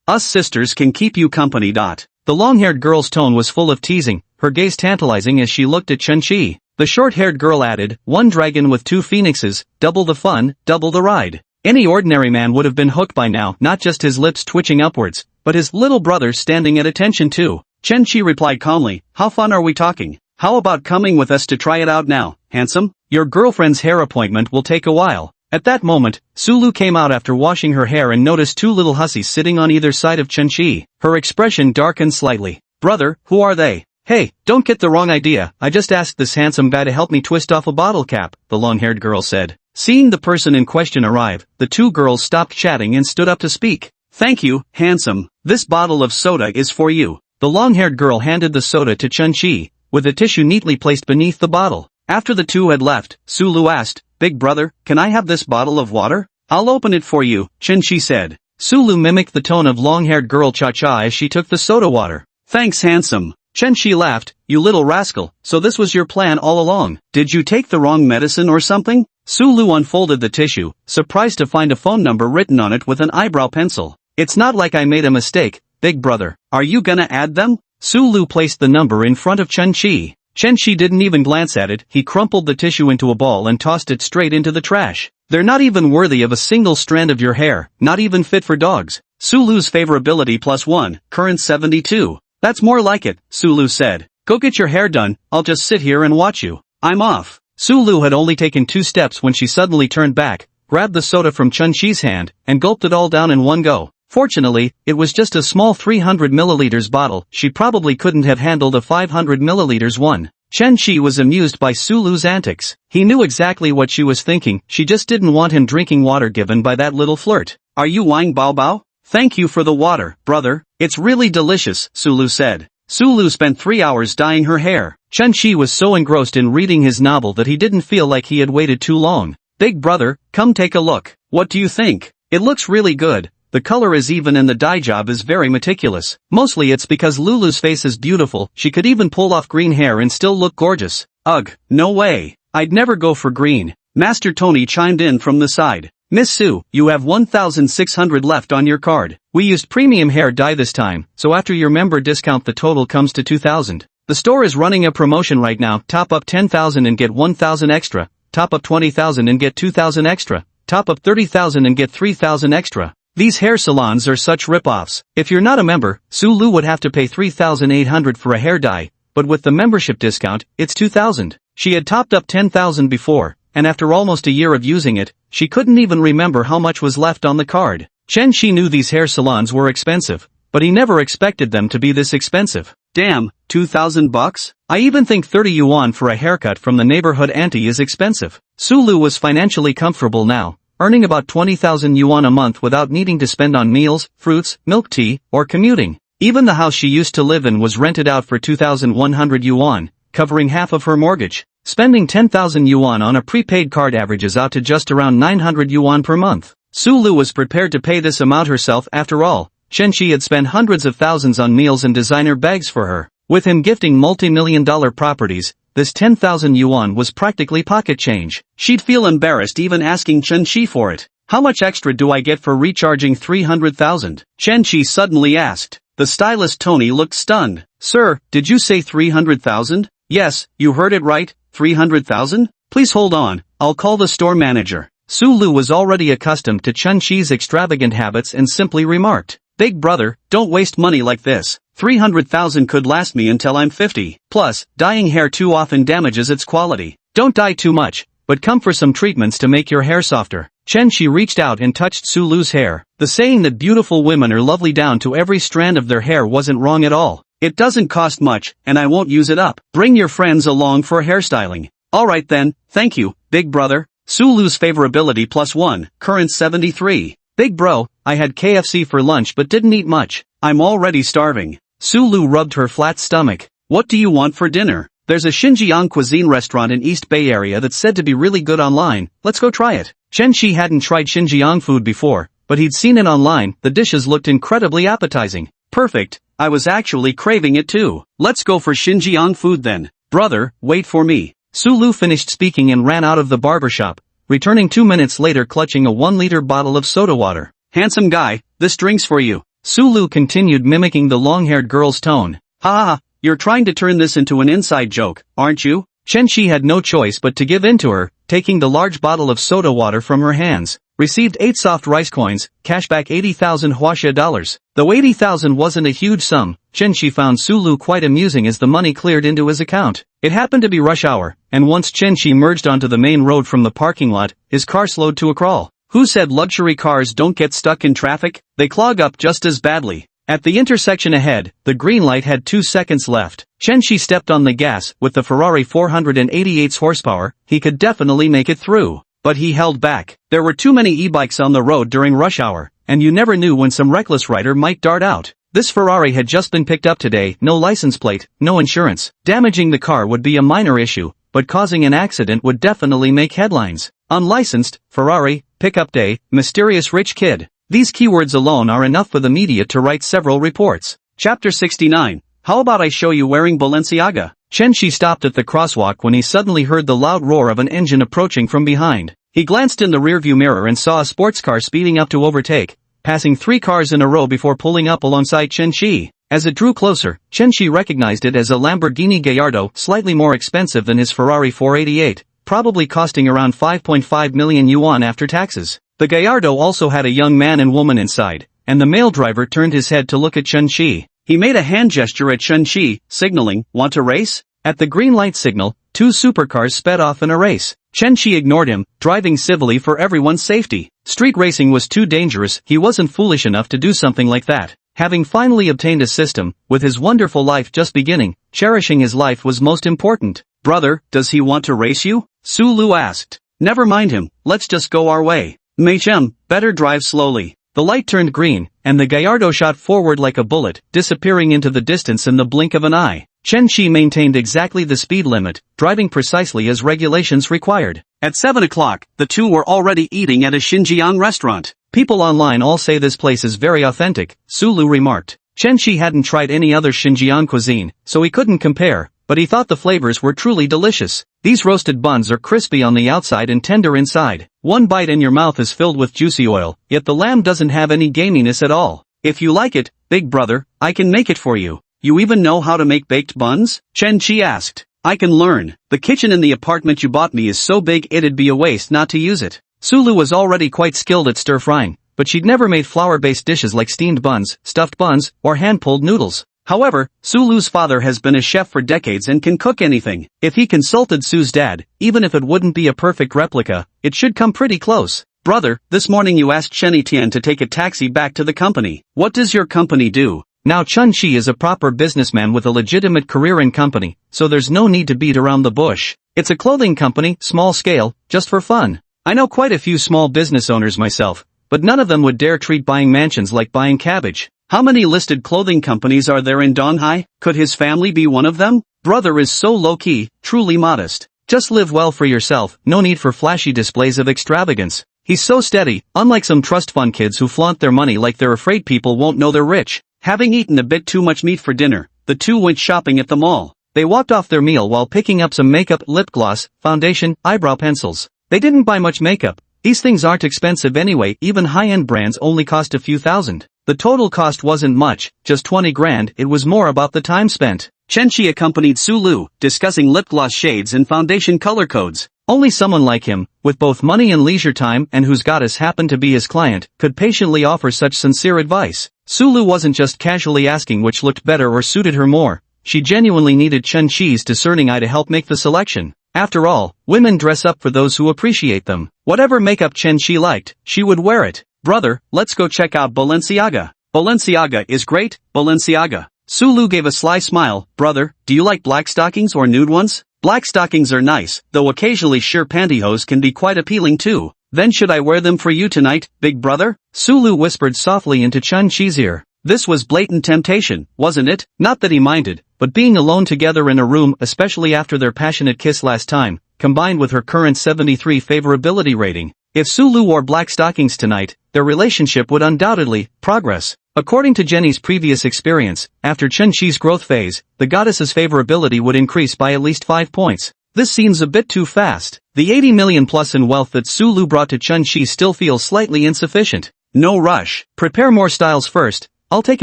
Us sisters can keep you company. The long-haired girl's tone was full of teasing, her gaze tantalizing as she looked at Chen-Chi. The short-haired girl added, 1 dragon with 2 phoenixes, double the fun, double the ride. Any ordinary man would have been hooked by now, not just his lips twitching upwards, but his little brother standing at attention too. Chen-Chi replied calmly, how fun are we talking? How about coming with us to try it out now, handsome? Your girlfriend's hair appointment will take a while. At that moment, Su-Lu came out after washing her hair and noticed 2 little hussies sitting on either side of Chen-Chi. Her expression darkened slightly. Brother, who are they? Hey, don't get the wrong idea, I just asked this handsome guy to help me twist off a bottle cap, the long-haired girl said. Seeing the person in question arrive, the 2 girls stopped chatting and stood up to speak. Thank you, handsome. This bottle of soda is for you. The long-haired girl handed the soda to Chen-Chi, with a tissue neatly placed beneath the bottle. After the 2 had left, Su-Lu asked, Big brother, can I have this bottle of water? I'll open it for you, Chen-Chi said. Su-Lu mimicked the tone of long-haired girl Cha-Cha as she took the soda water. Thanks, handsome. Chen-Chi laughed, you little rascal, so this was your plan all along. Did you take the wrong medicine or something? Su-Lu unfolded the tissue, surprised to find a phone number written on it with an eyebrow pencil. It's not like I made a mistake, big brother. Are you gonna add them? Su-Lu placed the number in front of Chen-Chi. Chen-Chi didn't even glance at it, he crumpled the tissue into a ball and tossed it straight into the trash. They're not even worthy of a single strand of your hair, not even fit for dogs. Su-Lu's favorability +1, current 72. That's more like it, Su-Lu said. Go get your hair done, I'll just sit here and watch you. I'm off. Sulu had only taken 2 steps when she suddenly turned back, grabbed the soda from Chun-Chi's hand, and gulped it all down in one go. Fortunately, it was just a small 300 milliliters bottle. She probably couldn't have handled a 500 milliliters one. Chun-Chi was amused by Sulu's antics. He knew exactly what she was thinking, she just didn't want him drinking water given by that little flirt. Are you Wang Bao Bao? Thank you for the water, brother. It's really delicious, Sulu said. Sulu spent 3 hours dyeing her hair. Chun-Chi was so engrossed in reading his novel that he didn't feel like he had waited too long. Big brother, come take a look. What do you think? It looks really good. The color is even and the dye job is very meticulous. Mostly it's because Lulu's face is beautiful, she could even pull off green hair and still look gorgeous. Ugh, no way. I'd never go for green. Master Tony chimed in from the side. Miss Sue, you have 1,600 left on your card. We used premium hair dye this time, so after your member discount the total comes to 2,000. The store is running a promotion right now, top up 10,000 and get 1,000 extra, top up 20,000 and get 2,000 extra, top up 30,000 and get 3,000 extra. These hair salons are such rip-offs. If you're not a member, Sulu would have to pay 3,800 for a hair dye, but with the membership discount, it's 2,000. She had topped up 10,000 before, and after almost a year of using it, she couldn't even remember how much was left on the card. Chen-Shi knew these hair salons were expensive, but he never expected them to be this expensive. Damn, 2,000 bucks? I even think 30 yuan for a haircut from the neighborhood auntie is expensive. Sulu was financially comfortable now, earning about 20,000 yuan a month without needing to spend on meals, fruits, milk tea, or commuting. Even the house she used to live in was rented out for 2,100 yuan, covering half of her mortgage. Spending 10,000 yuan on a prepaid card averages out to just around 900 yuan per month. Sulu was prepared to pay this amount herself after all. Chen-Shi had spent hundreds of thousands on meals and designer bags for her. With him gifting multi-million-dollar properties, this 10,000 yuan was practically pocket change. She'd feel embarrassed even asking Chen-Shi for it. How much extra do I get for recharging 300,000? Chen-Shi suddenly asked. The stylist Tony looked stunned. Sir, did you say 300,000? Yes, you heard it right, 300,000? Please hold on, I'll call the store manager. Sulu was already accustomed to Chen-Shi's extravagant habits and simply remarked, Big brother, don't waste money like this. 300,000 could last me until I'm 50. Plus, dyeing hair too often damages its quality. Don't dye too much, but come for some treatments to make your hair softer. Chen-Shi reached out and touched Sulu's hair. The saying that beautiful women are lovely down to every strand of their hair wasn't wrong at all. It doesn't cost much, and I won't use it up. Bring your friends along for hairstyling. Alright then, thank you, big brother. Sulu's favorability +1, current 73. Big bro, I had KFC for lunch but didn't eat much. I'm already starving. Sulu rubbed her flat stomach. What do you want for dinner? There's a Xinjiang cuisine restaurant in East Bay Area that's said to be really good online. Let's go try it. Chen-Shi hadn't tried Xinjiang food before, but he'd seen it online. The dishes looked incredibly appetizing. Perfect. I was actually craving it too. Let's go for Xinjiang food then. Brother, wait for me. Sulu finished speaking and ran out of the barbershop, returning 2 minutes later clutching a 1-liter bottle of soda water. Handsome guy, this drink's for you. Sulu continued mimicking the long-haired girl's tone. Ha ha, you're trying to turn this into an inside joke, aren't you? Chen-Shi had no choice but to give in to her, taking the large bottle of soda water from her hands. Received 8 soft rice coins, cashback 80,000 Huaxia dollars. Though 80,000 wasn't a huge sum, Chen-Shi found Sulu quite amusing as the money cleared into his account. It happened to be rush hour, and once Chen-Shi merged onto the main road from the parking lot, his car slowed to a crawl. Who said luxury cars don't get stuck in traffic? They clog up just as badly. At the intersection ahead, the green light had 2 seconds left. Chen-Shi stepped on the gas. With the Ferrari 488's horsepower, he could definitely make it through. But he held back. There were too many e-bikes on the road during rush hour, and you never knew when some reckless rider might dart out. This Ferrari had just been picked up today, no license plate, no insurance. Damaging the car would be a minor issue, but causing an accident would definitely make headlines. Unlicensed, Ferrari, pickup day, mysterious rich kid. These keywords alone are enough for the media to write several reports. Chapter 69. How about I show you wearing Balenciaga? Chen-Shi stopped at the crosswalk when he suddenly heard the loud roar of an engine approaching from behind. He glanced in the rearview mirror and saw a sports car speeding up to overtake, passing 3 cars in a row before pulling up alongside Chen-Shi. As it drew closer, Chen-Shi recognized it as a Lamborghini Gallardo, slightly more expensive than his Ferrari 488, probably costing around 5.5 million yuan after taxes. The Gallardo also had a young man and woman inside, and the male driver turned his head to look at Chen-Shi. He made a hand gesture at Chen-Shi, signaling, want to race? At the green light signal, 2 supercars sped off in a race. Chen Qi ignored him, driving civilly for everyone's safety. Street racing was too dangerous, he wasn't foolish enough to do something like that. Having finally obtained a system, with his wonderful life just beginning, cherishing his life was most important. Brother, does he want to race you? Su Lu asked. Never mind him, let's just go our way. Mei Chem, better drive slowly. The light turned green, and the Gallardo shot forward like a bullet, disappearing into the distance in the blink of an eye. Chen Qi maintained exactly the speed limit, driving precisely as regulations required. At 7 o'clock, the two were already eating at a Xinjiang restaurant. People online all say this place is very authentic, Su Lu remarked. Chen Qi hadn't tried any other Xinjiang cuisine, so he couldn't compare, but he thought the flavors were truly delicious. These roasted buns are crispy on the outside and tender inside. One bite and your mouth is filled with juicy oil, yet the lamb doesn't have any gaminess at all. If you like it, big brother, I can make it for you. You even know how to make baked buns? Chen Qi asked. I can learn. The kitchen in the apartment you bought me is so big it'd be a waste not to use it. Su Lu was already quite skilled at stir-frying, but she'd never made flour-based dishes like steamed buns, stuffed buns, or hand-pulled noodles. However, Su Lu's father has been a chef for decades and can cook anything. If he consulted Su's dad, even if it wouldn't be a perfect replica, it should come pretty close. Brother, this morning you asked Chen Tian to take a taxi back to the company. What does your company do? Now Chen Qi is a proper businessman with a legitimate career in company, so there's no need to beat around the bush. It's a clothing company, small scale, just for fun. I know quite a few small business owners myself, but none of them would dare treat buying mansions like buying cabbage. How many listed clothing companies are there in Donghai? Could his family be one of them? Brother is so low-key, truly modest. Just live well for yourself, no need for flashy displays of extravagance. He's so steady, unlike some trust fund kids who flaunt their money like they're afraid people won't know they're rich. Having eaten a bit too much meat for dinner, the two went shopping at the mall. They walked off their meal while picking up some makeup, lip gloss, foundation, eyebrow pencils. They didn't buy much makeup. These things aren't expensive anyway, even high-end brands only cost a few thousand. The total cost wasn't much, just 20 grand, it was more about the time spent. Chen Qi accompanied Su Lu, discussing lip gloss shades and foundation color codes. Only someone like him, with both money and leisure time and whose goddess happened to be his client, could patiently offer such sincere advice. Su Lu wasn't just casually asking which looked better or suited her more. She genuinely needed Chen Qi's discerning eye to help make the selection. After all, women dress up for those who appreciate them. Whatever makeup Chen Qi liked, she would wear it. Brother, let's go check out Balenciaga. Balenciaga is great, Balenciaga. Su Lu gave a sly smile. Brother, do you like black stockings or nude ones? Black stockings are nice, though occasionally sheer pantyhose can be quite appealing too. Then should I wear them for you tonight, big brother? Su Lu whispered softly into Chen Qi's ear. This was blatant temptation, wasn't it? Not that he minded, but being alone together in a room, especially after their passionate kiss last time, combined with her current 73 favorability rating. If Su Lu wore black stockings tonight, their relationship would undoubtedly progress. According to Jenny's previous experience, after Chen Qi's growth phase, the goddess's favorability would increase by at least 5 points. This seems a bit too fast. The 80 million plus in wealth that Su Lu brought to Chen Qi still feels slightly insufficient. No rush. Prepare more styles first. I'll take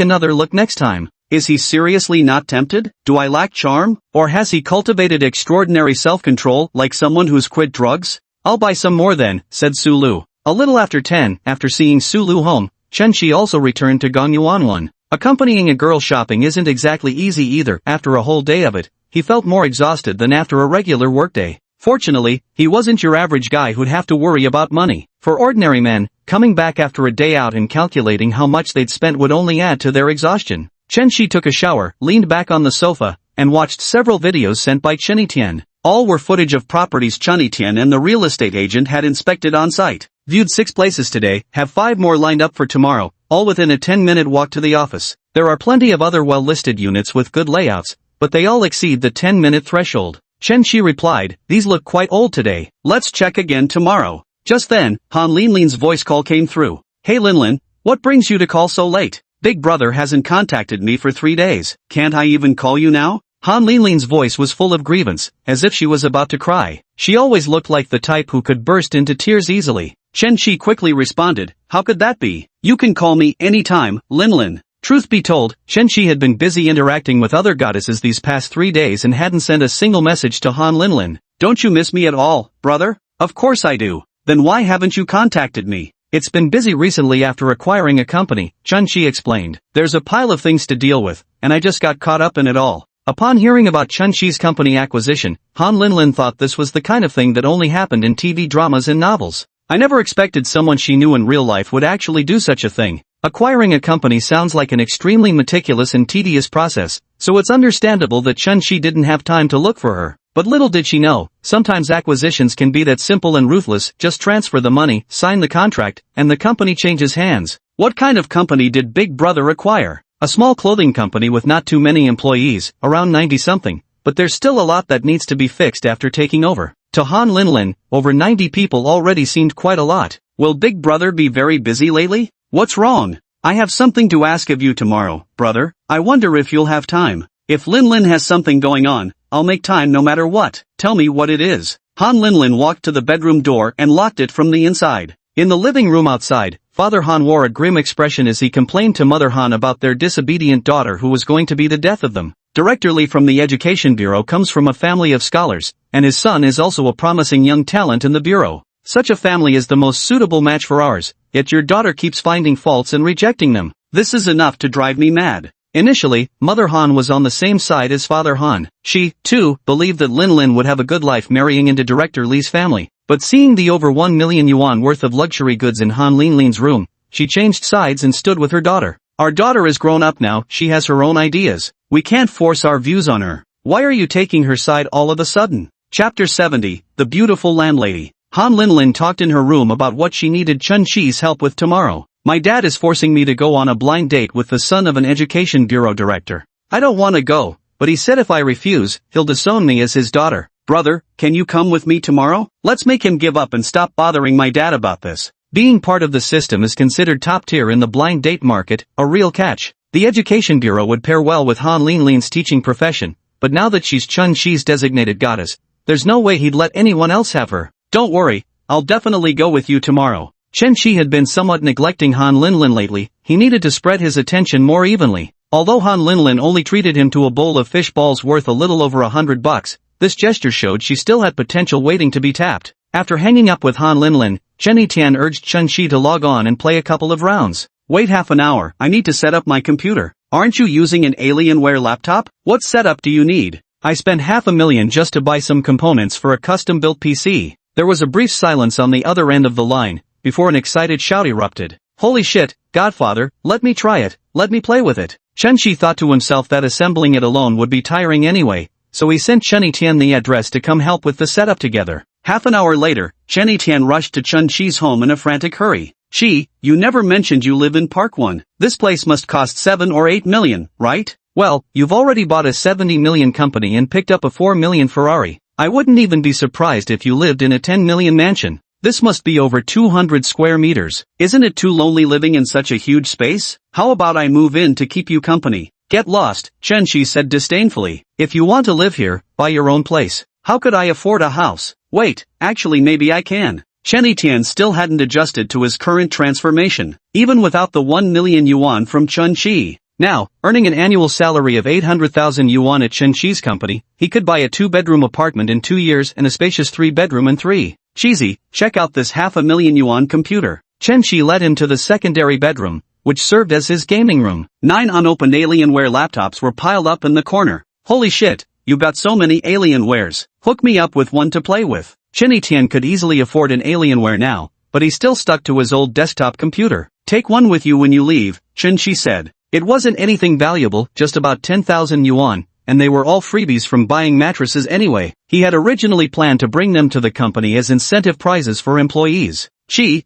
another look next time. Is he seriously not tempted? Do I lack charm? Or has he cultivated extraordinary self-control like someone who's quit drugs? I'll buy some more then, said Su Lu. A little after 10, after seeing Su Lu home, Chen Qi also returned to Gongyuan. Accompanying a girl shopping isn't exactly easy either. After a whole day of it, he felt more exhausted than after a regular workday. Fortunately, he wasn't your average guy who'd have to worry about money. For ordinary men, coming back after a day out and calculating how much they'd spent would only add to their exhaustion. Chen Qi took a shower, leaned back on the sofa, and watched several videos sent by Chen Tian. All were footage of properties Chen Tian and the real estate agent had inspected on site. Viewed 6 places today, have 5 more lined up for tomorrow, all within a 10-minute walk to the office. There are plenty of other well-listed units with good layouts, but they all exceed the 10-minute threshold. Chen Qi replied, these look quite old today. Let's check again tomorrow. Just then, Han Linlin's voice call came through. Hey Linlin, what brings you to call so late? Big brother hasn't contacted me for 3 days. Can't I even call you now? Han Linlin's voice was full of grievance, as if she was about to cry. She always looked like the type who could burst into tears easily. Chen Qi quickly responded, how could that be? You can call me anytime, Linlin. Truth be told, Chen Qi had been busy interacting with other goddesses these past 3 days and hadn't sent a single message to Han Linlin. Don't you miss me at all, brother? Of course I do. Then why haven't you contacted me? It's been busy recently after acquiring a company, Chen Qi explained. There's a pile of things to deal with, and I just got caught up in it all. Upon hearing about Chun-Chi's company acquisition, Han Linlin thought this was the kind of thing that only happened in TV dramas and novels. I never expected someone she knew in real life would actually do such a thing. Acquiring a company sounds like an extremely meticulous and tedious process, so it's understandable that Chun-Chi didn't have time to look for her. But little did she know, sometimes acquisitions can be that simple and ruthless. Just transfer the money, sign the contract, and the company changes hands. What kind of company did Big Brother acquire? A small clothing company with not too many employees, around 90-something, but there's still a lot that needs to be fixed after taking over. To Han Linlin, over 90 people already seemed quite a lot. Will Big Brother be very busy lately? What's wrong? I have something to ask of you tomorrow, brother. I wonder if you'll have time. If Linlin has something going on, I'll make time no matter what. Tell me what it is. Han Linlin walked to the bedroom door and locked it from the inside. In the living room outside, Father Han wore a grim expression as he complained to Mother Han about their disobedient daughter who was going to be the death of them. Directly from the Education Bureau comes from a family of scholars, and his son is also a promising young talent in the Bureau. Such a family is the most suitable match for ours, yet your daughter keeps finding faults and rejecting them. This is enough to drive me mad. Initially, Mother Han was on the same side as Father Han. She, too, believed that Linlin would have a good life marrying into Director Lee's family. But seeing the over 1 million yuan worth of luxury goods in Han Linlin's room, she changed sides and stood with her daughter. Our daughter is grown up now, she has her own ideas. We can't force our views on her. Why are you taking her side all of a sudden? Chapter 70, The Beautiful Landlady. Han Linlin talked in her room about what she needed Chun-Chi's help with tomorrow. My dad is forcing me to go on a blind date with the son of an Education Bureau director. I don't want to go, but he said if I refuse, he'll disown me as his daughter. Brother, can you come with me tomorrow? Let's make him give up and stop bothering my dad about this. Being part of the system is considered top tier in the blind date market, a real catch. The Education Bureau would pair well with Han Linlin's teaching profession, but now that she's Chun-Chi's designated goddess, there's no way he'd let anyone else have her. Don't worry, I'll definitely go with you tomorrow. Chun-Chi had been somewhat neglecting Han Linlin lately. He needed to spread his attention more evenly. Although Han Linlin only treated him to a bowl of fish balls worth a little over $100, this gesture showed she still had potential waiting to be tapped. After hanging up with Han Linlin, Chen Yitian urged Chun-Chi to log on and play a couple of rounds. Wait half an hour, I need to set up my computer. Aren't you using an Alienware laptop? What setup do you need? I spent $500,000 just to buy some components for a custom-built PC. There was a brief silence on the other end of the line, before an excited shout erupted. Holy shit, Godfather, let me try it, let me play with it. Chun-Chi thought to himself that assembling it alone would be tiring anyway, so he sent Chen Yitian the address to come help with the setup together. Half an hour later, Chen Yitian rushed to Chun-Chi's home in a frantic hurry. You never mentioned you live in Park 1. This place must cost 7 or 8 million, right? Well, you've already bought a 70 million company and picked up a 4 million Ferrari. I wouldn't even be surprised if you lived in a 10 million mansion. This must be over 200 square meters. Isn't it too lonely living in such a huge space? How about I move in to keep you company? Get lost, Chen-Chi said disdainfully. If you want to live here, buy your own place. How could I afford a house? Wait, actually maybe I can. Chen Yitian still hadn't adjusted to his current transformation, even without the 1 million yuan from Chun-Chi. Now, earning an annual salary of 800,000 yuan at Chun-Chi's company, he could buy a 2-bedroom apartment in 2 years and a spacious 3-bedroom in 3. Cheesy, check out this $500,000 yuan computer. Chen-Chi led him to the secondary bedroom, which served as his gaming room. 9 unopened Alienware laptops were piled up in the corner. Holy shit, you got so many Alienwares. Hook me up with one to play with. Chen Yitian could easily afford an Alienware now, but he still stuck to his old desktop computer. Take one with you when you leave, Chun-Chi said. It wasn't anything valuable, just about 10,000 yuan, and they were all freebies from buying mattresses anyway. He had originally planned to bring them to the company as incentive prizes for employees.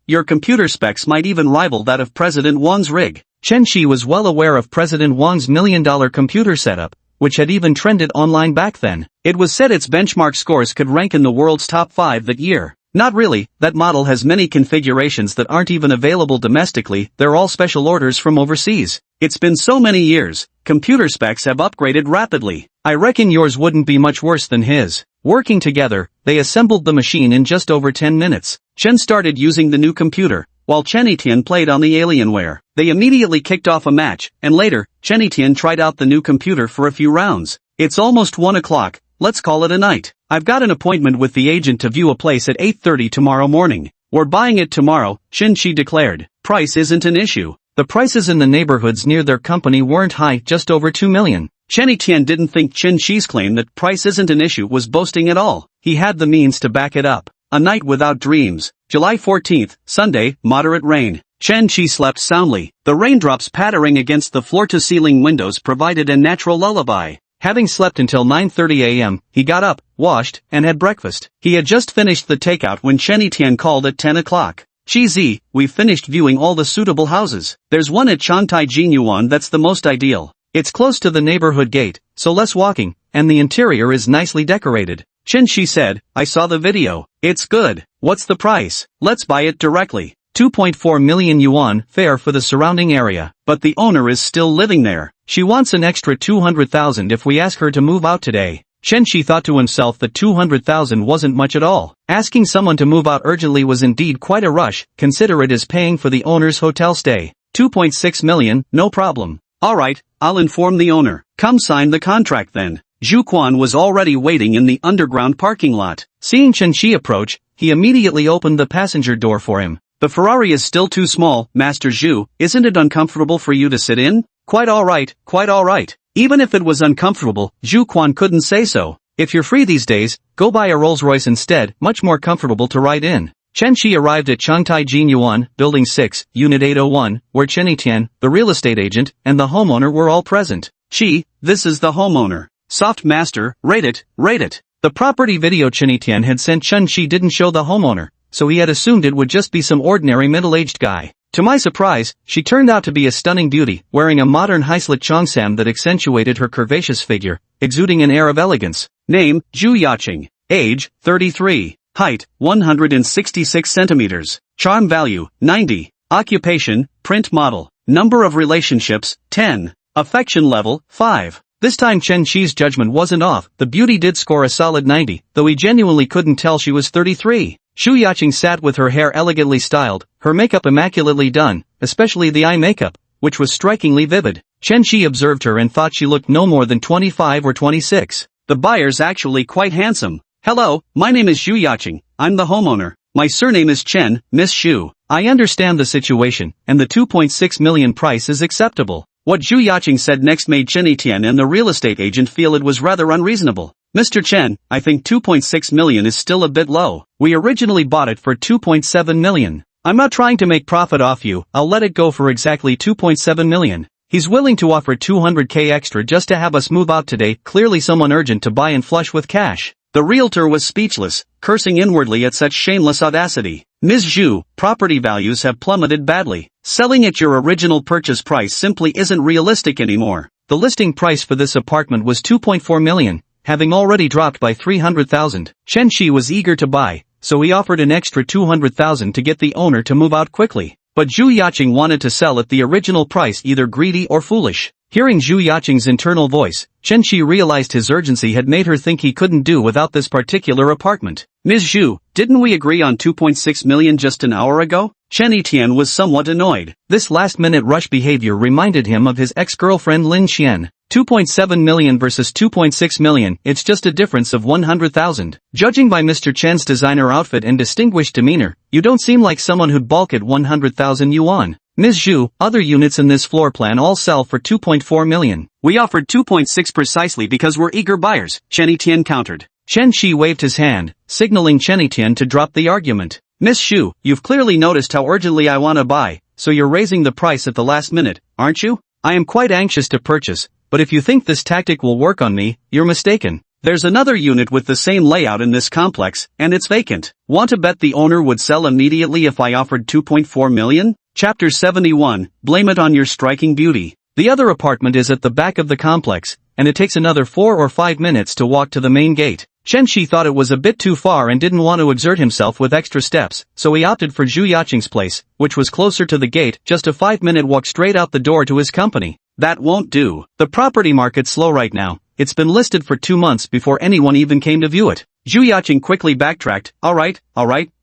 Your computer specs might even rival that of President Wang's rig. Chen-Chi was well aware of President Wang's $1 million computer setup, which had even trended online back then. It was said its benchmark scores could rank in the world's top 5 that year. Not really, that model has many configurations that aren't even available domestically, they're all special orders from overseas. It's been so many years, computer specs have upgraded rapidly. I reckon yours wouldn't be much worse than his. Working together, they assembled the machine in just over 10 minutes. Chen started using the new computer, while Chen Yitian played on the Alienware. They immediately kicked off a match, and later, Chen Yitian tried out the new computer for a few rounds. It's almost 1 o'clock, let's call it a night. I've got an appointment with the agent to view a place at 8:30 tomorrow morning. We're buying it tomorrow, Chen-Chi declared. Price isn't an issue. The prices in the neighborhoods near their company weren't high, just over 2 million. Chen Tian didn't think Chen Shi's claim that price isn't an issue was boasting at all. He had the means to back it up. A night without dreams. July 14th, Sunday, moderate rain. Chen Shi slept soundly. The raindrops pattering against the floor-to-ceiling windows provided a natural lullaby. Having slept until 9:30 a.m., he got up, washed, and had breakfast. He had just finished the takeout when Chen Tian called at 10 o'clock. "Chizi, we've finished viewing all the suitable houses. There's one at Shanghai Jinyuan that's the most ideal. It's close to the neighborhood gate, so less walking, and the interior is nicely decorated." Chen Shi said, "I saw the video. It's good. What's the price? Let's buy it directly." 2.4 million yuan fair for the surrounding area, but the owner is still living there. She wants an extra 200,000 if we ask her to move out today. Chen Shi thought to himself that 200,000 wasn't much at all. Asking someone to move out urgently was indeed quite a rush, consider it as paying for the owner's hotel stay. 2.6 million, no problem. Alright, I'll inform the owner. Come sign the contract then. Zhu Quan was already waiting in the underground parking lot. Seeing Chen Shi approach, he immediately opened the passenger door for him. "The Ferrari is still too small, Master Zhu, isn't it uncomfortable for you to sit in?" Quite alright, quite alright. Even if it was uncomfortable, Zhu Quan couldn't say so. "If you're free these days, go buy a Rolls-Royce instead, much more comfortable to ride in." Chen Shi arrived at Shanghai Jinyuan, Building 6, Unit 801, where Chen Tian, the real estate agent, and the homeowner were all present. "Chi, this is the homeowner. Soft master, rate it, rate it." The property video Chen Tian had sent Chen Shi didn't show the homeowner, so he had assumed it would just be some ordinary middle-aged guy. To my surprise, she turned out to be a stunning beauty, wearing a modern high-slit cheongsam that accentuated her curvaceous figure, exuding an air of elegance. Name, Zhu Yaqing. Age, 33. Height, 166 centimeters. Charm value, 90. Occupation, print model. Number of relationships, 10. Affection level, 5. This time Chen Shi's judgment wasn't off. The beauty did score a solid 90, though he genuinely couldn't tell she was 33. Zhu Yaqing sat with her hair elegantly styled, her makeup immaculately done, especially the eye makeup, which was strikingly vivid. Chen Shi observed her and thought she looked no more than 25 or 26. "The buyer's actually quite handsome. Hello, my name is Zhu Yaqing, I'm the homeowner. My surname is Chen, Miss Xu. I understand the situation, and the 2.6 million price is acceptable." What Zhu Yaqing said next made Chen Tian and the real estate agent feel it was rather unreasonable. "Mr. Chen, I think 2.6 million is still a bit low. We originally bought it for 2.7 million. I'm not trying to make profit off you, I'll let it go for exactly 2.7 million. He's willing to offer 200k extra just to have us move out today, clearly someone urgent to buy and flush with cash. The realtor was speechless, cursing inwardly at such shameless audacity. "Ms. Zhu, property values have plummeted badly. Selling at your original purchase price simply isn't realistic anymore." The listing price for this apartment was 2.4 million, having already dropped by 300,000. Chen Shi was eager to buy, so he offered an extra 200,000 to get the owner to move out quickly. But Zhu Yaqing wanted to sell at the original price, either greedy or foolish. Hearing Zhu Yaqing's internal voice, Chen Shi realized his urgency had made her think he couldn't do without this particular apartment. "Ms. Zhu, didn't we agree on 2.6 million just an hour ago?" Chen Tian was somewhat annoyed. This last-minute rush behavior reminded him of his ex-girlfriend Lin Xian. 2.7 million versus 2.6 million, it's just a difference of 100,000. Judging by Mr. Chen's designer outfit and distinguished demeanor, you don't seem like someone who'd balk at 100,000 yuan. "Ms. Zhu, other units in this floor plan all sell for 2.4 million. We offered 2.6 precisely because we're eager buyers," Chen Tian countered. Chen Shi waved his hand, signaling Chen Tian to drop the argument. "Miss Xu, you've clearly noticed how urgently I want to buy, so you're raising the price at the last minute, aren't you? I am quite anxious to purchase, but if you think this tactic will work on me, you're mistaken. There's another unit with the same layout in this complex, and it's vacant. Want to bet the owner would sell immediately if I offered 2.4 million? Chapter 71, Blame It on Your Striking Beauty. The other apartment is at the back of the complex, and it takes another 4 or 5 minutes to walk to the main gate. Chen Shi thought it was a bit too far and didn't want to exert himself with extra steps, so he opted for Zhu Yaqing's place, which was closer to the gate, just a 5-minute walk straight out the door to his company. That won't do. The property market's slow right now. It's been listed for 2 months before anyone even came to view it. Zhu Yaqing quickly backtracked. Alright,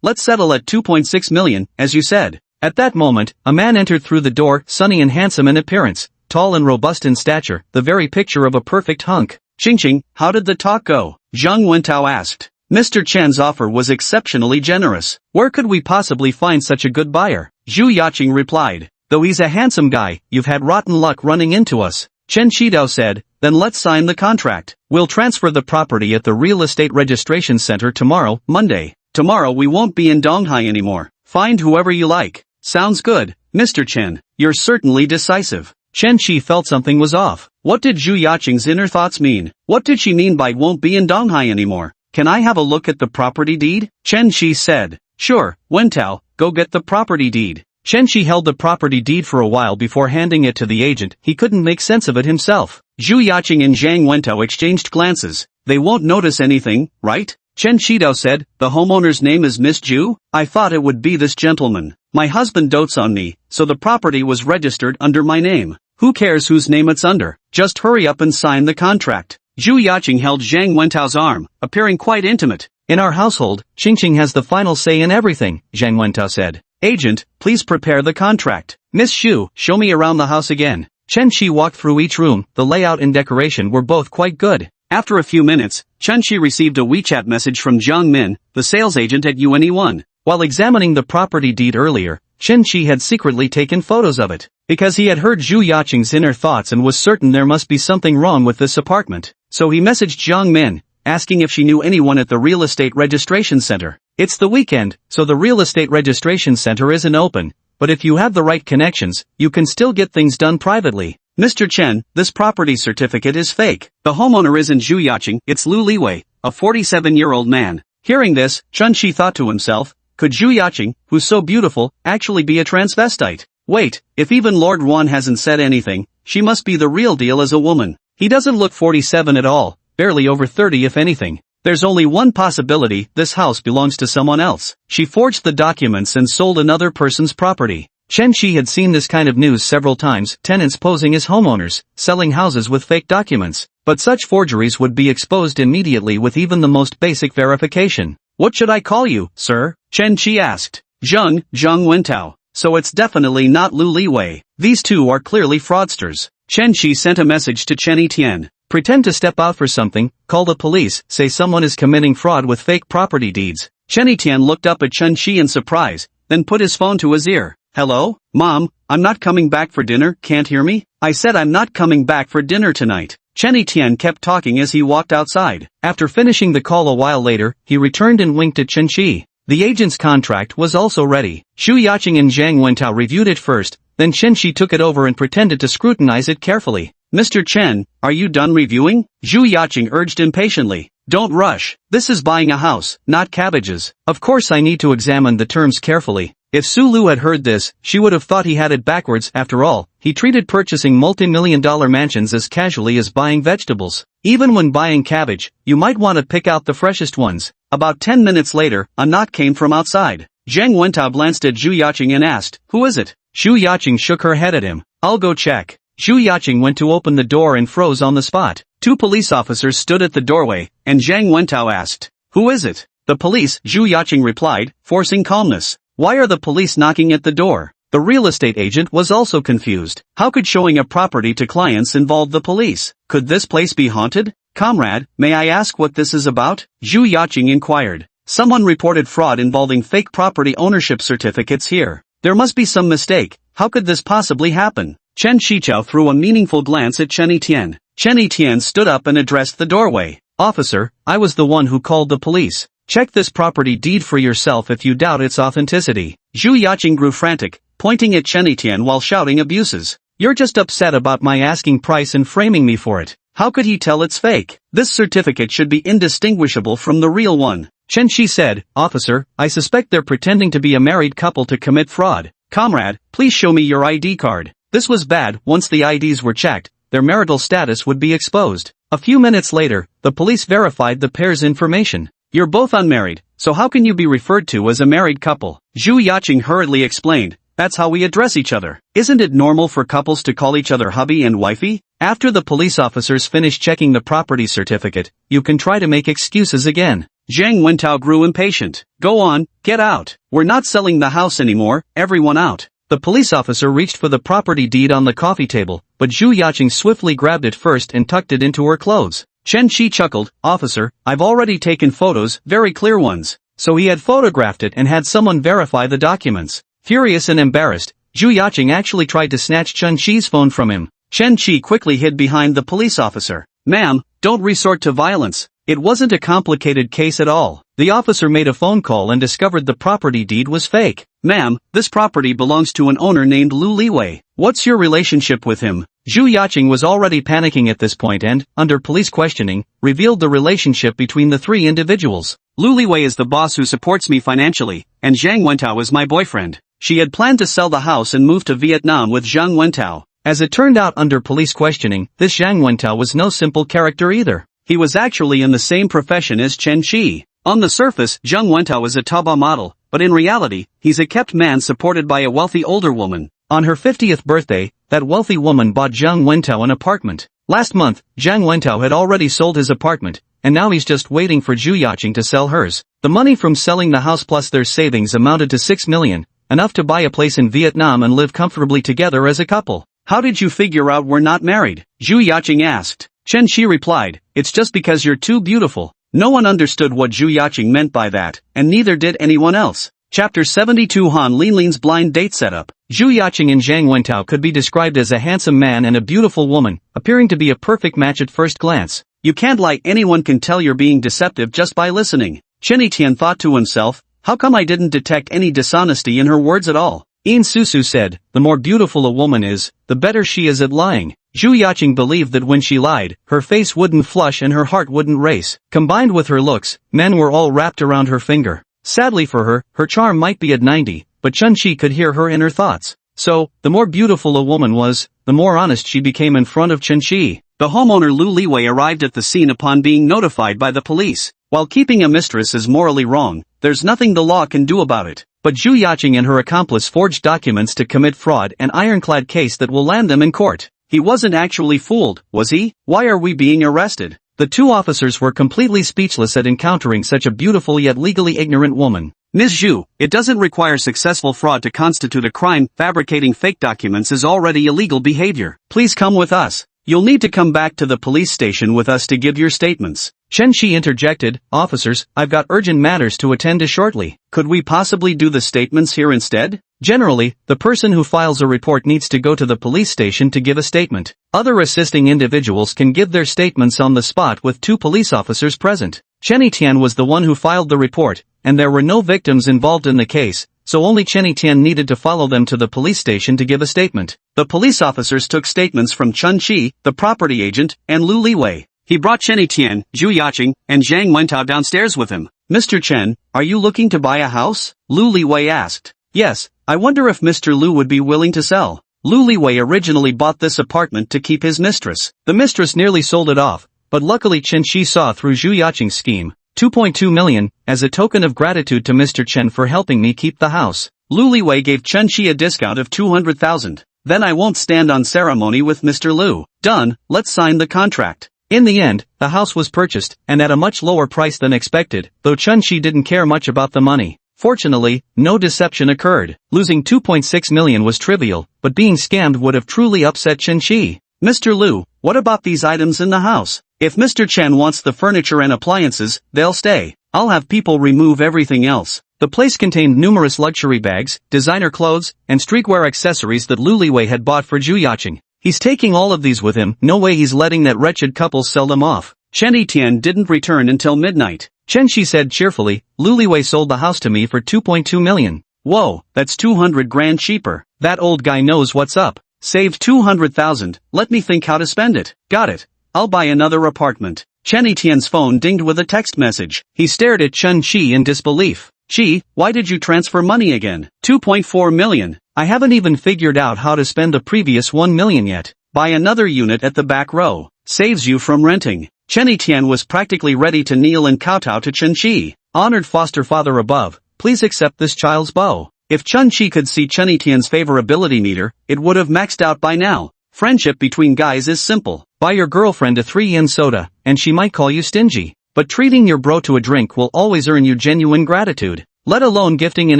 let's settle at 2.6 million, as you said. At that moment, a man entered through the door, sunny and handsome in appearance, tall and robust in stature, the very picture of a perfect hunk. "Qingqing, how did the talk go?" Zhang Wentao asked. Mr. Chen's offer was exceptionally generous. "Where could we possibly find such a good buyer?" Zhu Yaqing replied. "Though he's a handsome guy, you've had rotten luck running into us." Chen Qidao said, Then let's sign the contract. We'll transfer the property at the real estate registration center tomorrow, Monday. Tomorrow we won't be in Donghai anymore. Find whoever you like. Sounds good, Mr. Chen. You're certainly decisive. Chen Shi felt something was off. What did Zhu Yaqing's inner thoughts mean? What did she mean by won't be in Donghai anymore? Can I have a look at the property deed? Chen Shi said. Sure, Wentao, go get the property deed. Chen Shi held the property deed for a while before handing it to the agent. He couldn't make sense of it himself. Zhu Yaqing and Zhang Wentao exchanged glances. They won't notice anything, right? Chen Shidao said, the homeowner's name is Miss Zhu? I thought it would be this gentleman. My husband dotes on me, so the property was registered under my name. Who cares whose name it's under? Just hurry up and sign the contract. Zhu Yaqing held Zhang Wentao's arm, appearing quite intimate. In our household, Qingqing has the final say in everything, Zhang Wentao said. Agent, please prepare the contract. Miss Xu, show me around the house again. Chen Shi walked through each room. The layout and decoration were both quite good. After a few minutes, Chen Shi received a WeChat message from Jiang Min, the sales agent at UNE1. While examining the property deed earlier, Chen Shi had secretly taken photos of it. Because he had heard Zhu Yaqing's inner thoughts and was certain there must be something wrong with this apartment. So he messaged Jiang Min, asking if she knew anyone at the real estate registration center. It's the weekend, so the real estate registration center isn't open, but if you have the right connections, you can still get things done privately. Mr. Chen, this property certificate is fake. The homeowner isn't Zhu Yaqing, it's Lu Liwei, a 47-year-old man. Hearing this, Chen Shi thought to himself, could Zhu Yaqing, who's so beautiful, actually be a transvestite? Wait, if even Lord Wan hasn't said anything, she must be the real deal as a woman. He doesn't look 47 at all, barely over 30 if anything. There's only one possibility, this house belongs to someone else. She forged the documents and sold another person's property. Chen Shi had seen this kind of news several times, tenants posing as homeowners, selling houses with fake documents. But such forgeries would be exposed immediately with even the most basic verification. What should I call you, sir? Chen Shi asked. Zhang Wentao. So it's definitely not Lu Liwei. These two are clearly fraudsters. Chen Shi sent a message to Chen Etienne. Pretend to step out for something, call the police, say someone is committing fraud with fake property deeds. Chen Etienne looked up at Chen Shi in surprise, then put his phone to his ear. Hello, Mom, I'm not coming back for dinner, can't hear me? I said I'm not coming back for dinner tonight. Chen Etienne kept talking as he walked outside. After finishing the call a while later, he returned and winked at Chen Shi. The agent's contract was also ready. Zhu Yaqing and Zhang Wentao reviewed it first, then Chen Shi took it over and pretended to scrutinize it carefully. Mr. Chen, are you done reviewing? Zhu Yaqing urged impatiently. Don't rush. This is buying a house, not cabbages. Of course I need to examine the terms carefully. If Su Lu had heard this, she would have thought he had it backwards. After all, he treated purchasing multi-million-dollar mansions as casually as buying vegetables. Even when buying cabbage, you might want to pick out the freshest ones. About 10 minutes later, a knock came from outside. Zhang Wentao glanced at Zhu Yaqing and asked, who is it? Zhu Yaqing shook her head at him. I'll go check. Zhu Yaqing went to open the door and froze on the spot. 2 police officers stood at the doorway, and Zhang Wentao asked, who is it? The police, Zhu Yaqing replied, forcing calmness. Why are the police knocking at the door? The real estate agent was also confused. How could showing a property to clients involve the police? Could this place be haunted? Comrade, may I ask what this is about? Zhu Yaqing inquired. Someone reported fraud involving fake property ownership certificates here. There must be some mistake. How could this possibly happen? Chen Shichao threw a meaningful glance at Chen Etienne. Chen Etienne stood up and addressed the doorway. Officer, I was the one who called the police. Check this property deed for yourself if you doubt its authenticity. Zhu Yaqing grew frantic, pointing at Chen Etienne while shouting abuses. You're just upset about my asking price and framing me for it. How could he tell it's fake? This certificate should be indistinguishable from the real one. Chen Shi said, Officer, I suspect they're pretending to be a married couple to commit fraud. Comrade, please show me your ID card. This was bad. Once the IDs were checked, their marital status would be exposed. A few minutes later, the police verified the pair's information. You're both unmarried, so how can you be referred to as a married couple? Zhu Yaqing hurriedly explained, that's how we address each other. Isn't it normal for couples to call each other hubby and wifey? After the police officers finished checking the property certificate, you can try to make excuses again. Zhang Wentao grew impatient. Go on, get out. We're not selling the house anymore, everyone out. The police officer reached for the property deed on the coffee table, but Zhu Yaqing swiftly grabbed it first and tucked it into her clothes. Chen Shi chuckled, Officer, I've already taken photos, very clear ones. So he had photographed it and had someone verify the documents. Furious and embarrassed, Zhu Yaqing actually tried to snatch Chen Shi's phone from him. Chen Qi quickly hid behind the police officer. Ma'am, don't resort to violence. It wasn't a complicated case at all. The officer made a phone call and discovered the property deed was fake. Ma'am, this property belongs to an owner named Lu Liwei. What's your relationship with him? Zhu Yaqing was already panicking at this point and, under police questioning, revealed the relationship between the three individuals. Lu Liwei is the boss who supports me financially, and Zhang Wentao is my boyfriend. She had planned to sell the house and move to Vietnam with Zhang Wentao. As it turned out under police questioning, this Zhang Wentao was no simple character either. He was actually in the same profession as Chen Qi. On the surface, Zhang Wentao is a Taobao model, but in reality, he's a kept man supported by a wealthy older woman. On her 50th birthday, that wealthy woman bought Zhang Wentao an apartment. Last month, Zhang Wentao had already sold his apartment, and now he's just waiting for Zhu Yaqing to sell hers. The money from selling the house plus their savings amounted to 6 million, enough to buy a place in Vietnam and live comfortably together as a couple. How did you figure out we're not married? Zhu Yaqing asked. Chen Qi replied, it's just because you're too beautiful. No one understood what Zhu Yaqing meant by that, and neither did anyone else. Chapter 72 Han Linlin's blind date setup. Zhu Yaqing and Zhang Wentao could be described as a handsome man and a beautiful woman, appearing to be a perfect match at first glance. You can't lie, anyone can tell you're being deceptive just by listening. Chen Etian thought to himself, how come I didn't detect any dishonesty in her words at all? Yin Susu said, the more beautiful a woman is, the better she is at lying. Zhu Yaqing believed that when she lied, her face wouldn't flush and her heart wouldn't race. Combined with her looks, men were all wrapped around her finger. Sadly for her, her charm might be at 90, but Chen Qi could hear her inner thoughts. So, the more beautiful a woman was, the more honest she became in front of Chen Qi. The homeowner Lu Liwei arrived at the scene upon being notified by the police. While keeping a mistress is morally wrong, there's nothing the law can do about it. But Zhu Yaqing and her accomplice forged documents to commit fraud, an ironclad case that will land them in court. He wasn't actually fooled, was he? Why are we being arrested? The two officers were completely speechless at encountering such a beautiful yet legally ignorant woman. Ms. Zhu, it doesn't require successful fraud to constitute a crime. Fabricating fake documents is already illegal behavior. Please come with us. You'll need to come back to the police station with us to give your statements. Chen Qi interjected, officers, I've got urgent matters to attend to shortly. Could we possibly do the statements here instead? Generally, the person who files a report needs to go to the police station to give a statement. Other assisting individuals can give their statements on the spot with two police officers present. Chen Etian was the one who filed the report, and there were no victims involved in the case, so only Chen Etian needed to follow them to the police station to give a statement. The police officers took statements from Chen Qi, the property agent, and Lu Liwei. He brought Chen Etian, Zhu Yaqing, and Zhang Wentao downstairs with him. Mr. Chen, are you looking to buy a house? Lu Liwei asked. Yes, I wonder if Mr. Lu would be willing to sell. Lu Liwei originally bought this apartment to keep his mistress. The mistress nearly sold it off, but luckily Chen Qi saw through Zhu Yaqing's scheme. 2.2 million, as a token of gratitude to Mr. Chen for helping me keep the house. Lu Liwei gave Chen Qi a discount of 200,000. Then I won't stand on ceremony with Mr. Lu. Done, let's sign the contract. In the end, the house was purchased, and at a much lower price than expected, though Chen Qi didn't care much about the money. Fortunately, no deception occurred. Losing 2.6 million was trivial, but being scammed would have truly upset Chen Qi. Mr. Lu, what about these items in the house? If Mr. Chen wants the furniture and appliances, they'll stay. I'll have people remove everything else. The place contained numerous luxury bags, designer clothes, and streetwear accessories that Lu Liwei had bought for Zhu Yaqing. He's taking all of these with him, no way he's letting that wretched couple sell them off. Chen Etian didn't return until midnight. Chen Qi said cheerfully, Lu Liwei sold the house to me for 2.2 million. Whoa, that's 200 grand cheaper. That old guy knows what's up. Saved 200,000, let me think how to spend it. Got it. I'll buy another apartment. Chen Etian's phone dinged with a text message. He stared at Chen Qi in disbelief. Qi, why did you transfer money again? 2.4 million. I haven't even figured out how to spend the previous 1 million yet. Buy another unit at the back row. Saves you from renting. Chen Etian was practically ready to kneel and kowtow to Chen Qi. Honored foster father above, please accept this child's bow. If Chen Qi could see Chen Etian's favorability meter, it would have maxed out by now. Friendship between guys is simple. Buy your girlfriend a 3-yen soda, and she might call you stingy. But treating your bro to a drink will always earn you genuine gratitude. Let alone gifting an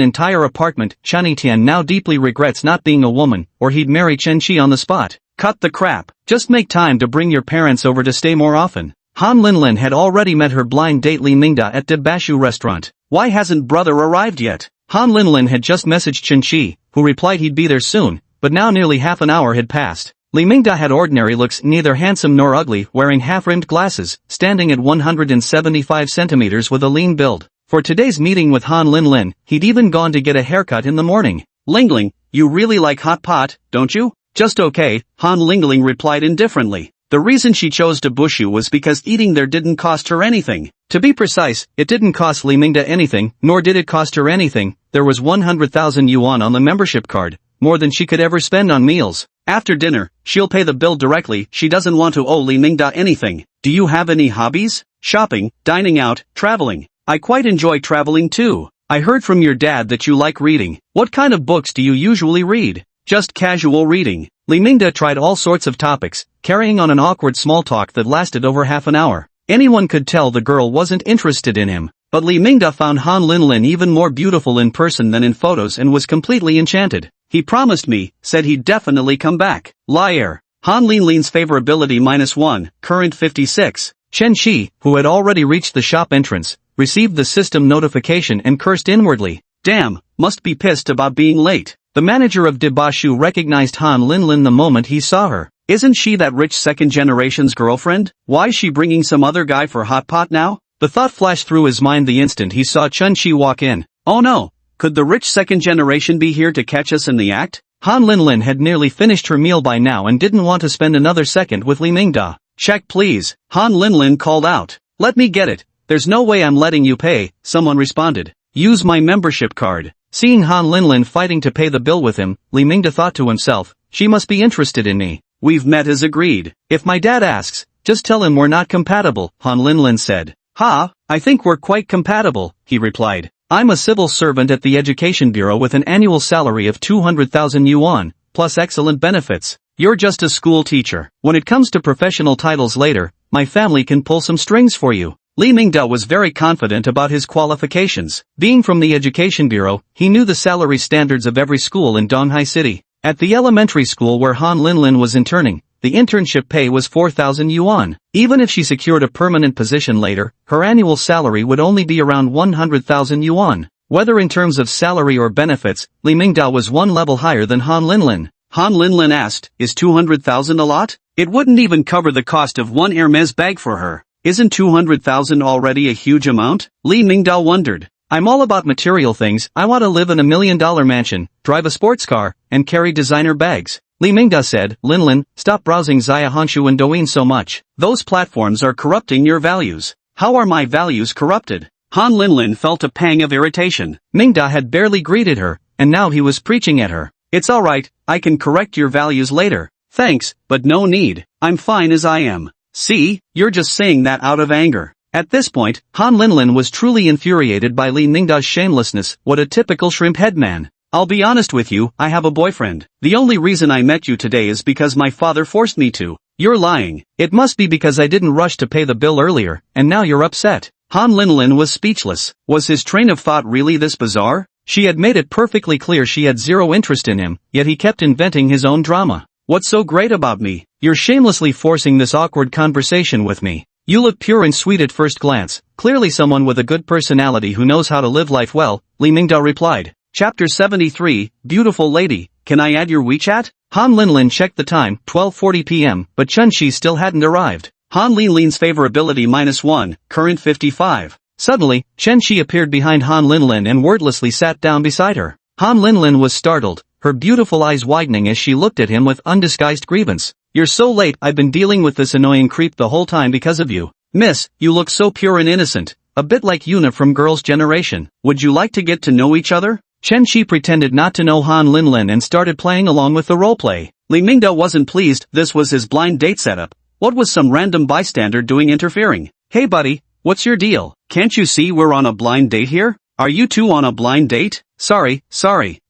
entire apartment. Chen Etian now deeply regrets not being a woman, or he'd marry Chen Qi on the spot. Cut the crap. Just make time to bring your parents over to stay more often. Han Linlin had already met her blind date Li Mingda at the Bashu restaurant. Why hasn't brother arrived yet? Han Linlin had just messaged Chen Qi, who replied he'd be there soon, but now nearly half an hour had passed. Li Mingda had ordinary looks, neither handsome nor ugly, wearing half-rimmed glasses, standing at 175 centimeters with a lean build. For today's meeting with Han Linlin, he'd even gone to get a haircut in the morning. Lingling, you really like hot pot, don't you? Just okay, Han Lingling replied indifferently. The reason she chose to Bushu was because eating there didn't cost her anything. To be precise, it didn't cost Li Mingda anything, nor did it cost her anything. There was 100,000 yuan on the membership card, more than she could ever spend on meals. After dinner, she'll pay the bill directly. She doesn't want to owe Li Mingda anything. Do you have any hobbies? Shopping, dining out, traveling. I quite enjoy traveling too. I heard from your dad that you like reading. What kind of books do you usually read? Just casual reading. Li Mingda tried all sorts of topics, carrying on an awkward small talk that lasted over half an hour. Anyone could tell the girl wasn't interested in him. But Li Mingda found Han Linlin even more beautiful in person than in photos and was completely enchanted. He promised me, said he'd definitely come back. Liar. Han Linlin's favorability -1, current 56. Chen Shi, who had already reached the shop entrance, received the system notification and cursed inwardly. Damn, must be pissed about being late. The manager of Debashu recognized Han Linlin the moment he saw her. Isn't she that rich second generation's girlfriend? Why's she bringing some other guy for hot pot now? The thought flashed through his mind the instant he saw Chen Shi walk in. Oh no, could the rich second generation be here to catch us in the act? Han Linlin had nearly finished her meal by now and didn't want to spend another second with Li Mingda. Check please, Han Linlin called out. Let me get it. There's no way I'm letting you pay, someone responded. Use my membership card. Seeing Han Linlin fighting to pay the bill with him, Li Mingda thought to himself, she must be interested in me. We've met as agreed. If my dad asks, just tell him we're not compatible, Han Linlin said. Ha, I think we're quite compatible, he replied. I'm a civil servant at the Education Bureau with an annual salary of 200,000 yuan, plus excellent benefits. You're just a school teacher. When it comes to professional titles later, my family can pull some strings for you. Li Mingda was very confident about his qualifications. Being from the Education Bureau, he knew the salary standards of every school in Donghai City. At the elementary school where Han Linlin was interning, the internship pay was 4,000 yuan. Even if she secured a permanent position later, her annual salary would only be around 100,000 yuan. Whether in terms of salary or benefits, Li Mingda was one level higher than Han Linlin. Han Linlin asked, is 200,000 a lot? It wouldn't even cover the cost of one Hermes bag for her. Isn't 200,000 already a huge amount? Li Mingda wondered. I'm all about material things. I want to live in a $1 million mansion, drive a sports car, and carry designer bags. Li Mingda said, Linlin, stop browsing Zaya Honshu and Douyin so much. Those platforms are corrupting your values. How are my values corrupted? Han Linlin felt a pang of irritation. Mingda had barely greeted her, and now he was preaching at her. It's alright, I can correct your values later. Thanks, but no need. I'm fine as I am. See, you're just saying that out of anger. At this point, Han Linlin was truly infuriated by Li Mingda's shamelessness. What a typical shrimp head man. I'll be honest with you, I have a boyfriend. The only reason I met you today is because my father forced me to. You're lying. It must be because I didn't rush to pay the bill earlier, and now you're upset. Han Linlin was speechless. Was his train of thought really this bizarre? She had made it perfectly clear she had zero interest in him, yet he kept inventing his own drama. What's so great about me? You're shamelessly forcing this awkward conversation with me. You look pure and sweet at first glance, clearly someone with a good personality who knows how to live life well, Li Mingda replied. Chapter 73, Beautiful Lady, can I add your WeChat? Han Linlin checked the time, 12:40 p.m., but Chen Shi still hadn't arrived. Han Linlin's favorability -1, current 55. Suddenly, Chen Shi appeared behind Han Linlin and wordlessly sat down beside her. Han Linlin was startled, her beautiful eyes widening as she looked at him with undisguised grievance. You're so late, I've been dealing with this annoying creep the whole time because of you. Miss, you look so pure and innocent, a bit like Yuna from Girls' Generation. Would you like to get to know each other? Chen Shi pretended not to know Han Linlin and started playing along with the roleplay. Li Mingda wasn't pleased. This was his blind date setup. What was some random bystander doing interfering? Hey buddy, what's your deal? Can't you see we're on a blind date here? Are you two on a blind date? Sorry.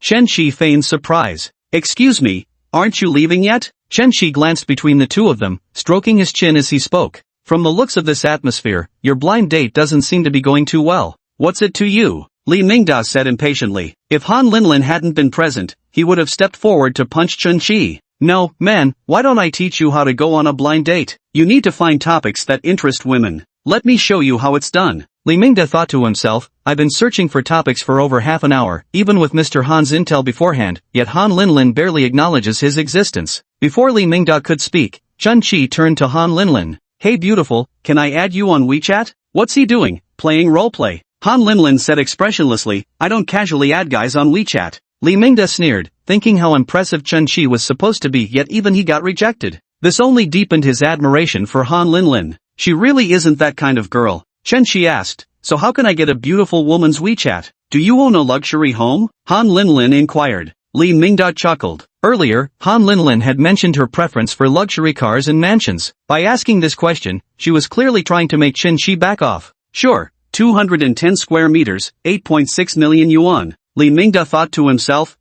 Chen Shi feigned surprise. Excuse me, aren't you leaving yet? Chen Shi glanced between the two of them, stroking his chin as he spoke. From the looks of this atmosphere, your blind date doesn't seem to be going too well. What's it to you? Li Mingda said impatiently. If Han Linlin hadn't been present, he would have stepped forward to punch Chen Shi. No, man, why don't I teach you how to go on a blind date? You need to find topics that interest women. Let me show you how it's done. Li Mingda thought to himself, I've been searching for topics for over half an hour, even with Mr. Han's intel beforehand, yet Han Linlin barely acknowledges his existence. Before Li Mingda could speak, Chun Chi turned to Han Linlin. Hey beautiful, can I add you on WeChat? What's he doing? Playing roleplay. Han Linlin said expressionlessly, I don't casually add guys on WeChat. Li Mingda sneered, thinking how impressive Chun Chi was supposed to be, yet even he got rejected. This only deepened his admiration for Han Linlin. She really isn't that kind of girl. Chun Chi asked, so how can I get a beautiful woman's WeChat? Do you own a luxury home? Han Linlin inquired. Li Mingda chuckled. Earlier, Han Linlin had mentioned her preference for luxury cars and mansions. By asking this question, she was clearly trying to make Chun Chi back off. Sure, 210 square meters, 8.6 million yuan. Li Mingda thought to himself,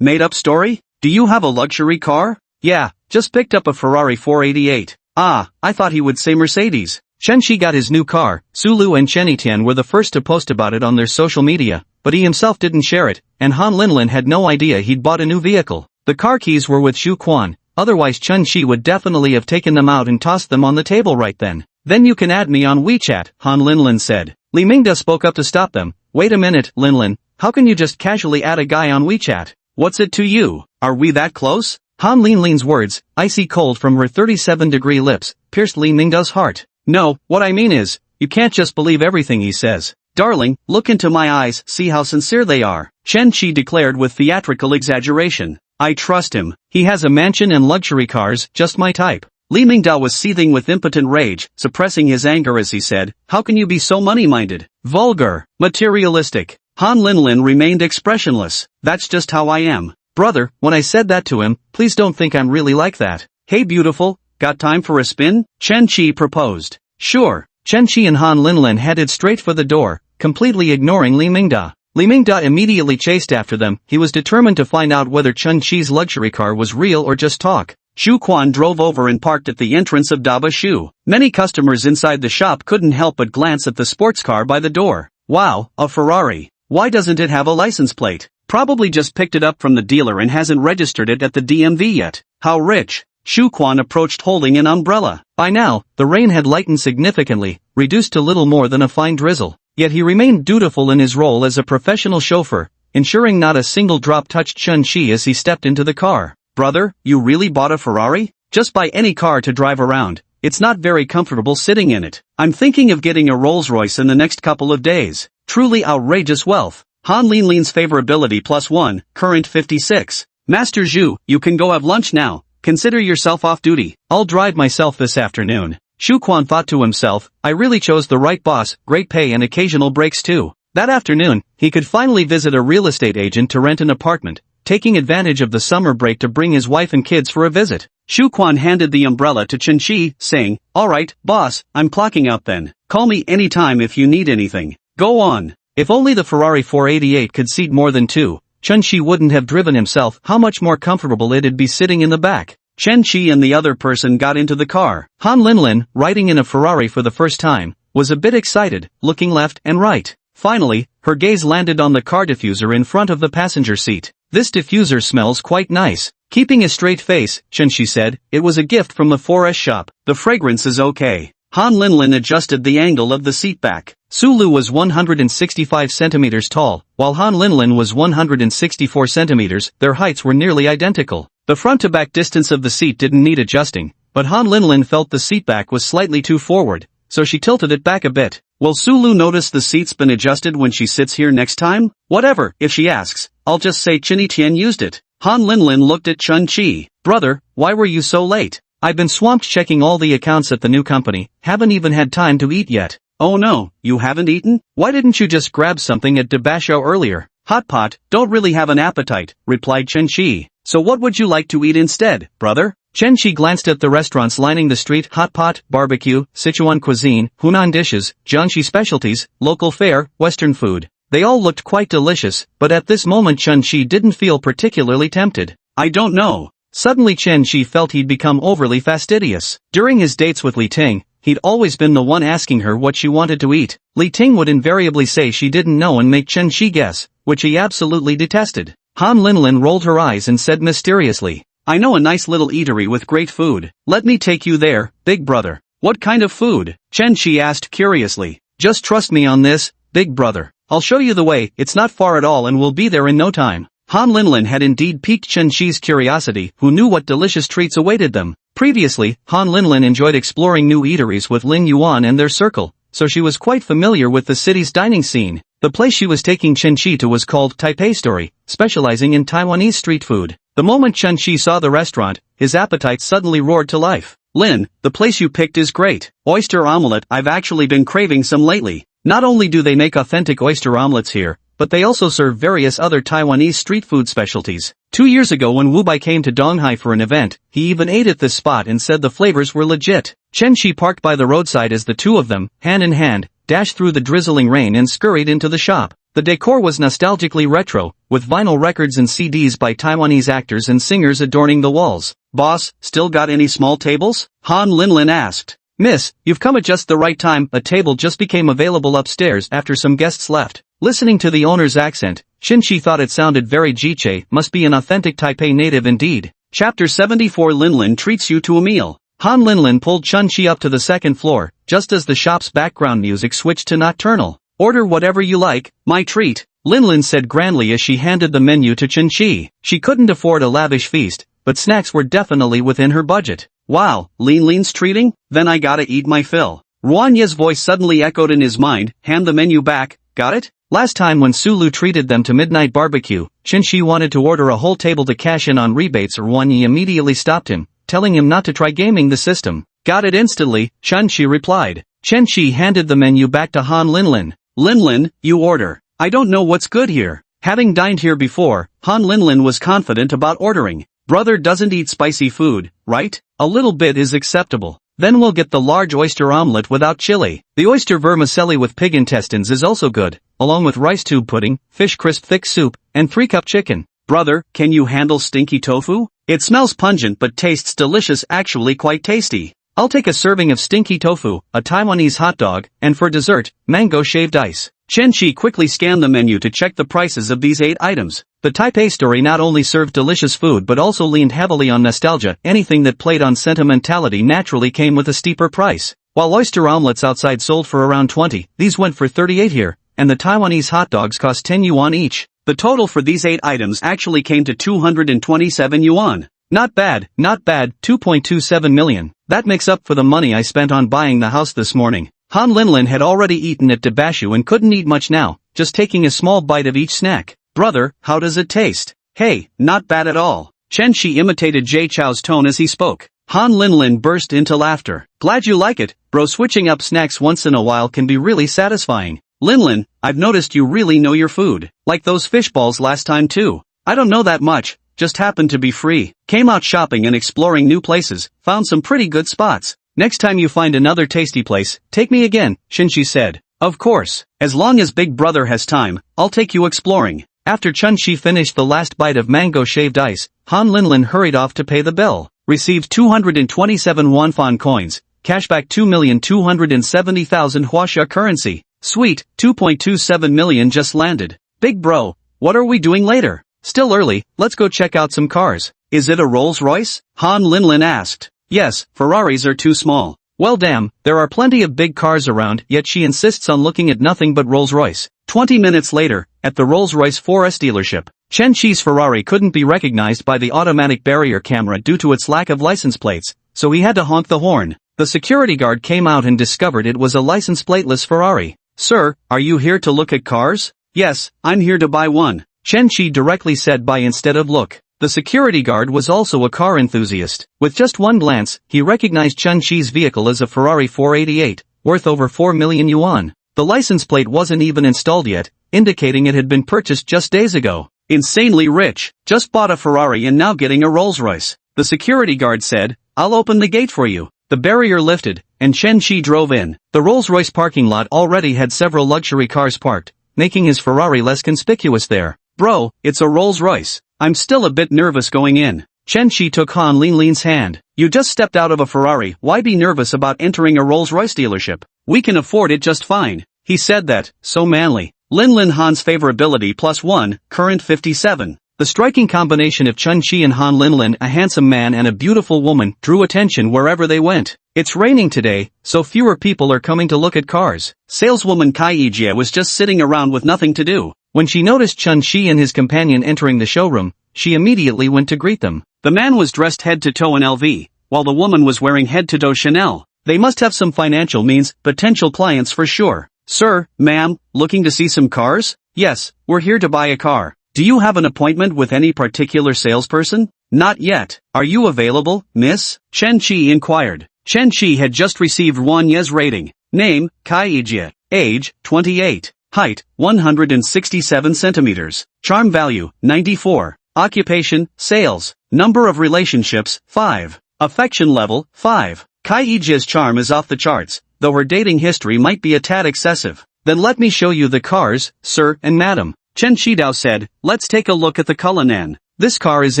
made up story? Do you have a luxury car? Yeah, just picked up a Ferrari 488. Ah, I thought he would say Mercedes. Chun Chi got his new car. Sulu and Chen Tian were the first to post about it on their social media, but he himself didn't share it, and Han Linlin had no idea he'd bought a new vehicle. The car keys were with Xu Quan, otherwise Chun Chi would definitely have taken them out and tossed them on the table right then. Then you can add me on WeChat, Han Linlin said. Li Mingda spoke up to stop them. Wait a minute, Linlin, how can you just casually add a guy on WeChat? What's it to you? Are we that close? Han Linlin's words, icy cold from her 37-degree lips, pierced Li Mingda's heart. No, what I mean is, you can't just believe everything he says. Darling, look into my eyes, see how sincere they are. Chen Chi declared with theatrical exaggeration. I trust him. He has a mansion and luxury cars, just my type. Li Mingda was seething with impotent rage, suppressing his anger as he said, how can you be so money-minded? Vulgar. Materialistic. Han Linlin remained expressionless. That's just how I am. Brother, when I said that to him, please don't think I'm really like that. Hey beautiful, got time for a spin? Chen Chi proposed. Sure. Chen Chi and Han Linlin headed straight for the door, completely ignoring Li Mingda. Li Mingda immediately chased after them. He was determined to find out whether Chun Chi's luxury car was real or just talk. Xu Quan drove over and parked at the entrance of Daba Shu. Many customers inside the shop couldn't help but glance at the sports car by the door. Wow, a Ferrari. Why doesn't it have a license plate? Probably just picked it up from the dealer and hasn't registered it at the DMV yet. How rich. Xu Quan approached holding an umbrella. By now, the rain had lightened significantly, reduced to little more than a fine drizzle. Yet he remained dutiful in his role as a professional chauffeur, ensuring not a single drop touched Chun Chi as he stepped into the car. Brother, you really bought a Ferrari? Just buy any car to drive around. It's not very comfortable sitting in it. I'm thinking of getting a Rolls-Royce in the next couple of days. Truly outrageous wealth. Han Linlin's favorability +1, current 56. Master Zhu, you can go have lunch now. Consider yourself off duty. I'll drive myself this afternoon. Xu Quan thought to himself, I really chose the right boss, great pay and occasional breaks too. That afternoon, he could finally visit a real estate agent to rent an apartment, taking advantage of the summer break to bring his wife and kids for a visit. Xu Quan handed the umbrella to Chen Chi, saying, alright, boss, I'm clocking out then. Call me anytime if you need anything. Go on. If only the Ferrari 488 could seat more than two, Chun Chi wouldn't have driven himself. How much more comfortable it'd be sitting in the back. Chen Chi and the other person got into the car. Han Linlin, riding in a Ferrari for the first time, was a bit excited, looking left and right. Finally, her gaze landed on the car diffuser in front of the passenger seat. This diffuser smells quite nice. Keeping a straight face, Chen Chi said, it was a gift from the 4S shop. The fragrance is okay. Han Linlin adjusted the angle of the seat back. Sulu was 165 centimeters tall, while Han Linlin was 164 centimeters, their heights were nearly identical. The front-to-back distance of the seat didn't need adjusting, but Han Linlin felt the seat back was slightly too forward, so she tilted it back a bit. Will Sulu notice the seat's been adjusted when she sits here next time? Whatever, if she asks, I'll just say Chinny Tian used it. Han Linlin looked at Chun Chi. Brother, why were you so late? I've been swamped checking all the accounts at the new company, haven't even had time to eat yet. Oh no, you haven't eaten? Why didn't you just grab something at Dabasho earlier? Hot pot, don't really have an appetite, replied Chen Chi. So what would you like to eat instead, brother? Chen Chi glanced at the restaurants lining the street: hot pot, barbecue, Sichuan cuisine, Hunan dishes, Jiangxi specialties, local fare, Western food. They all looked quite delicious, but at this moment Chen Chi didn't feel particularly tempted. I don't know. Suddenly Chen Chi felt he'd become overly fastidious. During his dates with Li Ting, he'd always been the one asking her what she wanted to eat. Li Ting would invariably say she didn't know and make Chen Chi guess, which he absolutely detested. Han Linlin rolled her eyes and said mysteriously, I know a nice little eatery with great food. Let me take you there, big brother. What kind of food? Chen Chi asked curiously. Just trust me on this, big brother. I'll show you the way, it's not far at all and we'll be there in no time. Han Linlin had indeed piqued Chen Qi's curiosity, who knew what delicious treats awaited them. Previously, Han Linlin enjoyed exploring new eateries with Ling Yuan and their circle, so she was quite familiar with the city's dining scene. The place she was taking Chen Qi to was called Taipei Story, specializing in Taiwanese street food. The moment Chen Qi saw the restaurant, his appetite suddenly roared to life. Lin, the place you picked is great. Oyster omelette, I've actually been craving some lately. Not only do they make authentic oyster omelets here, but they also serve various other Taiwanese street food specialties. 2 years ago when Wu Bai came to Donghai for an event, he even ate at this spot and said the flavors were legit. Chen Qi parked by the roadside as the two of them, hand in hand, dashed through the drizzling rain and scurried into the shop. The decor was nostalgically retro, with vinyl records and CDs by Taiwanese actors and singers adorning the walls. Boss, still got any small tables? Han Linlin asked. Miss, you've come at just the right time, a table just became available upstairs after some guests left. Listening to the owner's accent, Chen Qi thought it sounded very Jiche, must be an authentic Taipei native indeed. Chapter 74 Linlin treats you to a meal. Han Linlin pulled Chen Qi up to the second floor, just as the shop's background music switched to nocturnal. Order whatever you like, my treat, Linlin said grandly as she handed the menu to Chen Qi. She couldn't afford a lavish feast, but snacks were definitely within her budget. Wow, Linlin's treating? Then I gotta eat my fill. Ruan Ye's voice suddenly echoed in his mind, hand the menu back, got it? Last time when Sulu treated them to midnight barbecue, Chen Qi wanted to order a whole table to cash in on rebates. Ruan Ye immediately stopped him, telling him not to try gaming the system. Got it instantly, Chen Qi replied. Chen Qi handed the menu back to Han Linlin. Linlin, you order. I don't know what's good here. Having dined here before, Han Linlin was confident about ordering. Brother doesn't eat spicy food, right? A little bit is acceptable. Then we'll get the large oyster omelette without chili. The oyster vermicelli with pig intestines is also good, along with rice tube pudding, fish crisp thick soup, and 3-cup chicken. Brother, can you handle stinky tofu? It smells pungent but tastes delicious, actually quite tasty. I'll take a serving of stinky tofu, a Taiwanese hot dog, and for dessert, mango shaved ice. Chen Qi quickly scanned the menu to check the prices of these 8 items. The Taipei Story not only served delicious food but also leaned heavily on nostalgia. Anything that played on sentimentality naturally came with a steeper price. While oyster omelets outside sold for around 20, these went for 38 here, and the Taiwanese hot dogs cost 10 yuan each. The total for these 8 items actually came to 227 yuan. Not bad, 2.27 million. That makes up for the money I spent on buying the house this morning. Han Linlin had already eaten at Debashu and couldn't eat much now, just taking a small bite of each snack. Brother, how does it taste? Hey, not bad at all. Chen Qi imitated Jay Chou's tone as he spoke. Han Linlin burst into laughter. Glad you like it, bro. Switching up snacks once in a while can be really satisfying. Linlin, I've noticed you really know your food. Like those fish balls last time too. I don't know that much, just happened to be free. Came out shopping and exploring new places, found some pretty good spots. Next time you find another tasty place, take me again, Chen Qi said. Of course, as long as big brother has time, I'll take you exploring. After Chen Qi finished the last bite of mango shaved ice, Han Linlin hurried off to pay the bill. Received 227 wonfan coins, cashback 2,270,000 huaxia currency. Sweet, 2.27 million just landed. Big bro, what are we doing later? Still early, let's go check out some cars. Is it a Rolls-Royce? Han Linlin asked. Yes, Ferraris are too small. Well damn, there are plenty of big cars around, yet she insists on looking at nothing but Rolls-Royce. 20 minutes later, at the Rolls-Royce 4S dealership, Chen Qi's Ferrari couldn't be recognized by the automatic barrier camera due to its lack of license plates, so he had to honk the horn. The security guard came out and discovered it was a license plateless Ferrari. Sir, are you here to look at cars? Yes, I'm here to buy one. Chen Qi directly said buy instead of look. The security guard was also a car enthusiast. With just one glance, he recognized Chen Qi's vehicle as a Ferrari 488, worth over 4 million yuan. The license plate wasn't even installed yet, indicating it had been purchased just days ago. Insanely rich. Just bought a Ferrari and now getting a Rolls-Royce. The security guard said, I'll open the gate for you. The barrier lifted, and Chen Qi drove in. The Rolls-Royce parking lot already had several luxury cars parked, making his Ferrari less conspicuous there. Bro, it's a Rolls-Royce. I'm still a bit nervous going in. Chen Qi took Han Linlin's hand. You just stepped out of a Ferrari, why be nervous about entering a Rolls-Royce dealership? We can afford it just fine. He said that, so manly. Linlin Han's favorability +1, current 57. The striking combination of Chen Qi and Han Linlin, a handsome man and a beautiful woman, drew attention wherever they went. It's raining today, so fewer people are coming to look at cars. Saleswoman Kai Ijie was just sitting around with nothing to do. When she noticed Chun Shi and his companion entering the showroom, she immediately went to greet them. The man was dressed head to toe in LV, while the woman was wearing head to toe Chanel. They must have some financial means, potential clients for sure. Sir, ma'am, looking to see some cars? Yes, we're here to buy a car. Do you have an appointment with any particular salesperson? Not yet. Are you available, miss? Chen Qi inquired. Chen Qi had just received Wanye's rating. Name, Kai Ijie. Age, 28. Height, 167 centimeters. Charm value, 94. Occupation, sales. Number of relationships, 5. Affection level, 5. Kai Ijie's charm is off the charts, though her dating history might be a tad excessive. Then let me show you the cars, sir and madam. Chen Shidao said, let's take a look at the Cullinan. This car is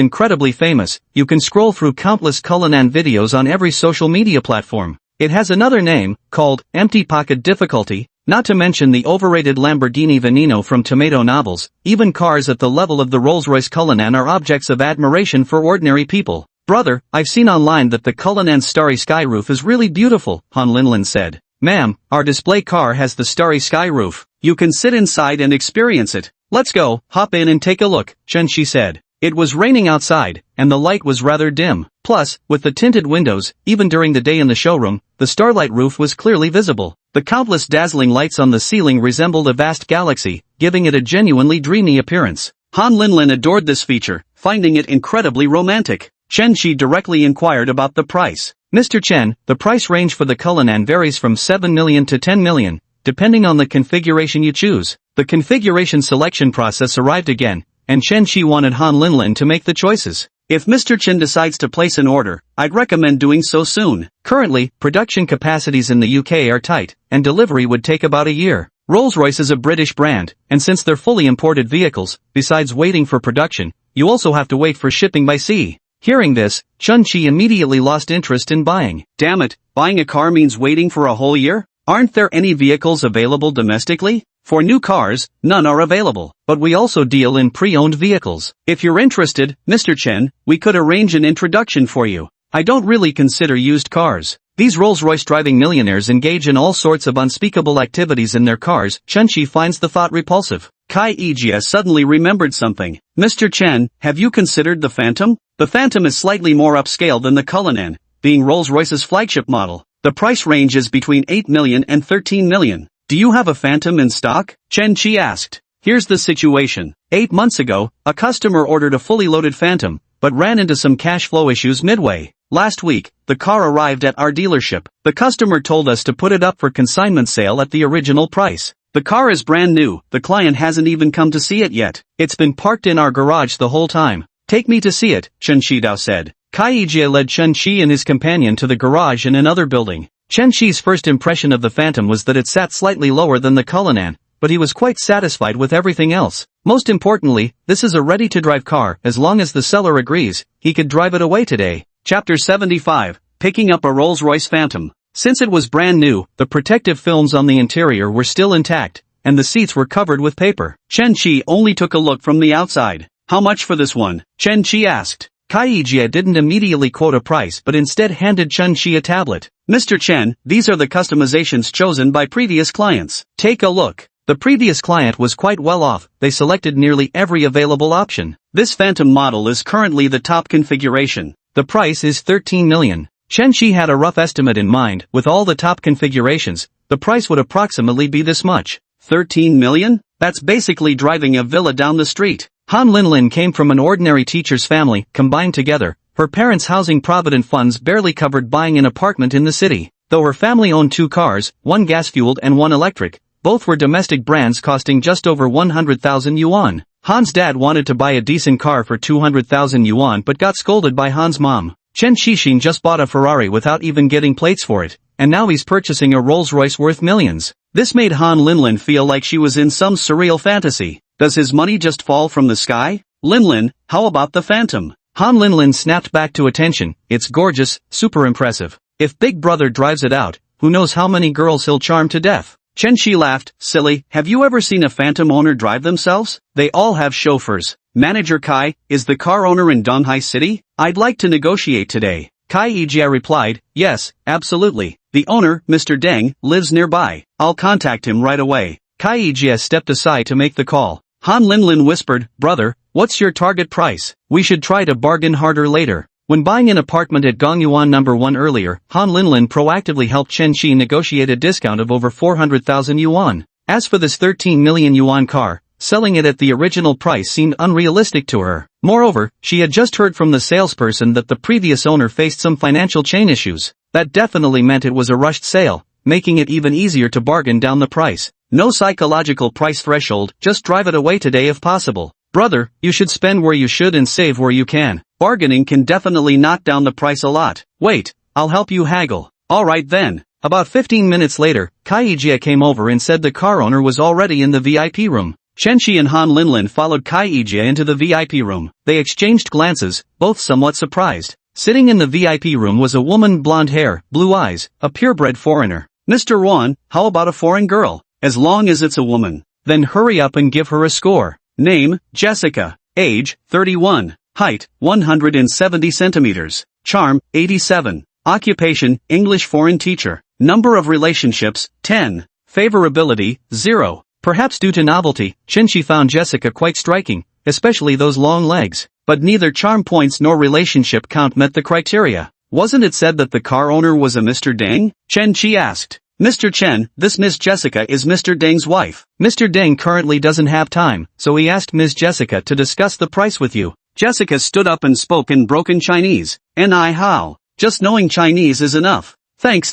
incredibly famous. You can scroll through countless Cullinan videos on every social media platform. It has another name, called Empty Pocket Difficulty, not to mention the overrated Lamborghini Veneno from tomato novels. Even cars at the level of the Rolls-Royce Cullinan are objects of admiration for ordinary people. Brother, I've seen online that the Cullinan's starry sky roof is really beautiful, Han Linlin said. Ma'am, our display car has the starry sky roof. You can sit inside and experience it. Let's go, hop in and take a look, Chen Shi said. It was raining outside, and the light was rather dim. Plus, with the tinted windows, even during the day in the showroom, the starlight roof was clearly visible. The countless dazzling lights on the ceiling resembled a vast galaxy, giving it a genuinely dreamy appearance. Han Linlin adored this feature, finding it incredibly romantic. Chen Shi directly inquired about the price. Mr. Chen, the price range for the Cullinan varies from 7 million to 10 million, depending on the configuration you choose. The configuration selection process arrived again, and Chen Shi wanted Han Linlin to make the choices. If Mr. Chen decides to place an order, I'd recommend doing so soon. Currently, production capacities in the UK are tight, and delivery would take about a year. Rolls-Royce is a British brand, and since they're fully imported vehicles, besides waiting for production, you also have to wait for shipping by sea. Hearing this, Chun Chi immediately lost interest in buying. Damn it, buying a car means waiting for a whole year? Aren't there any vehicles available domestically? For new cars, none are available, but we also deal in pre-owned vehicles. If you're interested, Mr. Chen, we could arrange an introduction for you. I don't really consider used cars. These Rolls-Royce driving millionaires engage in all sorts of unspeakable activities in their cars. Chen Chi finds the thought repulsive. Kai Ijie suddenly remembered something. Mr. Chen, have you considered the Phantom? The Phantom is slightly more upscale than the Cullinan, being Rolls-Royce's flagship model. The price range is between 8 million and 13 million. Do you have a Phantom in stock? Chen Chi asked. Here's the situation. 8 months ago, a customer ordered a fully loaded Phantom, but ran into some cash flow issues midway. Last week, the car arrived at our dealership. The customer told us to put it up for consignment sale at the original price. The car is brand new, the client hasn't even come to see it yet. It's been parked in our garage the whole time. Take me to see it, Chen Shidao said. Kai Ijie led Chen Shi and his companion to the garage in another building. Chen Shi's first impression of the Phantom was that it sat slightly lower than the Cullinan, but he was quite satisfied with everything else. Most importantly, this is a ready-to-drive car. As long as the seller agrees, he could drive it away today. Chapter 75, Picking Up a Rolls-Royce Phantom. Since it was brand new, the protective films on the interior were still intact, and the seats were covered with paper. Chen Shi only took a look from the outside. How much for this one? Chen Shi asked. Kai Ijie didn't immediately quote a price but instead handed Chen Shi a tablet. Mr. Chen, these are the customizations chosen by previous clients. Take a look. The previous client was quite well off. They selected nearly every available option. This Phantom model is currently the top configuration. The price is 13 million. Chen Shi had a rough estimate in mind. With all the top configurations, the price would approximately be this much. 13 million? That's basically driving a villa down the street. Han Linlin came from an ordinary teacher's family. Combined together, her parents' housing provident funds barely covered buying an apartment in the city. Though her family owned 2 cars, one gas-fueled and one electric, both were domestic brands costing just over 100,000 yuan. Han's dad wanted to buy a decent car for 200,000 yuan but got scolded by Han's mom. Chen Shixin just bought a Ferrari without even getting plates for it, and now he's purchasing a Rolls-Royce worth millions. This made Han Linlin feel like she was in some surreal fantasy. Does his money just fall from the sky? Linlin, how about the Phantom? Han Linlin snapped back to attention. It's gorgeous, super impressive. If Big Brother drives it out, who knows how many girls he'll charm to death. Chen Shi laughed. Silly, have you ever seen a Phantom owner drive themselves? They all have chauffeurs. Manager Kai, is the car owner in Donghai City? I'd like to negotiate today. Kai Yijia replied, yes, absolutely. The owner, Mr. Deng, lives nearby. I'll contact him right away. Kai Yijia stepped aside to make the call. Han Linlin whispered, brother, what's your target price? We should try to bargain harder later. When buying an apartment at Gongyuan No. 1 earlier, Han Linlin proactively helped Chen Qi negotiate a discount of over 400,000 yuan. As for this 13 million yuan car, selling it at the original price seemed unrealistic to her. Moreover, she had just heard from the salesperson that the previous owner faced some financial chain issues. That definitely meant it was a rushed sale, making it even easier to bargain down the price. No psychological price threshold, just drive it away today if possible. Brother, you should spend where you should and save where you can. Bargaining can definitely knock down the price a lot. Wait, I'll help you haggle. Alright then. About 15 minutes later, Kai Yijia came over and said the car owner was already in the VIP room. Chen Qi and Han Linlin followed Kai Yijia into the VIP room. They exchanged glances, both somewhat surprised. Sitting in the VIP room was a woman, blonde hair, blue eyes, a purebred foreigner. Mr. Wan, how about a foreign girl? As long as it's a woman. Then hurry up and give her a score. Name, Jessica. Age, 31. Height, 170 centimeters. Charm, 87. Occupation, English foreign teacher. Number of relationships, 10. Favorability, 0. Perhaps due to novelty, Chen Qi found Jessica quite striking, especially those long legs. But neither charm points nor relationship count met the criteria. Wasn't it said that the car owner was a Mr. Deng? Chen Qi asked. Mr. Chen, this Miss Jessica is Mr. Deng's wife. Mr. Deng currently doesn't have time, so he asked Ms. Jessica to discuss the price with you. Jessica stood up and spoke in broken Chinese. Ni hao. Just knowing Chinese is enough. Thanks.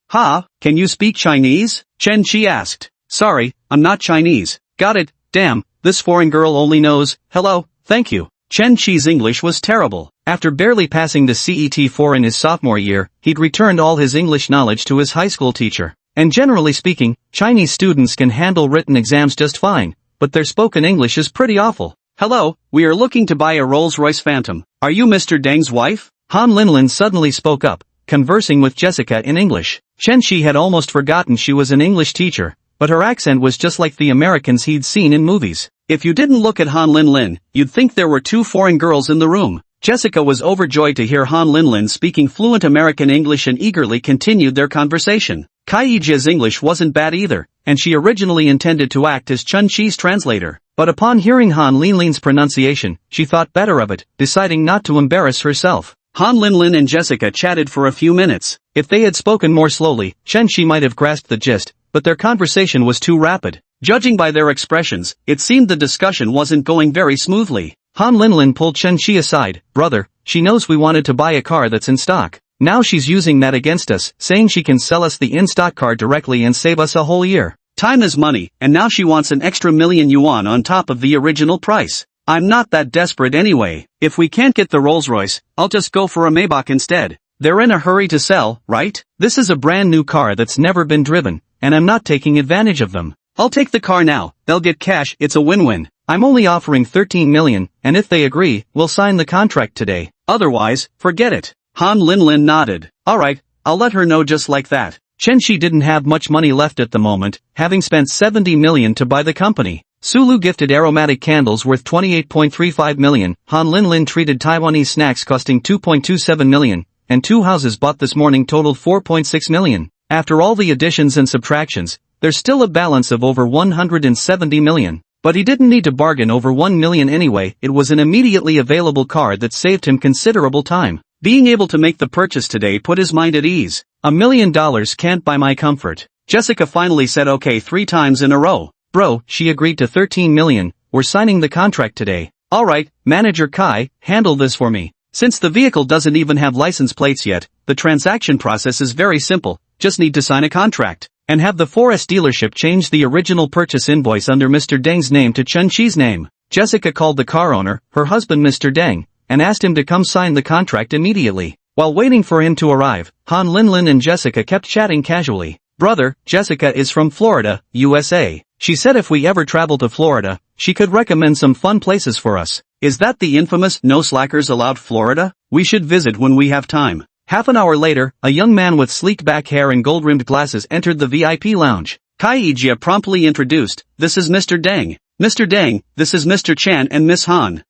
Ha, can you speak Chinese? Chen Qi asked. Sorry, I'm not Chinese. Got it, damn, this foreign girl only knows, hello, thank you. Chen Qi's English was terrible. After barely passing the CET4 in his sophomore year, he'd returned all his English knowledge to his high school teacher. And generally speaking, Chinese students can handle written exams just fine, but their spoken English is pretty awful. Hello, we are looking to buy a Rolls-Royce Phantom. Are you Mr. Deng's wife? Han Linlin suddenly spoke up, conversing with Jessica in English. Chen Qi had almost forgotten she was an English teacher, but her accent was just like the Americans he'd seen in movies. If you didn't look at Han Linlin, you'd think there were two foreign girls in the room. Jessica was overjoyed to hear Han Linlin speaking fluent American English and eagerly continued their conversation. Kai Yijia's English wasn't bad either, and she originally intended to act as Chen Qi's translator. But upon hearing Han Linlin's pronunciation, she thought better of it, deciding not to embarrass herself. Han Linlin and Jessica chatted for a few minutes. If they had spoken more slowly, Chen Qi might have grasped the gist, but their conversation was too rapid. Judging by their expressions, it seemed the discussion wasn't going very smoothly. Han Linlin pulled Chen Qi aside. Brother, she knows we wanted to buy a car that's in stock. Now she's using that against us, saying she can sell us the in-stock car directly and save us a whole year. Time is money, and now she wants an extra million yuan on top of the original price. I'm not that desperate anyway. If we can't get the Rolls-Royce, I'll just go for a Maybach instead. They're in a hurry to sell, right? This is a brand new car that's never been driven, and I'm not taking advantage of them. I'll take the car now, they'll get cash, it's a win-win. I'm only offering 13 million, and if they agree, we'll sign the contract today. Otherwise, forget it. Han Linlin nodded. Alright, I'll let her know just like that. Chen Qi didn't have much money left at the moment, having spent 70 million to buy the company. Sulu gifted aromatic candles worth 28.35 million, Han Linlin treated Taiwanese snacks costing 2.27 million, and two houses bought this morning totaled 4.6 million. After all the additions and subtractions, there's still a balance of over 170 million. But he didn't need to bargain over 1 million anyway, it was an immediately available car that saved him considerable time. Being able to make the purchase today put his mind at ease. $1 million can't buy my comfort. Jessica finally said okay 3 times in a row. Bro, she agreed to 13 million, we're signing the contract today. Alright, Manager Kai, handle this for me. Since the vehicle doesn't even have license plates yet, the transaction process is very simple, just need to sign a contract. And have the 4S dealership change the original purchase invoice under Mr. Deng's name to Chen Qi's name. Jessica called the car owner, her husband Mr. Deng, and asked him to come sign the contract immediately. While waiting for him to arrive, Han Linlin and Jessica kept chatting casually. Brother, Jessica is from Florida, USA. She said if we ever travel to Florida, she could recommend some fun places for us. Is that the infamous no slackers allowed Florida? We should visit when we have time. Half an hour later, a young man with sleek back hair and gold-rimmed glasses entered the VIP lounge. Kai Yijia promptly introduced, this is Mr. Deng. Mr. Deng, this is Mr. Chan and Miss Han.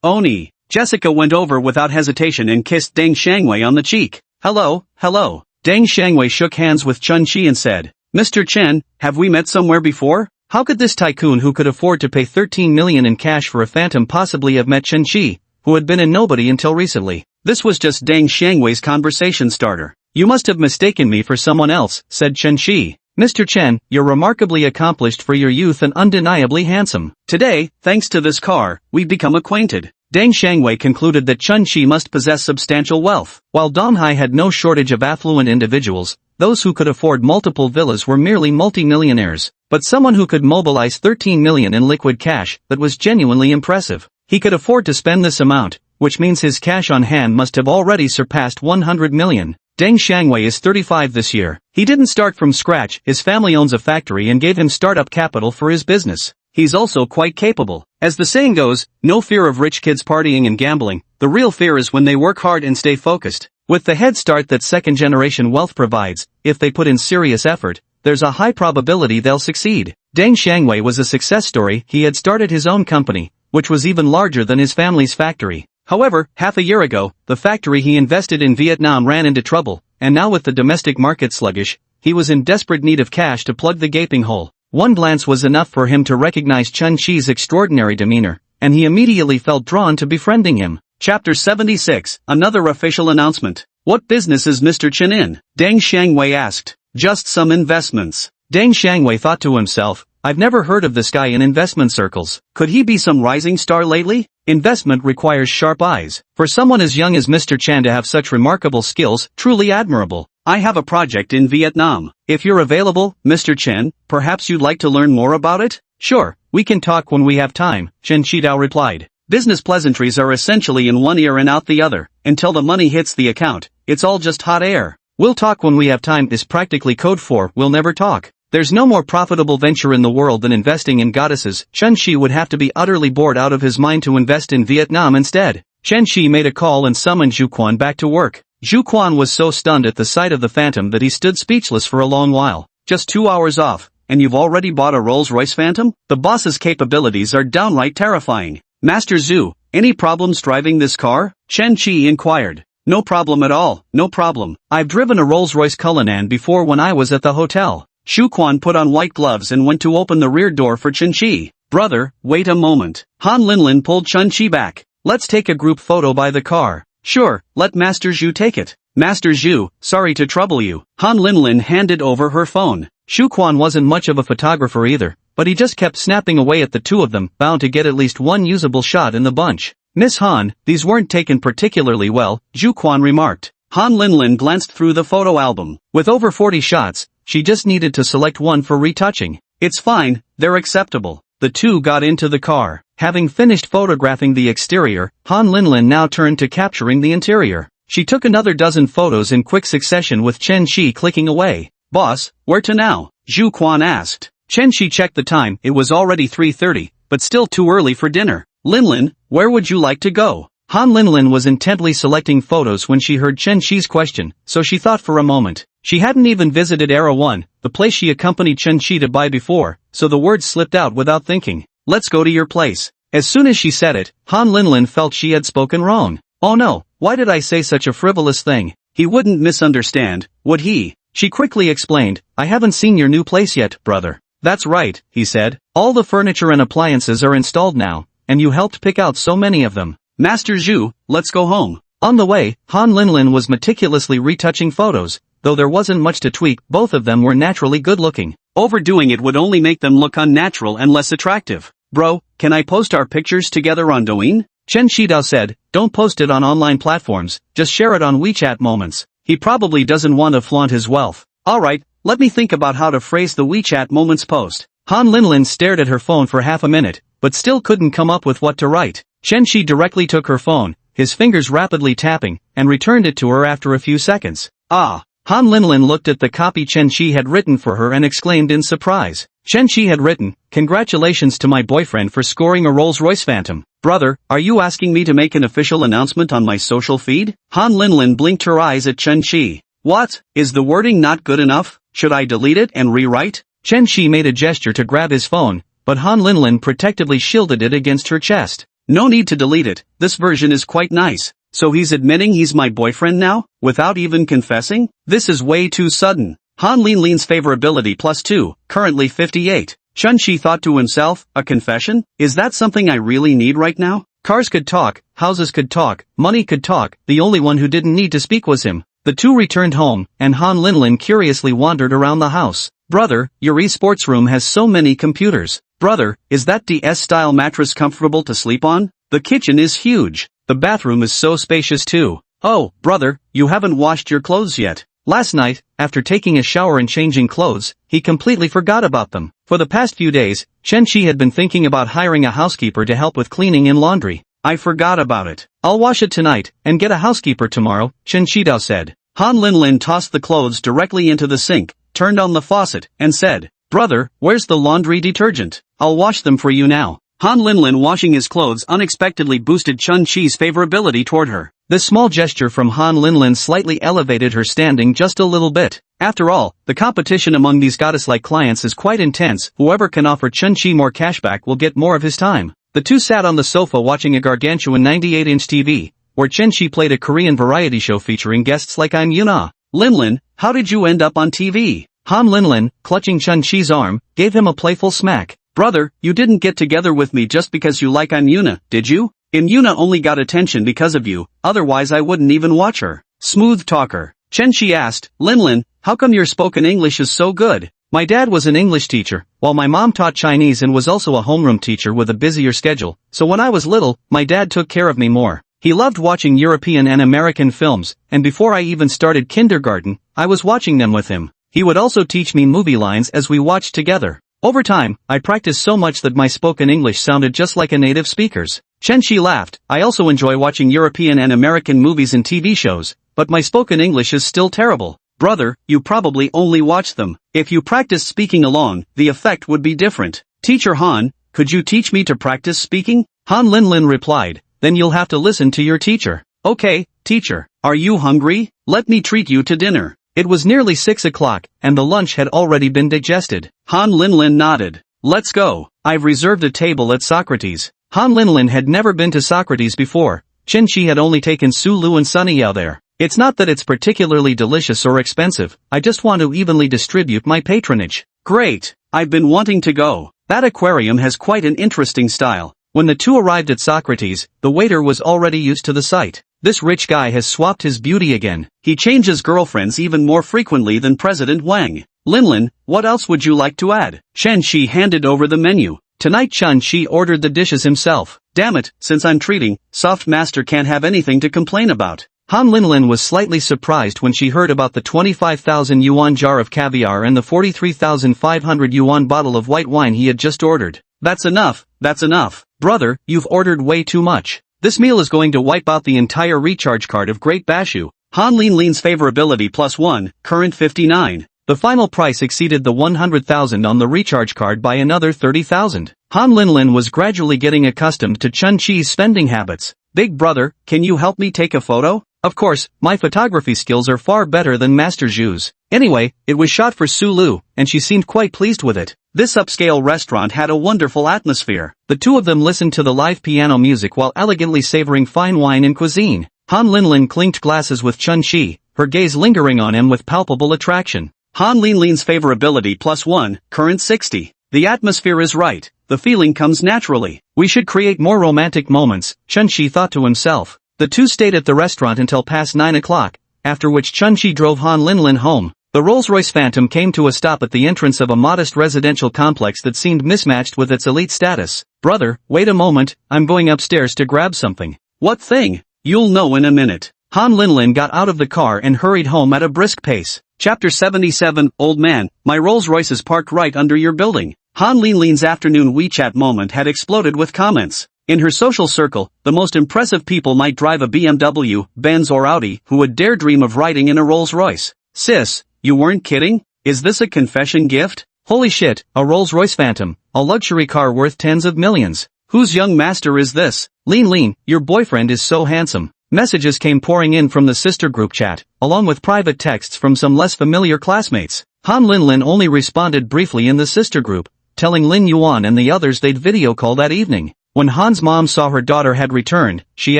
Oni. Jessica went over without hesitation and kissed Deng Shangwei on the cheek. Hello, hello. Deng Shangwei shook hands with Chun Chi and said, Mr. Chen, have we met somewhere before? How could this tycoon who could afford to pay 13 million in cash for a phantom possibly have met Chen Chi, who had been a nobody until recently? This was just Deng Shangwei's conversation starter. You must have mistaken me for someone else, said Chen Chi. Mr. Chen, you're remarkably accomplished for your youth and undeniably handsome. Today, thanks to this car, we've become acquainted. Deng Shangwei concluded that Chun Chi must possess substantial wealth. While Donghai had no shortage of affluent individuals, those who could afford multiple villas were merely multimillionaires. But someone who could mobilize 13 million in liquid cash, that was genuinely impressive. He could afford to spend this amount, which means his cash on hand must have already surpassed 100 million. Deng Shangwei is 35 this year. He didn't start from scratch, his family owns a factory and gave him startup capital for his business. He's also quite capable. As the saying goes, no fear of rich kids partying and gambling, the real fear is when they work hard and stay focused. With the head start that second-generation wealth provides, if they put in serious effort, there's a high probability they'll succeed. Deng Shangwei was a success story. He had started his own company, which was even larger than his family's factory. However, half a year ago, the factory he invested in Vietnam ran into trouble, and now with the domestic market sluggish, he was in desperate need of cash to plug the gaping hole. One glance was enough for him to recognize Chun Chi's extraordinary demeanor, and he immediately felt drawn to befriending him. Chapter 76, Another Official Announcement. What business is Mr. Chen in? Deng Shangwei asked. Just some investments. Deng Shangwei thought to himself, I've never heard of this guy in investment circles. Could he be some rising star lately? Investment requires sharp eyes. For someone as young as Mr. Chen to have such remarkable skills, truly admirable. I have a project in Vietnam. If you're available, Mr. Chen, perhaps you'd like to learn more about it? Sure, we can talk when we have time, Chen Qidao replied. Business pleasantries are essentially in one ear and out the other. Until the money hits the account, it's all just hot air. We'll talk when we have time is practically code for we'll never talk. There's no more profitable venture in the world than investing in goddesses. Chen Shi would have to be utterly bored out of his mind to invest in Vietnam instead. Chen Shi made a call and summoned Zhu Quan back to work. Zhu Quan was so stunned at the sight of the phantom that he stood speechless for a long while. Just 2 hours off, and you've already bought a Rolls-Royce Phantom? The boss's capabilities are downright terrifying. Master Zhu, any problems driving this car? Chen Qi inquired. No problem at all, no problem. I've driven a Rolls-Royce Cullinan before when I was at the hotel. Zhu Quan put on white gloves and went to open the rear door for Chen Qi. Brother, wait a moment. Han Linlin pulled Chen Qi back. Let's take a group photo by the car. Sure, let Master Zhu take it. Master Zhu, sorry to trouble you. Han Linlin handed over her phone. Zhu Quan wasn't much of a photographer either, but he just kept snapping away at the two of them, bound to get at least one usable shot in the bunch. Miss Han, these weren't taken particularly well, Zhu Quan remarked. Han Linlin glanced through the photo album. With over 40 shots, she just needed to select one for retouching. It's fine, they're acceptable. The two got into the car. Having finished photographing the exterior, Han Linlin now turned to capturing the interior. She took another dozen photos in quick succession with Chen Shi clicking away. Boss, where to now? Zhu Quan asked. Chen Shi checked the time. It was already 3:30, but still too early for dinner. Linlin, where would you like to go? Han Linlin was intently selecting photos when she heard Chen Shi's question, so she thought for a moment. She hadn't even visited Era 1, the place she accompanied Chen Shi to buy before, so the words slipped out without thinking. Let's go to your place. As soon as she said it, Han Linlin felt she had spoken wrong. Oh no, why did I say such a frivolous thing? He wouldn't misunderstand, would he? She quickly explained, I haven't seen your new place yet, brother. That's right, he said. All the furniture and appliances are installed now, and you helped pick out so many of them. Master Zhu, let's go home. On the way, Han Linlin was meticulously retouching photos. Though there wasn't much to tweak, both of them were naturally good-looking. Overdoing it would only make them look unnatural and less attractive. Bro, can I post our pictures together on Douyin? Chen Qidao said, don't post it on online platforms, just share it on WeChat Moments. He probably doesn't want to flaunt his wealth. Alright, let me think about how to phrase the WeChat Moments post. Han Linlin stared at her phone for half a minute, but still couldn't come up with what to write. Chen Qi directly took her phone, his fingers rapidly tapping, and returned it to her after a few seconds. Ah! Han Linlin looked at the copy Chen Qi had written for her and exclaimed in surprise. Chen Qi had written, congratulations to my boyfriend for scoring a Rolls-Royce Phantom. Brother, are you asking me to make an official announcement on my social feed? Han Linlin blinked her eyes at Chen Qi. What? Is the wording not good enough? Should I delete it and rewrite? Chen Qi made a gesture to grab his phone, but Han Linlin protectively shielded it against her chest. No need to delete it, this version is quite nice. So he's admitting he's my boyfriend now? Without even confessing? This is way too sudden. Han Linlin's favorability +2, currently 58. Chun-Shi thought to himself, a confession? Is that something I really need right now? Cars could talk, houses could talk, money could talk, the only one who didn't need to speak was him. The two returned home, and Han Linlin curiously wandered around the house. Brother, your esports room has so many computers. Brother, is that DS-style mattress comfortable to sleep on? The kitchen is huge. The bathroom is so spacious too. Oh, brother, you haven't washed your clothes yet. Last night, after taking a shower and changing clothes, he completely forgot about them. For the past few days, Chen-Chi had been thinking about hiring a housekeeper to help with cleaning and laundry. I forgot about it. I'll wash it tonight, and get a housekeeper tomorrow, Chen Shidao said. Han Linlin tossed the clothes directly into the sink, turned on the faucet, and said, Brother, where's the laundry detergent? I'll wash them for you now. Han Linlin washing his clothes unexpectedly boosted Chun-Chi's favorability toward her. This small gesture from Han Linlin slightly elevated her standing just a little bit. After all, the competition among these goddess-like clients is quite intense. Whoever can offer Chun-Chi more cashback will get more of his time. The two sat on the sofa watching a gargantuan 98-inch TV, where Chen-Chi played a Korean variety show featuring guests like Im Yuna. Linlin, how did you end up on TV? Han Linlin, clutching Chun-Chi's arm, gave him a playful smack. Brother, you didn't get together with me just because you like Im Yuna, did you? Im Yuna only got attention because of you, otherwise I wouldn't even watch her. Smooth talker. Chen-Chi asked, Linlin, how come your spoken English is so good? My dad was an English teacher, while my mom taught Chinese and was also a homeroom teacher with a busier schedule, so when I was little, my dad took care of me more. He loved watching European and American films, and before I even started kindergarten, I was watching them with him. He would also teach me movie lines as we watched together. Over time, I practiced so much that my spoken English sounded just like a native speaker's. Chen-Chi laughed. I also enjoy watching European and American movies and TV shows, but my spoken English is still terrible. Brother, you probably only watch them. If you practiced speaking along, the effect would be different. Teacher Han, could you teach me to practice speaking? Han Linlin replied, then you'll have to listen to your teacher. Okay, teacher. Are you hungry? Let me treat you to dinner. It was nearly 6 o'clock, and the lunch had already been digested. Han Linlin nodded. Let's go. I've reserved a table at Socrates. Han Linlin had never been to Socrates before. Chen-Chi had only taken Su Lu and Sunny Yao there. It's not that it's particularly delicious or expensive, I just want to evenly distribute my patronage. Great. I've been wanting to go. That aquarium has quite an interesting style. When the two arrived at Socrates, the waiter was already used to the sight. This rich guy has swapped his beauty again. He changes girlfriends even more frequently than President Wang. Linlin, what else would you like to add? Chen-Chi handed over the menu. Tonight Chun-Chi ordered the dishes himself. Damn it, since I'm treating, Soft Master can't have anything to complain about. Han Linlin was slightly surprised when she heard about the 25,000 yuan jar of caviar and the 43,500 yuan bottle of white wine he had just ordered. That's enough, that's enough. Brother, you've ordered way too much. This meal is going to wipe out the entire recharge card of Great Bashu. Han Linlin's favorability +1, current 59. The final price exceeded the 100,000 on the recharge card by another 30,000. Han Linlin was gradually getting accustomed to Chun-Chi's spending habits. Big brother, can you help me take a photo? Of course, my photography skills are far better than Master Zhu's. Anyway, it was shot for Su Lu, and she seemed quite pleased with it. This upscale restaurant had a wonderful atmosphere. The two of them listened to the live piano music while elegantly savoring fine wine and cuisine. Han Linlin clinked glasses with Chun-Chi, her gaze lingering on him with palpable attraction. Han Linlin's favorability +1, current 60. The atmosphere is right. The feeling comes naturally. We should create more romantic moments, Chun-Chi thought to himself. The two stayed at the restaurant until past 9 o'clock, after which Chun-Chi drove Han Linlin home. The Rolls-Royce Phantom came to a stop at the entrance of a modest residential complex that seemed mismatched with its elite status. Brother, wait a moment, I'm going upstairs to grab something. What thing? You'll know in a minute. Han Linlin got out of the car and hurried home at a brisk pace. Chapter 77, Old Man, my Rolls-Royce is parked right under your building. Han Linlin's afternoon WeChat moment had exploded with comments. In her social circle, the most impressive people might drive a BMW, Benz or Audi, who would dare dream of riding in a Rolls-Royce. Sis, you weren't kidding? Is this a confession gift? Holy shit, a Rolls-Royce Phantom, a luxury car worth tens of millions. Whose young master is this? Lin, your boyfriend is so handsome. Messages came pouring in from the sister group chat, along with private texts from some less familiar classmates. Han Linlin only responded briefly in the sister group, telling Lin Yuan and the others they'd video call that evening. When Han's mom saw her daughter had returned, she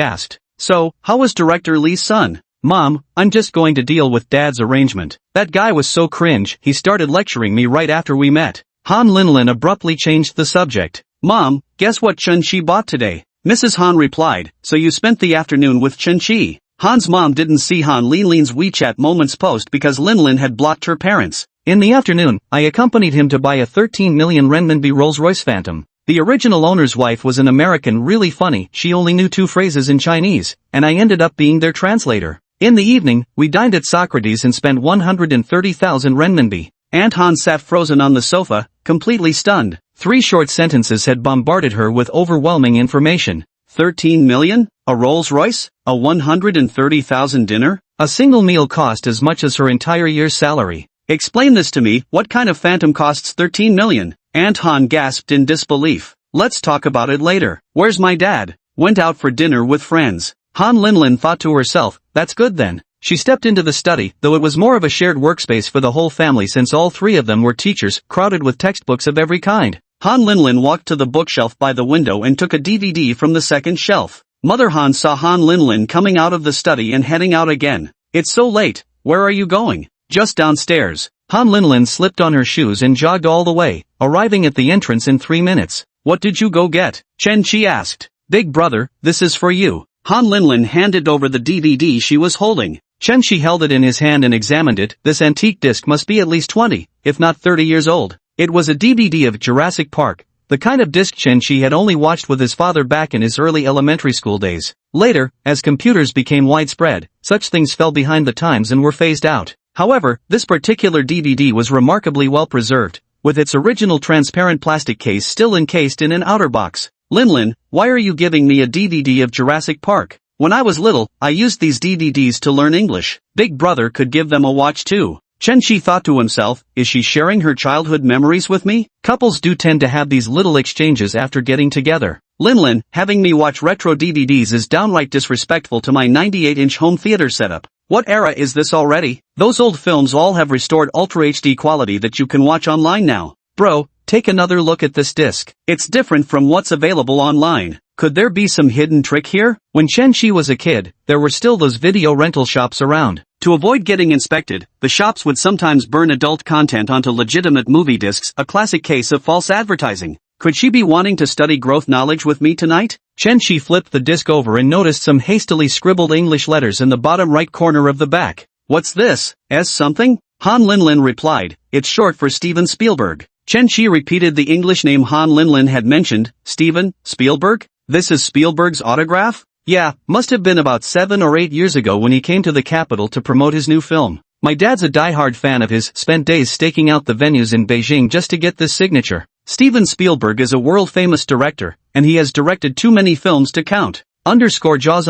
asked, "So, how was director Lee's son?" "Mom, I'm just going to deal with Dad's arrangement. That guy was so cringe, he started lecturing me right after we met." Han Linlin abruptly changed the subject. "Mom, guess what Chun-Chi bought today?" Mrs. Han replied, "So you spent the afternoon with Chun-Chi." Han's mom didn't see Han Linlin's WeChat Moments post because Linlin had blocked her parents. "In the afternoon, I accompanied him to buy a 13 million renminbi Rolls-Royce Phantom. The original owner's wife was an American, really funny, she only knew 2 phrases in Chinese, and I ended up being their translator. In the evening, we dined at Socrates and spent 130,000 renminbi. Aunt Han sat frozen on the sofa, completely stunned. 3 short sentences had bombarded her with overwhelming information. 13 million? A Rolls-Royce? A 130,000 dinner? A single meal cost as much as her entire year's salary. Explain this to me, what kind of phantom costs 13 million? Aunt Han gasped in disbelief. Let's talk about it later. Where's my dad? Went out for dinner with friends. Han Linlin thought to herself, that's good then. She stepped into the study, though it was more of a shared workspace for the whole family since all 3 of them were teachers, crowded with textbooks of every kind. Han Linlin walked to the bookshelf by the window and took a DVD from the second shelf. Mother Han saw Han Linlin coming out of the study and heading out again. It's so late, where are you going? Just downstairs. Han Linlin slipped on her shoes and jogged all the way, arriving at the entrance in 3 minutes. What did you go get? Chen-Chi asked. Big brother, this is for you. Han Linlin handed over the DVD she was holding. Chen-Chi held it in his hand and examined it. This antique disc must be at least 20, if not 30 years old. It was a DVD of Jurassic Park, the kind of disc Chen-Chi had only watched with his father back in his early elementary school days. Later, as computers became widespread, such things fell behind the times and were phased out. However, this particular DVD was remarkably well preserved, with its original transparent plastic case still encased in an outer box. Linlin, why are you giving me a DVD of Jurassic Park? When I was little, I used these DVDs to learn English. Big brother could give them a watch too. Chen-Chi thought to himself, is she sharing her childhood memories with me? Couples do tend to have these little exchanges after getting together. Linlin, having me watch retro DVDs is downright disrespectful to my 98-inch home theater setup. What era is this already? Those old films all have restored Ultra HD quality that you can watch online now. Bro, take another look at this disc. It's different from what's available online. Could there be some hidden trick here? When Chen-Chi was a kid, there were still those video rental shops around. To avoid getting inspected, the shops would sometimes burn adult content onto legitimate movie discs, a classic case of false advertising. Could she be wanting to study growth knowledge with me tonight? Chen-Chi flipped the disc over and noticed some hastily scribbled English letters in the bottom right corner of the back. What's this? S something? Han Linlin replied, it's short for Steven Spielberg. Chen-Chi repeated the English name Han Linlin had mentioned, Steven Spielberg? This is Spielberg's autograph? Yeah, must have been about 7 or 8 years ago when he came to the capital to promote his new film. My dad's a diehard fan of his, spent days staking out the venues in Beijing just to get this signature. Steven Spielberg is a world-famous director, and he has directed too many films to count. Jaws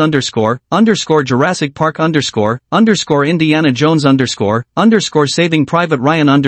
Jurassic Park Indiana Jones Saving Private Ryan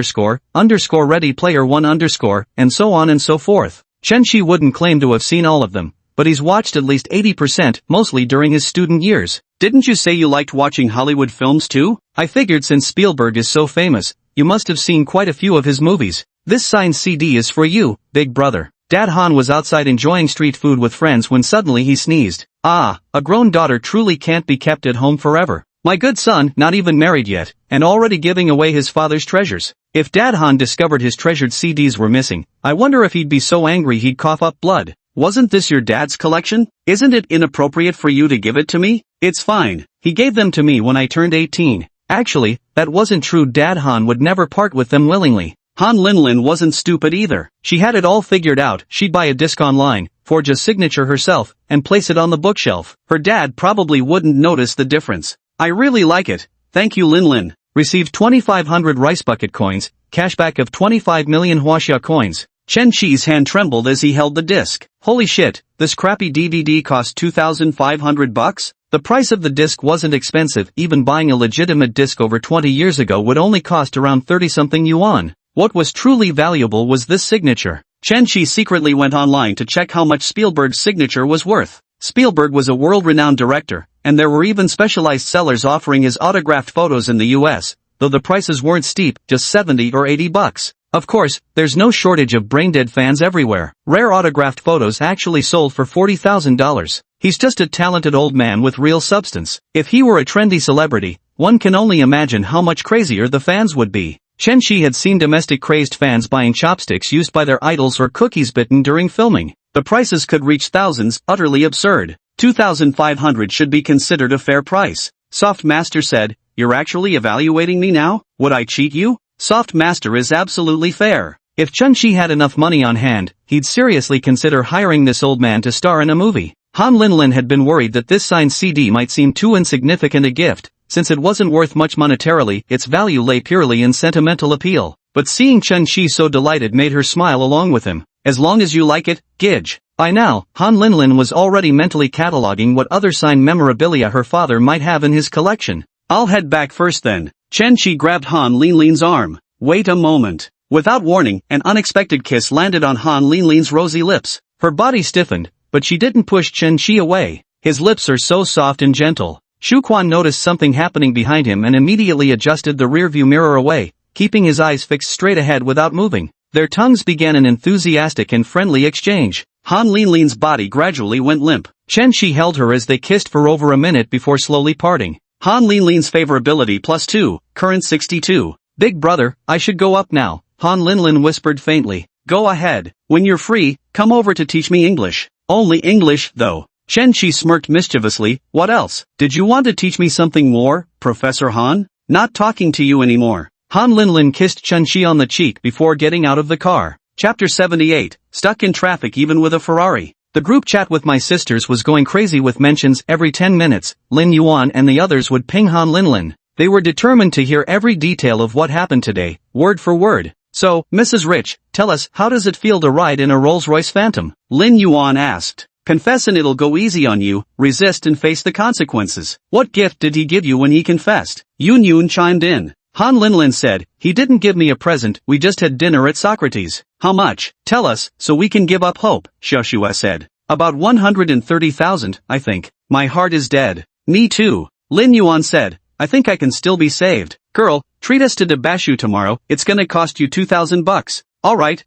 Ready Player One and so on and so forth. Chen-Chi wouldn't claim to have seen all of them, but he's watched at least 80%, mostly during his student years. Didn't you say you liked watching Hollywood films too? I figured since Spielberg is so famous, you must have seen quite a few of his movies. This signed CD is for you, big brother. Dad Han was outside enjoying street food with friends when suddenly he sneezed. Ah, a grown daughter truly can't be kept at home forever. My good son, not even married yet, and already giving away his father's treasures. If Dad Han discovered his treasured CDs were missing, I wonder if he'd be so angry he'd cough up blood. Wasn't this your dad's collection? Isn't it inappropriate for you to give it to me? It's fine. He gave them to me when I turned 18. Actually, that wasn't true. Dad Han would never part with them willingly. Han Linlin wasn't stupid either. She had it all figured out. She'd buy a disc online, forge a signature herself, and place it on the bookshelf. Her dad probably wouldn't notice the difference. I really like it. Thank you, Linlin. Received 2,500 rice bucket coins, cashback of 25 million Huaxia coins. Chen-Chi's hand trembled as he held the disc. Holy shit, this crappy DVD cost 2,500 bucks? The price of the disc wasn't expensive. Even buying a legitimate disc over 20 years ago would only cost around 30-something yuan. What was truly valuable was this signature. Chen-Chi secretly went online to check how much Spielberg's signature was worth. Spielberg was a world-renowned director, and there were even specialized sellers offering his autographed photos in the US, though the prices weren't steep, just 70 or 80 bucks. Of course, there's no shortage of brain-dead fans everywhere. Rare autographed photos actually sold for $40,000. He's just a talented old man with real substance. If he were a trendy celebrity, one can only imagine how much crazier the fans would be. Chen Shi had seen domestic crazed fans buying chopsticks used by their idols or cookies bitten during filming. The prices could reach thousands, utterly absurd. $2,500 should be considered a fair price. Soft Master said, "You're actually evaluating me now? Would I cheat you?" Soft Master is absolutely fair. If Chen Shi had enough money on hand, he'd seriously consider hiring this old man to star in a movie. Han Linlin had been worried that this signed CD might seem too insignificant a gift. Since it wasn't worth much monetarily, its value lay purely in sentimental appeal. But seeing Chen Shi so delighted made her smile along with him. As long as you like it, Gidge. By now, Han Linlin was already mentally cataloging what other signed memorabilia her father might have in his collection. "I'll head back first then." Chen Shi grabbed Han Linlin's arm. "Wait a moment." Without warning, an unexpected kiss landed on Han Linlin's rosy lips. Her body stiffened, but she didn't push Chen Shi away. His lips are so soft and gentle. Shu Quan noticed something happening behind him and immediately adjusted the rearview mirror away, keeping his eyes fixed straight ahead without moving. Their tongues began an enthusiastic and friendly exchange. Han Linlin's body gradually went limp. Chen Shi held her as they kissed for over a minute before slowly parting. Han Linlin's favorability +2, current 62. "Big brother, I should go up now," Han Linlin whispered faintly. "Go ahead. When you're free, come over to teach me English." "Only English, though." Chen Shi smirked mischievously. "What else? Did you want to teach me something more, Professor Han?" "Not talking to you anymore." Han Linlin kissed Chen Shi on the cheek before getting out of the car. Chapter 78, Stuck in Traffic Even with a Ferrari. The group chat with my sisters was going crazy with mentions every 10 minutes. Lin Yuan and the others would ping Han Linlin. They were determined to hear every detail of what happened today, word for word. "So, Mrs. Rich, tell us, how does it feel to ride in a Rolls-Royce Phantom?" Lin Yuan asked. "Confess and it'll go easy on you, resist and face the consequences." "What gift did he give you when he confessed?" Yun Yun chimed in. Han Linlin said, "He didn't give me a present, we just had dinner at Socrates." "How much? Tell us, so we can give up hope," Xiaoxua said. "About 130,000, I think." "My heart is dead." "Me too." Lin Yuan said, "I think I can still be saved." "Girl, treat us to the bashu tomorrow, it's gonna cost you $2,000. Alright,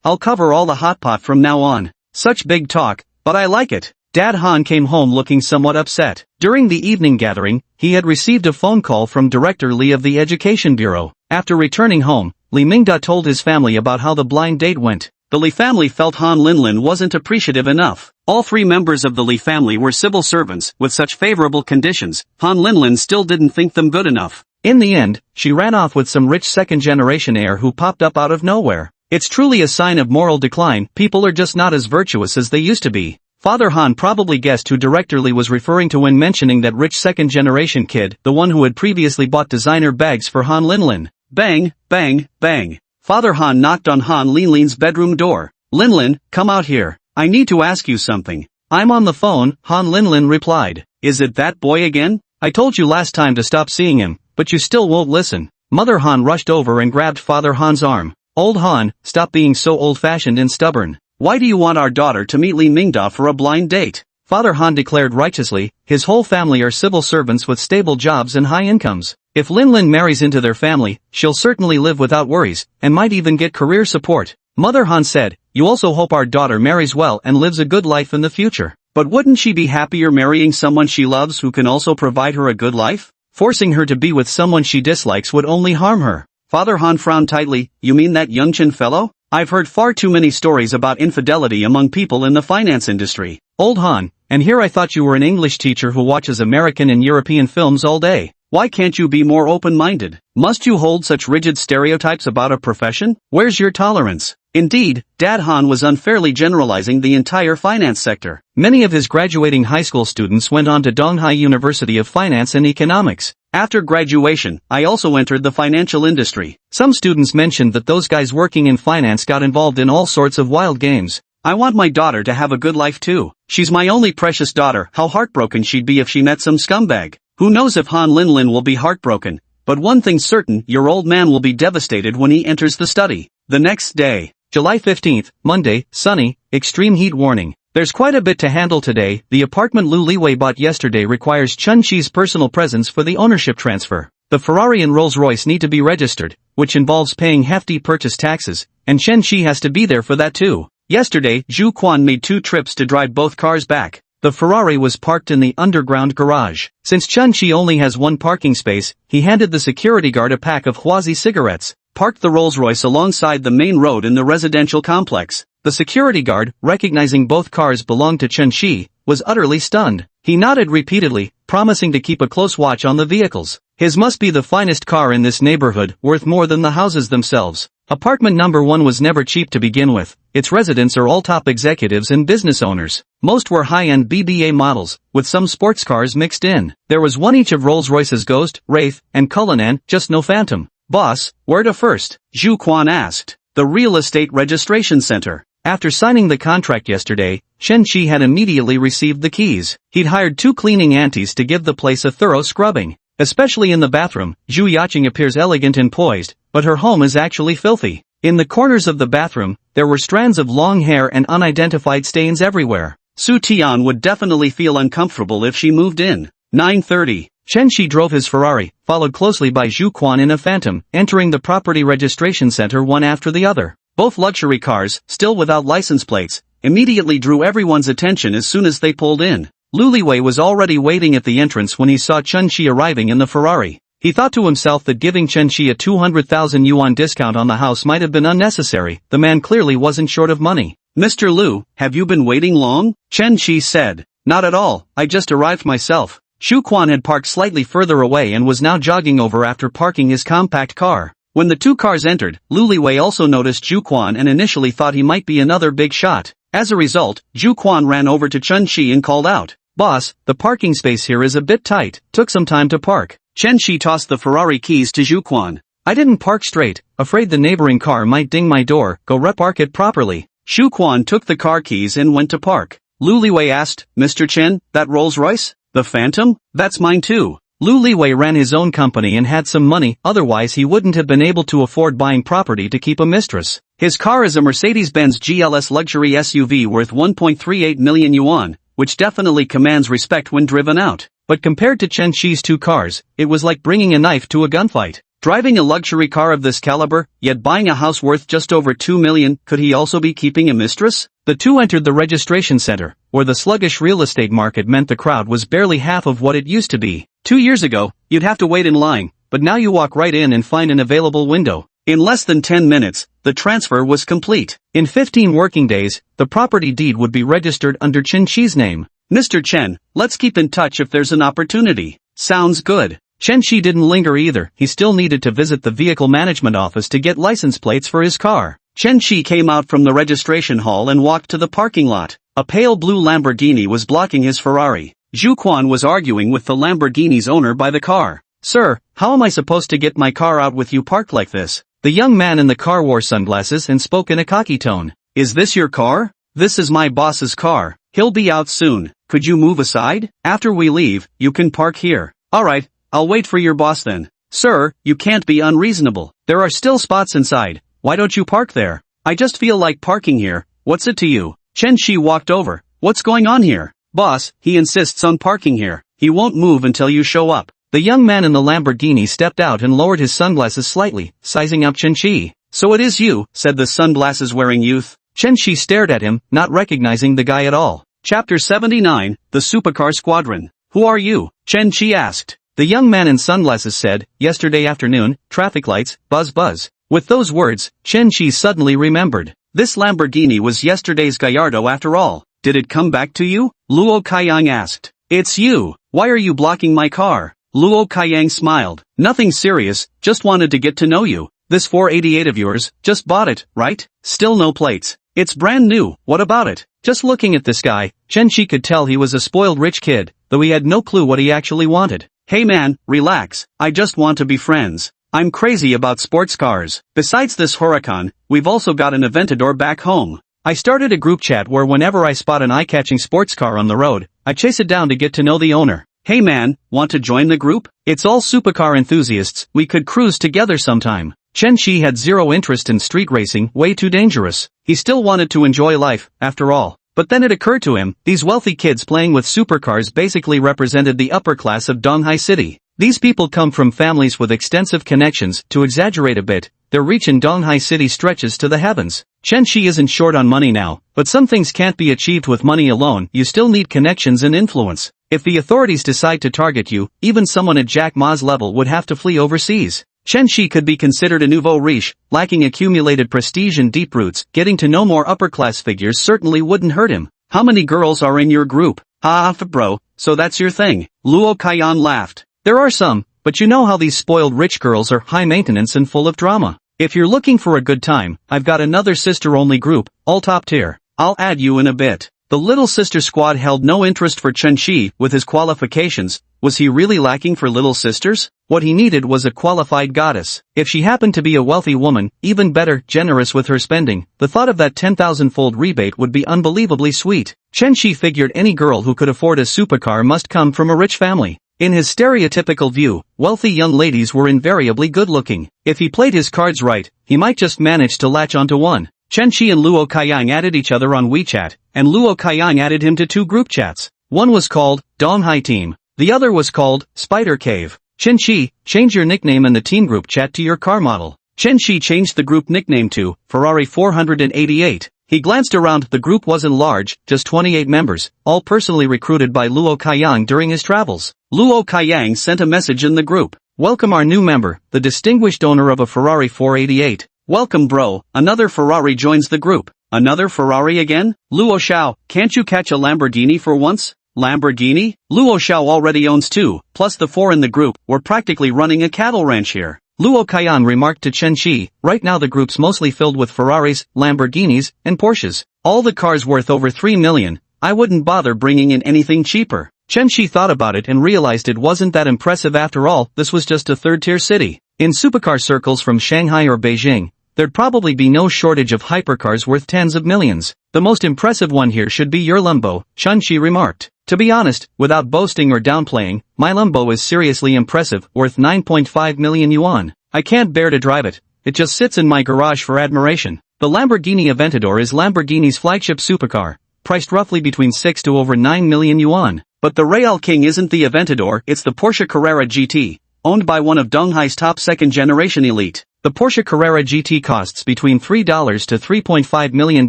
I'll cover all the hot pot from now on." Such big talk, but I like it. Dad Han came home looking somewhat upset. During the evening gathering, he had received a phone call from Director Li of the Education Bureau. After returning home, Li Mingda told his family about how the blind date went. The Li family felt Han Linlin wasn't appreciative enough. All 3 members of the Li family were civil servants, with such favorable conditions. Han Linlin still didn't think them good enough. In the end, she ran off with some rich second-generation heir who popped up out of nowhere. It's truly a sign of moral decline, people are just not as virtuous as they used to be. Father Han probably guessed who Director Li was referring to when mentioning that rich second-generation kid, the one who had previously bought designer bags for Han Linlin. Bang, bang, bang. Father Han knocked on Han Linlin's bedroom door. "Linlin, come out here. I need to ask you something." "I'm on the phone," Han Linlin replied. "Is it that boy again? I told you last time to stop seeing him, but you still won't listen." Mother Han rushed over and grabbed Father Han's arm. "Old Han, stop being so old-fashioned and stubborn. Why do you want our daughter to meet Li Mingda for a blind date?" Father Han declared righteously, his whole family are civil servants with stable jobs and high incomes. If Linlin marries into their family, she'll certainly live without worries, and might even get career support. Mother Han said, "You also hope our daughter marries well and lives a good life in the future. But wouldn't she be happier marrying someone she loves who can also provide her a good life? Forcing her to be with someone she dislikes would only harm her." Father Han frowned tightly. "You mean that Youngchen fellow? I've heard far too many stories about infidelity among people in the finance industry." "Old Han, and here I thought you were an English teacher who watches American and European films all day. Why can't you be more open-minded? Must you hold such rigid stereotypes about a profession? Where's your tolerance?" Indeed, Dad Han was unfairly generalizing the entire finance sector. Many of his graduating high school students went on to Donghai University of Finance and Economics. After graduation, I also entered the financial industry. Some students mentioned that those guys working in finance got involved in all sorts of wild games. I want my daughter to have a good life too. She's my only precious daughter. How heartbroken she'd be if she met some scumbag. Who knows if Han Linlin will be heartbroken, but one thing's certain, your old man will be devastated when he enters the study. The next day, July 15th, Monday, sunny, extreme heat warning. There's quite a bit to handle today. The apartment Lu Liwei bought yesterday requires Chun Chi's personal presence for the ownership transfer. The Ferrari and Rolls-Royce need to be registered, which involves paying hefty purchase taxes, and Chen Shi has to be there for that too. Yesterday, Zhu Quan made 2 trips to drive both cars back. The Ferrari was parked in the underground garage. Since Chen Shi only has 1 parking space, he handed the security guard a pack of Huazi cigarettes, parked the Rolls-Royce alongside the main road in the residential complex. The security guard, recognizing both cars belonged to Chen Shi, was utterly stunned. He nodded repeatedly, promising to keep a close watch on the vehicles. His must be the finest car in this neighborhood, worth more than the houses themselves. Apartment number 1 was never cheap to begin with. Its residents are all top executives and business owners. Most were high-end BBA models, with some sports cars mixed in. There was one each of Rolls-Royce's Ghost, Wraith, and Cullinan, just no Phantom. "Boss, where to first?" Zhu Quan asked. "The real estate registration center." After signing the contract yesterday, Chen Shi had immediately received the keys. He'd hired 2 cleaning aunties to give the place a thorough scrubbing. Especially in the bathroom, Zhu Yaqing appears elegant and poised, but her home is actually filthy. In the corners of the bathroom, there were strands of long hair and unidentified stains everywhere. Su Tian would definitely feel uncomfortable if she moved in. 9:30. Chen Shi drove his Ferrari, followed closely by Zhu Quan in a Phantom, entering the property registration center one after the other. Both luxury cars, still without license plates, immediately drew everyone's attention as soon as they pulled in. Lu Liwei was already waiting at the entrance when he saw Chen Shi arriving in the Ferrari. He thought to himself that giving Chen Shi a 200,000 yuan discount on the house might have been unnecessary. The man clearly wasn't short of money. "Mr. Lu, have you been waiting long?" Chen Shi said. "Not at all, I just arrived myself." Zhu Quan had parked slightly further away and was now jogging over after parking his compact car. When the 2 cars entered, Lu Liwei also noticed Zhu Quan and initially thought he might be another big shot. As a result, Zhu Quan ran over to Chen Shi and called out, "Boss, the parking space here is a bit tight." Took some time to park. Chen Shi tossed the Ferrari keys to Zhu Quan. "I didn't park straight, afraid the neighboring car might ding my door, go repark it properly." Zhu Quan took the car keys and went to park. Lu Liwei asked, "Mr. Chen, that Rolls-Royce? The Phantom? That's mine too." Lu Liwei ran his own company and had some money, otherwise he wouldn't have been able to afford buying property to keep a mistress. His car is a Mercedes-Benz GLS luxury SUV worth 1.38 million yuan, which definitely commands respect when driven out. But compared to Chen Shi's 2 cars, it was like bringing a knife to a gunfight. Driving a luxury car of this caliber, yet buying a house worth just over 2 million, could he also be keeping a mistress? The 2 entered the registration center, where the sluggish real estate market meant the crowd was barely half of what it used to be. 2 years ago, you'd have to wait in line, but now you walk right in and find an available window. In less than 10 minutes, the transfer was complete. In 15 working days, the property deed would be registered under Chen Shi's name. "Mr. Chen, let's keep in touch if there's an opportunity." "Sounds good." Chen Shi didn't linger either. He still needed to visit the vehicle management office to get license plates for his car. Chen Shi came out from the registration hall and walked to the parking lot. A pale blue Lamborghini was blocking his Ferrari. Zhu Quan was arguing with the Lamborghini's owner by the car. "Sir, how am I supposed to get my car out with you parked like this?" The young man in the car wore sunglasses and spoke in a cocky tone. "Is this your car?" "This is my boss's car. He'll be out soon. Could you move aside? After we leave, you can park here." "Alright, I'll wait for your boss then." "Sir, you can't be unreasonable. There are still spots inside. Why don't you park there?" "I just feel like parking here. What's it to you?" Chen Shi walked over. "What's going on here?" "Boss, he insists on parking here. He won't move until you show up." The young man in the Lamborghini stepped out and lowered his sunglasses slightly, sizing up Chen Shi. "So it is you," said the sunglasses-wearing youth. Chen Shi stared at him, not recognizing the guy at all. Chapter 79, The Supercar Squadron. "Who are you?" Chen Shi asked. The young man in sunglasses said, "Yesterday afternoon, traffic lights, buzz buzz." With those words, Chen Shi suddenly remembered. This Lamborghini was yesterday's Gallardo after all. "Did it come back to you?" Luo Kaiyang asked. "It's you. Why are you blocking my car?" Luo Kaiyang smiled. "Nothing serious, just wanted to get to know you. This 488 of yours, just bought it, right? Still no plates. It's brand new, what about it?" Just looking at this guy, Chen Shi could tell he was a spoiled rich kid, though he had no clue what he actually wanted. "Hey man, relax, I just want to be friends. I'm crazy about sports cars. Besides this Huracan, we've also got an Aventador back home. I started a group chat where whenever I spot an eye-catching sports car on the road, I chase it down to get to know the owner. Hey man, want to join the group? It's all supercar enthusiasts, we could cruise together sometime." Chen Shi had zero interest in street racing, way too dangerous. He still wanted to enjoy life, after all. But then it occurred to him, these wealthy kids playing with supercars basically represented the upper class of Donghai City. These people come from families with extensive connections. To exaggerate a bit, their reach in Donghai City stretches to the heavens. Chen Shi isn't short on money now, but some things can't be achieved with money alone. You still need connections and influence. If the authorities decide to target you, even someone at Jack Ma's level would have to flee overseas. Chen Shi could be considered a nouveau riche, lacking accumulated prestige and deep roots. Getting to know more upper-class figures certainly wouldn't hurt him. How many girls are in your group? Bro, so that's your thing. Luo Kaiyan laughed. There are some, but you know how these spoiled rich girls are, high maintenance and full of drama. If you're looking for a good time, I've got another sister-only group, all top tier. I'll add you in a bit. The little sister squad held no interest for Chen Shi. With his qualifications, was he really lacking for little sisters? What he needed was a qualified goddess. If she happened to be a wealthy woman, even better, generous with her spending, the thought of that 10,000-fold rebate would be unbelievably sweet. Chen Shi figured any girl who could afford a supercar must come from a rich family. In his stereotypical view, wealthy young ladies were invariably good-looking. If he played his cards right, he might just manage to latch onto one. Chen Shi and Luo Kaiyang added each other on WeChat, and Luo Kaiyang added him to 2 group chats. One was called Donghai Team. The other was called Spider Cave. Chen Shi, change your nickname in the team group chat to your car model. Chen Shi changed the group nickname to Ferrari 488. He glanced around. The group wasn't large, just 28 members, all personally recruited by Luo Kaiyang during his travels. Luo Kaiyang sent a message in the group. Welcome our new member, the distinguished owner of a Ferrari 488. Welcome bro, another Ferrari joins the group. Another Ferrari again? Luo Xiao, can't you catch a Lamborghini for once? Lamborghini? Luo Xiao already owns 2, plus the 4 in the group. We're practically running a cattle ranch here. Luo Kaiyan remarked to Chen Shi, right now the group's mostly filled with Ferraris, Lamborghinis, and Porsches. All the cars worth over 3 million. I wouldn't bother bringing in anything cheaper. Chen Shi thought about it and realized it wasn't that impressive after all. This was just a third-tier city. In supercar circles from Shanghai or Beijing, there'd probably be no shortage of hypercars worth tens of millions. The most impressive one here should be your Lambo, Chen Shi remarked. To be honest, without boasting or downplaying, my Lambo is seriously impressive, worth 9.5 million yuan. I can't bear to drive it. It just sits in my garage for admiration. The Lamborghini Aventador is Lamborghini's flagship supercar, priced roughly between 6 to over 9 million yuan. But the Real King isn't the Aventador, it's the Porsche Carrera GT, owned by one of Donghai's top second-generation elite. The Porsche Carrera GT costs between $3 to $3.5 million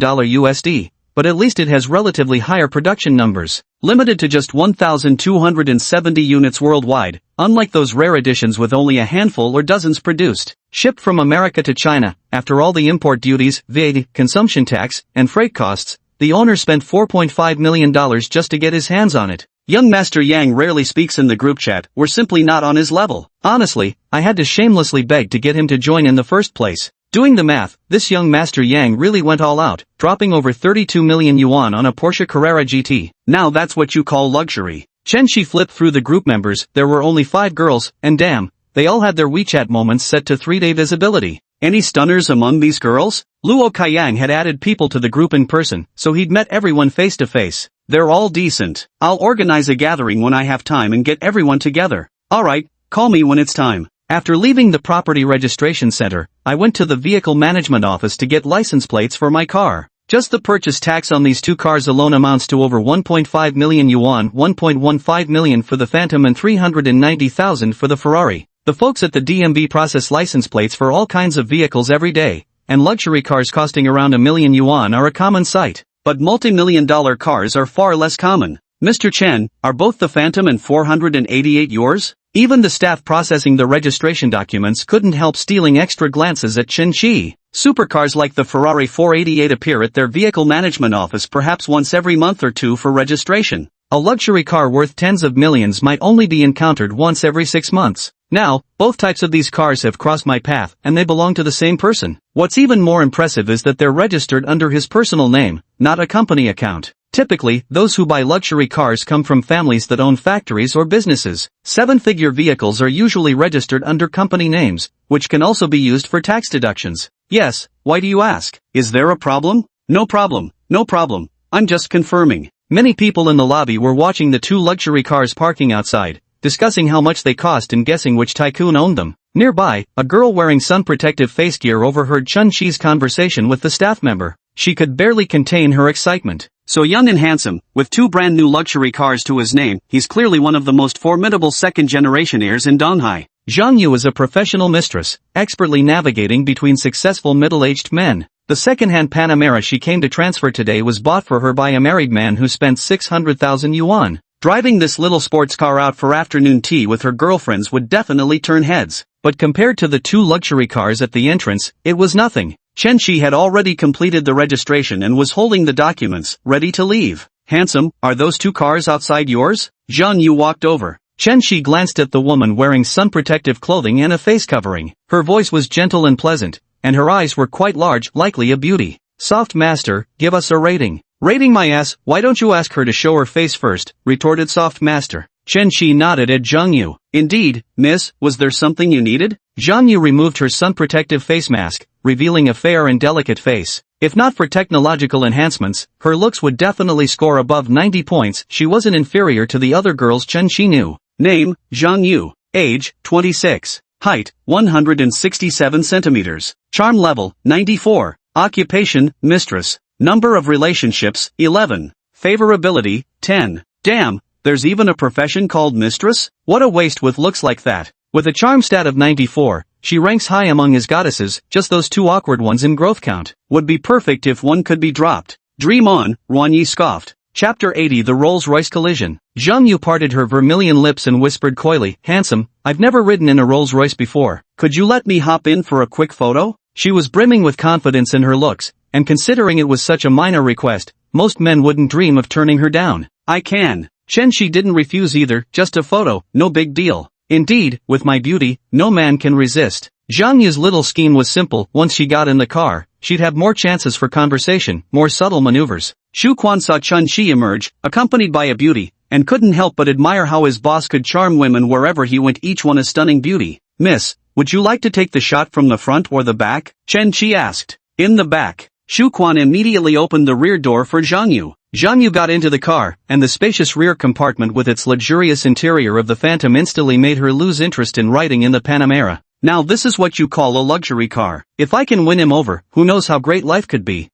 USD, but at least it has relatively higher production numbers. Limited to just 1,270 units worldwide, unlike those rare editions with only a handful or dozens produced. Shipped from America to China, after all the import duties, VAT, consumption tax, and freight costs, the owner spent $4.5 million just to get his hands on it. Young Master Yang rarely speaks in the group chat. We're simply not on his level. Honestly, I had to shamelessly beg to get him to join in the first place. Doing the math, this young Master Yang really went all out, dropping over 32 million yuan on a Porsche Carrera GT. Now that's what you call luxury. Chen Shi flipped through the group members. There were only 5 girls, and damn, they all had their WeChat moments set to 3-day visibility. Any stunners among these girls? Luo Kaiyang had added people to the group in person, so he'd met everyone face to face. They're all decent. I'll organize a gathering when I have time and get everyone together. Alright, call me when it's time. After leaving the property registration center, I went to the vehicle management office to get license plates for my car. Just the purchase tax on these 2 cars alone amounts to over 1.5 million yuan, 1.15 million for the Phantom and 390,000 for the Ferrari. The folks at the DMV process license plates for all kinds of vehicles every day, and luxury cars costing around 1 million yuan are a common sight. But multi-million-dollar cars are far less common. Mr. Chen, are both the Phantom and 488 yours? Even the staff processing the registration documents couldn't help stealing extra glances at Chen Shi. Supercars like the Ferrari 488 appear at their vehicle management office perhaps once every month or 2 for registration. A luxury car worth tens of millions might only be encountered once every 6 months. Now, both types of these cars have crossed my path, and they belong to the same person. What's even more impressive is that they're registered under his personal name, not a company account. Typically, those who buy luxury cars come from families that own factories or businesses. 7-figure vehicles are usually registered under company names, which can also be used for tax deductions. Yes, why do you ask? Is there a problem? No problem, no problem. I'm just confirming. Many people in the lobby were watching the 2 luxury cars parking outside, discussing how much they cost and guessing which tycoon owned them. Nearby, a girl wearing sun protective face gear overheard Chen Shi's conversation with the staff member. She could barely contain her excitement. So young and handsome, with 2 brand new luxury cars to his name, he's clearly one of the most formidable second-generation heirs in Donghai. Zhang Yu is a professional mistress, expertly navigating between successful middle-aged men. The second-hand Panamera she came to transfer today was bought for her by a married man who spent 600,000 yuan. Driving this little sports car out for afternoon tea with her girlfriends would definitely turn heads. But compared to the 2 luxury cars at the entrance, it was nothing. Chen Shi had already completed the registration and was holding the documents, ready to leave. Handsome, are those 2 cars outside yours? Zhang Yu walked over. Chen Shi glanced at the woman wearing sun-protective clothing and a face covering. Her voice was gentle and pleasant, and her eyes were quite large, likely a beauty. Soft Master, give us a rating. Rating my ass, why don't you ask her to show her face first, retorted Soft Master. Chen Shi nodded at Zhang Yu. Indeed, miss, was there something you needed? Zhang Yu removed her sun-protective face mask, revealing a fair and delicate face. If not for technological enhancements, her looks would definitely score above 90 points. She wasn't inferior to the other girls Chen Shi knew. Name, Zhang Yu. Age, 26. Height, 167 centimeters. Charm level, 94. Occupation, mistress. Number of relationships, 11. Favorability, 10. Damn, there's even a profession called mistress? What a waste with looks like that. With a charm stat of 94, she ranks high among his goddesses, just those 2 awkward ones in growth count. Would be perfect if one could be dropped. Dream on, Ruan Yi scoffed. Chapter 80 The Rolls-Royce Collision. Zhang Yu parted her vermilion lips and whispered coyly, handsome, I've never ridden in a Rolls-Royce before. Could you let me hop in for a quick photo? She was brimming with confidence in her looks, and considering it was such a minor request, most men wouldn't dream of turning her down. I can. Chen Shi didn't refuse either, just a photo, no big deal. Indeed, with my beauty, no man can resist. Zhang Yu's little scheme was simple. Once she got in the car, she'd have more chances for conversation, more subtle maneuvers. Shu Quan saw Chen Shi emerge, accompanied by a beauty, and couldn't help but admire how his boss could charm women wherever he went, each one a stunning beauty. Miss, would you like to take the shot from the front or the back? Chen Shi asked. In the back. Shu Quan immediately opened the rear door for Zhang Yu. Zhang Yu got into the car, and the spacious rear compartment with its luxurious interior of the Phantom instantly made her lose interest in riding in the Panamera. Now this is what you call a luxury car. If I can win him over, who knows how great life could be.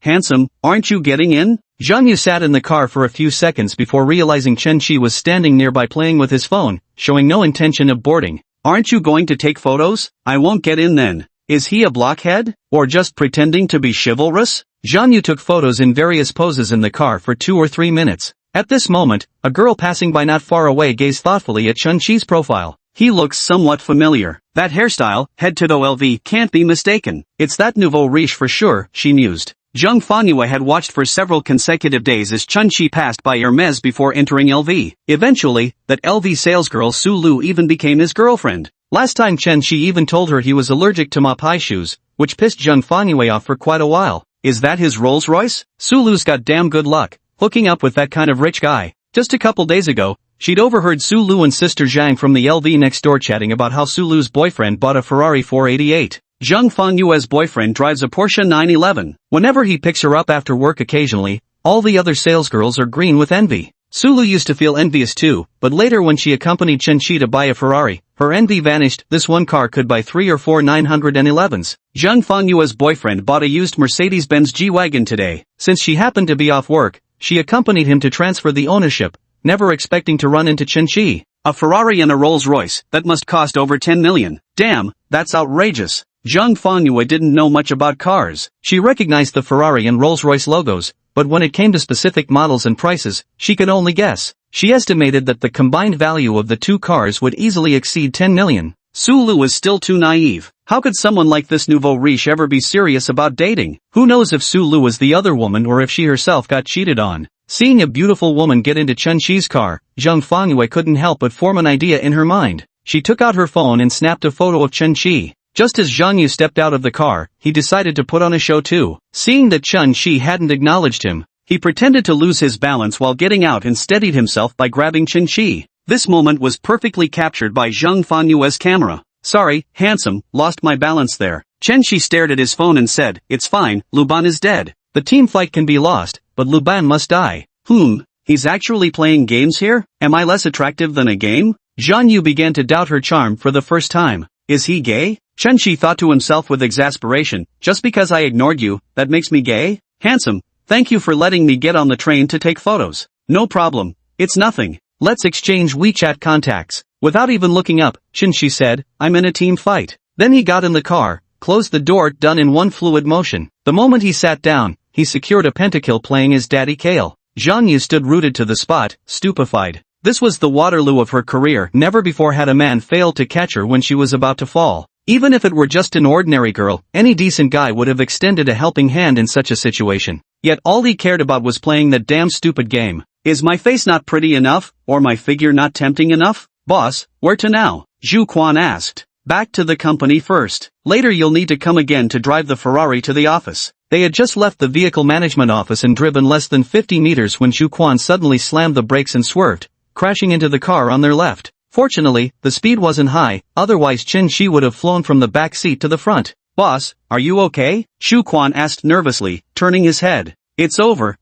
Handsome, aren't you getting in? Zhang Yu sat in the car for a few seconds before realizing Chen Shi was standing nearby playing with his phone, showing no intention of boarding. Aren't you going to take photos? I won't get in then. Is he a blockhead? Or just pretending to be chivalrous? Zhang Yu took photos in various poses in the car for 2 or 3 minutes. At this moment, a girl passing by not far away gazed thoughtfully at Chen Shi's profile. He looks somewhat familiar. That hairstyle, head to toe LV, can't be mistaken. It's that nouveau riche for sure, she mused. Zhang Fangyue had watched for several consecutive days as Chen Shi passed by Hermes before entering LV. Eventually, that LV salesgirl Su Lu even became his girlfriend. Last time Chen Shi even told her he was allergic to mop high shoes, which pissed Zhang Fangyue off for quite a while. Is that his Rolls Royce? Su Lu's got damn good luck, hooking up with that kind of rich guy. Just a couple days ago, she'd overheard Su Lu and sister Zhang from the LV next door chatting about how Su Lu's boyfriend bought a Ferrari 488. Zhang Fangyue's boyfriend drives a Porsche 911. Whenever he picks her up after work occasionally, all the other salesgirls are green with envy. Su Lu used to feel envious too, but later when she accompanied Chen Shi to buy a Ferrari, her envy vanished. This one car could buy 3 or 4 911s. Zhang Fangyue's boyfriend bought a used Mercedes-Benz G-Wagon today. Since she happened to be off work, she accompanied him to transfer the ownership, never expecting to run into Chen Shi. A Ferrari and a Rolls-Royce, that must cost over 10 million. Damn, that's outrageous. Zhang Fangyue didn't know much about cars. She recognized the Ferrari and Rolls-Royce logos, but when it came to specific models and prices, she could only guess. She estimated that the combined value of the 2 cars would easily exceed 10 million. Su Lu was still too naive. How could someone like this nouveau riche ever be serious about dating? Who knows if Su Lu was the other woman or if she herself got cheated on. Seeing a beautiful woman get into Chen Shi's car, Zhang Fangyue couldn't help but form an idea in her mind. She took out her phone and snapped a photo of Chen Shi. Just as Zhang Yu stepped out of the car, he decided to put on a show too. Seeing that Chen Shi hadn't acknowledged him, he pretended to lose his balance while getting out and steadied himself by grabbing Chen Shi. This moment was perfectly captured by Zhang Fangyue's camera. Sorry, handsome, lost my balance there. Chen Shi stared at his phone and said, it's fine, Luban is dead. The team fight can be lost, but Luban must die. He's actually playing games here? Am I less attractive than a game? Zhang Yu began to doubt her charm for the first time. Is he gay? Chen Shi thought to himself with exasperation, just because I ignored you, that makes me gay? Handsome, thank you for letting me get on the train to take photos. No problem, it's nothing. Let's exchange WeChat contacts. Without even looking up, Chen Shi said, I'm in a team fight. Then he got in the car, closed the door, done in one fluid motion. The moment he sat down, he secured a pentakill playing his daddy Kale. Zhang Yu stood rooted to the spot, stupefied. This was the Waterloo of her career. Never before had a man failed to catch her when she was about to fall. Even if it were just an ordinary girl, any decent guy would have extended a helping hand in such a situation. Yet all he cared about was playing that damn stupid game. Is my face not pretty enough, or my figure not tempting enough? Boss, where to now? Zhu Quan asked. Back to the company first. Later you'll need to come again to drive the Ferrari to the office. They had just left the vehicle management office and driven less than 50 meters when Zhu Quan suddenly slammed the brakes and swerved, crashing into the car on their left. Fortunately, the speed wasn't high, otherwise Chen Shi would have flown from the back seat to the front. Boss, are you okay? Zhu Quan asked nervously, turning his head. It's over.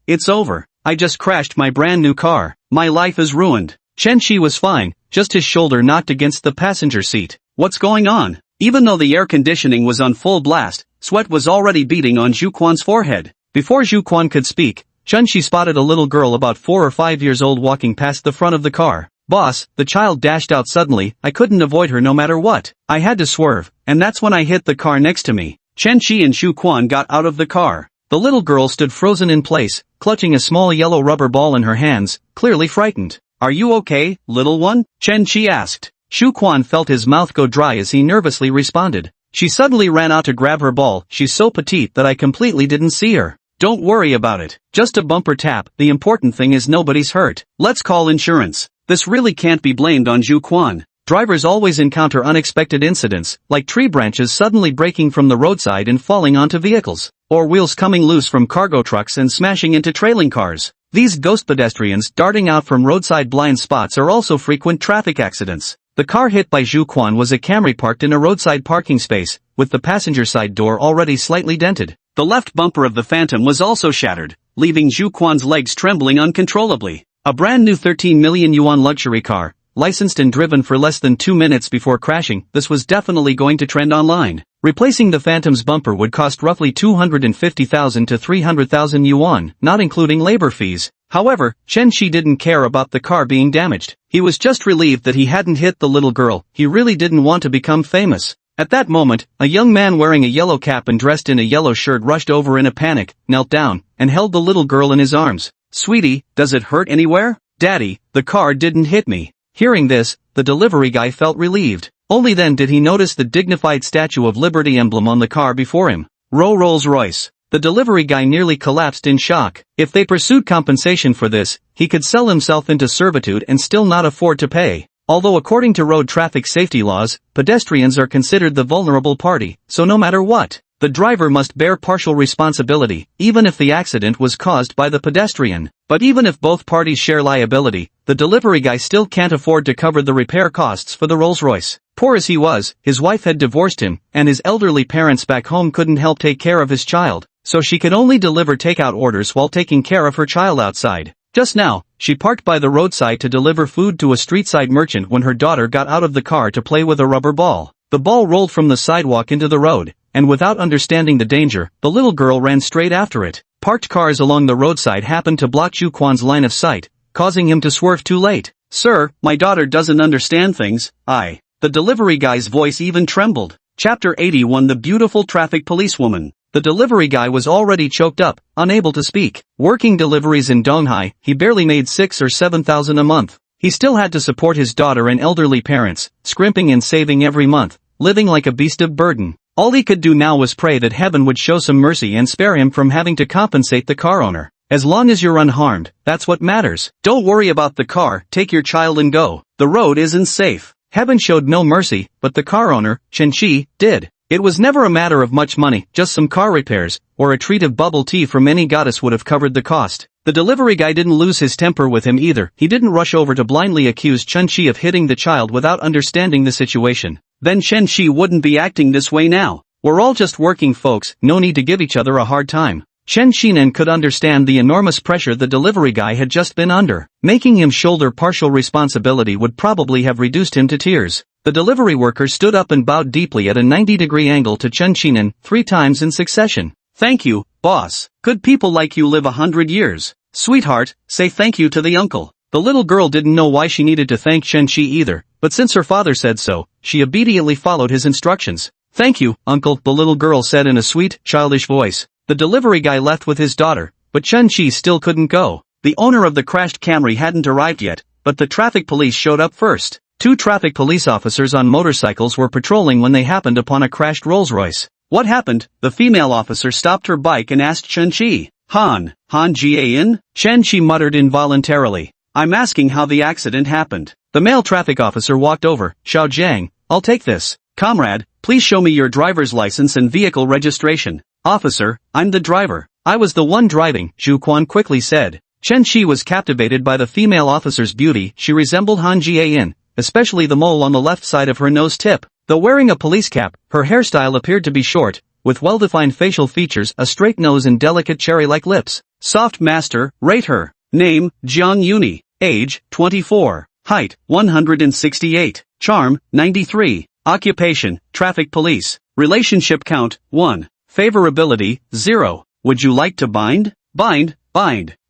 I just crashed my brand new car. My life is ruined. Chen Shi was fine, just his shoulder knocked against the passenger seat. What's going on? Even though the air conditioning was on full blast, sweat was already beading on Zhu Quan's forehead. Before Zhu Quan could speak, Chen Shi spotted a little girl about 4 or 5 years old walking past the front of the car. Boss, the child dashed out suddenly. I couldn't avoid her no matter what. I had to swerve, and that's when I hit the car next to me. Chen Shi and Zhu Quan got out of the car. The little girl stood frozen in place, clutching a small yellow rubber ball in her hands, clearly frightened. Are you okay, little one? Chen Shi asked. Zhu Quan felt his mouth go dry as he nervously responded. She suddenly ran out to grab her ball. She's so petite that I completely didn't see her. Don't worry about it. Just a bumper tap. The important thing is nobody's hurt. Let's call insurance. This really can't be blamed on Zhu Quan. Drivers always encounter unexpected incidents, like tree branches suddenly breaking from the roadside and falling onto vehicles, or wheels coming loose from cargo trucks and smashing into trailing cars. These ghost pedestrians darting out from roadside blind spots are also frequent traffic accidents. The car hit by Zhu Quan was a Camry parked in a roadside parking space, with the passenger side door already slightly dented. The left bumper of the Phantom was also shattered, leaving Zhu Quan's legs trembling uncontrollably. A brand new 13 million yuan luxury car, licensed and driven for less than 2 minutes before crashing, this was definitely going to trend online. Replacing the Phantom's bumper would cost roughly 250,000 to 300,000 yuan, not including labor fees. However, Chen Shi didn't care about the car being damaged. He was just relieved that he hadn't hit the little girl. He really didn't want to become famous. At that moment, a young man wearing a yellow cap and dressed in a yellow shirt rushed over in a panic, knelt down, and held the little girl in his arms. Sweetie, does it hurt anywhere? Daddy, the car didn't hit me. Hearing this, the delivery guy felt relieved. Only then did he notice the dignified Statue of Liberty emblem on the car before him. Rolls-Royce. The delivery guy nearly collapsed in shock. If they pursued compensation for this, he could sell himself into servitude and still not afford to pay. Although according to road traffic safety laws, pedestrians are considered the vulnerable party, so no matter what, the driver must bear partial responsibility, even if the accident was caused by the pedestrian. But even if both parties share liability, the delivery guy still can't afford to cover the repair costs for the Rolls-Royce. Poor as he was, his wife had divorced him, and his elderly parents back home couldn't help take care of his child, so she could only deliver takeout orders while taking care of her child outside. Just now, she parked by the roadside to deliver food to a street-side merchant when her daughter got out of the car to play with a rubber ball. The ball rolled from the sidewalk into the road, and without understanding the danger, the little girl ran straight after it. Parked cars along the roadside happened to block Zhu Quan's line of sight, causing him to swerve too late. Sir, my daughter doesn't understand things. The delivery guy's voice even trembled. Chapter 81. The beautiful traffic policewoman. The delivery guy was already choked up, unable to speak. Working deliveries in Donghai, he barely made 6,000 or 7,000 a month. He still had to support his daughter and elderly parents, scrimping and saving every month, living like a beast of burden. All he could do now was pray that heaven would show some mercy and spare him from having to compensate the car owner. As long as you're unharmed, that's what matters. Don't worry about the car, take your child and go. The road isn't safe. Heaven showed no mercy, but the car owner, Chen Shi, did. It was never a matter of much money, just some car repairs, or a treat of bubble tea from any goddess would have covered the cost. The delivery guy didn't lose his temper with him either. He didn't rush over to blindly accuse Chen Shi of hitting the child without understanding the situation. Then Chen Shi wouldn't be acting this way now. We're all just working folks, no need to give each other a hard time. Chen Shinan could understand the enormous pressure the delivery guy had just been under. Making him shoulder partial responsibility would probably have reduced him to tears. The delivery worker stood up and bowed deeply at a 90-degree angle to Chen Qinan 3 times in succession. Thank you, boss. Good people like you live 100 years. Sweetheart, say thank you to the uncle. The little girl didn't know why she needed to thank Chen Qi either, but since her father said so, she obediently followed his instructions. Thank you, uncle, the little girl said in a sweet, childish voice. The delivery guy left with his daughter, but Chen Qi still couldn't go. The owner of the crashed Camry hadn't arrived yet, but the traffic police showed up first. 2 traffic police officers on motorcycles were patrolling when they happened upon a crashed Rolls-Royce. What happened? The female officer stopped her bike and asked Chen Qi. Han Jian? Chen Qi muttered involuntarily. I'm asking how the accident happened. The male traffic officer walked over. Xiao Jiang, I'll take this. Comrade, please show me your driver's license and vehicle registration. Officer, I'm the driver. I was the one driving, Zhu Quan quickly said. Chen Qi was captivated by the female officer's beauty. She resembled Han Jian, especially the mole on the left side of her nose tip. Though wearing a police cap, her hairstyle appeared to be short, with well-defined facial features, a straight nose and delicate cherry-like lips. Soft master, rate her. Name, Jiang Yuni. Age, 24. Height, 168. Charm, 93. Occupation, traffic police. Relationship count, 1. Favorability, 0. Would you like to bind? Bind.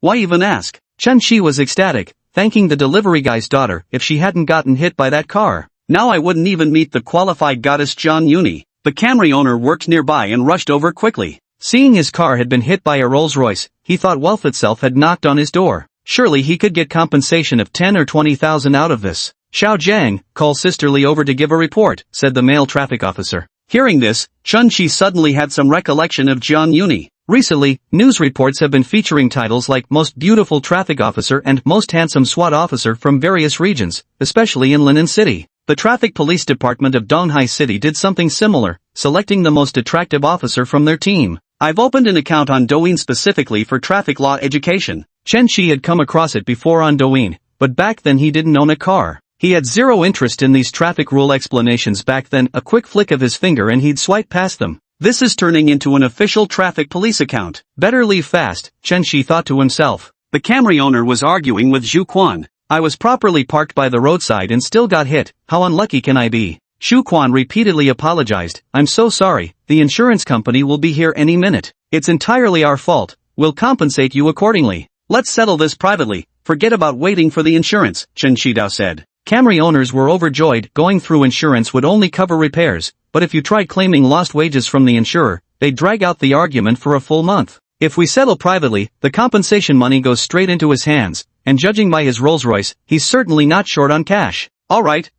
Why even ask? Chen Qi was ecstatic, thanking the delivery guy's daughter. If she hadn't gotten hit by that car, now I wouldn't even meet the qualified goddess Jiang Yuni. The Camry owner worked nearby and rushed over quickly. Seeing his car had been hit by a Rolls-Royce, he thought wealth itself had knocked on his door. Surely he could get compensation of 10 or 20,000 out of this. Xiao Jiang, call sisterly over to give a report, said the male traffic officer. Hearing this, Chen Qi suddenly had some recollection of Jiang Yuni. Recently, news reports have been featuring titles like Most Beautiful Traffic Officer and Most Handsome SWAT Officer from various regions, especially in Linan City. The Traffic Police Department of Donghai City did something similar, selecting the most attractive officer from their team. I've opened an account on Douyin specifically for traffic law education. Chen Qi had come across it before on Douyin, but back then he didn't own a car. He had zero interest in these traffic rule explanations back then. A quick flick of his finger and he'd swipe past them. This is turning into an official traffic police account. Better leave fast, Chen Qi thought to himself. The Camry owner was arguing with Zhu Quan. I was properly parked by the roadside and still got hit. How unlucky can I be? Zhu Quan repeatedly apologized. I'm so sorry, the insurance company will be here any minute. It's entirely our fault. We'll compensate you accordingly. Let's settle this privately. Forget about waiting for the insurance, Chen Qidao said. Camry owners were overjoyed. Going through insurance would only cover repairs, but if you tried claiming lost wages from the insurer, they'd drag out the argument for a full month. If we settle privately, the compensation money goes straight into his hands, and judging by his Rolls-Royce, he's certainly not short on cash. All right,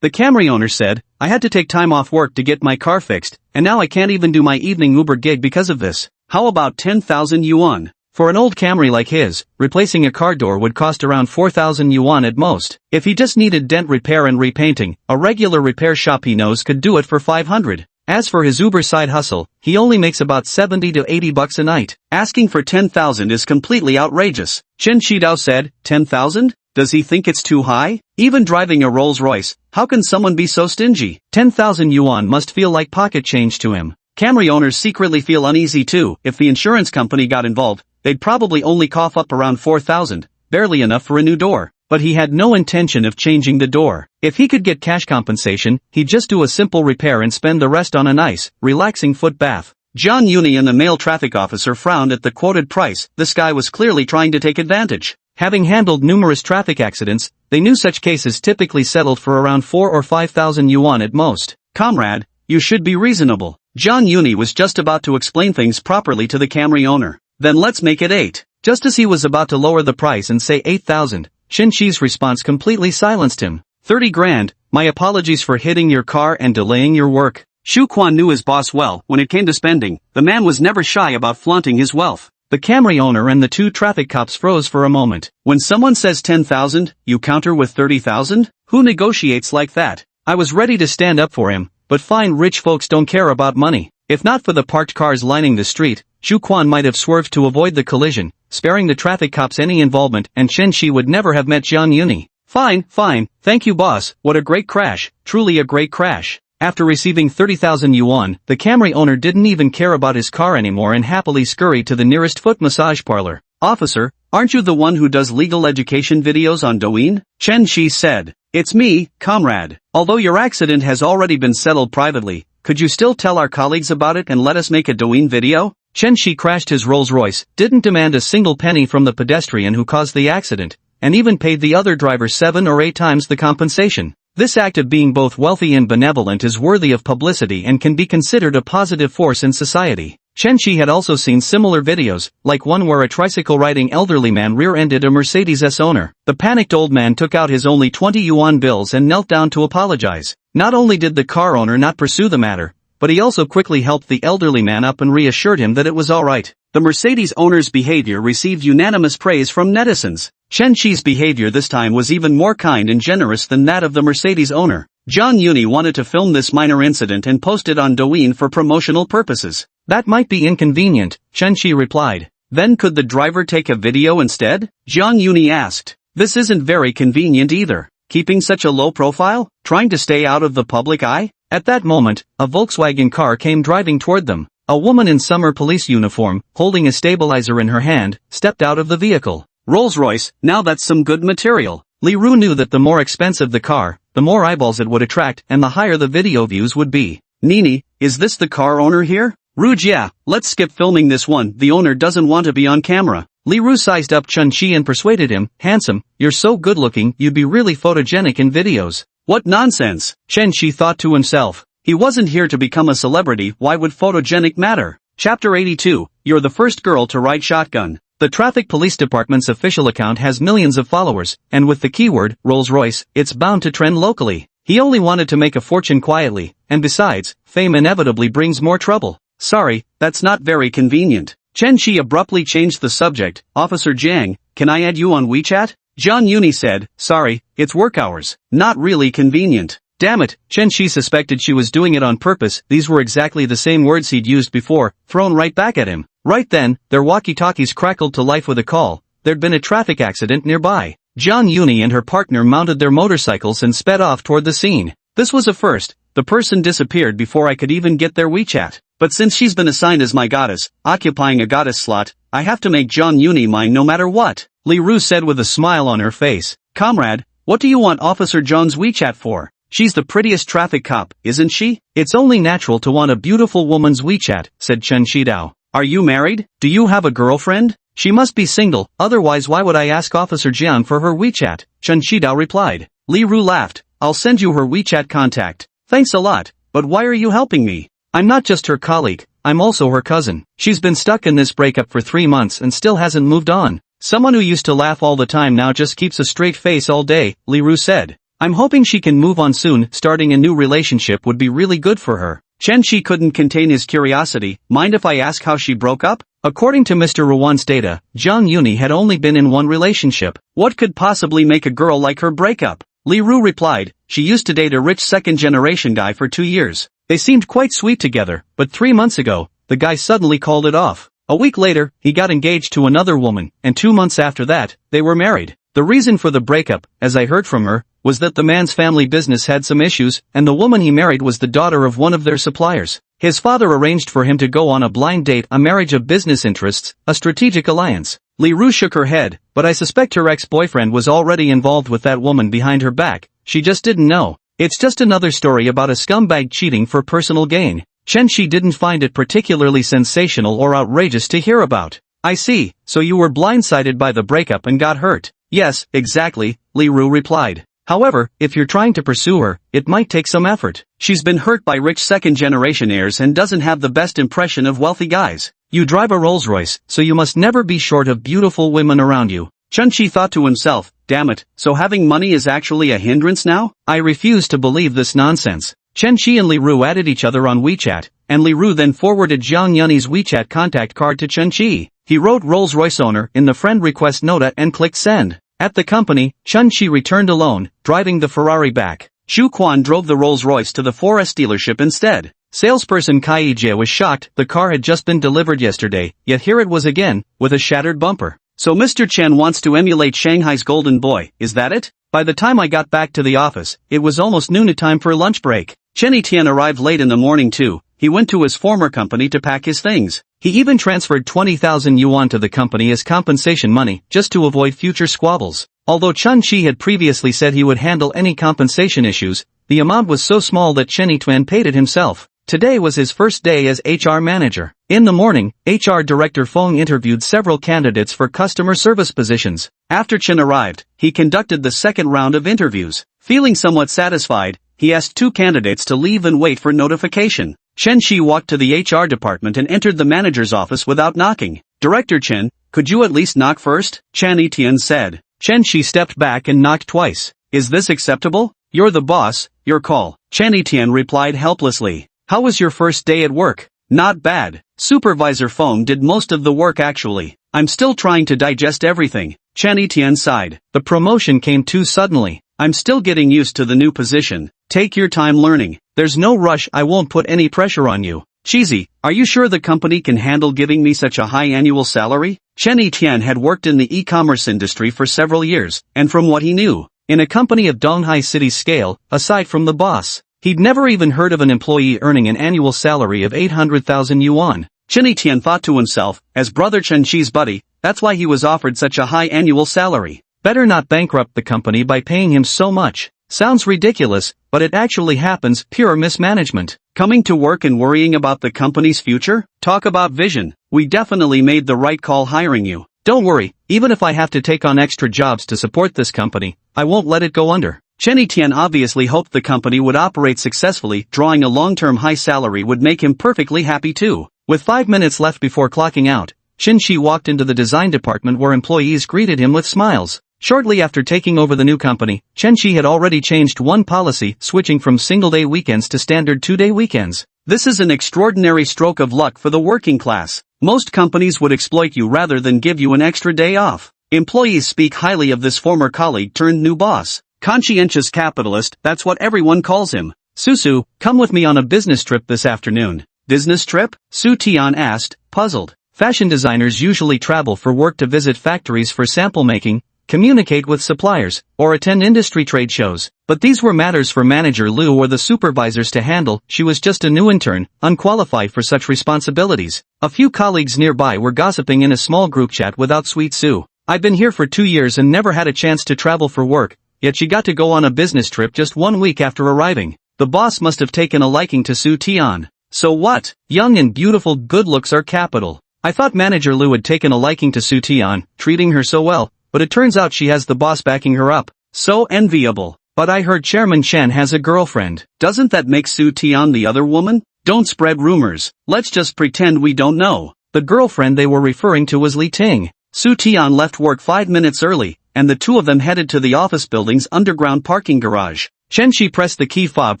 the Camry owner said. I had to take time off work to get my car fixed, and now I can't even do my evening Uber gig because of this. How about 10,000 yuan? For an old Camry like his, replacing a car door would cost around 4,000 yuan at most. If he just needed dent repair and repainting, a regular repair shop he knows could do it for 500. As for his Uber side hustle, he only makes about 70 to 80 bucks a night. Asking for 10,000 is completely outrageous. Chen Qidao said, 10,000? Does he think it's too high? Even driving a Rolls-Royce, how can someone be so stingy? 10,000 yuan must feel like pocket change to him. Camry owners secretly feel uneasy too. If the insurance company got involved, they'd probably only cough up around 4,000, barely enough for a new door. But he had no intention of changing the door. If he could get cash compensation, he'd just do a simple repair and spend the rest on a nice, relaxing foot bath. Jiang Yuni and the male traffic officer frowned at the quoted price. This guy was clearly trying to take advantage. Having handled numerous traffic accidents, they knew such cases typically settled for around 4 or 5,000 yuan at most. Comrade, you should be reasonable. Jiang Yuni was just about to explain things properly to the Camry owner. Then let's make it 8. Just as he was about to lower the price and say 8,000, Chen Qi's response completely silenced him. 30 grand, my apologies for hitting your car and delaying your work. Zhu Quan knew his boss well. When it came to spending, the man was never shy about flaunting his wealth. The Camry owner and the 2 traffic cops froze for a moment. When someone says 10,000, you counter with 30,000? Who negotiates like that? I was ready to stand up for him, but fine, rich folks don't care about money. If not for the parked cars lining the street, Zhu Quan might have swerved to avoid the collision, sparing the traffic cops any involvement, and Chen Qi would never have met Jiang Yuni. Fine, thank you boss, what a great crash, truly a great crash. After receiving 30,000 yuan, the Camry owner didn't even care about his car anymore and happily scurried to the nearest foot massage parlor. Officer, aren't you the one who does legal education videos on Douyin? Chen Qi said. It's me, comrade. Although your accident has already been settled privately, could you still tell our colleagues about it and let us make a Douyin video? Chen Shi crashed his Rolls-Royce, didn't demand a single penny from the pedestrian who caused the accident, and even paid the other driver 7 or 8 times the compensation. This act of being both wealthy and benevolent is worthy of publicity and can be considered a positive force in society. Chen Shi had also seen similar videos, like one where a tricycle-riding elderly man rear-ended a Mercedes owner. The panicked old man took out his only 20 yuan bills and knelt down to apologize. Not only did the car owner not pursue the matter, but he also quickly helped the elderly man up and reassured him that it was alright. The Mercedes owner's behavior received unanimous praise from netizens. Chen Shi's behavior this time was even more kind and generous than that of the Mercedes owner. Zhang Yuni wanted to film this minor incident and post it on Douyin for promotional purposes. That might be inconvenient, Chen Shi replied. Then could the driver take a video instead? Zhang Yuni asked. This isn't very convenient either. Keeping such a low profile? Trying to stay out of the public eye? At that moment, a Volkswagen car came driving toward them. A woman in summer police uniform, holding a stabilizer in her hand, stepped out of the vehicle. Rolls-Royce, now that's some good material. Li Ru knew that the more expensive the car, the more eyeballs it would attract and the higher the video views would be. Nini, is this the car owner here? Rouge, yeah, let's skip filming this one, the owner doesn't want to be on camera. Li Ru sized up Chen Shi and persuaded him, handsome, you're so good looking, you'd be really photogenic in videos. What nonsense, Chen Shi thought to himself. He wasn't here to become a celebrity, why would photogenic matter? Chapter 82, you're the first girl to ride shotgun. The Traffic Police Department's official account has millions of followers, and with the keyword, Rolls-Royce, it's bound to trend locally. He only wanted to make a fortune quietly, and besides, fame inevitably brings more trouble. Sorry, that's not very convenient. Chen Shi abruptly changed the subject. Officer Jiang, can I add you on WeChat? Zhang Yuni said, sorry, it's work hours. Not really convenient. Damn it, Chen Shi suspected she was doing it on purpose. These were exactly the same words he'd used before, thrown right back at him. Right then, their walkie-talkies crackled to life with a call. There'd been a traffic accident nearby. Zhang Yuni and her partner mounted their motorcycles and sped off toward the scene. This was a first. The person disappeared before I could even get their WeChat. But since she's been assigned as my goddess, occupying a goddess slot, I have to make Zhang Yuni mine no matter what, Li Ru said with a smile on her face. Comrade, what do you want Officer Zhang's WeChat for? She's the prettiest traffic cop, isn't she? It's only natural to want a beautiful woman's WeChat, said Chen Shidao. Are you married? Do you have a girlfriend? She must be single, otherwise why would I ask Officer Jiang for her WeChat? Chen Shidao replied. Li Ru laughed. I'll send you her WeChat contact. Thanks a lot, but why are you helping me? I'm not just her colleague, I'm also her cousin. She's been stuck in this breakup for 3 months and still hasn't moved on. Someone who used to laugh all the time now just keeps a straight face all day, Li Ru said. I'm hoping she can move on soon. Starting a new relationship would be really good for her. Chen Shi couldn't contain his curiosity. Mind if I ask how she broke up? According to Mr. Rawan's data, Zhang Yuni had only been in one relationship. What could possibly make a girl like her break up? Li Ru replied, she used to date a rich second-generation guy for 2 years. They seemed quite sweet together, but 3 months ago, the guy suddenly called it off. A week later, he got engaged to another woman, and 2 months after that, they were married. The reason for the breakup, as I heard from her, was that the man's family business had some issues, and the woman he married was the daughter of one of their suppliers. His father arranged for him to go on a blind date, a marriage of business interests, a strategic alliance. Li Ru shook her head, but I suspect her ex-boyfriend was already involved with that woman behind her back. She just didn't know. It's just another story about a scumbag cheating for personal gain. Chen Shi didn't find it particularly sensational or outrageous to hear about. I see, so you were blindsided by the breakup and got hurt. Yes, exactly, Li Ru replied. However, if you're trying to pursue her, it might take some effort. She's been hurt by rich second-generation heirs and doesn't have the best impression of wealthy guys. You drive a Rolls-Royce, so you must never be short of beautiful women around you. Chen Shi thought to himself, damn it, so having money is actually a hindrance now? I refuse to believe this nonsense. Chen Shi and Li Ru added each other on WeChat, and Li Ru then forwarded Zhang Yuni's WeChat contact card to Chen Shi. He wrote Rolls-Royce owner in the friend request nota and clicked send. At the company, Chen Shi returned alone, driving the Ferrari back. Xu Quan drove the Rolls-Royce to the 4S dealership instead. Salesperson Kai Jie was shocked. The car had just been delivered yesterday, yet here it was again, with a shattered bumper. So Mr. Chen wants to emulate Shanghai's golden boy, is that it? By the time I got back to the office, it was almost noon time for lunch break. Chen Etienne arrived late in the morning too. He went to his former company to pack his things. He even transferred 20,000 yuan to the company as compensation money just to avoid future squabbles. Although Chun Chi had previously said he would handle any compensation issues, the amount was so small that Chen Yituan paid it himself. Today was his first day as HR manager. In the morning, HR Director Feng interviewed several candidates for customer service positions. After Chen arrived, he conducted the second round of interviews. Feeling somewhat satisfied, he asked two candidates to leave and wait for notification. Chen Shi walked to the HR department and entered the manager's office without knocking. Director Chen, could you at least knock first? Chen Yitian said. Chen Shi stepped back and knocked twice. Is this acceptable? You're the boss, your call. Chen Yitian replied helplessly. How was your first day at work? Not bad. Supervisor Feng did most of the work actually. I'm still trying to digest everything. Chen Yitian sighed. The promotion came too suddenly. I'm still getting used to the new position. Take your time learning. There's no rush, I won't put any pressure on you. Cheesy, are you sure the company can handle giving me such a high annual salary? Chen Yitian had worked in the e-commerce industry for several years, and from what he knew, in a company of Donghai City's scale, aside from the boss, he'd never even heard of an employee earning an annual salary of 800,000 yuan. Chen Yitian thought to himself, as brother Chen Shi's buddy, that's why he was offered such a high annual salary. Better not bankrupt the company by paying him so much. Sounds ridiculous, but it actually happens, pure mismanagement. Coming to work and worrying about the company's future? Talk about vision. We definitely made the right call hiring you. Don't worry, even if I have to take on extra jobs to support this company, I won't let it go under. Chen Yitian obviously hoped the company would operate successfully. Drawing a long-term high salary would make him perfectly happy too. With 5 minutes left before clocking out, Chen Shi walked into the design department where employees greeted him with smiles. Shortly after taking over the new company, Chen Shi had already changed one policy, switching from single-day weekends to standard 2-day weekends. This is an extraordinary stroke of luck for the working class. Most companies would exploit you rather than give you an extra day off. Employees speak highly of this former colleague turned new boss. Conscientious capitalist, that's what everyone calls him. Susu, come with me on a business trip this afternoon. Business trip? Su Tian asked, puzzled. Fashion designers usually travel for work to visit factories for sample making, communicate with suppliers, or attend industry trade shows. But these were matters for Manager Liu or the supervisors to handle. She was just a new intern, unqualified for such responsibilities. A few colleagues nearby were gossiping in a small group chat without Sweet Sue. I've been here for 2 years and never had a chance to travel for work, yet she got to go on a business trip just 1 week after arriving. The boss must have taken a liking to Su Tian. So what? Young and beautiful good looks are capital. I thought Manager Liu had taken a liking to Su Tian, treating her so well. But it turns out she has the boss backing her up. So enviable. But I heard Chairman Chen has a girlfriend. Doesn't that make Su Tian the other woman? Don't spread rumors. Let's just pretend we don't know. The girlfriend they were referring to was Li Ting. Su Tian left work 5 minutes early, and the two of them headed to the office building's underground parking garage. Chen Shi pressed the key fob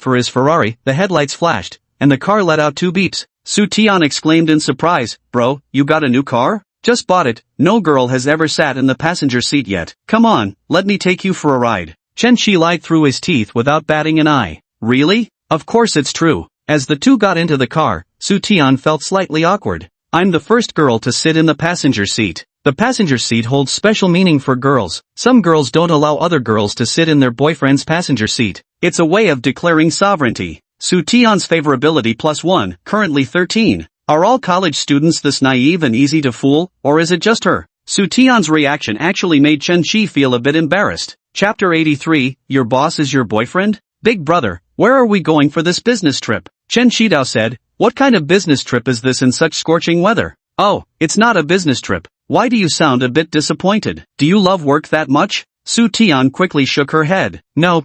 for his Ferrari, the headlights flashed, and the car let out 2 beeps. Su Tian exclaimed in surprise, "Bro, you got a new car? Just bought it. No girl has ever sat in the passenger seat yet. Come on, let me take you for a ride." Chen Shi lied through his teeth without batting an eye. Really? Of course it's true. As the two got into the car, Su Tian felt slightly awkward. I'm the first girl to sit in the passenger seat. The passenger seat holds special meaning for girls. Some girls don't allow other girls to sit in their boyfriend's passenger seat. It's a way of declaring sovereignty. Su Tian's favorability +1, currently 13. Are all college students this naive and easy to fool, or is it just her? Su Tian's reaction actually made Chen Shi feel a bit embarrassed. Chapter 83, Your boss is your boyfriend? Big brother, where are we going for this business trip? Chen Shidao said, what kind of business trip is this in such scorching weather? Oh, it's not a business trip. Why do you sound a bit disappointed? Do you love work that much? Su Tian quickly shook her head. No,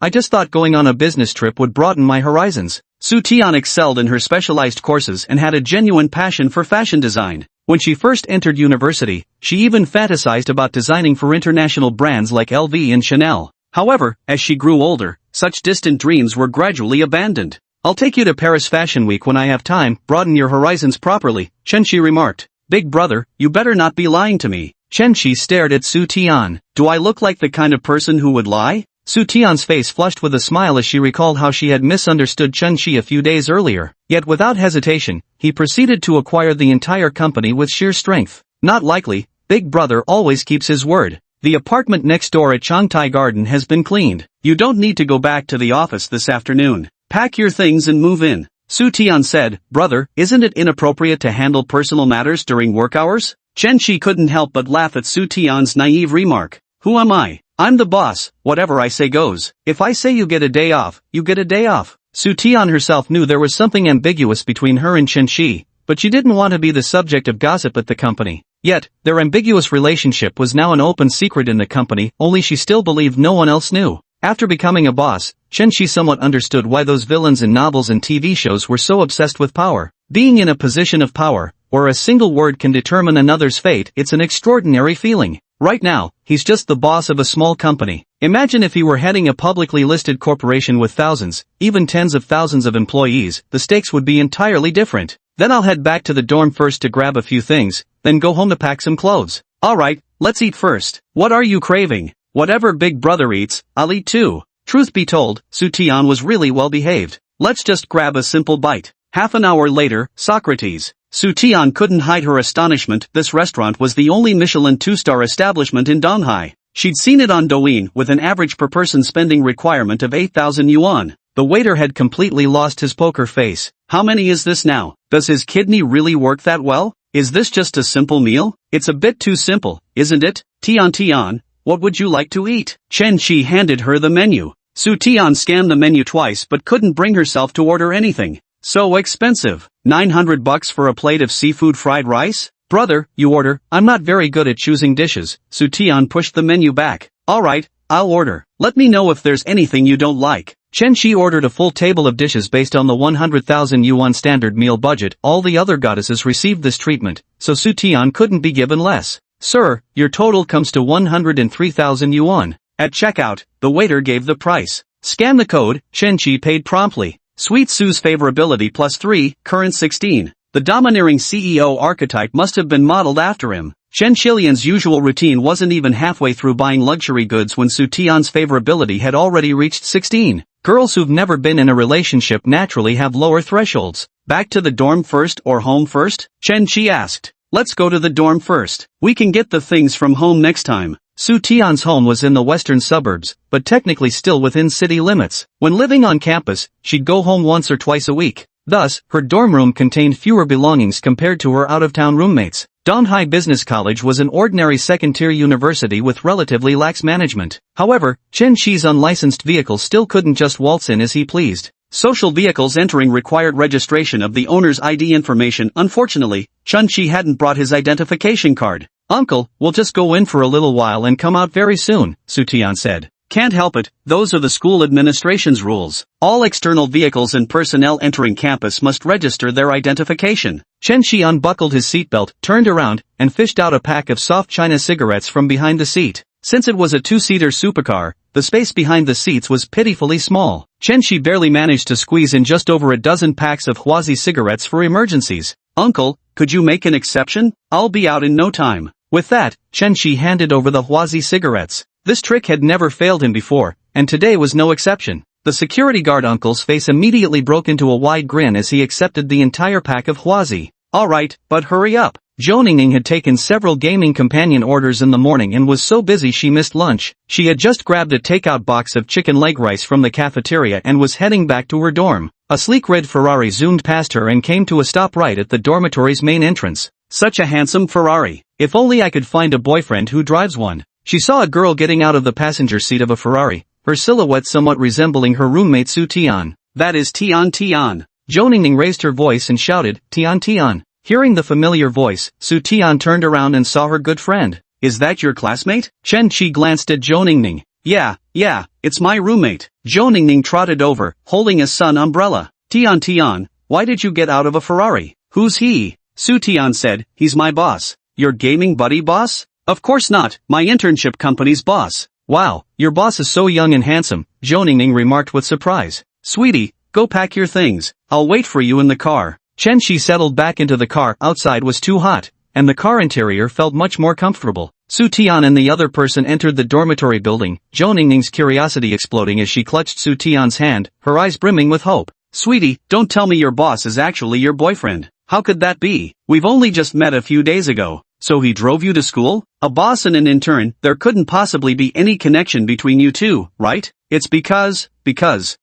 I just thought going on a business trip would broaden my horizons. Su Tian excelled in her specialized courses and had a genuine passion for fashion design. When she first entered university, she even fantasized about designing for international brands like LV and Chanel. However, as she grew older, such distant dreams were gradually abandoned. I'll take you to Paris Fashion Week when I have time. Broaden your horizons properly, Chen Shi remarked. Big brother, you better not be lying to me. Chen Shi stared at Su Tian. Do I look like the kind of person who would lie? Su Tian's face flushed with a smile as she recalled how she had misunderstood Chen Shi a few days earlier. Yet without hesitation, he proceeded to acquire the entire company with sheer strength. Not likely, big brother always keeps his word. The apartment next door at Changtai Garden has been cleaned. You don't need to go back to the office this afternoon. Pack your things and move in. Su Tian said, brother, isn't it inappropriate to handle personal matters during work hours? Chen Shi couldn't help but laugh at Su Tian's naive remark. Who am I? I'm the boss, whatever I say goes. If I say you get a day off, you get a day off. Su Tian herself knew there was something ambiguous between her and Chen Shi, but she didn't want to be the subject of gossip at the company. Yet, their ambiguous relationship was now an open secret in the company, only she still believed no one else knew. After becoming a boss, Chen Shi somewhat understood why those villains in novels and TV shows were so obsessed with power. Being in a position of power, where a single word can determine another's fate, it's an extraordinary feeling. Right now, he's just the boss of a small company. Imagine if he were heading a publicly listed corporation with thousands, even tens of thousands of employees, the stakes would be entirely different. Then I'll head back to the dorm first to grab a few things, then go home to pack some clothes. Alright, let's eat first. What are you craving? Whatever big brother eats, I'll eat too. Truth be told, Su Tian was really well behaved. Let's just grab a simple bite. Half an hour later, Socrates. Su Tian couldn't hide her astonishment. This restaurant was the only Michelin 2-star establishment in Donghai. She'd seen it on Douyin with an average per person spending requirement of 8,000 yuan. The waiter had completely lost his poker face. How many is this now? Does his kidney really work that well? Is this just a simple meal? It's a bit too simple, isn't it? Tian, what would you like to eat? Chen Shi handed her the menu. Su Tian scanned the menu twice but couldn't bring herself to order anything. So expensive. $900 for a plate of seafood fried rice? Brother, you order. I'm not very good at choosing dishes. Su Tian pushed the menu back. Alright, I'll order. Let me know if there's anything you don't like. Chen Shi ordered a full table of dishes based on the 100,000 yuan standard meal budget. All the other goddesses received this treatment, so Su Tian couldn't be given less. Sir, your total comes to 103,000 yuan. At checkout, the waiter gave the price. Scan the code. Chen Shi paid promptly. Sweet Sue's favorability +3, current 16. The domineering CEO archetype must have been modeled after him. Chen Shilian's usual routine wasn't even halfway through buying luxury goods when Su Tian's favorability had already reached 16. Girls who've never been in a relationship naturally have lower thresholds. Back to the dorm first or home first? Chen Shi asked. Let's go to the dorm first. We can get the things from home next time. Su Tian's home was in the western suburbs, but technically still within city limits. When living on campus, she'd go home once or twice a week. Thus, her dorm room contained fewer belongings compared to her out-of-town roommates. Donghai Business College was an ordinary second-tier university with relatively lax management. However, Chen Shi's unlicensed vehicle still couldn't just waltz in as he pleased. Social vehicles entering required registration of the owner's ID information. Unfortunately, Chen Shi hadn't brought his identification card. Uncle, we'll just go in for a little while and come out very soon, Su Tian said. Can't help it, those are the school administration's rules. All external vehicles and personnel entering campus must register their identification. Chen Shi unbuckled his seatbelt, turned around, and fished out a pack of soft China cigarettes from behind the seat. Since it was a two-seater supercar, the space behind the seats was pitifully small. Chen Shi barely managed to squeeze in just over a dozen packs of Huazi cigarettes for emergencies. Uncle, could you make an exception? I'll be out in no time. With that, Chen Shi handed over the Huazi cigarettes. This trick had never failed him before, and today was no exception. The security guard uncle's face immediately broke into a wide grin as he accepted the entire pack of Huazi. Alright, but hurry up. Zhou Ningning had taken several gaming companion orders in the morning and was so busy she missed lunch. She had just grabbed a takeout box of chicken leg rice from the cafeteria and was heading back to her dorm. A sleek red Ferrari zoomed past her and came to a stop right at the dormitory's main entrance. Such a handsome Ferrari. If only I could find a boyfriend who drives one. She saw a girl getting out of the passenger seat of a Ferrari, her silhouette somewhat resembling her roommate Su Tian. That is Tian. Zhou Ningning raised her voice and shouted, Tian. Hearing the familiar voice, Su Tian turned around and saw her good friend. Is that your classmate? Chen Shi glanced at Zhou Ningning. Yeah, it's my roommate. Zhou Ningning trotted over, holding a sun umbrella. Tian, why did you get out of a Ferrari? Who's he? Su Tian said, he's my boss. Your gaming buddy boss? Of course not, my internship company's boss. Wow, your boss is so young and handsome, Zhou Ningning remarked with surprise. Sweetie, go pack your things. I'll wait for you in the car. Chen Shi settled back into the car. Outside was too hot, and the car interior felt much more comfortable. Su Tian and the other person entered the dormitory building, Zhou Ningning's curiosity exploding as she clutched Su Tian's hand, her eyes brimming with hope. Sweetie, don't tell me your boss is actually your boyfriend. How could that be? We've only just met a few days ago. So he drove you to school? A boss and an intern, there couldn't possibly be any connection between you two, right? It's because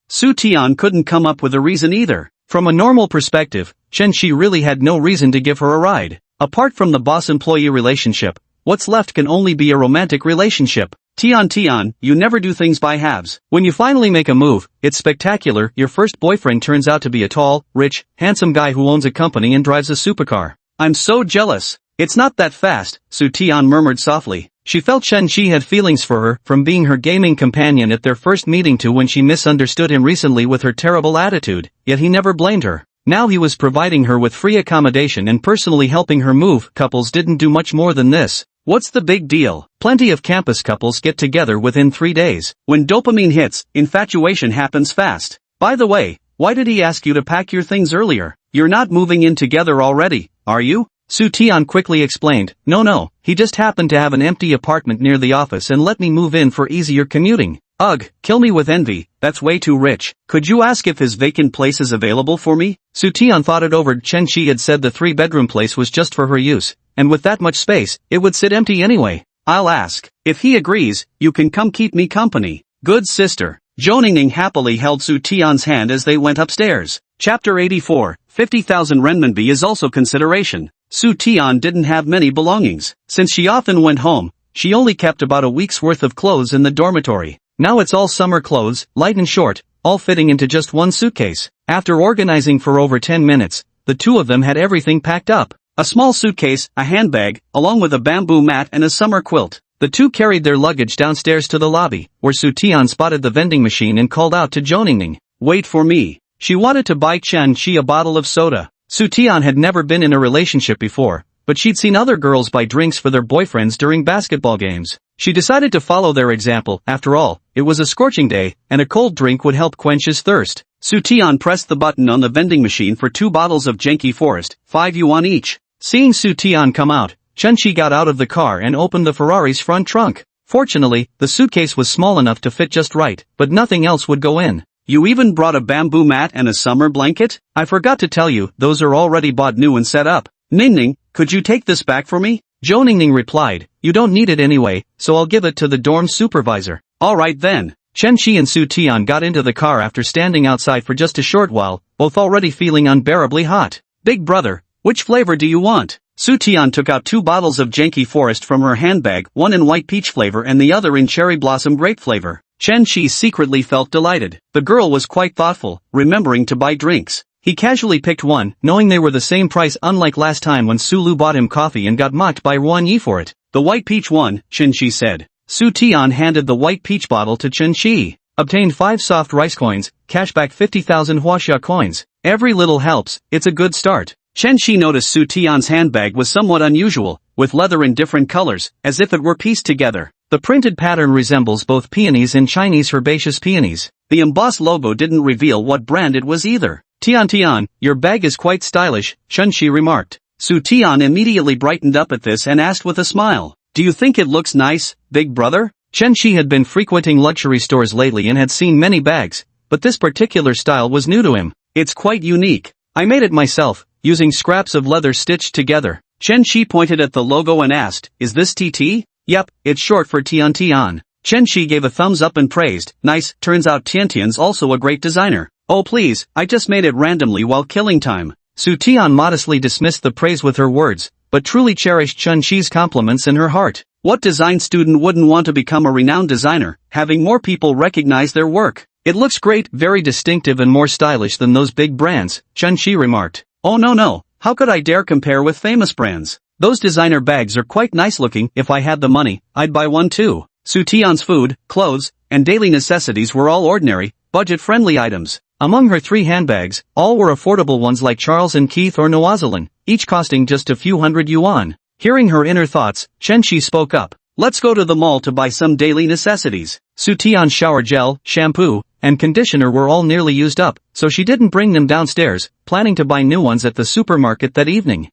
Su Tian couldn't come up with a reason either. From a normal perspective, Chen Shi really had no reason to give her a ride. Apart from the boss-employee relationship, what's left can only be a romantic relationship. Tian, you never do things by halves. When you finally make a move, it's spectacular. Your first boyfriend turns out to be a tall, rich, handsome guy who owns a company and drives a supercar. I'm so jealous. It's not that fast, Su Tian murmured softly. She felt Chen Shi had feelings for her, from being her gaming companion at their first meeting to when she misunderstood him recently with her terrible attitude, yet he never blamed her. Now he was providing her with free accommodation and personally helping her move. Couples didn't do much more than this. What's the big deal? Plenty of campus couples get together within 3 days. When dopamine hits, infatuation happens fast. By the way, why did he ask you to pack your things earlier? You're not moving in together already, are you? Su Tian quickly explained, No, he just happened to have an empty apartment near the office and let me move in for easier commuting. Ugh, kill me with envy, that's way too rich. Could you ask if his vacant place is available for me? Su Tian thought it over. Chen Shi had said the 3-bedroom place was just for her use, and with that much space, it would sit empty anyway. I'll ask. If he agrees, you can come keep me company. Good sister. Zhou Ningning happily held Su Tian's hand as they went upstairs. Chapter 84, 50,000 renminbi is also consideration. Su Tian didn't have many belongings. Since she often went home, she only kept about a week's worth of clothes in the dormitory. Now it's all summer clothes, light and short, all fitting into just one suitcase. After organizing for over 10 minutes, the two of them had everything packed up. A small suitcase, a handbag, along with a bamboo mat and a summer quilt. The two carried their luggage downstairs to the lobby, where Su Tian spotted the vending machine and called out to Zhou Ningning. Wait for me. She wanted to buy Chen Shi a bottle of soda. Su Tian had never been in a relationship before, but she'd seen other girls buy drinks for their boyfriends during basketball games. She decided to follow their example. After all, it was a scorching day, and a cold drink would help quench his thirst. Su Tian pressed the button on the vending machine for 2 bottles of Genki Forest, 5 yuan each. Seeing Su Tian come out, Chen Shi got out of the car and opened the Ferrari's front trunk. Fortunately, the suitcase was small enough to fit just right, but nothing else would go in. You even brought a bamboo mat and a summer blanket? I forgot to tell you, those are already bought new and set up. Ningning, could you take this back for me? Zhou Ningning replied, you don't need it anyway, so I'll give it to the dorm supervisor. Alright then. Chen Shi and Su Tian got into the car after standing outside for just a short while, both already feeling unbearably hot. Big brother, which flavor do you want? Su Tian took out 2 bottles of Genki Forest from her handbag, one in white peach flavor and the other in cherry blossom grape flavor. Chen Shi secretly felt delighted. The girl was quite thoughtful, remembering to buy drinks. He casually picked one, knowing they were the same price, unlike last time when Su Lu bought him coffee and got mocked by Ruan Yi for it. The white peach one, Chen Shi said. Su Tian handed the white peach bottle to Chen Shi. Obtained 5 soft rice coins, cashback 50,000 huaxia coins. Every little helps, it's a good start. Chen Shi noticed Su Tian's handbag was somewhat unusual, with leather in different colors, as if it were pieced together. The printed pattern resembles both peonies and Chinese herbaceous peonies. The embossed logo didn't reveal what brand it was either. Tian, your bag is quite stylish, Chen Shi remarked. Su Tian immediately brightened up at this and asked with a smile. Do you think it looks nice, big brother? Chen Shi had been frequenting luxury stores lately and had seen many bags, but this particular style was new to him. It's quite unique. I made it myself, using scraps of leather stitched together. Chen Shi pointed at the logo and asked, is this TT? Yep, it's short for Tian. Chen Shi gave a thumbs up and praised, nice, turns out Tian's also a great designer. Oh please, I just made it randomly while killing time. Su Tian modestly dismissed the praise with her words, but truly cherished Chen Shi's compliments in her heart. What design student wouldn't want to become a renowned designer, having more people recognize their work? It looks great, very distinctive and more stylish than those big brands, Chen Shi remarked. Oh no, how could I dare compare with famous brands? Those designer bags are quite nice looking. If I had the money, I'd buy one too. Su Tian's food, clothes, and daily necessities were all ordinary, budget-friendly items. Among her 3 handbags, all were affordable ones like Charles and Keith or Noazelin, each costing just a few hundred yuan. Hearing her inner thoughts, Chen Shi spoke up. Let's go to the mall to buy some daily necessities. Su Tian's shower gel, shampoo, and conditioner were all nearly used up, so she didn't bring them downstairs, planning to buy new ones at the supermarket that evening.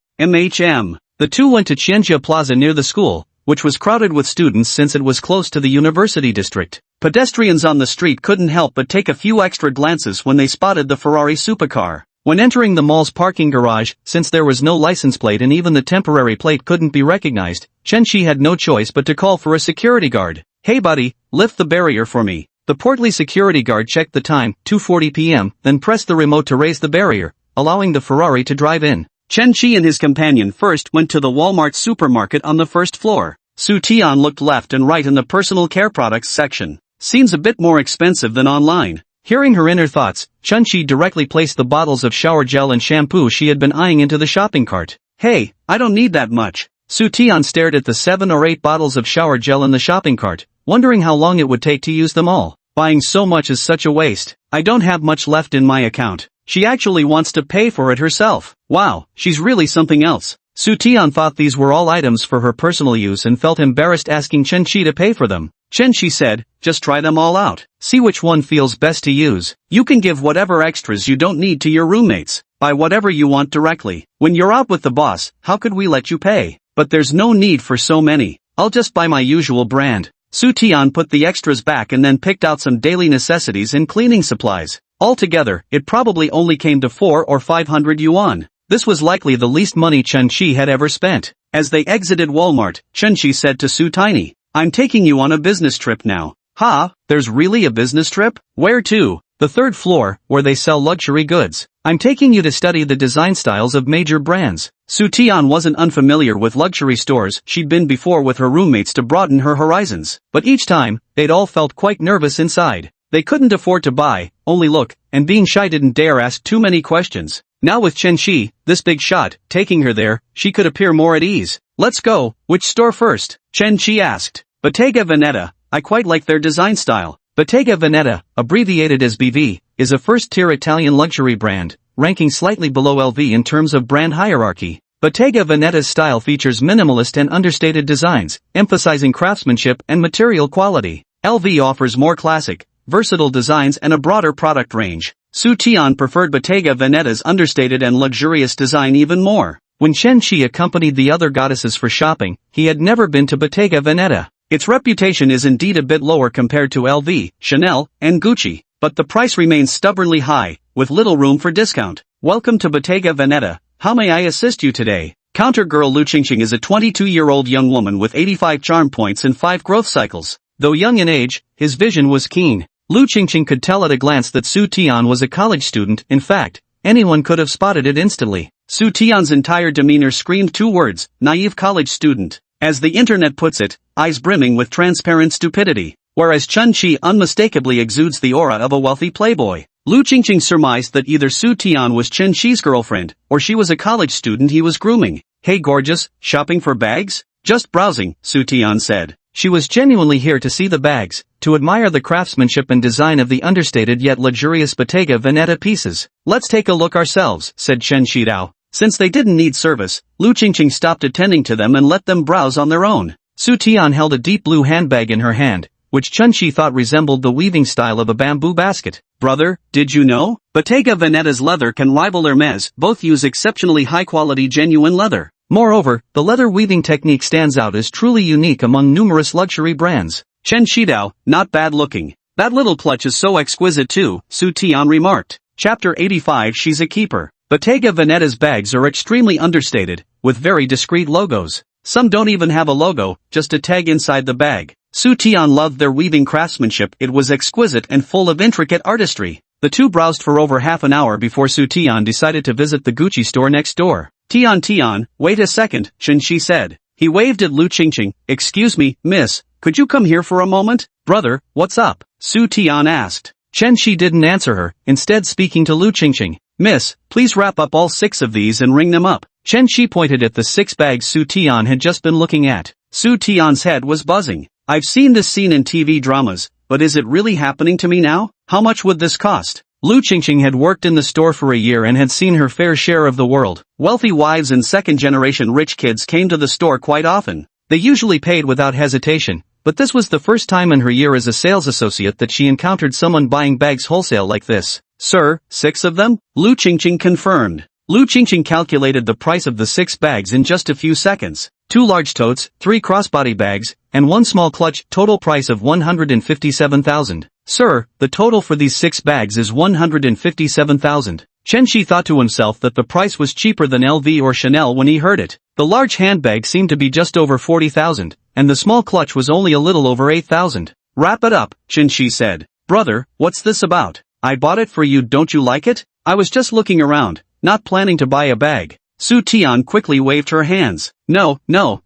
The two went to Qianjia Plaza near the school, which was crowded with students since it was close to the university district. Pedestrians on the street couldn't help but take a few extra glances when they spotted the Ferrari supercar. When entering the mall's parking garage, since there was no license plate and even the temporary plate couldn't be recognized, Chen Shi had no choice but to call for a security guard. Hey buddy, lift the barrier for me. The portly security guard checked the time, 2:40 p.m., then pressed the remote to raise the barrier, allowing the Ferrari to drive in. Chen Chi and his companion first went to the Walmart supermarket on the first floor. Su Tian looked left and right in the personal care products section. Seems a bit more expensive than online. Hearing her inner thoughts, Chen Chi directly placed the bottles of shower gel and shampoo she had been eyeing into the shopping cart. Hey, I don't need that much. Su Tian stared at the 7 or 8 bottles of shower gel in the shopping cart, wondering how long it would take to use them all. Buying so much is such a waste. I don't have much left in my account. She actually wants to pay for it herself. Wow, she's really something else. Su Tian thought these were all items for her personal use and felt embarrassed asking Chen Chi to pay for them. Chen Chi said, just try them all out. See which one feels best to use. You can give whatever extras you don't need to your roommates. Buy whatever you want directly. When you're out with the boss, how could we let you pay? But there's no need for so many. I'll just buy my usual brand. Su Tian put the extras back and then picked out some daily necessities and cleaning supplies. Altogether, it probably only came to 400 or 500 yuan. This was likely the least money Chen Chi had ever spent. As they exited Walmart, Chen Chi said to Su Tiny, I'm taking you on a business trip now. Ha, there's really a business trip? Where to? The 3rd floor, where they sell luxury goods. I'm taking you to study the design styles of major brands. Su Tian wasn't unfamiliar with luxury stores. She'd been before with her roommates to broaden her horizons. But each time, they'd all felt quite nervous inside. They couldn't afford to buy, only look, and being shy didn't dare ask too many questions. Now with Chen Chi, this big shot, taking her there, she could appear more at ease. Let's go. Which store first? Chen Chi asked. Bottega Veneta. I quite like their design style. Bottega Veneta, abbreviated as BV, is a first-tier Italian luxury brand, ranking slightly below LV in terms of brand hierarchy. Bottega Veneta's style features minimalist and understated designs, emphasizing craftsmanship and material quality. LV offers more classic, versatile designs and a broader product range. Su Tian preferred Bottega Veneta's understated and luxurious design even more. When Chen Chi accompanied the other goddesses for shopping, he had never been to Bottega Veneta. Its reputation is indeed a bit lower compared to LV, Chanel, and Gucci, but the price remains stubbornly high, with little room for discount. Welcome to Bottega Veneta. How may I assist you today? Counter girl Lu Qingqing is a 22-year-old young woman with 85 charm points and 5 growth cycles. Though young in age, his vision was keen. Lu Qingqing could tell at a glance that Su Tian was a college student. In fact, anyone could have spotted it instantly. Su Tian's entire demeanor screamed 2 words, naive college student. As the internet puts it, eyes brimming with transparent stupidity. Whereas Chen Chi unmistakably exudes the aura of a wealthy playboy. Lu Qingqing surmised that either Su Tian was Chen Chi's girlfriend, or she was a college student he was grooming. Hey gorgeous, shopping for bags? Just browsing, Su Tian said. She was genuinely here to see the bags, to admire the craftsmanship and design of the understated yet luxurious Bottega Veneta pieces. Let's take a look ourselves, said Chen Shidao. Since they didn't need service, Lu Qingqing stopped attending to them and let them browse on their own. Su Tian held a deep blue handbag in her hand, which Chen Chi thought resembled the weaving style of a bamboo basket. Brother, did you know? Bottega Veneta's leather can rival Hermes. Both use exceptionally high-quality genuine leather. Moreover, the leather weaving technique stands out as truly unique among numerous luxury brands. Chen Shidao, not bad looking. That little clutch is so exquisite too, Su Tian remarked. Chapter 85 She's a keeper. Bottega Veneta's bags are extremely understated, with very discreet logos. Some don't even have a logo, just a tag inside the bag. Su Tian loved their weaving craftsmanship. It was exquisite and full of intricate artistry. The two browsed for over half an hour before Su Tian decided to visit the Gucci store next door. Tian, wait a second, Chen Chi said. He waved at Lu Qingqing. Excuse me, miss, could you come here for a moment? Brother, what's up? Su Tian asked. Chen Chi didn't answer her, instead speaking to Lu Qingqing. Miss, please wrap up all 6 of these and ring them up. Chen Chi pointed at the 6 bags Su Tian had just been looking at. Su Tian's head was buzzing. I've seen this scene in TV dramas, but is it really happening to me now? How much would this cost? Lu Qingqing had worked in the store for a year and had seen her fair share of the world. Wealthy wives and second-generation rich kids came to the store quite often. They usually paid without hesitation, but this was the first time in her year as a sales associate that she encountered someone buying bags wholesale like this. Sir, 6 of them? Lu Qingqing confirmed. Lu Qingqing calculated the price of the 6 bags in just a few seconds. 2 large totes, 3 crossbody bags, and 1 small clutch, total price of 157,000. Sir, the total for these 6 bags is 157,000. Chen Chi thought to himself that the price was cheaper than LV or Chanel when he heard it. The large handbag seemed to be just over 40,000, and the small clutch was only a little over 8,000. Wrap it up, Chen Chi said. Brother, what's this about? I bought it for you, don't you like it? I was just looking around, not planning to buy a bag. Su Tian quickly waved her hands. No,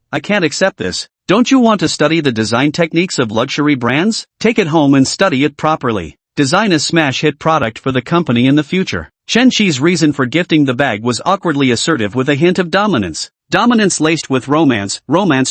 I can't accept this. Don't you want to study the design techniques of luxury brands? Take it home and study it properly. Design a smash hit product for the company in the future. Chen Shi's reason for gifting the bag was awkwardly assertive with a hint of dominance. Dominance laced with romance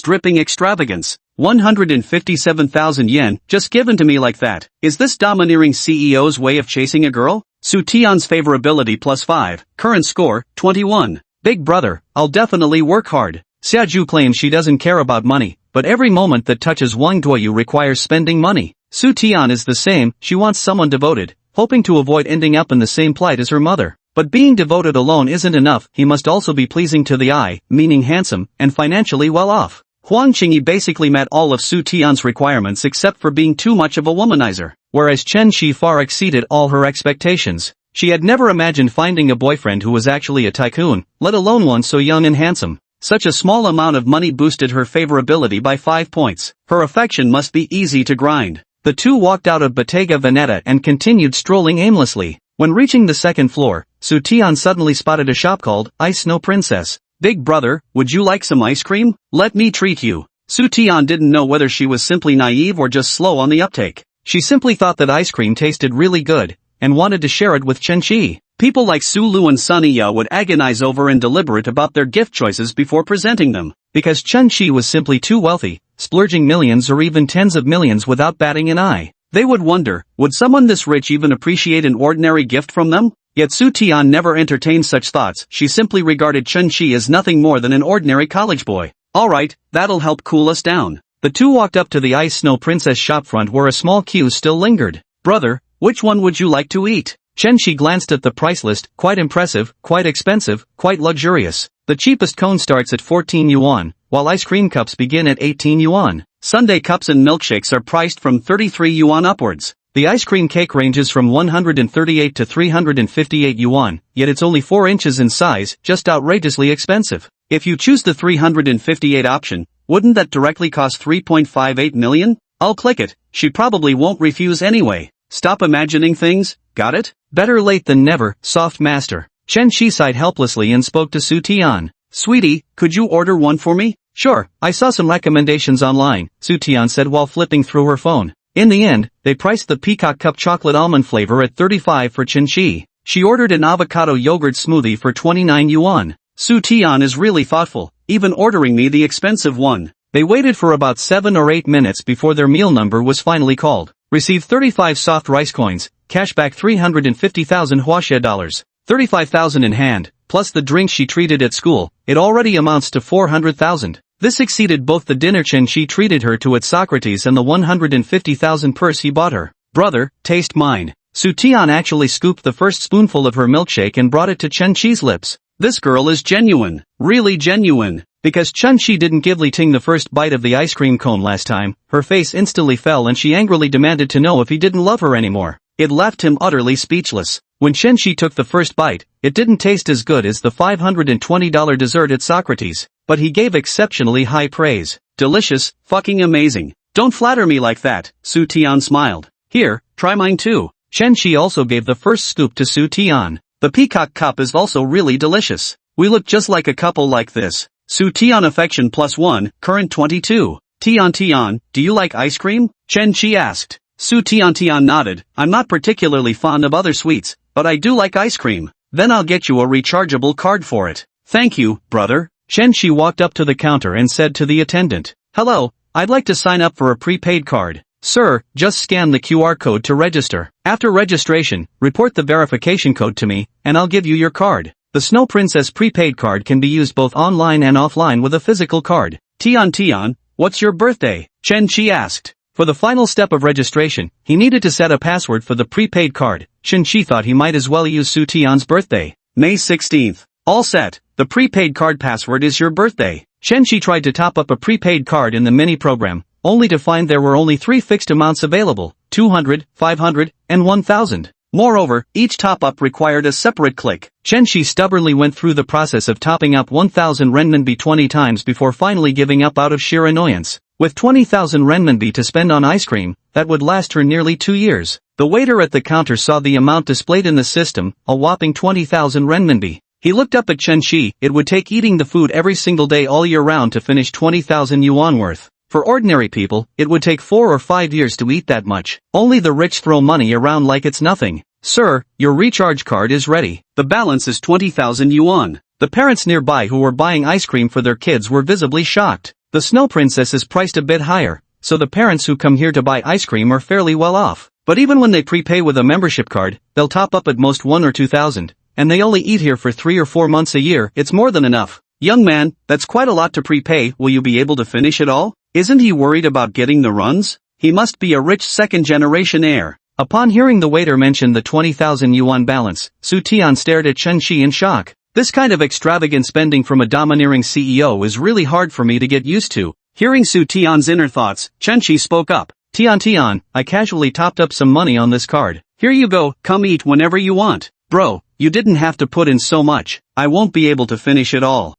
dripping extravagance. 157,000 yen, just given to me like that. Is this domineering CEO's way of chasing a girl? Su Tian's favorability +5, current score, 21. Big brother, I'll definitely work hard. Xiaju claims she doesn't care about money, but every moment that touches Wang Duoyu requires spending money. Su Tian is the same, she wants someone devoted, hoping to avoid ending up in the same plight as her mother. But being devoted alone isn't enough, he must also be pleasing to the eye, meaning handsome, and financially well off. Huang Qingyi basically met all of Su Tian's requirements except for being too much of a womanizer, whereas Chen Shi far exceeded all her expectations. She had never imagined finding a boyfriend who was actually a tycoon, let alone one so young and handsome. Such a small amount of money boosted her favorability by 5 points. Her affection must be easy to grind. The two walked out of Bottega Veneta and continued strolling aimlessly. When reaching the second floor, Su Tian suddenly spotted a shop called Ice Snow Princess. Big brother, would you like some ice cream? Let me treat you. Su Tian didn't know whether she was simply naive or just slow on the uptake. She simply thought that ice cream tasted really good, and wanted to share it with Chen Shi. People like Su Lu and Sunny Yao would agonize over and deliberate about their gift choices before presenting them. Because Chen Shi was simply too wealthy, splurging millions or even tens of millions without batting an eye. They would wonder, would someone this rich even appreciate an ordinary gift from them? Yet Su Tian never entertained such thoughts, she simply regarded Chen Shi as nothing more than an ordinary college boy. Alright, that'll help cool us down. The two walked up to the Ice Snow Princess shopfront where a small queue still lingered. Brother, which one would you like to eat? Chen Shi glanced at the price list, quite impressive, quite expensive, quite luxurious. The cheapest cone starts at 14 yuan, while ice cream cups begin at 18 yuan. Sundae cups and milkshakes are priced from 33 yuan upwards. The ice cream cake ranges from 138 to 358 yuan, yet it's only 4 inches in size, just outrageously expensive. If you choose the 358 option, wouldn't that directly cost 3.58 million? I'll click it, she probably won't refuse anyway. Stop imagining things, got it? Better late than never, soft master. Chen Shi sighed helplessly and spoke to Su Tian. Sweetie, could you order one for me? Sure, I saw some recommendations online, Su Tian said while flipping through her phone. In the end, they priced the Peacock Cup chocolate almond flavor at 35 for Chen Shi. She ordered an avocado yogurt smoothie for 29 yuan. Su Tian is really thoughtful, even ordering me the expensive one. They waited for about 7 or 8 minutes before their meal number was finally called. Receive 35 soft rice coins, cashback 350,000 Huaxia dollars, 35,000 in hand, plus the drinks she treated at school, it already amounts to 400,000. This exceeded both the dinner Chen Shi treated her to at Socrates and the 150,000 purse he bought her. Brother, taste mine. Su Tian actually scooped the first spoonful of her milkshake and brought it to Chen Shi's lips. This girl is genuine. Really genuine. Because Chen Shi didn't give Li Ting the first bite of the ice cream cone last time, her face instantly fell and she angrily demanded to know if he didn't love her anymore. It left him utterly speechless. When Chen Shi took the first bite, it didn't taste as good as the $520 dessert at Socrates, but he gave exceptionally high praise. Delicious, fucking amazing. Don't flatter me like that, Su Tian smiled. Here, try mine too. Chen Shi also gave the first scoop to Su Tian. The peacock cup is also really delicious. We look just like a couple like this. Su Tian affection +1, current 22. Tian, do you like ice cream? Chen Shi asked. Su Tian nodded. I'm not particularly fond of other sweets, but I do like ice cream. Then I'll get you a rechargeable card for it. Thank you, brother. Chen Shi walked up to the counter and said to the attendant, Hello, I'd like to sign up for a prepaid card. Sir, just scan the QR code to register. After registration, report the verification code to me, and I'll give you your card. The Snow Princess prepaid card can be used both online and offline with a physical card. Tian, what's your birthday? Chen Shi asked. For the final step of registration, he needed to set a password for the prepaid card. Chen Shi thought he might as well use Su Tian's birthday. May 16th. All set. The prepaid card password is your birthday. Chen Shi tried to top up a prepaid card in the mini program, only to find there were only 3 fixed amounts available, 200, 500, and 1000. Moreover, each top-up required a separate click. Chen Shi stubbornly went through the process of topping up 1,000 renminbi 20 times before finally giving up out of sheer annoyance. With 20,000 renminbi to spend on ice cream, that would last her nearly 2 years. The waiter at the counter saw the amount displayed in the system, a whopping 20,000 renminbi. He looked up at Chen Shi. It would take eating the food every single day all year round to finish 20,000 yuan worth. For ordinary people, it would take 4 or 5 years to eat that much. Only the rich throw money around like it's nothing. Sir, your recharge card is ready. The balance is 20,000 yuan. The parents nearby who were buying ice cream for their kids were visibly shocked. The Snow Princess is priced a bit higher, so the parents who come here to buy ice cream are fairly well off. But even when they prepay with a membership card, they'll top up at most 1 or 2,000, and they only eat here for 3 or 4 months a year. It's more than enough. Young man, that's quite a lot to prepay. Will you be able to finish it all? Isn't he worried about getting the runs? He must be a rich second-generation heir. Upon hearing the waiter mention the 20,000 yuan balance, Su Tian stared at Chen Shi in shock. This kind of extravagant spending from a domineering CEO is really hard for me to get used to. Hearing Su Tian's inner thoughts, Chen Shi spoke up. Tian, I casually topped up some money on this card. Here you go, come eat whenever you want. Bro, you didn't have to put in so much. I won't be able to finish it all.